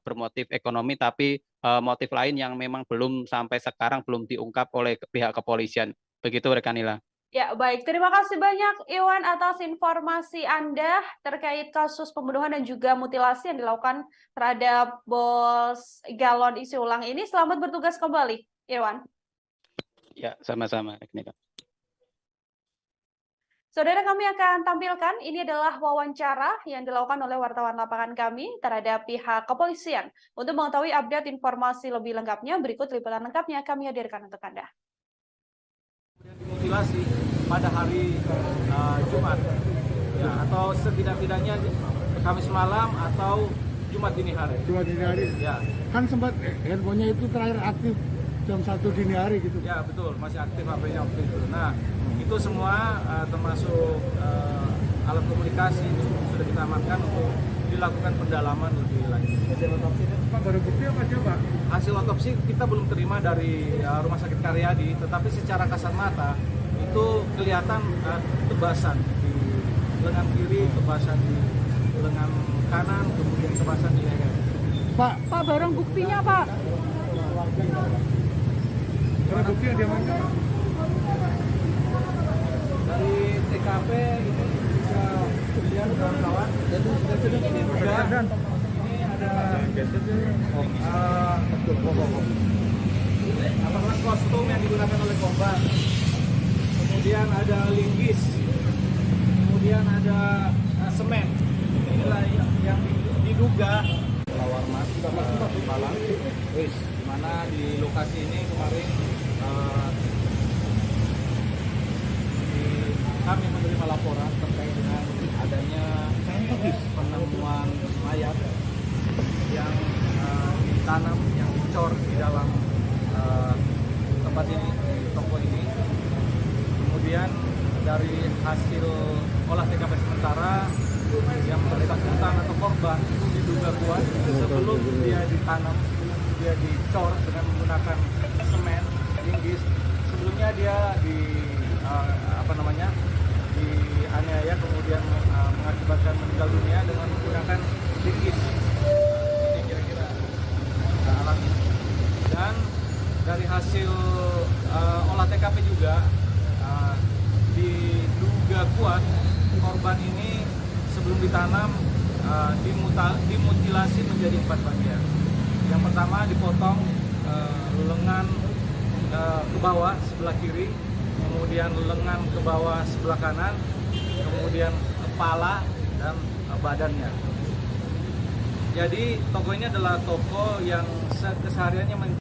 bermotif ekonomi, tapi motif lain yang memang belum sampai sekarang belum diungkap oleh pihak kepolisian. Begitu, rekan Nila. Ya, baik. Terima kasih banyak, Iwan, atas informasi Anda terkait kasus pembunuhan dan juga mutilasi yang dilakukan terhadap bos galon isi ulang ini. Selamat bertugas kembali, Iwan. Ya, sama-sama, rekan Nila. Saudara, kami akan tampilkan, ini adalah wawancara yang dilakukan oleh wartawan lapangan kami terhadap pihak kepolisian. Untuk mengetahui update informasi lebih lengkapnya, berikut liputan lengkapnya kami hadirkan untuk Anda. Dimutilasi pada hari Jumat, ya, atau setidak-tidaknya Kamis malam atau Jumat dini hari. Jumat dini hari? Ya. Kan sempat handphonenya itu terakhir aktif jam 1 dini hari gitu. Ya, betul, masih aktif HP-nya waktu itu. Nah, itu semua termasuk alat komunikasi itu sudah kita amankan untuk dilakukan pendalaman lebih lanjut. Hasil otopsi Pak, baru bukti apa aja Pak? Hasil otopsi kita belum terima dari Rumah Sakit Karyadi, tetapi secara kasat mata itu kelihatan tebasan di lengan kiri, tebasan di lengan kanan, kemudian tebasan di leher. Pak, barang buktinya Pak? Barang bukti yang diamankan Pak? Dari TKP ini bisa dilihat kawan-kawan. Ini juga ini ada apakah kostum yang digunakan oleh korban. Kemudian ada linggis. Kemudian ada semen. Inilah yang diduga lawar mas Malang. Di mana di lokasi ini kemarin kami menerima laporan terkait dengan adanya penemuan mayat yang ditanam, yang dicor di dalam tempat ini, di toko ini. Kemudian dari hasil olah TKP sementara yang bersangkutan atau korban itu diduga kuat sebelum dia ditanam, dia dicor dengan menggunakan semen, linggis. Sebelumnya dia dianiaya kemudian mengakibatkan meninggal dunia dengan menggunakan psikis. Ini kira-kira alatnya. Dan dari hasil olah TKP juga diduga kuat korban ini sebelum ditanam dimutilasi menjadi 4 bagian. Yang pertama dipotong lengan ke bawah sebelah kiri, kemudian lengan ke bawah sebelah kanan, kemudian kepala dan badannya. Jadi toko ini adalah toko yang kesehariannya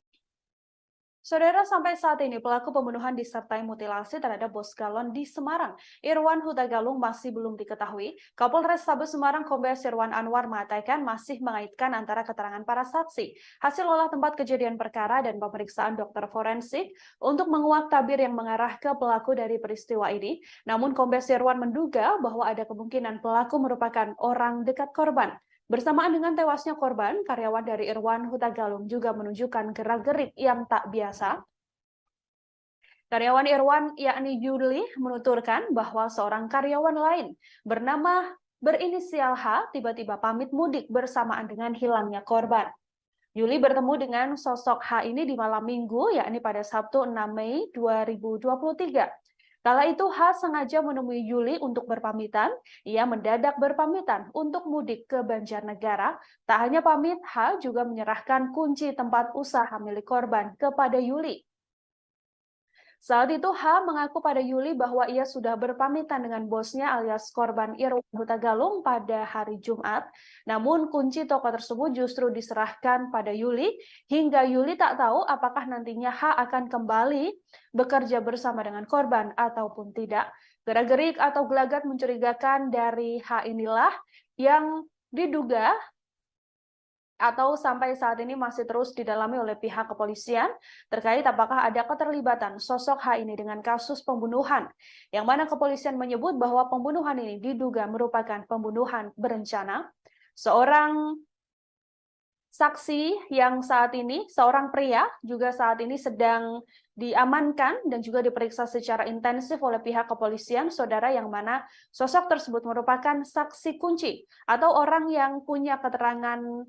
Saudara, sampai saat ini pelaku pembunuhan disertai mutilasi terhadap bos galon di Semarang, Irwan Huta Galung, masih belum diketahui. Kapolres Tabes Semarang Kombes Irwan Anwar mengatakan masih mengaitkan antara keterangan para saksi, hasil olah tempat kejadian perkara dan pemeriksaan dokter forensik untuk menguak tabir yang mengarah ke pelaku dari peristiwa ini. Namun Kombes Irwan menduga bahwa ada kemungkinan pelaku merupakan orang dekat korban. Bersamaan dengan tewasnya korban, karyawan dari Irwan Huta Galung juga menunjukkan gerak-gerik yang tak biasa. Karyawan Irwan, yakni Yuli, menuturkan bahwa seorang karyawan lain berinisial H tiba-tiba pamit mudik bersamaan dengan hilangnya korban. Yuli bertemu dengan sosok H ini di malam minggu, yakni pada Sabtu 6 Mei 2023. Kala itu H sengaja menemui Yuli untuk berpamitan. Ia mendadak berpamitan untuk mudik ke Banjarnegara. Tak hanya pamit, H juga menyerahkan kunci tempat usaha milik korban kepada Yuli. Saat itu H mengaku pada Yuli bahwa ia sudah berpamitan dengan bosnya alias korban Irwan Huta Galung pada hari Jumat. Namun kunci toko tersebut justru diserahkan pada Yuli hingga Yuli tak tahu apakah nantinya H akan kembali bekerja bersama dengan korban ataupun tidak. Gerak-gerik atau gelagat mencurigakan dari H inilah yang diduga atau sampai saat ini masih terus didalami oleh pihak kepolisian terkait apakah ada keterlibatan sosok H ini dengan kasus pembunuhan, yang mana kepolisian menyebut bahwa pembunuhan ini diduga merupakan pembunuhan berencana. Seorang saksi yang saat ini, seorang pria juga saat ini sedang diamankan dan juga diperiksa secara intensif oleh pihak kepolisian, saudara, yang mana sosok tersebut merupakan saksi kunci atau orang yang punya keterangan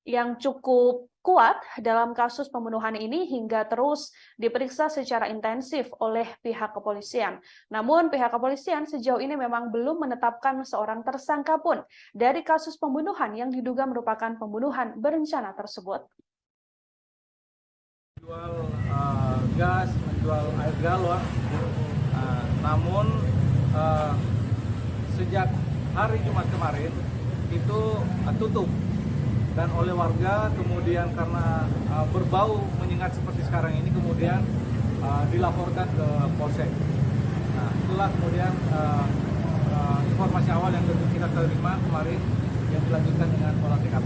yang cukup kuat dalam kasus pembunuhan ini hingga terus diperiksa secara intensif oleh pihak kepolisian. Namun pihak kepolisian sejauh ini memang belum menetapkan seorang tersangka pun dari kasus pembunuhan yang diduga merupakan pembunuhan berencana tersebut. Menjual gas, menjual air galon, namun sejak hari Jumat kemarin itu tutup. Dan oleh warga kemudian karena berbau menyengat seperti sekarang ini kemudian dilaporkan ke Polsek. Nah, itulah kemudian informasi awal yang kita terima kemarin yang dilanjutkan dengan olah TKP.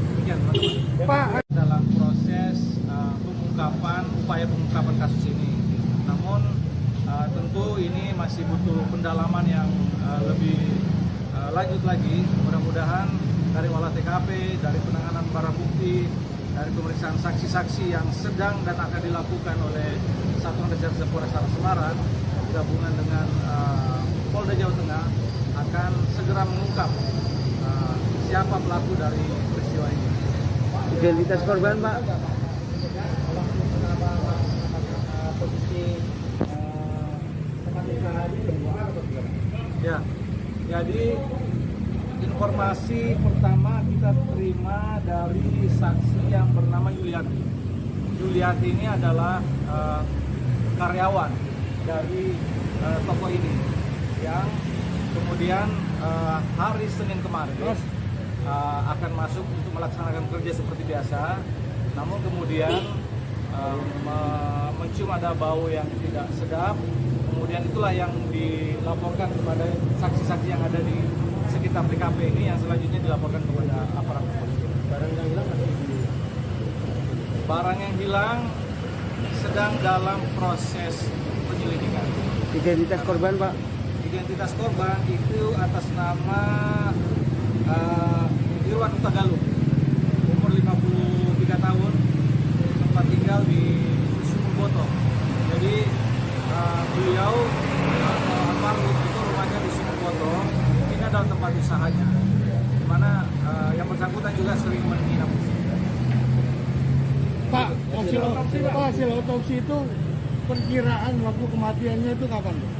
Demikian, teman-teman. Pak, dalam proses upaya pengungkapan kasus ini. Namun tentu ini masih butuh pendalaman yang lebih lanjut lagi. Mudah-mudahan dari olah TKP, dari penanganan barang bukti, dari pemeriksaan saksi-saksi yang sedang dan akan dilakukan oleh Satuan Reserse Polres Semarang gabungan dengan Polda Jawa Tengah akan segera mengungkap siapa pelaku dari peristiwa ini. Identitas korban, Pak? Posisi tempat usaha ini ya, jadi informasi pertama kita terima dari saksi yang bernama Yuliati. Yuliati ini adalah karyawan dari toko ini yang kemudian hari Senin kemarin akan masuk untuk melaksanakan kerja seperti biasa. Namun kemudian mencium ada bau yang tidak sedap. Kemudian itulah yang dilaporkan kepada saksi-saksi yang ada di sekitar TKP ini yang selanjutnya dilaporkan kepada aparat kepolisian. Barang yang hilang masih barang yang hilang sedang dalam proses penyelidikan. Identitas korban, Pak? Identitas korban itu atas nama Irwan Huta Galung, umur 53 tahun, tempat tinggal di Sumurboto. Jadi beliau almarhum itu rumahnya di Sumurboto. Ini adalah tempat usahanya, di mana yang Pak, hasil otopsi itu perkiraan waktu kematiannya itu kapan, Pak?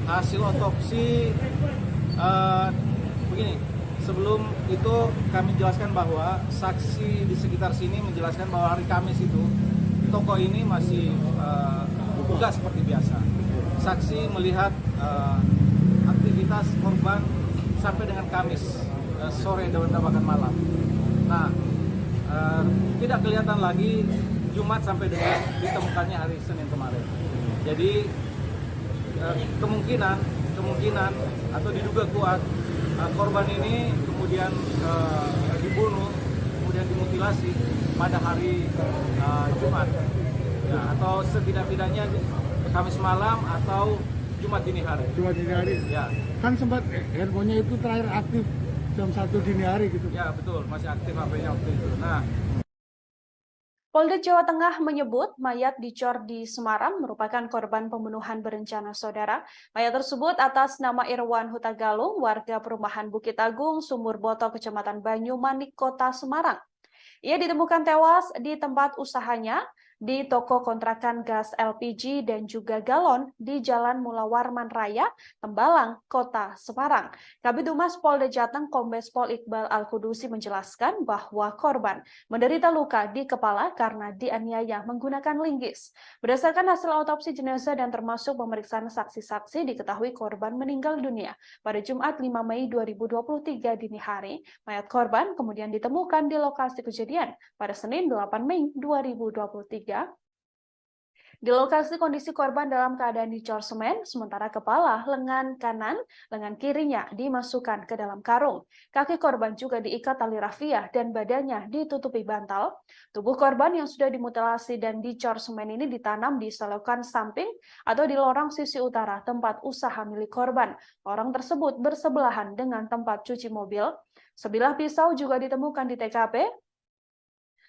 Hasil otopsi begini, sebelum itu kami jelaskan bahwa saksi di sekitar sini menjelaskan bahwa hari Kamis itu toko ini masih buka seperti biasa. Saksi melihat aktivitas korban sampai dengan Kamis sore dan bahkan malam. Nah, tidak kelihatan lagi Jumat sampai dengan ditemukannya hari Senin kemarin. Jadi kemungkinan atau diduga kuat korban ini kemudian dibunuh, kemudian dimutilasi pada hari Jumat, ya, atau setidak-tidaknya Kamis malam atau Jumat dini hari. Jumat dini hari. Ya. Kan sempat handphonenya itu terakhir aktif jam 1 dini hari gitu. Ya betul, masih aktif HP-nya waktu itu. Nah, Polda Jawa Tengah menyebut mayat dicor di Semarang merupakan korban pembunuhan berencana saudara. Mayat tersebut atas nama Irwan Huta Galung, warga perumahan Bukit Agung, Sumur Boto, Kecamatan Banyumanik, Kota Semarang. Ia ditemukan tewas di tempat usahanya di toko kontrakan gas LPG dan juga galon di Jalan Mula Warman Raya, Tembalang, Kota Semarang. Kabid Humas Polda Jateng Kombes Pol Iqbal Al-Kudusi menjelaskan bahwa korban menderita luka di kepala karena dianiaya menggunakan linggis. Berdasarkan hasil otopsi jenazah dan termasuk pemeriksaan saksi-saksi, diketahui korban meninggal dunia pada Jumat 5 Mei 2023 dini hari. Mayat korban kemudian ditemukan di lokasi kejadian pada Senin 8 Mei 2023. Di lokasi kondisi korban dalam keadaan dicor semen, sementara kepala, lengan kanan, lengan kirinya dimasukkan ke dalam karung. Kaki korban juga diikat tali rafiah dan badannya ditutupi bantal. Tubuh korban yang sudah dimutilasi dan dicor semen ini ditanam di selokan samping atau di lorong sisi utara tempat usaha milik korban. Lorong tersebut bersebelahan dengan tempat cuci mobil. Sebilah pisau juga ditemukan di TKP.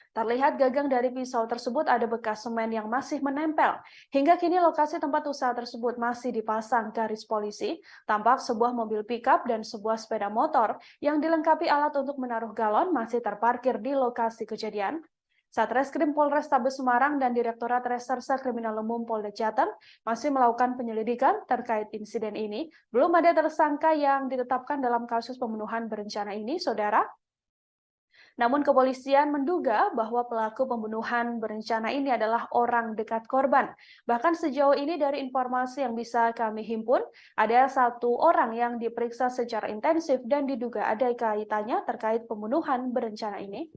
Terlihat gagang dari pisau tersebut ada bekas semen yang masih menempel. Hingga kini lokasi tempat usaha tersebut masih dipasang garis polisi. Tampak sebuah mobil pickup dan sebuah sepeda motor yang dilengkapi alat untuk menaruh galon masih terparkir di lokasi kejadian. Satreskrim Polrestabes Semarang dan Direktorat Reserse Kriminal Umum Polda Jateng masih melakukan penyelidikan terkait insiden ini. Belum ada tersangka yang ditetapkan dalam kasus pembunuhan berencana ini, Saudara. Namun kepolisian menduga bahwa pelaku pembunuhan berencana ini adalah orang dekat korban. Bahkan sejauh ini dari informasi yang bisa kami himpun, ada 1 orang yang diperiksa secara intensif dan diduga ada kaitannya terkait pembunuhan berencana ini.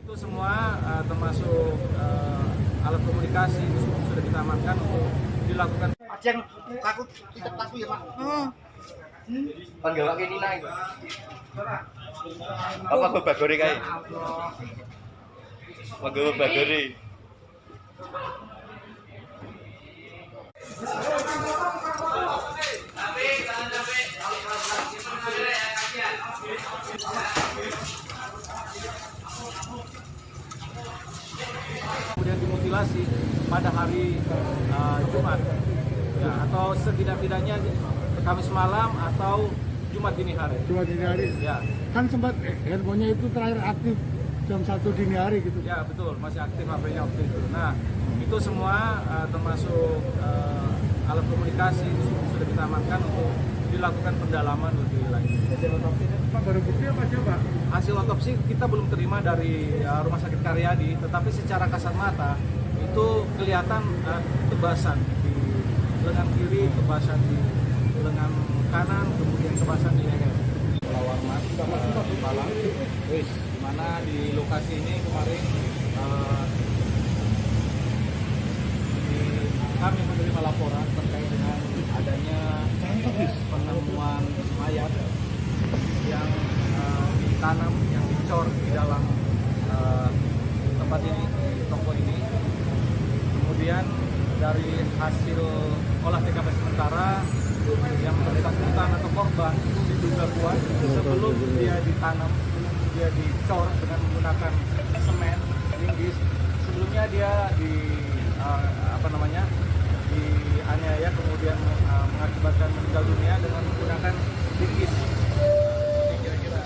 itu semua termasuk alat komunikasi sudah kita amankan untuk dilakukan. Ada yang takut takut ya Pak? Panggil kayak Nina itu. Apa babagori kayak? Panggil babagori. Kemudian dimutilasi pada hari Jumat, ya, atau setidak-tidaknya Kamis malam atau Jumat dini hari. Jumat dini hari. Ya. Kan sempat handphonenya itu terakhir aktif jam 1 dini hari gitu. Ya betul, masih aktif HP-nya waktu itu. Nah itu semua termasuk alat komunikasi sudah kita amankan untuk dilakukan pendalaman lebih lanjut. Hasil otopsi Pak, baru bukti apa aja Pak? Hasil otopsi kita belum terima dari Rumah Sakit Karyadi, tetapi secara kasat mata itu kelihatan tebasan di lengan kiri, tebasan di lengan kanan, kemudian tebasan di leher. Warman, Tembalang, di mana di lokasi ini kemarin kami menerima laporan terkait dengan adanya penemuan mayat yang ditanam, yang dicor di dalam tempat ini, di toko ini. Kemudian dari hasil olah TKP sementara yang bersangkutan atau korban itu diduga kuat sebelum dia ditanam, dia dicor dengan menggunakan semen, linggis. Sebelumnya dia dianiaya kemudian mengakibatkan meninggal dunia dengan menggunakan linggis. Ini kira-kira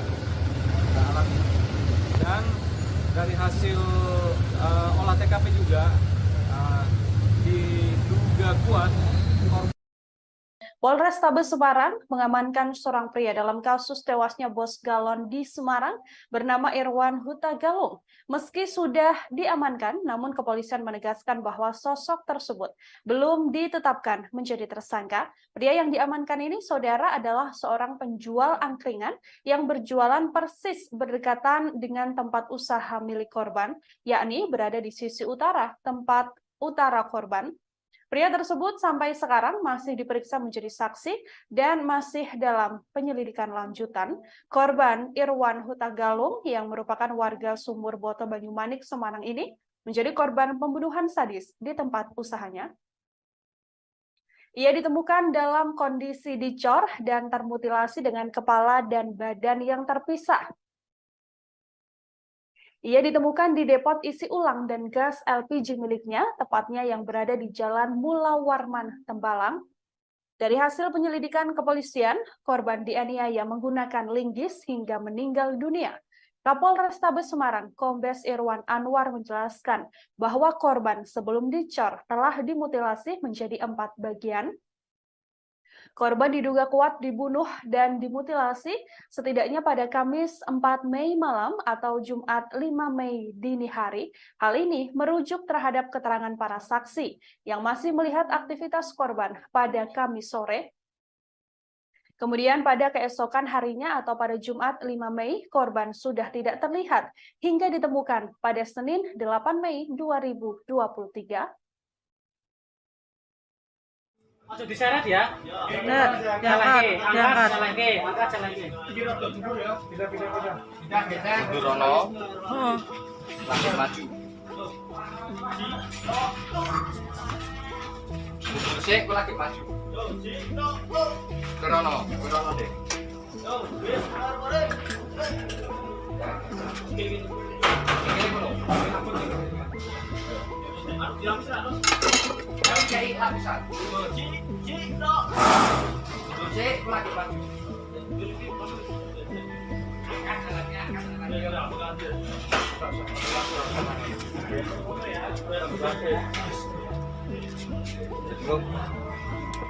alatnya. dari hasil olah TKP juga diduga kuat Polrestabes Semarang mengamankan seorang pria dalam kasus tewasnya bos galon di Semarang bernama Irwan Huta Galung. Meski sudah diamankan, namun kepolisian menegaskan bahwa sosok tersebut belum ditetapkan menjadi tersangka. Pria yang diamankan ini, saudara, adalah seorang penjual angkringan yang berjualan persis berdekatan dengan tempat usaha milik korban, yakni berada di sisi utara tempat utara korban. Pria tersebut sampai sekarang masih diperiksa menjadi saksi dan masih dalam penyelidikan lanjutan. Korban Irwan Huta Galung yang merupakan warga Sumur Boto Banyumanik, Semarang ini menjadi korban pembunuhan sadis di tempat usahanya. Ia ditemukan dalam kondisi dicor dan termutilasi dengan kepala dan badan yang terpisah. Ia ditemukan di depot isi ulang dan gas LPG miliknya, tepatnya yang berada di Jalan Mula Warman, Tembalang. Dari hasil penyelidikan kepolisian, korban dianiaya menggunakan linggis hingga meninggal dunia. Kapolrestabes Semarang, Kombes Irwan Anwar menjelaskan bahwa korban sebelum dicor telah dimutilasi menjadi 4 bagian. Korban diduga kuat dibunuh dan dimutilasi setidaknya pada Kamis 4 Mei malam atau Jumat 5 Mei dini hari. Hal ini merujuk terhadap keterangan para saksi yang masih melihat aktivitas korban pada Kamis sore. Kemudian pada keesokan harinya atau pada Jumat 5 Mei, korban sudah tidak terlihat hingga ditemukan pada Senin 8 Mei 2023. Ojo diseret ya. Bener, diangkat. Mundur rono, Oh, langsung maju. Mundur sik, aku lagi maju. Kerono deh.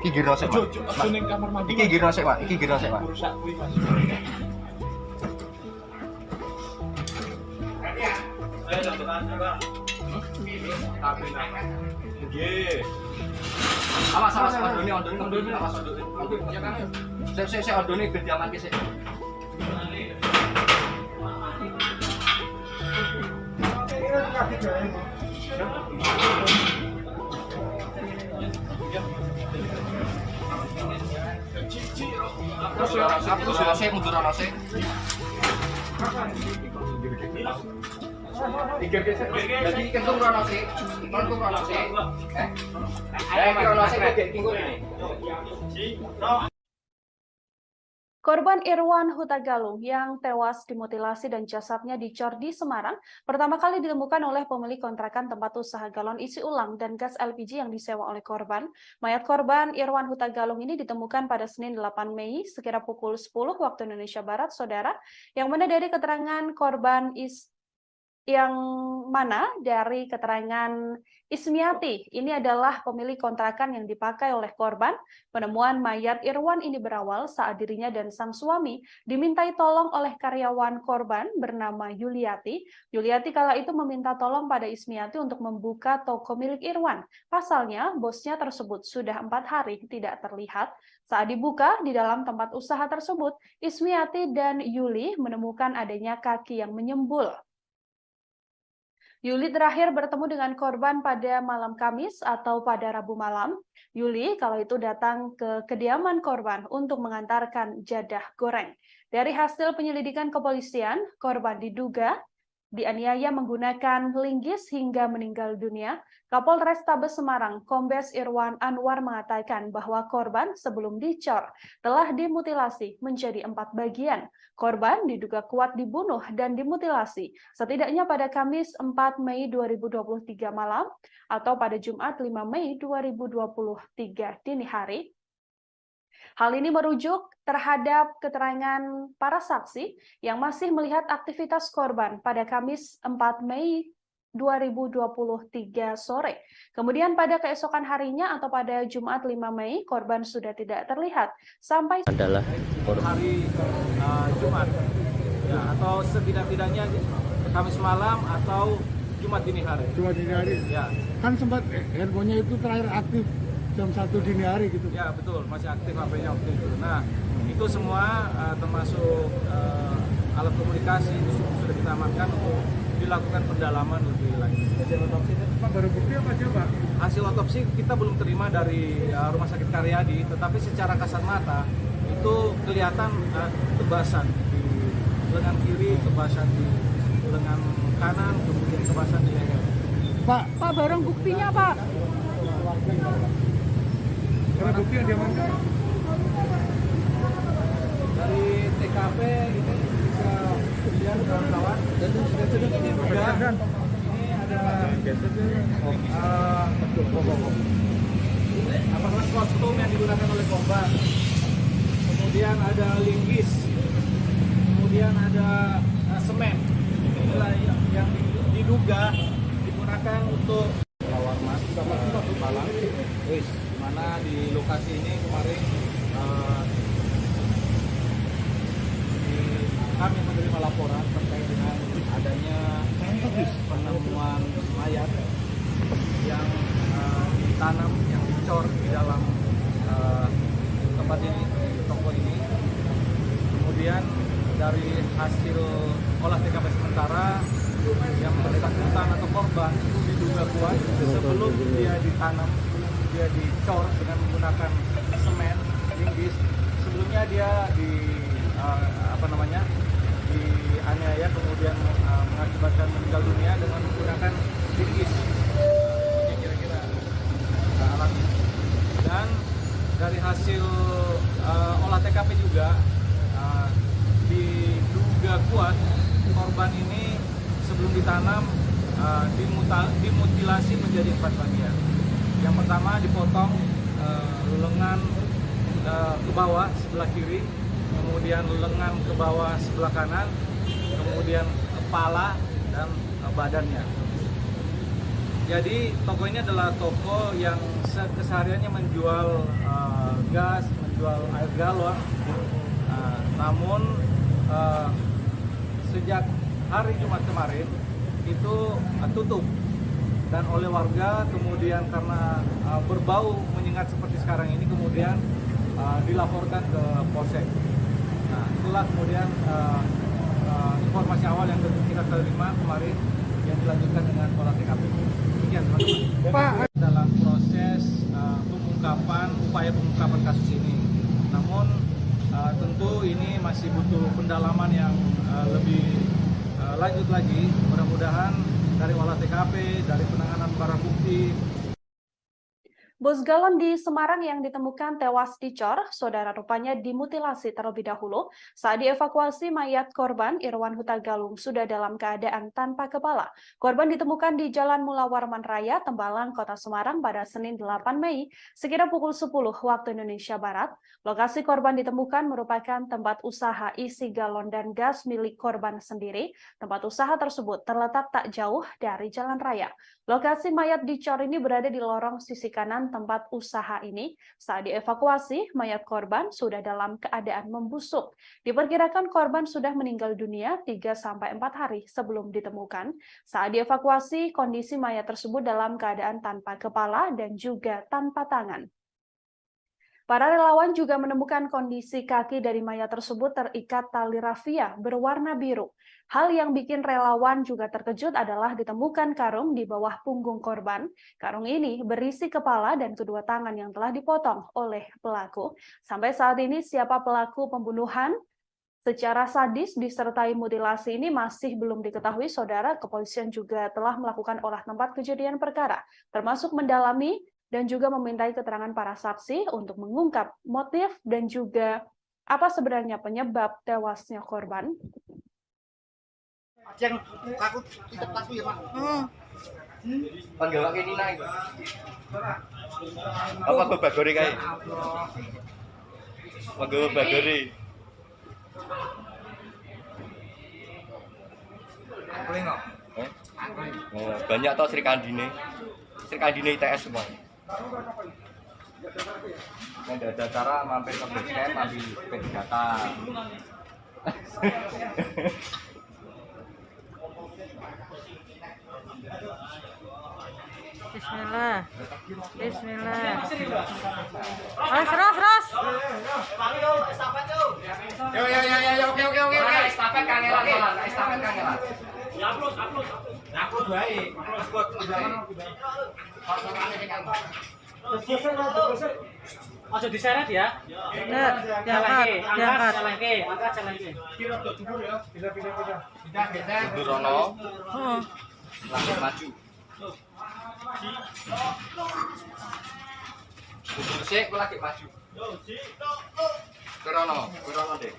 Iki giro sik, Pak. Iki giro sik, Pak. Iki giro sik, Pak. Awas, ondone, awas ondone. Ya kan. Sik ondone ben diamanke sik. Mundur ana sik. Jadi kentung rono sih, kentung rono sih. Rono sih kok kingkul ini. Korban Irwan Huta Galung yang tewas dimutilasi dan jasadnya dicor di Semarang pertama kali ditemukan oleh pemilik kontrakan tempat usaha galon isi ulang dan gas LPG yang disewa oleh korban. Mayat korban Irwan Huta Galung ini ditemukan pada Senin 8 Mei sekira pukul 10 waktu Indonesia Barat, saudara, yang mana dari keterangan korban Ismiati, ini adalah pemilik kontrakan yang dipakai oleh korban. Penemuan mayat Irwan ini berawal saat dirinya dan sang suami dimintai tolong oleh karyawan korban bernama Yuliati. Yuliati kala itu meminta tolong pada Ismiati untuk membuka toko milik Irwan. Pasalnya, bosnya tersebut sudah 4 hari tidak terlihat. Saat dibuka di dalam tempat usaha tersebut, Ismiati dan Yuli menemukan adanya kaki yang menyembul. Yuli terakhir bertemu dengan korban pada malam Kamis atau pada Rabu malam. Yuli kala itu datang ke kediaman korban untuk mengantarkan jadah goreng. Dari hasil penyelidikan kepolisian, korban diduga dianiaya menggunakan linggis hingga meninggal dunia. Kapolrestabes Semarang, Kombes Irwan Anwar mengatakan bahwa korban sebelum dicor telah dimutilasi menjadi 4 bagian. Korban diduga kuat dibunuh dan dimutilasi setidaknya pada Kamis 4 Mei 2023 malam atau pada Jumat 5 Mei 2023 dini hari. Hal ini merujuk terhadap keterangan para saksi yang masih melihat aktivitas korban pada Kamis 4 Mei 2023 sore. Kemudian pada keesokan harinya atau pada Jumat 5 Mei, korban sudah tidak terlihat sampai Adalah hari Jumat, ya, atau setidak-tidaknya Kamis malam atau Jumat dini hari. Cuma dini hari. Ya, Kan sempat handphonenya itu terakhir aktif jam 1 dini hari gitu. ya betul, masih aktif HP-nya waktu itu. Nah, itu semua termasuk alat komunikasi itu sudah kita amankan untuk dilakukan pendalaman lebih lanjut. Hasil otopsi itu Pak, baru bukti apa aja Pak? Hasil otopsi kita belum terima dari Rumah Sakit Karyadi, tetapi secara kasat mata itu kelihatan kebasan di lengan kiri, kebasan di lengan kanan, kemudian kebasan di leher. Pak, barang buktinya Pak. Barang bukti yang diamankan Dari TKP ini bisa kemudian kawan-kawan dan ini juga ini ada apakah kostum yang digunakan oleh korban, kemudian ada linggis, kemudian ada semen. Inilah yang diduga digunakan untuk Warmas Malang, di mana di lokasi ini kemarin kami menerima laporan terkait dengan adanya penemuan mayat yang ditanam, yang dicor di dalam tempat ini, di toko ini. Kemudian dari hasil olah TKP sementara, yang bersangkutan atau korban itu diduga kuat sebelum dia ditanam, dia dicor dengan menggunakan semen, linggis. Sebelumnya dia dianiaya, kemudian mengakibatkan meninggal dunia dengan menggunakan linggis. Ini kira-kira alatnya. Dan dari hasil olah TKP juga diduga kuat korban ini sebelum ditanam dimutilasi menjadi 4 bagian. Yang pertama dipotong lengan ke bawah sebelah kiri, kemudian lengan ke bawah sebelah kanan, kemudian kepala dan badannya. Jadi toko ini adalah toko yang kesehariannya menjual gas, menjual air galon. Namun sejak hari Jumat kemarin itu tutup, dan oleh warga kemudian karena berbau menyengat seperti sekarang ini kemudian dilaporkan ke Polsek. Nah, itulah kemudian informasi awal yang kita terima kemarin yang dilanjutkan dengan olah TKP. Demikian teman-teman. Pak, Dalam proses upaya pengungkapan kasus ini. Namun tentu ini masih butuh pendalaman yang lebih lanjut lagi. Mudah-mudahan dari olah TKP, dari penanganan barang bukti. Bus galon di Semarang yang ditemukan tewas dicor, saudara rupanya dimutilasi terlebih dahulu. Saat dievakuasi, mayat korban Irwan Huta Galung sudah dalam keadaan tanpa kepala. Korban ditemukan di Jalan Mula Warman Raya, Tembalang, Kota Semarang pada Senin 8 Mei, sekitar pukul 10 waktu Indonesia Barat. Lokasi korban ditemukan merupakan tempat usaha isi galon dan gas milik korban sendiri. Tempat usaha tersebut terletak tak jauh dari jalan raya. Lokasi mayat dicor ini berada di lorong sisi kanan tempat usaha ini. Saat dievakuasi, mayat korban sudah dalam keadaan membusuk. Diperkirakan korban sudah meninggal dunia 3-4 hari sebelum ditemukan. Saat dievakuasi, kondisi mayat tersebut dalam keadaan tanpa kepala dan juga tanpa tangan. Para relawan juga menemukan kondisi kaki dari mayat tersebut terikat tali rafia berwarna biru. Hal yang bikin relawan juga terkejut adalah ditemukan karung di bawah punggung korban. Karung ini berisi kepala dan kedua tangan yang telah dipotong oleh pelaku. Sampai saat ini siapa pelaku pembunuhan secara sadis disertai mutilasi ini masih belum diketahui, saudara. Kepolisian juga telah melakukan olah tempat kejadian perkara, termasuk mendalami dan juga memintai keterangan para saksi untuk mengungkap motif dan juga apa sebenarnya penyebab tewasnya korban. Yang takut ya Pak. Panggil pakai Nina itu. Apa babak goreng kayak? Mangga bagere. Angkling kok. Oh, banyak toh Sri Kandine. Sri Kandine ITS semua. Nanti ada acara mampir ke base camp ambil bed data. Bismillah. Bismillah. Ras. Yo, oke. Estafet kangelan. Upload baik. Ojo diseret ya. Bener, diangkat. Jalan Durono Oh. langit maju. Mundur sik, aku lagi maju. Durono deh.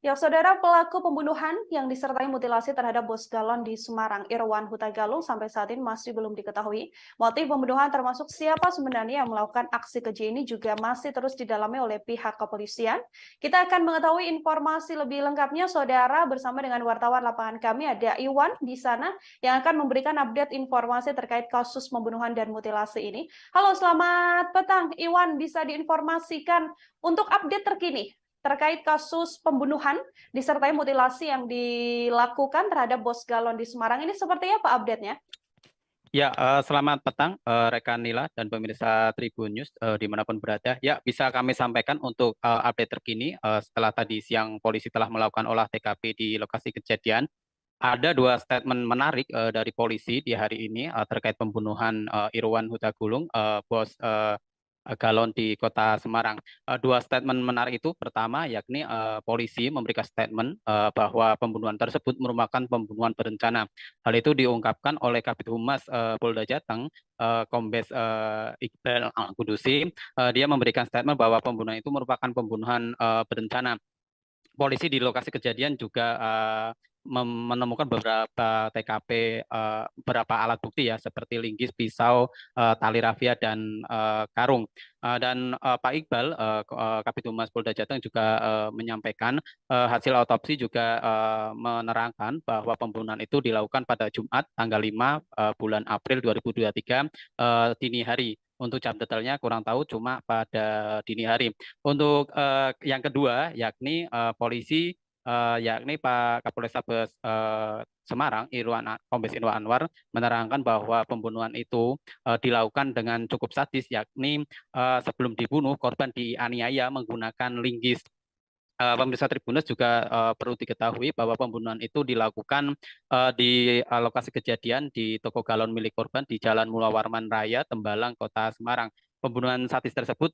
Ya, saudara, pelaku pembunuhan yang disertai mutilasi terhadap bos galon di Semarang, Irwan Huta Galung, sampai saat ini masih belum diketahui. Motif pembunuhan termasuk siapa sebenarnya yang melakukan aksi keji ini juga masih terus didalami oleh pihak kepolisian. Kita akan mengetahui informasi lebih lengkapnya, saudara, bersama dengan wartawan lapangan kami, ada Iwan di sana, yang akan memberikan update informasi terkait kasus pembunuhan dan mutilasi ini. Halo, selamat petang, Iwan, bisa diinformasikan untuk update terkini terkait kasus pembunuhan disertai mutilasi yang dilakukan terhadap bos galon di Semarang ini seperti apa update-nya? Ya, selamat petang rekan Nila dan pemirsa Tribun News dimanapun berada. Ya, bisa kami sampaikan untuk update terkini setelah tadi siang polisi telah melakukan olah TKP di lokasi kejadian. Ada dua statement menarik dari polisi di hari ini terkait pembunuhan Irwan Huta Galung, bos galon di Kota Semarang. Dua statement menarik itu, pertama yakni polisi memberikan statement bahwa pembunuhan tersebut merupakan pembunuhan berencana. Hal itu diungkapkan oleh Kabid Humas Polda Jateng, Kombes Iqbal Al-Qudusi. Dia memberikan statement bahwa pembunuhan itu merupakan pembunuhan berencana. Polisi di lokasi kejadian juga menemukan beberapa TKP, beberapa alat bukti ya, seperti linggis, pisau, tali rafia, dan karung. Dan Pak Iqbal, Kabid Humas Polda Jateng juga menyampaikan hasil otopsi juga menerangkan bahwa pembunuhan itu dilakukan pada Jumat tanggal 5 bulan April 2023 dini hari. Untuk jam detailnya kurang tahu, cuma pada dini hari. Untuk yang kedua, yakni polisi, yakni Pak Kapolrestabes Semarang, Kombes Irwan Anwar, menerangkan bahwa pembunuhan itu dilakukan dengan cukup sadis, yakni sebelum dibunuh, korban dianiaya menggunakan linggis. Pemirsa Tribuners juga perlu diketahui bahwa pembunuhan itu dilakukan di lokasi kejadian di toko galon milik korban di Jalan Mula Warman Raya, Tembalang, Kota Semarang. Pembunuhan sadis tersebut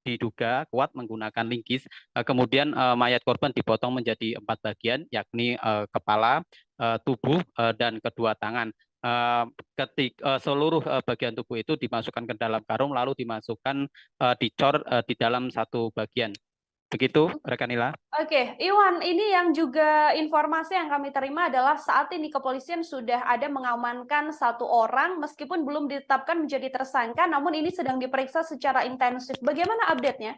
diduga kuat menggunakan linggis. Kemudian mayat korban dipotong menjadi 4 bagian, yakni kepala, tubuh, dan kedua tangan. Seluruh bagian tubuh itu dimasukkan ke dalam karung, lalu dimasukkan dicor di dalam satu bagian. Begitu, rekan Nila. Oke, Iwan, ini yang juga informasi yang kami terima adalah saat ini kepolisian sudah ada mengamankan 1 orang meskipun belum ditetapkan menjadi tersangka, namun ini sedang diperiksa secara intensif. Bagaimana update-nya?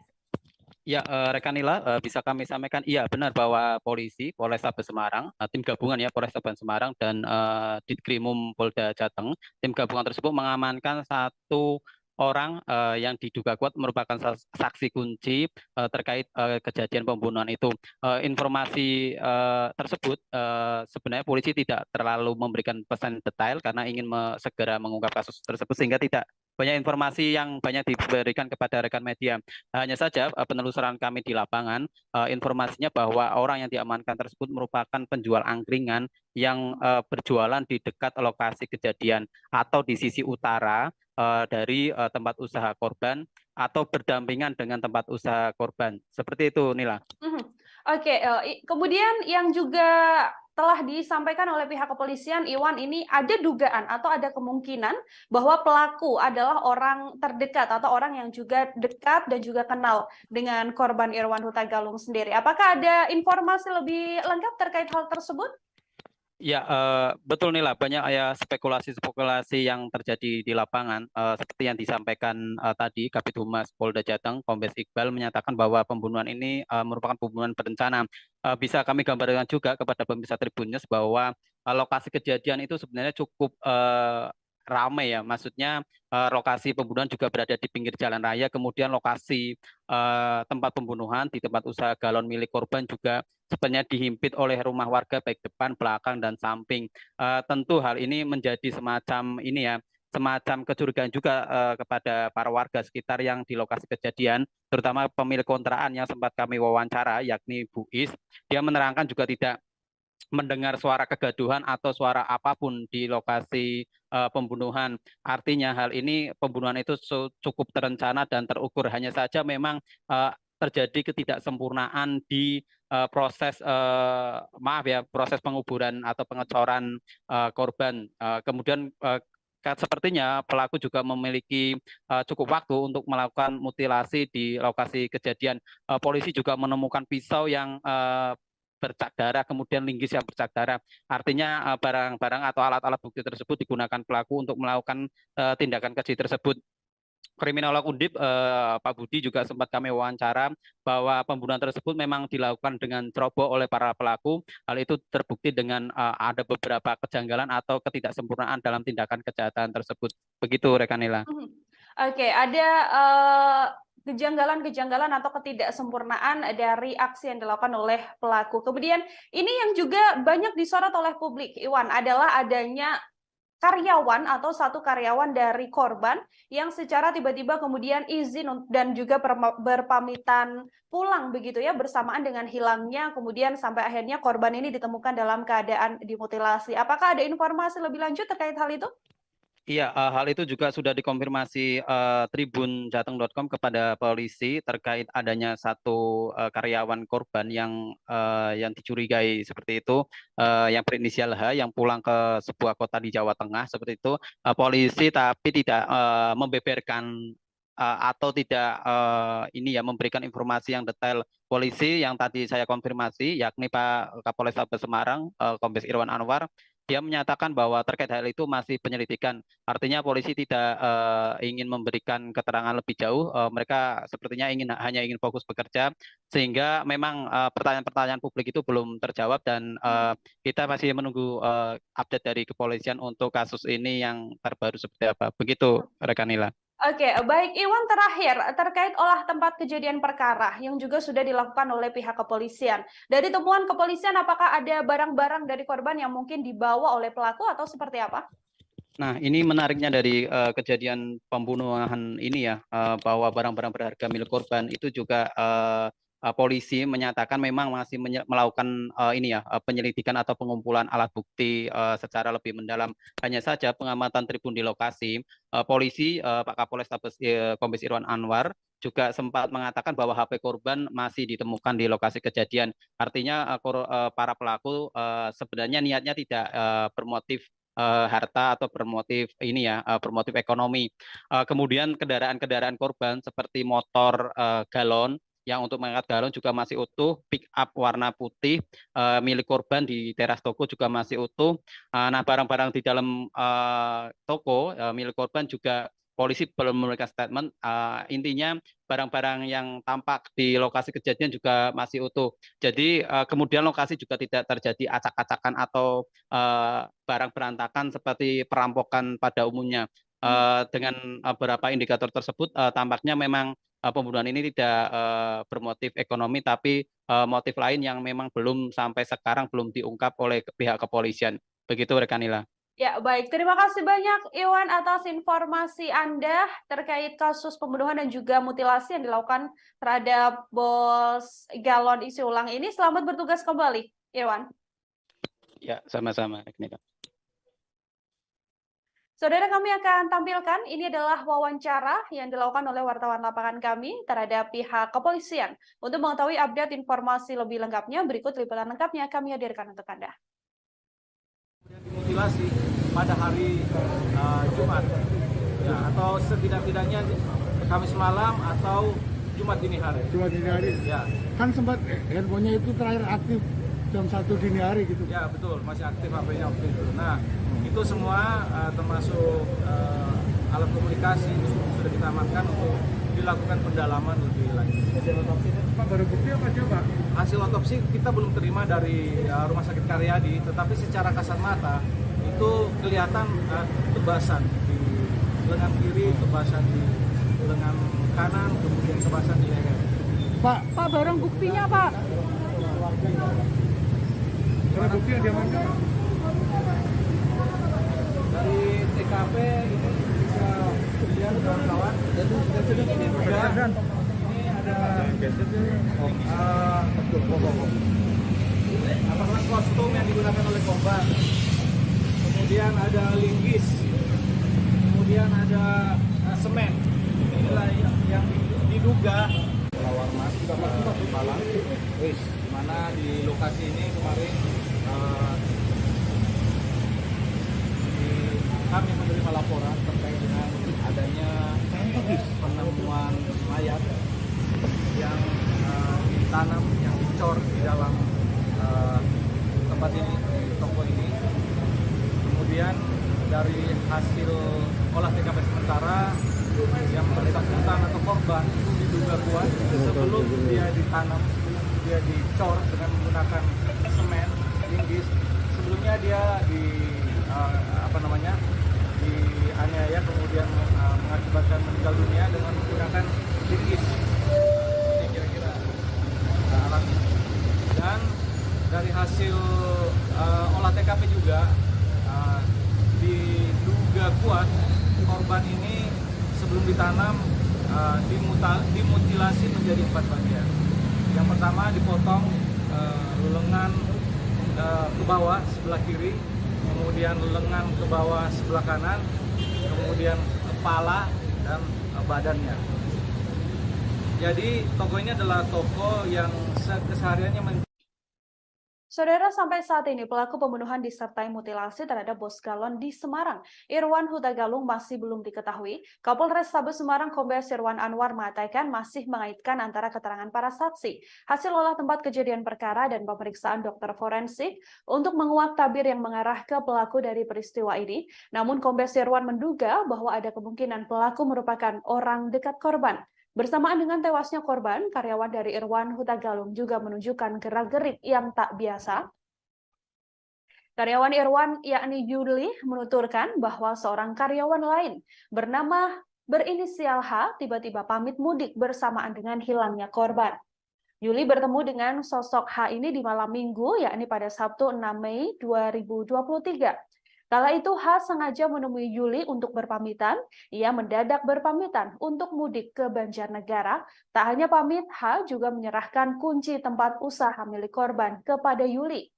Ya, rekan Nila, bisa kami sampaikan, iya benar bahwa polisi Polrestabes Semarang, tim gabungan ya Polrestabes Semarang dan Ditkrimum Polda Jateng, tim gabungan tersebut mengamankan 1 orang yang diduga kuat merupakan saksi kunci terkait kejadian pembunuhan itu. Informasi tersebut sebenarnya polisi tidak terlalu memberikan pesan detail karena ingin segera mengungkap kasus tersebut sehingga tidak banyak informasi yang banyak diberikan kepada rekan media. Hanya saja penelusuran kami di lapangan, informasinya bahwa orang yang diamankan tersebut merupakan penjual angkringan yang berjualan di dekat lokasi kejadian atau di sisi utara dari tempat usaha korban atau berdampingan dengan tempat usaha korban. Seperti itu, Nila. Oke, kemudian yang juga telah disampaikan oleh pihak kepolisian, Iwan, ini ada dugaan atau ada kemungkinan bahwa pelaku adalah orang terdekat atau orang yang juga dekat dan juga kenal dengan korban Irwan Huta Galung sendiri. Apakah ada informasi lebih lengkap terkait hal tersebut? Ya, betul Nila, banyak ya spekulasi-spekulasi yang terjadi di lapangan. Seperti yang disampaikan tadi, Kabid Humas Polda Jateng, Kombes Iqbal menyatakan bahwa pembunuhan ini merupakan pembunuhan berencana. Bisa kami gambarkan juga kepada pemirsa Tribun News bahwa lokasi kejadian itu sebenarnya cukup ramai ya, maksudnya lokasi pembunuhan juga berada di pinggir jalan raya, kemudian lokasi tempat pembunuhan di tempat usaha galon milik korban juga sebenarnya dihimpit oleh rumah warga baik depan, belakang, dan samping. Tentu hal ini menjadi semacam ini ya, semacam kecurigaan juga kepada para warga sekitar yang di lokasi kejadian, terutama pemilik kontrakan yang sempat kami wawancara, yakni Bu Is. Dia menerangkan juga tidak mendengar suara kegaduhan atau suara apapun di lokasi pembunuhan. Artinya hal ini pembunuhan itu cukup terencana dan terukur. Hanya saja memang terjadi ketidaksempurnaan di proses maaf ya, proses penguburan atau pengecoran korban. Kemudian sepertinya pelaku juga memiliki cukup waktu untuk melakukan mutilasi di lokasi kejadian. Polisi juga menemukan pisau yang bercak darah, kemudian linggis yang bercak darah. Artinya barang-barang atau alat-alat bukti tersebut digunakan pelaku untuk melakukan tindakan keji tersebut. Kriminolog Undip Pak Budi juga sempat kami wawancara bahwa pembunuhan tersebut memang dilakukan dengan ceroboh oleh para pelaku. Hal itu terbukti dengan ada beberapa kejanggalan atau ketidaksempurnaan dalam tindakan kejahatan tersebut. Begitu, rekan Nila. Oke, ada kejanggalan-kejanggalan atau ketidaksempurnaan dari aksi yang dilakukan oleh pelaku. Kemudian ini yang juga banyak disorot oleh publik, Iwan, adalah adanya karyawan atau satu karyawan dari korban yang secara tiba-tiba kemudian izin dan juga berpamitan pulang begitu ya, bersamaan dengan hilangnya kemudian sampai akhirnya korban ini ditemukan dalam keadaan dimutilasi. Apakah ada informasi lebih lanjut terkait hal itu? Iya, hal itu juga sudah dikonfirmasi tribunjateng.com kepada polisi terkait adanya satu karyawan korban yang dicurigai seperti itu, yang berinisial H, yang pulang ke sebuah kota di Jawa Tengah seperti itu. Polisi tapi tidak membeberkan atau tidak ini ya, memberikan informasi yang detail. Polisi yang tadi saya konfirmasi, yakni Pak Kapolres Tabes Semarang, Kombes Irwan Anwar, dia menyatakan bahwa terkait hal itu masih penyelidikan. Artinya polisi tidak ingin memberikan keterangan lebih jauh. Mereka sepertinya hanya ingin fokus bekerja, sehingga memang pertanyaan-pertanyaan publik itu belum terjawab dan kita masih menunggu update dari kepolisian untuk kasus ini yang terbaru seperti apa. Begitu, rekan Nila. Oke, baik Iwan, terakhir terkait olah tempat kejadian perkara yang juga sudah dilakukan oleh pihak kepolisian. Dari temuan kepolisian, apakah ada barang-barang dari korban yang mungkin dibawa oleh pelaku atau seperti apa? Nah, ini menariknya dari kejadian pembunuhan ini ya, bahwa barang-barang berharga milik korban itu juga polisi menyatakan memang masih melakukan ini ya, penyelidikan atau pengumpulan alat bukti secara lebih mendalam. Hanya saja pengamatan tribun di lokasi, polisi Pak Kapolres Tabes Kombes Irwan Anwar juga sempat mengatakan bahwa HP korban masih ditemukan di lokasi kejadian. Artinya para pelaku sebenarnya niatnya tidak bermotif harta atau bermotif ini ya, bermotif ekonomi. Kemudian kendaraan-kendaraan korban seperti motor galon yang untuk mengangkat galon juga masih utuh, pick up warna putih milik korban di teras toko juga masih utuh. Nah, barang-barang di dalam toko milik korban juga polisi belum memberikan statement. Intinya barang-barang yang tampak di lokasi kejadian juga masih utuh. Jadi kemudian lokasi juga tidak terjadi acak-acakan atau barang berantakan seperti perampokan pada umumnya. Dengan beberapa indikator tersebut tampaknya memang pembunuhan ini tidak bermotif ekonomi, tapi motif lain yang memang belum sampai sekarang belum diungkap oleh pihak kepolisian. Begitu, rekan Nila. Ya, baik. Terima kasih banyak Iwan atas informasi Anda terkait kasus pembunuhan dan juga mutilasi yang dilakukan terhadap Bos Galon isi ulang ini. Selamat bertugas kembali, Iwan. Ya, sama-sama. Saudara, kami akan tampilkan ini adalah wawancara yang dilakukan oleh wartawan lapangan kami terhadap pihak kepolisian. Untuk mengetahui update informasi lebih lengkapnya, berikut liputan lengkapnya kami hadirkan untuk Anda. Dimutilasi pada hari Jumat, ya, atau setidak-tidaknya Kamis malam atau Jumat dini hari. Jumat dini hari. Ya. Kan sempat handphonenya itu terakhir aktif jam 1 dini hari gitu. Ya betul, masih aktif HP-nya waktu itu. Nah itu semua termasuk alat komunikasi itu sudah kita amankan untuk dilakukan pendalaman lebih lanjut. Hasil otopsi Pak, baru bukti apa coba? Hasil otopsi kita belum terima dari Rumah Sakit Karyadi, tetapi secara kasat mata itu kelihatan tebasan di lengan kiri, tebasan di lengan kanan, kemudian tebasan di leher. Pak, barang buktinya Pak. barang bukti yang diamankan. Dari TKP ini bisa dilihat kawan-kawan. Ini juga ini ada aparat kostum yang digunakan oleh korban. Kemudian ada linggis. Kemudian ada semen. Inilah yang diduga Lawarmas Malang. Di mana di lokasi ini kemarin kami menerima laporan terkait dengan adanya penemuan mayat yang ditanam, yang dicor di dalam tempat ini, di toko ini. Kemudian dari hasil olah TKP sementara yang bersangkutan atau korban itu diduga kuat sebelum dia ditanam, dia dicor dengan menggunakan semen, linggis. Sebelumnya dia dianiaya kemudian mengakibatkan meninggal dunia dengan menggunakan linggis. Ini kira-kira alatnya. Dan dari hasil olah TKP juga diduga kuat korban ini sebelum ditanam dimutilasi menjadi 4 bagian. Yang pertama dipotong lengan ke bawah sebelah kiri, kemudian lengan ke bawah sebelah kanan, kemudian kepala dan badannya. Jadi toko ini adalah toko yang kesehariannya Saudara, sampai saat ini pelaku pembunuhan disertai mutilasi terhadap Bos Galon di Semarang, Irwan Huta Galung, masih belum diketahui. Kapolres Tabes Semarang Kombes Irwan Anwar mengatakan masih mengaitkan antara keterangan para saksi, hasil olah tempat kejadian perkara dan pemeriksaan dokter forensik untuk menguak tabir yang mengarah ke pelaku dari peristiwa ini. Namun Kombes Irwan menduga bahwa ada kemungkinan pelaku merupakan orang dekat korban. Bersamaan dengan tewasnya korban, karyawan dari Irwan Huta Galung juga menunjukkan gerak-gerik yang tak biasa. Karyawan Irwan, yakni Yuli, menuturkan bahwa seorang karyawan lain berinisial H tiba-tiba pamit mudik bersamaan dengan hilangnya korban. Yuli bertemu dengan sosok H ini di malam minggu, yakni pada Sabtu 6 Mei 2023. Kala itu H sengaja menemui Yuli untuk berpamitan. Ia mendadak berpamitan untuk mudik ke Banjarnegara. Tak hanya pamit, H juga menyerahkan kunci tempat usaha milik korban kepada Yuli.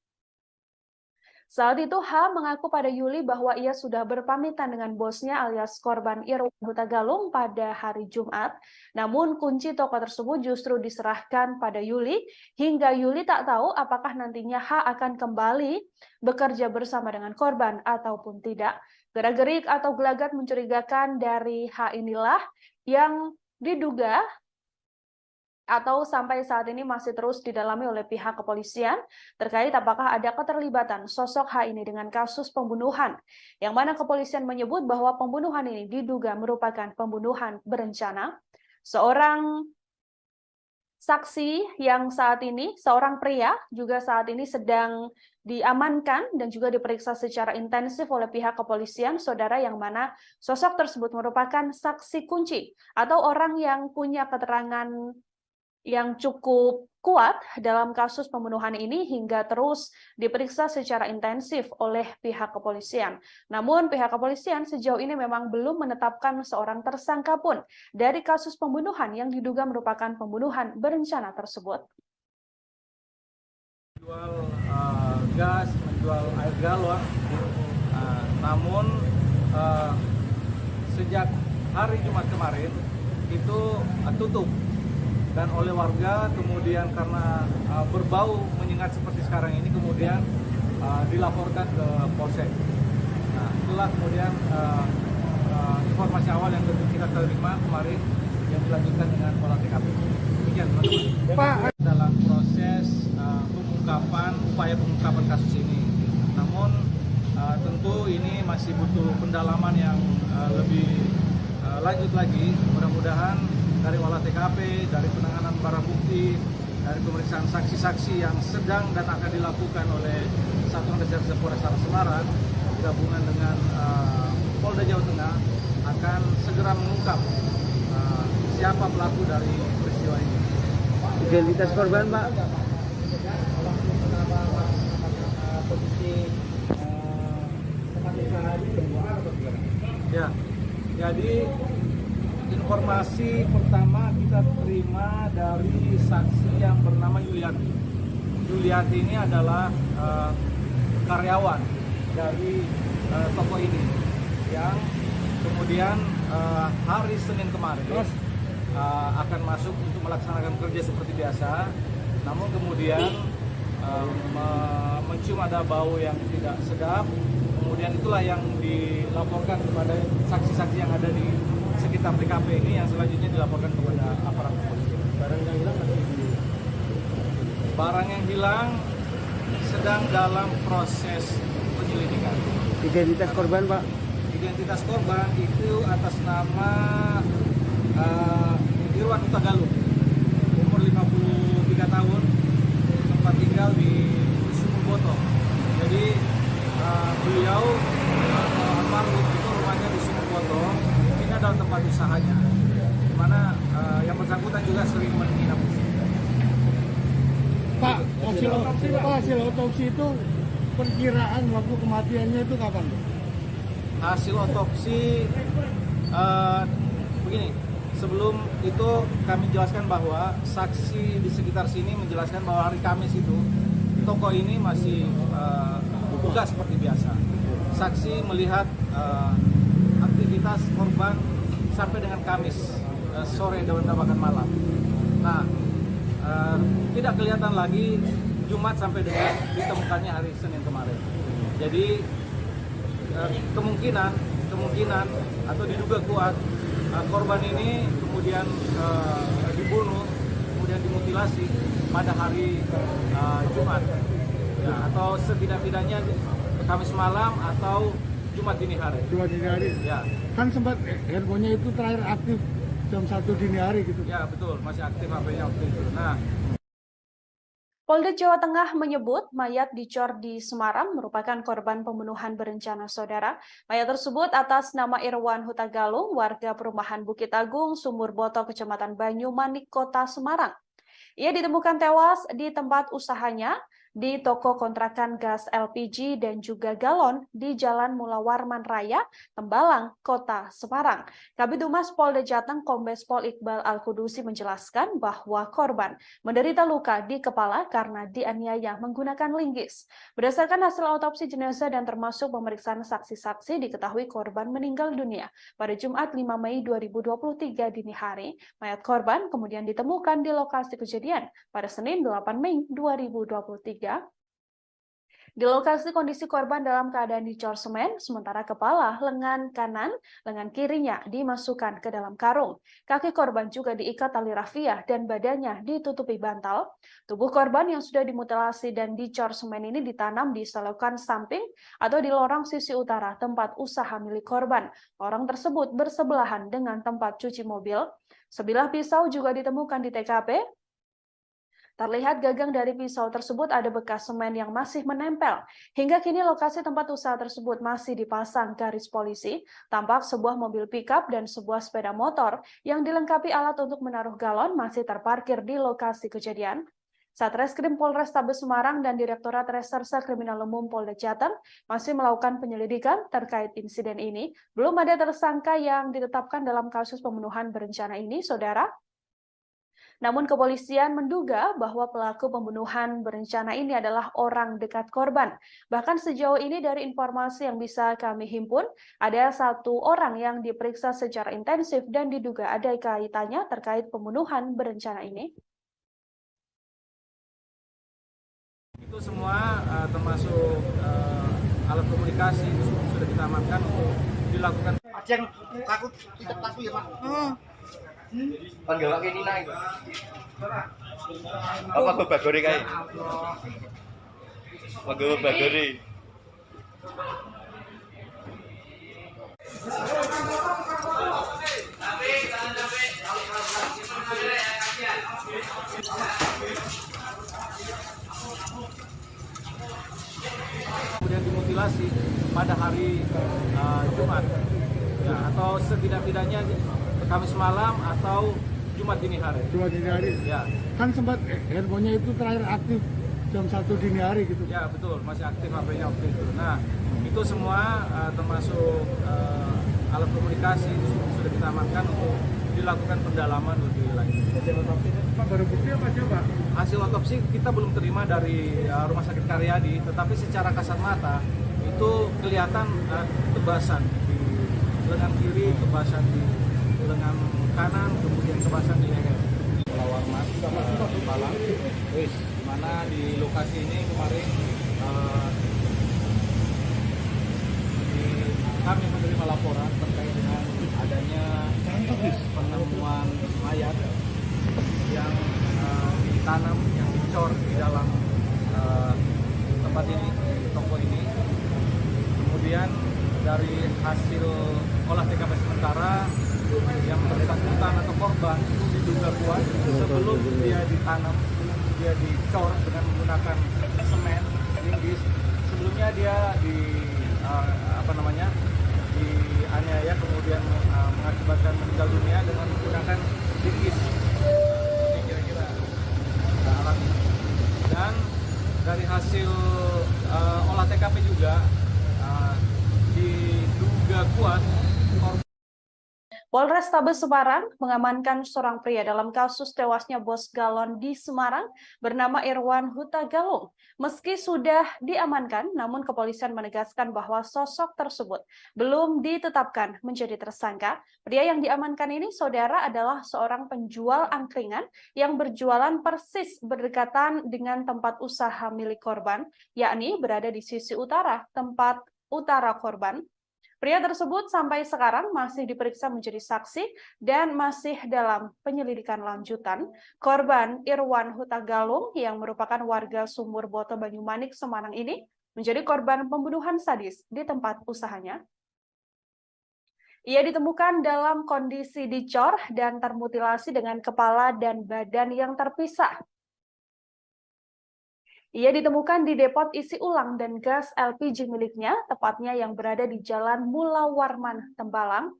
Saat itu H mengaku pada Yuli bahwa ia sudah berpamitan dengan bosnya alias korban Irwan Huta Galung pada hari Jumat. Namun kunci toko tersebut justru diserahkan pada Yuli hingga Yuli tak tahu apakah nantinya H akan kembali bekerja bersama dengan korban ataupun tidak. Gerak-gerik atau gelagat mencurigakan dari H inilah yang diduga atau sampai saat ini masih terus didalami oleh pihak kepolisian terkait apakah ada keterlibatan sosok H ini dengan kasus pembunuhan, yang mana kepolisian menyebut bahwa pembunuhan ini diduga merupakan pembunuhan berencana. Seorang saksi yang saat ini, seorang pria juga saat ini sedang diamankan dan juga diperiksa secara intensif oleh pihak kepolisian, saudara, yang mana sosok tersebut merupakan saksi kunci atau orang yang punya keterangan yang cukup kuat dalam kasus pembunuhan ini hingga terus diperiksa secara intensif oleh pihak kepolisian. Namun pihak kepolisian sejauh ini memang belum menetapkan seorang tersangka pun dari kasus pembunuhan yang diduga merupakan pembunuhan berencana tersebut. Menjual gas, menjual air galon, namun sejak hari Jumat kemarin itu tutup. Dan oleh warga kemudian karena berbau menyengat seperti sekarang ini kemudian dilaporkan ke Polsek. Nah, itulah kemudian informasi awal yang kita terima kemarin yang dilanjutkan dengan olah TKP. Demikian teman-teman. Pak, dalam proses upaya pengungkapan kasus ini. Namun tentu ini masih butuh pendalaman yang lebih lanjut lagi. Mudah-mudahan dari olah TKP, dari penanganan barang bukti, dari pemeriksaan saksi-saksi yang sedang dan akan dilakukan oleh Satuan Reserse Polresta Semarang gabungan dengan Polda Jawa Tengah akan segera mengungkap siapa pelaku dari peristiwa ini. Identitas korban, Pak? Ya, jadi informasi pertama kita terima dari saksi yang bernama Yuliati. Yuliati ini adalah karyawan dari toko ini yang kemudian hari Senin kemarin akan masuk untuk melaksanakan kerja seperti biasa, namun kemudian mencium ada bau yang tidak sedap. Kemudian itulah yang dilaporkan kepada saksi-saksi yang ada di sekitar TKP ini yang selanjutnya dilaporkan kepada aparat kepolisian. Barang yang hilang masih barang yang hilang sedang dalam proses penyelidikan. Identitas korban, Pak? Identitas korban itu atas nama Irwan Hutagalung, umur 53 tahun, tempat tinggal di Sumurboto. Jadi beliau almarhum itu rumahnya di Sumurboto. Ini adalah tempat usahanya, di mana yang bersangkutan juga sering menginap di sini. Pak, hasil otopsi itu perkiraan waktu kematiannya itu kapan? Hasil otopsi begini, sebelum itu kami jelaskan bahwa saksi di sekitar sini menjelaskan bahwa hari Kamis itu toko ini masih buka seperti biasa. Saksi melihat aktivitas korban sampai dengan Kamis sore dan bahkan malam. Nah, tidak kelihatan lagi Jumat sampai dengan ditemukannya hari Senin kemarin. Jadi kemungkinan atau diduga kuat korban ini kemudian dibunuh, kemudian dimutilasi pada hari Jumat, ya, atau setidak-tidaknya Kamis malam atau Jumat dini hari. Jumat dini hari. Ya. Kan sempat handphonenya itu terakhir aktif jam 1 dini hari gitu. Ya betul, masih aktif HP-nya waktu itu. Nah. Polda Jawa Tengah menyebut mayat dicor di Semarang merupakan korban pembunuhan berencana saudara. Mayat tersebut atas nama Irwan Hutagalung, warga perumahan Bukit Agung, Sumurboto, Kecamatan Banyumanik, Kota Semarang. Ia ditemukan tewas di tempat usahanya di toko kontrakan gas LPG dan juga galon di Jalan Mula Warman Raya, Tembalang, Kota Semarang. Kabid Humas Polda Jateng Kombes Pol Iqbal Al-Kudusi menjelaskan bahwa korban menderita luka di kepala karena dianiaya menggunakan linggis. Berdasarkan hasil autopsi jenazah dan termasuk pemeriksaan saksi-saksi, diketahui korban meninggal dunia pada Jumat 5 Mei 2023 dini hari. Mayat korban kemudian ditemukan di lokasi kejadian pada Senin 8 Mei 2023. Di lokasi kondisi korban dalam keadaan dicor semen, sementara kepala, lengan kanan, lengan kirinya dimasukkan ke dalam karung. Kaki korban juga diikat tali rafia dan badannya ditutupi bantal. Tubuh korban yang sudah dimutilasi dan dicor semen ini ditanam di selokan samping atau di lorong sisi utara tempat usaha milik korban. Lorong tersebut bersebelahan dengan tempat cuci mobil. Sebilah pisau juga ditemukan di TKP. Terlihat gagang dari pisau tersebut ada bekas semen yang masih menempel. Hingga kini lokasi tempat usaha tersebut masih dipasang garis polisi. Tampak sebuah mobil pickup dan sebuah sepeda motor yang dilengkapi alat untuk menaruh galon masih terparkir di lokasi kejadian. Satreskrim Polrestabes Semarang dan Direktorat Reserse Kriminal Umum Polda Jateng masih melakukan penyelidikan terkait insiden ini. Belum ada tersangka yang ditetapkan dalam kasus pembunuhan berencana ini, Saudara. Namun kepolisian menduga bahwa pelaku pembunuhan berencana ini adalah orang dekat korban. Bahkan sejauh ini dari informasi yang bisa kami himpun, ada 1 orang yang diperiksa secara intensif dan diduga ada kaitannya terkait pembunuhan berencana ini. Itu semua termasuk alat komunikasi sudah kita amankan untuk dilakukan. Ada yang takut, tidak takut ya Pak? Kan gawak ini naik. Apa babagore kae? Apa babagore? Kemudian dimutilasi pada hari Jumat, ya, atau setidak-tidaknya Kamis malam atau Jumat dini hari. Jumat dini hari. Ya. Kan sempat handphonenya itu terakhir aktif jam 1 dini hari gitu. Ya betul, masih aktif HP-nya waktu itu. Nah itu semua termasuk alat komunikasi sudah kita amankan untuk dilakukan pendalaman lebih lanjut. Hasil otopsi Pak baru bukti apa aja Pak? Hasil otopsi kita belum terima dari Rumah Sakit Karyadi, tetapi secara kasat mata itu kelihatan tebasan di lengan kiri, tebasan di lengan kanan, kemudian tebasan di leher. Warman, Malang, di mana di lokasi ini kemarin kami menerima laporan terkait dengan adanya penemuan mayat yang ditanam, yang dicor di dalam tempat ini, di toko ini. Kemudian dari hasil olah TKP sementara, yang bersangkutan atau korban itu diduga kuat sebelum dia ditanam, sebelum dia dicor dengan menggunakan semen linggis. Sebelumnya dia dianiaya, kemudian mengakibatkan meninggal dunia dengan menggunakan linggis. Ini kira-kira alami. Dan dari hasil olah TKP juga diduga kuat Polrestabes Semarang mengamankan seorang pria dalam kasus tewasnya bos galon di Semarang bernama Irwan Huta Galung. Meski sudah diamankan, namun kepolisian menegaskan bahwa sosok tersebut belum ditetapkan menjadi tersangka. Pria yang diamankan ini, Saudara, adalah seorang penjual angkringan yang berjualan persis berdekatan dengan tempat usaha milik korban, yakni berada di sisi utara, tempat utara korban. Pria tersebut sampai sekarang masih diperiksa menjadi saksi dan masih dalam penyelidikan lanjutan. Korban Irwan Huta Galung yang merupakan warga Sumur Boto Banyumanik, Semarang ini menjadi korban pembunuhan sadis di tempat usahanya. Ia ditemukan dalam kondisi dicor dan termutilasi dengan kepala dan badan yang terpisah. Ia ditemukan di depot isi ulang dan gas LPG miliknya, tepatnya yang berada di Jalan Mula Warman, Tembalang.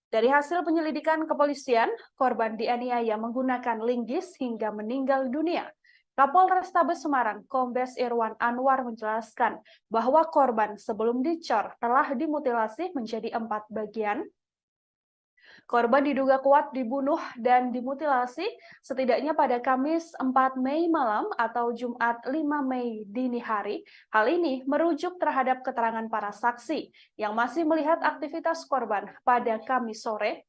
Dari hasil penyelidikan kepolisian, korban dianiaya menggunakan linggis hingga meninggal dunia. Kapolrestabes Semarang, Kombes Irwan Anwar menjelaskan bahwa korban sebelum dicor telah dimutilasi menjadi 4 bagian. Korban diduga kuat dibunuh dan dimutilasi setidaknya pada Kamis 4 Mei malam atau Jumat 5 Mei dini hari. Hal ini merujuk terhadap keterangan para saksi yang masih melihat aktivitas korban pada Kamis sore.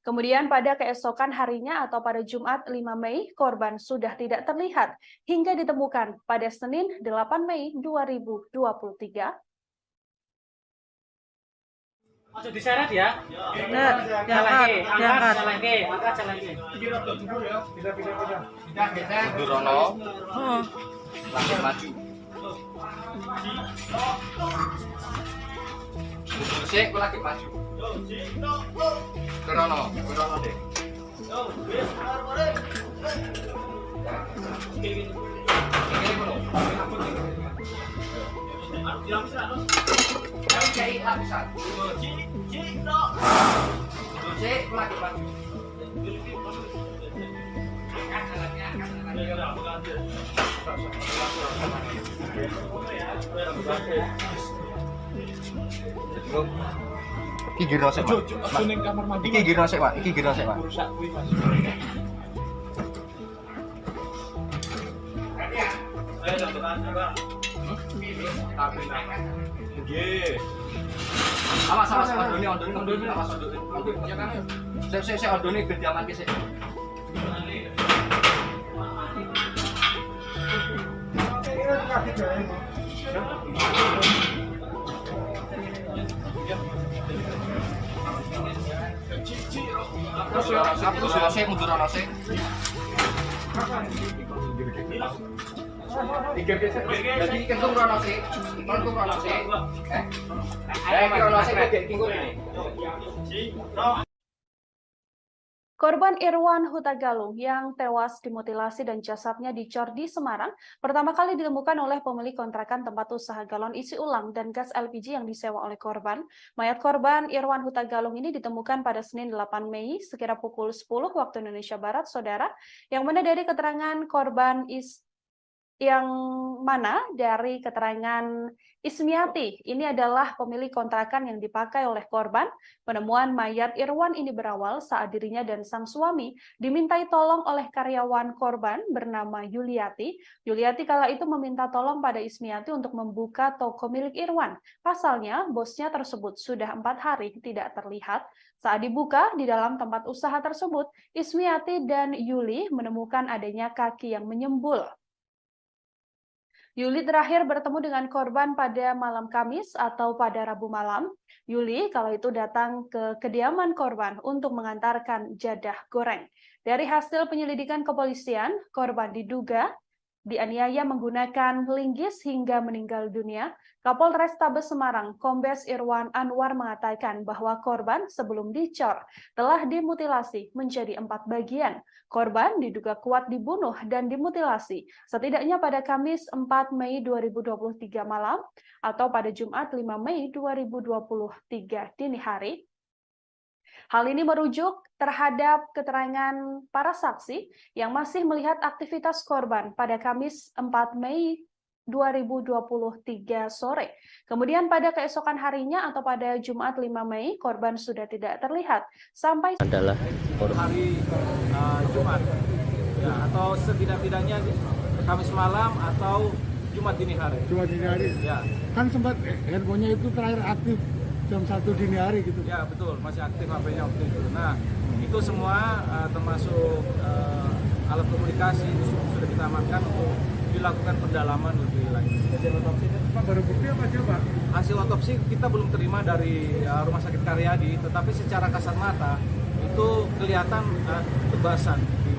Kemudian pada keesokan harinya atau pada Jumat 5 Mei, korban sudah tidak terlihat hingga ditemukan pada Senin 8 Mei 2023. Ojo diseret ya. Nah, diangkat. Jalan ke. Durono. Lagi maju. Sik, lagi maju. Durono deh. Iki giro sik, Pak. Iki giro sik, Pak. Iki giro sik, Pak. Awas, ondone. Awas, ondone. Ya kan. Sik ondone ben diamanke sik. Terus sik mundur ana sik. Jadi kentung rono sik, kentung rono sik. Iki rono sik kok kingkul ini. Korban Irwan Huta Galung yang tewas dimutilasi dan jasadnya dicor di Semarang pertama kali ditemukan oleh pemilik kontrakan tempat usaha galon isi ulang dan gas LPG yang disewa oleh korban. Mayat korban Irwan Huta Galung ini ditemukan pada Senin 8 Mei sekira pukul 10 waktu Indonesia Barat, saudara, yang mana dari keterangan korban dari keterangan Ismiati, ini adalah pemilik kontrakan yang dipakai oleh korban. Penemuan mayat Irwan ini berawal saat dirinya dan sang suami dimintai tolong oleh karyawan korban bernama Yuliati. Yuliati kala itu meminta tolong pada Ismiati untuk membuka toko milik Irwan. Pasalnya, bosnya tersebut sudah 4 hari tidak terlihat. Saat dibuka di dalam tempat usaha tersebut, Ismiati dan Yuli menemukan adanya kaki yang menyembul. Yuli terakhir bertemu dengan korban pada malam Kamis atau pada Rabu malam. Yuli kalau itu datang ke kediaman korban untuk mengantarkan jadah goreng. Dari hasil penyelidikan kepolisian, korban diduga dianiaya menggunakan linggis hingga meninggal dunia. Kapolres Tabes Semarang, Kombes Irwan Anwar mengatakan bahwa korban sebelum dicor telah dimutilasi menjadi 4 bagian. Korban diduga kuat dibunuh dan dimutilasi setidaknya pada Kamis 4 Mei 2023 malam atau pada Jumat 5 Mei 2023 dini hari. Hal ini merujuk terhadap keterangan para saksi yang masih melihat aktivitas korban pada Kamis 4 Mei 2023 sore. Kemudian pada keesokan harinya atau pada Jumat 5 Mei, korban sudah tidak terlihat sampai Adalah hari Jumat, ya, atau setidak-tidaknya Kamis malam atau Jumat dini hari. Jumat dini hari. Ya, Kan sempat handphonenya itu terakhir aktif jam 1 dini hari gitu. ya betul, masih aktif HP-nya waktu itu. Nah, itu semua termasuk alat komunikasi itu sudah kita amankan untuk dilakukan pendalaman lebih lanjut. Hasil otopsi Pak, baru bukti apa aja Pak? Hasil otopsi kita belum terima dari Rumah Sakit Karyadi, tetapi secara kasat mata itu kelihatan tebasan di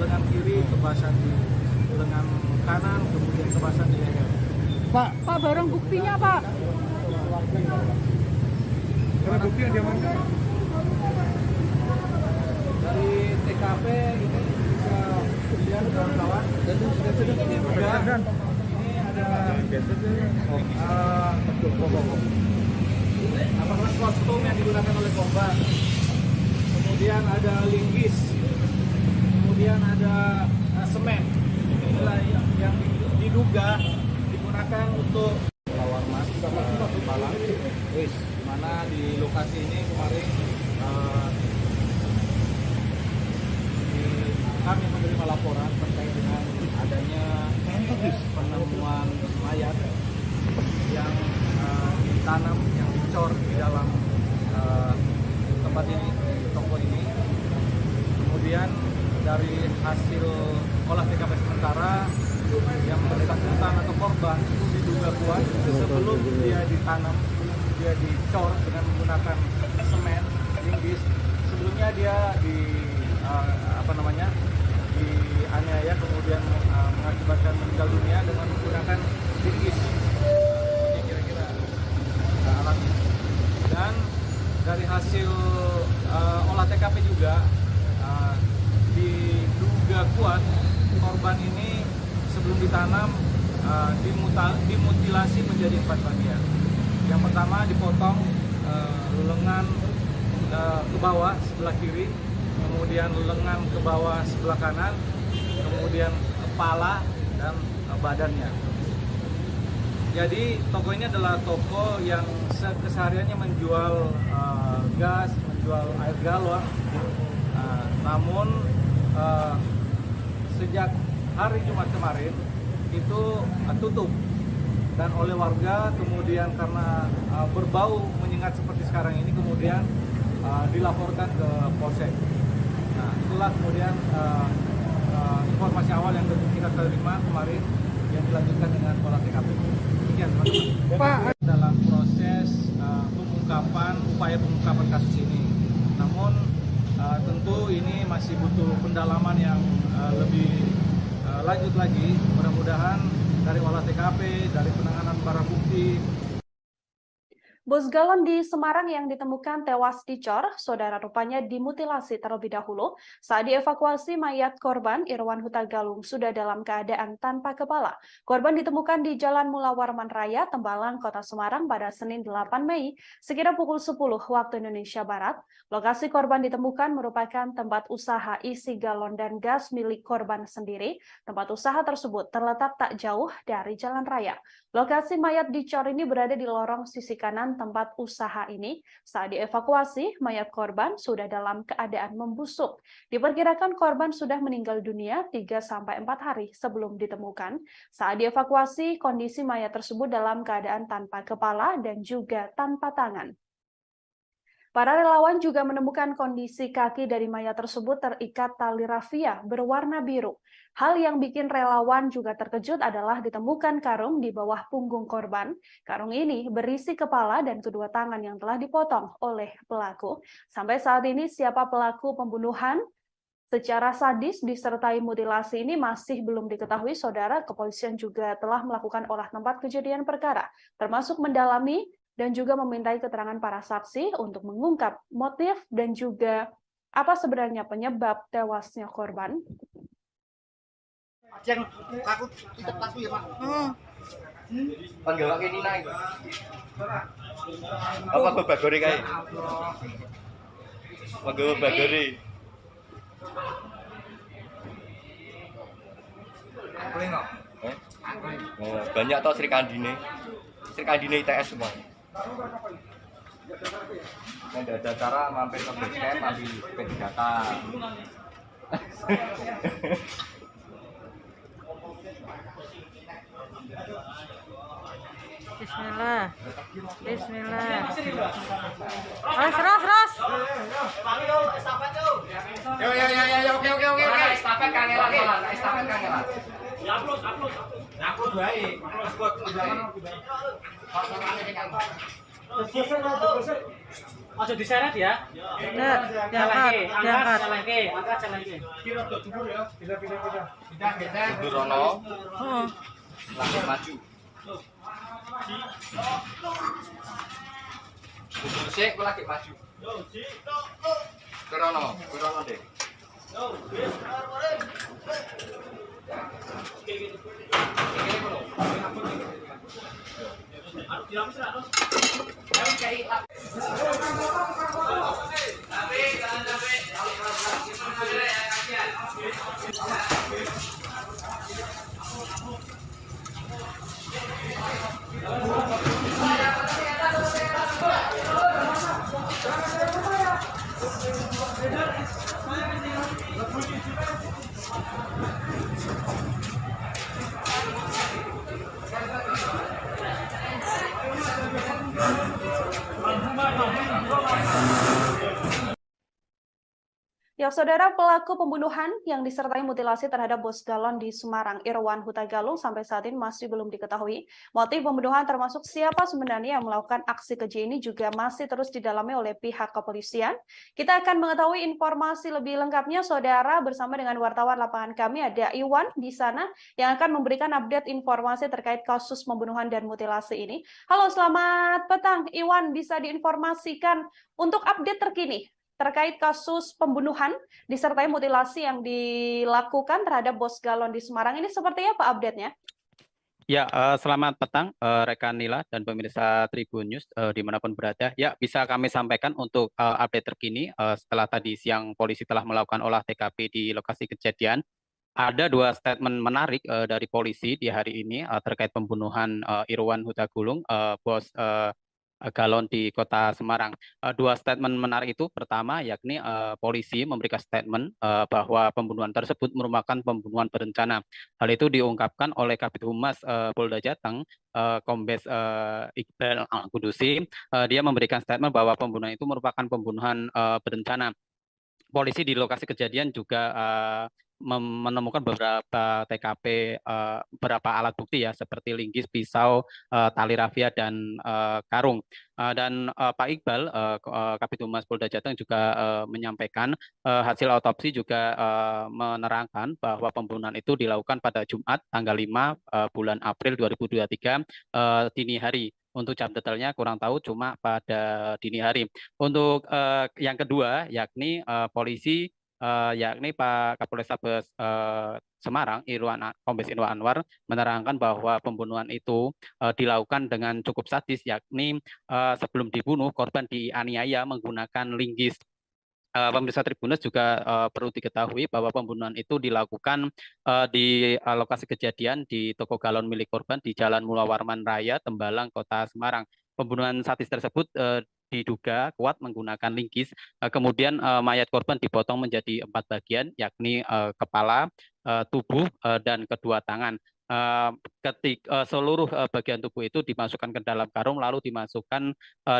lengan kiri, tebasan di lengan kanan, kemudian tebasan di leher. Pak, Barang buktinya, Pak. barang bukti yang diamankan. Dari TKP ini bisa dilihat kawan-kawan, dan ini juga ini ada kostum yang digunakan oleh korban, kemudian ada linggis, kemudian ada semen. Inilah yang diduga digunakan untuk lawar mas Malang. Di mana di lokasi ini kemarin kami menerima laporan terkait dengan adanya penemuan mayat yang ditanam, yang dicor di dalam tempat ini, di toko ini. Kemudian dari hasil olah TKP sementara yang bersangkutan atau korban itu diduga kuat sebelum dia ditanam, dia dicor dengan menggunakan semen, linggis. Sebelumnya dia dianiaya, kemudian mengakibatkan meninggal dunia dengan menggunakan linggis. Ini kira-kira alatnya. Dan dari hasil olah TKP juga diduga kuat korban ini sebelum ditanam dimutilasi menjadi 4 bagian. Yang pertama dipotong lengan ke bawah sebelah kiri, kemudian lengan ke bawah sebelah kanan, kemudian kepala dan badannya. Jadi toko ini adalah toko yang kesehariannya menjual gas, menjual air galon. Namun sejak hari Jumat kemarin itu tutup, dan oleh warga kemudian karena berbau menyengat seperti sekarang ini kemudian dilaporkan ke Polsek. Nah, itulah kemudian informasi awal yang kita terima kemarin yang dilanjutkan dengan olah TKP. Demikian, teman-teman. Pak, Dalam proses upaya pengungkapan kasus ini. Namun tentu ini masih butuh pendalaman yang lebih lanjut lagi. Mudah-mudahan dari olah TKP, dari penanganan barang bukti. Bos galon di Semarang yang ditemukan tewas dicor, saudara rupanya dimutilasi terlebih dahulu. Saat dievakuasi, mayat korban Irwan Huta Galung sudah dalam keadaan tanpa kepala. Korban ditemukan di Jalan Mula Warman Raya, Tembalang, Kota Semarang pada Senin 8 Mei, sekira pukul 10 waktu Indonesia Barat. Lokasi korban ditemukan merupakan tempat usaha isi galon dan gas milik korban sendiri. Tempat usaha tersebut terletak tak jauh dari jalan raya. Lokasi mayat dicor ini berada di lorong sisi kanan tempat usaha ini. Saat dievakuasi, mayat korban sudah dalam keadaan membusuk. Diperkirakan korban sudah meninggal dunia 3-4 hari sebelum ditemukan. Saat dievakuasi, kondisi mayat tersebut dalam keadaan tanpa kepala dan juga tanpa tangan. Para relawan juga menemukan kondisi kaki dari mayat tersebut terikat tali rafia berwarna biru. Hal yang bikin relawan juga terkejut adalah ditemukan karung di bawah punggung korban. Karung ini berisi kepala dan kedua tangan yang telah dipotong oleh pelaku. Sampai saat ini siapa pelaku pembunuhan secara sadis disertai mutilasi ini masih belum diketahui, saudara. Kepolisian juga telah melakukan olah tempat kejadian perkara, termasuk mendalami dan juga memintai keterangan para saksi untuk mengungkap motif dan juga apa sebenarnya penyebab tewasnya korban. Yang takut kita takut ya Pak. Panggil ini naik. Apa babagori kae? Panggil babagori. Oh, banyak toh Sri Kandine ITS semua. Nggak ada cara mampir ke base camp, ambil P3K. Bismillah. Bismillah. Ras. Yo, oke. Estafet kangelan. Upload baik. Ojo diseret ya. Bener, diangkat. Jalan ke. Durono. Lagi maju. Sik, aku lagi maju. Durono deh. Ya, saudara, pelaku pembunuhan yang disertai mutilasi terhadap bos galon di Semarang, Irwan Huta Galung, sampai saat ini masih belum diketahui. Motif pembunuhan termasuk siapa sebenarnya yang melakukan aksi keji ini juga masih terus didalami oleh pihak kepolisian. Kita akan mengetahui informasi lebih lengkapnya, saudara, bersama dengan wartawan lapangan kami, ada Iwan di sana, yang akan memberikan update informasi terkait kasus pembunuhan dan mutilasi ini. Halo, selamat petang. Iwan, bisa diinformasikan untuk update terkini terkait kasus pembunuhan disertai mutilasi yang dilakukan terhadap bos galon di Semarang ini seperti apa update-nya? Ya, selamat petang rekan Nila dan pemirsa Tribun News dimanapun berada. Ya, bisa kami sampaikan untuk update terkini setelah tadi siang polisi telah melakukan olah TKP di lokasi kejadian. Ada dua statement menarik dari polisi di hari ini terkait pembunuhan Irwan Huta Galung, bos galon di Kota Semarang. Dua statement menarik itu, pertama yakni polisi memberikan statement bahwa pembunuhan tersebut merupakan pembunuhan berencana. Hal itu diungkapkan oleh Kabid Humas Polda Jateng, Kombes Iqbal Kudusi. Dia memberikan statement bahwa pembunuhan itu merupakan pembunuhan berencana. Polisi di lokasi kejadian juga menemukan beberapa TKP, beberapa alat bukti ya, seperti linggis, pisau, tali rafia, dan karung. Dan Pak Iqbal, Kabid Humas Polda Jateng juga menyampaikan hasil otopsi juga menerangkan bahwa pembunuhan itu dilakukan pada Jumat tanggal 5 bulan April 2023 dini hari. Untuk jam detailnya kurang tahu, cuma pada dini hari. Untuk yang kedua, yakni polisi, yakni Pak Kapolrestabes Semarang, Kombes Irwan Anwar, menerangkan bahwa pembunuhan itu dilakukan dengan cukup sadis, yakni sebelum dibunuh, korban dianiaya menggunakan linggis. Pemirsa Tribunnews juga perlu diketahui bahwa pembunuhan itu dilakukan di lokasi kejadian di toko galon milik korban di Jalan Mula Warman Raya, Tembalang, Kota Semarang. Pembunuhan sadis tersebut diduga kuat menggunakan linggis. Kemudian mayat korban dipotong menjadi 4 bagian, yakni kepala, tubuh, dan kedua tangan. Seluruh bagian tubuh itu dimasukkan ke dalam karung, lalu dimasukkan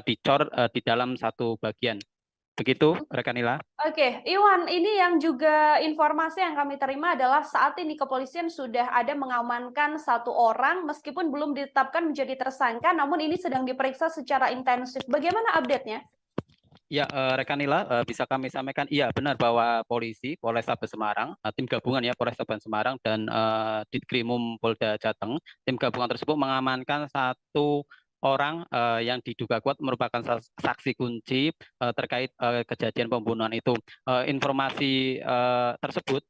dicor di dalam satu bagian. Begitu, rekan Nila. Oke, Iwan, ini yang juga informasi yang kami terima adalah saat ini kepolisian sudah ada mengamankan 1 orang meskipun belum ditetapkan menjadi tersangka, namun ini sedang diperiksa secara intensif. Bagaimana update-nya? Ya, rekan Nila, bisa kami sampaikan, iya benar bahwa polisi, Polrestabes Semarang, tim gabungan ya Polrestabes Semarang dan Ditkrimum Polda Jateng, tim gabungan tersebut mengamankan 1 orang yang diduga kuat merupakan saksi kunci terkait kejadian pembunuhan itu. Informasi tersebut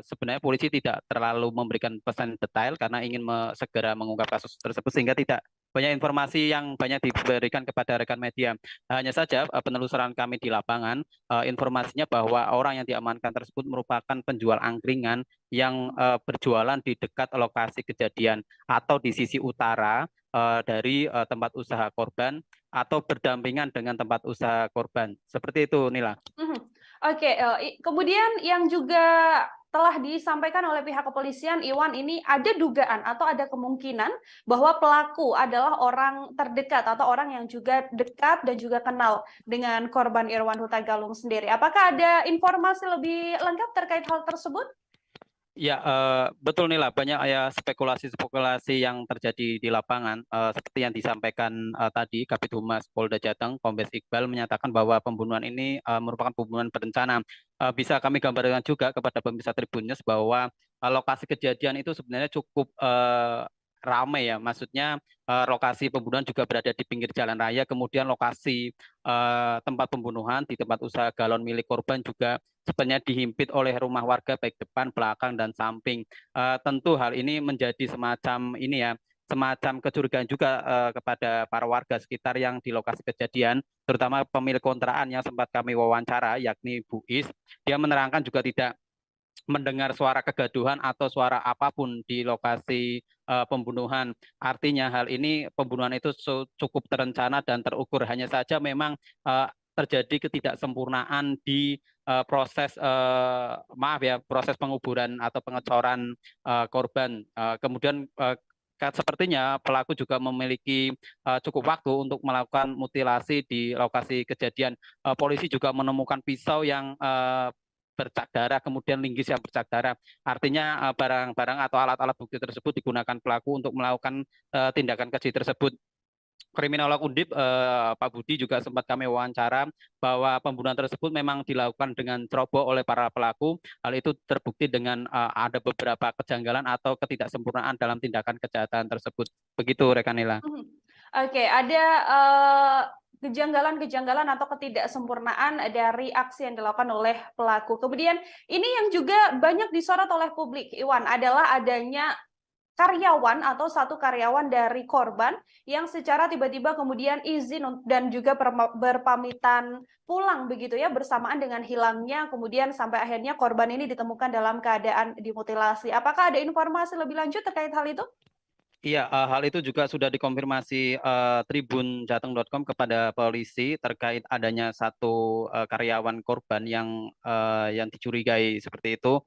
sebenarnya polisi tidak terlalu memberikan pesan detail karena ingin segera mengungkap kasus tersebut, sehingga tidak banyak informasi yang banyak diberikan kepada rekan media. Hanya saja penelusuran kami di lapangan, informasinya bahwa orang yang diamankan tersebut merupakan penjual angkringan yang berjualan di dekat lokasi kejadian atau di sisi utara dari tempat usaha korban atau berdampingan dengan tempat usaha korban. Seperti itu, Nila. Oke, kemudian yang juga telah disampaikan oleh pihak kepolisian, Iwan, ini ada dugaan atau ada kemungkinan bahwa pelaku adalah orang terdekat atau orang yang juga dekat dan juga kenal dengan korban Irwan Huta Galung sendiri. Apakah ada informasi lebih lengkap terkait hal tersebut? Ya, betul Nila, banyak ya spekulasi-spekulasi yang terjadi di lapangan. Seperti yang disampaikan tadi, Kabid Humas Polda Jateng, Kombes Iqbal, menyatakan bahwa pembunuhan ini merupakan pembunuhan berencana. Bisa kami gambarkan juga kepada pemirsa Tribunnews bahwa lokasi kejadian itu sebenarnya cukup ramai ya, maksudnya lokasi pembunuhan juga berada di pinggir jalan raya, kemudian lokasi tempat pembunuhan di tempat usaha galon milik korban juga sebenarnya dihimpit oleh rumah warga baik depan, belakang, dan samping. Tentu hal ini menjadi semacam ini ya, semacam kecurigaan juga kepada para warga sekitar yang di lokasi kejadian, terutama pemilik kontrakan yang sempat kami wawancara, yakni Bu Is. Dia menerangkan juga tidak mendengar suara kegaduhan atau suara apapun di lokasi pembunuhan. Artinya hal ini pembunuhan itu cukup terencana dan terukur. Hanya saja memang terjadi ketidaksempurnaan di proses proses penguburan atau pengecoran korban. Kemudian sepertinya pelaku juga memiliki cukup waktu untuk melakukan mutilasi di lokasi kejadian. Polisi juga menemukan pisau yang bercak darah, kemudian linggis yang bercak darah. Artinya barang-barang atau alat-alat bukti tersebut digunakan pelaku untuk melakukan tindakan keji tersebut. Kriminolog Undip, Pak Budi, juga sempat kami wawancara bahwa pembunuhan tersebut memang dilakukan dengan ceroboh oleh para pelaku. Hal itu terbukti dengan ada beberapa kejanggalan atau ketidaksempurnaan dalam tindakan kejahatan tersebut. Begitu, rekan Nila. Oke, ada kejanggalan-kejanggalan atau ketidaksempurnaan dari aksi yang dilakukan oleh pelaku. Kemudian ini yang juga banyak disorot oleh publik, Iwan, adalah adanya karyawan atau satu karyawan dari korban yang secara tiba-tiba kemudian izin dan juga berpamitan pulang begitu ya, bersamaan dengan hilangnya, kemudian sampai akhirnya korban ini ditemukan dalam keadaan dimutilasi. Apakah ada informasi lebih lanjut terkait hal itu? Iya, hal itu juga sudah dikonfirmasi tribunjateng.com kepada polisi terkait adanya satu karyawan korban yang dicurigai seperti itu,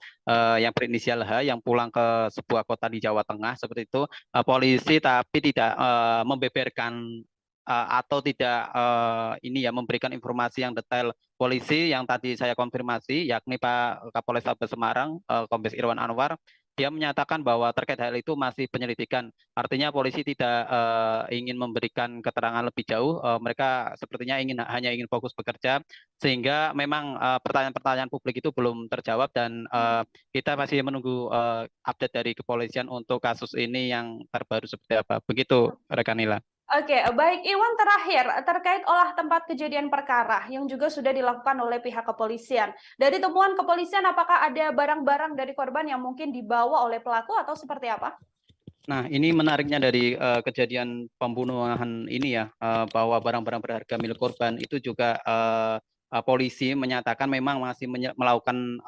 yang berinisial H, yang pulang ke sebuah kota di Jawa Tengah seperti itu. Polisi tapi tidak membeberkan atau tidak memberikan informasi yang detail. Polisi yang tadi saya konfirmasi, yakni Pak Kapolrestabes Semarang, Kombes Irwan Anwar, dia menyatakan bahwa terkait hal itu masih penyelidikan. Artinya polisi tidak ingin memberikan keterangan lebih jauh. Mereka sepertinya hanya ingin fokus bekerja, sehingga memang pertanyaan-pertanyaan publik itu belum terjawab, dan kita masih menunggu update dari kepolisian untuk kasus ini yang terbaru seperti apa. Begitu, rekan Nila. Oke, baik Iwan, terakhir terkait olah tempat kejadian perkara yang juga sudah dilakukan oleh pihak kepolisian. Dari temuan kepolisian, apakah ada barang-barang dari korban yang mungkin dibawa oleh pelaku atau seperti apa? Nah, ini menariknya dari kejadian pembunuhan ini ya, bahwa barang-barang berharga milik korban itu juga polisi menyatakan memang masih melakukan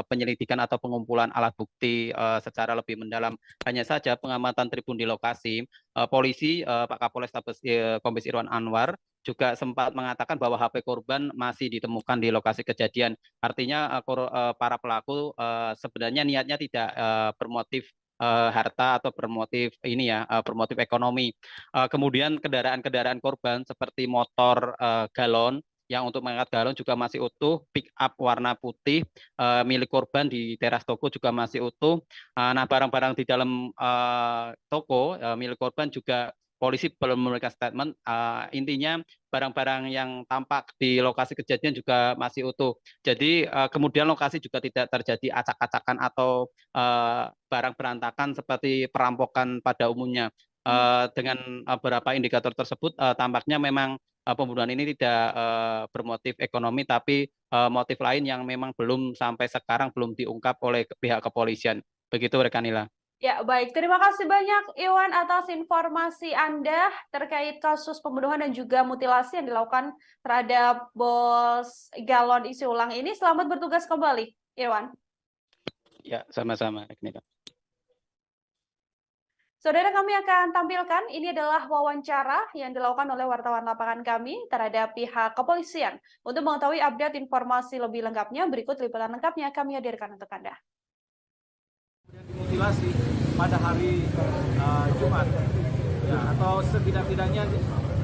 penyelidikan atau pengumpulan alat bukti secara lebih mendalam. Hanya saja pengamatan tribun di lokasi, polisi Pak Kapolrestabes Kombes Irwan Anwar juga sempat mengatakan bahwa HP korban masih ditemukan di lokasi kejadian. Artinya para pelaku sebenarnya niatnya tidak bermotif harta atau bermotif bermotif ekonomi. Kemudian kendaraan-kendaraan korban seperti motor galon yang untuk mengangkat galon juga masih utuh, pick up warna putih milik korban di teras toko juga masih utuh. Nah, barang-barang di dalam toko milik korban juga polisi belum memberikan statement. Intinya barang-barang yang tampak di lokasi kejadian juga masih utuh. Jadi kemudian lokasi juga tidak terjadi acak-acakan atau barang berantakan seperti perampokan pada umumnya. Dengan beberapa indikator tersebut tampaknya memang pembunuhan ini tidak bermotif ekonomi, tapi motif lain yang memang belum sampai sekarang belum diungkap oleh pihak kepolisian. Begitu, rekan Nila. Ya, baik. Terima kasih banyak Iwan atas informasi Anda terkait kasus pembunuhan dan juga mutilasi yang dilakukan terhadap bos galon isi ulang ini. Selamat bertugas kembali, Iwan. Ya, sama-sama, rekan Nila. Saudara, kami akan tampilkan, ini adalah wawancara yang dilakukan oleh wartawan lapangan kami terhadap pihak kepolisian. Untuk mengetahui update informasi lebih lengkapnya, berikut liputan lengkapnya kami hadirkan untuk Anda. Dimutilasi pada hari Jumat, ya, atau setidak-tidaknya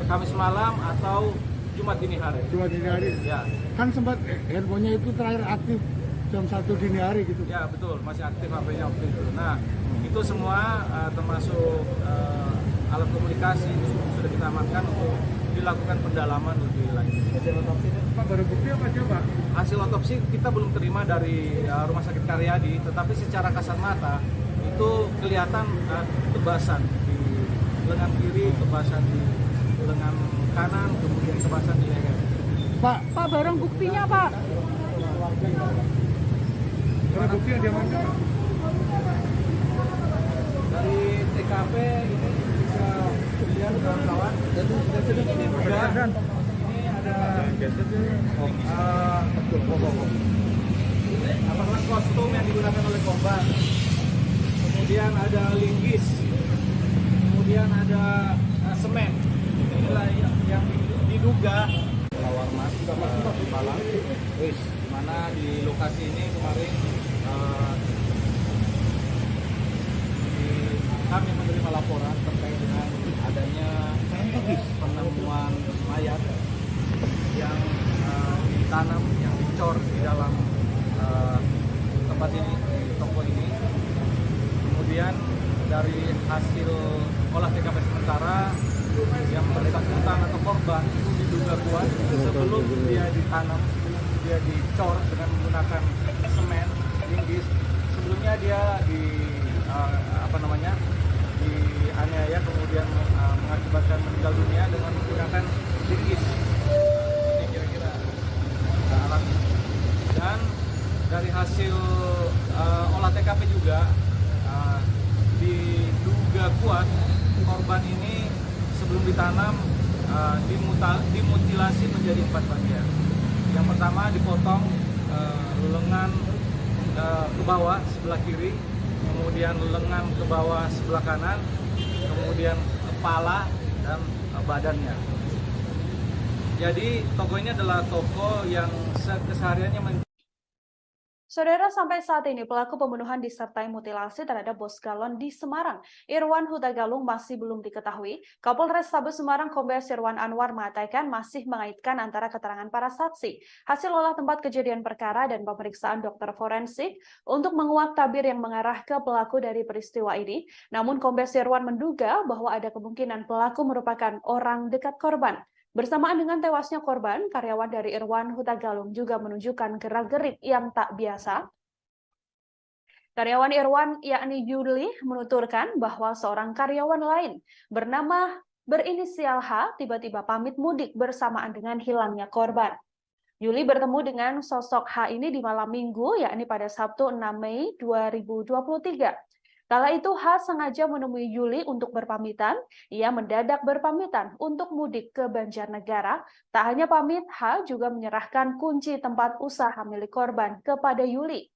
Kamis malam atau Jumat dini hari. Jumat dini hari? Ya. Kan sempat handphonenya itu terakhir aktif jam 1 dini hari gitu. Ya, betul, masih aktif HP-nya waktu itu. Nah, itu semua termasuk alat komunikasi sudah kita amankan untuk dilakukan pendalaman lebih lanjut. Hasil otopsi Pak, baru bukti apa aja Pak? Hasil otopsi kita belum terima dari Rumah Sakit Karyadi, tetapi secara kasat mata itu kelihatan tebasan di lengan kiri, tebasan di lengan kanan, kemudian tebasan di leher. Pak, barang buktinya Pak? Barang bukti yang diamankan Pak? Dari TKP ini bisa dilihat kawan-kawan, dan ini juga ini ada apakah kostum yang digunakan oleh korban, kemudian ada linggis, kemudian ada semen. Inilah yang diduga lawar mas Malang, di mana di lokasi ini kemarin kami menerima laporan terkait dengan adanya penemuan mayat yang ditanam, yang dicor di dalam tempat ini, di toko ini. Kemudian dari hasil olah TKP sementara yang bersangkutan atau korban itu diduga kuat sebelum dia ditanam, dia dicor dengan menggunakan semen, linggis. Sebelumnya dia dianiaya, kemudian mengakibatkan meninggal dunia dengan menggunakan linggis. Ini kira-kira alatnya. Dan dari hasil olah TKP juga ditanam dimutilasi menjadi 4 bagian. Yang pertama dipotong lengan ke bawah sebelah kiri, kemudian lengan ke bawah sebelah kanan, kemudian kepala dan badannya. Jadi toko ini adalah toko yang kesehariannya Saudara, sampai saat ini pelaku pembunuhan disertai mutilasi terhadap bos galon di Semarang, Irwan Huta Galung, masih belum diketahui. Kapolres Tabes Semarang Kombes Irwan Anwar mengatakan masih mengaitkan antara keterangan para saksi, hasil olah tempat kejadian perkara dan pemeriksaan dokter forensik untuk menguak tabir yang mengarah ke pelaku dari peristiwa ini. Namun Kombes Irwan menduga bahwa ada kemungkinan pelaku merupakan orang dekat korban. Bersamaan dengan tewasnya korban, karyawan dari Irwan Huta Galung juga menunjukkan gerak-gerik yang tak biasa. Karyawan Irwan, yakni Yuli, menuturkan bahwa seorang karyawan lain berinisial H tiba-tiba pamit mudik bersamaan dengan hilangnya korban. Yuli bertemu dengan sosok H ini di malam minggu, yakni pada Sabtu 6 Mei 2023. Kala itu H sengaja menemui Yuli untuk berpamitan. Ia mendadak berpamitan untuk mudik ke Banjarnegara. Tak hanya pamit, H juga menyerahkan kunci tempat usaha milik korban kepada Yuli.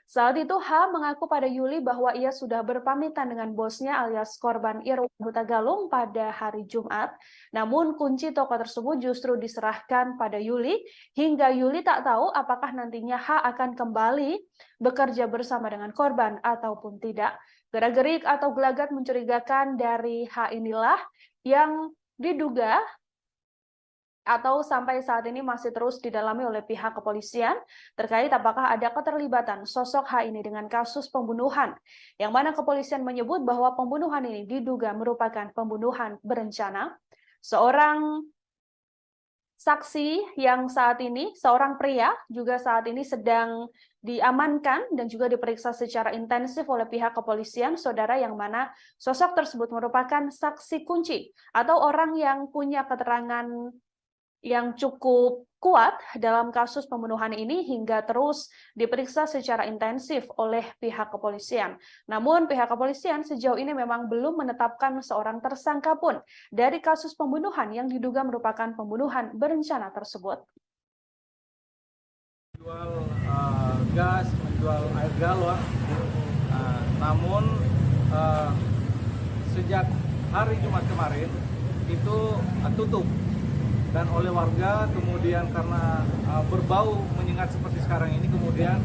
Saat itu H mengaku pada Yuli bahwa ia sudah berpamitan dengan bosnya alias korban Irwan Huta Galung pada hari Jumat. Namun kunci toko tersebut justru diserahkan pada Yuli hingga Yuli tak tahu apakah nantinya H akan kembali bekerja bersama dengan korban ataupun tidak. Gerak-gerik atau gelagat mencurigakan dari H inilah yang diduga atau sampai saat ini masih terus didalami oleh pihak kepolisian terkait apakah ada keterlibatan sosok H ini dengan kasus pembunuhan, yang mana kepolisian menyebut bahwa pembunuhan ini diduga merupakan pembunuhan berencana. Seorang saksi yang saat ini, seorang pria juga saat ini sedang diamankan dan juga diperiksa secara intensif oleh pihak kepolisian, saudara, yang mana sosok tersebut merupakan saksi kunci atau orang yang punya keterangan yang cukup kuat dalam kasus pembunuhan ini hingga terus diperiksa secara intensif oleh pihak kepolisian. Namun pihak kepolisian sejauh ini memang belum menetapkan seorang tersangka pun dari kasus pembunuhan yang diduga merupakan pembunuhan berencana tersebut. Menjual gas, menjual air galon, namun sejak hari Jumat kemarin itu tutup. Dan oleh warga kemudian karena berbau menyengat seperti sekarang ini kemudian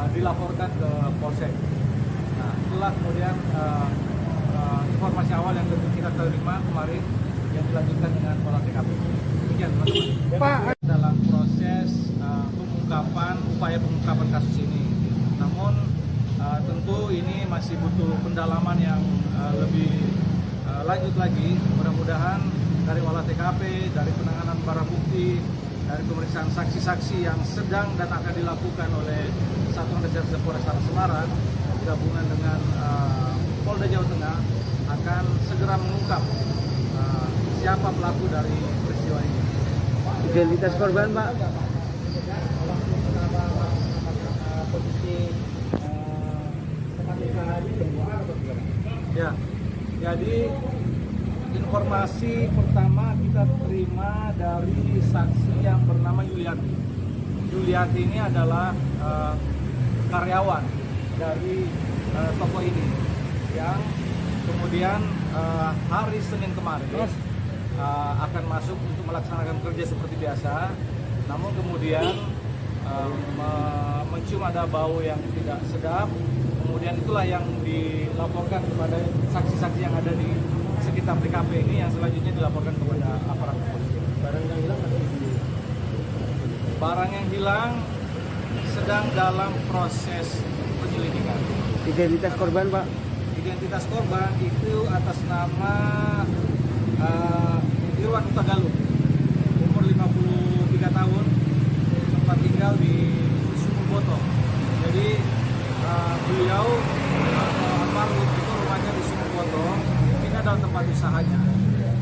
dilaporkan ke Polsek. Nah, itulah kemudian informasi awal yang kita terima kemarin yang dilanjutkan dengan olah TKP. Demikian teman-teman. Pak, dalam proses upaya pengungkapan kasus ini. Namun tentu ini masih butuh pendalaman yang lebih lanjut lagi. Mudah-mudahan dari olah TKP, dari penanganan barang bukti, dari pemeriksaan saksi-saksi yang sedang dan akan dilakukan oleh Satuan Reserse Polrestabes Semarang gabungan dengan Polda Jawa Tengah akan segera mengungkap siapa pelaku dari peristiwa ini. Identitas korban, Pak? Ya, jadi informasi pertama kita terima dari saksi yang bernama Yuliati. Yuliati ini adalah karyawan dari toko ini yang kemudian hari Senin kemarin akan masuk untuk melaksanakan kerja seperti biasa. Namun kemudian mencium ada bau yang tidak sedap. Kemudian itulah yang dilaporkan kepada saksi-saksi yang ada di sekitar TKP ini, yang selanjutnya dilaporkan kepada aparat kepolisian. Barang yang hilang sedang dalam proses penyelidikan. Identitas korban, Pak? Identitas korban itu atas nama Irwan Huta Galung, umur 53 tahun, tempat tinggal di Sumurboto. Jadi beliau almarhum itu rumahnya di Sumurboto. Ini adalah tempat usahanya,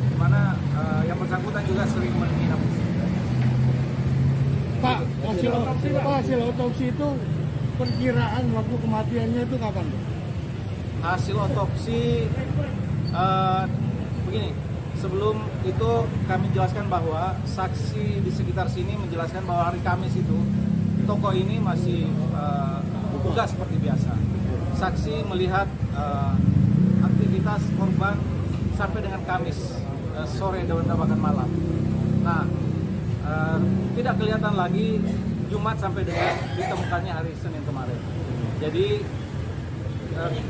di mana yang bersangkutan juga sering menginap. Pak, hasil otopsi itu perkiraan waktu kematiannya itu kapan? Hasil otopsi begini, sebelum itu kami jelaskan bahwa saksi di sekitar sini menjelaskan bahwa hari Kamis itu toko ini masih buka seperti biasa. Saksi melihat aktivitas korban sampai dengan Kamis sore dan bahkan malam. Nah, tidak kelihatan lagi Jumat sampai dengan ditemukannya hari Senin kemarin. Jadi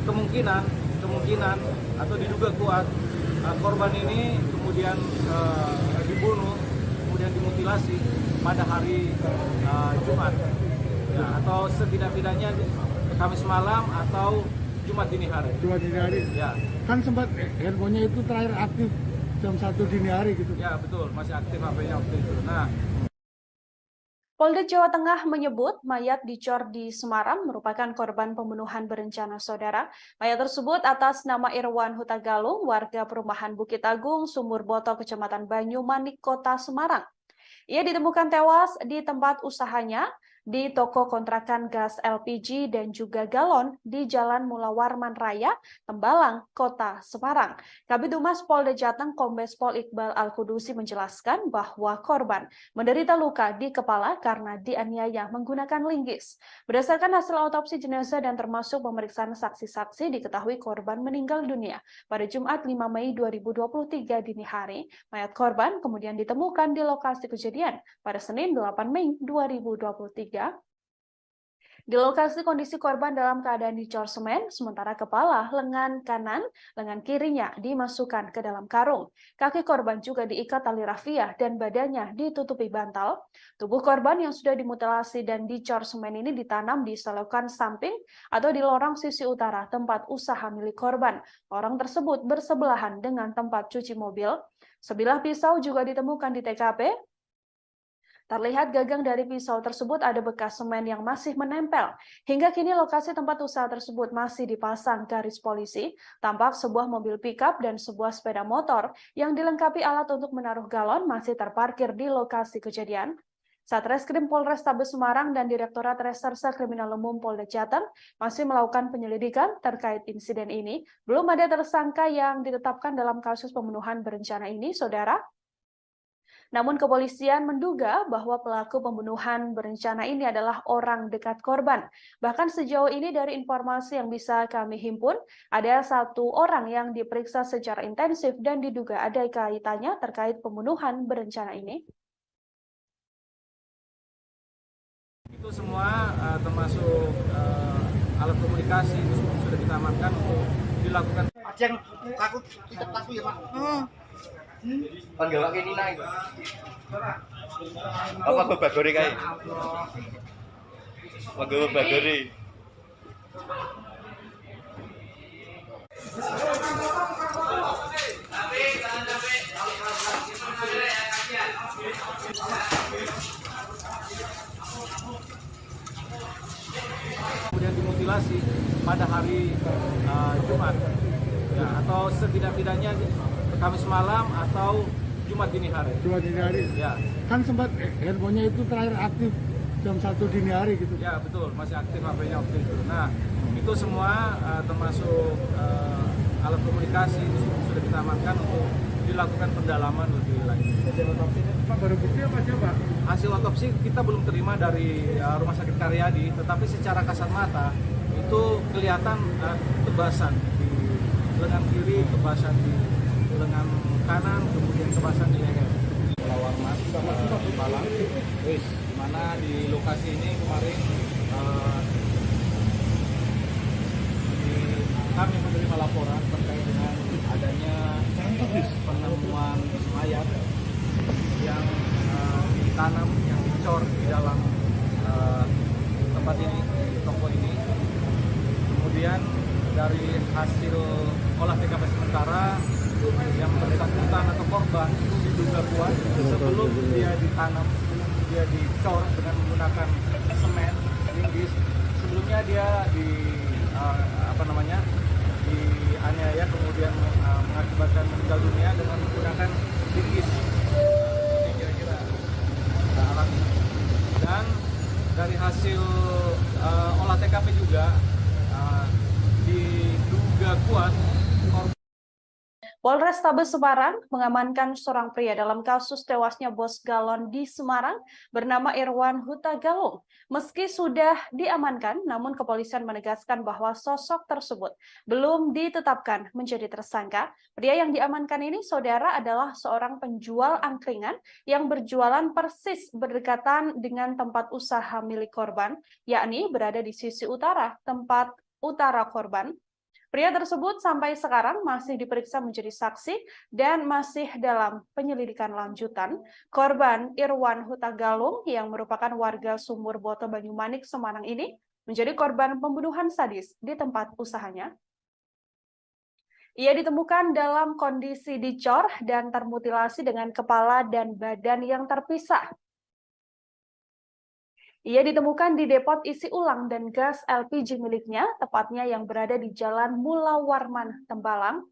kemungkinan atau diduga kuat korban ini kemudian dibunuh, kemudian dimutilasi pada hari Jumat, ya, atau setidak-tidaknya Kamis malam atau Jumat dini hari. Jumat dini hari. Ya. Kan sempat handphonenya itu terakhir aktif jam 1 dini hari gitu. Ya betul, masih aktif HP-nya waktu itu. Nah, Polda Jawa Tengah menyebut mayat dicor di Semarang merupakan korban pembunuhan berencana saudara. Mayat tersebut atas nama Irwan Huta Galung, warga perumahan Bukit Agung, Sumur Boto, Kecamatan Banyumanik, Kota Semarang. Ia ditemukan tewas di tempat usahanya di toko kontrakan gas LPG dan juga galon di Jalan Mula Warman Raya, Tembalang, Kota Semarang. Kabid Humas Polda Jateng Kombes Pol Iqbal Al-Kudusi menjelaskan bahwa korban menderita luka di kepala karena dianiaya menggunakan linggis. Berdasarkan hasil autopsi jenazah dan termasuk pemeriksaan saksi-saksi, diketahui korban meninggal dunia pada Jumat 5 Mei 2023 dini hari. Mayat korban kemudian ditemukan di lokasi kejadian pada Senin 8 Mei 2023. Di lokasi kondisi korban dalam keadaan dicor semen, sementara kepala, lengan kanan, lengan kirinya dimasukkan ke dalam karung. Kaki korban juga diikat tali rafiah dan badannya ditutupi bantal. Tubuh korban yang sudah dimutilasi dan dicor semen ini ditanam di selokan samping atau di lorong sisi utara tempat usaha milik korban. Lorong tersebut bersebelahan dengan tempat cuci mobil. Sebilah pisau juga ditemukan di TKP. Terlihat gagang dari pisau tersebut ada bekas semen yang masih menempel. Hingga kini lokasi tempat usaha tersebut masih dipasang garis polisi. Tampak sebuah mobil pickup dan sebuah sepeda motor yang dilengkapi alat untuk menaruh galon masih terparkir di lokasi kejadian. Satreskrim Polrestabes Semarang dan Direktorat Reserse Kriminal Umum Polda Jateng masih melakukan penyelidikan terkait insiden ini. Belum ada tersangka yang ditetapkan dalam kasus pembunuhan berencana ini, saudara. Namun kepolisian menduga bahwa pelaku pembunuhan berencana ini adalah orang dekat korban. Bahkan sejauh ini dari informasi yang bisa kami himpun, ada 1 orang yang diperiksa secara intensif dan diduga ada kaitannya terkait pembunuhan berencana ini. itu semua termasuk alat komunikasi itu sudah kita amankan untuk dilakukan. Ada yang takut ya Pak? Panggil kayak Nina itu. Apa babagori kayak? Panggil babagori. Kemudian dimutilasi pada hari Jumat, ya, atau setidak-tidaknya Kamis malam atau Jumat dini hari. Jumat dini hari. Ya. Kan sempat handphonenya itu terakhir aktif jam 1 dini hari gitu. Ya betul, masih aktif HP-nya waktu itu. Nah itu semua termasuk alat komunikasi itu sudah kita amankan untuk dilakukan pendalaman lebih lanjut. Hasil otopsi Pak, baru bukti apa aja Pak? Hasil otopsi kita belum terima dari Rumah Sakit Karyadi, tetapi secara kasat mata itu kelihatan kebasan di lengan kiri, kebasan di lengan kanan, kemudian kebasan di leher. Lawan Mas Malang, di mana di lokasi ini kemarin kami menerima laporan terkait dengan adanya penemuan mayat yang ditanam, yang dicor di dalam tempat ini, di toko ini. Kemudian dari hasil olah TKP sementara yang bersangkutan atau korban itu diduga kuat sebelum dia ditanam, dia dicor dengan menggunakan semen linggis. Sebelumnya dia dianiaya kemudian mengakibatkan meninggal dunia dengan menggunakan linggis. Ini kira-kira alami. Dan dari hasil olah TKP juga diduga kuat Polrestabes Semarang mengamankan seorang pria dalam kasus tewasnya bos galon di Semarang bernama Irwan Huta Galung. Meski sudah diamankan, namun kepolisian menegaskan bahwa sosok tersebut belum ditetapkan menjadi tersangka. Pria yang diamankan ini, saudara, adalah seorang penjual angkringan yang berjualan persis berdekatan dengan tempat usaha milik korban, yakni berada di sisi utara tempat utara korban. Pria tersebut sampai sekarang masih diperiksa menjadi saksi dan masih dalam penyelidikan lanjutan. Korban Irwan Huta Galung yang merupakan warga Sumur Boto Banyumanik, Semarang ini menjadi korban pembunuhan sadis di tempat usahanya. Ia ditemukan dalam kondisi dicor dan termutilasi dengan kepala dan badan yang terpisah. Ia ditemukan di depot isi ulang dan gas LPG miliknya, tepatnya yang berada di Jalan Mula Warman, Tembalang.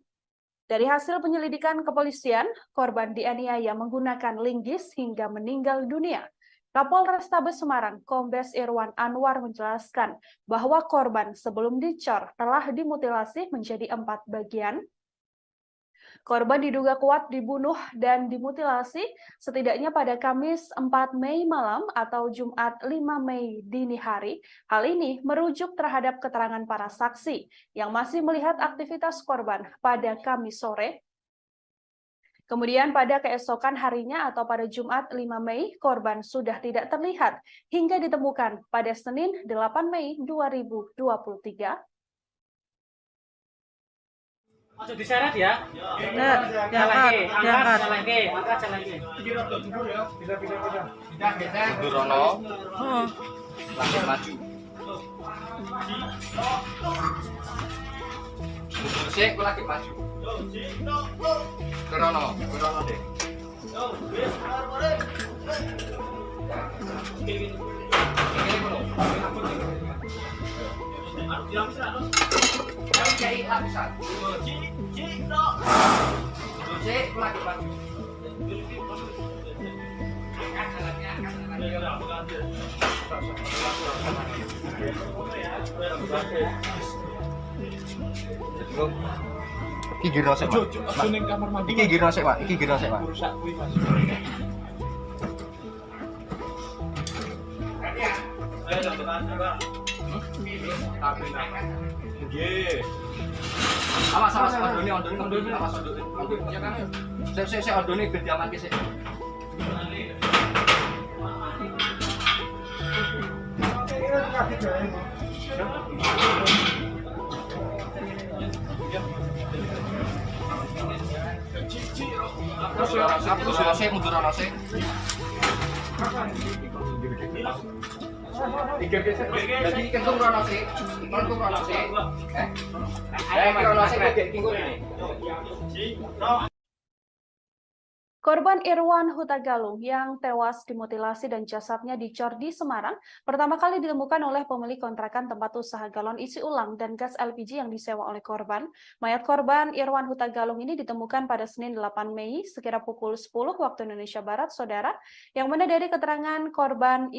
Dari hasil penyelidikan kepolisian, korban dianiaya menggunakan linggis hingga meninggal dunia. Kapolrestabes Semarang, Kombes Irwan Anwar menjelaskan bahwa korban sebelum dicor telah dimutilasi menjadi 4 bagian. Korban diduga kuat dibunuh dan dimutilasi setidaknya pada Kamis 4 Mei malam atau Jumat 5 Mei dini hari. Hal ini merujuk terhadap keterangan para saksi yang masih melihat aktivitas korban pada Kamis sore. Kemudian pada keesokan harinya atau pada Jumat 5 Mei, korban sudah tidak terlihat hingga ditemukan pada Senin 8 Mei 2023. Ojo diseret ya. Diangkat. Mundur ono, langsung maju. Mundur sik, kok lagi maju. Kerono deh. Kayak lapisan. Cek, lagi maju. Iki giro sik, Pak. Iki giro sik, Pak. Iki giro sik, Pak. Awas, ondone, awas ondone. Ya kan. Sik ondone ben diamanke sik. Mundur ono sik. Jadi kentung rono sih, kentung rono sih. Rono sih kok kingkung ini. Korban Irwan Huta Galung yang tewas dimutilasi dan jasadnya dicor di Semarang pertama kali ditemukan oleh pemilik kontrakan tempat usaha galon isi ulang dan gas LPG yang disewa oleh korban. Mayat korban Irwan Huta Galung ini ditemukan pada Senin 8 Mei sekira pukul 10 waktu Indonesia Barat, saudara, yang mana dari keterangan korban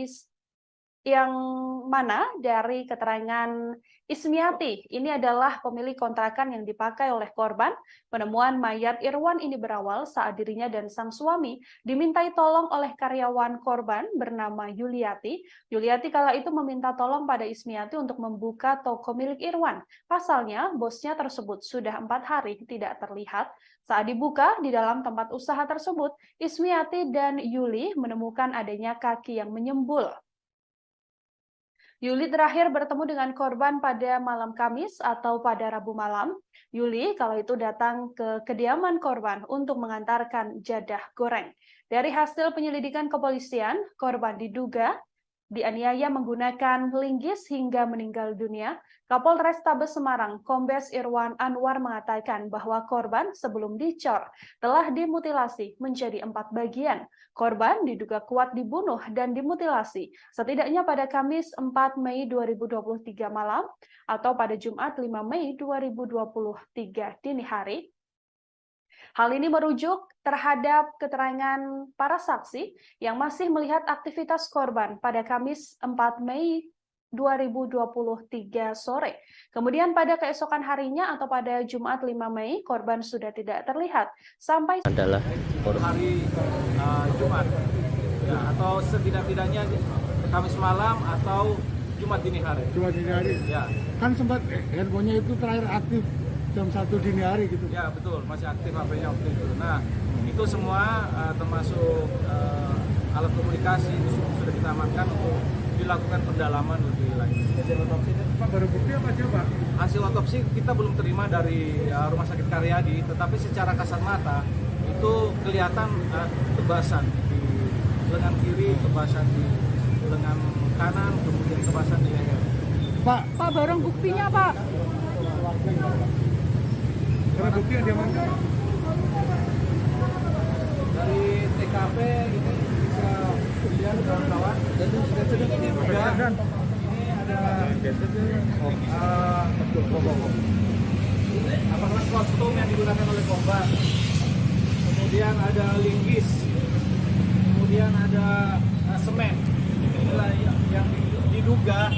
dari keterangan Ismiati, ini adalah pemilik kontrakan yang dipakai oleh korban. Penemuan mayat Irwan ini berawal saat dirinya dan sang suami dimintai tolong oleh karyawan korban bernama Yuliati. Yuliati kala itu meminta tolong pada Ismiati untuk membuka toko milik Irwan. Pasalnya, bosnya tersebut sudah 4 hari tidak terlihat. Saat dibuka di dalam tempat usaha tersebut, Ismiati dan Yuli menemukan adanya kaki yang menyembul. Yuli terakhir bertemu dengan korban pada malam Kamis atau pada Rabu malam. Yuli kalau itu datang ke kediaman korban untuk mengantarkan jadah goreng. Dari hasil penyelidikan kepolisian, korban diduga dianiaya menggunakan linggis hingga meninggal dunia. Kapolrestabes Semarang, Kombes Irwan Anwar mengatakan bahwa korban sebelum dicor telah dimutilasi menjadi 4 bagian. Korban diduga kuat dibunuh dan dimutilasi setidaknya pada Kamis 4 Mei 2023 malam atau pada Jumat 5 Mei 2023 dini hari. Hal ini merujuk terhadap keterangan para saksi yang masih melihat aktivitas korban pada Kamis 4 Mei 2023 sore. Kemudian pada keesokan harinya atau pada Jumat 5 Mei, korban sudah tidak terlihat sampai Adalah hari Jumat, ya, atau setidak-tidaknya Kamis malam atau Jumat dini hari. Jumat dini hari. Ya, Kan sempat handphonenya itu terakhir aktif jam 1 dini hari gitu. ya betul, masih aktif HP-nya waktu itu. Nah, itu semua termasuk alat komunikasi itu sudah kita amankan untuk dilakukan pendalaman lebih lanjut. Hasil otopsi itu Pak, baru bukti apa aja Pak? Hasil otopsi kita belum terima dari Rumah Sakit Karyadi, tetapi secara kasat mata itu kelihatan tebasan di lengan kiri, tebasan di lengan kanan, kemudian tebasan di leher. Pak, barang buktinya Pak. barang bukti yang diamankan. Dari TKP ini bisa dilihat kawan-kawan, dan ini juga ini ada kostum yang digunakan oleh korban, kemudian ada linggis, kemudian ada semen. Inilah yang diduga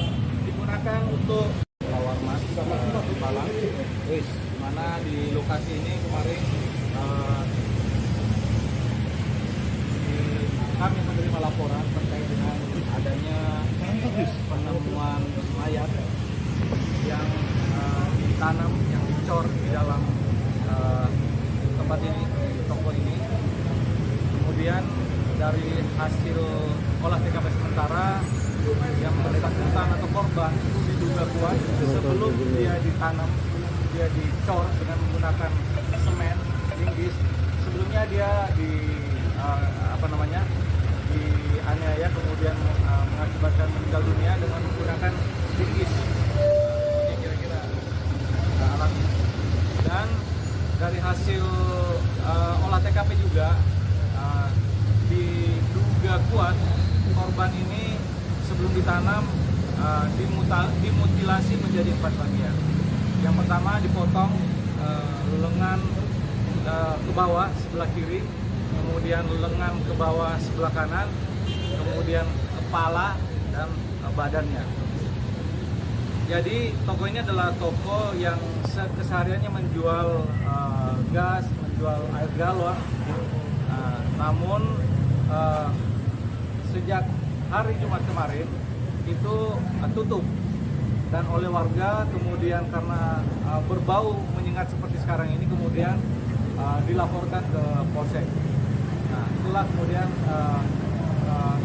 digunakan untuk lawar mas Malang, di mana di lokasi ini kemarin kami menerima laporan terkait dengan adanya penemuan mayat yang ditanam, yang dicor di dalam tempat ini, di toko ini. Kemudian dari hasil olah TKP sementara, yang bersangkutan atau korban itu diduga kuat sebelum dia ditanam, dia dicor dengan menggunakan semen, linggis. Sebelumnya dia dianiaya, kemudian mengakibatkan meninggal dunia dengan menggunakan linggis. Ini kira-kira alatnya. Dan dari hasil olah TKP juga diduga kuat korban ini sebelum ditanam dimutilasi menjadi 4 bagian. Yang pertama dipotong lengan ke bawah sebelah kiri, kemudian lengan ke bawah sebelah kanan, kemudian kepala dan badannya. Jadi toko ini adalah toko yang kesehariannya menjual gas, menjual air galon. Namun sejak hari Jumat kemarin itu tutup, dan oleh warga kemudian karena berbau menyengat seperti sekarang ini kemudian dilaporkan ke Polsek. Nah, itulah kemudian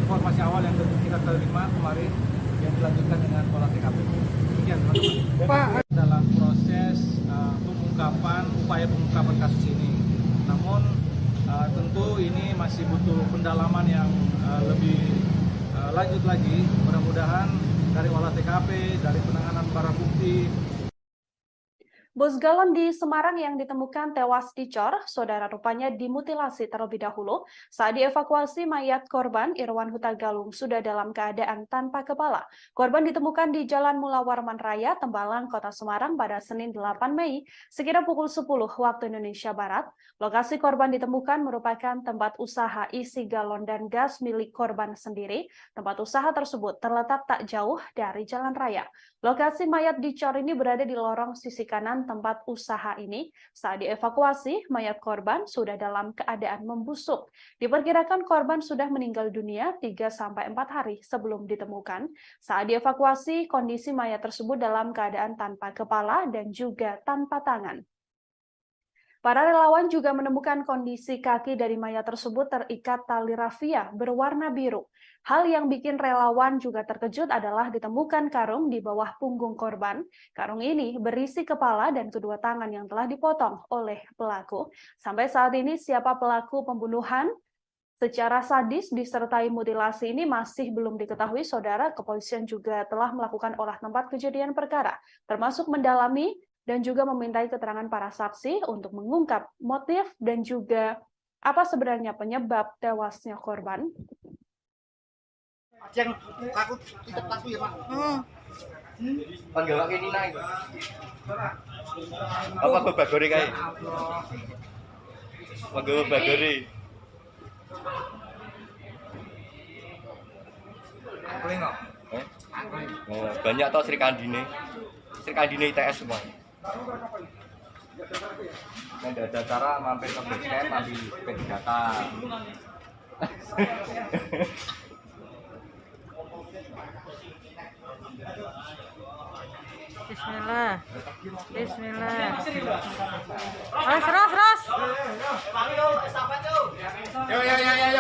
informasi awal yang kita terima kemarin yang dilanjutkan dengan olah TKP. Demikian teman-teman. Pak, Dalam proses upaya pengungkapan kasus ini. Namun tentu ini masih butuh pendalaman yang lebih lanjut lagi. Mudah-mudahan dari olah TKP, dari penanganan barang bukti. Bus galon di Semarang yang ditemukan tewas dicor, saudara rupanya dimutilasi terlebih dahulu. Saat dievakuasi, mayat korban Irwan Huta Galung sudah dalam keadaan tanpa kepala. Korban ditemukan di Jalan Mula Warman Raya, Tembalang, Kota Semarang pada Senin 8 Mei, sekira pukul 10 waktu Indonesia Barat. Lokasi korban ditemukan merupakan tempat usaha isi galon dan gas milik korban sendiri. Tempat usaha tersebut terletak tak jauh dari jalan raya. Lokasi mayat dicor ini berada di lorong sisi kanan tempat usaha ini. Saat dievakuasi, mayat korban sudah dalam keadaan membusuk. Diperkirakan korban sudah meninggal dunia 3-4 hari sebelum ditemukan. Saat dievakuasi, kondisi mayat tersebut dalam keadaan tanpa kepala dan juga tanpa tangan. Para relawan juga menemukan kondisi kaki dari mayat tersebut terikat tali rafia berwarna biru. Hal yang bikin relawan juga terkejut adalah ditemukan karung di bawah punggung korban. Karung ini berisi kepala dan kedua tangan yang telah dipotong oleh pelaku. Sampai saat ini siapa pelaku pembunuhan secara sadis disertai mutilasi ini masih belum diketahui, saudara. Kepolisian juga telah melakukan olah tempat kejadian perkara, termasuk mendalami dan juga memintai keterangan para saksi untuk mengungkap motif dan juga apa sebenarnya penyebab tewasnya korban. Yang takut itu takut ya Pak. Panggil ini naik. Apa babagori kae? Panggil babagori. Aku enggak. Banyak tau Sri Kandine ITS semua. Nanti ada cara mampir ke base camp, ambil base data. Bismillah. Bismillah. Ras. Yo,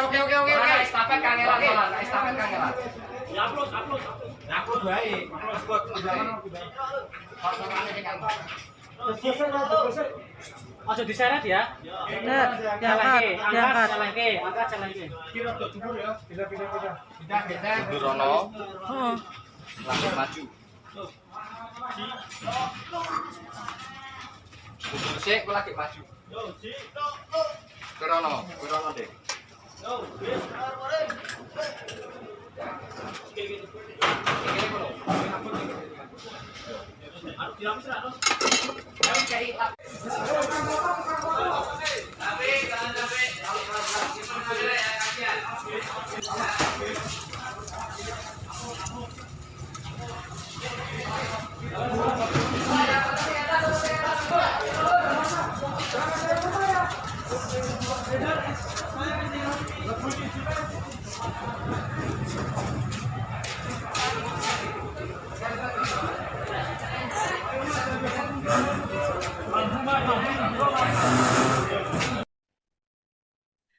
oke. Estafet kangelan. Ya, upload. Upload baik. Ojo diseret ya. Diangkat. Mundur rono, Oh. langsung maju. Mundur sik, aku lagi maju. Kurono deh.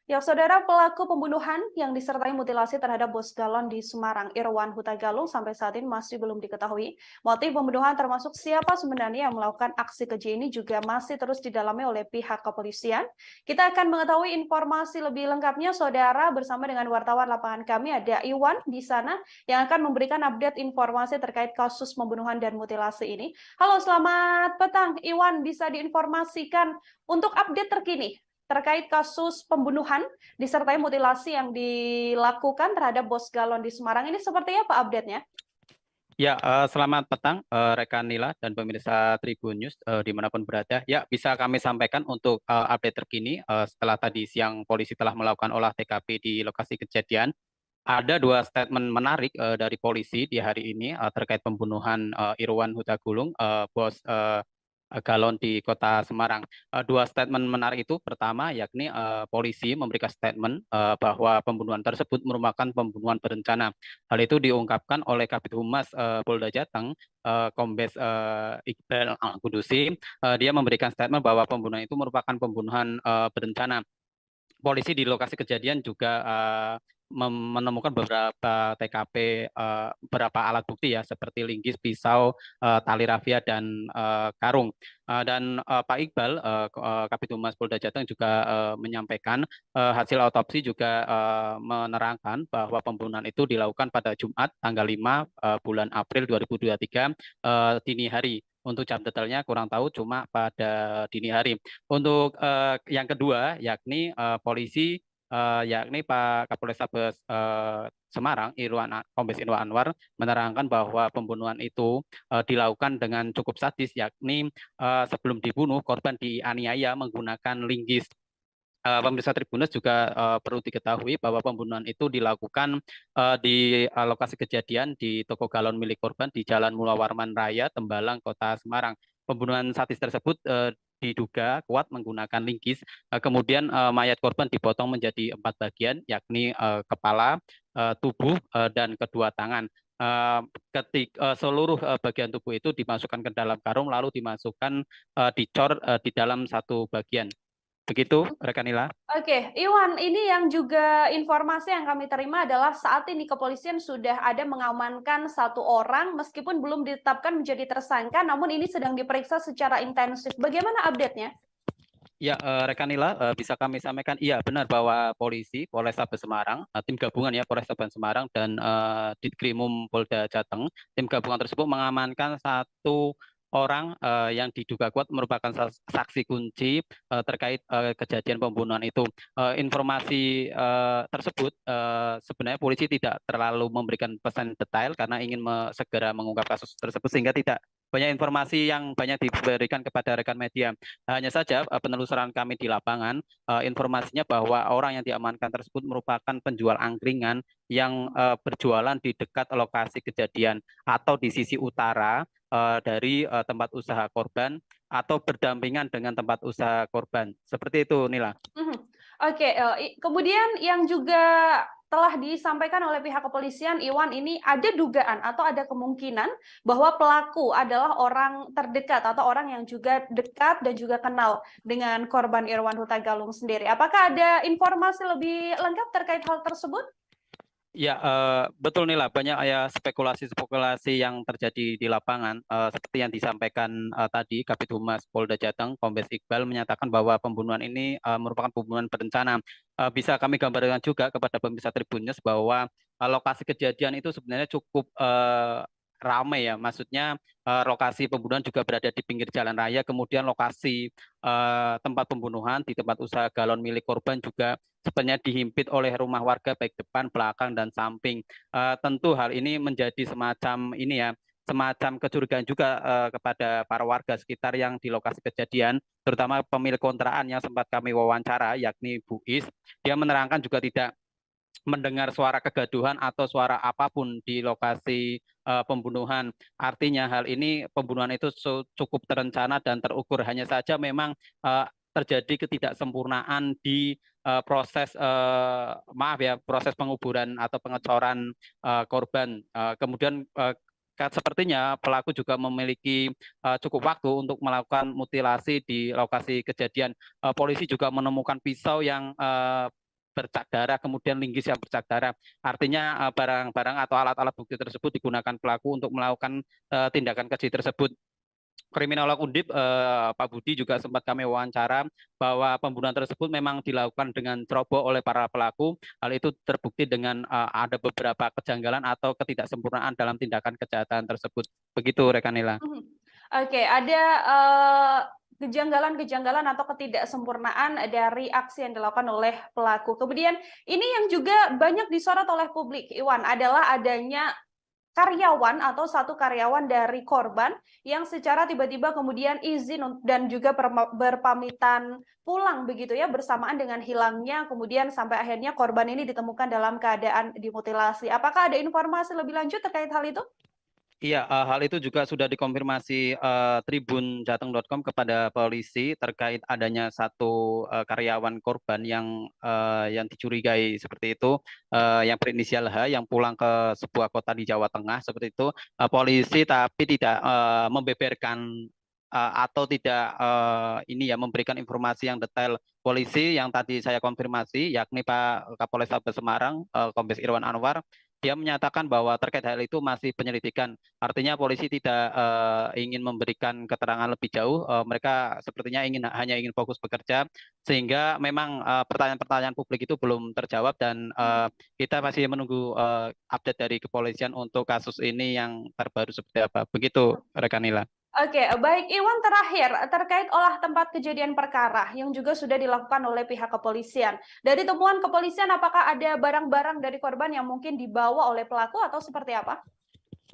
Ya, saudara, pelaku pembunuhan yang disertai mutilasi terhadap bos galon di Semarang, Irwan Huta Galung, sampai saat ini masih belum diketahui. Motif pembunuhan termasuk siapa sebenarnya yang melakukan aksi keji ini juga masih terus didalami oleh pihak kepolisian. Kita akan mengetahui informasi lebih lengkapnya, saudara, bersama dengan wartawan lapangan kami, ada Iwan di sana yang akan memberikan update informasi terkait kasus pembunuhan dan mutilasi ini. Halo, selamat petang. Iwan, bisa diinformasikan untuk update terkini terkait kasus pembunuhan disertai mutilasi yang dilakukan terhadap bos galon di Semarang ini seperti apa update-nya? Ya, selamat petang rekan Nila dan pemirsa Tribun News dimanapun berada. Ya, bisa kami sampaikan untuk update terkini setelah tadi siang polisi telah melakukan olah TKP di lokasi kejadian. Ada dua statement menarik dari polisi di hari ini terkait pembunuhan Irwan Huta Galung, bos galon di Kota Semarang. Dua statement menarik itu, pertama yakni polisi memberikan statement bahwa pembunuhan tersebut merupakan pembunuhan berencana. Hal itu diungkapkan oleh Kabid Humas Polda Jateng, Kombes Iqbal Al-Qudusi. Dia memberikan statement bahwa pembunuhan itu merupakan pembunuhan berencana. Polisi di lokasi kejadian juga menemukan beberapa TKP, beberapa alat bukti ya, seperti linggis, pisau, tali rafia, dan karung. Dan Pak Iqbal, Kabid Humas Polda Jateng juga menyampaikan hasil otopsi juga menerangkan bahwa pembunuhan itu dilakukan pada Jumat tanggal 5 bulan April 2023 dini hari. Untuk jam detailnya kurang tahu, cuma pada dini hari. Untuk yang kedua, yakni polisi, yakni Pak Kapolrestabes Semarang, Kombes Irwan Anwar, menerangkan bahwa pembunuhan itu dilakukan dengan cukup sadis, yakni sebelum dibunuh, korban dianiaya menggunakan linggis. Pemirsa Tribuners juga perlu diketahui bahwa pembunuhan itu dilakukan di lokasi kejadian di toko galon milik korban di Jalan Mula Warman Raya, Tembalang, Kota Semarang. Pembunuhan sadis tersebut diduga kuat menggunakan linggis. Kemudian mayat korban dipotong menjadi 4 bagian, yakni kepala, tubuh, dan kedua tangan. Seluruh bagian tubuh itu dimasukkan ke dalam karung, lalu dimasukkan dicor di dalam satu bagian. Begitu, rekan Nila. Oke, Iwan, ini yang juga informasi yang kami terima adalah saat ini kepolisian sudah ada mengamankan 1 orang meskipun belum ditetapkan menjadi tersangka, namun ini sedang diperiksa secara intensif. Bagaimana update-nya? Ya, rekan Nila, bisa kami sampaikan, iya benar bahwa polisi Polrestabes Semarang, tim gabungan ya Polrestabes Semarang dan Ditkrimum Polda Jateng, tim gabungan tersebut mengamankan 1 orang yang diduga kuat merupakan saksi kunci terkait kejadian pembunuhan itu. Informasi tersebut sebenarnya polisi tidak terlalu memberikan pesan detail karena ingin segera mengungkap kasus tersebut sehingga tidak banyak informasi yang banyak diberikan kepada rekan media. Hanya saja penelusuran kami di lapangan, informasinya bahwa orang yang diamankan tersebut merupakan penjual angkringan yang berjualan di dekat lokasi kejadian atau di sisi utara dari tempat usaha korban atau berdampingan dengan tempat usaha korban. Seperti itu, Nila. Oke, kemudian yang juga telah disampaikan oleh pihak kepolisian, Iwan, ini ada dugaan atau ada kemungkinan bahwa pelaku adalah orang terdekat atau orang yang juga dekat dan juga kenal dengan korban Irwan Huta Galung sendiri. Apakah ada informasi lebih lengkap terkait hal tersebut? Ya, betul Nila, banyak ya spekulasi-spekulasi yang terjadi di lapangan. Seperti yang disampaikan tadi, Kabid Humas Polda Jateng, Kombes Iqbal menyatakan bahwa pembunuhan ini merupakan pembunuhan berencana. Bisa kami gambarkan juga kepada pemirsa Tribun News bahwa lokasi kejadian itu sebenarnya cukup ramai ya, maksudnya lokasi pembunuhan juga berada di pinggir jalan raya, kemudian lokasi tempat pembunuhan di tempat usaha galon milik korban juga sebenarnya dihimpit oleh rumah warga baik depan, belakang, dan samping. Tentu hal ini menjadi semacam ini ya, semacam kecurigaan juga kepada para warga sekitar yang di lokasi kejadian, terutama pemilik kontrakan yang sempat kami wawancara, yakni Bu Is. Dia menerangkan juga tidak mendengar suara kegaduhan atau suara apapun di lokasi pembunuhan. Artinya hal ini pembunuhan itu cukup terencana dan terukur. Hanya saja memang terjadi ketidaksempurnaan di proses proses penguburan atau pengecoran korban. Kemudian sepertinya pelaku juga memiliki cukup waktu untuk melakukan mutilasi di lokasi kejadian. Polisi juga menemukan pisau yang bercak darah, kemudian linggis yang bercak darah. Artinya barang-barang atau alat-alat bukti tersebut digunakan pelaku untuk melakukan tindakan keji tersebut. Kriminolog Undip Pak Budi juga sempat kami wawancara bahwa pembunuhan tersebut memang dilakukan dengan ceroboh oleh para pelaku. Hal itu terbukti dengan ada beberapa kejanggalan atau ketidaksempurnaan dalam tindakan kejahatan tersebut. Begitu, rekan Nila. Oke, ada kejanggalan-kejanggalan atau ketidaksempurnaan dari aksi yang dilakukan oleh pelaku. Kemudian ini yang juga banyak disorot oleh publik, Iwan, adalah adanya karyawan atau satu karyawan dari korban yang secara tiba-tiba kemudian izin dan juga berpamitan pulang begitu ya, bersamaan dengan hilangnya kemudian sampai akhirnya korban ini ditemukan dalam keadaan dimutilasi. Apakah ada informasi lebih lanjut terkait hal itu? Iya, hal itu juga sudah dikonfirmasi tribunjateng.com kepada polisi terkait adanya satu karyawan korban yang dicurigai seperti itu, yang berinisial H, yang pulang ke sebuah kota di Jawa Tengah seperti itu. Polisi tapi tidak membeberkan atau tidak memberikan informasi yang detail. Polisi yang tadi saya konfirmasi, yakni Pak Kapolrestabes Semarang, Kombes Irwan Anwar, dia menyatakan bahwa terkait hal itu masih penyelidikan. Artinya polisi tidak ingin memberikan keterangan lebih jauh. Mereka sepertinya hanya ingin fokus bekerja, sehingga memang pertanyaan-pertanyaan publik itu belum terjawab dan kita masih menunggu update dari kepolisian untuk kasus ini yang terbaru seperti apa. Begitu, rekan Nila. Oke, baik Iwan, terakhir terkait olah tempat kejadian perkara yang juga sudah dilakukan oleh pihak kepolisian. Dari temuan kepolisian, apakah ada barang-barang dari korban yang mungkin dibawa oleh pelaku atau seperti apa?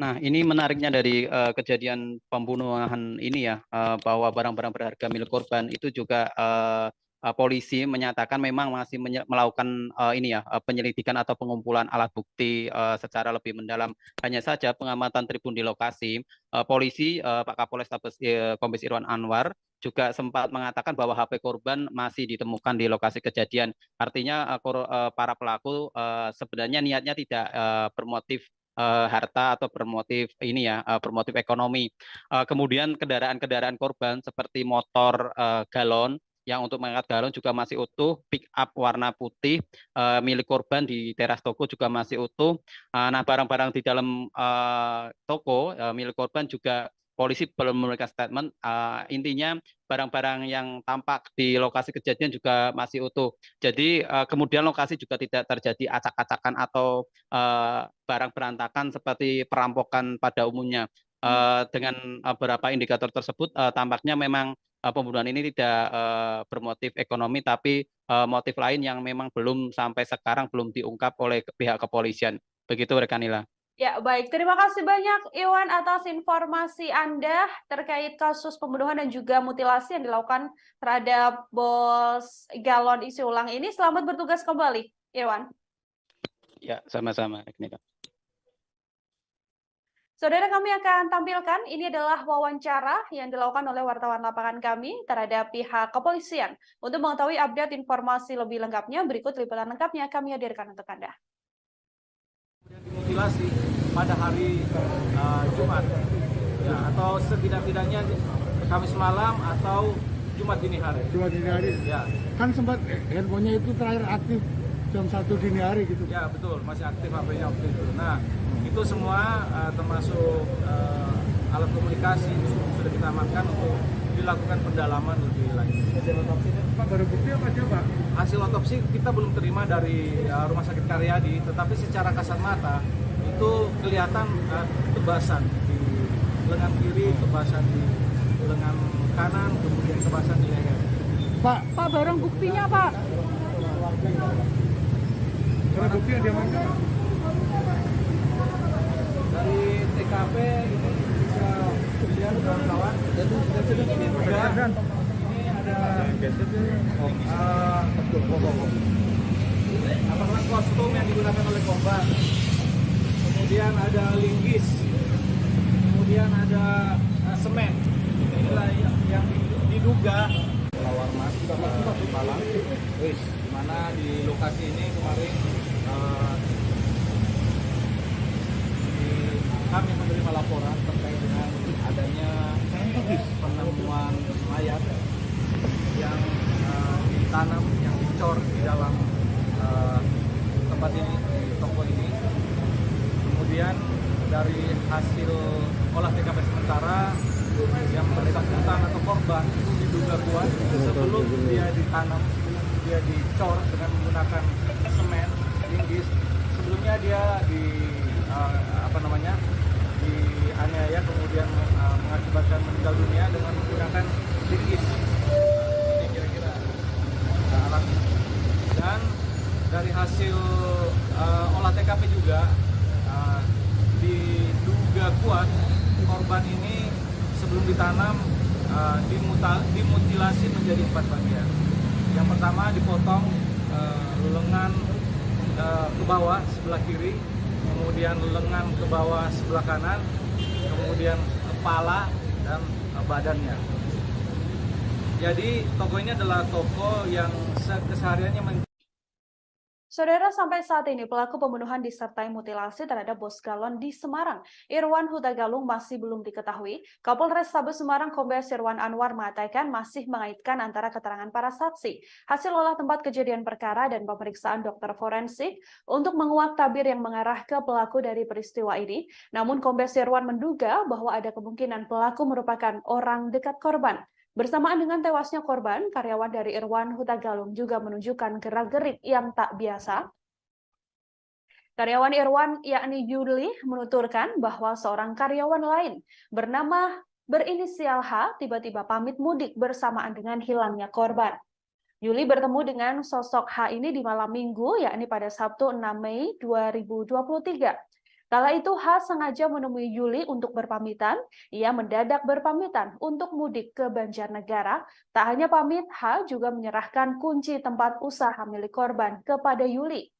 Nah, ini menariknya dari kejadian pembunuhan ini ya, bahwa barang-barang berharga milik korban itu juga polisi menyatakan memang masih melakukan penyelidikan atau pengumpulan alat bukti secara lebih mendalam. Hanya saja pengamatan tribun di lokasi, polisi Pak Kapolrestabes Kombes Irwan Anwar juga sempat mengatakan bahwa HP korban masih ditemukan di lokasi kejadian. Artinya para pelaku sebenarnya niatnya tidak bermotif harta atau bermotif bermotif ekonomi. Kemudian kendaraan-kendaraan korban seperti motor galon yang untuk mengangkat galon juga masih utuh, pick up warna putih milik korban di teras toko juga masih utuh. Nah, barang-barang di dalam toko milik korban juga polisi belum memberikan statement. Intinya barang-barang yang tampak di lokasi kejadian juga masih utuh. Jadi kemudian lokasi juga tidak terjadi acak-acakan atau barang berantakan seperti perampokan pada umumnya. Dengan beberapa indikator tersebut tampaknya memang pembunuhan ini tidak bermotif ekonomi, tapi motif lain yang memang belum sampai sekarang belum diungkap oleh pihak kepolisian. Begitu rekan Nila. Ya, baik. Terima kasih banyak Iwan atas informasi Anda terkait kasus pembunuhan dan juga mutilasi yang dilakukan terhadap Bos Galon isi ulang ini. Selamat bertugas kembali, Iwan. Ya, sama-sama, Nila. Saudara, kami akan tampilkan, ini adalah wawancara yang dilakukan oleh wartawan lapangan kami terhadap pihak kepolisian. Untuk mengetahui update informasi lebih lengkapnya, berikut liputan lengkapnya kami hadirkan untuk Anda. Dimutilasi pada hari Jumat, ya, atau setidak-tidaknya Kamis malam atau Jumat dini hari. Jumat dini hari. Ya. Kan sempat handphonenya itu terakhir aktif jam 1 dini hari gitu. Ya betul, masih aktif HP-nya waktu itu. Nah itu semua termasuk alat komunikasi sudah kita amankan untuk dilakukan pendalaman lebih lanjut. Hasil otopsi Pak, baru bukti apa aja Pak? Hasil otopsi kita belum terima dari Rumah Sakit Karyadi, tetapi secara kasat mata itu kelihatan tebasan di lengan kiri, tebasan di lengan kanan, kemudian tebasan di leher. Pak, barang buktinya Pak. Barang bukti yang diamankan dari TKP ini bisa dilihat kawan-kawan. Ini ada apakah kostum yang digunakan oleh korban, kemudian ada linggis, kemudian ada semen. Inilah yang diduga lawar mas malam, di mana di lokasi ini kemarin kami menerima laporan terkait dengan adanya penemuan mayat yang ditanam, yang dicor di dalam tempat ini, di toko ini. Kemudian dari hasil olah TKP sementara yang bersangkutan atau korban itu diduga kuat sebelum dia ditanam, dia dicor dengan menggunakan semen, linggis. Sebelumnya dia dianiaya kemudian mengakibatkan meninggal dunia dengan menggunakan linggis. Ini kira-kira alatnya. Dan dari hasil olah TKP juga diduga kuat korban ini sebelum ditanam dimutilasi menjadi 4 bagian. Yang pertama dipotong lengan ke bawah sebelah kiri, kemudian lengan ke bawah sebelah kanan, kemudian kepala dan badannya. Jadi toko ini adalah toko yang kesehariannya Saudara, sampai saat ini pelaku pembunuhan disertai mutilasi terhadap Bos Galon di Semarang, Irwan Huta Galung, masih belum diketahui. Kapolres Tabes Semarang Kombes Irwan Anwar mengatakan masih mengaitkan antara keterangan para saksi, hasil olah tempat kejadian perkara dan pemeriksaan dokter forensik untuk menguak tabir yang mengarah ke pelaku dari peristiwa ini. Namun Kombes Irwan menduga bahwa ada kemungkinan pelaku merupakan orang dekat korban. Bersamaan dengan tewasnya korban, karyawan dari Irwan Huta Galung juga menunjukkan gerak-gerik yang tak biasa. Karyawan Irwan, yakni Yuli, menuturkan bahwa seorang karyawan lain berinisial H tiba-tiba pamit mudik bersamaan dengan hilangnya korban. Yuli bertemu dengan sosok H ini di malam minggu, yakni pada Sabtu 6 Mei 2023. Kala itu H sengaja menemui Yuli untuk berpamitan. Ia mendadak berpamitan untuk mudik ke Banjarnegara. Tak hanya pamit, H juga menyerahkan kunci tempat usaha milik korban kepada Yuli.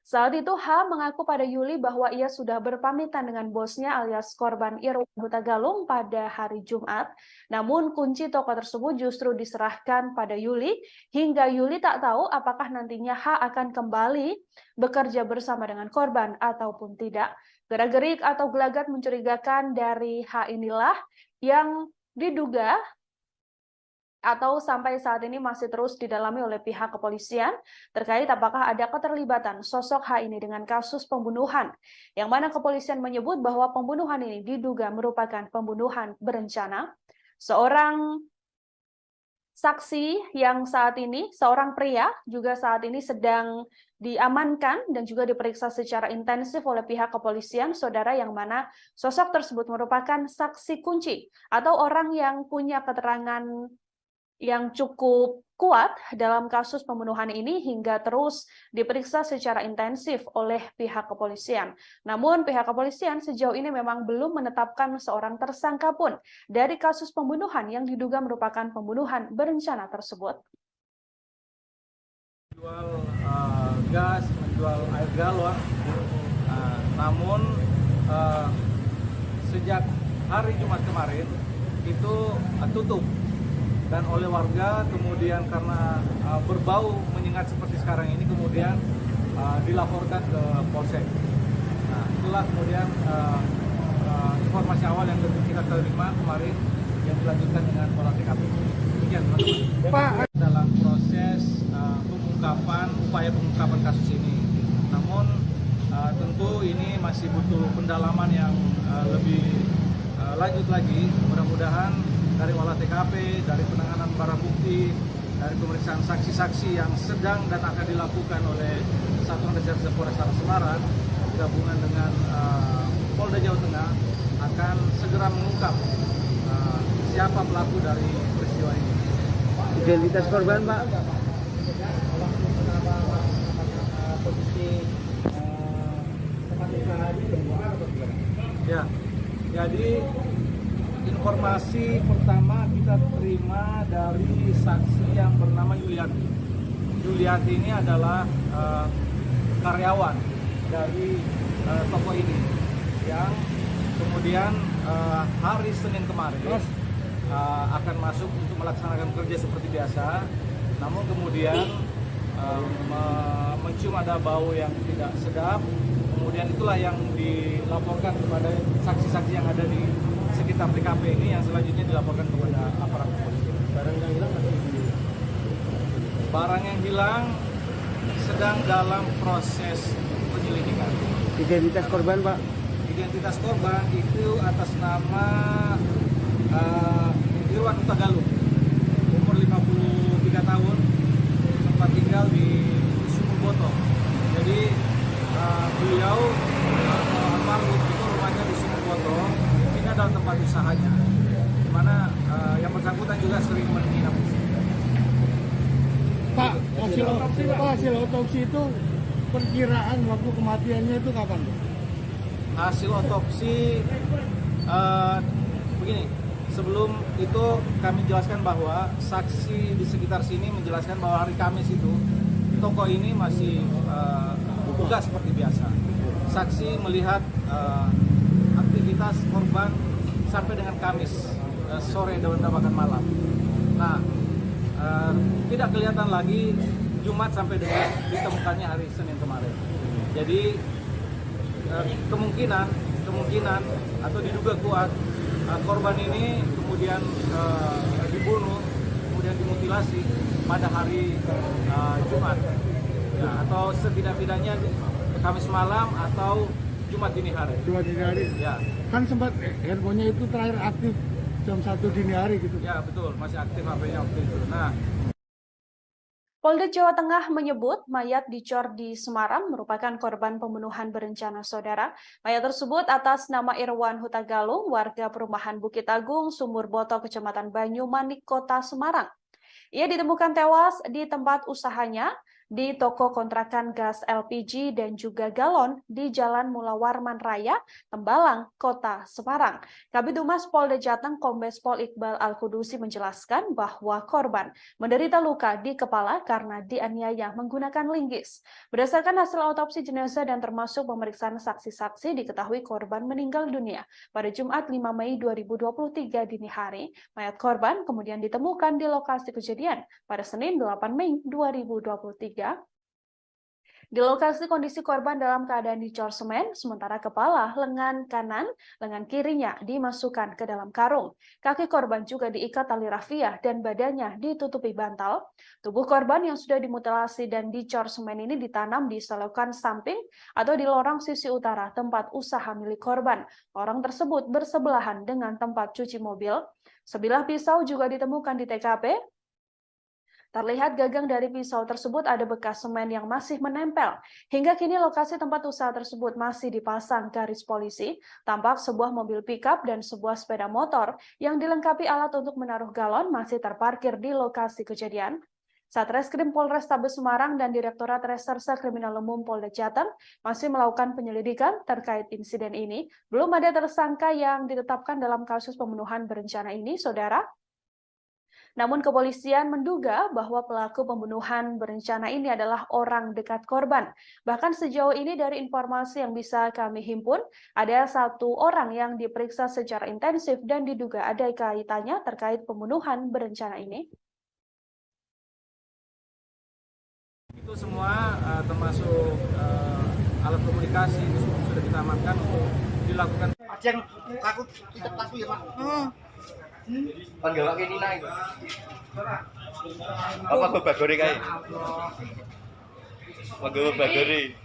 Saat itu H mengaku pada Yuli bahwa ia sudah berpamitan dengan bosnya alias korban Irwan Huta Galung pada hari Jumat. Namun kunci toko tersebut justru diserahkan pada Yuli hingga Yuli tak tahu apakah nantinya H akan kembali bekerja bersama dengan korban ataupun tidak. Gerak-gerik atau gelagat mencurigakan dari H inilah yang diduga atau sampai saat ini masih terus didalami oleh pihak kepolisian terkait apakah ada keterlibatan sosok H ini dengan kasus pembunuhan, yang mana kepolisian menyebut bahwa pembunuhan ini diduga merupakan pembunuhan berencana. saksi yang saat ini, seorang pria juga saat ini sedang diamankan dan juga diperiksa secara intensif oleh pihak kepolisian, saudara, yang mana sosok tersebut merupakan saksi kunci atau orang yang punya keterangan yang cukup kuat dalam kasus pembunuhan ini hingga terus diperiksa secara intensif oleh pihak kepolisian. Namun pihak kepolisian sejauh ini memang belum menetapkan seorang tersangka pun dari kasus pembunuhan yang diduga merupakan pembunuhan berencana tersebut. Menjual gas, menjual air galon, namun sejak hari Jumat kemarin itu tutup. Dan oleh warga kemudian karena berbau menyengat seperti sekarang ini kemudian dilaporkan ke Polsek. Nah, itulah kemudian informasi awal yang kita terima kemarin yang dilanjutkan dengan olah TKP. Demikian, Pak. Dalam proses upaya pengungkapan kasus ini. Namun tentu ini masih butuh pendalaman yang lebih lanjut lagi. Mudah-mudahan dari olah TKP, dari penanganan barang bukti, dari pemeriksaan saksi-saksi yang sedang dan akan dilakukan oleh Satuan Reserse Polrestabes Semarang gabungan dengan Polda Jawa Tengah akan segera mengungkap siapa pelaku dari peristiwa ini. Identitas korban, Pak? Ya, jadi informasi pertama kita terima dari saksi yang bernama Yuliati. Yuliati ini adalah karyawan dari toko ini yang kemudian hari Senin kemarin akan masuk untuk melaksanakan kerja seperti biasa, namun kemudian mencium ada bau yang tidak sedap. Kemudian itulah yang dilaporkan kepada saksi-saksi yang ada di sekitar TKP ini, yang selanjutnya dilaporkan kepada aparat kepolisian. Barang yang hilang masih barang yang hilang sedang dalam proses penyelidikan. Identitas korban, Pak? Identitas korban itu atas nama Irwan Huta Galung, umur 53 tahun, tempat tinggal di Sumur Boto. Jadi beliau almarhum itu rumahnya di Sumur Boto. Ini adalah tempat usahanya, di mana yang bersangkutan juga sering menginap di sini. Pak, hasil otopsi itu perkiraan waktu kematiannya itu kapan? Hasil otopsi begini, sebelum itu kami jelaskan bahwa saksi di sekitar sini menjelaskan bahwa hari Kamis itu toko ini masih buka seperti biasa. Saksi melihat aktivitas korban sampai dengan Kamis sore dan makan malam. Nah, tidak kelihatan lagi Jumat sampai dengan ditemukannya hari Senin kemarin. Jadi kemungkinan atau diduga kuat korban ini kemudian dibunuh, kemudian dimutilasi pada hari Jumat, ya, atau setidak-tidaknya Kamis malam atau Jumat dini hari. Jumat dini hari. Ya. Kan sempat handphonenya itu terakhir aktif jam 1 dini hari gitu. Ya betul, masih aktif HP-nya waktu itu. Nah, Polda Jawa Tengah menyebut mayat dicor di Semarang merupakan korban pembunuhan berencana, saudara. Mayat tersebut atas nama Irwan Huta Galung, warga perumahan Bukit Agung, Sumur Boto, Kecamatan Banyumanik, Kota Semarang. Ia ditemukan tewas di tempat usahanya di toko kontrakan gas LPG dan juga galon di Jalan Mula Warman Raya, Tembalang, Kota Semarang. Kabid Humas Polda Jateng Kombes Pol Iqbal Al-Kudusi menjelaskan bahwa korban menderita luka di kepala karena dianiaya menggunakan linggis. Berdasarkan hasil autopsi jenazah dan termasuk pemeriksaan saksi-saksi, diketahui korban meninggal dunia pada Jumat 5 Mei 2023 dini hari. Mayat korban kemudian ditemukan di lokasi kejadian pada Senin 8 Mei 2023. Di lokasi kondisi korban dalam keadaan dicor semen, sementara kepala, lengan kanan, lengan kirinya dimasukkan ke dalam karung. Kaki korban juga diikat tali rafia dan badannya ditutupi bantal. Tubuh korban yang sudah dimutilasi dan dicor semen ini ditanam di selokan samping atau di lorong sisi utara tempat usaha milik korban. Lorong tersebut bersebelahan dengan tempat cuci mobil. Sebilah pisau juga ditemukan di TKP. Terlihat gagang dari pisau tersebut ada bekas semen yang masih menempel. Hingga kini lokasi tempat usaha tersebut masih dipasang garis polisi. Tampak sebuah mobil pickup dan sebuah sepeda motor yang dilengkapi alat untuk menaruh galon masih terparkir di lokasi kejadian. Satreskrim Polrestabes Semarang dan Direktorat Reserse Kriminal Umum Polda Jateng masih melakukan penyelidikan terkait insiden ini. Belum ada tersangka yang ditetapkan dalam kasus pembunuhan berencana ini, Saudara. Namun kepolisian menduga bahwa pelaku pembunuhan berencana ini adalah orang dekat korban. Bahkan sejauh ini dari informasi yang bisa kami himpun, ada 1 orang yang diperiksa secara intensif dan diduga ada kaitannya terkait pembunuhan berencana ini. Itu semua termasuk alat komunikasi sudah kita amankan untuk dilakukan. Yang takut tidak takut ya Pak. Panggil kayak Nina itu. Apa babagore kae? Babagore.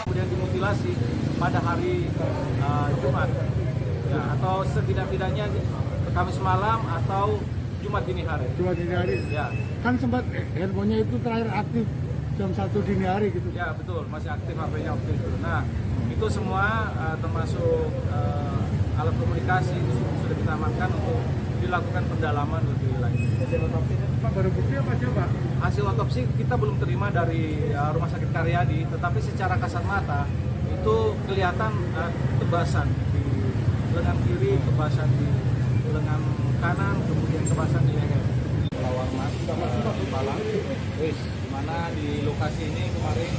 Kemudian dimutilasi pada hari Jumat, ya, atau setidak-tidaknya Kamis malam atau Jumat dini hari. Jumat dini hari. Ya. Kan sempat handphonenya itu terakhir aktif jam 1 dini hari gitu. Ya betul, masih aktif HP-nya waktu itu. Nah itu semua termasuk alat komunikasi sudah kita amankan untuk dilakukan pendalaman lebih lanjut. Hasil otopsi baru bukti apa aja Pak? Hasil otopsi kita belum terima dari Rumah Sakit Karyadi, tetapi secara kasat mata itu kelihatan tebasan di lengan kiri, tebasan di lengan kanan, kemudian tebasan di leher. Warman di Malang, di mana di lokasi ini kemarin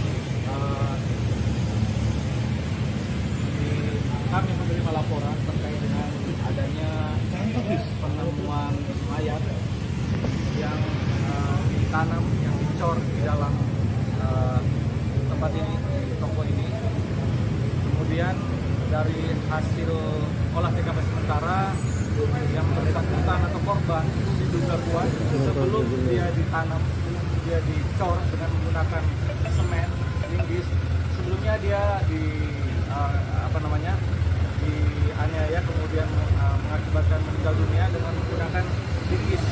kami menerima laporan terkait dengan adanya penemuan mayat yang ditanam, yang dicor di dalam tempat ini, di toko ini. Kemudian dari hasil olah TKP sementara yang bersangkutan atau korban itu diduga kuat sebelum dia ditanam, dia dicor dengan menggunakan semen linggis. Sebelumnya dia dianiaya kemudian mengakibatkan meninggal dunia dengan menggunakan linggis.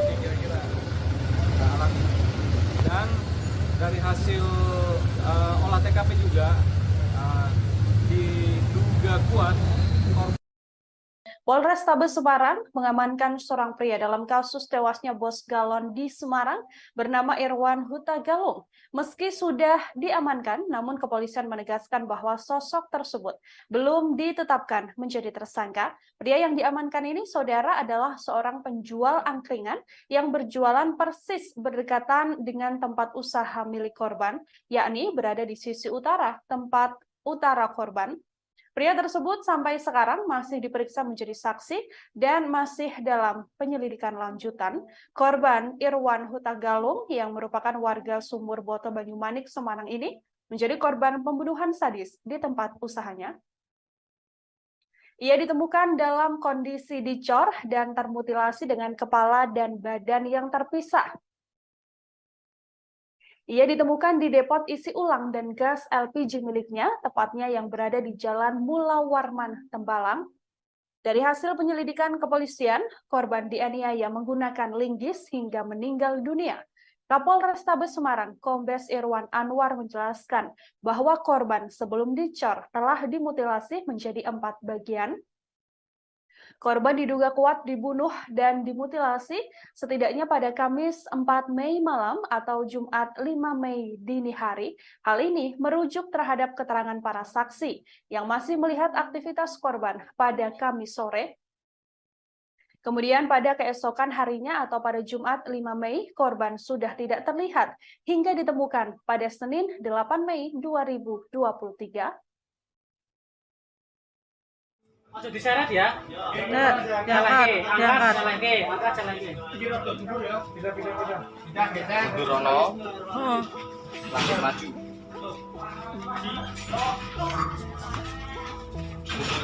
Ini kira-kira alat ini. Dan dari hasil olah TKP juga diduga kuat Polrestabes Semarang mengamankan seorang pria dalam kasus tewasnya bos galon di Semarang bernama Irwan Huta Galung. Meski sudah diamankan, namun kepolisian menegaskan bahwa sosok tersebut belum ditetapkan menjadi tersangka. Pria yang diamankan ini, Saudara, adalah seorang penjual angkringan yang berjualan persis berdekatan dengan tempat usaha milik korban, yakni berada di sisi utara tempat utara korban. Pria tersebut sampai sekarang masih diperiksa menjadi saksi dan masih dalam penyelidikan lanjutan. Korban Irwan Huta Galung yang merupakan warga Sumur Boto Banyumanik, Semarang ini menjadi korban pembunuhan sadis di tempat usahanya. Ia ditemukan dalam kondisi dicor dan termutilasi dengan kepala dan badan yang terpisah. Ia ditemukan di depot isi ulang dan gas LPG miliknya, tepatnya yang berada di Jalan Mula Warman, Tembalang. Dari hasil penyelidikan kepolisian, korban dianiaya menggunakan linggis hingga meninggal dunia. Kapolrestabes Semarang, Kombes Irwan Anwar menjelaskan bahwa korban sebelum dicor telah dimutilasi menjadi 4 bagian. Korban diduga kuat dibunuh dan dimutilasi setidaknya pada Kamis 4 Mei malam atau Jumat 5 Mei dini hari. Hal ini merujuk terhadap keterangan para saksi yang masih melihat aktivitas korban pada Kamis sore. Kemudian pada keesokan harinya atau pada Jumat 5 Mei, korban sudah tidak terlihat hingga ditemukan pada Senin 8 Mei 2023. Ojo diseret ya. Benar, diangkat. Durono. Langsung maju.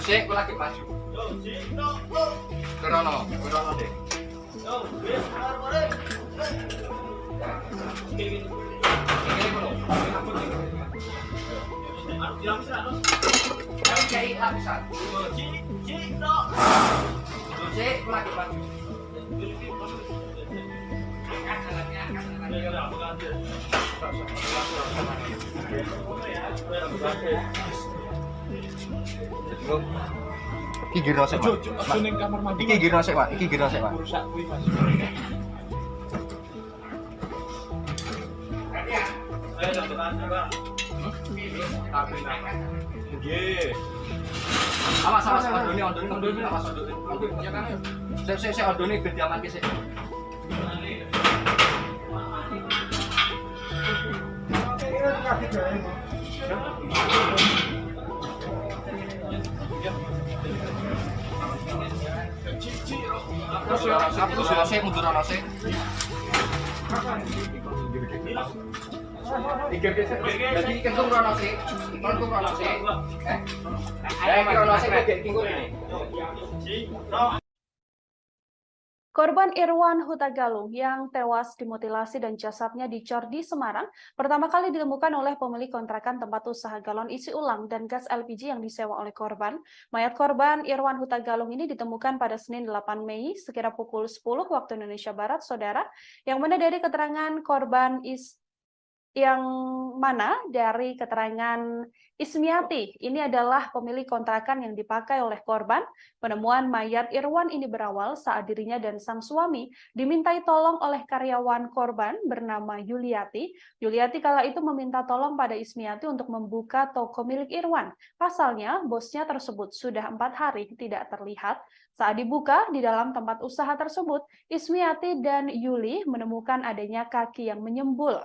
Sik, lagi maju. Durono deh. Iki giro sik, Pak. Iki giro sik, Pak. Iki giro sik, Pak. Awas, ondone, awas ondone. Ya kan. Sik ondone ben diamanke sik. Terus mundur ana sik. Jadi kentung rono sik, kentung rono sik. Iki rono sik kok kingkul ini. Korban Irwan Huta Galung yang tewas dimutilasi dan jasadnya dicor di Semarang pertama kali ditemukan oleh pemilik kontrakan tempat usaha galon isi ulang dan gas LPG yang disewa oleh korban. Mayat korban Irwan Huta Galung ini ditemukan pada Senin 8 Mei sekira pukul 10 waktu Indonesia Barat, saudara, yang mana dari keterangan korban dari keterangan Ismiati, ini adalah pemilik kontrakan yang dipakai oleh korban. Penemuan mayat Irwan ini berawal saat dirinya dan sang suami dimintai tolong oleh karyawan korban bernama Yuliati. Yuliati kala itu meminta tolong pada Ismiati untuk membuka toko milik Irwan. Pasalnya, bosnya tersebut sudah 4 hari tidak terlihat. Saat dibuka di dalam tempat usaha tersebut, Ismiati dan Yuli menemukan adanya kaki yang menyembul.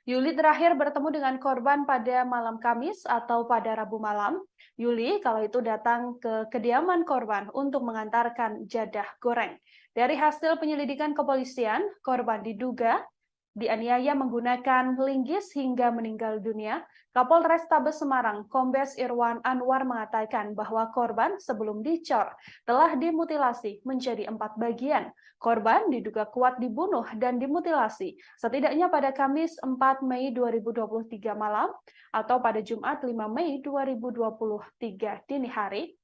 Yuli terakhir bertemu dengan korban pada malam Kamis atau pada Rabu malam. Yuli kala itu datang ke kediaman korban untuk mengantarkan jadah goreng. Dari hasil penyelidikan kepolisian, korban diduga dianiaya menggunakan linggis hingga meninggal dunia. Kapolres Tabes Semarang, Kombes Irwan Anwar mengatakan bahwa korban sebelum dicor telah dimutilasi menjadi 4 bagian. Korban diduga kuat dibunuh dan dimutilasi setidaknya pada Kamis 4 Mei 2023 malam atau pada Jumat 5 Mei 2023 dini hari.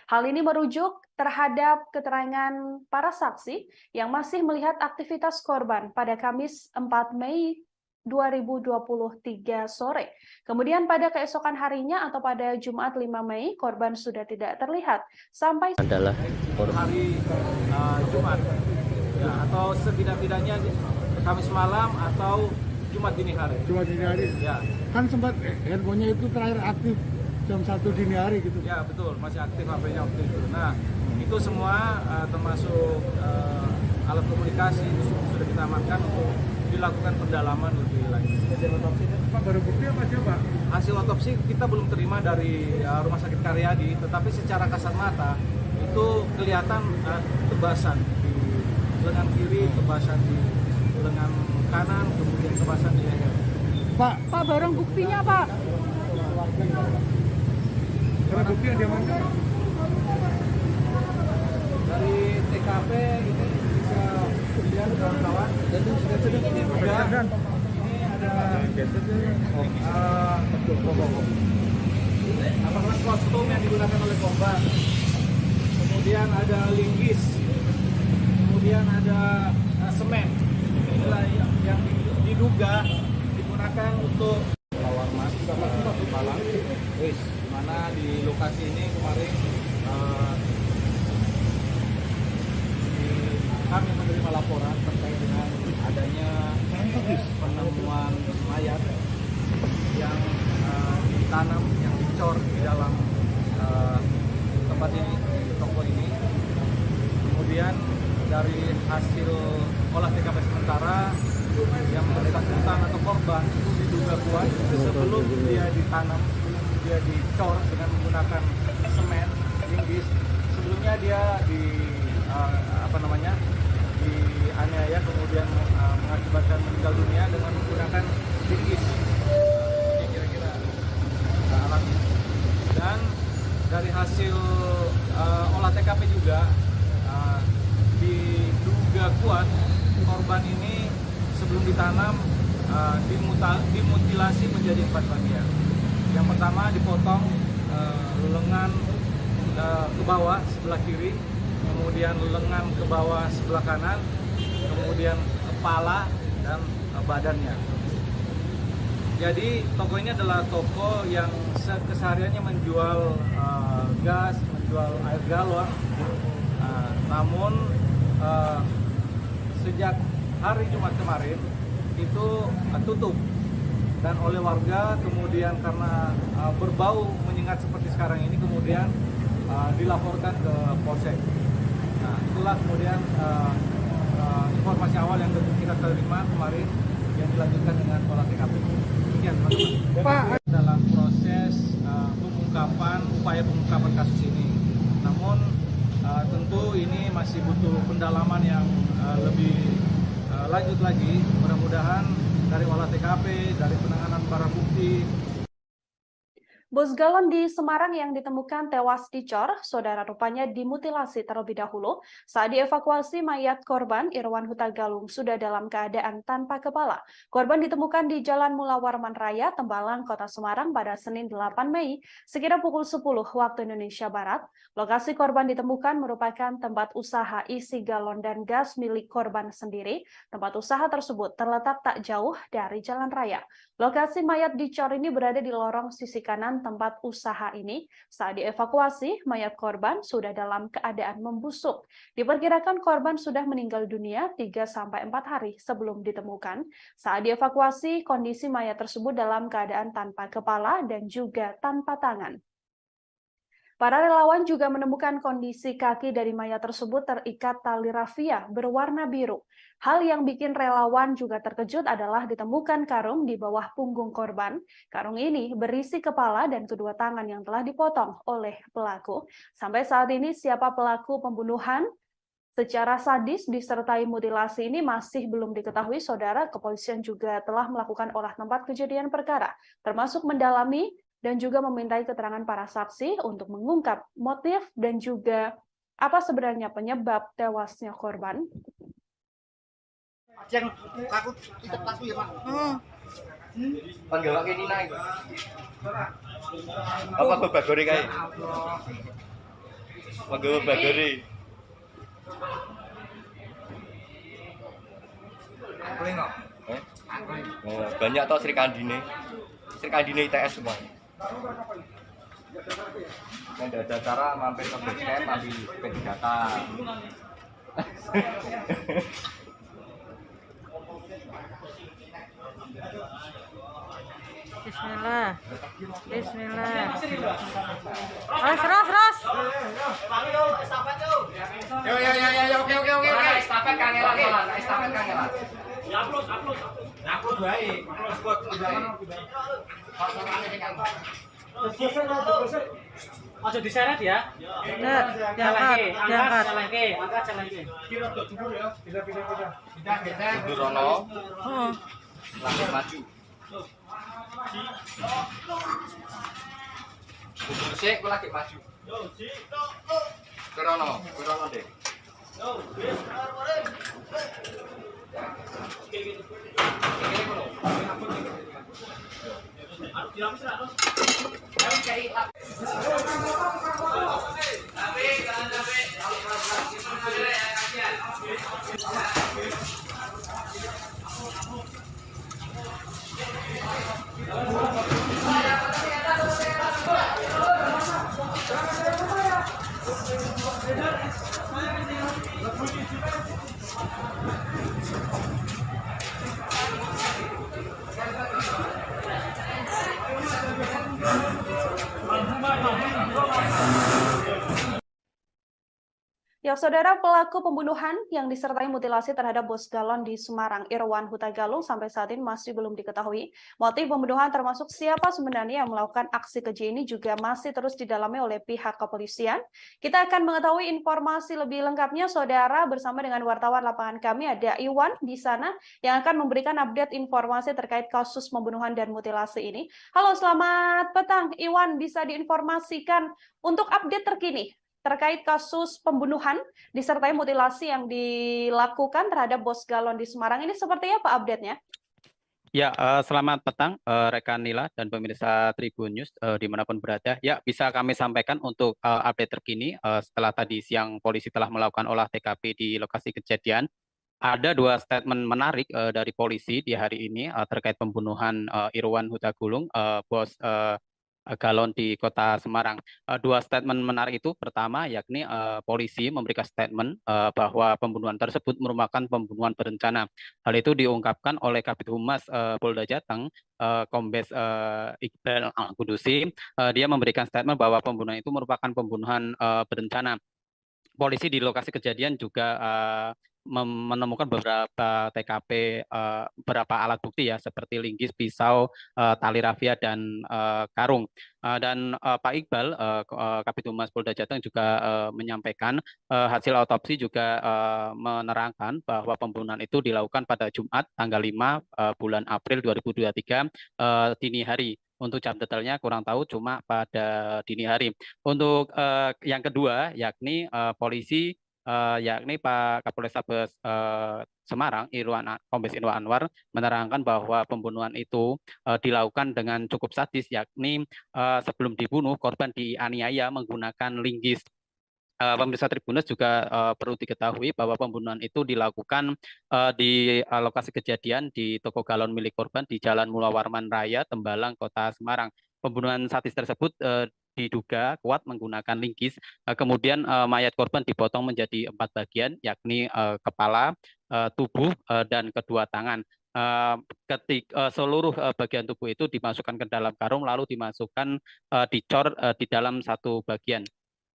Hal ini merujuk terhadap keterangan para saksi yang masih melihat aktivitas korban pada Kamis 4 Mei 2023 sore. Kemudian pada keesokan harinya atau pada Jumat 5 Mei, korban sudah tidak terlihat sampai adalah hari Jumat ya, atau setidak-tidaknya Kamis malam atau Jumat dini hari. Jumat dini hari. Ya. Kan sempat handphonenya itu terakhir aktif jam 1 dini hari gitu. Ya betul, masih aktif HP-nya waktu itu. Nah, itu semua termasuk alat komunikasi itu sudah kita amankan untuk dilakukan pendalaman lebih lanjut. Hasil otopsinya Pak baru bukti apa aja Pak? Hasil otopsi kita belum terima dari Rumah Sakit Karyadi, tetapi secara kasat mata itu kelihatan tebasan di lengan kiri, tebasan di lengan kanan, kemudian tebasan di leher. Pak, barang buktinya Pak. barang bukti yang diamankan dari TKP ini bisa dilihat kawan-kawan. Dan ini juga ini ada apakah kostum yang digunakan oleh korban, kemudian ada linggis, kemudian ada semen. Inilah yang diduga digunakan untuk lawar mas Malang. Di mana di lokasi ini kemarin kami menerima laporan terkait dengan adanya penemuan mayat yang ditanam, yang dicor di dalam tempat ini, di toko ini. Kemudian dari hasil olah TKP sementara yang bersangkutan atau korban itu diduga kuat sebelum dia ditanam, dia dicor dengan menggunakan semen, linggis. Sebelumnya dia dianiaya kemudian mengakibatkan meninggal dunia dengan menggunakan linggis. Ini kira-kira alatnya. Dan dari hasil olah TKP juga diduga kuat ditanam, dimutilasi menjadi 4 bagian. Yang pertama dipotong lengan ke bawah sebelah kiri, kemudian lengan ke bawah sebelah kanan, kemudian kepala dan badannya. Jadi toko ini adalah toko yang kesehariannya menjual gas, menjual air galon. Namun sejak hari Jumat kemarin itu tutup, dan oleh warga kemudian karena berbau menyengat seperti sekarang ini kemudian dilaporkan ke Polsek. Nah, itulah kemudian informasi awal yang kita terima kemarin yang dilanjutkan dengan olah TKP. Demikian, teman-teman. Pak, Dalam proses upaya pengungkapan kasus ini. Namun tentu ini masih butuh pendalaman yang lebih lanjut lagi. Mudah-mudahan dari olah TKP, dari penanganan barang bukti. Bos galon di Semarang yang ditemukan tewas dicor, saudara rupanya dimutilasi terlebih dahulu. Saat dievakuasi, mayat korban Irwan Huta Galung sudah dalam keadaan tanpa kepala. Korban ditemukan di Jalan Mula Warman Raya, Tembalang, Kota Semarang pada Senin 8 Mei, sekira pukul 10 waktu Indonesia Barat. Lokasi korban ditemukan merupakan tempat usaha isi galon dan gas milik korban sendiri. Tempat usaha tersebut terletak tak jauh dari jalan raya. Lokasi mayat dicor ini berada di lorong sisi kanan tempat usaha ini. Saat dievakuasi, mayat korban sudah dalam keadaan membusuk. Diperkirakan korban sudah meninggal dunia 3-4 hari sebelum ditemukan. Saat dievakuasi, kondisi mayat tersebut dalam keadaan tanpa kepala dan juga tanpa tangan. Para relawan juga menemukan kondisi kaki dari mayat tersebut terikat tali rafia berwarna biru. Hal yang bikin relawan juga terkejut adalah ditemukan karung di bawah punggung korban. Karung ini berisi kepala dan kedua tangan yang telah dipotong oleh pelaku. Sampai saat ini siapa pelaku pembunuhan secara sadis disertai mutilasi ini masih belum diketahui, saudara. Kepolisian juga telah melakukan olah tempat kejadian perkara, termasuk mendalami dan juga memintai keterangan para saksi untuk mengungkap motif dan juga apa sebenarnya penyebab tewasnya korban. Yang aku tidak tahu ya, Pak. Panggil lagi Nina itu. Apa babagori kae? Babagori. Angkling kok. Oh, banyak toh Sri Kandine. Sri Kandine ITS semua. Yang ada cara mampir ke base camp, ambil P3K. Bismillah. Bismillah. Ras. Yo, oke. Estafet kangelan. Ya, upload. Upload baik. Ojo diseret ya. Bener, diangkat. Angkat jalan ke. Durono. Langsung maju. Mundur sik, aku lagi maju. Durono deh. Ya, saudara, pelaku pembunuhan yang disertai mutilasi terhadap bos galon di Semarang, Irwan Huta Galung, sampai saat ini masih belum diketahui. Motif pembunuhan termasuk siapa sebenarnya yang melakukan aksi keji ini juga masih terus didalami oleh pihak kepolisian. Kita akan mengetahui informasi lebih lengkapnya, saudara, bersama dengan wartawan lapangan kami, ada Iwan di sana, yang akan memberikan update informasi terkait kasus pembunuhan dan mutilasi ini. Halo, selamat petang, Iwan, bisa diinformasikan untuk update terkini terkait kasus pembunuhan disertai mutilasi yang dilakukan terhadap Bos Galon di Semarang. Ini seperti apa update-nya? Ya, selamat petang rekan Nila dan pemirsa Tribun News dimanapun berada. Ya, bisa kami sampaikan untuk update terkini setelah tadi siang polisi telah melakukan olah TKP di lokasi kejadian. Ada dua statement menarik dari polisi di hari ini terkait pembunuhan Irwan Hutagulung, Bos Galon di Kota Semarang. Dua statement menarik itu, pertama yakni polisi memberikan statement bahwa pembunuhan tersebut merupakan pembunuhan berencana. Hal itu diungkapkan oleh Kabid Humas Polda Jateng, Kombes Iqbal Al-Qudusi. Dia memberikan statement bahwa pembunuhan itu merupakan pembunuhan berencana. Polisi di lokasi kejadian juga menemukan beberapa TKP, beberapa alat bukti ya, seperti linggis, pisau, tali rafia, dan karung. Dan Pak Iqbal, Kabid Humas Polda Jateng juga menyampaikan hasil otopsi juga menerangkan bahwa pembunuhan itu dilakukan pada Jumat tanggal 5 bulan April 2023 dini hari. Untuk jam detailnya kurang tahu, cuma pada dini hari. Untuk yang kedua, yakni polisi, yakni Pak Kapolrestabes Semarang, Kombes Irwan Anwar, menerangkan bahwa pembunuhan itu dilakukan dengan cukup sadis, yakni sebelum dibunuh, korban dianiaya menggunakan linggis. Pemirsa Tribunnews juga perlu diketahui bahwa pembunuhan itu dilakukan di lokasi kejadian di toko galon milik korban di Jalan Mula Warman Raya, Tembalang, Kota Semarang. Pembunuhan sadis tersebut diduga kuat menggunakan linggis. Kemudian mayat korban dipotong menjadi 4 bagian, yakni kepala, tubuh, dan kedua tangan. Seluruh bagian tubuh itu dimasukkan ke dalam karung, lalu dimasukkan dicor di dalam satu bagian.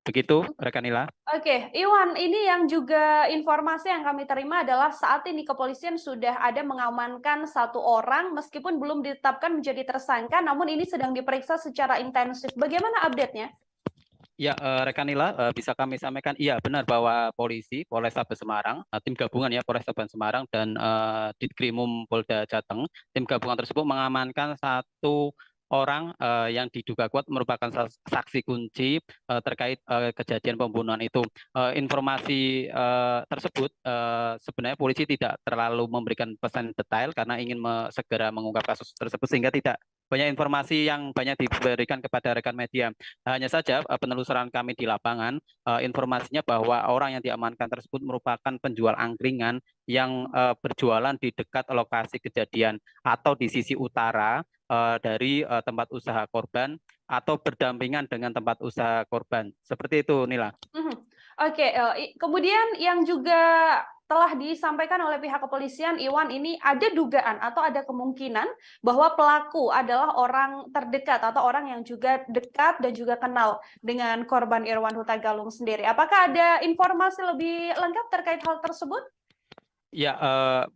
Begitu, rekan Nila. Oke, Iwan, ini yang juga informasi yang kami terima adalah saat ini kepolisian sudah ada mengamankan 1 orang meskipun belum ditetapkan menjadi tersangka, namun ini sedang diperiksa secara intensif. Bagaimana update-nya? Ya, rekan Nila, bisa kami sampaikan, iya benar bahwa polisi, Polrestabes Semarang, tim gabungan ya Polrestabes Semarang dan Ditkrimum Polda Jateng, tim gabungan tersebut mengamankan 1 orang yang diduga kuat merupakan saksi kunci terkait kejadian pembunuhan itu. Informasi tersebut sebenarnya polisi tidak terlalu memberikan pesan detail karena ingin segera mengungkap kasus tersebut sehingga tidak banyak informasi yang banyak diberikan kepada rekan media. Hanya saja penelusuran kami di lapangan, informasinya bahwa orang yang diamankan tersebut merupakan penjual angkringan yang berjualan di dekat lokasi kejadian atau di sisi utara dari tempat usaha korban atau berdampingan dengan tempat usaha korban. Seperti itu, Nila. Oke, kemudian yang juga telah disampaikan oleh pihak kepolisian, Iwan, ini ada dugaan atau ada kemungkinan bahwa pelaku adalah orang terdekat atau orang yang juga dekat dan juga kenal dengan korban Irwan Hutagalung sendiri. Apakah ada informasi lebih lengkap terkait hal tersebut? Ya,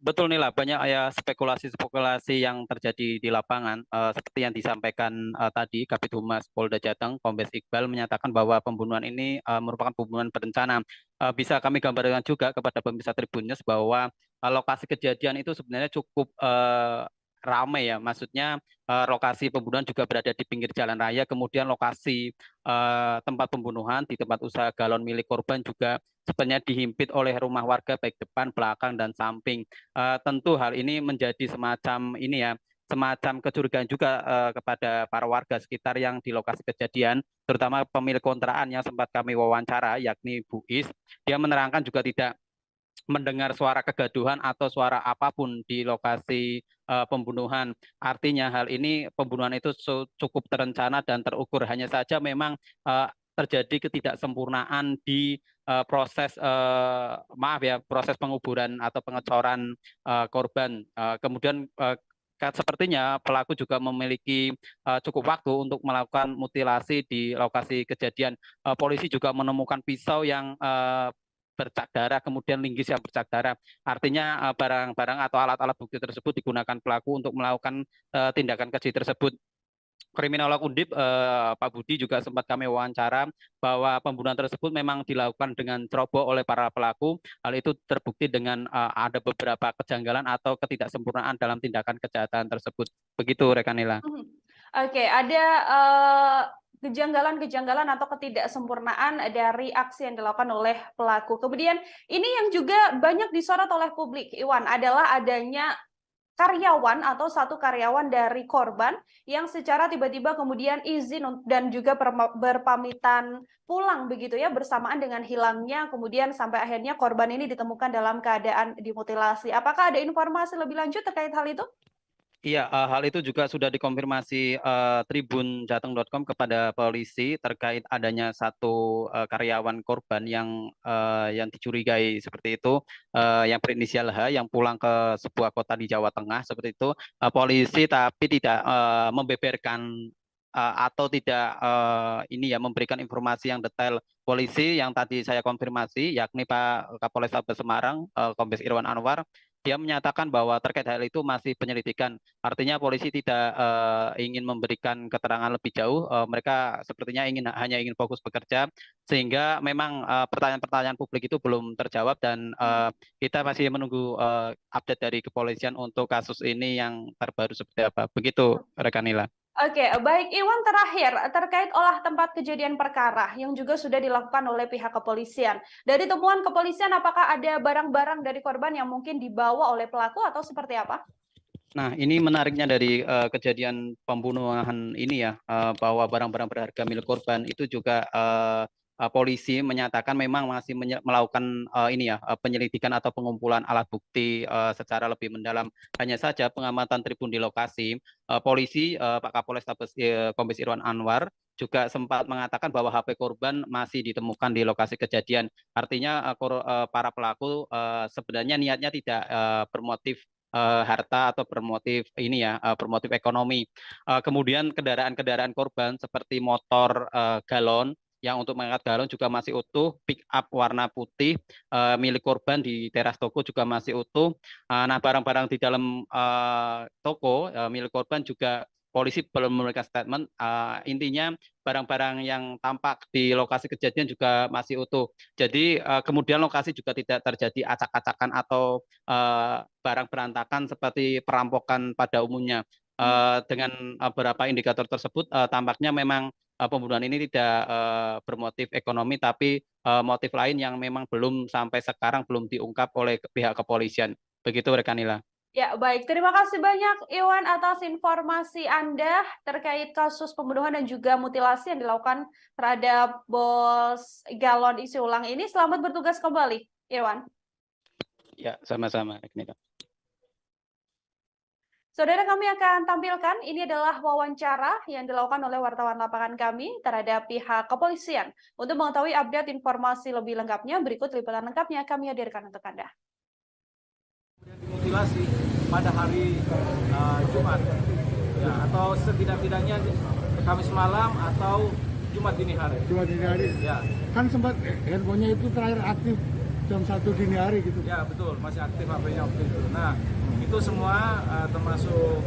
betul Nila, banyak ya spekulasi-spekulasi yang terjadi di lapangan. Seperti yang disampaikan tadi, Kabid Humas Polda Jateng, Kombes Iqbal menyatakan bahwa pembunuhan ini merupakan pembunuhan berencana. Bisa kami gambarkan juga kepada pemirsa Tribunnews bahwa lokasi kejadian itu sebenarnya cukup ramai ya, maksudnya lokasi pembunuhan juga berada di pinggir jalan raya, kemudian lokasi tempat pembunuhan di tempat usaha galon milik korban juga sebenarnya dihimpit oleh rumah warga baik depan, belakang, dan samping. Tentu hal ini menjadi semacam ini ya, semacam kecurigaan juga kepada para warga sekitar yang di lokasi kejadian, terutama pemilik kontrakan yang sempat kami wawancara, yakni Bu Is. Dia menerangkan juga tidak mendengar suara kegaduhan atau suara apapun di lokasi pembunuhan. Artinya hal ini pembunuhan itu cukup terencana dan terukur. Hanya saja memang terjadi ketidaksempurnaan di proses proses penguburan atau pengecoran korban. Kemudian sepertinya pelaku juga memiliki cukup waktu untuk melakukan mutilasi di lokasi kejadian. Polisi juga menemukan pisau yang bercak darah, kemudian linggis yang bercak darah. Artinya barang-barang atau alat-alat bukti tersebut digunakan pelaku untuk melakukan tindakan keji tersebut. Kriminolog Undip Pak Budi juga sempat kami wawancara bahwa pembunuhan tersebut memang dilakukan dengan ceroboh oleh para pelaku. Hal itu terbukti dengan ada beberapa kejanggalan atau ketidaksempurnaan dalam tindakan kejahatan tersebut. Begitu rekan Nila. Oke, ada kejanggalan-kejanggalan atau ketidaksempurnaan dari aksi yang dilakukan oleh pelaku. Kemudian ini yang juga banyak disorot oleh publik, Iwan, adalah adanya karyawan atau satu karyawan dari korban yang secara tiba-tiba kemudian izin dan juga berpamitan pulang begitu ya, bersamaan dengan hilangnya kemudian sampai akhirnya korban ini ditemukan dalam keadaan dimutilasi. Apakah ada informasi lebih lanjut terkait hal itu? Iya, hal itu juga sudah dikonfirmasi tribunjateng.com kepada polisi terkait adanya satu karyawan korban yang dicurigai seperti itu, yang berinisial H, yang pulang ke sebuah kota di Jawa Tengah seperti itu. Polisi tapi tidak membeberkan atau tidak memberikan informasi yang detail. Polisi yang tadi saya konfirmasi, yakni Pak Kapolrestabes Semarang, Kombes Irwan Anwar, dia menyatakan bahwa terkait hal itu masih penyelidikan. Artinya polisi tidak ingin memberikan keterangan lebih jauh. Mereka sepertinya hanya ingin fokus bekerja, sehingga memang pertanyaan-pertanyaan publik itu belum terjawab dan kita masih menunggu update dari kepolisian untuk kasus ini yang terbaru seperti apa. Begitu, rekan Nila. Oke, baik Iwan, terakhir terkait olah tempat kejadian perkara yang juga sudah dilakukan oleh pihak kepolisian. Dari temuan kepolisian, apakah ada barang-barang dari korban yang mungkin dibawa oleh pelaku atau seperti apa? Nah, ini menariknya dari kejadian pembunuhan ini ya, bahwa barang-barang berharga milik korban itu juga polisi menyatakan memang masih melakukan penyelidikan atau pengumpulan alat bukti secara lebih mendalam. Hanya saja pengamatan tribun di lokasi, polisi Pak Kapolrestabes Kombes Irwan Anwar juga sempat mengatakan bahwa HP korban masih ditemukan di lokasi kejadian. Artinya para pelaku sebenarnya niatnya tidak bermotif harta atau bermotif bermotif ekonomi. Kemudian kendaraan-kendaraan korban seperti motor galon yang untuk mengangkat galon juga masih utuh, pick up warna putih milik korban di teras toko juga masih utuh. Nah, barang-barang di dalam toko milik korban juga polisi belum memberikan statement. Intinya barang-barang yang tampak di lokasi kejadian juga masih utuh. Jadi kemudian lokasi juga tidak terjadi acak-acakan atau barang berantakan seperti perampokan pada umumnya. Dengan beberapa indikator tersebut tampaknya memang pembunuhan ini tidak bermotif ekonomi, tapi motif lain yang memang belum sampai sekarang belum diungkap oleh pihak kepolisian. Begitu, rekan Nila. Ya, baik. Terima kasih banyak, Iwan, atas informasi Anda terkait kasus pembunuhan dan juga mutilasi yang dilakukan terhadap bos galon isi ulang ini. Selamat bertugas kembali, Iwan. Ya, sama-sama, rekan Nila. Saudara, kami akan tampilkan, ini adalah wawancara yang dilakukan oleh wartawan lapangan kami terhadap pihak kepolisian. Untuk mengetahui update informasi lebih lengkapnya, berikut liputan lengkapnya kami hadirkan untuk Anda. Dimutilasi pada hari Jumat, ya, atau setidak-tidaknya Kamis malam atau Jumat dini hari. Jumat dini hari? Ya. Kan sempat handphonenya itu terakhir aktif jam 1 dini hari gitu. Ya, betul, masih aktif HP-nya waktu itu. Nah, itu semua termasuk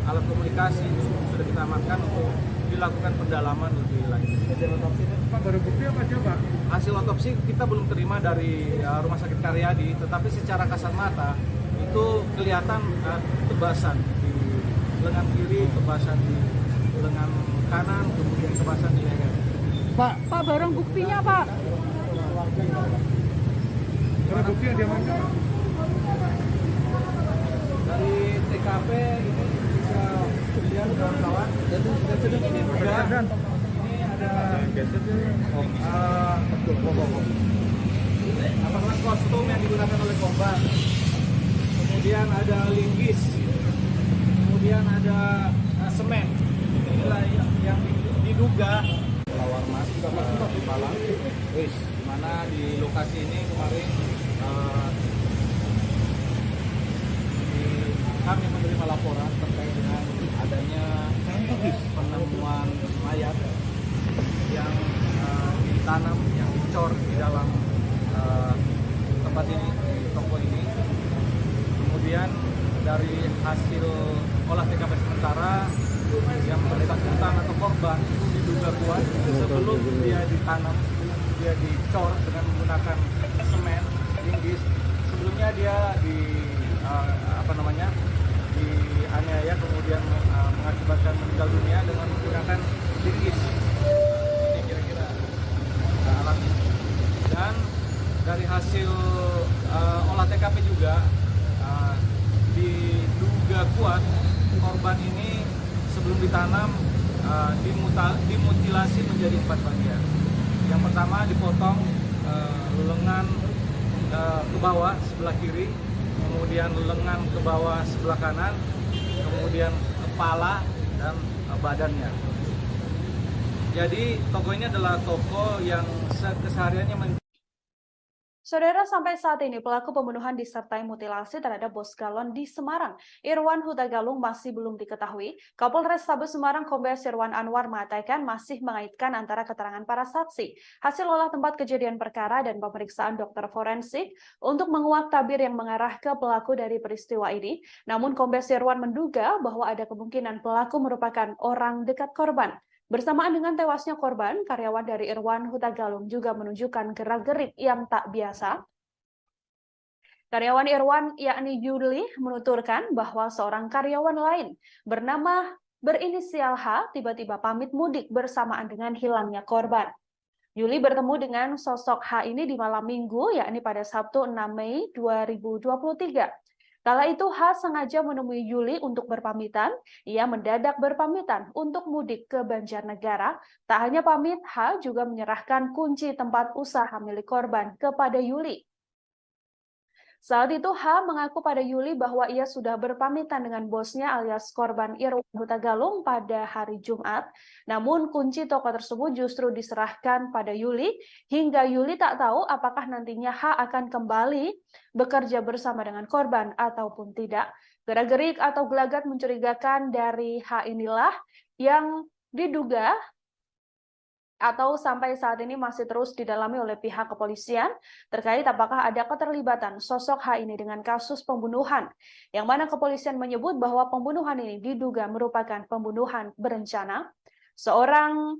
alat komunikasi sudah kita amankan untuk dilakukan pendalaman lebih lanjut. Hasil otopsi Pak, baru bukti apa aja Pak? Hasil otopsi kita belum terima dari Rumah Sakit Karyadi, tetapi secara kasat mata itu kelihatan tebasan di lengan kiri, tebasan di lengan kanan, kemudian tebasan di leher. Pak, barang buktinya Pak? Barang bukti yang diamankan? Dari TKP ini bisa dilihat kawan-kawan. Ini ada apakah kostum yang digunakan oleh korban. Kemudian ada linggis. Kemudian ada semen. Inilah yang diduga lawar mas di Malang. Di mana di lokasi ini kemarin kami menerima laporan terkait dengan adanya penemuan mayat yang ditanam, yang dicor di dalam tempat ini, di toko ini. Kemudian dari hasil olah TKP sementara yang bersangkutan atau korban itu diduga kuat sebelum dia ditanam, dia dicor dengan menggunakan semen, linggis. Sebelumnya dia dianiaya kemudian mengakibatkan meninggal dunia dengan menggunakan linggis. ditanam dimutilasi menjadi 4 bagian. Yang pertama dipotong lengan ke bawah sebelah kiri, kemudian lengan ke bawah sebelah kanan, kemudian kepala dan badannya. Jadi toko ini adalah toko yang kesehariannya Saudara, sampai saat ini pelaku pembunuhan disertai mutilasi terhadap bos galon di Semarang, Irwan Huta Galung, masih belum diketahui. Kapolres Tabes Semarang Kombes Irwan Anwar mengatakan masih mengaitkan antara keterangan para saksi, hasil olah tempat kejadian perkara dan pemeriksaan dokter forensik untuk menguak tabir yang mengarah ke pelaku dari peristiwa ini. Namun Kombes Irwan menduga bahwa ada kemungkinan pelaku merupakan orang dekat korban. Bersamaan dengan tewasnya korban, karyawan dari Irwan Huta Galung juga menunjukkan gerak-gerik yang tak biasa. Karyawan Irwan, yakni Yuli, menuturkan bahwa seorang karyawan lain berinisial H tiba-tiba pamit mudik bersamaan dengan hilangnya korban. Yuli bertemu dengan sosok H ini di malam minggu, yakni pada Sabtu 6 Mei 2023. Kala itu H sengaja menemui Yuli untuk berpamitan. Ia mendadak berpamitan untuk mudik ke Banjarnegara. Tak hanya pamit, H juga menyerahkan kunci tempat usaha milik korban kepada Yuli. Saat itu H mengaku pada Yuli bahwa ia sudah berpamitan dengan bosnya alias korban Irwan Huta Galung pada hari Jumat. Namun kunci toko tersebut justru diserahkan pada Yuli hingga Yuli tak tahu apakah nantinya H akan kembali bekerja bersama dengan korban ataupun tidak. Gerak-gerik atau gelagat mencurigakan dari H inilah yang diduga atau sampai saat ini masih terus didalami oleh pihak kepolisian terkait apakah ada keterlibatan sosok H ini dengan kasus pembunuhan, yang mana kepolisian menyebut bahwa pembunuhan ini diduga merupakan pembunuhan berencana. Seorang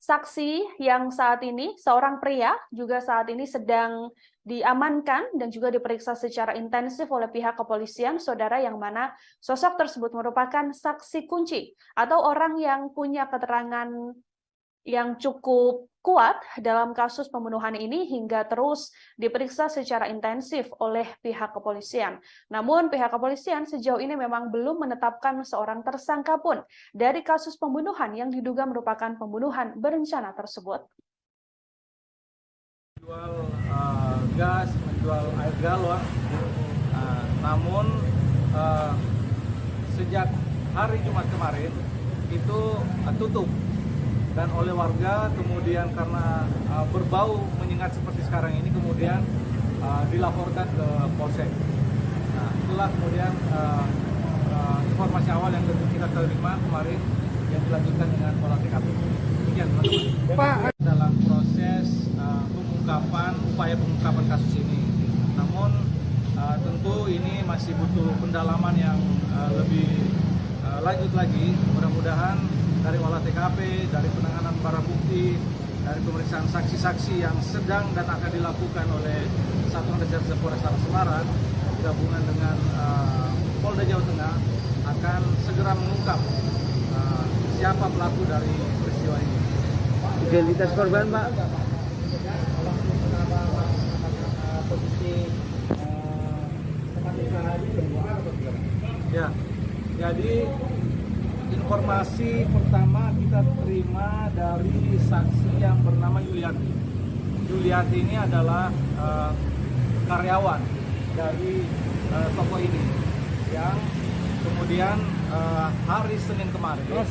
saksi yang saat ini, seorang pria juga saat ini sedang diamankan dan juga diperiksa secara intensif oleh pihak kepolisian, saudara, yang mana sosok tersebut merupakan saksi kunci atau orang yang punya keterangan yang cukup kuat dalam kasus pembunuhan ini hingga terus diperiksa secara intensif oleh pihak kepolisian. Namun pihak kepolisian sejauh ini memang belum menetapkan seorang tersangka pun dari kasus pembunuhan yang diduga merupakan pembunuhan berencana tersebut. Menjual gas, menjual air galon, namun sejak hari Jumat kemarin itu tutup. Dan oleh warga kemudian karena berbau menyengat seperti sekarang ini kemudian dilaporkan ke Polsek. Nah, itulah kemudian informasi awal yang kita terima kemarin yang dilanjutkan dengan olah TKP. Demikian, teman-teman. Pak, dalam proses upaya pengungkapan kasus ini. Namun tentu ini masih butuh pendalaman yang lebih lanjut lagi. Mudah-mudahan dari olah TKP, dari penanganan barang bukti, dari pemeriksaan saksi-saksi yang sedang dan akan dilakukan oleh Satuan Reserse Polrestabes Semarang gabungan dengan Polda Jawa Tengah akan segera mengungkap siapa pelaku dari peristiwa ini. Identitas korban, Pak? Ya, jadi informasi pertama kita terima dari saksi yang bernama Yuliati. Yuliati ini adalah karyawan dari toko ini yang kemudian hari Senin kemarin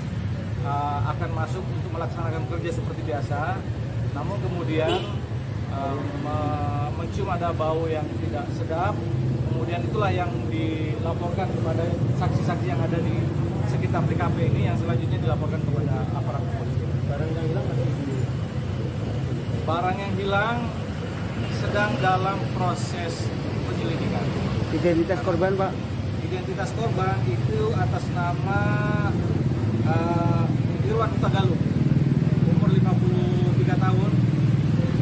akan masuk untuk melaksanakan kerja seperti biasa. Namun kemudian mencium ada bau yang tidak sedap. Kemudian itulah yang dilaporkan kepada saksi-saksi yang ada di sekitar TKP ini yang selanjutnya dilaporkan kepada aparat kepolisian. Barang yang hilang sedang dalam proses penyelidikan. Identitas korban, Pak? Identitas korban itu atas nama Irwan Huta Galung, umur 53 tahun,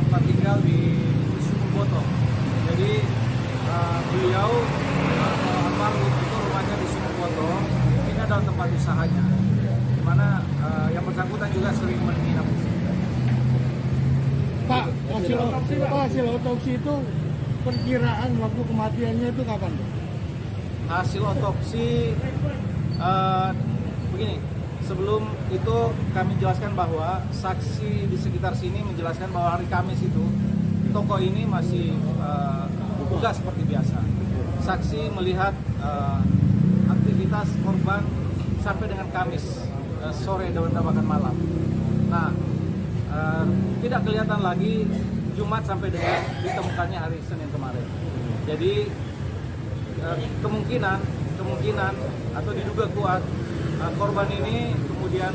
tempat tinggal di Sumuboto. Jadi beliau almarhum itu rumahnya di Sumuboto. Dalam tempat usahanya, di mana yang bersangkutan juga sering menginap. Pak, hasil otopsi itu perkiraan waktu kematiannya itu kapan? Hasil otopsi begini, sebelum itu kami jelaskan bahwa saksi di sekitar sini menjelaskan bahwa hari Kamis itu toko ini masih buka seperti biasa. Saksi melihat aktivitas korban sampai dengan Kamis sore dan bahkan malam. Nah, tidak kelihatan lagi Jumat sampai dengan ditemukannya hari Senin kemarin. Jadi kemungkinan atau diduga kuat korban ini kemudian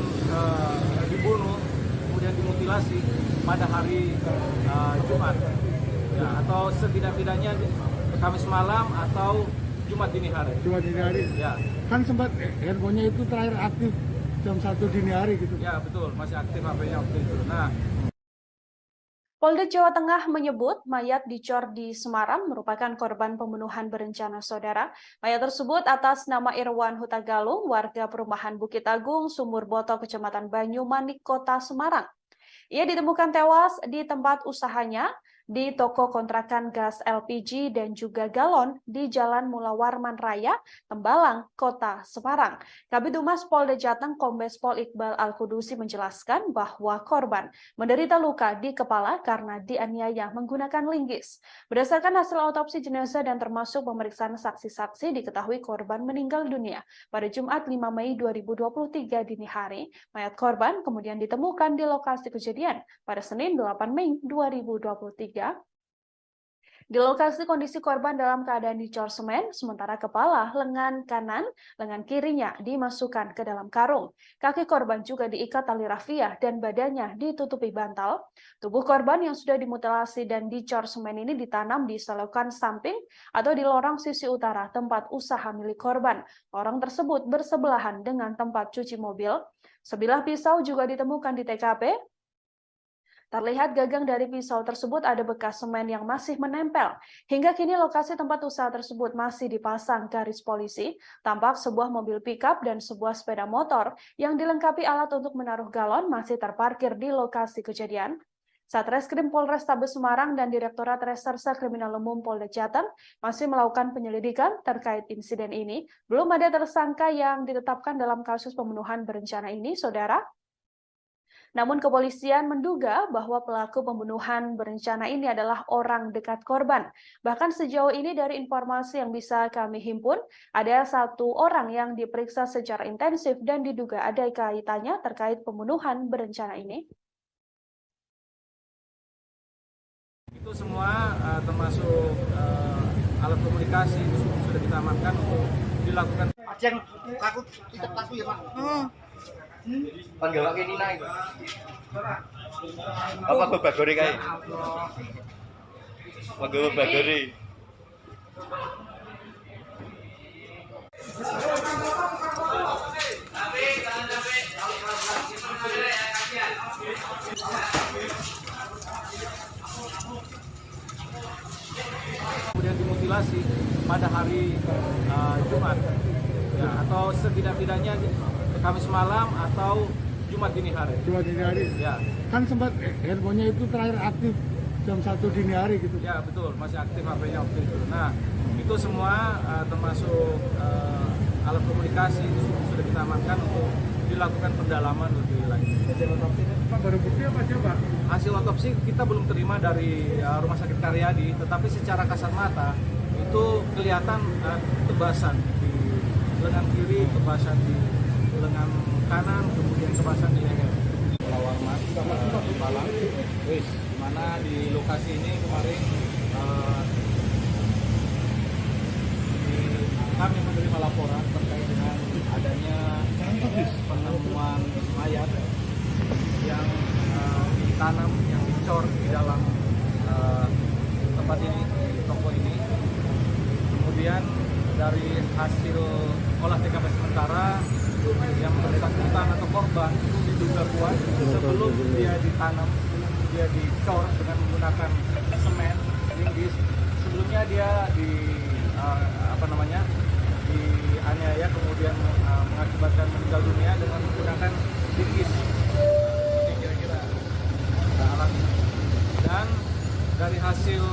dibunuh, kemudian dimutilasi pada hari Jumat, ya, atau setidak-tidaknya Kamis malam atau Jumat dini hari. Jumat dini hari. Ya. Kan sempat handphonenya itu terakhir aktif jam 1 dini hari gitu. Ya betul, masih aktif HP-nya waktu itu. Nah, Polda Jawa Tengah menyebut mayat dicor di Semarang merupakan korban pembunuhan berencana saudara. Mayat tersebut atas nama Irwan Huta Galung, warga perumahan Bukit Agung, Sumur Boto, Kecamatan Banyumanik, Kota Semarang. Ia ditemukan tewas di tempat usahanya di toko kontrakan gas LPG dan juga galon di Jalan Mula Warman Raya, Tembalang, Kota Semarang. Kabid Humas Polda Jateng Kombes Pol Iqbal Al-Kudusi menjelaskan bahwa korban menderita luka di kepala karena dianiaya menggunakan linggis. Berdasarkan hasil autopsi jenazah dan termasuk pemeriksaan saksi-saksi, diketahui korban meninggal dunia pada Jumat 5 Mei 2023 dini hari. Mayat korban kemudian ditemukan di lokasi kejadian pada Senin 8 Mei 2023. Di lokasi kondisi korban dalam keadaan dicor semen, sementara kepala, lengan kanan, lengan kirinya dimasukkan ke dalam karung. Kaki korban juga diikat tali rafia dan badannya ditutupi bantal. Tubuh korban yang sudah dimutilasi dan dicor semen ini ditanam di selokan samping atau di lorong sisi utara tempat usaha milik korban. Lorong tersebut bersebelahan dengan tempat cuci mobil. Sebilah pisau juga ditemukan di TKP. Terlihat gagang dari pisau tersebut ada bekas semen yang masih menempel. Hingga kini lokasi tempat usaha tersebut masih dipasang garis polisi. Tampak sebuah mobil pickup dan sebuah sepeda motor yang dilengkapi alat untuk menaruh galon masih terparkir di lokasi kejadian. Satreskrim Polrestabes Semarang dan Direktorat Reserse Kriminal Umum Polda Jateng masih melakukan penyelidikan terkait insiden ini. Belum ada tersangka yang ditetapkan dalam kasus pembunuhan berencana ini, saudara. Namun kepolisian menduga bahwa pelaku pembunuhan berencana ini adalah orang dekat korban. Bahkan sejauh ini dari informasi yang bisa kami himpun, ada 1 orang yang diperiksa secara intensif dan diduga ada kaitannya terkait pembunuhan berencana ini. itu semua termasuk alat komunikasi itu sudah kita amankan untuk dilakukan. Ada yang takut kita takut ya Pak. Panggil kayak Nina itu. Apa babagore kae? Panggil babagore. Kemudian dimutilasi pada hari Jumat, ya, atau setidak-tidaknya Kamis malam atau Jumat dini hari. Jumat dini hari. Ya. Kan sempat handphonenya itu terakhir aktif jam 1 dini hari gitu. Ya betul, masih aktif HP-nya waktu itu. Nah itu semua termasuk alat komunikasi itu sudah kita amankan untuk dilakukan pendalaman lebih lanjut. Hasil otopsi Pak, baru bukti apa aja Pak? Hasil otopsi kita belum terima dari Rumah Sakit Karyadi, tetapi secara kasat mata itu kelihatan tebasan di lengan kiri, tebasan di lengan kanan, kemudian tebasan di leher. Warman, Tembalang, di mana di lokasi ini kemarin kami menerima laporan terkait dengan adanya penemuan mayat yang ditanam, yang dicor di dalam tempat ini, di toko ini. Kemudian dari hasil olah TKP sementara yang bersangkutan atau korban itu diduga kuat sebelum dia ditanam, dia dicor dengan menggunakan semen, linggis. Sebelumnya dia dianiaya kemudian mengakibatkan meninggal dunia dengan menggunakan linggis. Ini kira-kira alat ini. Dan dari hasil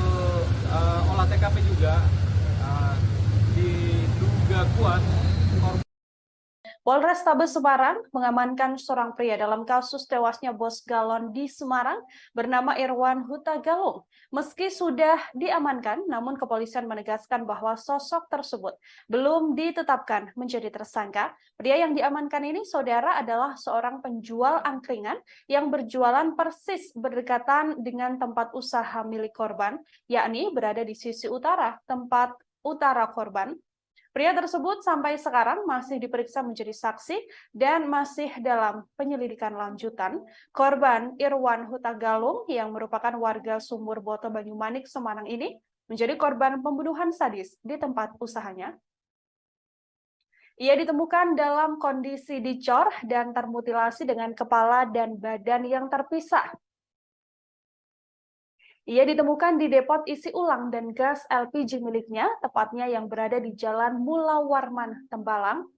olah TKP juga diduga kuat korban. Polrestabes Semarang mengamankan seorang pria dalam kasus tewasnya bos galon di Semarang bernama Irwan Huta Galung. Meski sudah diamankan, namun kepolisian menegaskan bahwa sosok tersebut belum ditetapkan menjadi tersangka. Pria yang diamankan ini, saudara, adalah seorang penjual angkringan yang berjualan persis berdekatan dengan tempat usaha milik korban, yakni berada di sisi utara tempat utara korban. Pria tersebut sampai sekarang masih diperiksa menjadi saksi dan masih dalam penyelidikan lanjutan. Korban Irwan Huta Galung yang merupakan warga Sumur Boto Banyumanik, Semarang ini menjadi korban pembunuhan sadis di tempat usahanya. Ia ditemukan dalam kondisi dicor dan termutilasi dengan kepala dan badan yang terpisah. Ia ditemukan di depot isi ulang dan gas LPG miliknya, tepatnya yang berada di Jalan Mula Warman, Tembalang.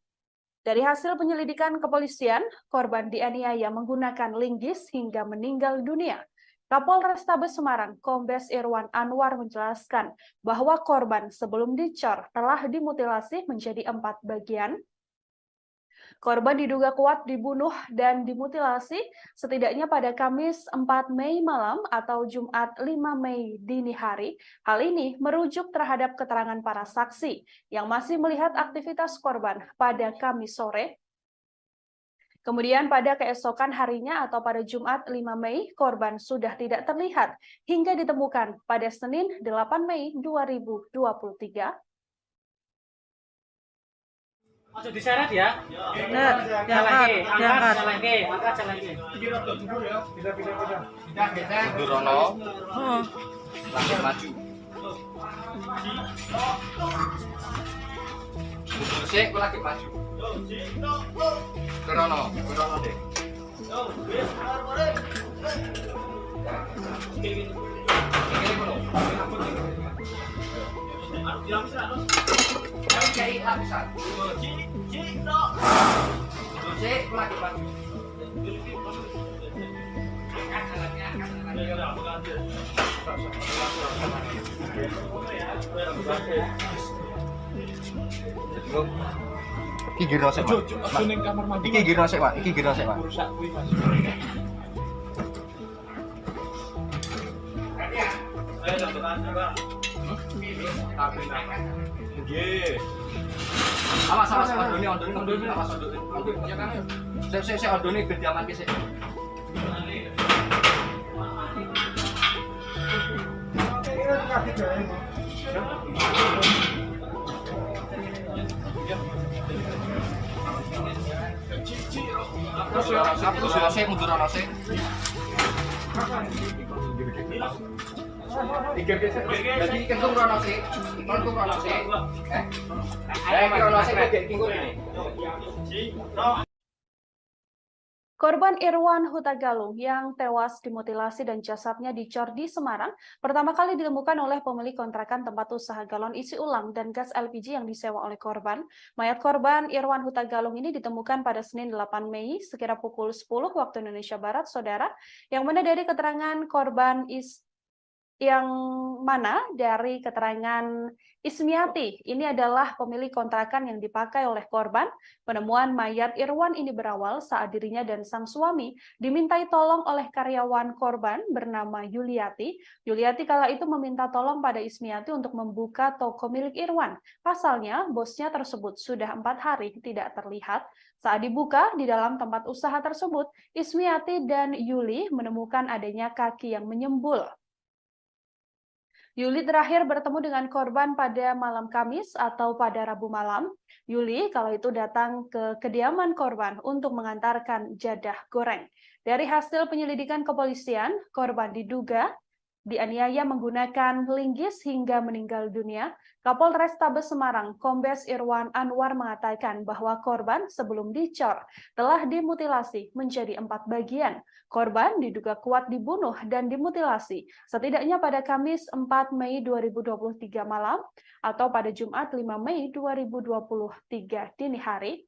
Dari hasil penyelidikan kepolisian, korban dianiaya menggunakan linggis hingga meninggal dunia. Kapolrestabes Semarang, Kombes Irwan Anwar menjelaskan bahwa korban sebelum dicor telah dimutilasi menjadi 4 bagian. Korban diduga kuat dibunuh dan dimutilasi setidaknya pada Kamis 4 Mei malam atau Jumat 5 Mei dini hari. Hal ini merujuk terhadap keterangan para saksi yang masih melihat aktivitas korban pada Kamis sore. Kemudian pada keesokan harinya atau pada Jumat 5 Mei, korban sudah tidak terlihat hingga ditemukan pada Senin 8 Mei 2023. Ojo diseret ya. Bener, diangkat. Mundur rono, Oh, langkah maju. Mundur sik, lagi maju. Kerono deh. Ini kono. Kayak lapisan. Mundur sik, lagi maju. Iki giro sik, Pak. Iki giro sik, Pak. Iki giro sik, Pak. Awas, ondone, awas ondone. Ya kan. Sik ondone ben diamanke sik. Mundur ana sik. Jadi kentung rono sik, kentung rono sik. Rono sik kok kingkul ini. Korban Irwan Huta Galung yang tewas dimutilasi dan jasadnya dicor di Semarang pertama kali ditemukan oleh pemilik kontrakan tempat usaha galon isi ulang dan gas LPG yang disewa oleh korban. Mayat korban Irwan Huta Galung ini ditemukan pada Senin 8 Mei sekira pukul 10 waktu Indonesia Barat, saudara, yang mana dari keterangan korban dari keterangan Ismiati, ini adalah pemilik kontrakan yang dipakai oleh korban. Penemuan mayat Irwan ini berawal saat dirinya dan sang suami dimintai tolong oleh karyawan korban bernama Yuliati. Yuliati kala itu meminta tolong pada Ismiati untuk membuka toko milik Irwan. Pasalnya, bosnya tersebut sudah 4 hari tidak terlihat. Saat dibuka di dalam tempat usaha tersebut, Ismiati dan Yuli menemukan adanya kaki yang menyembul. Yuli terakhir bertemu dengan korban pada malam Kamis atau pada Rabu malam. Yuli kala itu datang ke kediaman korban untuk mengantarkan jadah goreng. Dari hasil penyelidikan kepolisian, korban diduga dianiaya menggunakan linggis hingga meninggal dunia. Kapolrestabes Semarang, Kombes Irwan Anwar mengatakan bahwa korban sebelum dicor telah dimutilasi menjadi 4 bagian. Korban diduga kuat dibunuh dan dimutilasi setidaknya pada Kamis 4 Mei 2023 malam atau pada Jumat 5 Mei 2023 dini hari.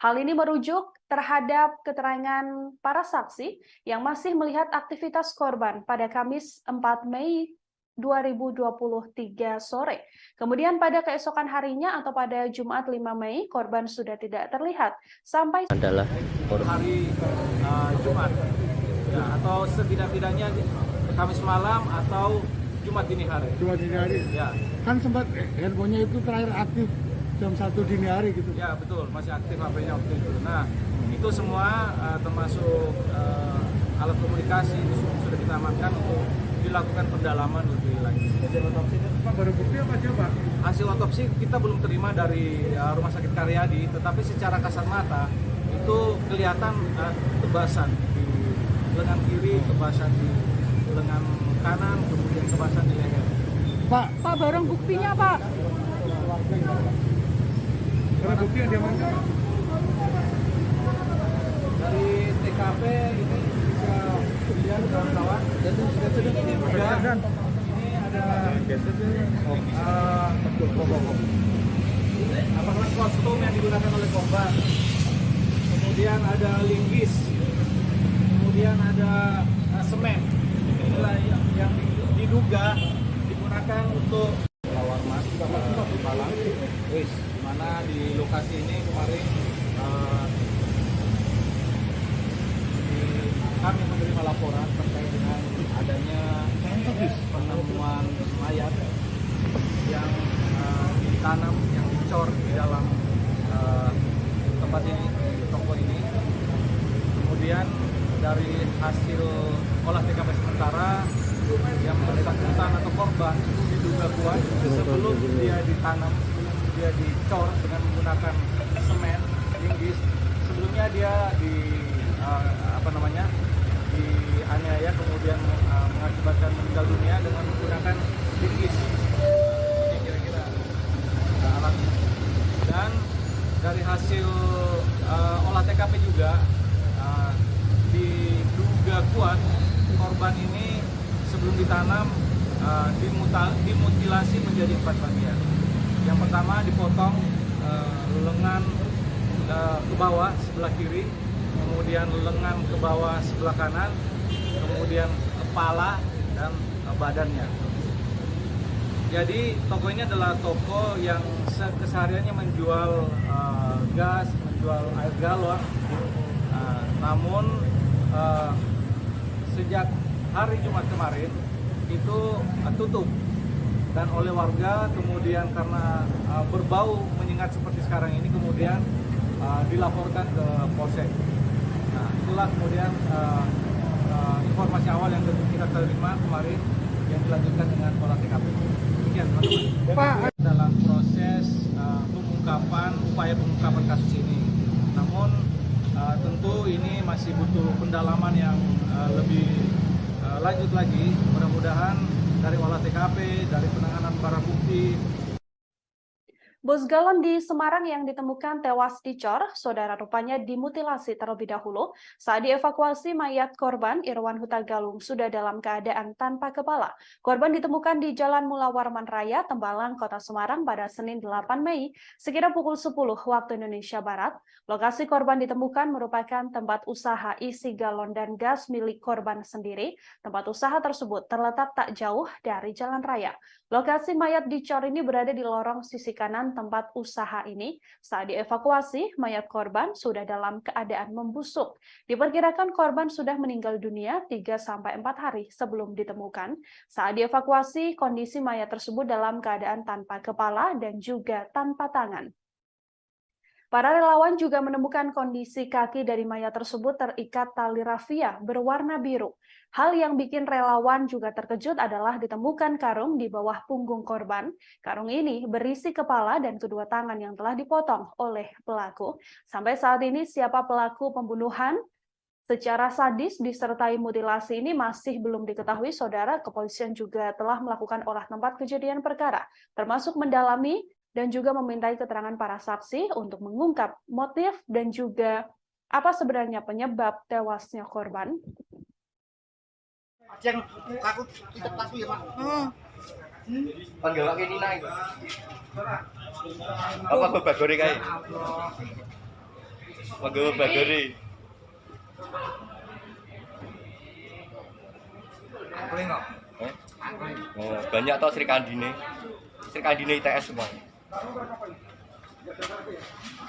Hal ini merujuk terhadap keterangan para saksi yang masih melihat aktivitas korban pada Kamis 4 Mei 2023 sore. Kemudian pada keesokan harinya atau pada Jumat 5 Mei, korban sudah tidak terlihat sampai Adalah hari Jumat, ya, atau setidak-tidaknya Kamis malam atau Jumat dini hari. Jumat dini hari. Ya, Kan sempat handphonenya itu terakhir aktif jam 1 dini hari gitu. ya betul, masih aktif HP-nya waktu itu. Nah, itu semua termasuk alat komunikasi itu sudah kita amankan untuk dilakukan pendalaman lebih lanjut. Hasil otopsi itu Pak, baru bukti apa aja Pak? Hasil otopsi kita belum terima dari Rumah Sakit Karyadi, tetapi secara kasat mata itu kelihatan tebasan di lengan kiri, tebasan di lengan kanan, kemudian tebasan di leher. Pak, barang buktinya Pak. barang bukti yang diamankan Pak? Dari TKP ini bisa dilihat kawan-kawan, dan ini juga ini ada kostum yang digunakan oleh korban, kemudian ada linggis, kemudian ada semen. Inilah yang diduga digunakan untuk Lawarman Malang, di mana di lokasi ini kemarin kami menerima laporan terkait dengan adanya penemuan mayat yang ditanam, yang dicor di dalam tempat ini, di toko ini. Kemudian dari hasil olah TKP sementara, yang bersangkutan atau korban itu diduga kuat sebelum dia ditanam, dia dicor dengan menggunakan semen, linggis. Sebelumnya dia dianiaya, kemudian mengakibatkan meninggal dunia dengan menggunakan linggis. Ini kira-kira alatnya. Dan dari hasil olah TKP juga diduga kuat korban ini sebelum ditanam dimutilasi menjadi 4 bagian. Yang pertama dipotong lengan ke bawah sebelah kiri, kemudian lengan ke bawah sebelah kanan, kemudian kepala dan badannya. Jadi toko ini adalah toko yang kesehariannya menjual gas, menjual air galon. Namun sejak hari Jumat kemarin itu tutup, dan oleh warga kemudian karena berbau menyengat seperti sekarang ini kemudian dilaporkan ke Polsek. Nah, itulah kemudian informasi awal yang kita terima kemarin yang dilanjutkan dengan olah TKP. Demikian teman-teman. Pak, Dalam proses upaya pengungkapan kasus ini. Namun tentu ini masih butuh pendalaman yang lebih lanjut lagi. Mudah-mudahan dari olah TKP, dari penanganan barang bukti. Bus galon di Semarang yang ditemukan tewas dicor, saudara rupanya dimutilasi terlebih dahulu. Saat dievakuasi, mayat korban Irwan Huta Galung sudah dalam keadaan tanpa kepala. Korban ditemukan di Jalan Mula Warman Raya, Tembalang, Kota Semarang pada Senin 8 Mei, sekitar pukul 10 waktu Indonesia Barat. Lokasi korban ditemukan merupakan tempat usaha isi galon dan gas milik korban sendiri. Tempat usaha tersebut terletak tak jauh dari jalan raya. Lokasi mayat dicor ini berada di lorong sisi kanan tempat usaha ini. Saat dievakuasi, mayat korban sudah dalam keadaan membusuk. Diperkirakan korban sudah meninggal dunia 3-4 hari sebelum ditemukan. Saat dievakuasi, kondisi mayat tersebut dalam keadaan tanpa kepala dan juga tanpa tangan. Para relawan juga menemukan kondisi kaki dari mayat tersebut terikat tali rafia berwarna biru. Hal yang bikin relawan juga terkejut adalah ditemukan karung di bawah punggung korban. Karung ini berisi kepala dan kedua tangan yang telah dipotong oleh pelaku. Sampai saat ini siapa pelaku pembunuhan secara sadis disertai mutilasi ini masih belum diketahui, saudara. Kepolisian juga telah melakukan olah tempat kejadian perkara, termasuk mendalami dan juga memintai keterangan para saksi untuk mengungkap motif dan juga apa sebenarnya penyebab tewasnya korban. Yang takut itu takut ya Pak. Panggil lagi Nina itu. Apa babagori kae? Panggil babagori. Aku enggak. Banyak tau Sri Kandine ITS semua.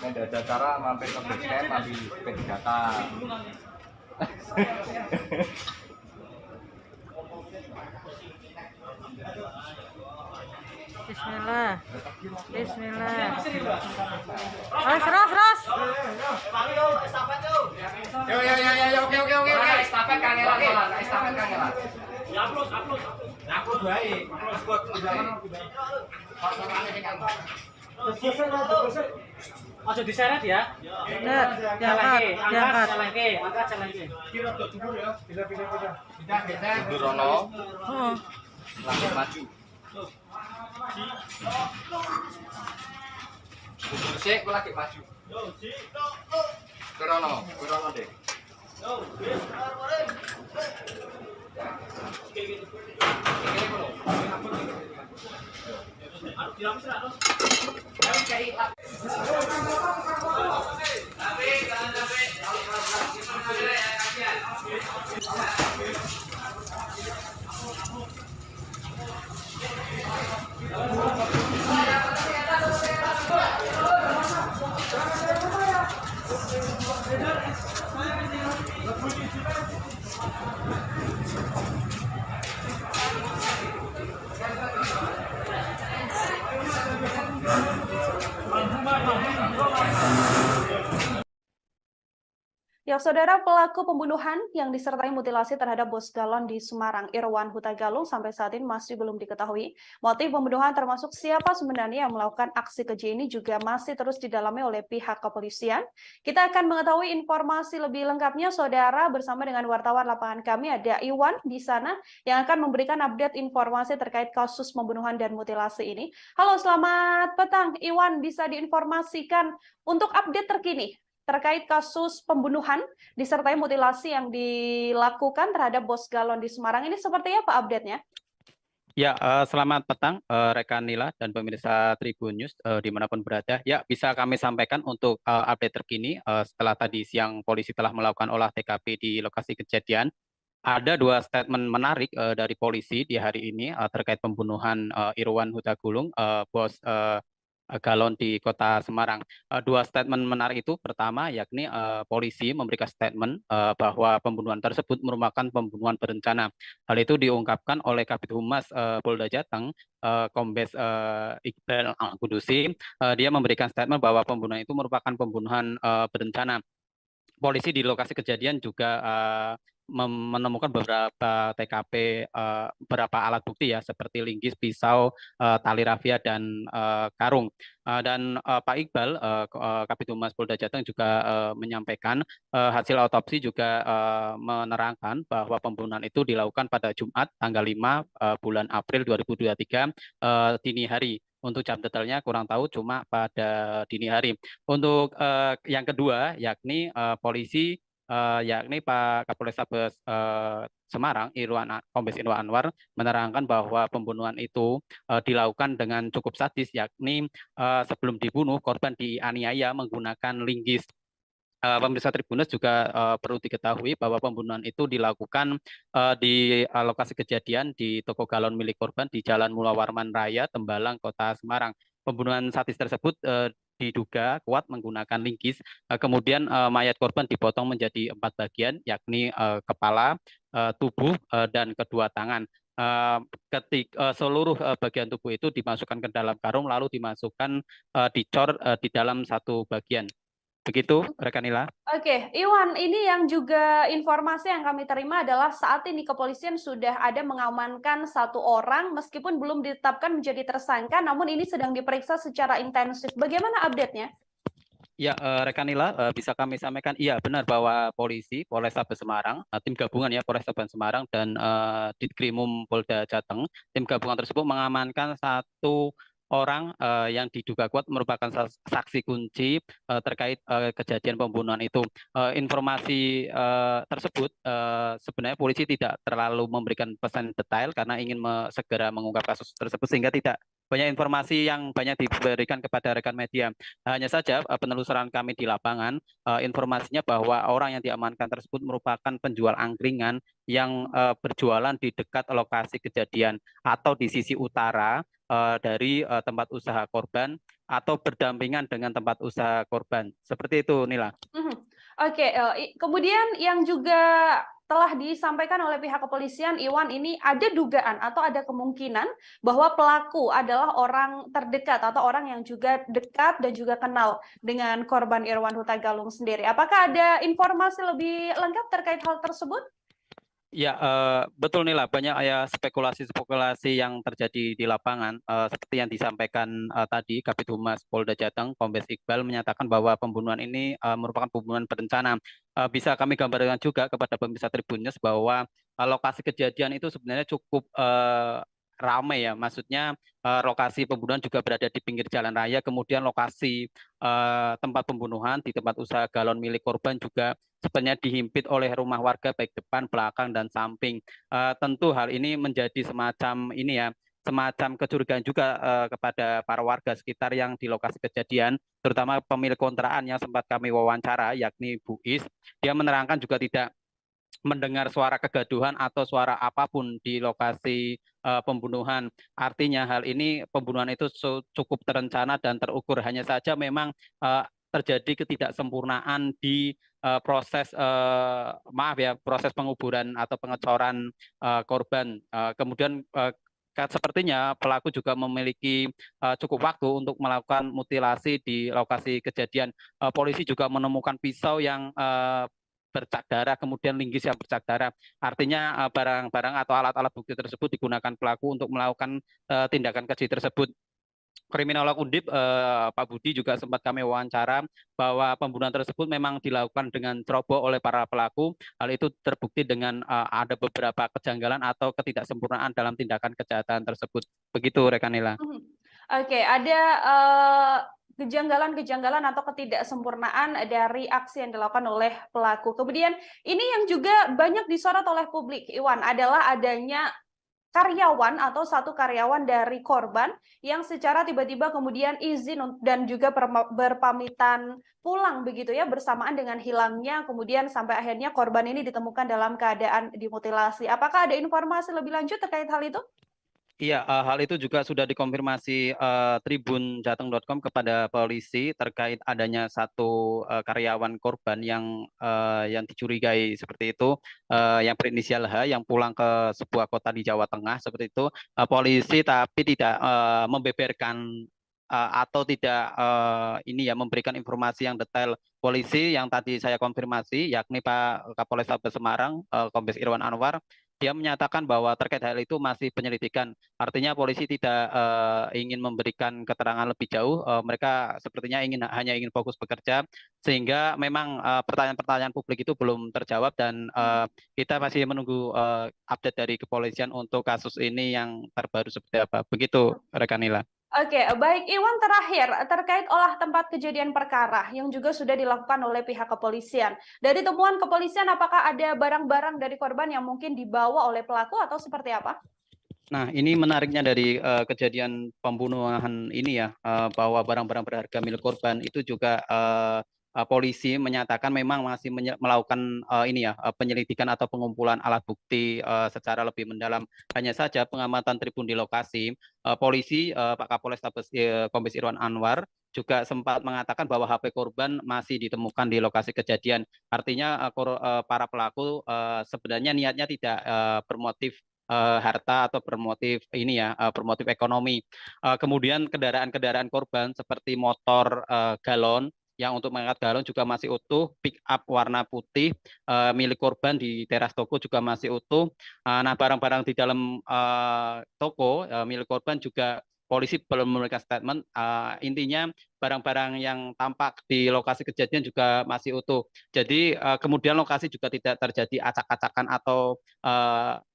Yang ada acara mampir ke base camp ambil bed data. Bismillah. Bismillah. Ras. Yo, oke. Estafet kangelan. Ya, upload. Upload baik. Ojo diseret ya. Bener, diangkat. Angkat. Mundur Rono, Oh. langsung maju. Mundur sik, aku lagi maju. Rono deh. Ya, saudara, pelaku pembunuhan yang disertai mutilasi terhadap bos galon di Semarang, Irwan Huta Galung, sampai saat ini masih belum diketahui. Motif pembunuhan termasuk siapa sebenarnya yang melakukan aksi keji ini juga masih terus didalami oleh pihak kepolisian. Kita akan mengetahui informasi lebih lengkapnya, saudara, bersama dengan wartawan lapangan kami. Ada Iwan di sana yang akan memberikan update informasi terkait kasus pembunuhan dan mutilasi ini. Halo, selamat petang. Iwan, bisa diinformasikan untuk update terkini terkait kasus pembunuhan disertai mutilasi yang dilakukan terhadap bos galon di Semarang ini seperti apa update-nya? Ya, selamat petang rekan Nila dan pemirsa Tribun News dimanapun berada. Ya, bisa kami sampaikan untuk update terkini setelah tadi siang polisi telah melakukan olah TKP di lokasi kejadian. Ada dua statement menarik dari polisi di hari ini terkait pembunuhan Irwan Huta Galung, bos galon di Kota Semarang. Dua statement menarik itu, pertama yakni polisi memberikan statement bahwa pembunuhan tersebut merupakan pembunuhan berencana. Hal itu diungkapkan oleh Kabid Humas Polda Jateng, Kombes Iqbal Al-Qudusi. Dia memberikan statement bahwa pembunuhan itu merupakan pembunuhan berencana. Polisi di lokasi kejadian juga menemukan beberapa TKP, beberapa alat bukti ya, seperti linggis, pisau, tali rafia, dan karung. Dan Pak Iqbal, Kabid Humas Polda Jateng juga menyampaikan hasil otopsi juga menerangkan bahwa pembunuhan itu dilakukan pada Jumat tanggal 5 bulan April 2023 dini hari. Untuk jam detailnya kurang tahu, cuma pada dini hari. Untuk yang kedua, yakni polisi, yakni Pak Kapolrestabes Semarang, Kombes Irwan Anwar, menerangkan bahwa pembunuhan itu dilakukan dengan cukup sadis, yakni sebelum dibunuh, korban dianiaya menggunakan linggis. Pemirsa Tribuners juga perlu diketahui bahwa pembunuhan itu dilakukan di lokasi kejadian di toko galon milik korban di Jalan Mula Warman Raya, Tembalang, Kota Semarang. Pembunuhan sadis tersebut diduga kuat menggunakan linggis. Kemudian mayat korban dipotong menjadi 4 bagian, yakni kepala, tubuh, dan kedua tangan. Seluruh bagian tubuh itu dimasukkan ke dalam karung, lalu dimasukkan dicor di dalam satu bagian. Begitu, rekan Nila. Oke, Iwan, ini yang juga informasi yang kami terima adalah saat ini kepolisian sudah ada mengamankan 1 orang meskipun belum ditetapkan menjadi tersangka, namun ini sedang diperiksa secara intensif. Bagaimana update-nya? Ya, rekan Nila, bisa kami sampaikan, iya benar bahwa polisi Polrestabes Semarang, tim gabungan ya Polrestabes Semarang dan Ditkrimum Polda Jateng, tim gabungan tersebut mengamankan 1 orang yang diduga kuat merupakan saksi kunci terkait kejadian pembunuhan itu. Informasi tersebut sebenarnya polisi tidak terlalu memberikan pesan detail karena ingin segera mengungkap kasus tersebut sehingga tidak banyak informasi yang banyak diberikan kepada rekan media. Hanya saja penelusuran kami di lapangan, informasinya bahwa orang yang diamankan tersebut merupakan penjual angkringan yang berjualan di dekat lokasi kejadian atau di sisi utara dari tempat usaha korban atau berdampingan dengan tempat usaha korban. Seperti itu, Nila. Oke, kemudian yang juga telah disampaikan oleh pihak kepolisian, Iwan, ini ada dugaan atau ada kemungkinan bahwa pelaku adalah orang terdekat atau orang yang juga dekat dan juga kenal dengan korban Irwan Huta Galung sendiri. Apakah ada informasi lebih lengkap terkait hal tersebut? Ya, betul Nila, banyak ya spekulasi-spekulasi yang terjadi di lapangan. Seperti yang disampaikan tadi, Kabid Humas Polda Jateng, Kombes Iqbal menyatakan bahwa pembunuhan ini merupakan pembunuhan berencana. Bisa kami gambarkan juga kepada pemirsa Tribun News bahwa lokasi kejadian itu sebenarnya cukup ramai ya, maksudnya lokasi pembunuhan juga berada di pinggir jalan raya, kemudian lokasi tempat pembunuhan di tempat usaha galon milik korban juga sebenarnya dihimpit oleh rumah warga baik depan, belakang, dan samping. Tentu hal ini menjadi semacam ini ya, semacam kecurigaan juga kepada para warga sekitar yang di lokasi kejadian, terutama pemilik kontrakan yang sempat kami wawancara, yakni Bu Is. Dia menerangkan juga tidak mendengar suara kegaduhan atau suara apapun di lokasi pembunuhan. Artinya hal ini pembunuhan itu cukup terencana dan terukur. Hanya saja memang terjadi ketidaksempurnaan di proses maaf ya, proses penguburan atau pengecoran korban. Kemudian sepertinya pelaku juga memiliki cukup waktu untuk melakukan mutilasi di lokasi kejadian. Polisi juga menemukan pisau yang bercak darah, kemudian linggis yang bercak darah. Artinya barang-barang atau alat-alat bukti tersebut digunakan pelaku untuk melakukan tindakan keji tersebut. Kriminolog Undip Pak Budi juga sempat kami wawancara bahwa pembunuhan tersebut memang dilakukan dengan ceroboh oleh para pelaku. Hal itu terbukti dengan ada beberapa kejanggalan atau ketidaksempurnaan dalam tindakan kejahatan tersebut. Begitu rekan Nila. Oke, ada kejanggalan-kejanggalan atau ketidaksempurnaan dari aksi yang dilakukan oleh pelaku. Kemudian ini yang juga banyak disorot oleh publik, Iwan, adalah adanya karyawan atau satu karyawan dari korban yang secara tiba-tiba kemudian izin dan juga berpamitan pulang begitu ya, bersamaan dengan hilangnya kemudian sampai akhirnya korban ini ditemukan dalam keadaan dimutilasi. Apakah ada informasi lebih lanjut terkait hal itu? Iya, hal itu juga sudah dikonfirmasi tribunjateng.com kepada polisi terkait adanya satu karyawan korban yang dicurigai seperti itu, yang berinisial H, yang pulang ke sebuah kota di Jawa Tengah seperti itu. Polisi tapi tidak membeberkan atau tidak ini ya, memberikan informasi yang detail. Polisi yang tadi saya konfirmasi, yakni Pak Kapolres Tabes Semarang, Kombes Irwan Anwar, dia menyatakan bahwa terkait hal itu masih penyelidikan. Artinya polisi tidak ingin memberikan keterangan lebih jauh. Mereka sepertinya hanya ingin fokus bekerja, sehingga memang pertanyaan-pertanyaan publik itu belum terjawab dan kita masih menunggu update dari kepolisian untuk kasus ini yang terbaru seperti apa. Begitu rekan Nila. Oke, baik Iwan, terakhir terkait olah tempat kejadian perkara yang juga sudah dilakukan oleh pihak kepolisian. Dari temuan kepolisian, apakah ada barang-barang dari korban yang mungkin dibawa oleh pelaku atau seperti apa? Nah, ini menariknya dari kejadian pembunuhan ini ya, bahwa barang-barang berharga milik korban itu juga polisi menyatakan memang masih melakukan ini ya, penyelidikan atau pengumpulan alat bukti secara lebih mendalam. Hanya saja pengamatan tribun di lokasi, polisi Pak Kapolres Tabes Kombes Irwan Anwar juga sempat mengatakan bahwa HP korban masih ditemukan di lokasi kejadian. Artinya para pelaku sebenarnya niatnya tidak bermotif harta atau bermotif ini ya, bermotif ekonomi. Kemudian kendaraan-kendaraan korban seperti motor galon yang untuk mengangkat galon juga masih utuh, pick up warna putih milik korban di teras toko juga masih utuh. Nah, barang-barang di dalam toko milik korban juga polisi belum memberikan statement. Intinya barang-barang yang tampak di lokasi kejadian juga masih utuh. Jadi kemudian lokasi juga tidak terjadi acak-acakan atau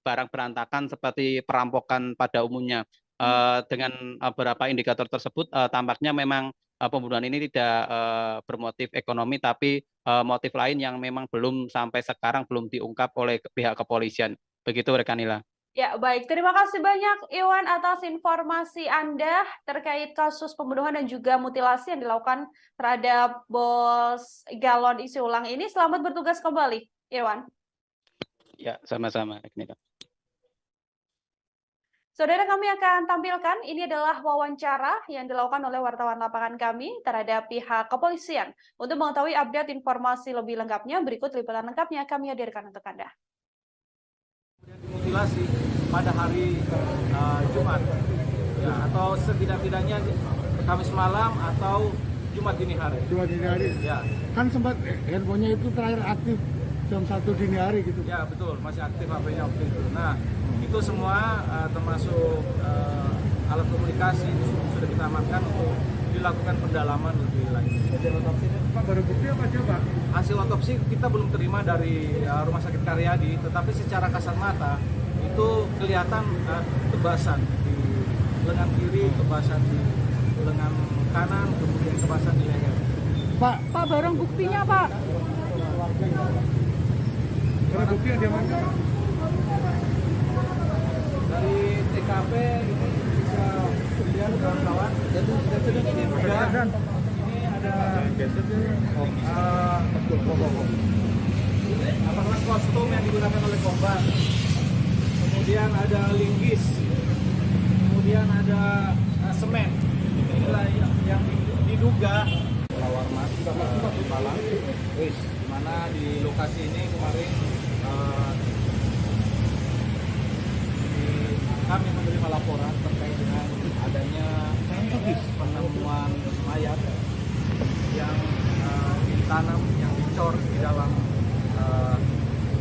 barang berantakan seperti perampokan pada umumnya. Dengan beberapa indikator tersebut tampaknya memang pembunuhan ini tidak bermotif ekonomi, tapi motif lain yang memang belum sampai sekarang belum diungkap oleh pihak kepolisian. Begitu rekan Nila. Ya, baik. Terima kasih banyak Iwan atas informasi Anda terkait kasus pembunuhan dan juga mutilasi yang dilakukan terhadap Bos Galon isi ulang ini. Selamat bertugas kembali, Iwan. Ya, sama-sama. Saudara, kami akan tampilkan ini adalah wawancara yang dilakukan oleh wartawan lapangan kami terhadap pihak kepolisian. Untuk mengetahui update informasi lebih lengkapnya, berikut liputan lengkapnya kami hadirkan untuk Anda. Dimutilasi pada hari Jumat, ya, atau setidak-tidaknya Kamis malam atau Jumat dini hari. Jumat dini hari. Ya, Kan sempat handphonenya itu terakhir aktif jam 1 dini hari gitu. ya betul, masih aktif HP-nya waktu itu. Nah, itu semua termasuk alat komunikasi itu sudah kita amankan untuk dilakukan pendalaman lebih lanjut. Pak, baru bukti apa coba? Hasil otopsi kita belum terima dari Rumah Sakit Karyadi, tetapi secara kasat mata itu kelihatan tebasan di lengan kiri, tebasan di lengan kanan, kemudian tebasan di leher. Pak, Barang buktinya, Pak. barang bukti yang diamankan. Dari TKP ini bisa dilihat kawan-kawan. Ini ada apakah kostum yang digunakan oleh korban, kemudian ada linggis, kemudian ada semen. Inilah yang diduga warmat Malang, di mana di lokasi ini kemarin kami menerima laporan terkait dengan adanya penemuan mayat yang ditanam, yang dicor di dalam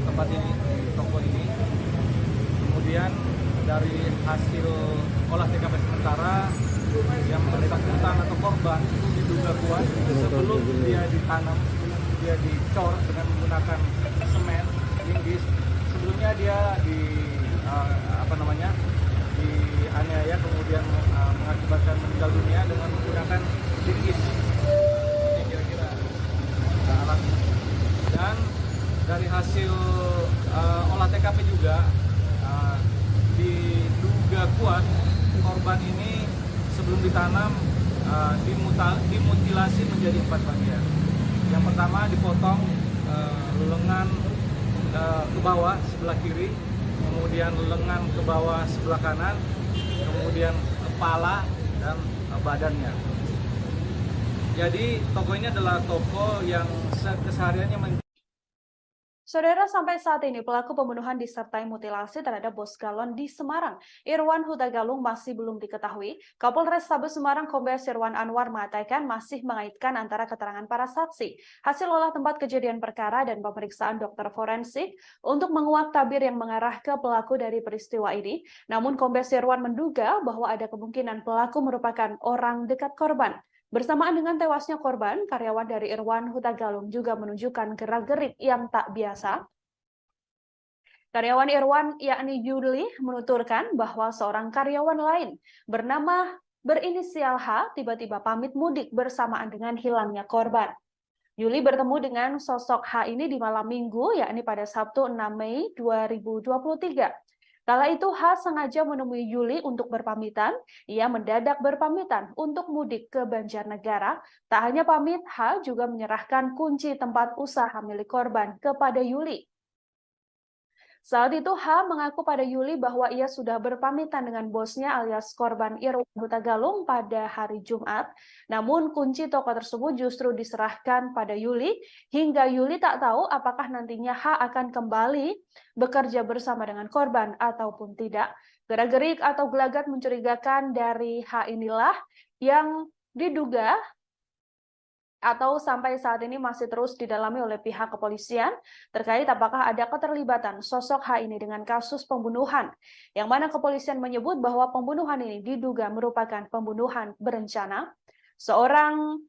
tempat ini, di toko ini. Kemudian dari hasil olah TKP sementara yang bersangkutan atau korban itu diduga kuat sebelum dia ditanam, sebelum dia dicor dengan menggunakan semen, linggis. Sebelumnya dia dianiaya, kemudian mengakibatkan meninggal dunia dengan menggunakan linggis. Ini kira-kira alatnya. Dan dari hasil olah TKP juga diduga kuat korban ini sebelum ditanam dimutilasi menjadi 4 bagian. Yang pertama dipotong lengan ke bawah sebelah kiri, kemudian lengan ke bawah sebelah kanan, kemudian kepala dan badannya. Jadi toko ini adalah toko yang kesehariannya Saudara, sampai saat ini pelaku pembunuhan disertai mutilasi terhadap Bos Galon di Semarang, Irwan Huta Galung, masih belum diketahui. Kapolres Tabes Semarang Kombes Irwan Anwar mengatakan masih mengaitkan antara keterangan para saksi, hasil olah tempat kejadian perkara dan pemeriksaan dokter forensik untuk menguak tabir yang mengarah ke pelaku dari peristiwa ini. Namun Kombes Irwan menduga bahwa ada kemungkinan pelaku merupakan orang dekat korban. Bersamaan dengan tewasnya korban, karyawan dari Irwan Huta Galung juga menunjukkan gerak-gerik yang tak biasa. Karyawan Irwan, yakni Yuli, menuturkan bahwa seorang karyawan lain berinisial H tiba-tiba pamit mudik bersamaan dengan hilangnya korban. Yuli bertemu dengan sosok H ini di malam minggu, yakni pada Sabtu 6 Mei 2023. Kala itu H sengaja menemui Yuli untuk berpamitan. Ia mendadak berpamitan untuk mudik ke Banjarnegara. Tak hanya pamit, H juga menyerahkan kunci tempat usaha milik korban kepada Yuli. Saat itu H mengaku pada Yuli bahwa ia sudah berpamitan dengan bosnya alias korban Irwan Huta Galung pada hari Jumat. Namun kunci toko tersebut justru diserahkan pada Yuli hingga Yuli tak tahu apakah nantinya H akan kembali bekerja bersama dengan korban ataupun tidak. Gerak-gerik atau gelagat mencurigakan dari H inilah yang diduga atau sampai saat ini masih terus didalami oleh pihak kepolisian terkait apakah ada keterlibatan sosok H ini dengan kasus pembunuhan, yang mana kepolisian menyebut bahwa pembunuhan ini diduga merupakan pembunuhan berencana. Seorang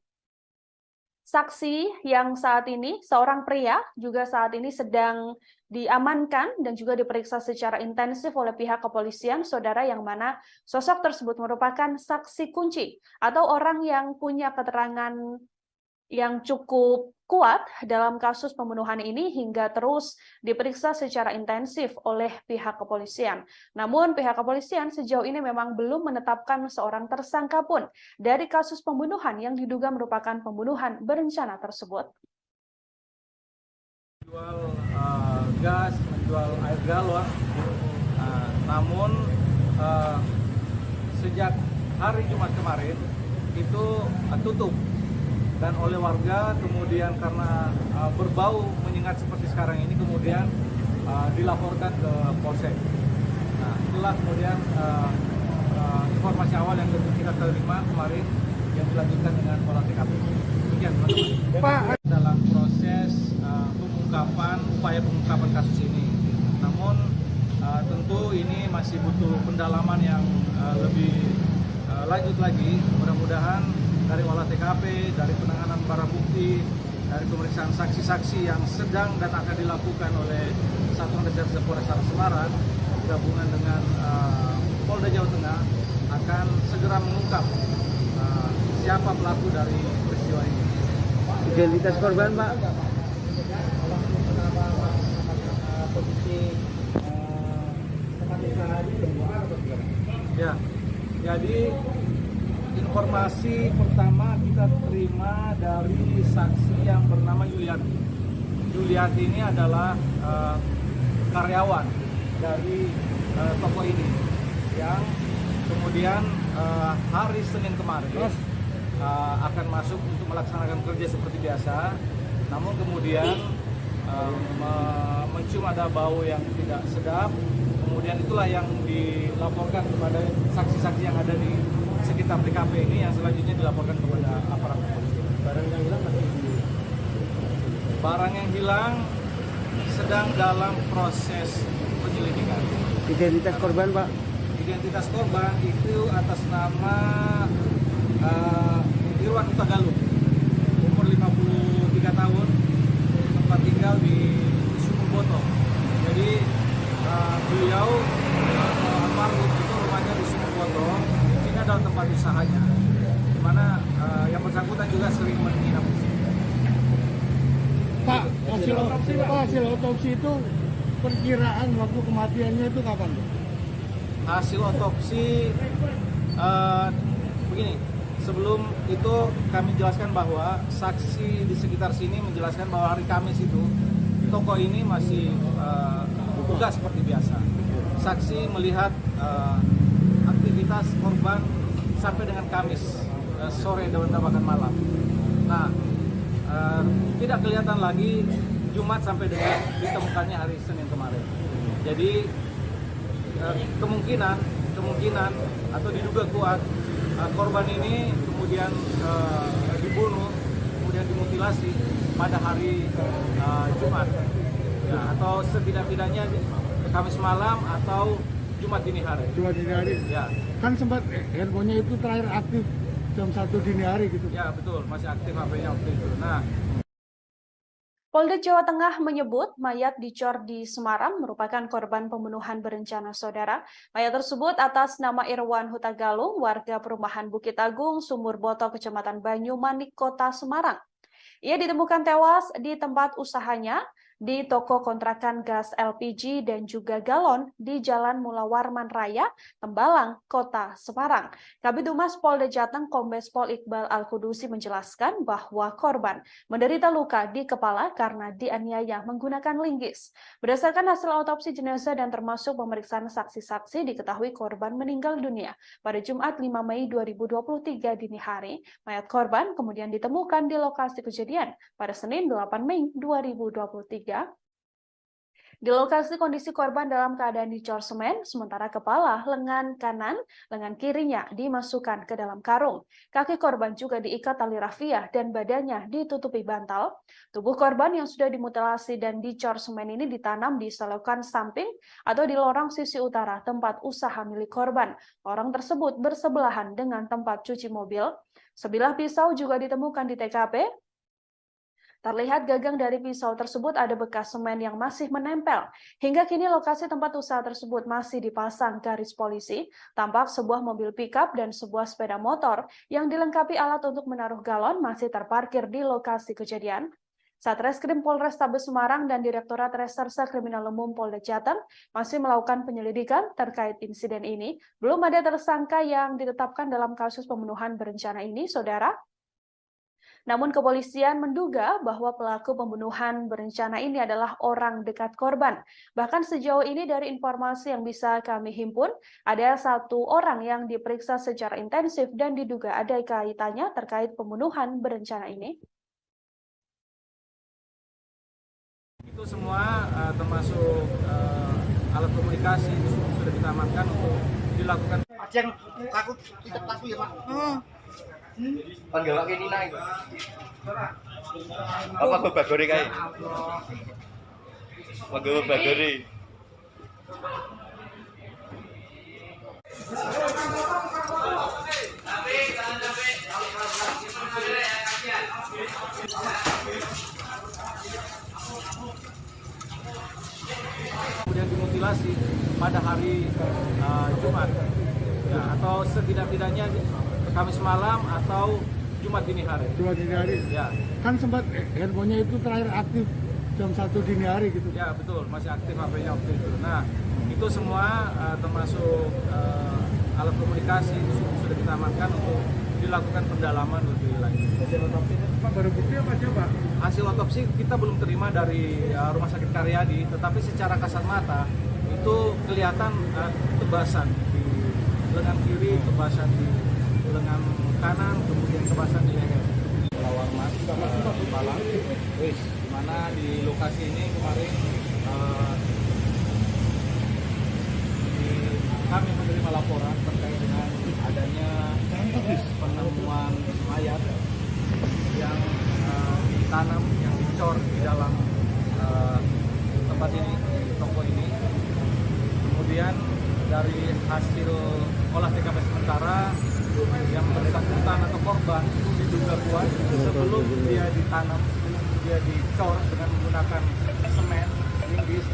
saksi yang saat ini, seorang pria juga saat ini sedang diamankan dan juga diperiksa secara intensif oleh pihak kepolisian, saudara, yang mana sosok tersebut merupakan saksi kunci atau orang yang punya keterangan yang cukup kuat dalam kasus pembunuhan ini hingga terus diperiksa secara intensif oleh pihak kepolisian. Namun pihak kepolisian sejauh ini memang belum menetapkan seorang tersangka pun dari kasus pembunuhan yang diduga merupakan pembunuhan berencana tersebut. Menjual gas, menjual air galon, namun sejak hari Jumat kemarin itu tutup. Dan oleh warga kemudian karena berbau menyengat seperti sekarang ini kemudian dilaporkan ke Polsek. Nah, itulah kemudian informasi awal yang kita terima kemarin yang dilanjutkan dengan olah TKP. Demikian teman-teman. Pak, dalam proses upaya pengungkapan kasus ini. Namun tentu ini masih butuh pendalaman yang lebih lanjut lagi. Mudah-mudahan dari olah TKP, dari penanganan barang bukti, dari pemeriksaan saksi-saksi yang sedang dan akan dilakukan oleh Satuan Reserse Polrestabes Semarang gabungan dengan Polda Jawa Tengah akan segera mengungkap siapa pelaku dari peristiwa ini. Identitas korban, Pak. Ya, jadi informasi pertama kita terima dari saksi yang bernama Yuliati. Yuliati ini adalah karyawan dari toko ini yang kemudian hari Senin kemarin akan masuk untuk melaksanakan kerja seperti biasa. Namun kemudian mencium ada bau yang tidak sedap. Kemudian itulah yang dilaporkan kepada saksi-saksi yang ada di sekitar TKP ini yang selanjutnya dilaporkan kepada aparat kepolisian. Barang yang hilang masih barang yang hilang sedang dalam proses penyelidikan. Identitas korban, Pak. Identitas korban itu atas nama Irwan Hutagalung, umur 53 tahun, tempat tinggal di Sumurboto. Jadi beliau almarhum itu rumahnya di Sumurboto. Adalah tempat usahanya, di mana yang bersangkutan juga sering menginap di sini. Pak, hasil otopsi itu perkiraan waktu kematiannya itu kapan? Hasil otopsi begini, sebelum itu kami jelaskan bahwa saksi di sekitar sini menjelaskan bahwa hari Kamis itu toko ini masih buka seperti biasa. Saksi melihat aktivitas korban sampai dengan Kamis sore dan bahkan malam. Nah, tidak kelihatan lagi Jumat sampai dengan ditemukannya hari Senin kemarin. Jadi kemungkinan atau diduga kuat korban ini kemudian dibunuh, kemudian dimutilasi pada hari Jumat, ya, atau setidak-tidaknya Kamis malam atau Jumat dini hari. Jumat dini hari. Ya. Kan sempat handphonenya itu terakhir aktif jam 1 dini hari gitu. Ya betul, masih aktif HP-nya waktu itu. Nah, Polda Jawa Tengah menyebut mayat dicor di Semarang merupakan korban pembunuhan berencana saudara. Mayat tersebut atas nama Irwan Hutagalung, warga perumahan Bukit Agung, Sumurboto, Kecamatan Banyumanik, Kota Semarang. Ia ditemukan tewas di tempat usahanya di toko kontrakan gas LPG dan juga galon di Jalan Mula Warman Raya, Tembalang, Kota Semarang. Kabid Humas Polda Jateng Kombes Pol Iqbal Al-Kudusi menjelaskan bahwa korban menderita luka di kepala karena dianiaya menggunakan linggis. Berdasarkan hasil otopsi jenazah dan termasuk pemeriksaan saksi-saksi, diketahui korban meninggal dunia pada Jumat 5 Mei 2023 dini hari. Mayat korban kemudian ditemukan di lokasi kejadian pada Senin 8 Mei 2023. Di lokasi kondisi korban dalam keadaan dicor semen, sementara kepala, lengan kanan, lengan kirinya dimasukkan ke dalam karung. Kaki korban juga diikat tali rafia dan badannya ditutupi bantal. Tubuh korban yang sudah dimutilasi dan dicor semen ini ditanam di selokan samping atau di lorong sisi utara tempat usaha milik korban. Lorong tersebut bersebelahan dengan tempat cuci mobil. Sebilah pisau juga ditemukan di TKP. Terlihat gagang dari pisau tersebut ada bekas semen yang masih menempel. Hingga kini lokasi tempat usaha tersebut masih dipasang garis polisi. Tampak sebuah mobil pickup dan sebuah sepeda motor yang dilengkapi alat untuk menaruh galon masih terparkir di lokasi kejadian. Satreskrim Polrestabes Semarang dan Direktorat Reserse Kriminal Umum Polda Jateng masih melakukan penyelidikan terkait insiden ini. Belum ada tersangka yang ditetapkan dalam kasus pembunuhan berencana ini, Saudara. Namun kepolisian menduga bahwa pelaku pembunuhan berencana ini adalah orang dekat korban. Bahkan sejauh ini dari informasi yang bisa kami himpun, ada 1 orang yang diperiksa secara intensif dan diduga ada kaitannya terkait pembunuhan berencana ini. Itu semua termasuk alat komunikasi sudah kita amankan untuk dilakukan. Yang takut tidak takut ya Pak. Kan gak kayak Nina itu. Apa babagore kae? Babagore. Kemudian dimutilasi pada hari Jumat, ya, atau setidak-tidaknya Kamis malam atau Jumat dini hari. Jumat dini hari. Ya. Kan sempat handphonenya itu terakhir aktif jam 1 dini hari gitu. Ya betul, masih aktif HP-nya waktu itu. Nah itu semua termasuk alat komunikasi sudah kita amankan untuk dilakukan pendalaman lebih lanjut. Hasil otopsi Pak baru bukti apa aja Pak? Hasil otopsi kita belum terima dari Rumah Sakit Karyadi, tetapi secara kasat mata itu kelihatan tebasan di lengan kiri, tebasan di lengan kanan, kemudian tebasan di leher. Warman Malang, di mana di lokasi ini kemarin kami menerima laporan terkait dengan adanya penemuan mayat yang ditanam, yang dicor di dalam tempat ini, di toko ini. Kemudian dari hasil olah TKP sementara yang bersangkutan atau korban itu diduga kuat sebelum dia ditanam, dia dicor dengan menggunakan semen linggis.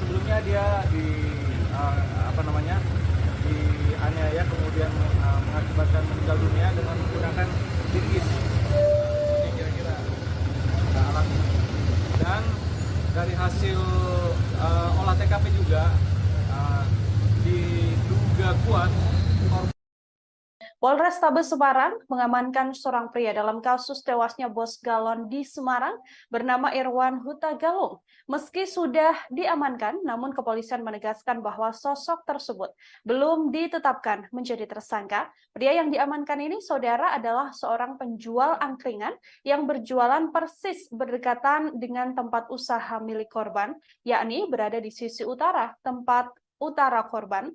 Sebelumnya dia dianiaya kemudian mengakibatkan meninggal dunia dengan menggunakan linggis. Ini kira-kira alami. Dan dari hasil olah TKP juga diduga kuat Polrestabes Semarang mengamankan seorang pria dalam kasus tewasnya bos galon di Semarang bernama Irwan Huta Galung. Meski sudah diamankan, namun kepolisian menegaskan bahwa sosok tersebut belum ditetapkan menjadi tersangka. Pria yang diamankan ini, Saudara, adalah seorang penjual angkringan yang berjualan persis berdekatan dengan tempat usaha milik korban, yakni berada di sisi utara, tempat utara korban.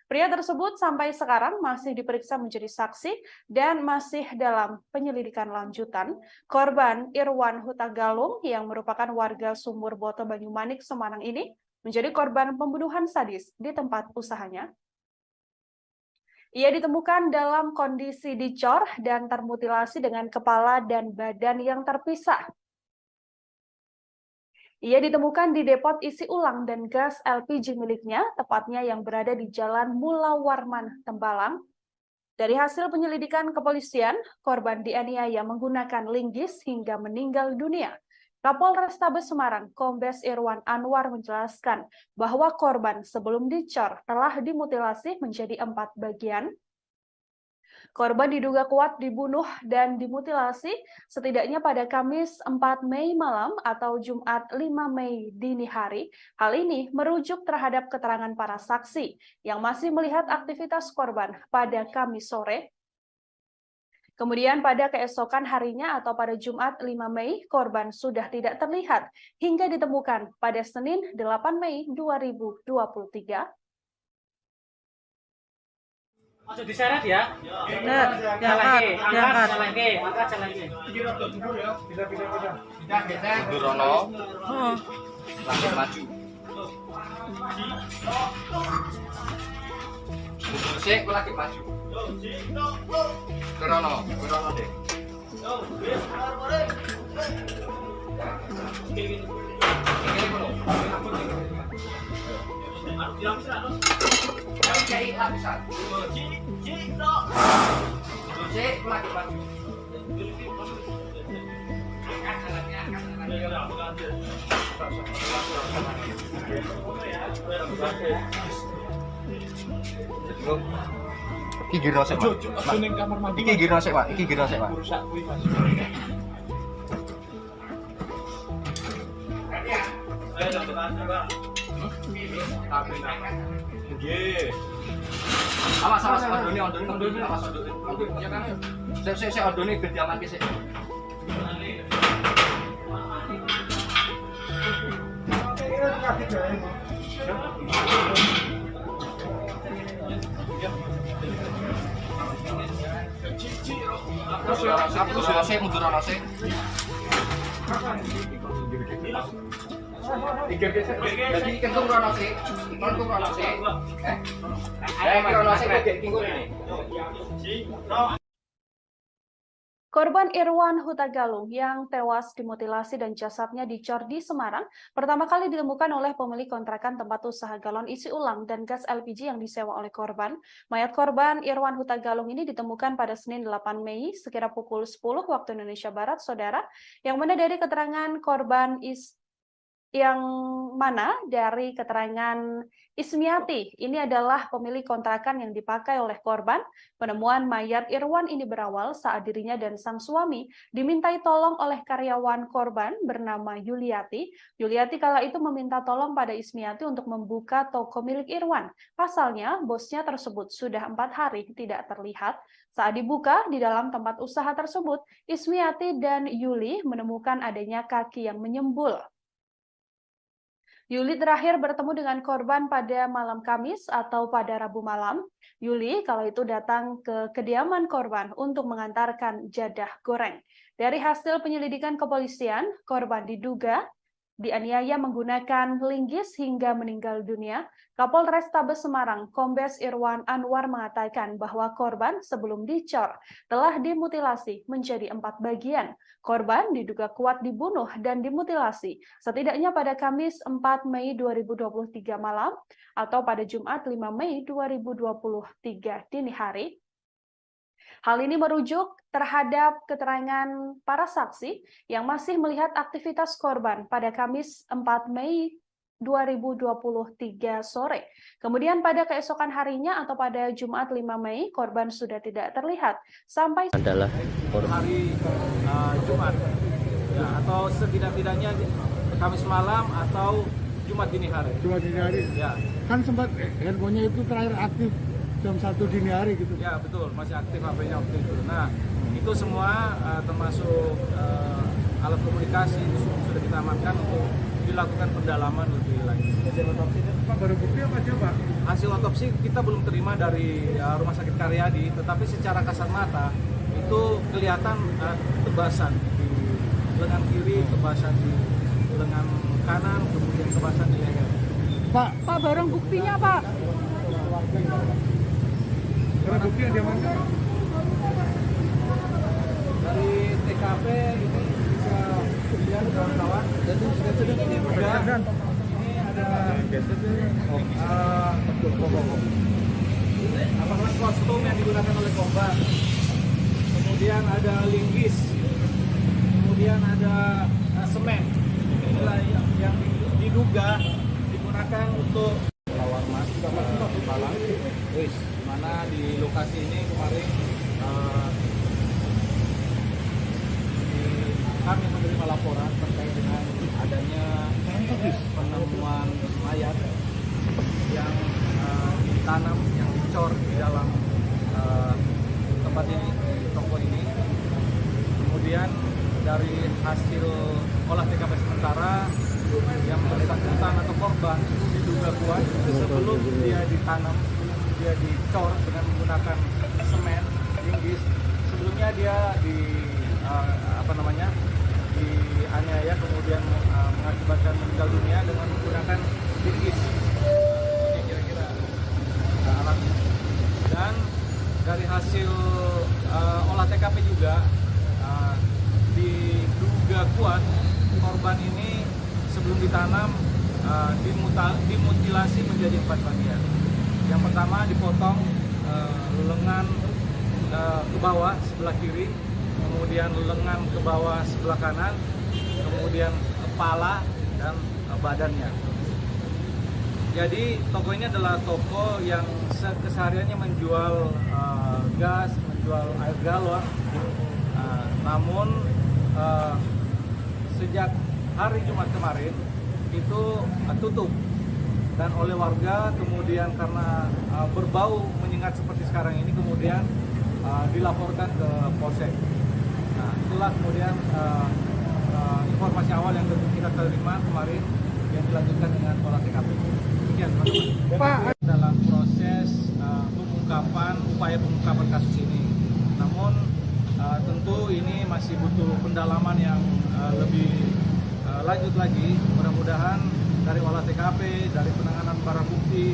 Pria tersebut sampai sekarang masih diperiksa menjadi saksi dan masih dalam penyelidikan lanjutan. Korban Irwan Huta Galung yang merupakan warga Sumur Boto Banyumanik, Semarang ini menjadi korban pembunuhan sadis di tempat usahanya. Ia ditemukan dalam kondisi dicor dan termutilasi dengan kepala dan badan yang terpisah. Ia ditemukan di depot isi ulang dan gas LPG miliknya, tepatnya yang berada di Jalan Mula Warman, Tembalang. Dari hasil penyelidikan kepolisian, korban dianiaya menggunakan linggis hingga meninggal dunia. Kapolrestabes Semarang, Kombes Irwan Anwar menjelaskan bahwa korban sebelum dicor telah dimutilasi menjadi 4 bagian. Korban diduga kuat dibunuh dan dimutilasi setidaknya pada Kamis 4 Mei malam atau Jumat 5 Mei dini hari. Hal ini merujuk terhadap keterangan para saksi yang masih melihat aktivitas korban pada Kamis sore. Kemudian pada keesokan harinya atau pada Jumat 5 Mei, korban sudah tidak terlihat hingga ditemukan pada Senin 8 Mei 2023. Masuk diseret ya? Benar, diangkat. Angkat lagi. Durono. Lagi maju. Sik, lagi maju. Durono deh. Iki giro sik, Pak. Iki giro sik, Pak. Iki giro sik, Pak. Awas, ondone, awas ondone. Ya kan. Sik ondone ben diamanke sik. Terus sik mundur ana sik. Jadi kentung rono sik, kentung rono sik. Iki rono sik kok kingkul ini. Korban Irwan Huta Galung yang tewas dimutilasi dan jasadnya dicor di Semarang pertama kali ditemukan oleh pemilik kontrakan tempat usaha galon isi ulang dan gas LPG yang disewa oleh korban. Mayat korban Irwan Huta Galung ini ditemukan pada Senin 8 Mei sekira pukul 10 waktu Indonesia Barat, saudara, yang mana dari keterangan korban dari keterangan Ismiati, ini adalah pemilik kontrakan yang dipakai oleh korban. Penemuan mayat Irwan ini berawal saat dirinya dan sang suami dimintai tolong oleh karyawan korban bernama Yuliati. Yuliati kala itu meminta tolong pada Ismiati untuk membuka toko milik Irwan. Pasalnya, bosnya tersebut sudah 4 hari tidak terlihat. Saat dibuka di dalam tempat usaha tersebut, Ismiati dan Yuli menemukan adanya kaki yang menyembul. Yuli terakhir bertemu dengan korban pada malam Kamis atau pada Rabu malam. Yuli kalau itu datang ke kediaman korban untuk mengantarkan jadah goreng. Dari hasil penyelidikan kepolisian, korban diduga dianiaya menggunakan linggis hingga meninggal dunia. Kapolres Tabes Semarang, Kombes Irwan Anwar mengatakan bahwa korban sebelum dicor telah dimutilasi menjadi 4 bagian. Korban diduga kuat dibunuh dan dimutilasi setidaknya pada Kamis 4 Mei 2023 malam atau pada Jumat 5 Mei 2023 dini hari. Hal ini merujuk terhadap keterangan para saksi yang masih melihat aktivitas korban pada Kamis 4 Mei 2023 sore. Kemudian pada keesokan harinya atau pada Jumat 5 Mei, korban sudah tidak terlihat sampai adalah hari Jumat ya, atau setidak-tidaknya Kamis malam atau Jumat dini hari. Jumat dini hari. Ya. Kan sempat handphonenya itu terakhir aktif jam 1 dini hari gitu. Ya betul, masih aktif HP-nya waktu itu. Nah itu semua termasuk alat komunikasi itu sudah kita amankan untuk dilakukan pendalaman lebih lanjut. Hasil otopsi Pak, baru bukti apa aja Pak? Hasil otopsi kita belum terima dari Rumah Sakit Karyadi, tetapi secara kasat mata itu kelihatan tebasan di lengan kiri, tebasan di lengan kanan, kemudian tebasan di leher. Pak, barang buktinya Pak. barang bukti yang diamankan Dari TKP ini bisa dilihat kawan-kawan. Jadi ini juga ini ada kelas kostum yang digunakan oleh korban. Kemudian ada linggis. Kemudian ada semen. Inilah yang diduga digunakan untuk lawan mas Malang. Di mana di lokasi ini kemarin kami menerima laporan terkait dengan adanya penemuan mayat yang ditanam, yang dicor di dalam tempat ini, toko ini. Kemudian dari hasil olah TKP sementara yang bersangkutan atau korban itu diduga kuat sebelum dia ditanam, dia dicor dengan menggunakan semen, linggis. Sebelumnya dia dianiaya kemudian mengakibatkan meninggal dunia dengan menggunakan linggis. Ini kira-kira alatnya. Dan dari hasil olah TKP juga diduga kuat korban ini sebelum ditanam dimutilasi menjadi 4 bagian. Yang pertama dipotong lengan ke bawah sebelah kiri, kemudian lengan ke bawah sebelah kanan, kemudian kepala dan badannya. Jadi toko ini adalah toko yang kesehariannya menjual gas, menjual air galon. Namun sejak hari Jumat kemarin itu tutup, dan oleh warga kemudian karena berbau menyengat seperti sekarang ini kemudian dilaporkan ke Polsek. Nah, itulah kemudian informasi awal yang kita terima kemarin yang dilanjutkan dengan olah TKP. Demikian, teman-teman. Dalam proses upaya pengungkapan kasus ini. Namun tentu ini masih butuh pendalaman yang lebih lanjut lagi. Mudah-mudahan dari olah TKP, dari penanganan barang bukti.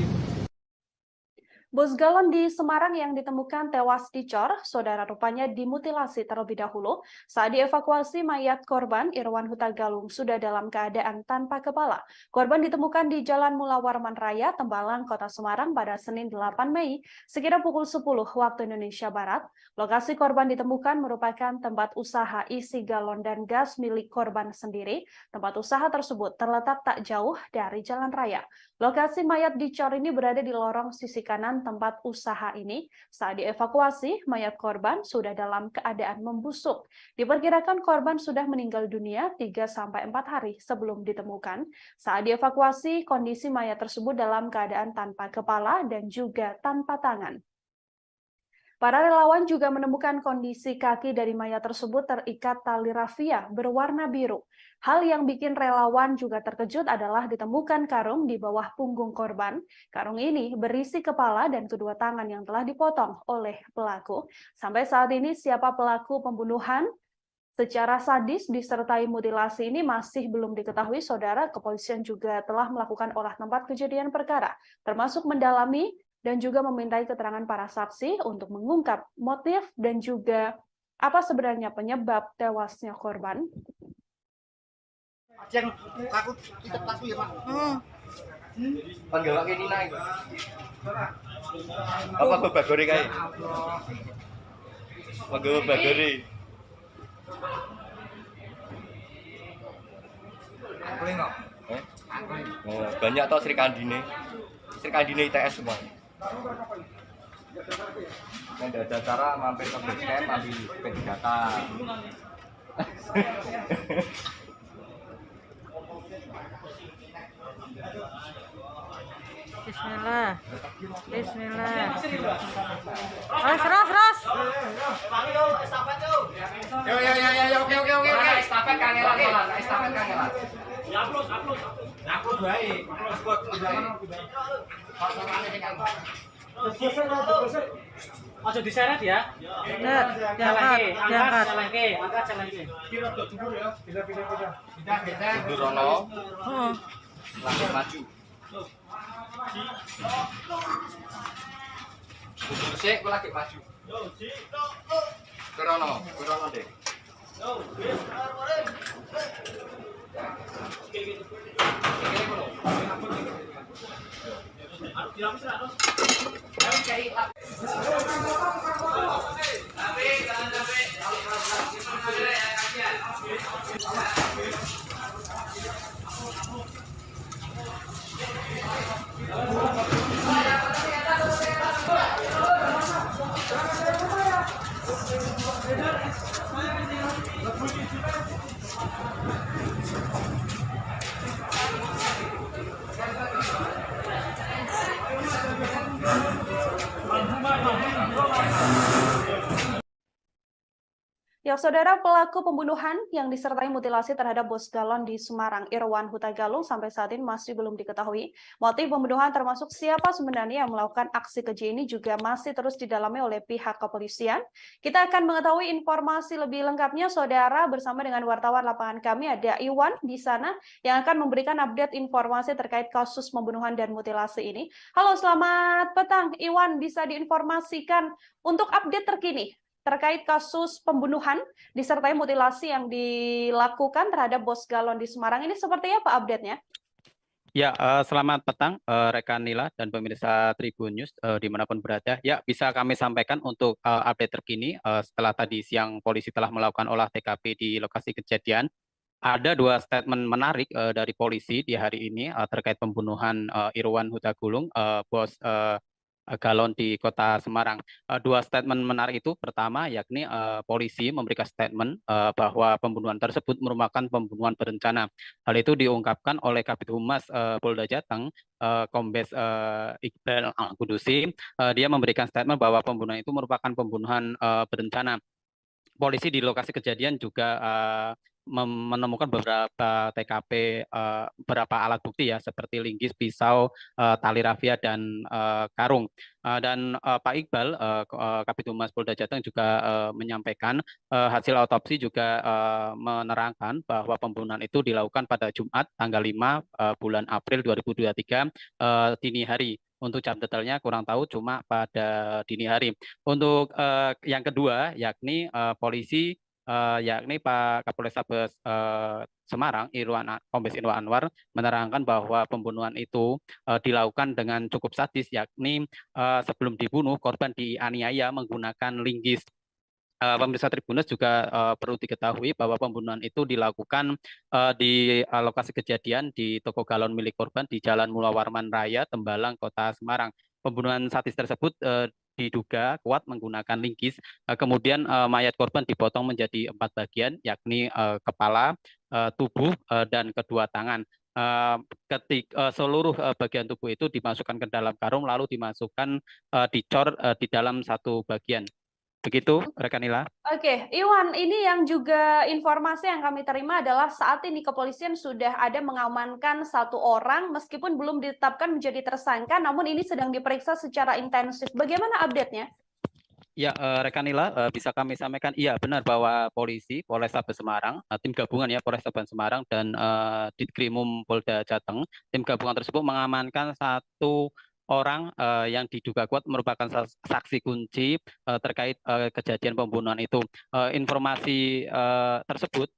Bos galon di Semarang yang ditemukan tewas dicor, saudara rupanya dimutilasi terlebih dahulu. Saat dievakuasi, mayat korban Irwan Huta Galung sudah dalam keadaan tanpa kepala. Korban ditemukan di Jalan Mula Warman Raya, Tembalang, Kota Semarang pada Senin 8 Mei, sekira pukul 10 waktu Indonesia Barat. Lokasi korban ditemukan merupakan tempat usaha isi galon dan gas milik korban sendiri. Tempat usaha tersebut terletak tak jauh dari jalan raya. Lokasi mayat dicor ini berada di lorong sisi kanan tempat usaha ini. Saat dievakuasi, mayat korban sudah dalam keadaan membusuk. Diperkirakan korban sudah meninggal dunia 3-4 hari sebelum ditemukan. Saat dievakuasi, kondisi mayat tersebut dalam keadaan tanpa kepala dan juga tanpa tangan. Para relawan juga menemukan kondisi kaki dari mayat tersebut terikat tali rafia berwarna biru. Hal yang bikin relawan juga terkejut adalah ditemukan karung di bawah punggung korban. Karung ini berisi kepala dan kedua tangan yang telah dipotong oleh pelaku. Sampai saat ini siapa pelaku pembunuhan secara sadis disertai mutilasi ini masih belum diketahui, saudara. Kepolisian juga telah melakukan olah tempat kejadian perkara, termasuk mendalami dan juga memintai keterangan para saksi untuk mengungkap motif dan juga apa sebenarnya penyebab tewasnya korban. Yang aku tidak tahu ya, Pak. Panggil ini naik. Apa babagori kae? Panggil babagori. Oh, banyak toh Sri Kandine ITS semua. Yang ada acara mampir ke base camp, ambil P3K. Bismillah. Bismillah. Ras. Yo, oke. Estafet kangelan. Upload baik. Ojo diseret ya. Bener, diangkat. Jalan ke. Durono. Lagi maju. Mundur sih, aku lagi maju. Durono deh. Ya, saudara, pelaku pembunuhan yang disertai mutilasi terhadap bos galon di Semarang, Irwan Huta Galung, sampai saat ini masih belum diketahui. Motif pembunuhan termasuk siapa sebenarnya yang melakukan aksi keji ini juga masih terus didalami oleh pihak kepolisian. Kita akan mengetahui informasi lebih lengkapnya, saudara, bersama dengan wartawan lapangan kami, ada Iwan di sana yang akan memberikan update informasi terkait kasus pembunuhan dan mutilasi ini. Halo, selamat petang, Iwan, bisa diinformasikan untuk update terkini terkait kasus pembunuhan disertai mutilasi yang dilakukan terhadap Bos Galon di Semarang. Ini seperti apa update-nya? Ya, selamat petang rekan Nila dan pemirsa Tribun News dimanapun berada. Ya, bisa kami sampaikan untuk update terkini setelah tadi siang polisi telah melakukan olah TKP di lokasi kejadian. Ada dua statement menarik dari polisi di hari ini terkait pembunuhan Irwan Hutagulung, Bos Galon di Kota Semarang. Dua statement menarik itu, pertama yakni polisi memberikan statement bahwa pembunuhan tersebut merupakan pembunuhan berencana. Hal itu diungkapkan oleh Kabid Humas Polda Jateng, Kombes Iqbal Kudusi. Dia memberikan statement bahwa pembunuhan itu merupakan pembunuhan berencana. Polisi di lokasi kejadian juga menemukan beberapa TKP, beberapa alat bukti ya, seperti linggis, pisau, tali rafia, dan karung. Dan Pak Iqbal, Kabid Humas Polda Jateng juga menyampaikan hasil otopsi juga menerangkan bahwa pembunuhan itu dilakukan pada Jumat tanggal 5 bulan April 2023 dini hari. Untuk jam detailnya kurang tahu, cuma pada dini hari. Untuk yang kedua, yakni polisi, yakni Pak Kapolrestabes Semarang, Kombes Irwan Anwar, menerangkan bahwa pembunuhan itu dilakukan dengan cukup sadis, yakni sebelum dibunuh, korban dianiaya menggunakan linggis. Pemirsa Tribunus juga perlu diketahui bahwa pembunuhan itu dilakukan di lokasi kejadian di toko galon milik korban di Jalan Mula Warman Raya, Tembalang, Kota Semarang. Pembunuhan sadis tersebut diduga kuat menggunakan linggis. Kemudian mayat korban dipotong menjadi 4 bagian, yakni kepala, tubuh, dan kedua tangan. Seluruh bagian tubuh itu dimasukkan ke dalam karung, lalu dimasukkan dicor di dalam satu bagian. Begitu, rekan Nila. Oke, Iwan, ini yang juga informasi yang kami terima adalah saat ini kepolisian sudah ada mengamankan 1 orang meskipun belum ditetapkan menjadi tersangka, namun ini sedang diperiksa secara intensif. Bagaimana update-nya? Ya, rekan Nila, bisa kami sampaikan, iya benar bahwa polisi, Polrestabes Semarang, tim gabungan ya Polrestabes Semarang dan Ditkrimum Polda Jateng, tim gabungan tersebut mengamankan 1 orang yang diduga kuat merupakan saksi kunci terkait kejadian pembunuhan itu. Informasi tersebut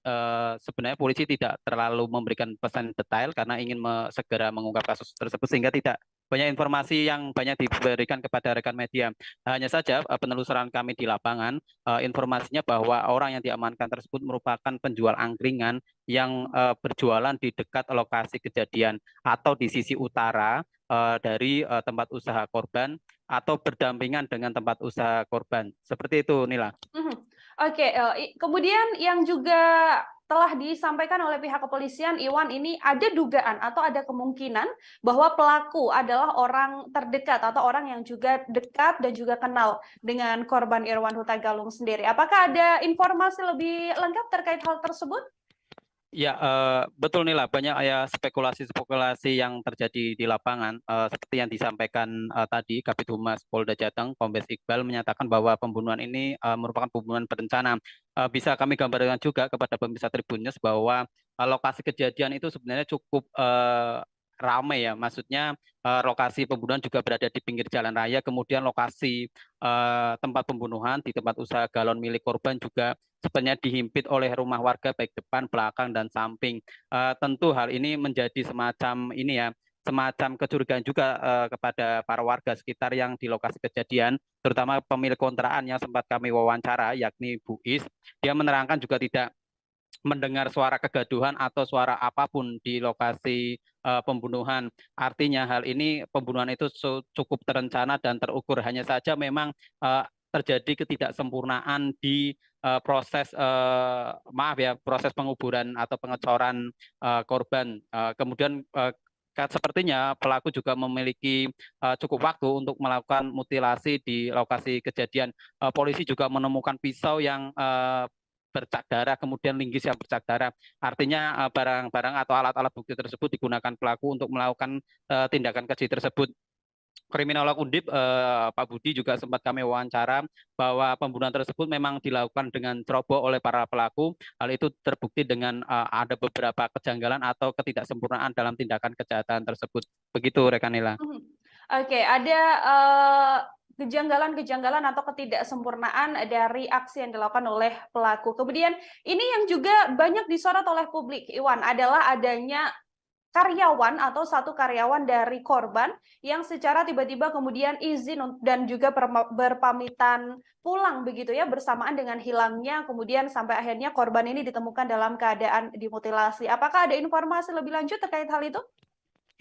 sebenarnya polisi tidak terlalu memberikan pesan detail karena ingin segera mengungkap kasus tersebut sehingga tidak banyak informasi yang banyak diberikan kepada rekan media. Hanya saja penelusuran kami di lapangan, informasinya bahwa orang yang diamankan tersebut merupakan penjual angkringan yang berjualan di dekat lokasi kejadian atau di sisi utara dari tempat usaha korban atau berdampingan dengan tempat usaha korban. Seperti itu, Nila. Oke, kemudian yang juga telah disampaikan oleh pihak kepolisian, Iwan, ini ada dugaan atau ada kemungkinan bahwa pelaku adalah orang terdekat atau orang yang juga dekat dan juga kenal dengan korban Irwan Hutagalung sendiri. Apakah ada informasi lebih lengkap terkait hal tersebut? Ya, betul Nila, banyak ya spekulasi-spekulasi yang terjadi di lapangan. Seperti yang disampaikan tadi, Kabid Humas Polda Jateng, Kombes Iqbal menyatakan bahwa pembunuhan ini merupakan pembunuhan berencana. Bisa kami gambarkan juga kepada pemirsa Tribun News bahwa lokasi kejadian itu sebenarnya cukup ramai ya, maksudnya lokasi pembunuhan juga berada di pinggir jalan raya, kemudian lokasi tempat pembunuhan di tempat usaha galon milik korban juga sebenarnya dihimpit oleh rumah warga baik depan, belakang, dan samping. Tentu hal ini menjadi semacam ini ya, semacam kecurigaan juga kepada para warga sekitar yang di lokasi kejadian, terutama pemilik kontrakan yang sempat kami wawancara, yakni Bu Is. Dia menerangkan juga tidak mendengar suara kegaduhan atau suara apapun di lokasi pembunuhan. Artinya hal ini pembunuhan itu cukup terencana dan terukur. Hanya saja memang terjadi ketidaksempurnaan di proses proses penguburan atau pengecoran korban. Kemudian sepertinya pelaku juga memiliki cukup waktu untuk melakukan mutilasi di lokasi kejadian. Polisi juga menemukan pisau yang bercak darah, kemudian linggis yang bercak darah. Artinya barang-barang atau alat-alat bukti tersebut digunakan pelaku untuk melakukan tindakan keji tersebut. Kriminolog Undip Pak Budi juga sempat kami wawancara bahwa pembunuhan tersebut memang dilakukan dengan ceroboh oleh para pelaku. Hal itu terbukti dengan ada beberapa kejanggalan atau ketidaksempurnaan dalam tindakan kejahatan tersebut. Begitu rekan Nila. Oke, ada kejanggalan-kejanggalan atau ketidaksempurnaan dari aksi yang dilakukan oleh pelaku. Kemudian ini yang juga banyak disorot oleh publik, Iwan, adalah adanya karyawan atau satu karyawan dari korban yang secara tiba-tiba kemudian izin dan juga berpamitan pulang begitu ya, bersamaan dengan hilangnya kemudian sampai akhirnya korban ini ditemukan dalam keadaan dimutilasi. Apakah ada informasi lebih lanjut terkait hal itu?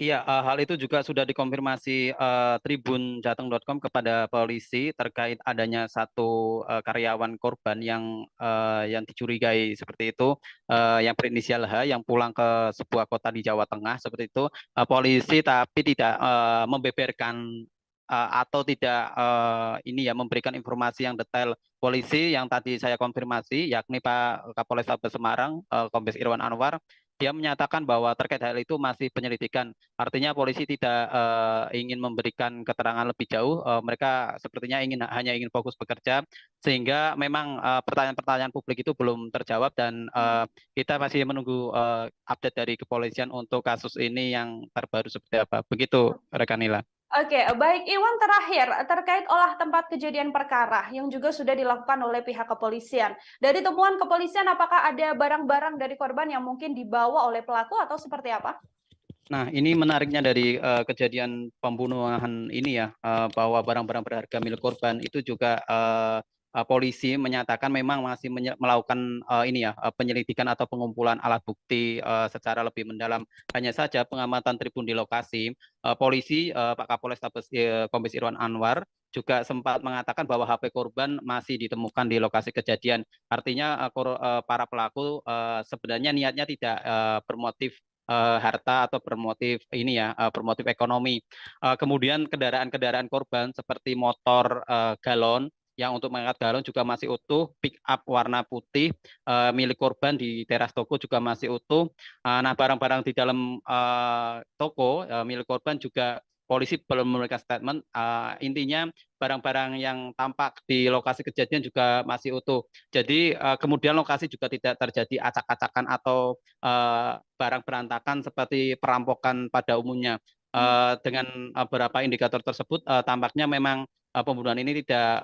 Iya, hal itu juga sudah dikonfirmasi tribunjateng.com kepada polisi terkait adanya satu karyawan korban yang dicurigai seperti itu, yang berinisial H, yang pulang ke sebuah kota di Jawa Tengah seperti itu. Polisi tapi tidak membeberkan atau tidak memberikan informasi yang detail. Polisi yang tadi saya konfirmasi, yakni Pak Kapolrestabes Semarang, Kombes Irwan Anwar, dia menyatakan bahwa terkait hal itu masih penyelidikan. Artinya polisi tidak ingin memberikan keterangan lebih jauh. Mereka sepertinya hanya ingin fokus bekerja, sehingga memang pertanyaan-pertanyaan publik itu belum terjawab dan kita masih menunggu update dari kepolisian untuk kasus ini yang terbaru seperti apa. Begitu, rekan Nila. Oke, baik Iwan, terakhir terkait olah tempat kejadian perkara yang juga sudah dilakukan oleh pihak kepolisian. Dari temuan kepolisian, apakah ada barang-barang dari korban yang mungkin dibawa oleh pelaku atau seperti apa? Nah, ini menariknya dari kejadian pembunuhan ini ya, bahwa barang-barang berharga milik korban itu juga polisi menyatakan memang masih melakukan penyelidikan atau pengumpulan alat bukti secara lebih mendalam. Hanya saja pengamatan tribun di lokasi, polisi Pak Kapolrestabes Kombes Irwan Anwar juga sempat mengatakan bahwa HP korban masih ditemukan di lokasi kejadian. Artinya para pelaku sebenarnya niatnya tidak bermotif harta atau bermotif bermotif ekonomi. Kemudian kendaraan-kendaraan korban seperti motor galon yang untuk mengangkat galon juga masih utuh, pick up warna putih milik korban di teras toko juga masih utuh. Nah, barang-barang di dalam toko milik korban juga polisi belum memberikan statement. Intinya barang-barang yang tampak di lokasi kejadian juga masih utuh. Jadi kemudian lokasi juga tidak terjadi acak-acakan atau barang berantakan seperti perampokan pada umumnya. Dengan beberapa indikator tersebut tampaknya memang pembunuhan ini tidak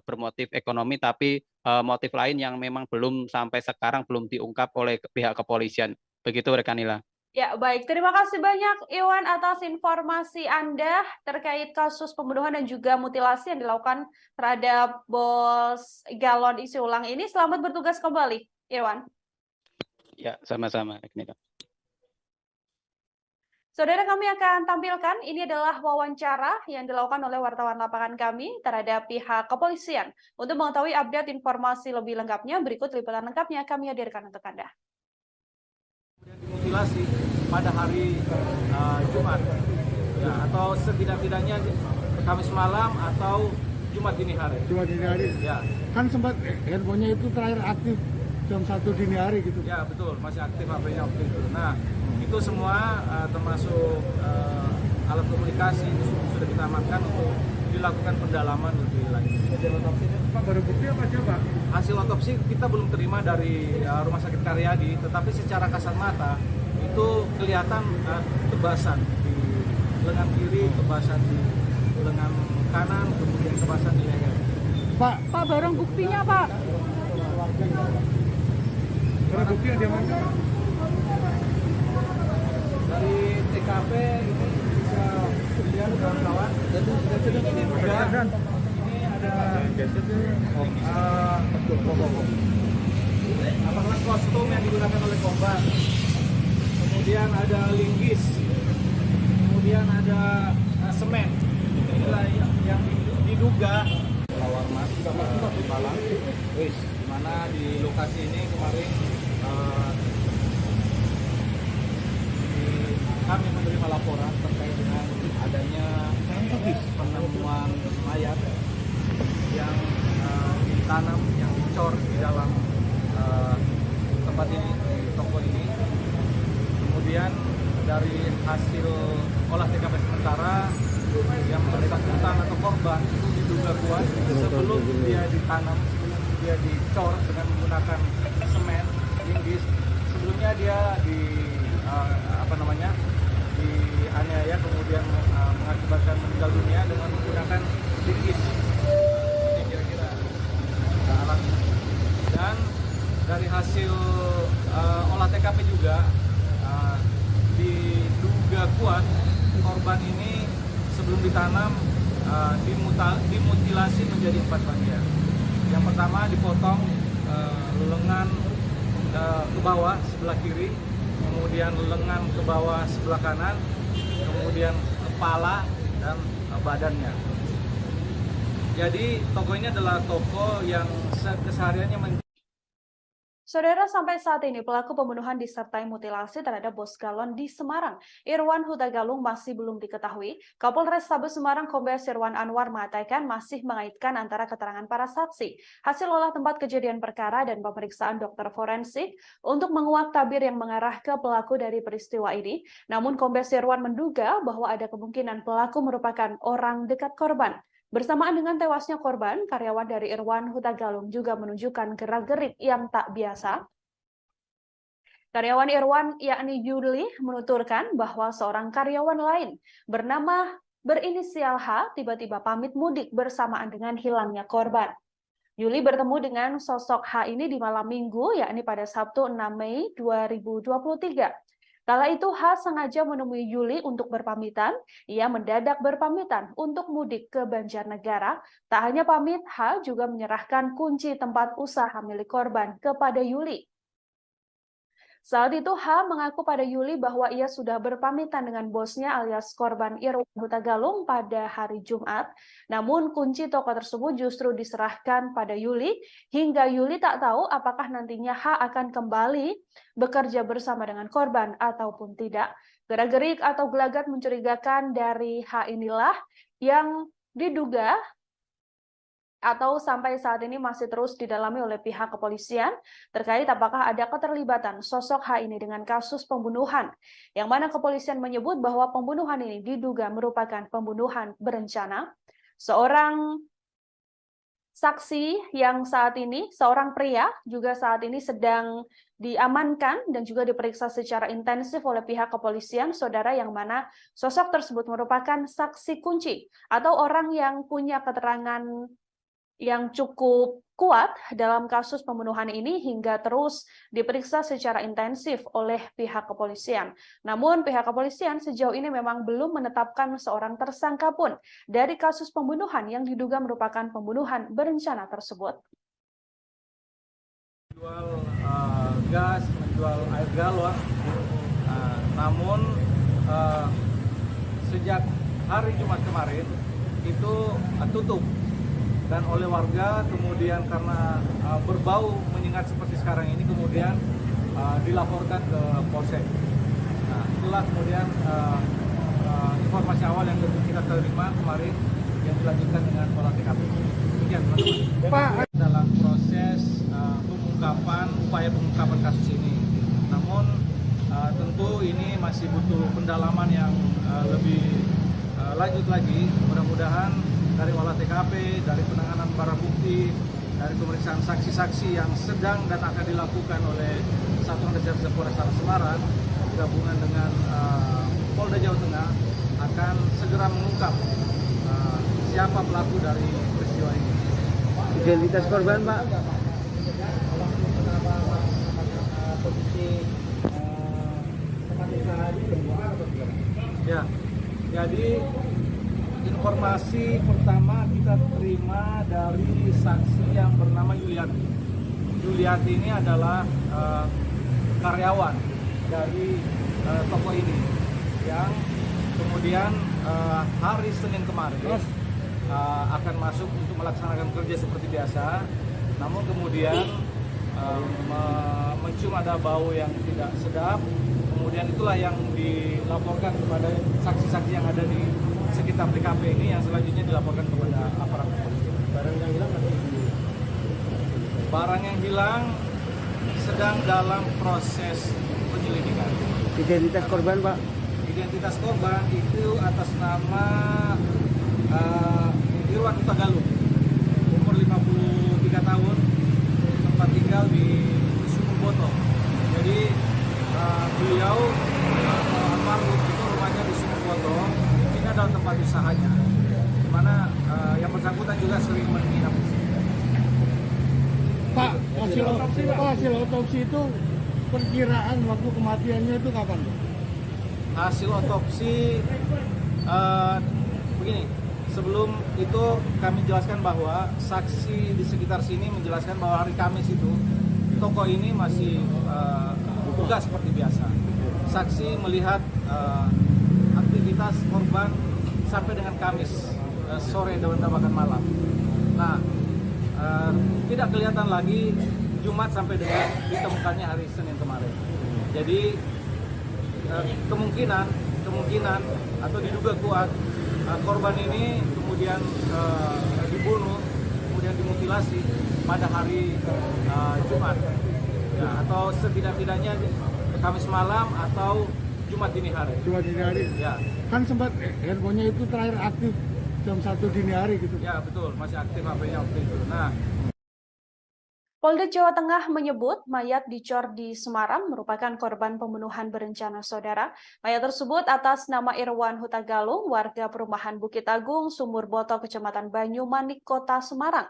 bermotif ekonomi, tapi motif lain yang memang belum sampai sekarang belum diungkap oleh pihak kepolisian. Begitu, rekan Nila. Ya, baik. Terima kasih banyak, Iwan, atas informasi Anda terkait kasus pembunuhan dan juga mutilasi yang dilakukan terhadap bos galon isi ulang ini. Selamat bertugas kembali, Iwan. Ya, sama-sama, rekan Nila. Saudara, kami akan tampilkan, ini adalah wawancara yang dilakukan oleh wartawan lapangan kami terhadap pihak kepolisian. Untuk mengetahui update informasi lebih lengkapnya, berikut liputan lengkapnya kami hadirkan untuk Anda. Dimutilasi pada hari Jumat, ya, atau setidak-tidaknya Kamis malam atau Jumat dini hari. Jumat dini hari? Ya. Kan sempat handphonenya itu terakhir aktif jam 1 dini hari gitu. Ya, betul, masih aktif HP-nya waktu itu. Nah, itu semua termasuk alat komunikasi itu sudah kita amankan untuk dilakukan pendalaman lebih lanjut. Hasil otopsi Pak, baru bukti apa aja Pak? Hasil otopsi kita belum terima dari Rumah Sakit Karyadi, tetapi secara kasat mata itu kelihatan kebasan di lengan kiri, kebasan di lengan kanan, kemudian kebasan di leher. Pak, barang buktinya Pak? Barang bukti yang diamankan? Dari TKP ini bisa dilihat kawan-kawan. Ini ada kostum yang digunakan oleh korban. Kemudian ada linggis. Kemudian ada semen. Inilah yang diduga lawar mas di Malang. Di mana di lokasi ini kemarin kami menerima laporan terkait dengan adanya penemuan mayat yang ditanam, yang dicor di dalam tempat ini, di toko ini. Kemudian dari hasil olah TKP sementara yang bersangkutan atau korban itu diduga kuat sebelum dia ditanam, sebelum dia dicor dengan menggunakan semen, linggis. Sebelumnya dia dianiaya kemudian mengakibatkan meninggal dunia dengan menggunakan linggis. hasil olah TKP juga diduga kuat korban ini sebelum ditanam dimutilasi menjadi 4 bagian. Yang pertama dipotong lengan ke bawah sebelah kiri, kemudian lengan ke bawah sebelah kanan, kemudian kepala dan badannya. Jadi toko ini adalah toko yang kesehariannya Saudara, sampai saat ini pelaku pembunuhan disertai mutilasi terhadap bos galon di Semarang, Irwan Huta Galung, masih belum diketahui. Kapolres Tabes Semarang Kombes Irwan Anwar mengatakan masih mengaitkan antara keterangan para saksi, hasil olah tempat kejadian perkara dan pemeriksaan dokter forensik untuk menguak tabir yang mengarah ke pelaku dari peristiwa ini. Namun Kombes Irwan menduga bahwa ada kemungkinan pelaku merupakan orang dekat korban. Bersamaan dengan tewasnya korban, karyawan dari Irwan Huta Galung juga menunjukkan gerak-gerik yang tak biasa. Karyawan Irwan, yakni Yuli, menuturkan bahwa seorang karyawan lain berinisial H tiba-tiba pamit mudik bersamaan dengan hilangnya korban. Yuli bertemu dengan sosok H ini di malam minggu, yakni pada Sabtu 6 Mei 2023. Kala itu H sengaja menemui Yuli untuk berpamitan. Ia mendadak berpamitan untuk mudik ke Banjarnegara. Tak hanya pamit, H juga menyerahkan kunci tempat usaha milik korban kepada Yuli. Saat itu H mengaku pada Yuli bahwa ia sudah berpamitan dengan bosnya alias korban Irwan Huta Galung pada hari Jumat. Namun kunci toko tersebut justru diserahkan pada Yuli hingga Yuli tak tahu apakah nantinya H akan kembali bekerja bersama dengan korban ataupun tidak. Gerak-gerik atau gelagat mencurigakan dari H inilah yang diduga atau sampai saat ini masih terus didalami oleh pihak kepolisian terkait apakah ada keterlibatan sosok H ini dengan kasus pembunuhan, yang mana kepolisian menyebut bahwa pembunuhan ini diduga merupakan pembunuhan berencana. Seorang saksi yang saat ini, seorang pria juga saat ini sedang diamankan dan juga diperiksa secara intensif oleh pihak kepolisian, saudara, yang mana sosok tersebut merupakan saksi kunci atau orang yang punya keterangan yang cukup kuat dalam kasus pembunuhan ini hingga terus diperiksa secara intensif oleh pihak kepolisian. Namun pihak kepolisian sejauh ini memang belum menetapkan seorang tersangka pun dari kasus pembunuhan yang diduga merupakan pembunuhan berencana tersebut. Menjual gas, menjual air galon, namun sejak hari Jumat kemarin itu tutup. Dan oleh warga kemudian karena berbau menyengat seperti sekarang ini kemudian dilaporkan ke Polsek. Nah, itulah kemudian informasi awal yang kita terima kemarin yang dilanjutkan dengan olah TKP. Demikian, teman-teman. Pak, dalam proses upaya pengungkapan kasus ini. Namun tentu ini masih butuh pendalaman yang lebih lanjut lagi. Mudah-mudahan dari olah TKP, dari penanganan barang bukti, dari pemeriksaan saksi-saksi yang sedang dan akan dilakukan oleh Satuan Reserse Polres Semarang gabungan dengan Polda Jawa Tengah akan segera mengungkap siapa pelaku dari peristiwa ini. Identitas korban, Pak? Ya, jadi informasi pertama kita terima dari saksi yang bernama Yuliati. Yuliati ini adalah karyawan dari toko ini yang kemudian hari Senin kemarin akan masuk untuk melaksanakan kerja seperti biasa. Namun kemudian mencium ada bau yang tidak sedap. Kemudian itulah yang dilaporkan kepada saksi-saksi yang ada di sekitar TKP ini yang selanjutnya dilaporkan kepada aparat kepolisian. Barang yang hilang atau barang yang hilang sedang dalam proses penyelidikan. Identitas korban, Pak? Identitas korban itu atas nama Irwan Huta Galung, umur 53 tahun, tempat tinggal di Sumur Boto. Jadi beliau almarhum itu rumahnya di Sumur Boto. Ini adalah tempat usahanya, di mana yang bersangkutan juga sering menginap di sini. Pak, hasil otopsi itu perkiraan waktu kematiannya itu kapan, Pak? Hasil otopsi begini, sebelum itu kami jelaskan bahwa saksi di sekitar sini menjelaskan bahwa hari Kamis itu toko ini masih buka seperti biasa. Saksi melihat aktivitas korban sampai dengan Kamis sore dan bahkan malam. Nah, tidak kelihatan lagi Jumat sampai dengan ditemukannya hari Senin kemarin. Jadi kemungkinan atau diduga kuat korban ini kemudian dibunuh, kemudian dimutilasi pada hari Jumat, ya, atau setidak-tidaknya Kamis malam atau Jumat dini hari. Jumat dini hari. Ya. Kan sempat handphonenya itu terakhir aktif jam 1 dini hari gitu. Ya betul, masih aktif HP-nya waktu itu. Nah, Polda Jawa Tengah menyebut mayat dicor di Semarang merupakan korban pembunuhan berencana saudara. Mayat tersebut atas nama Irwan Huta Galung, warga perumahan Bukit Agung, Sumur Boto, Kecamatan Banyumanik, Kota Semarang.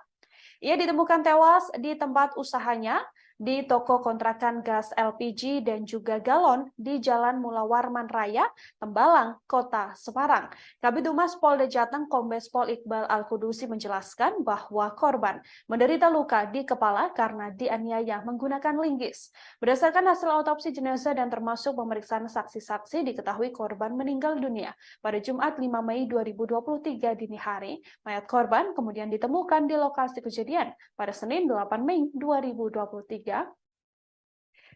Ia ditemukan tewas di tempat usahanya di toko kontrakan gas LPG dan juga galon di Jalan Mula Warman Raya, Tembalang, Kota Semarang. Kabid Humas Polda Jateng Kombes Pol Iqbal Al-Kudusi menjelaskan bahwa korban menderita luka di kepala karena dianiaya menggunakan linggis. Berdasarkan hasil autopsi jenazah dan termasuk pemeriksaan saksi-saksi, diketahui korban meninggal dunia pada Jumat 5 Mei 2023 dini hari. Mayat korban kemudian ditemukan di lokasi kejadian pada Senin 8 Mei 2023.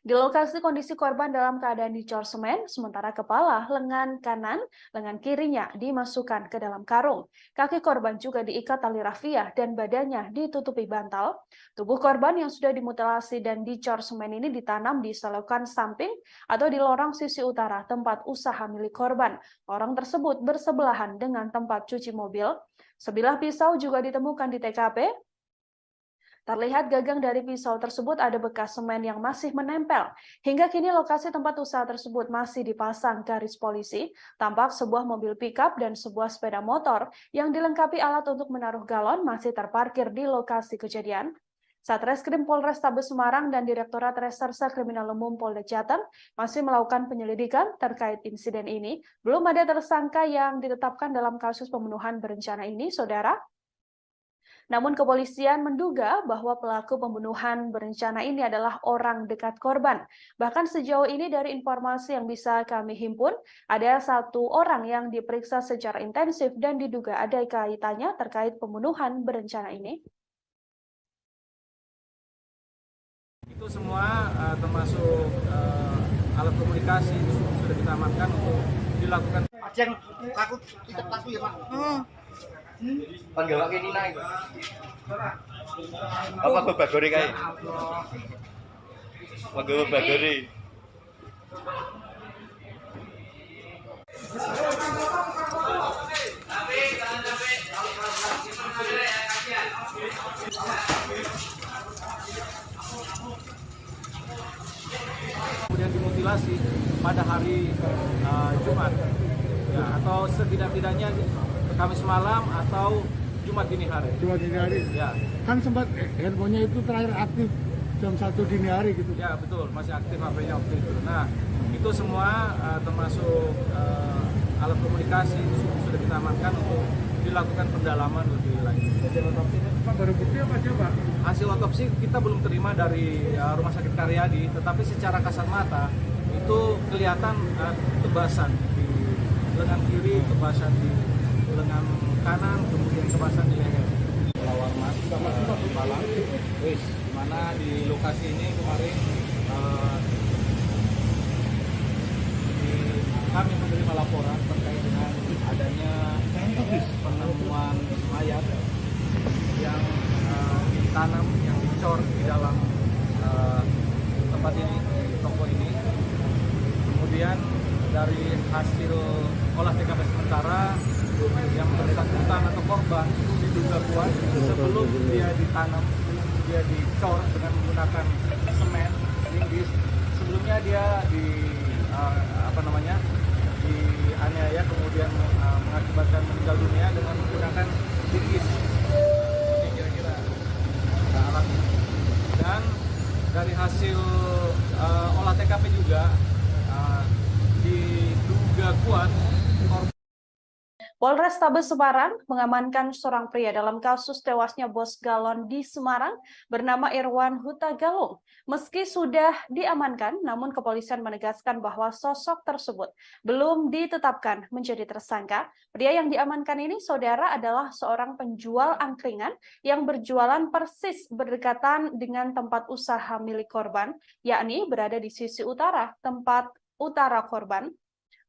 Di lokasi kondisi korban dalam keadaan dicor semen, sementara kepala, lengan kanan, lengan kirinya dimasukkan ke dalam karung. Kaki korban juga diikat tali rafiah dan badannya ditutupi bantal. Tubuh korban yang sudah dimutilasi dan dicor semen ini ditanam di selokan samping atau di lorong sisi utara tempat usaha milik korban. Orang tersebut bersebelahan dengan tempat cuci mobil. Sebilah pisau juga ditemukan di TKP. Terlihat gagang dari pisau tersebut ada bekas semen yang masih menempel. Hingga kini lokasi tempat usaha tersebut masih dipasang garis polisi. Tampak sebuah mobil pickup dan sebuah sepeda motor yang dilengkapi alat untuk menaruh galon masih terparkir di lokasi kejadian. Satreskrim Polrestabes Semarang dan Direktorat Reserse Kriminal Umum Polda Jateng masih melakukan penyelidikan terkait insiden ini. Belum ada tersangka yang ditetapkan dalam kasus pembunuhan berencana ini, Saudara. Namun kepolisian menduga bahwa pelaku pembunuhan berencana ini adalah orang dekat korban. Bahkan sejauh ini dari informasi yang bisa kami himpun, ada 1 orang yang diperiksa secara intensif dan diduga ada kaitannya terkait pembunuhan berencana ini. itu semua termasuk alat komunikasi itu sudah kita amankan untuk dilakukan. Ada yang takut ya Pak? Panggil kayak Nina itu. Apa Bagori kayak? Panggil Bagori. Kemudian dimutilasi pada hari Jumat, ya, atau setidak-tidaknya Kamis malam atau Jumat dini hari. Jumat dini hari. Ya. Kan sempat handphonenya itu terakhir aktif jam 1 dini hari gitu. Ya betul, masih aktif HP-nya waktu itu. Nah itu semua termasuk alat komunikasi itu sudah kita amankan untuk dilakukan pendalaman lebih lanjut. Hasil otopsi Pak, baru bukti apa aja Pak? Hasil otopsi kita belum terima dari Rumah Sakit Karyadi, tetapi secara kasat mata itu kelihatan tebasan di lengan kiri, tebasan di lengan kanan, kemudian tebasan di leher. Warman, Tembalang, di mana di lokasi ini kemarin kami menerima laporan terkait dengan adanya penemuan mayat yang ditanam, yang dicor di dalam tempat ini, di toko ini. Kemudian dari hasil olah TKP sementara yang bersangkutan atau korban itu diduga kuat sebelum dia ditanam, dia dicor dengan menggunakan semen, linggis. Sebelumnya dia dianiaya kemudian mengakibatkan meninggal dunia dengan menggunakan linggis. Ini kira-kira alatnya. dari hasil olah TKP juga diduga kuat Polrestabes Semarang mengamankan seorang pria dalam kasus tewasnya bos galon di Semarang bernama Irwan Huta Galung. Meski sudah diamankan, namun kepolisian menegaskan bahwa sosok tersebut belum ditetapkan menjadi tersangka. Pria yang diamankan ini, saudara, adalah seorang penjual angkringan yang berjualan persis berdekatan dengan tempat usaha milik korban, yakni berada di sisi utara tempat utara korban.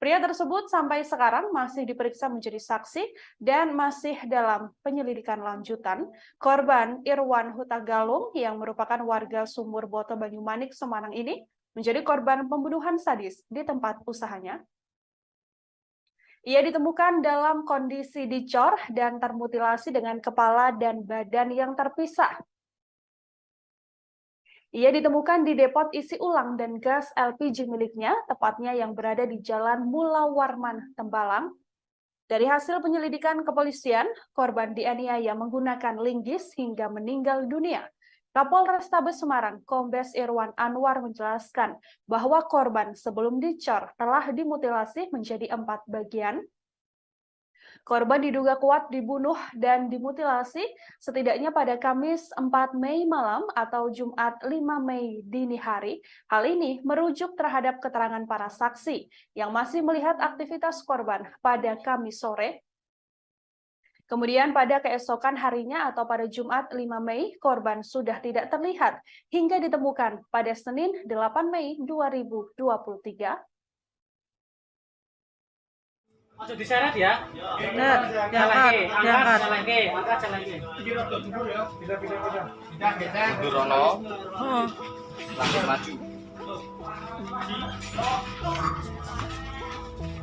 Pria tersebut sampai sekarang masih diperiksa menjadi saksi dan masih dalam penyelidikan lanjutan. Korban Irwan Huta Galung yang merupakan warga Sumur Boto Banyumanik, Semarang ini menjadi korban pembunuhan sadis di tempat usahanya. Ia ditemukan dalam kondisi dicor dan termutilasi dengan kepala dan badan yang terpisah. Ia ditemukan di depot isi ulang dan gas LPG miliknya, tepatnya yang berada di Jalan Mula Warman, Tembalang. Dari hasil penyelidikan kepolisian, korban dianiaya menggunakan linggis hingga meninggal dunia. Kapolrestabes Semarang, Kombes Irwan Anwar menjelaskan bahwa korban sebelum dicor telah dimutilasi menjadi 4 bagian. Korban diduga kuat dibunuh dan dimutilasi setidaknya pada Kamis 4 Mei malam atau Jumat 5 Mei dini hari. Hal ini merujuk terhadap keterangan para saksi yang masih melihat aktivitas korban pada Kamis sore. Kemudian pada keesokan harinya atau pada Jumat 5 Mei, korban sudah tidak terlihat hingga ditemukan pada Senin 8 Mei 2023. Masuk diseret ya? Benar, diangkat. Mundur Rono, Oh, langsung maju.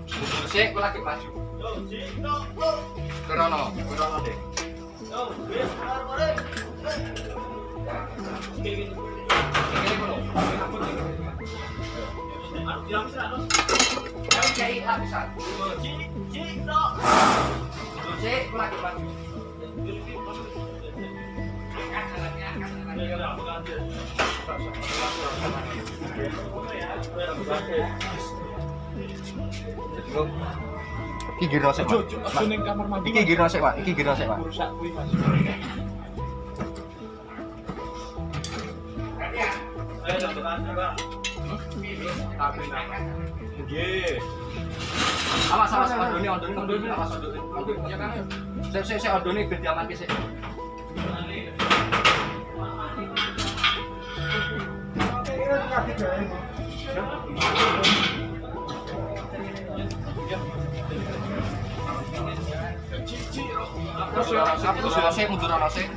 Mundur sih, aku lagi maju. Rono deh. Iki giro sik, Pak. Iki giro sik, Pak. Iki giro sik, Pak. Awas, odone, awas odone. Ya kan. Sik odone ben diamanke sik. Mundur ana sik.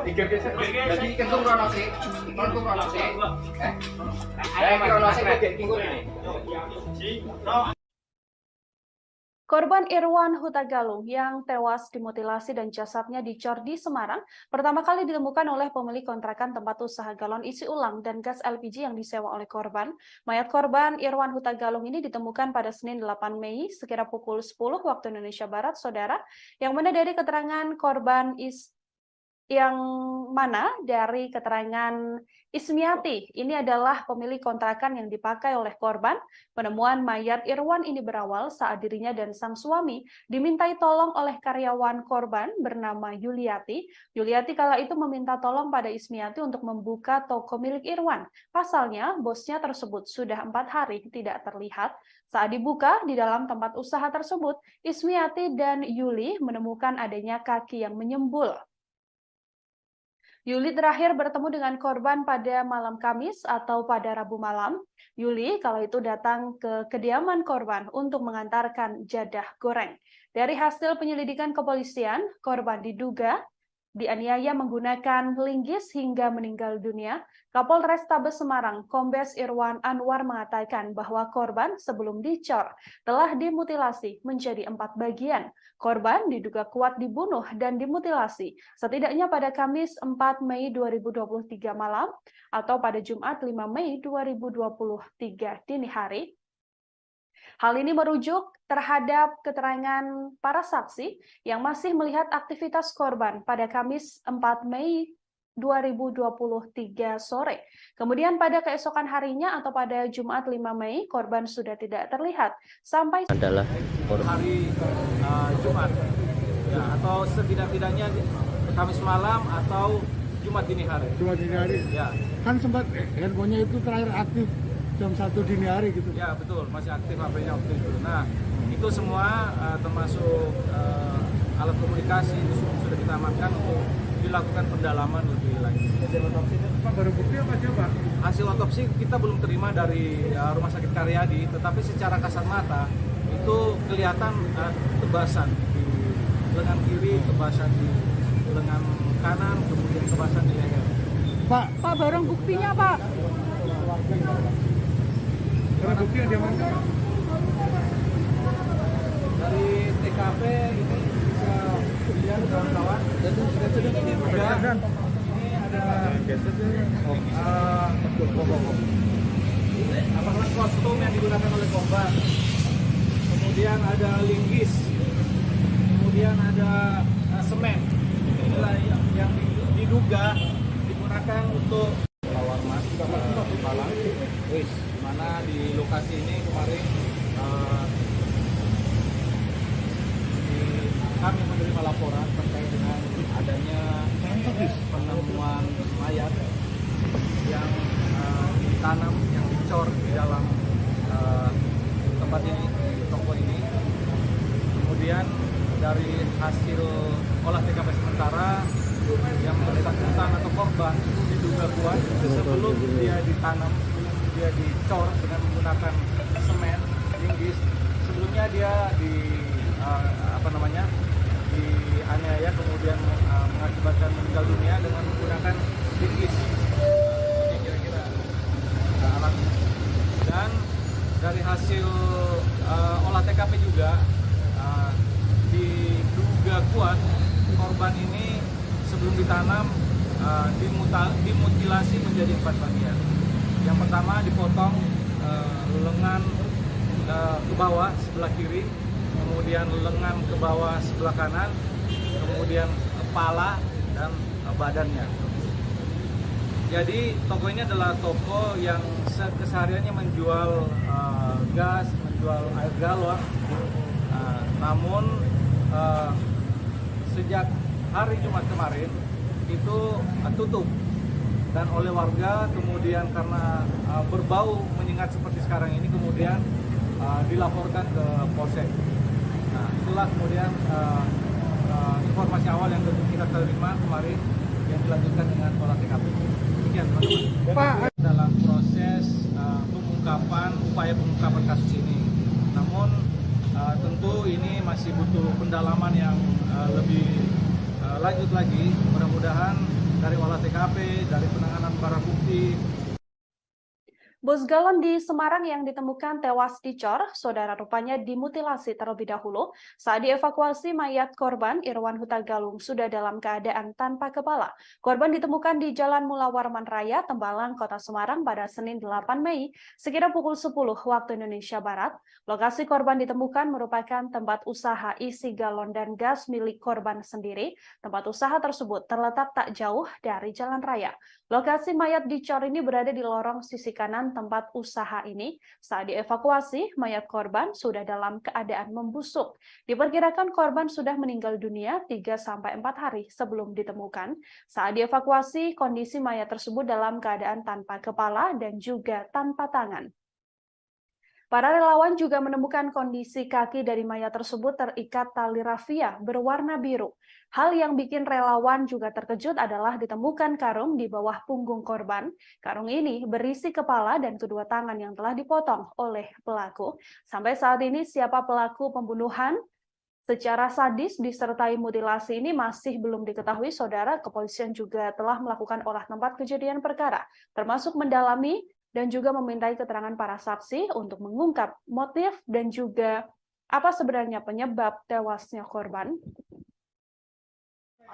Jadi kentung rono sih, kentung rono sih. Rono sih kok kingkul ini. Korban Irwan Huta Galung yang tewas dimutilasi dan jasadnya dicor di Semarang pertama kali ditemukan oleh pemilik kontrakan tempat usaha galon isi ulang dan gas LPG yang disewa oleh korban. Mayat korban Irwan Huta Galung ini ditemukan pada Senin 8 Mei sekira pukul 10 waktu Indonesia Barat, saudara, yang mana dari keterangan korban dari keterangan Ismiati, ini adalah pemilik kontrakan yang dipakai oleh korban. Penemuan mayat Irwan ini berawal saat dirinya dan sang suami dimintai tolong oleh karyawan korban bernama Yuliati. Yuliati kala itu meminta tolong pada Ismiati untuk membuka toko milik Irwan. Pasalnya, bosnya tersebut sudah 4 hari tidak terlihat. Saat dibuka di dalam tempat usaha tersebut, Ismiati dan Yuli menemukan adanya kaki yang menyembul. Yuli terakhir bertemu dengan korban pada malam Kamis atau pada Rabu malam. Yuli kala itu datang ke kediaman korban untuk mengantarkan jadah goreng. Dari hasil penyelidikan kepolisian, korban diduga dianiaya menggunakan linggis hingga meninggal dunia. Kapolrestabes Semarang, Kombes Irwan Anwar mengatakan bahwa korban sebelum dicor telah dimutilasi menjadi 4 bagian. Korban diduga kuat dibunuh dan dimutilasi setidaknya pada Kamis 4 Mei 2023 malam atau pada Jumat 5 Mei 2023 dini hari. Hal ini merujuk terhadap keterangan para saksi yang masih melihat aktivitas korban pada Kamis 4 Mei 2023 sore. Kemudian pada keesokan harinya atau pada Jumat 5 Mei, korban sudah tidak terlihat sampai Adalah hari Jumat, ya, atau setidak-tidaknya Kamis malam atau Jumat dini hari. Jumat dini hari. Ya, Kan sempat handphonenya itu terakhir aktif jam 1 dini hari gitu. ya betul, masih aktif HP-nya waktu itu. Nah, itu semua termasuk alat komunikasi itu sudah kita amankan untuk dilakukan pendalaman lebih lanjut. Hasil otopsi itu baru bukti apa aja, Pak? Hasil otopsi kita belum terima dari Rumah Sakit Karyadi, tetapi secara kasat mata itu kelihatan tebasan di lengan kiri, tebasan di lengan kanan, kemudian tebasan di leher. Pak, barang buktinya, Pak. barang bukti yang diamankan. Dari TKP ini bisa dilihat kawan-kawan. Ini juga ini ada alat kostum yang digunakan oleh korban. Kemudian ada linggis. Kemudian ada semen. Inilah yang diduga digunakan untuk lawan mas Palang. Di mana di lokasi ini kemarin kami menerima laporan terkait dengan adanya penemuan mayat yang ditanam, yang dicor di dalam tempat ini, di toko ini. Kemudian dari hasil olah TKP sementara yang bersangkutan atau korban itu diduga kuat sebelum dia ditanam, sebelum dia dicor dengan menggunakan semen, linggis. Sebelumnya dia dianiaya kemudian mengakibatkan meninggal dunia dengan menggunakan linggis. Ini kira-kira alatnya. Dan dari hasil olah TKP juga diduga kuat korban ini sebelum ditanam dimutilasi menjadi 4 bagian. Yang pertama dipotong lengan ke bawah sebelah kiri, kemudian lengan ke bawah sebelah kanan, kemudian kepala dan badannya. Jadi toko ini adalah toko yang kesehariannya menjual gas, menjual air galon. Namun sejak hari Jumat kemarin itu tutup, dan oleh warga kemudian karena berbau menyengat seperti sekarang ini kemudian dilaporkan ke Polsek. Nah, itulah kemudian informasi awal yang kita terima kemarin yang dilanjutkan dengan olah TKP. Demikian teman-teman. Pak, Dalam proses upaya pengungkapan kasus ini. Namun tentu ini masih butuh pendalaman yang lebih lanjut lagi. Mudah-mudahan dari olah TKP, dari penanganan barang bukti. Bus galon di Semarang yang ditemukan tewas dicor, saudara rupanya dimutilasi terlebih dahulu. Saat dievakuasi, mayat korban Irwan Huta Galung sudah dalam keadaan tanpa kepala. Korban ditemukan di Jalan Mula Warman Raya, Tembalang, Kota Semarang pada Senin 8 Mei, sekitar pukul 10 waktu Indonesia Barat. Lokasi korban ditemukan merupakan tempat usaha isi galon dan gas milik korban sendiri. Tempat usaha tersebut terletak tak jauh dari jalan raya. Lokasi mayat dicor ini berada di lorong sisi kanan tempat usaha ini. Saat dievakuasi, mayat korban sudah dalam keadaan membusuk. Diperkirakan korban sudah meninggal dunia 3-4 hari sebelum ditemukan. Saat dievakuasi, kondisi mayat tersebut dalam keadaan tanpa kepala dan juga tanpa tangan. Para relawan juga menemukan kondisi kaki dari mayat tersebut terikat tali rafia berwarna biru. Hal yang bikin relawan juga terkejut adalah ditemukan karung di bawah punggung korban. Karung ini berisi kepala dan kedua tangan yang telah dipotong oleh pelaku. Sampai saat ini siapa pelaku pembunuhan secara sadis disertai mutilasi ini masih belum diketahui, saudara. Kepolisian juga telah melakukan olah tempat kejadian perkara, termasuk mendalami dan juga memintai keterangan para saksi untuk mengungkap motif dan juga apa sebenarnya penyebab tewasnya korban.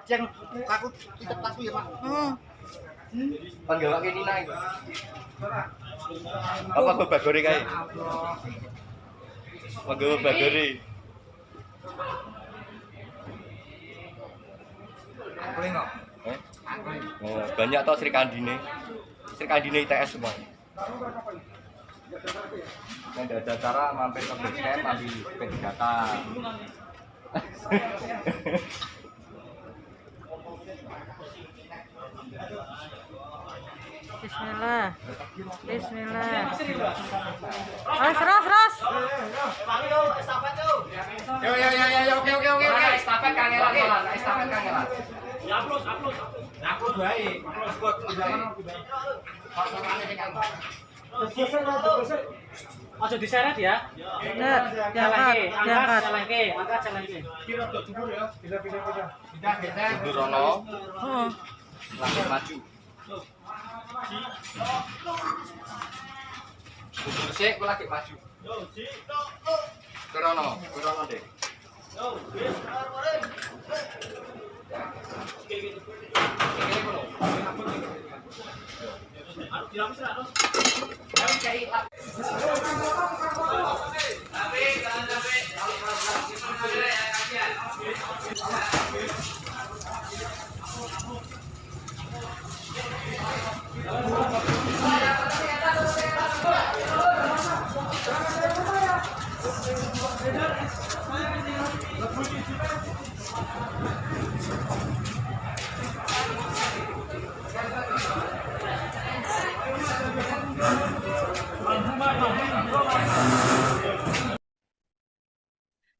Yang takut kita takut ya, Pak. Panggil kayak Nina itu. Apa babagore kae? Mangga bageri. Angkling kok. Oh, banyak toh Sri Kandine. Sri Kandine ITS semua. Nanti ada acara mampir ke base camp ambil P3K. Bismillah. Bismillah. Ras. Yo, oke. Estafet kangelan, estafet kangelan. Upload baik. Ojo diseret ya. Diangkat. Mundur rono, Oh. langsung maju. Mundur sik, kula lagi maju. Kerono deh.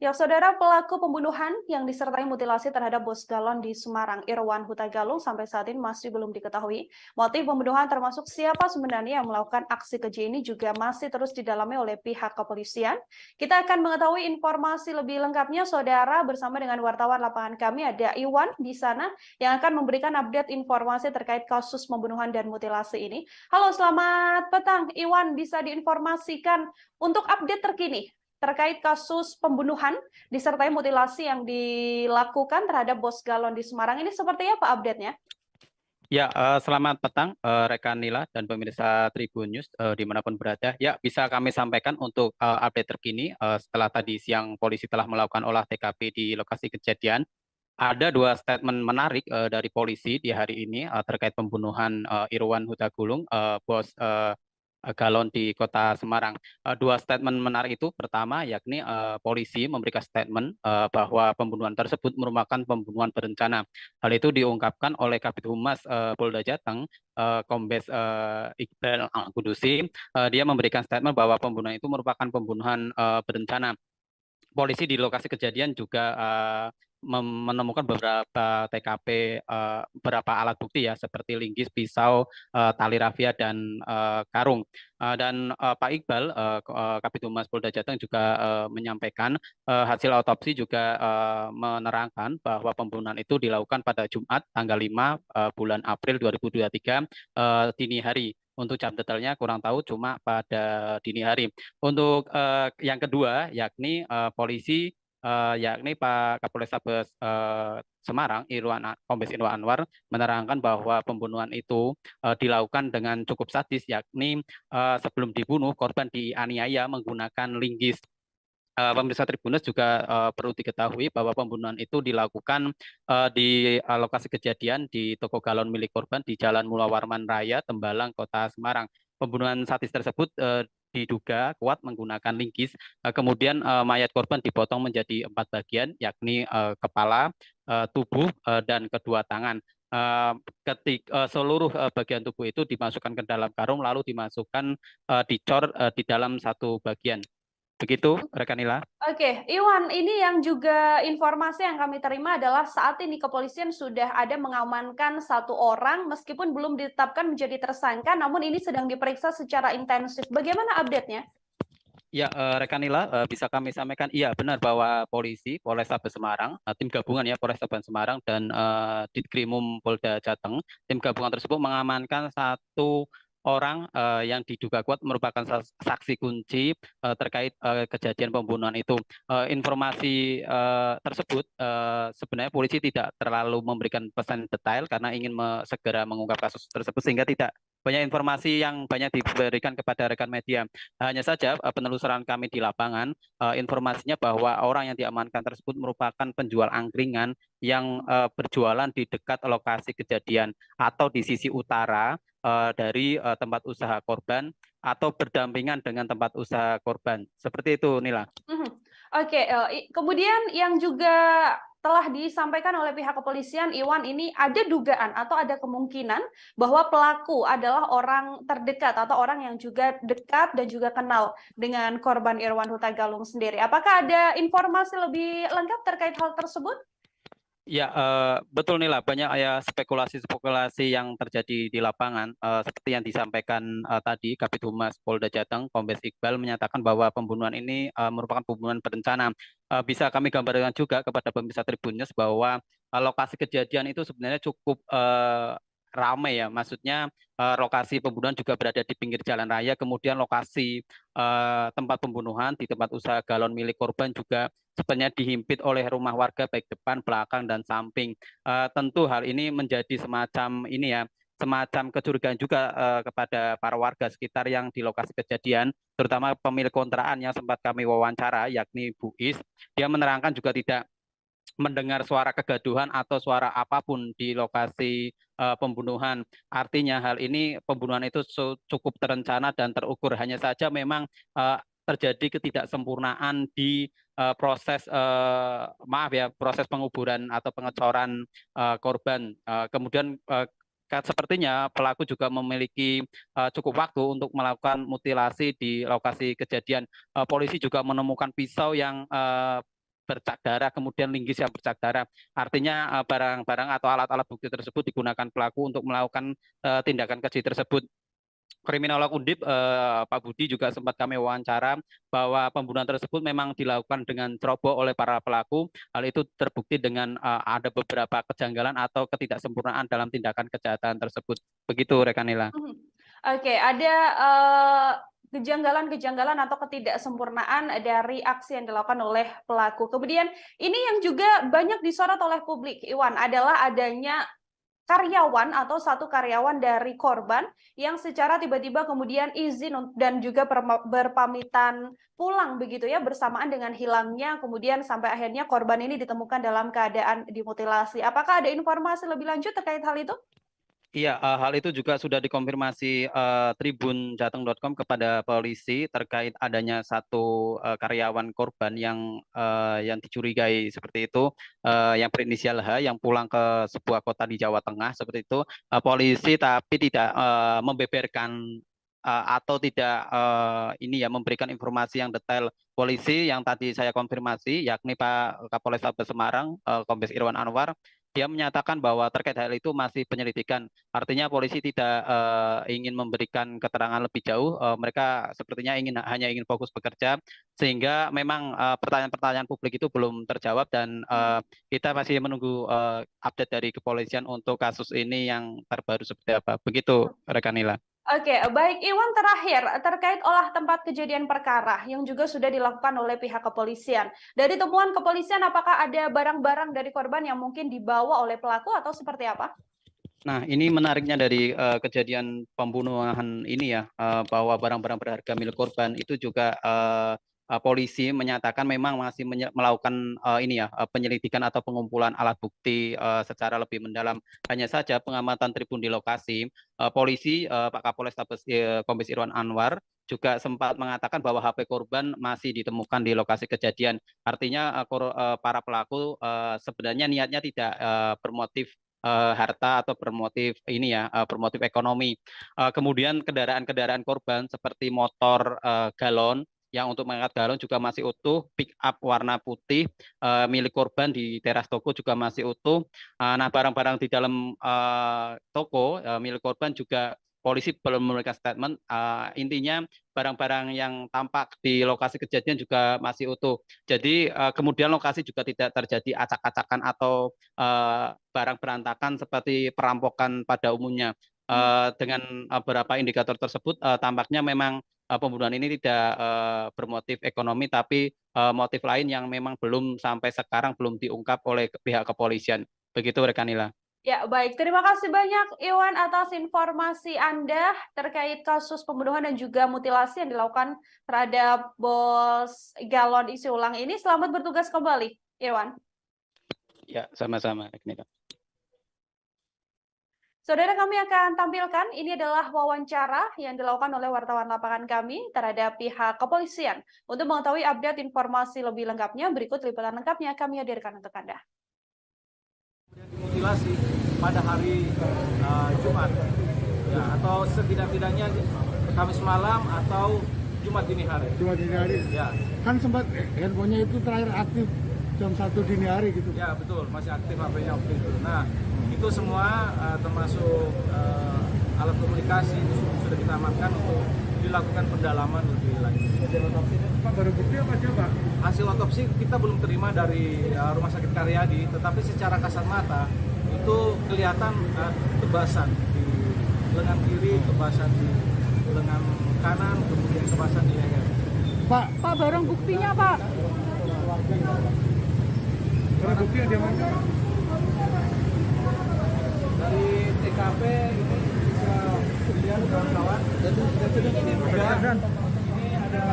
Ya, saudara, pelaku pembunuhan yang disertai mutilasi terhadap bos galon di Semarang, Irwan Huta Galung, sampai saat ini masih belum diketahui. Motif pembunuhan termasuk siapa sebenarnya yang melakukan aksi keji ini juga masih terus didalami oleh pihak kepolisian. Kita akan mengetahui informasi lebih lengkapnya, saudara, bersama dengan wartawan lapangan kami, ada Iwan di sana yang akan memberikan update informasi terkait kasus pembunuhan dan mutilasi ini. Halo, selamat petang. Iwan, bisa diinformasikan untuk update terkini terkait kasus pembunuhan disertai mutilasi yang dilakukan terhadap bos galon di Semarang ini seperti apa update-nya? Ya, selamat petang rekan Nila dan pemirsa Tribun News dimanapun berada. Ya, bisa kami sampaikan untuk update terkini setelah tadi siang polisi telah melakukan olah TKP di lokasi kejadian. Ada dua statement menarik dari polisi di hari ini terkait pembunuhan Irwan Huta Galung, bos galon di Kota Semarang. Dua statement menarik itu, pertama yakni polisi memberikan statement bahwa pembunuhan tersebut merupakan pembunuhan berencana. Hal itu diungkapkan oleh Kabid Humas Polda Jateng, Kombes Iqbal Al-Qudusi. Dia memberikan statement bahwa pembunuhan itu merupakan pembunuhan berencana. Polisi di lokasi kejadian juga menemukan beberapa TKP, beberapa alat bukti ya, seperti linggis, pisau, tali rafia, dan karung. Dan Pak Iqbal, Kabid Humas Polda Jateng juga menyampaikan hasil otopsi juga menerangkan bahwa pembunuhan itu dilakukan pada Jumat tanggal 5 bulan April 2023 dini hari. Untuk jam detailnya kurang tahu, cuma pada dini hari. Untuk yang kedua, yakni polisi, yakni Pak Kapolrestabes Semarang, Kombes Irwan Anwar, menerangkan bahwa pembunuhan itu dilakukan dengan cukup sadis, yakni sebelum dibunuh, korban dianiaya menggunakan linggis. Pemirsa Tribuners juga perlu diketahui bahwa pembunuhan itu dilakukan di lokasi kejadian di toko galon milik korban di Jalan Mula Warman Raya, Tembalang, Kota Semarang. Pembunuhan sadis tersebut diduga kuat menggunakan linggis. Kemudian mayat korban dipotong menjadi 4 bagian, yakni kepala, tubuh, dan kedua tangan. Seluruh bagian tubuh itu dimasukkan ke dalam karung, lalu dimasukkan dicor di dalam satu bagian. Begitu, rekan Nila. Oke, Iwan, ini yang juga informasi yang kami terima adalah saat ini kepolisian sudah ada mengamankan 1 orang meskipun belum ditetapkan menjadi tersangka, namun ini sedang diperiksa secara intensif. Bagaimana update-nya? Ya, rekan Nila, bisa kami sampaikan, iya benar bahwa polisi Polrestabes Semarang, tim gabungan ya Polrestabes Semarang dan Ditkrimum Polda Jateng, tim gabungan tersebut mengamankan 1 orang yang diduga kuat merupakan saksi kunci terkait kejadian pembunuhan itu. Informasi tersebut sebenarnya polisi tidak terlalu memberikan pesan detail karena ingin segera mengungkap kasus tersebut sehingga tidak banyak informasi yang banyak diberikan kepada rekan media. Hanya saja penelusuran kami di lapangan, informasinya bahwa orang yang diamankan tersebut merupakan penjual angkringan yang berjualan di dekat lokasi kejadian atau di sisi utara dari tempat usaha korban atau berdampingan dengan tempat usaha korban. Seperti itu, Nila. Oke, kemudian yang juga telah disampaikan oleh pihak kepolisian, Iwan, ini ada dugaan atau ada kemungkinan bahwa pelaku adalah orang terdekat atau orang yang juga dekat dan juga kenal dengan korban Irwan Huta Galung sendiri. Apakah ada informasi lebih lengkap terkait hal tersebut? Ya, betul Nila, banyak ya spekulasi-spekulasi yang terjadi di lapangan. Seperti yang disampaikan tadi, Kabid Humas Polda Jateng, Kombes Iqbal menyatakan bahwa pembunuhan ini merupakan pembunuhan berencana. Bisa kami gambarkan juga kepada pemirsa Tribun News bahwa lokasi kejadian itu sebenarnya cukup ramai ya, maksudnya lokasi pembunuhan juga berada di pinggir jalan raya, kemudian lokasi tempat pembunuhan di tempat usaha galon milik korban juga sebenarnya dihimpit oleh rumah warga baik depan, belakang, dan samping. Tentu hal ini menjadi semacam ini ya, semacam kecurigaan juga kepada para warga sekitar yang di lokasi kejadian, terutama pemilik kontrakan yang sempat kami wawancara, yakni Bu Is. Dia menerangkan juga tidak mendengar suara kegaduhan atau suara apapun di lokasi pembunuhan. Artinya hal ini pembunuhan itu cukup terencana dan terukur. Hanya saja memang terjadi ketidaksempurnaan di proses maaf ya, proses penguburan atau pengecoran korban. Kemudian sepertinya pelaku juga memiliki cukup waktu untuk melakukan mutilasi di lokasi kejadian. Polisi juga menemukan pisau yang bercak darah, kemudian linggis yang bercak darah. Artinya barang-barang atau alat-alat bukti tersebut digunakan pelaku untuk melakukan tindakan keji tersebut. Kriminolog Undip Pak Budi juga sempat kami wawancara bahwa pembunuhan tersebut memang dilakukan dengan ceroboh oleh para pelaku. Hal itu terbukti dengan ada beberapa kejanggalan atau ketidaksempurnaan dalam tindakan kejahatan tersebut. Begitu, rekan Nila. Oke, ada kejanggalan-kejanggalan atau ketidaksempurnaan dari aksi yang dilakukan oleh pelaku. Kemudian ini yang juga banyak disorot oleh publik, Iwan, adalah adanya karyawan atau satu karyawan dari korban yang secara tiba-tiba kemudian izin dan juga berpamitan pulang begitu ya, bersamaan dengan hilangnya kemudian sampai akhirnya korban ini ditemukan dalam keadaan dimutilasi. Apakah ada informasi lebih lanjut terkait hal itu? Iya, hal itu juga sudah dikonfirmasi tribunjateng.com kepada polisi terkait adanya satu karyawan korban yang dicurigai seperti itu, yang berinisial H, yang pulang ke sebuah kota di Jawa Tengah seperti itu. Polisi tapi tidak membeberkan atau tidak ini ya, memberikan informasi yang detail. Polisi yang tadi saya konfirmasi, yakni Pak Kapolrestabes Semarang, Kombes Irwan Anwar, dia menyatakan bahwa terkait hal itu masih penyelidikan. Artinya polisi tidak ingin memberikan keterangan lebih jauh. Mereka sepertinya hanya ingin fokus bekerja, sehingga memang pertanyaan-pertanyaan publik itu belum terjawab dan kita masih menunggu update dari kepolisian untuk kasus ini yang terbaru seperti apa. Begitu, rekan Nila. Oke, baik Iwan, terakhir terkait olah tempat kejadian perkara yang juga sudah dilakukan oleh pihak kepolisian. Dari temuan kepolisian, apakah ada barang-barang dari korban yang mungkin dibawa oleh pelaku atau seperti apa? Nah, ini menariknya dari kejadian pembunuhan ini ya, bahwa barang-barang berharga milik korban itu juga polisi menyatakan memang masih melakukan ini ya, penyelidikan atau pengumpulan alat bukti secara lebih mendalam. Hanya saja pengamatan tribun di lokasi, polisi Pak Kapolrestabes Kombes Irwan Anwar juga sempat mengatakan bahwa HP korban masih ditemukan di lokasi kejadian. Artinya para pelaku sebenarnya niatnya tidak bermotif harta atau bermotif ini ya, bermotif ekonomi. Kemudian kendaraan-kendaraan korban seperti motor galon yang untuk mengangkat galon juga masih utuh, pick up warna putih milik korban di teras toko juga masih utuh. Nah, barang-barang di dalam toko milik korban juga polisi belum memberikan statement. Intinya barang-barang yang tampak di lokasi kejadian juga masih utuh. Jadi kemudian lokasi juga tidak terjadi acak-acakan atau barang berantakan seperti perampokan pada umumnya. Dengan beberapa indikator tersebut, tampaknya memang pembunuhan ini tidak bermotif ekonomi, tapi motif lain yang memang belum sampai sekarang belum diungkap oleh pihak kepolisian. Begitu, rekan Nila. Ya, baik. Terima kasih banyak Iwan atas informasi Anda terkait kasus pembunuhan dan juga mutilasi yang dilakukan terhadap Bos Galon isi ulang ini. Selamat bertugas kembali, Iwan. Ya, sama-sama. Saudara, kami akan tampilkan ini adalah wawancara yang dilakukan oleh wartawan lapangan kami terhadap pihak kepolisian. Untuk mengetahui update informasi lebih lengkapnya, berikut liputan lengkapnya kami hadirkan untuk Anda. Mutilasi pada hari Jumat, ya, atau setidak-tidaknya Kamis malam atau Jumat dini hari. Jumat dini hari. Ya. Kan sempat handphonenya itu terakhir aktif jam 1 dini hari gitu. Ya betul, masih aktif HP-nya waktu itu. Nah itu semua termasuk alat komunikasi itu sudah kita amankan untuk dilakukan pendalaman lebih lanjut. Hasil otopsi Pak baru bukti apa aja Pak? Hasil otopsi kita belum terima dari Rumah Sakit Karyadi, tetapi secara kasat mata itu kelihatan tebasan di lengan kiri, tebasan di lengan kanan, kemudian tebasan di leher. Pak barang buktinya Pak. Barang bukti yang diamankan dari TKP ini bisa dilihat kawan-kawan. Ini ada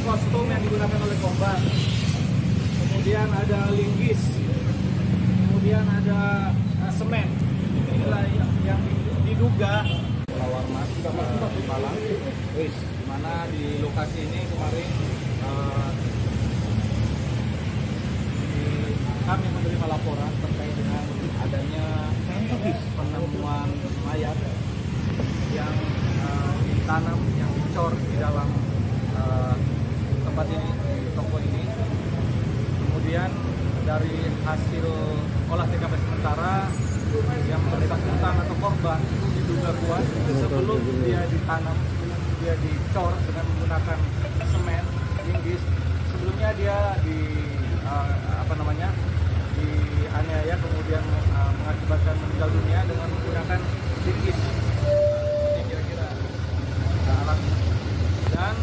kostum yang digunakan oleh korban, kemudian ada linggis, kemudian ada semen. Inilah yang diduga warna Malang, di mana di lokasi ini kemarin kami menerima laporan terkait dengan adanya penemuan mayat yang ditanam, yang dicor di dalam tempat ini, di toko ini. Kemudian dari hasil olah TKP sementara yang bersangkutan atau korban itu diduga kuat sebelum dia ditanam, dia dicor dengan menggunakan semen, linggis. Sebelumnya dia dianiaya, kemudian mengakibatkan meninggal dunia dengan menggunakan linggis. Ini kira-kira alatnya. Dan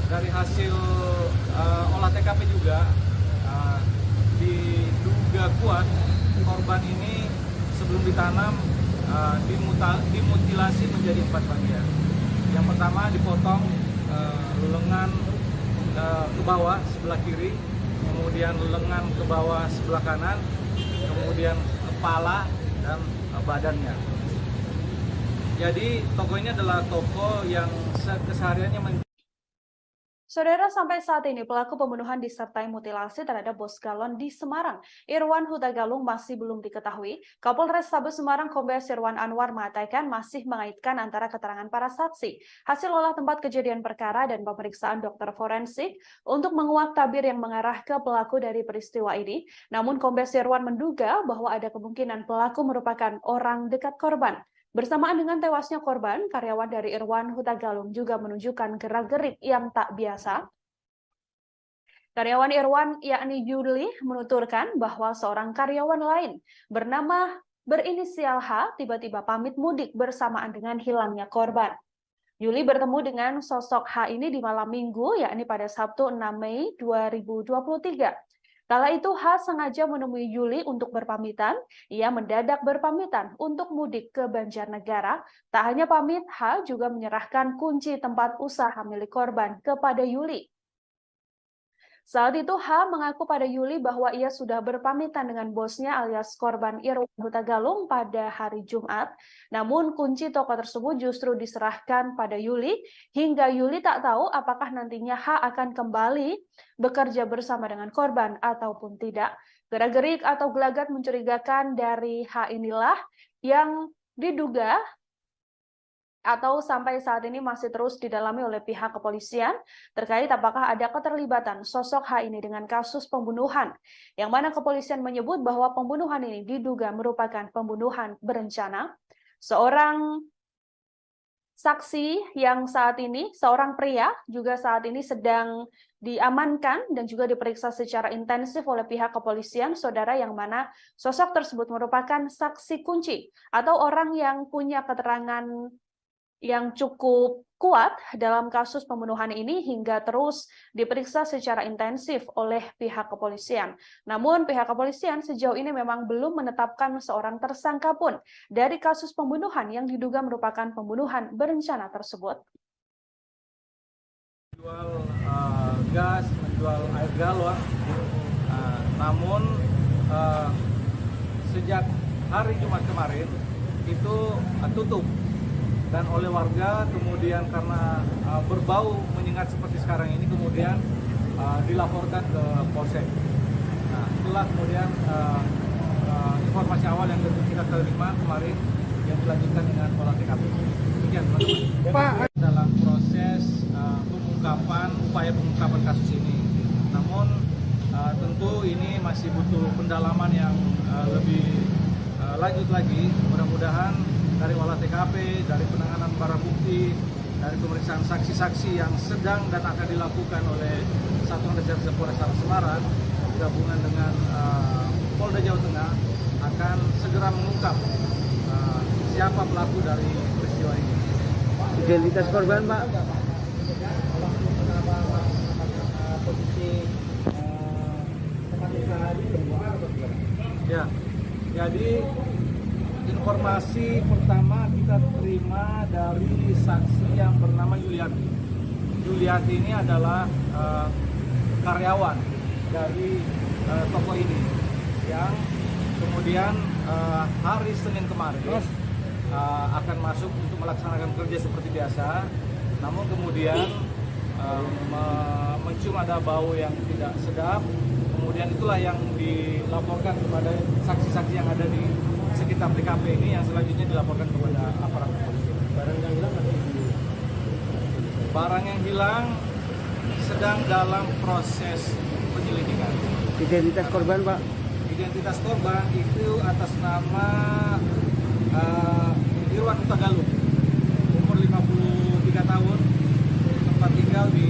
dari hasil olah TKP juga diduga kuat korban ini sebelum ditanam dimutilasi menjadi 4 bagian. Yang pertama dipotong lengan ke bawah sebelah kiri, kemudian lengan ke bawah sebelah kanan, kemudian kepala dan badannya. Jadi toko ini adalah toko yang kesehariannya Saudara, sampai saat ini pelaku pembunuhan disertai mutilasi terhadap Bos Galon di Semarang, Irwan Huta Galung, masih belum diketahui. Kapolres Tabes Semarang Kombes Irwan Anwar mengatakan masih mengaitkan antara keterangan para saksi, hasil olah tempat kejadian perkara dan pemeriksaan dokter forensik untuk menguak tabir yang mengarah ke pelaku dari peristiwa ini. Namun Kombes Irwan menduga bahwa ada kemungkinan pelaku merupakan orang dekat korban. Bersamaan dengan tewasnya korban, karyawan dari Irwan Huta Galung juga menunjukkan gerak-gerik yang tak biasa. Karyawan Irwan, yakni Yuli, menuturkan bahwa seorang karyawan lain berinisial H tiba-tiba pamit mudik bersamaan dengan hilangnya korban. Yuli bertemu dengan sosok H ini di malam minggu, yakni pada Sabtu 6 Mei 2023. Kala itu H sengaja menemui Yuli untuk berpamitan. Ia mendadak berpamitan untuk mudik ke Banjarnegara. Tak hanya pamit, H juga menyerahkan kunci tempat usaha milik korban kepada Yuli. Saat itu H mengaku pada Yuli bahwa ia sudah berpamitan dengan bosnya alias korban Irwan Huta Galung pada hari Jumat. Namun kunci toko tersebut justru diserahkan pada Yuli hingga Yuli tak tahu apakah nantinya H akan kembali bekerja bersama dengan korban ataupun tidak. Gerak-gerik atau gelagat mencurigakan dari H inilah yang diduga atau sampai saat ini masih terus didalami oleh pihak kepolisian terkait apakah ada keterlibatan sosok H ini dengan kasus pembunuhan, yang mana kepolisian menyebut bahwa pembunuhan ini diduga merupakan pembunuhan berencana. Seorang saksi yang saat ini, seorang pria juga saat ini sedang diamankan dan juga diperiksa secara intensif oleh pihak kepolisian, saudara, yang mana sosok tersebut merupakan saksi kunci atau orang yang punya keterangan yang cukup kuat dalam kasus pembunuhan ini hingga terus diperiksa secara intensif oleh pihak kepolisian. Namun pihak kepolisian sejauh ini memang belum menetapkan seorang tersangka pun dari kasus pembunuhan yang diduga merupakan pembunuhan berencana tersebut. Menjual gas, menjual air galon, namun sejak hari Jumat kemarin itu tutup. Dan oleh warga kemudian karena berbau menyengat seperti sekarang ini kemudian dilaporkan ke Polsek. Nah, itulah kemudian informasi awal yang kita terima kemarin yang dilanjutkan dengan olah TKP. Demikian, teman-teman. Pak, dalam proses upaya pengungkapan kasus ini. Namun tentu ini masih butuh pendalaman yang lebih lanjut lagi. Mudah-mudahan dari olah TKP, dari penanganan barang bukti, dari pemeriksaan saksi-saksi yang sedang dan akan dilakukan oleh Satuan Reserse Polrestabes Semarang gabungan dengan Polda Jawa Tengah akan segera mengungkap siapa pelaku dari peristiwa ini. Identitas korban, Pak? Ya, jadi informasi pertama kita terima dari saksi yang bernama Yuliati. Yuliati ini adalah karyawan dari toko ini yang kemudian hari Senin kemarin akan masuk untuk melaksanakan kerja seperti biasa. Namun kemudian mencium ada bau yang tidak sedap. Kemudian itulah yang dilaporkan kepada saksi-saksi yang ada di sekitar TKP ini yang selanjutnya dilaporkan kepada aparat kepolisian. Barang yang hilang ada di... Barang yang hilang sedang dalam proses penyelidikan. Identitas korban, Pak? Identitas korban itu atas nama Irwan Huta Galung, umur 53 tahun, tempat tinggal di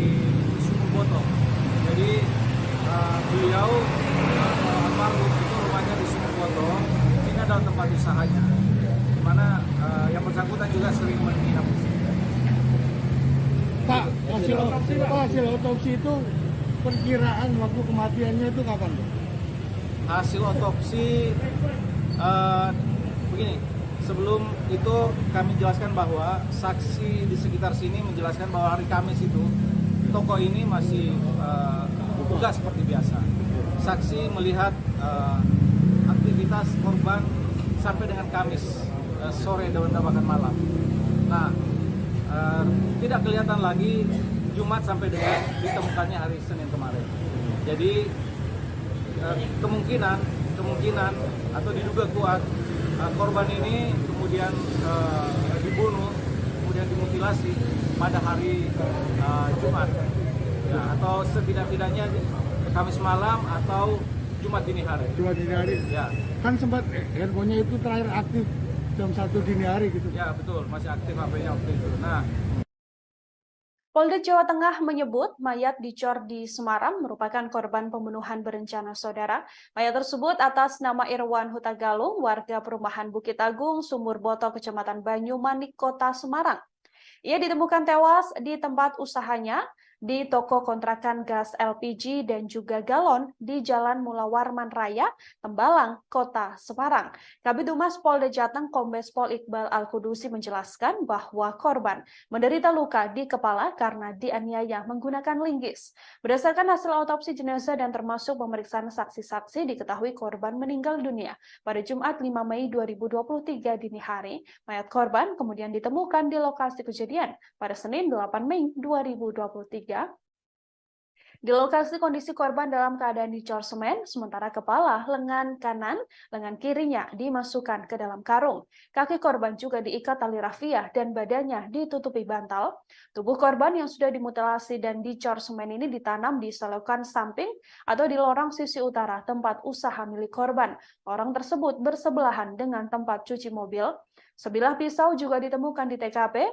Sumur Boto. Jadi beliau almarhum itu rumahnya di Sumur Boto. Ini adalah tempat usahanya, di mana yang bersangkutan juga sering menginap di sini. Pak, hasil otopsi itu perkiraan waktu kematiannya itu kapan, Pak? Hasil otopsi begini, sebelum itu kami jelaskan bahwa saksi di sekitar sini menjelaskan bahwa hari Kamis itu toko ini masih buka seperti biasa. Saksi melihat aktivitas korban sampai dengan Kamis sore dan bahkan malam. Nah, tidak kelihatan lagi Jumat sampai dengan ditemukannya hari Senin kemarin. Jadi kemungkinan atau diduga kuat korban ini kemudian dibunuh, kemudian dimutilasi pada hari Jumat, ya, atau setidak-tidaknya Kamis malam atau Jumat dini hari. Jumat dini hari. Ya. Kan sempat handphonenya itu terakhir aktif jam 1 dini hari gitu. Ya betul, masih aktif HP-nya waktu itu. Nah, Polda Jawa Tengah menyebut mayat dicor di Semarang merupakan korban pembunuhan berencana saudara. Mayat tersebut atas nama Irwan Huta Galung, warga perumahan Bukit Agung, Sumur Boto, Kecamatan Banyumanik, Kota Semarang. Ia ditemukan tewas di tempat usahanya di toko kontrakan gas LPG dan juga galon di Jalan Mula Warman Raya, Tembalang, Kota Semarang. Kabid Humas Polda Jateng Kombes Pol Iqbal Al-Kudusi menjelaskan bahwa korban menderita luka di kepala karena dianiaya menggunakan linggis. Berdasarkan hasil autopsi jenazah dan termasuk pemeriksaan saksi-saksi, diketahui korban meninggal dunia pada Jumat 5 Mei 2023 dini hari. Mayat korban kemudian ditemukan di lokasi kejadian pada Senin 8 Mei 2023. Di lokasi kondisi korban dalam keadaan dicor semen, sementara kepala, lengan kanan, lengan kirinya dimasukkan ke dalam karung. Kaki korban juga diikat tali rafia dan badannya ditutupi bantal. Tubuh korban yang sudah dimutilasi dan dicor semen ini ditanam di selokan samping atau di lorong sisi utara tempat usaha milik korban. Lorong tersebut bersebelahan dengan tempat cuci mobil. Sebilah pisau juga ditemukan di TKP.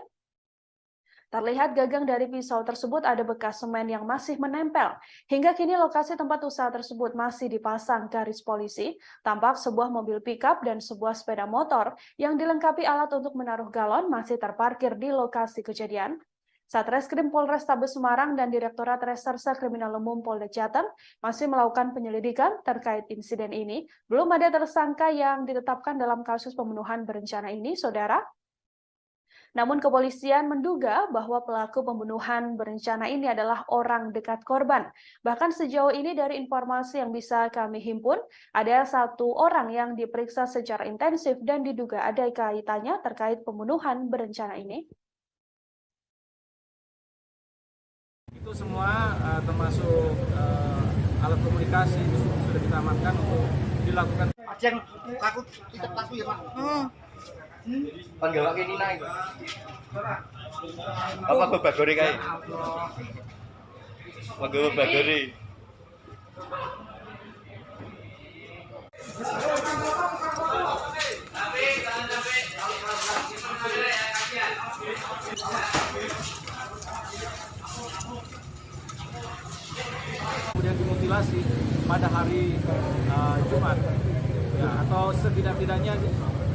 Terlihat gagang dari pisau tersebut ada bekas semen yang masih menempel. Hingga kini lokasi tempat usaha tersebut masih dipasang garis polisi. Tampak sebuah mobil pickup dan sebuah sepeda motor yang dilengkapi alat untuk menaruh galon masih terparkir di lokasi kejadian. Satreskrim Polrestabes Semarang dan Direktorat Reserse Kriminal Umum Polda Jateng masih melakukan penyelidikan terkait insiden ini. Belum ada tersangka yang ditetapkan dalam kasus pembunuhan berencana ini, Saudara. Namun kepolisian menduga bahwa pelaku pembunuhan berencana ini adalah orang dekat korban. Bahkan sejauh ini dari informasi yang bisa kami himpun, ada 1 orang yang diperiksa secara intensif dan diduga ada kaitannya terkait pembunuhan berencana ini. Itu semua termasuk alat komunikasi sudah kita amankan untuk dilakukan. Yang takut ya Pak. Panggil ini naik. Apa babagori kae? Manggo babagori. Kemudian dimutilasi pada hari Jumat, ya, atau setidak-tidaknya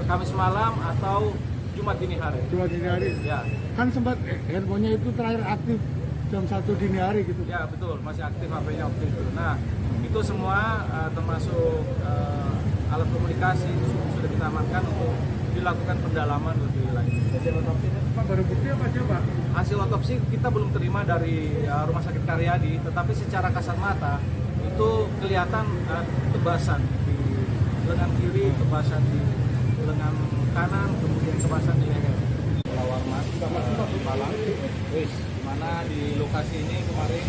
Kamis malam atau Jumat dini hari. Jumat dini hari. Ya. Kan sempat handphonenya itu terakhir aktif jam 1 dini hari gitu. Ya betul, masih aktif HP-nya waktu itu. Nah itu semua termasuk alat komunikasi sudah kita amankan untuk dilakukan pendalaman lebih lanjut. Hasil otopsi Pak baru bukti apa aja Pak? Hasil otopsi kita belum terima dari Rumah Sakit Karyadi, tetapi secara kasat mata itu kelihatan tebasan di lengan kiri, tebasan di lengan kanan, kemudian tebasan di leher. Warmat Malang, di mana di lokasi ini kemarin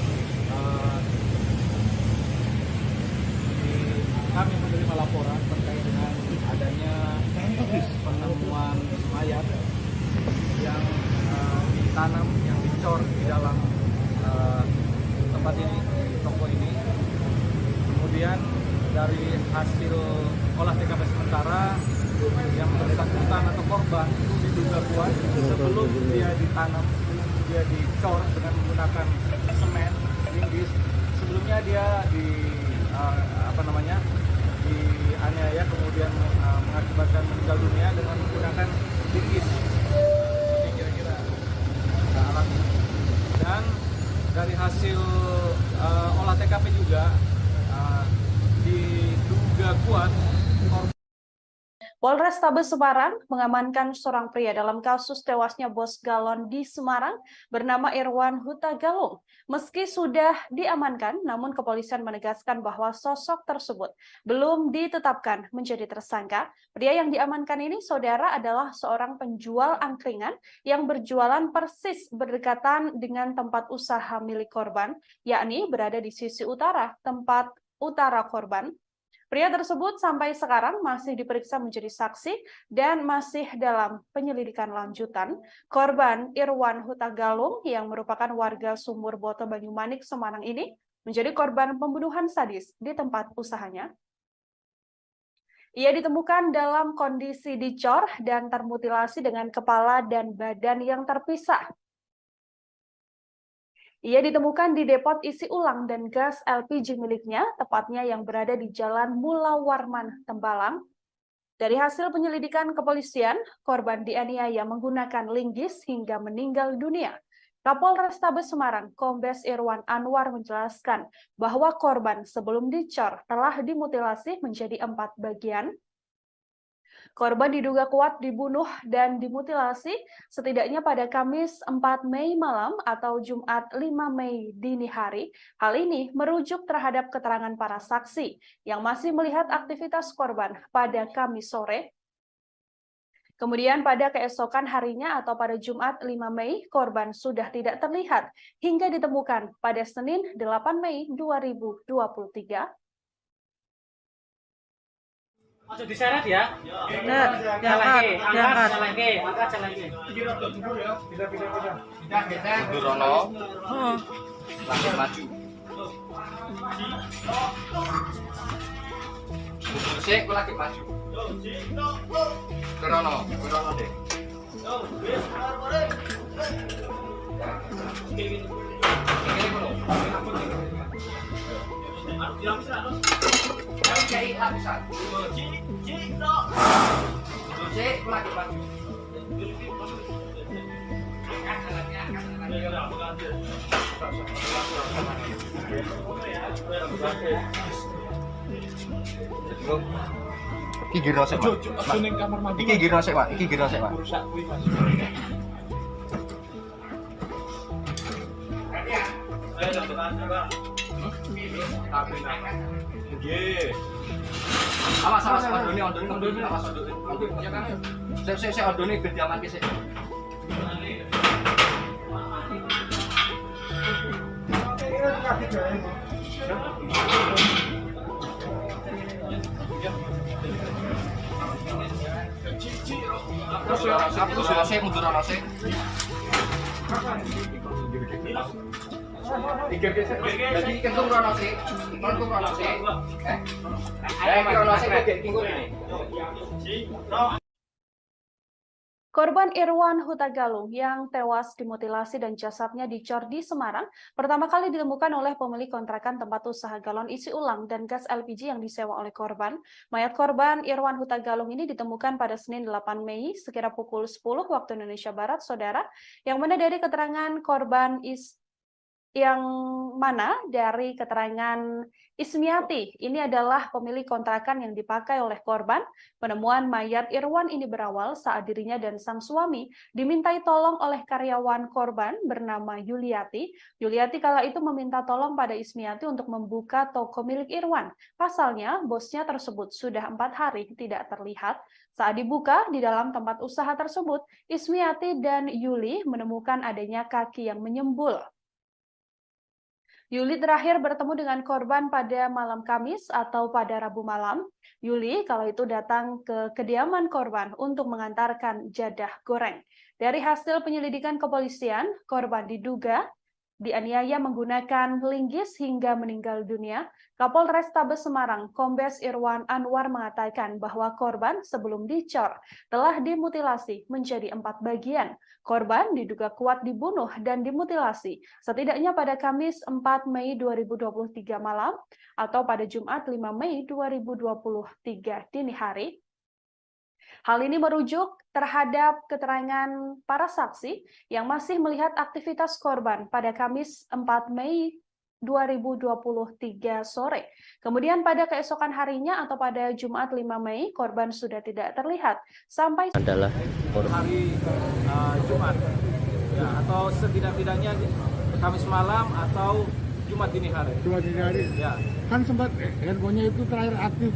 kami menerima laporan terkait dengan adanya penemuan mayat yang ditanam, yang dicor di dalam tempat ini, di toko ini. Kemudian dari hasil olah TKP sementara yang bersangkutan atau korban itu diduga kuat sebelum dia ditanam, dia dicor dengan menggunakan semen linggis. Sebelumnya dia dianiaya kemudian mengakibatkan meninggal dunia dengan menggunakan linggis. Ini kira-kira alat ini. Dan dari hasil olah TKP juga diduga kuat Polrestabes Semarang mengamankan seorang pria dalam kasus tewasnya bos galon di Semarang bernama Irwan Huta Galung. Meski sudah diamankan, namun kepolisian menegaskan bahwa sosok tersebut belum ditetapkan menjadi tersangka. Pria yang diamankan ini, saudara, adalah seorang penjual angkringan yang berjualan persis berdekatan dengan tempat usaha milik korban, yakni berada di sisi utara tempat utara korban. Pria tersebut sampai sekarang masih diperiksa menjadi saksi dan masih dalam penyelidikan lanjutan. Korban Irwan Huta Galung yang merupakan warga Sumur Boto Banyumanik, Semarang ini menjadi korban pembunuhan sadis di tempat usahanya. Ia ditemukan dalam kondisi dicor dan termutilasi dengan kepala dan badan yang terpisah. Ia ditemukan di depot isi ulang dan gas LPG miliknya, tepatnya yang berada di Jalan Mula Warman, Tembalang. Dari hasil penyelidikan kepolisian, korban dianiaya menggunakan linggis hingga meninggal dunia. Kapolrestabes Semarang, Kombes Irwan Anwar menjelaskan bahwa korban sebelum dicor telah dimutilasi menjadi 4 bagian. Korban diduga kuat dibunuh dan dimutilasi setidaknya pada Kamis 4 Mei malam atau Jumat 5 Mei dini hari. Hal ini merujuk terhadap keterangan para saksi yang masih melihat aktivitas korban pada Kamis sore. Kemudian pada keesokan harinya atau pada Jumat 5 Mei, korban sudah tidak terlihat hingga ditemukan pada Senin 8 Mei 2023. Ojo diseret ya. Diangkat, diangkat. Durono, langit maju. Sik, aku lagi maju. Durono deh. Iki giro sik, Pak. Iki giro sik, Pak. Iki giro sik, Pak. Awas, ondone, awas ondone. Ya kan. Sik ondone ben diamanke sik. Terus saya mundur ana sik. Jadi kentung rono sik. Kentung rono sik. Iki rono sik kok kingkul ini. Korban Irwan Huta Galung yang tewas dimutilasi dan jasadnya dicor di Semarang pertama kali ditemukan oleh pemilik kontrakan tempat usaha galon isi ulang dan gas LPG yang disewa oleh korban. Mayat korban Irwan Huta Galung ini ditemukan pada Senin 8 Mei sekira pukul 10 waktu Indonesia Barat, saudara, yang mana dari keterangan korban dari keterangan Ismiati, ini adalah pemilik kontrakan yang dipakai oleh korban. Penemuan mayat Irwan ini berawal saat dirinya dan sang suami dimintai tolong oleh karyawan korban bernama Yuliati. Yuliati kala itu meminta tolong pada Ismiati untuk membuka toko milik Irwan. Pasalnya, bosnya tersebut sudah 4 hari tidak terlihat. Saat dibuka di dalam tempat usaha tersebut, Ismiati dan Yuli menemukan adanya kaki yang menyembul. Yuli terakhir bertemu dengan korban pada malam Kamis atau pada Rabu malam. Yuli kala itu datang ke kediaman korban untuk mengantarkan jadah goreng. Dari hasil penyelidikan kepolisian, korban diduga dianiaya menggunakan linggis hingga meninggal dunia. Kapolres Tabes Semarang, Kombes Irwan Anwar mengatakan bahwa korban sebelum dicor telah dimutilasi menjadi 4 bagian. Korban diduga kuat dibunuh dan dimutilasi setidaknya pada Kamis 4 Mei 2023 malam atau pada Jumat 5 Mei 2023 dini hari. Hal ini merujuk terhadap keterangan para saksi yang masih melihat aktivitas korban pada Kamis 4 Mei 2023 sore. Kemudian pada keesokan harinya atau pada Jumat 5 Mei, korban sudah tidak terlihat sampai adalah hari Jumat, ya, atau setidak-tidaknya Kamis malam atau Jumat dini hari. Jumat dini hari. Ya. Kan sempat handphonenya itu terakhir aktif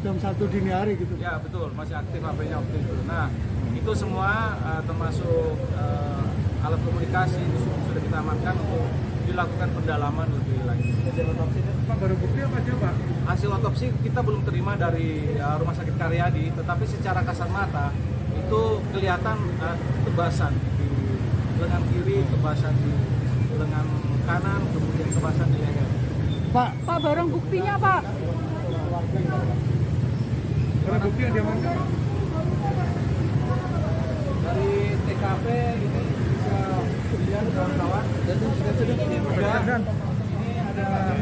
jam 1 dini hari gitu. Ya betul, masih aktif HP-nya waktu itu. Nah, itu semua termasuk alat komunikasi itu sudah kita amankan untuk dilakukan pendalaman lebih lanjut. Hasil otopsi itu baru bukti apa aja, Pak? Hasil otopsi kita belum terima dari Rumah Sakit Karyadi, tetapi secara kasat mata itu kelihatan tebasan di lengan kiri, tebasan di lengan kanan, kemudian tebasan di leher. Pak, barang buktinya, Pak. barang bukti yang diamankan Dari TKP ini bisa dilihat kawan-kawan. Dan ini juga ini ada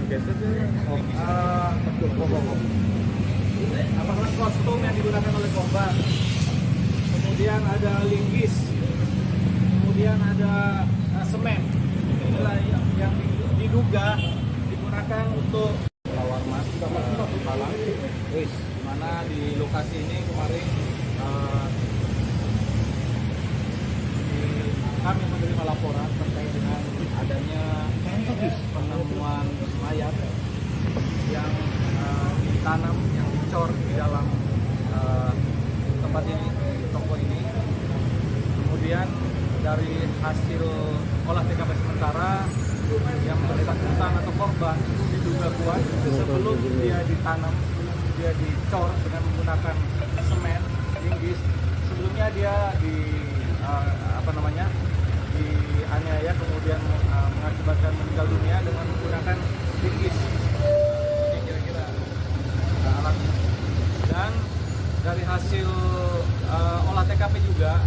kostum yang digunakan oleh korban. Kemudian ada linggis. Kemudian ada semen. Inilah yang diduga digunakan untuk lawan mas Malang. Di mana di lokasi ini kemarin kami menerima laporan terkait dengan adanya penemuan mayat yang ditanam, yang dicor di dalam tempat ini, di toko ini. Kemudian dari hasil olah TKP sementara yang bersangkutan atau korban itu diduga kuat sebelum dia ditanam, dia dicor dengan menggunakan semen, linggis. Sebelumnya dia dianiaya kemudian mengakibatkan meninggal dunia dengan menggunakan linggis. Ini kira-kira alatnya. Dan dari hasil olah TKP juga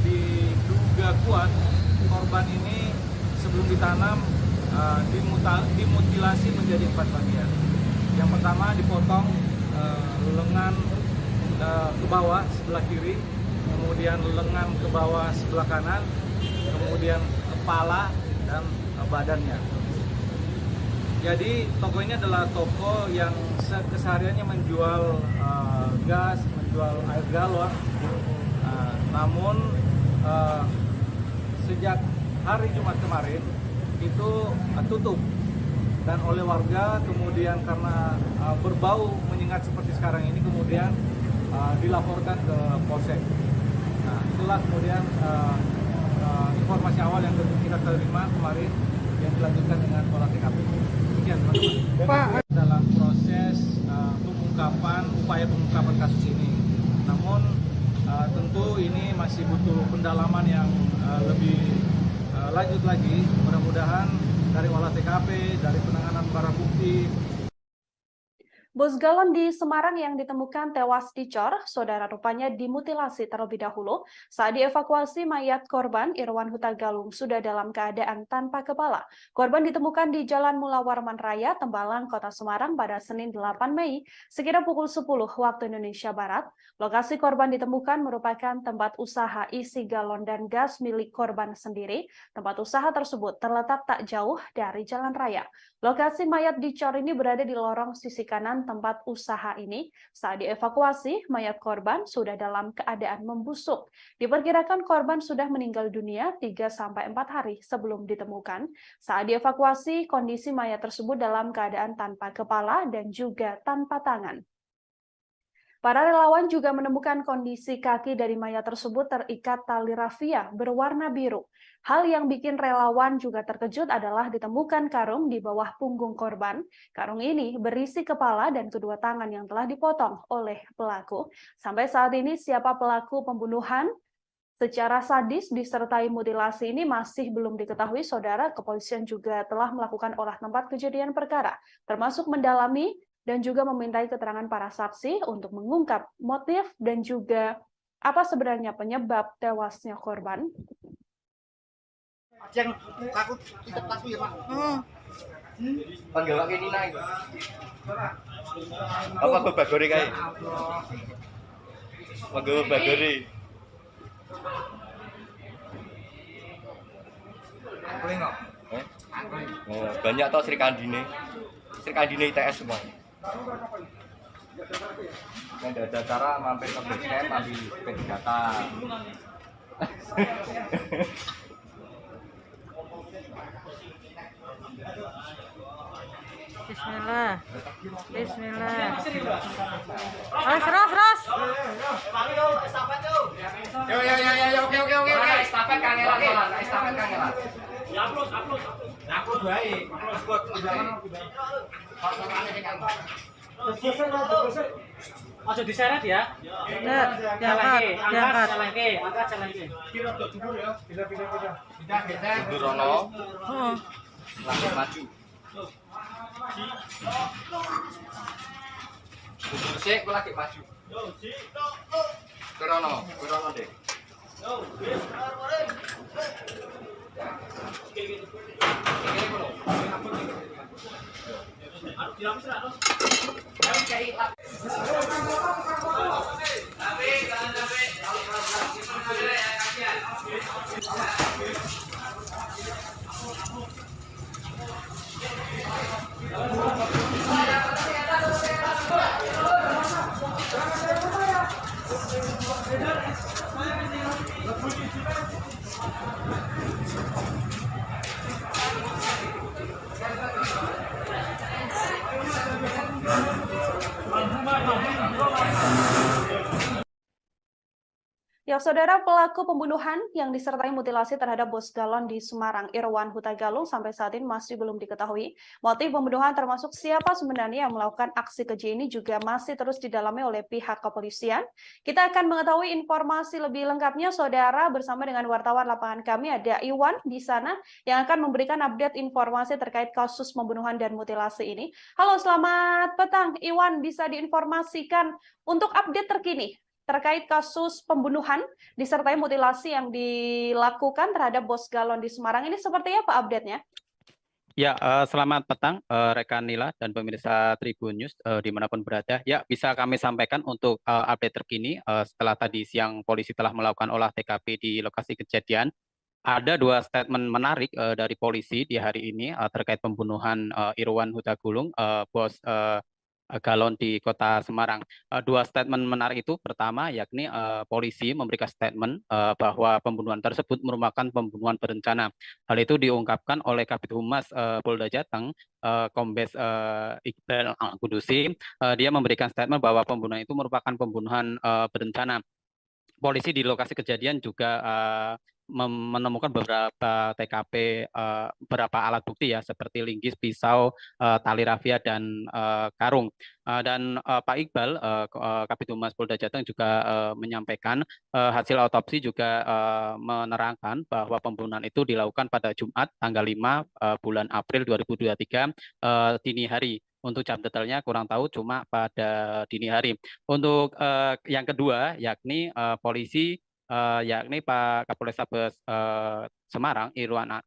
diduga kuat korban ini sebelum ditanam dimutilasi menjadi 4 bagian. Yang pertama dipotong lengan ke bawah sebelah kiri, kemudian lengan ke bawah sebelah kanan, kemudian kepala dan badannya. Jadi toko ini adalah toko yang kesehariannya menjual gas, menjual air galon. Namun sejak hari Jumat kemarin itu tutup, dan oleh warga kemudian karena berbau menyengat seperti sekarang ini kemudian dilaporkan ke Polsek. Nah, itulah kemudian informasi awal yang kita terima kemarin yang dilanjutkan dengan olah TKP. Demikian, teman-teman. Dalam proses upaya pengungkapan kasus ini. Namun tentu ini masih butuh pendalaman yang lebih lanjut lagi. Mudah-mudahan dari olah TKP, dari penanganan barang bukti. Bos galon di Semarang yang ditemukan tewas dicor, saudara rupanya dimutilasi terlebih dahulu. Saat dievakuasi, mayat korban Irwan Huta Galung sudah dalam keadaan tanpa kepala. Korban ditemukan di Jalan Mula Warman Raya, Tembalang, Kota Semarang pada Senin 8 Mei, sekira pukul 10 waktu Indonesia Barat. Lokasi korban ditemukan merupakan tempat usaha isi galon dan gas milik korban sendiri. Tempat usaha tersebut terletak tak jauh dari jalan raya. Lokasi mayat dicor ini berada di lorong sisi kanan tempat usaha ini. Saat dievakuasi, mayat korban sudah dalam keadaan membusuk. Diperkirakan korban sudah meninggal dunia 3-4 hari sebelum ditemukan. Saat dievakuasi, kondisi mayat tersebut dalam keadaan tanpa kepala dan juga tanpa tangan. Para relawan juga menemukan kondisi kaki dari mayat tersebut terikat tali rafia berwarna biru. Hal yang bikin relawan juga terkejut adalah ditemukan karung di bawah punggung korban. Karung ini berisi kepala dan kedua tangan yang telah dipotong oleh pelaku. Sampai saat ini siapa pelaku pembunuhan secara sadis disertai mutilasi ini masih belum diketahui, saudara. Kepolisian juga telah melakukan olah tempat kejadian perkara, termasuk mendalami dan juga memintai keterangan para saksi untuk mengungkap motif dan juga apa sebenarnya penyebab tewasnya korban. Yang takut ya Pak. Panggil ini naik. Apa babagori kae? Panggil babagori. Angkling kok. Oh, banyak toh Sri Kandine. Sri Kandine ITS semua. Yang ada cara mampir ke base camp, ambil PT data. Bismillah. Bismillah. Ras. Yo, oke. Estafet kangelan. Upload baik. Ojo diseret ya. Diangkat. Jalan ke. Pindah. Durono. Lanjut maju. Mundur sik, aku lagi maju. Durono deh. Ya, saudara, pelaku pembunuhan yang disertai mutilasi terhadap bos galon di Semarang, Irwan Huta Galung, sampai saat ini masih belum diketahui. Motif pembunuhan termasuk siapa sebenarnya yang melakukan aksi keji ini juga masih terus didalami oleh pihak kepolisian. Kita akan mengetahui informasi lebih lengkapnya, saudara, bersama dengan wartawan lapangan kami, ada Iwan di sana, yang akan memberikan update informasi terkait kasus pembunuhan dan mutilasi ini. Halo, selamat petang, Iwan, bisa diinformasikan untuk update terkini terkait kasus pembunuhan disertai mutilasi yang dilakukan terhadap Bos Galon di Semarang. Ini seperti apa update-nya? Ya, selamat petang rekan Nila dan pemirsa Tribun News dimanapun berada. Ya, bisa kami sampaikan untuk update terkini setelah tadi siang polisi telah melakukan olah TKP di lokasi kejadian. Ada dua statement menarik dari polisi di hari ini terkait pembunuhan Irwan Huta Galung, Bos Galon di Kota Semarang. Dua statement menarik itu, pertama yakni polisi memberikan statement bahwa pembunuhan tersebut merupakan pembunuhan berencana. Hal itu diungkapkan oleh Kabid Humas Polda Jateng, Kombes Iqbal Kudusi. Dia memberikan statement bahwa pembunuhan itu merupakan pembunuhan berencana. Polisi di lokasi kejadian juga menemukan beberapa TKP, beberapa alat bukti ya, seperti linggis, pisau, tali rafia, dan karung. Dan Pak Iqbal, Kabid Humas Polda Jateng juga menyampaikan hasil otopsi juga menerangkan bahwa pembunuhan itu dilakukan pada Jumat tanggal 5 bulan April 2023 dini hari. Untuk jam detailnya kurang tahu, cuma pada dini hari. Untuk yang kedua, yakni polisi, yakni Pak Kapolrestabes Semarang,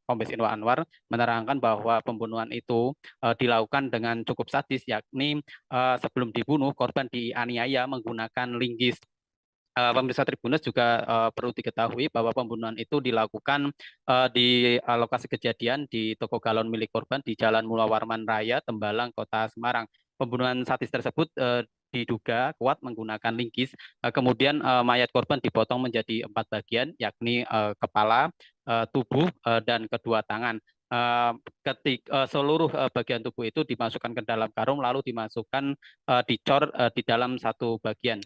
Kombes Irwan Anwar, menerangkan bahwa pembunuhan itu dilakukan dengan cukup sadis, yakni sebelum dibunuh, korban dianiaya menggunakan linggis. Pemirsa Tribunnews juga perlu diketahui bahwa pembunuhan itu dilakukan di lokasi kejadian di toko galon milik korban di Jalan Mula Warman Raya, Tembalang, Kota Semarang. Pembunuhan sadis tersebut diduga kuat menggunakan linggis. Kemudian mayat korban dipotong menjadi 4 bagian, yakni kepala, tubuh, dan kedua tangan. Seluruh bagian tubuh itu dimasukkan ke dalam karung, lalu dimasukkan dicor di dalam satu bagian.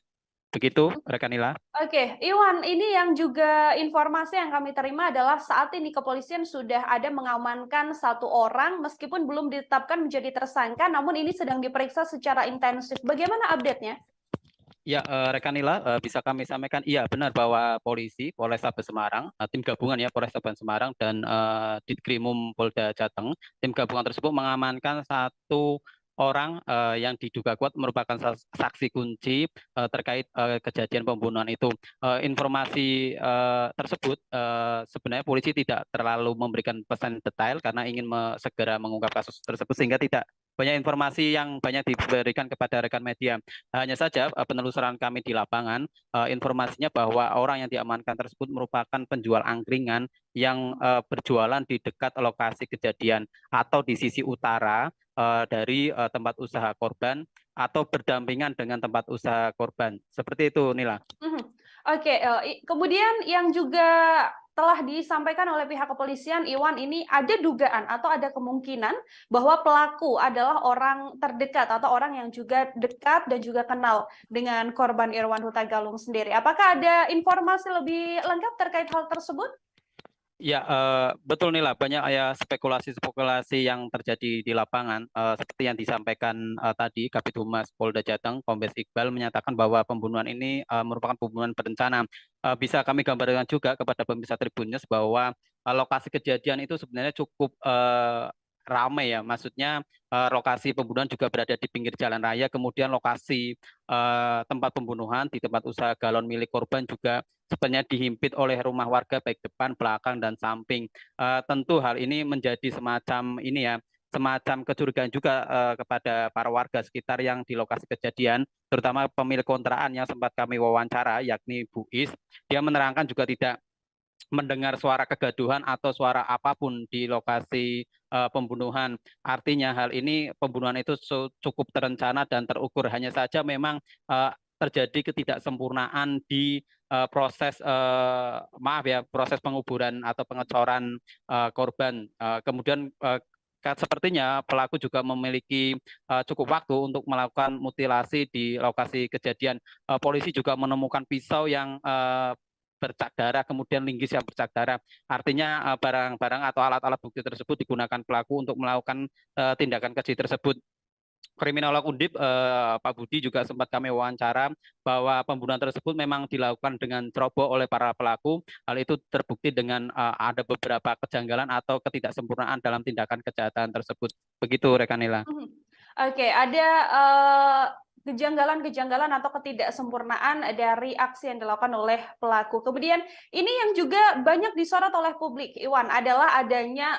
Begitu, rekan Nila. Oke, Iwan, ini yang juga informasi yang kami terima adalah saat ini kepolisian sudah ada mengamankan 1 orang meskipun belum ditetapkan menjadi tersangka, namun ini sedang diperiksa secara intensif. Bagaimana update-nya? Ya, rekan Nila, bisa kami sampaikan, iya benar bahwa polisi Polrestabes Semarang, tim gabungan ya Polrestabes Semarang dan Ditkrimum Polda Jateng, tim gabungan tersebut mengamankan 1 orang yang diduga kuat merupakan saksi kunci terkait kejadian pembunuhan itu. Informasi tersebut sebenarnya polisi tidak terlalu memberikan pesan detail karena ingin segera mengungkap kasus tersebut sehingga tidak banyak informasi yang banyak diberikan kepada rekan media. Hanya saja penelusuran kami di lapangan, informasinya bahwa orang yang diamankan tersebut merupakan penjual angkringan yang berjualan di dekat lokasi kejadian atau di sisi utara dari tempat usaha korban atau berdampingan dengan tempat usaha korban. Seperti itu, Nila. Oke, kemudian yang juga telah disampaikan oleh pihak kepolisian, Iwan, ini ada dugaan atau ada kemungkinan bahwa pelaku adalah orang terdekat atau orang yang juga dekat dan juga kenal dengan korban Irwan Huta Galung sendiri. Apakah ada informasi lebih lengkap terkait hal tersebut? Ya, betul Nila, banyak ya spekulasi-spekulasi yang terjadi di lapangan. Seperti yang disampaikan tadi, Kabid Humas Polda Jateng, Kombes Iqbal menyatakan bahwa pembunuhan ini merupakan pembunuhan berencana. Bisa kami gambarkan juga kepada pemirsa Tribunnews bahwa lokasi kejadian itu sebenarnya cukup ramai ya, maksudnya lokasi pembunuhan juga berada di pinggir jalan raya, kemudian lokasi tempat pembunuhan di tempat usaha galon milik korban juga sebenarnya dihimpit oleh rumah warga baik depan, belakang, dan samping. Tentu hal ini menjadi semacam ini ya, semacam kecurigaan juga kepada para warga sekitar yang di lokasi kejadian, terutama pemilik kontrakan yang sempat kami wawancara, yakni Bu Is. Dia menerangkan juga tidak mendengar suara kegaduhan atau suara apapun di lokasi pembunuhan. Artinya hal ini pembunuhan itu cukup terencana dan terukur. Hanya saja memang terjadi ketidaksempurnaan di proses proses penguburan atau pengecoran korban. Kemudian sepertinya pelaku juga memiliki cukup waktu untuk melakukan mutilasi di lokasi kejadian. Polisi juga menemukan pisau yang bercak darah, kemudian linggis yang bercak darah. Artinya barang-barang atau alat-alat bukti tersebut digunakan pelaku untuk melakukan tindakan keji tersebut. Kriminolog Undip Pak Budi juga sempat kami wawancara bahwa pembunuhan tersebut memang dilakukan dengan ceroboh oleh para pelaku. Hal itu terbukti dengan ada beberapa kejanggalan atau ketidaksempurnaan dalam tindakan kejahatan tersebut. Begitu, rekan Nila. Oke, ada kejanggalan-kejanggalan atau ketidaksempurnaan dari aksi yang dilakukan oleh pelaku. Kemudian ini yang juga banyak disorot oleh publik, Iwan, adalah adanya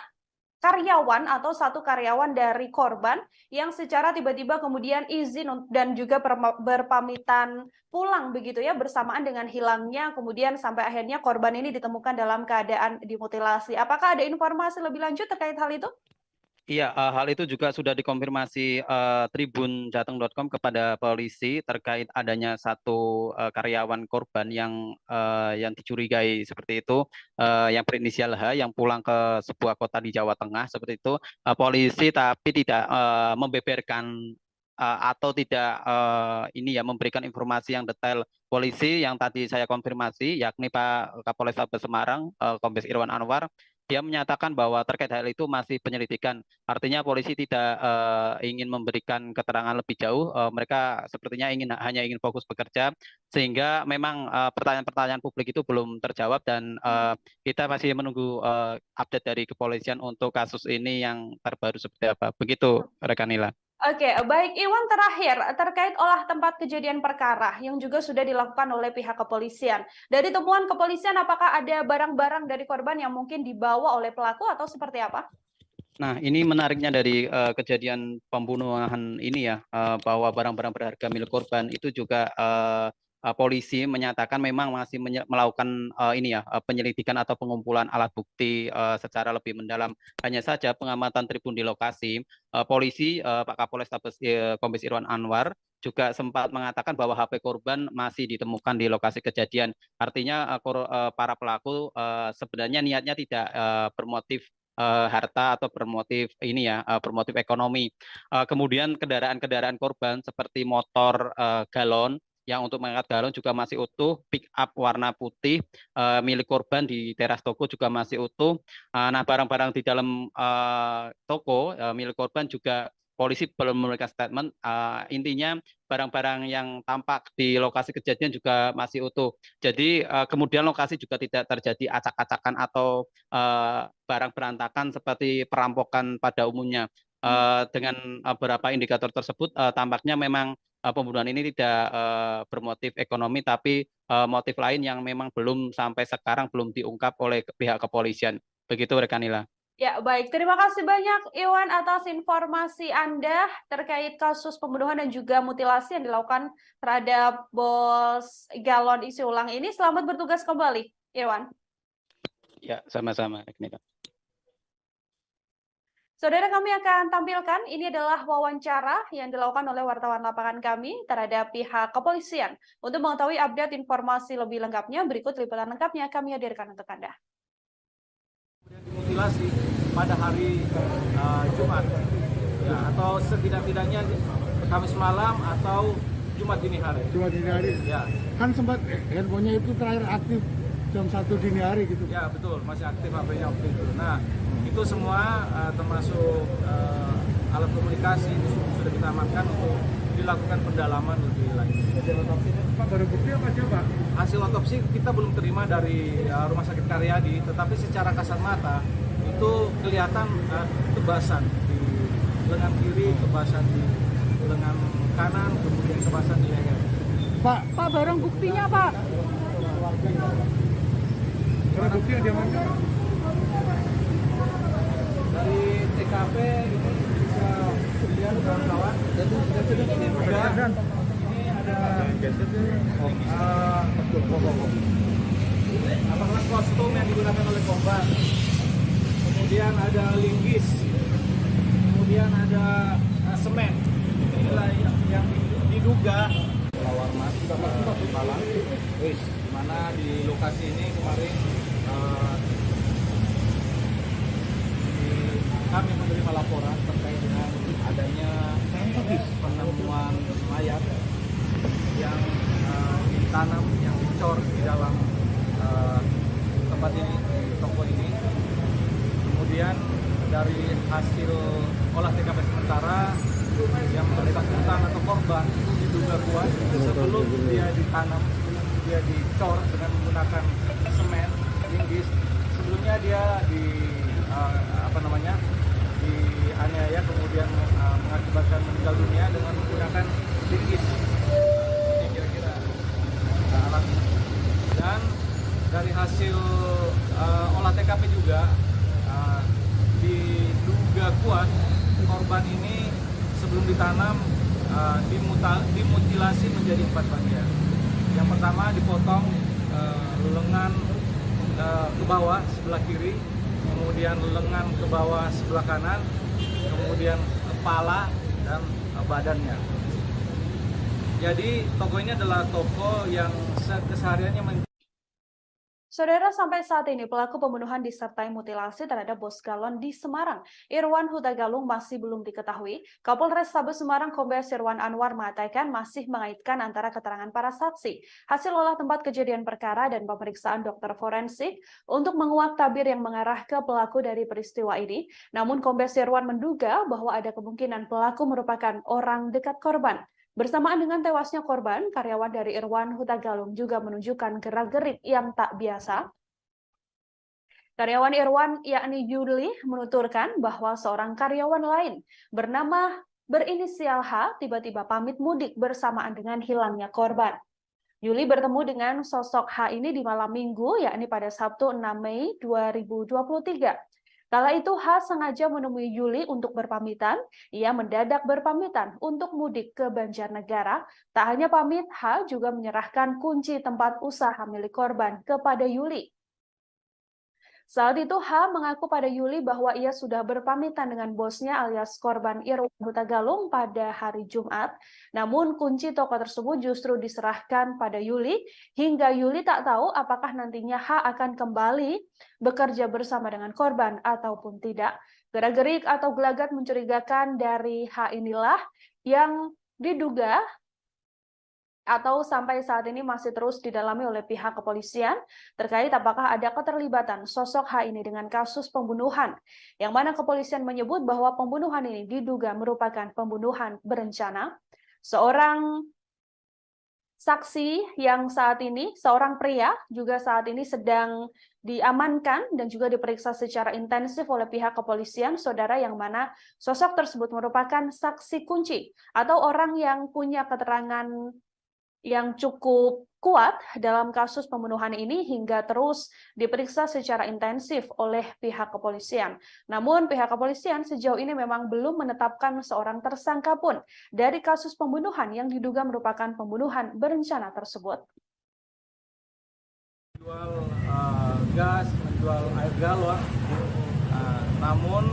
karyawan atau satu karyawan dari korban yang secara tiba-tiba kemudian izin dan juga berpamitan pulang begitu ya, bersamaan dengan hilangnya kemudian sampai akhirnya korban ini ditemukan dalam keadaan dimutilasi. Apakah ada informasi lebih lanjut terkait hal itu? Iya, hal itu juga sudah dikonfirmasi tribunjateng.com kepada polisi terkait adanya satu karyawan korban yang dicurigai seperti itu, yang berinisial H, yang pulang ke sebuah kota di Jawa Tengah seperti itu. Polisi tapi tidak membeberkan atau tidak memberikan informasi yang detail. Polisi yang tadi saya konfirmasi, yakni Pak Kapolrestabes Semarang, Kombes Irwan Anwar, dia menyatakan bahwa terkait hal itu masih penyelidikan. Artinya polisi tidak ingin memberikan keterangan lebih jauh. Mereka sepertinya hanya ingin fokus bekerja, sehingga memang pertanyaan-pertanyaan publik itu belum terjawab dan kita masih menunggu update dari kepolisian untuk kasus ini yang terbaru seperti apa. Begitu, rekan Nila. Oke, baik Iwan, terakhir terkait olah tempat kejadian perkara yang juga sudah dilakukan oleh pihak kepolisian. Dari temuan kepolisian, apakah ada barang-barang dari korban yang mungkin dibawa oleh pelaku atau seperti apa? Nah, ini menariknya dari kejadian pembunuhan ini ya, bahwa barang-barang berharga milik korban itu juga polisi menyatakan memang masih melakukan penyelidikan atau pengumpulan alat bukti secara lebih mendalam. Hanya saja pengamatan tribun di lokasi, polisi Pak Kapolrestabes Kombes Irwan Anwar juga sempat mengatakan bahwa HP korban masih ditemukan di lokasi kejadian. Artinya para pelaku sebenarnya niatnya tidak bermotif harta atau bermotif bermotif ekonomi. Kemudian kendaraan-kendaraan korban seperti motor galon yang untuk mengangkat galon juga masih utuh, pick up warna putih milik korban di teras toko juga masih utuh. Nah, barang-barang di dalam toko milik korban juga polisi belum memberikan statement. Intinya barang-barang yang tampak di lokasi kejadian juga masih utuh. Jadi kemudian lokasi juga tidak terjadi acak-acakan atau barang berantakan seperti perampokan pada umumnya. Dengan beberapa indikator tersebut tampaknya memang pembunuhan ini tidak bermotif ekonomi, tapi motif lain yang memang belum sampai sekarang belum diungkap oleh pihak kepolisian. Begitu, rekan Nila. Ya, baik. Terima kasih banyak, Iwan, atas informasi Anda terkait kasus pembunuhan dan juga mutilasi yang dilakukan terhadap bos galon isi ulang ini. Selamat bertugas kembali, Iwan. Ya, sama-sama, rekan Nila. Saudara, kami akan tampilkan, ini adalah wawancara yang dilakukan oleh wartawan lapangan kami terhadap pihak kepolisian. Untuk mengetahui update informasi lebih lengkapnya, berikut liputan lengkapnya kami hadirkan untuk Anda. Dimutilasi pada hari Jumat, ya, atau setidak-tidaknya Kamis malam atau Jumat dini hari. Jumat dini hari? Ya. Kan sempat handphonenya itu terakhir aktif jam 1 dini hari gitu. Ya, betul, masih aktif HP-nya waktu itu. Nah, itu semua termasuk alat komunikasi itu sudah kita amankan untuk dilakukan pendalaman lebih lanjut. Hasil otopsi Pak, baru bukti apa aja Pak? Hasil otopsi kita belum terima dari Rumah Sakit Karyadi, tetapi secara kasat mata itu kelihatan kebasan di lengan kiri, kebasan di lengan kanan, kemudian kebasan di leher. Pak, barang buktinya Pak? Barang bukti yang diamankan? Dari TKP ini bisa dilihat kawan-kawan. Ini ada apakah kostum yang digunakan oleh korban. Kemudian ada linggis. Kemudian ada semen. Inilah yang diduga lawarmas Malang. Di mana di lokasi ini kemarin kami menerima laporan terkait dengan adanya penemuan mayat yang ditanam, yang dicor di dalam tempat ini, di toko ini. Kemudian dari hasil olah TKP sementara yang bersangkutan atau korban itu diduga kuat sebelum dia ditanam, sebelum dia dicor dengan menggunakan semen, linggis. Sebelumnya dia dianiaya kemudian mengakibatkan meninggal dunia dengan menggunakan linggis. hasil olah TKP juga diduga kuat korban ini sebelum ditanam dimutilasi menjadi 4 bagian. Yang pertama dipotong lengan ke bawah sebelah kiri, kemudian lengan ke bawah sebelah kanan, kemudian kepala dan badannya. Jadi toko ini adalah toko yang kesehariannya Saudara, sampai saat ini pelaku pembunuhan disertai mutilasi terhadap bos galon di Semarang, Irwan Huta Galung, masih belum diketahui. Kapolres Tabes Semarang Kombes Irwan Anwar mengatakan masih mengaitkan antara keterangan para saksi, hasil olah tempat kejadian perkara dan pemeriksaan dokter forensik untuk menguak tabir yang mengarah ke pelaku dari peristiwa ini. Namun Kombes Irwan menduga bahwa ada kemungkinan pelaku merupakan orang dekat korban. Bersamaan dengan tewasnya korban, karyawan dari Irwan Huta Galung juga menunjukkan gerak-gerik yang tak biasa. Karyawan Irwan, yakni Yuli, menuturkan bahwa seorang karyawan lain berinisial H tiba-tiba pamit mudik bersamaan dengan hilangnya korban. Yuli bertemu dengan sosok H ini di malam minggu, yakni pada Sabtu 6 Mei 2023. Kala itu H sengaja menemui Yuli untuk berpamitan. Ia mendadak berpamitan untuk mudik ke Banjarnegara. Tak hanya pamit, H juga menyerahkan kunci tempat usaha milik korban kepada Yuli. Saat itu H mengaku pada Yuli bahwa ia sudah berpamitan dengan bosnya alias korban Irwan Huta Galung pada hari Jumat. Namun kunci toko tersebut justru diserahkan pada Yuli hingga Yuli tak tahu apakah nantinya H akan kembali bekerja bersama dengan korban ataupun tidak. Gerak-gerik atau gelagat mencurigakan dari H inilah yang diduga atau sampai saat ini masih terus didalami oleh pihak kepolisian terkait apakah ada keterlibatan sosok H ini dengan kasus pembunuhan, yang mana kepolisian menyebut bahwa pembunuhan ini diduga merupakan pembunuhan berencana. Seorang saksi yang saat ini, seorang pria juga saat ini sedang diamankan dan juga diperiksa secara intensif oleh pihak kepolisian, saudara, yang mana sosok tersebut merupakan saksi kunci atau orang yang punya keterangan yang cukup kuat dalam kasus pembunuhan ini hingga terus diperiksa secara intensif oleh pihak kepolisian. Namun pihak kepolisian sejauh ini memang belum menetapkan seorang tersangka pun dari kasus pembunuhan yang diduga merupakan pembunuhan berencana tersebut. Menjual gas, menjual air galon, namun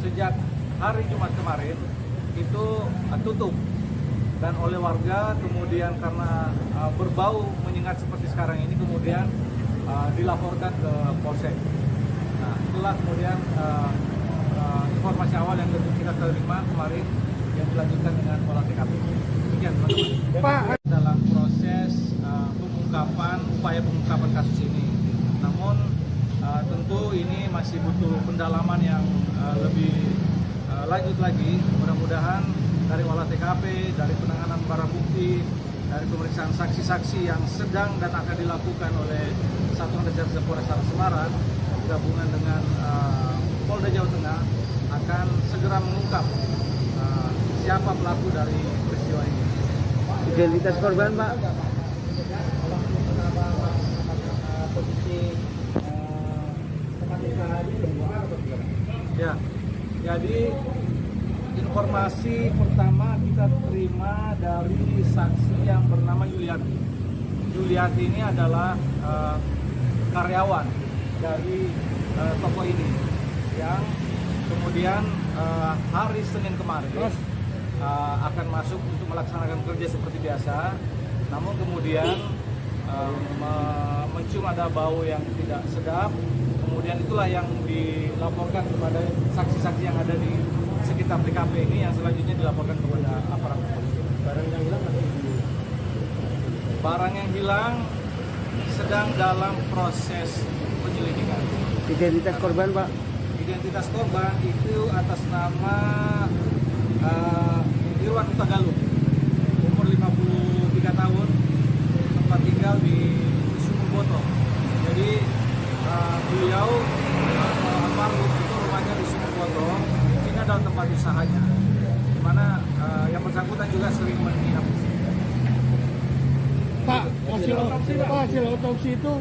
sejak hari Jumat kemarin itu tutup. Dan oleh warga kemudian karena berbau menyengat seperti sekarang ini kemudian dilaporkan ke Polsek. Nah, itulah kemudian informasi awal yang kita terima kemarin yang dilanjutkan dengan olah TKP. Demikian, teman-teman. Pak, dalam proses upaya pengungkapan kasus ini. Namun tentu ini masih butuh pendalaman yang lebih lanjut lagi. Mudah-mudahan dari olah TKP, dari penanganan barang bukti, dari pemeriksaan saksi-saksi yang sedang dan akan dilakukan oleh Satuan Reserse Polres Semarang gabungan dengan Polda Jawa Tengah akan segera mengungkap siapa pelaku dari peristiwa ini. Identitas korban, Pak? Ya, jadi informasi pertama kita terima dari saksi yang bernama Yuliati. Yuliati ini adalah karyawan dari toko ini yang kemudian hari Senin kemarin akan masuk untuk melaksanakan kerja seperti biasa. Namun kemudian mencium ada bau yang tidak sedap. Kemudian itulah yang dilaporkan kepada saksi-saksi yang ada di sekitar TKP ini yang selanjutnya dilaporkan kepada aparat kepolisian. Barang yang hilang sedang dalam proses penyelidikan. Identitas korban, Pak? Identitas korban itu atas nama Irwan Huta Galung, umur 53 tahun, tempat tinggal di Sumurboto. Jadi beliau almarhum itu rumahnya di Sumurboto, ini adalah tempat usahanya, di mana yang bersangkutan juga sering menginap. Pak, hasil otopsi itu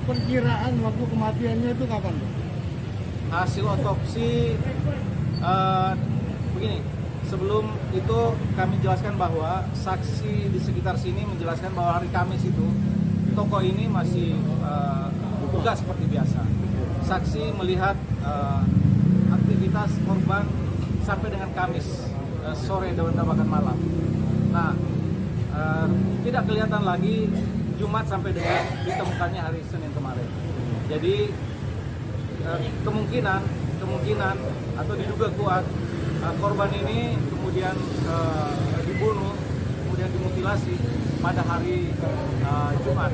perkiraan waktu kematiannya itu kapan, Pak? Hasil otopsi begini, sebelum itu kami jelaskan bahwa saksi di sekitar sini menjelaskan bahwa hari Kamis itu toko ini masih buka seperti biasa. Saksi melihat aktivitas korban sampai dengan Kamis sore dan bahkan malam. Nah, tidak kelihatan lagi Jumat sampai dengan ditemukannya hari Senin kemarin. Jadi kemungkinan atau diduga kuat korban ini kemudian dibunuh, kemudian dimutilasi pada hari Jumat,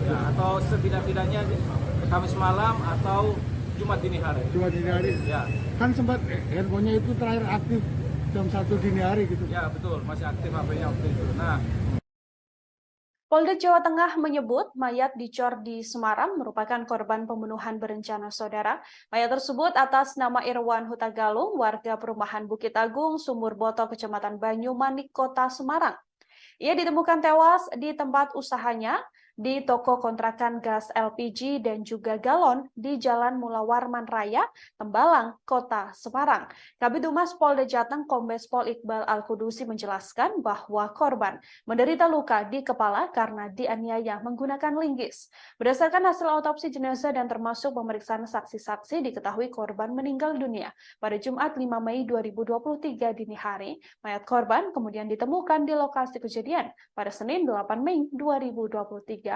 ya, atau setidak-tidaknya Kamis malam atau Jumat dini hari. Jumat dini hari. Ya. Kan sempat handphonenya itu terakhir aktif jam 1 dini hari gitu. Ya betul, masih aktif HP-nya waktu itu. Nah, Polda Jawa Tengah menyebut mayat dicor di Semarang merupakan korban pembunuhan berencana saudara. Mayat tersebut atas nama Irwan Huta Galung, warga perumahan Bukit Agung, Sumur Boto, Kecamatan Banyumanik, Kota Semarang. Ia ditemukan tewas di tempat usahanya di toko kontrakan gas LPG dan juga galon di Jalan Mula Warman Raya, Tembalang, Kota Semarang. Kabid Humas Polda Jateng Kombes Pol Iqbal Al-Kudusi menjelaskan bahwa korban menderita luka di kepala karena dianiaya menggunakan linggis. Berdasarkan hasil autopsi jenazah dan termasuk pemeriksaan saksi-saksi, diketahui korban meninggal dunia pada Jumat 5 Mei 2023 dini hari. Mayat korban kemudian ditemukan di lokasi kejadian pada Senin 8 Mei 2023.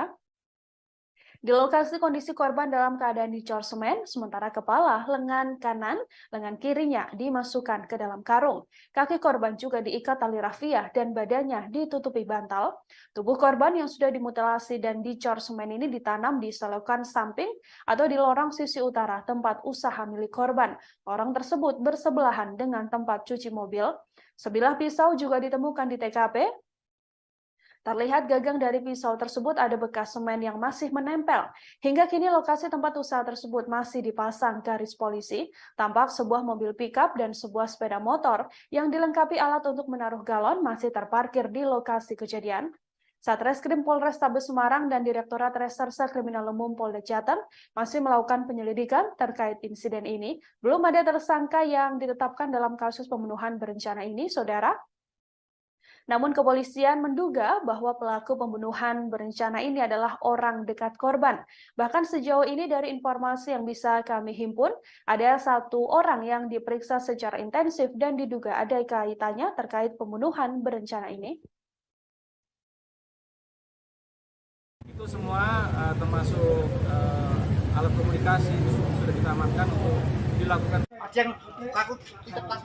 Di lokasi kondisi korban dalam keadaan dicor semen, sementara kepala, lengan kanan, lengan kirinya dimasukkan ke dalam karung. Kaki korban juga diikat tali rafiah dan badannya ditutupi bantal. Tubuh korban yang sudah dimutilasi dan dicor semen ini ditanam di selokan samping atau di lorong sisi utara tempat usaha milik korban. Orang tersebut bersebelahan dengan tempat cuci mobil. Sebilah pisau juga ditemukan di TKP. Terlihat gagang dari pisau tersebut ada bekas semen yang masih menempel. Hingga kini lokasi tempat usaha tersebut masih dipasang garis polisi. Tampak sebuah mobil pickup dan sebuah sepeda motor yang dilengkapi alat untuk menaruh galon masih terparkir di lokasi kejadian. Satreskrim Polrestabes Semarang dan Direktorat Reserse Kriminal Umum Polda Jateng masih melakukan penyelidikan terkait insiden ini. Belum ada tersangka yang ditetapkan dalam kasus pembunuhan berencana ini, Saudara. Namun kepolisian menduga bahwa pelaku pembunuhan berencana ini adalah orang dekat korban. Bahkan sejauh ini dari informasi yang bisa kami himpun, ada 1 orang yang diperiksa secara intensif dan diduga ada kaitannya terkait pembunuhan berencana ini. itu semua termasuk alat komunikasi sudah kita amankan untuk dilakukan. Yang takut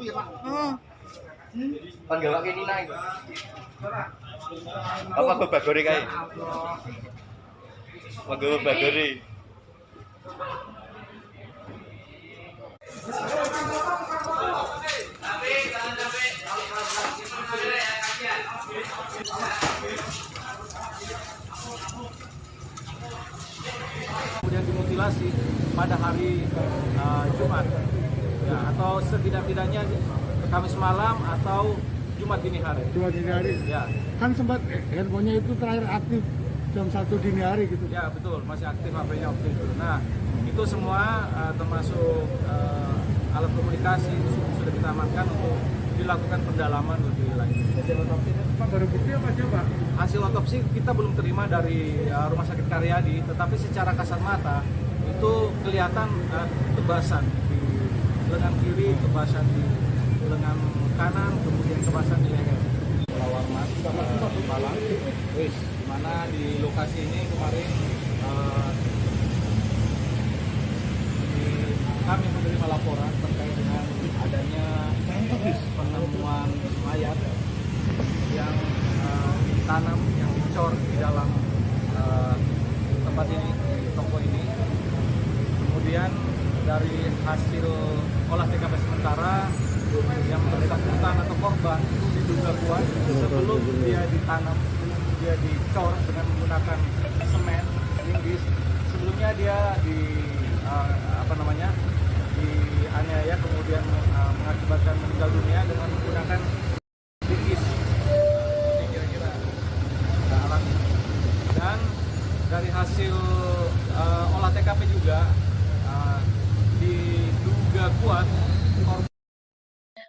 ya Pak. Panggil kayak Nina itu. Apa tuh bagori kayak? Panggil bagori. Kemudian dimutilasi pada hari Jumat, ya, atau setidak-tidaknya Kamis malam atau Jumat dini hari. Jumat dini hari. Ya. Kan sempat handphonenya itu terakhir aktif jam 1 dini hari gitu. Ya betul, masih aktif HP-nya waktu itu. Nah itu semua termasuk alat komunikasi sudah kita amankan untuk dilakukan pendalaman lebih lanjut. Hasil otopsi Pak baru bukti apa coba? Hasil otopsi kita belum terima dari Rumah Sakit Karyadi, tetapi secara kasat mata itu kelihatan tebasan di lengan kiri, tebasan di lengan kanan, kemudian tebasan di leher. Warman, Tembalang, di mana di lokasi ini kemarin kami menerima laporan terkait dengan adanya penemuan mayat yang ditanam, yang dicor di dalam tempat ini, di toko ini. Kemudian dari hasil olah TKP sementara yang bersangkutan atau korban itu diduga kuat sebelum dia ditanam, dia dicor dengan menggunakan semen linggis. Sebelumnya dia dianiaya kemudian mengakibatkan meninggal dunia dengan menggunakan linggis. Ini kira-kira alat. Dan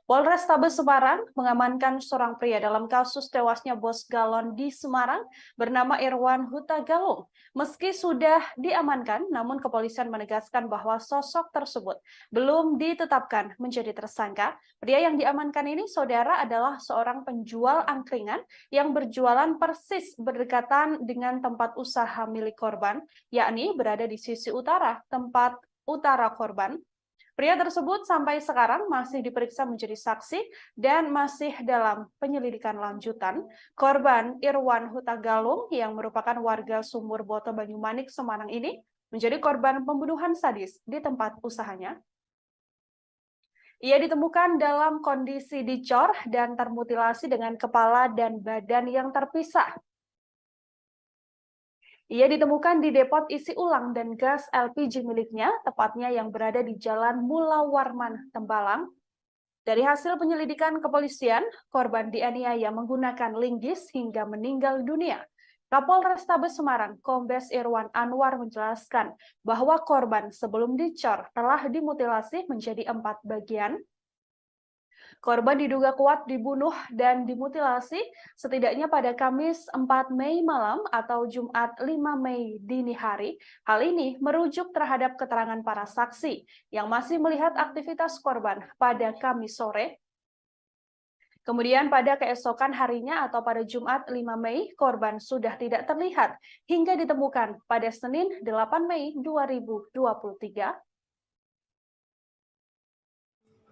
Polrestabes Semarang mengamankan seorang pria dalam kasus tewasnya bos galon di Semarang bernama Irwan Huta Galung. Meski sudah diamankan, namun kepolisian menegaskan bahwa sosok tersebut belum ditetapkan menjadi tersangka. Pria yang diamankan ini, saudara, adalah seorang penjual angkringan yang berjualan persis berdekatan dengan tempat usaha milik korban, yakni berada di sisi utara tempat utara korban. Pria tersebut sampai sekarang masih diperiksa menjadi saksi dan masih dalam penyelidikan lanjutan. Korban Irwan Huta Galung yang merupakan warga Sumur Boto Banyumanik, Semarang ini menjadi korban pembunuhan sadis di tempat usahanya. Ia ditemukan dalam kondisi dicor dan termutilasi dengan kepala dan badan yang terpisah. Ia ditemukan di depot isi ulang dan gas LPG miliknya, tepatnya yang berada di Jalan Mula Warman, Tembalang. Dari hasil penyelidikan kepolisian, korban dianiaya menggunakan linggis hingga meninggal dunia. Kapolrestabes Semarang, Kombes Irwan Anwar menjelaskan bahwa korban sebelum dicor telah dimutilasi menjadi 4 bagian. Korban diduga kuat dibunuh dan dimutilasi setidaknya pada Kamis 4 Mei malam atau Jumat 5 Mei dini hari. Hal ini merujuk terhadap keterangan para saksi yang masih melihat aktivitas korban pada Kamis sore. Kemudian pada keesokan harinya atau pada Jumat 5 Mei, korban sudah tidak terlihat hingga ditemukan pada Senin 8 Mei 2023.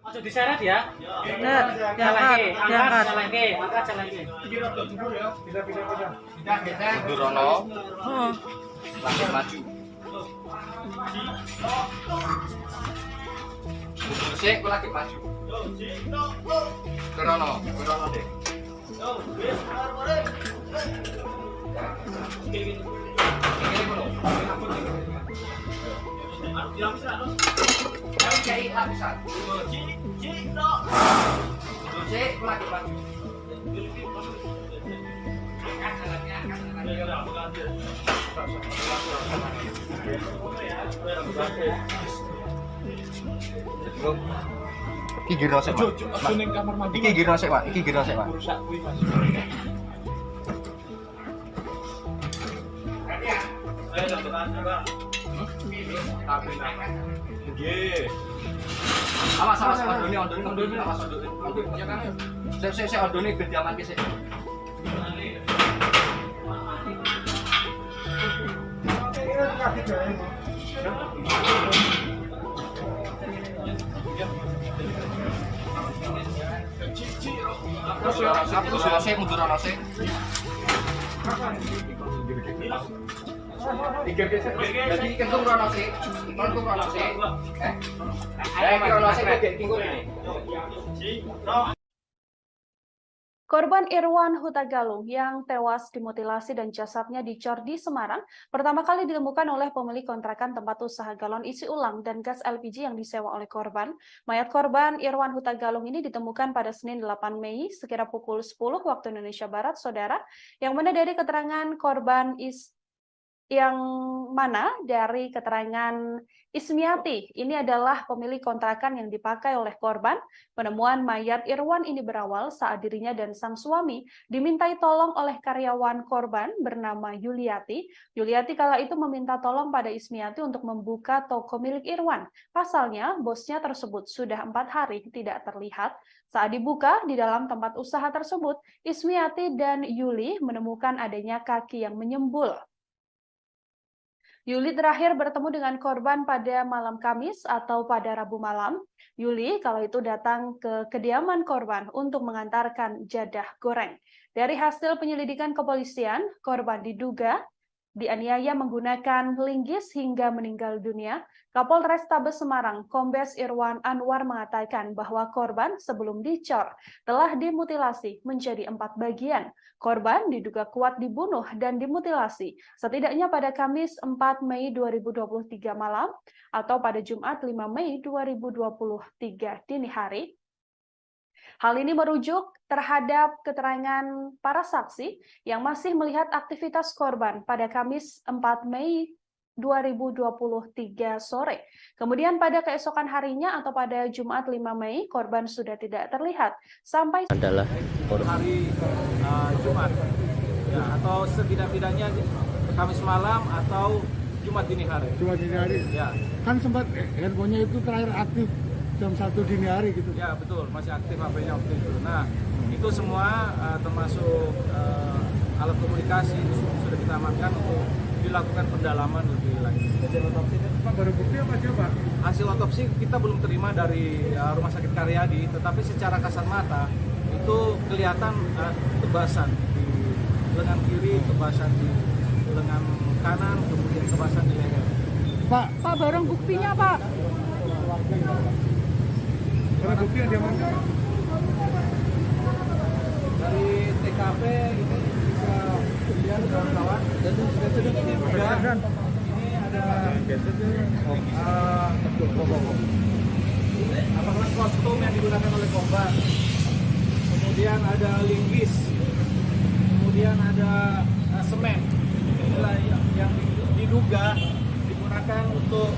Ojo diseret ya. Bener, diangkat. Durono, langit maju. Mundur sik, aku lagi maju. Durono deh. Kayak lapisan. Cek lagi maju. Iki giro sik, Pak. Iki giro sik, Pak. Iki giro sik, Pak. Awas, ondone, awas ondone. Ya kan. Sik ondone ben diamanke sik. Mundur ana sik. Jadi kentung rono sih, kentung rono sih. Rono sih kok kingkung ini. Korban Irwan Huta Galung yang tewas dimutilasi dan jasadnya dicor di Semarang pertama kali ditemukan oleh pemilik kontrakan tempat usaha galon isi ulang dan gas LPG yang disewa oleh korban. Mayat korban Irwan Huta Galung ini ditemukan pada Senin 8 Mei sekira pukul 10 waktu Indonesia Barat, saudara, yang mana dari keterangan korban dari keterangan Ismiati, ini adalah pemilik kontrakan yang dipakai oleh korban. Penemuan mayat Irwan ini berawal saat dirinya dan sang suami dimintai tolong oleh karyawan korban bernama Yuliati. Yuliati kala itu meminta tolong pada Ismiati untuk membuka toko milik Irwan. Pasalnya, bosnya tersebut sudah 4 hari tidak terlihat. Saat dibuka di dalam tempat usaha tersebut, Ismiati dan Yuli menemukan adanya kaki yang menyembul. Yuli terakhir bertemu dengan korban pada malam Kamis atau pada Rabu malam. Yuli kala itu datang ke kediaman korban untuk mengantarkan jadah goreng. Dari hasil penyelidikan kepolisian, korban diduga dianiaya menggunakan linggis hingga meninggal dunia. Kapolrestabes Semarang, Kombes Irwan Anwar mengatakan bahwa korban sebelum dicor telah dimutilasi menjadi 4 bagian. Korban diduga kuat dibunuh dan dimutilasi setidaknya pada Kamis 4 Mei 2023 malam atau pada Jumat 5 Mei 2023 dini hari. Hal ini merujuk terhadap keterangan para saksi yang masih melihat aktivitas korban pada Kamis 4 Mei 2023 sore. Kemudian pada keesokan harinya atau pada Jumat 5 Mei, korban sudah tidak terlihat sampai Adalah hari Jumat, ya, atau setidak-tidaknya Kamis malam atau Jumat dini hari. Jumat dini hari. Ya, Kan sempat handphonenya itu terakhir aktif jam 1 dini hari gitu. ya betul, masih aktif HP-nya waktu itu. Nah, itu semua termasuk alat komunikasi sudah kita amankan untuk dilakukan pendalaman lebih lanjut. Hasil otopsi itu Pak, baru bukti apa aja Pak? Hasil otopsi kita belum terima dari Rumah Sakit Karyadi, tetapi secara kasat mata itu kelihatan tebasan di lengan kiri, tebasan di lengan kanan, kemudian tebasan di leher. Pak, barang buktinya Pak. barang bukti yang diamankan Pak? Dari TKP ini bisa dilihat kawan-kawan, dan ini juga ini ada apakah kostum yang digunakan oleh korban, kemudian ada linggis, kemudian ada semen. Inilah yang diduga digunakan untuk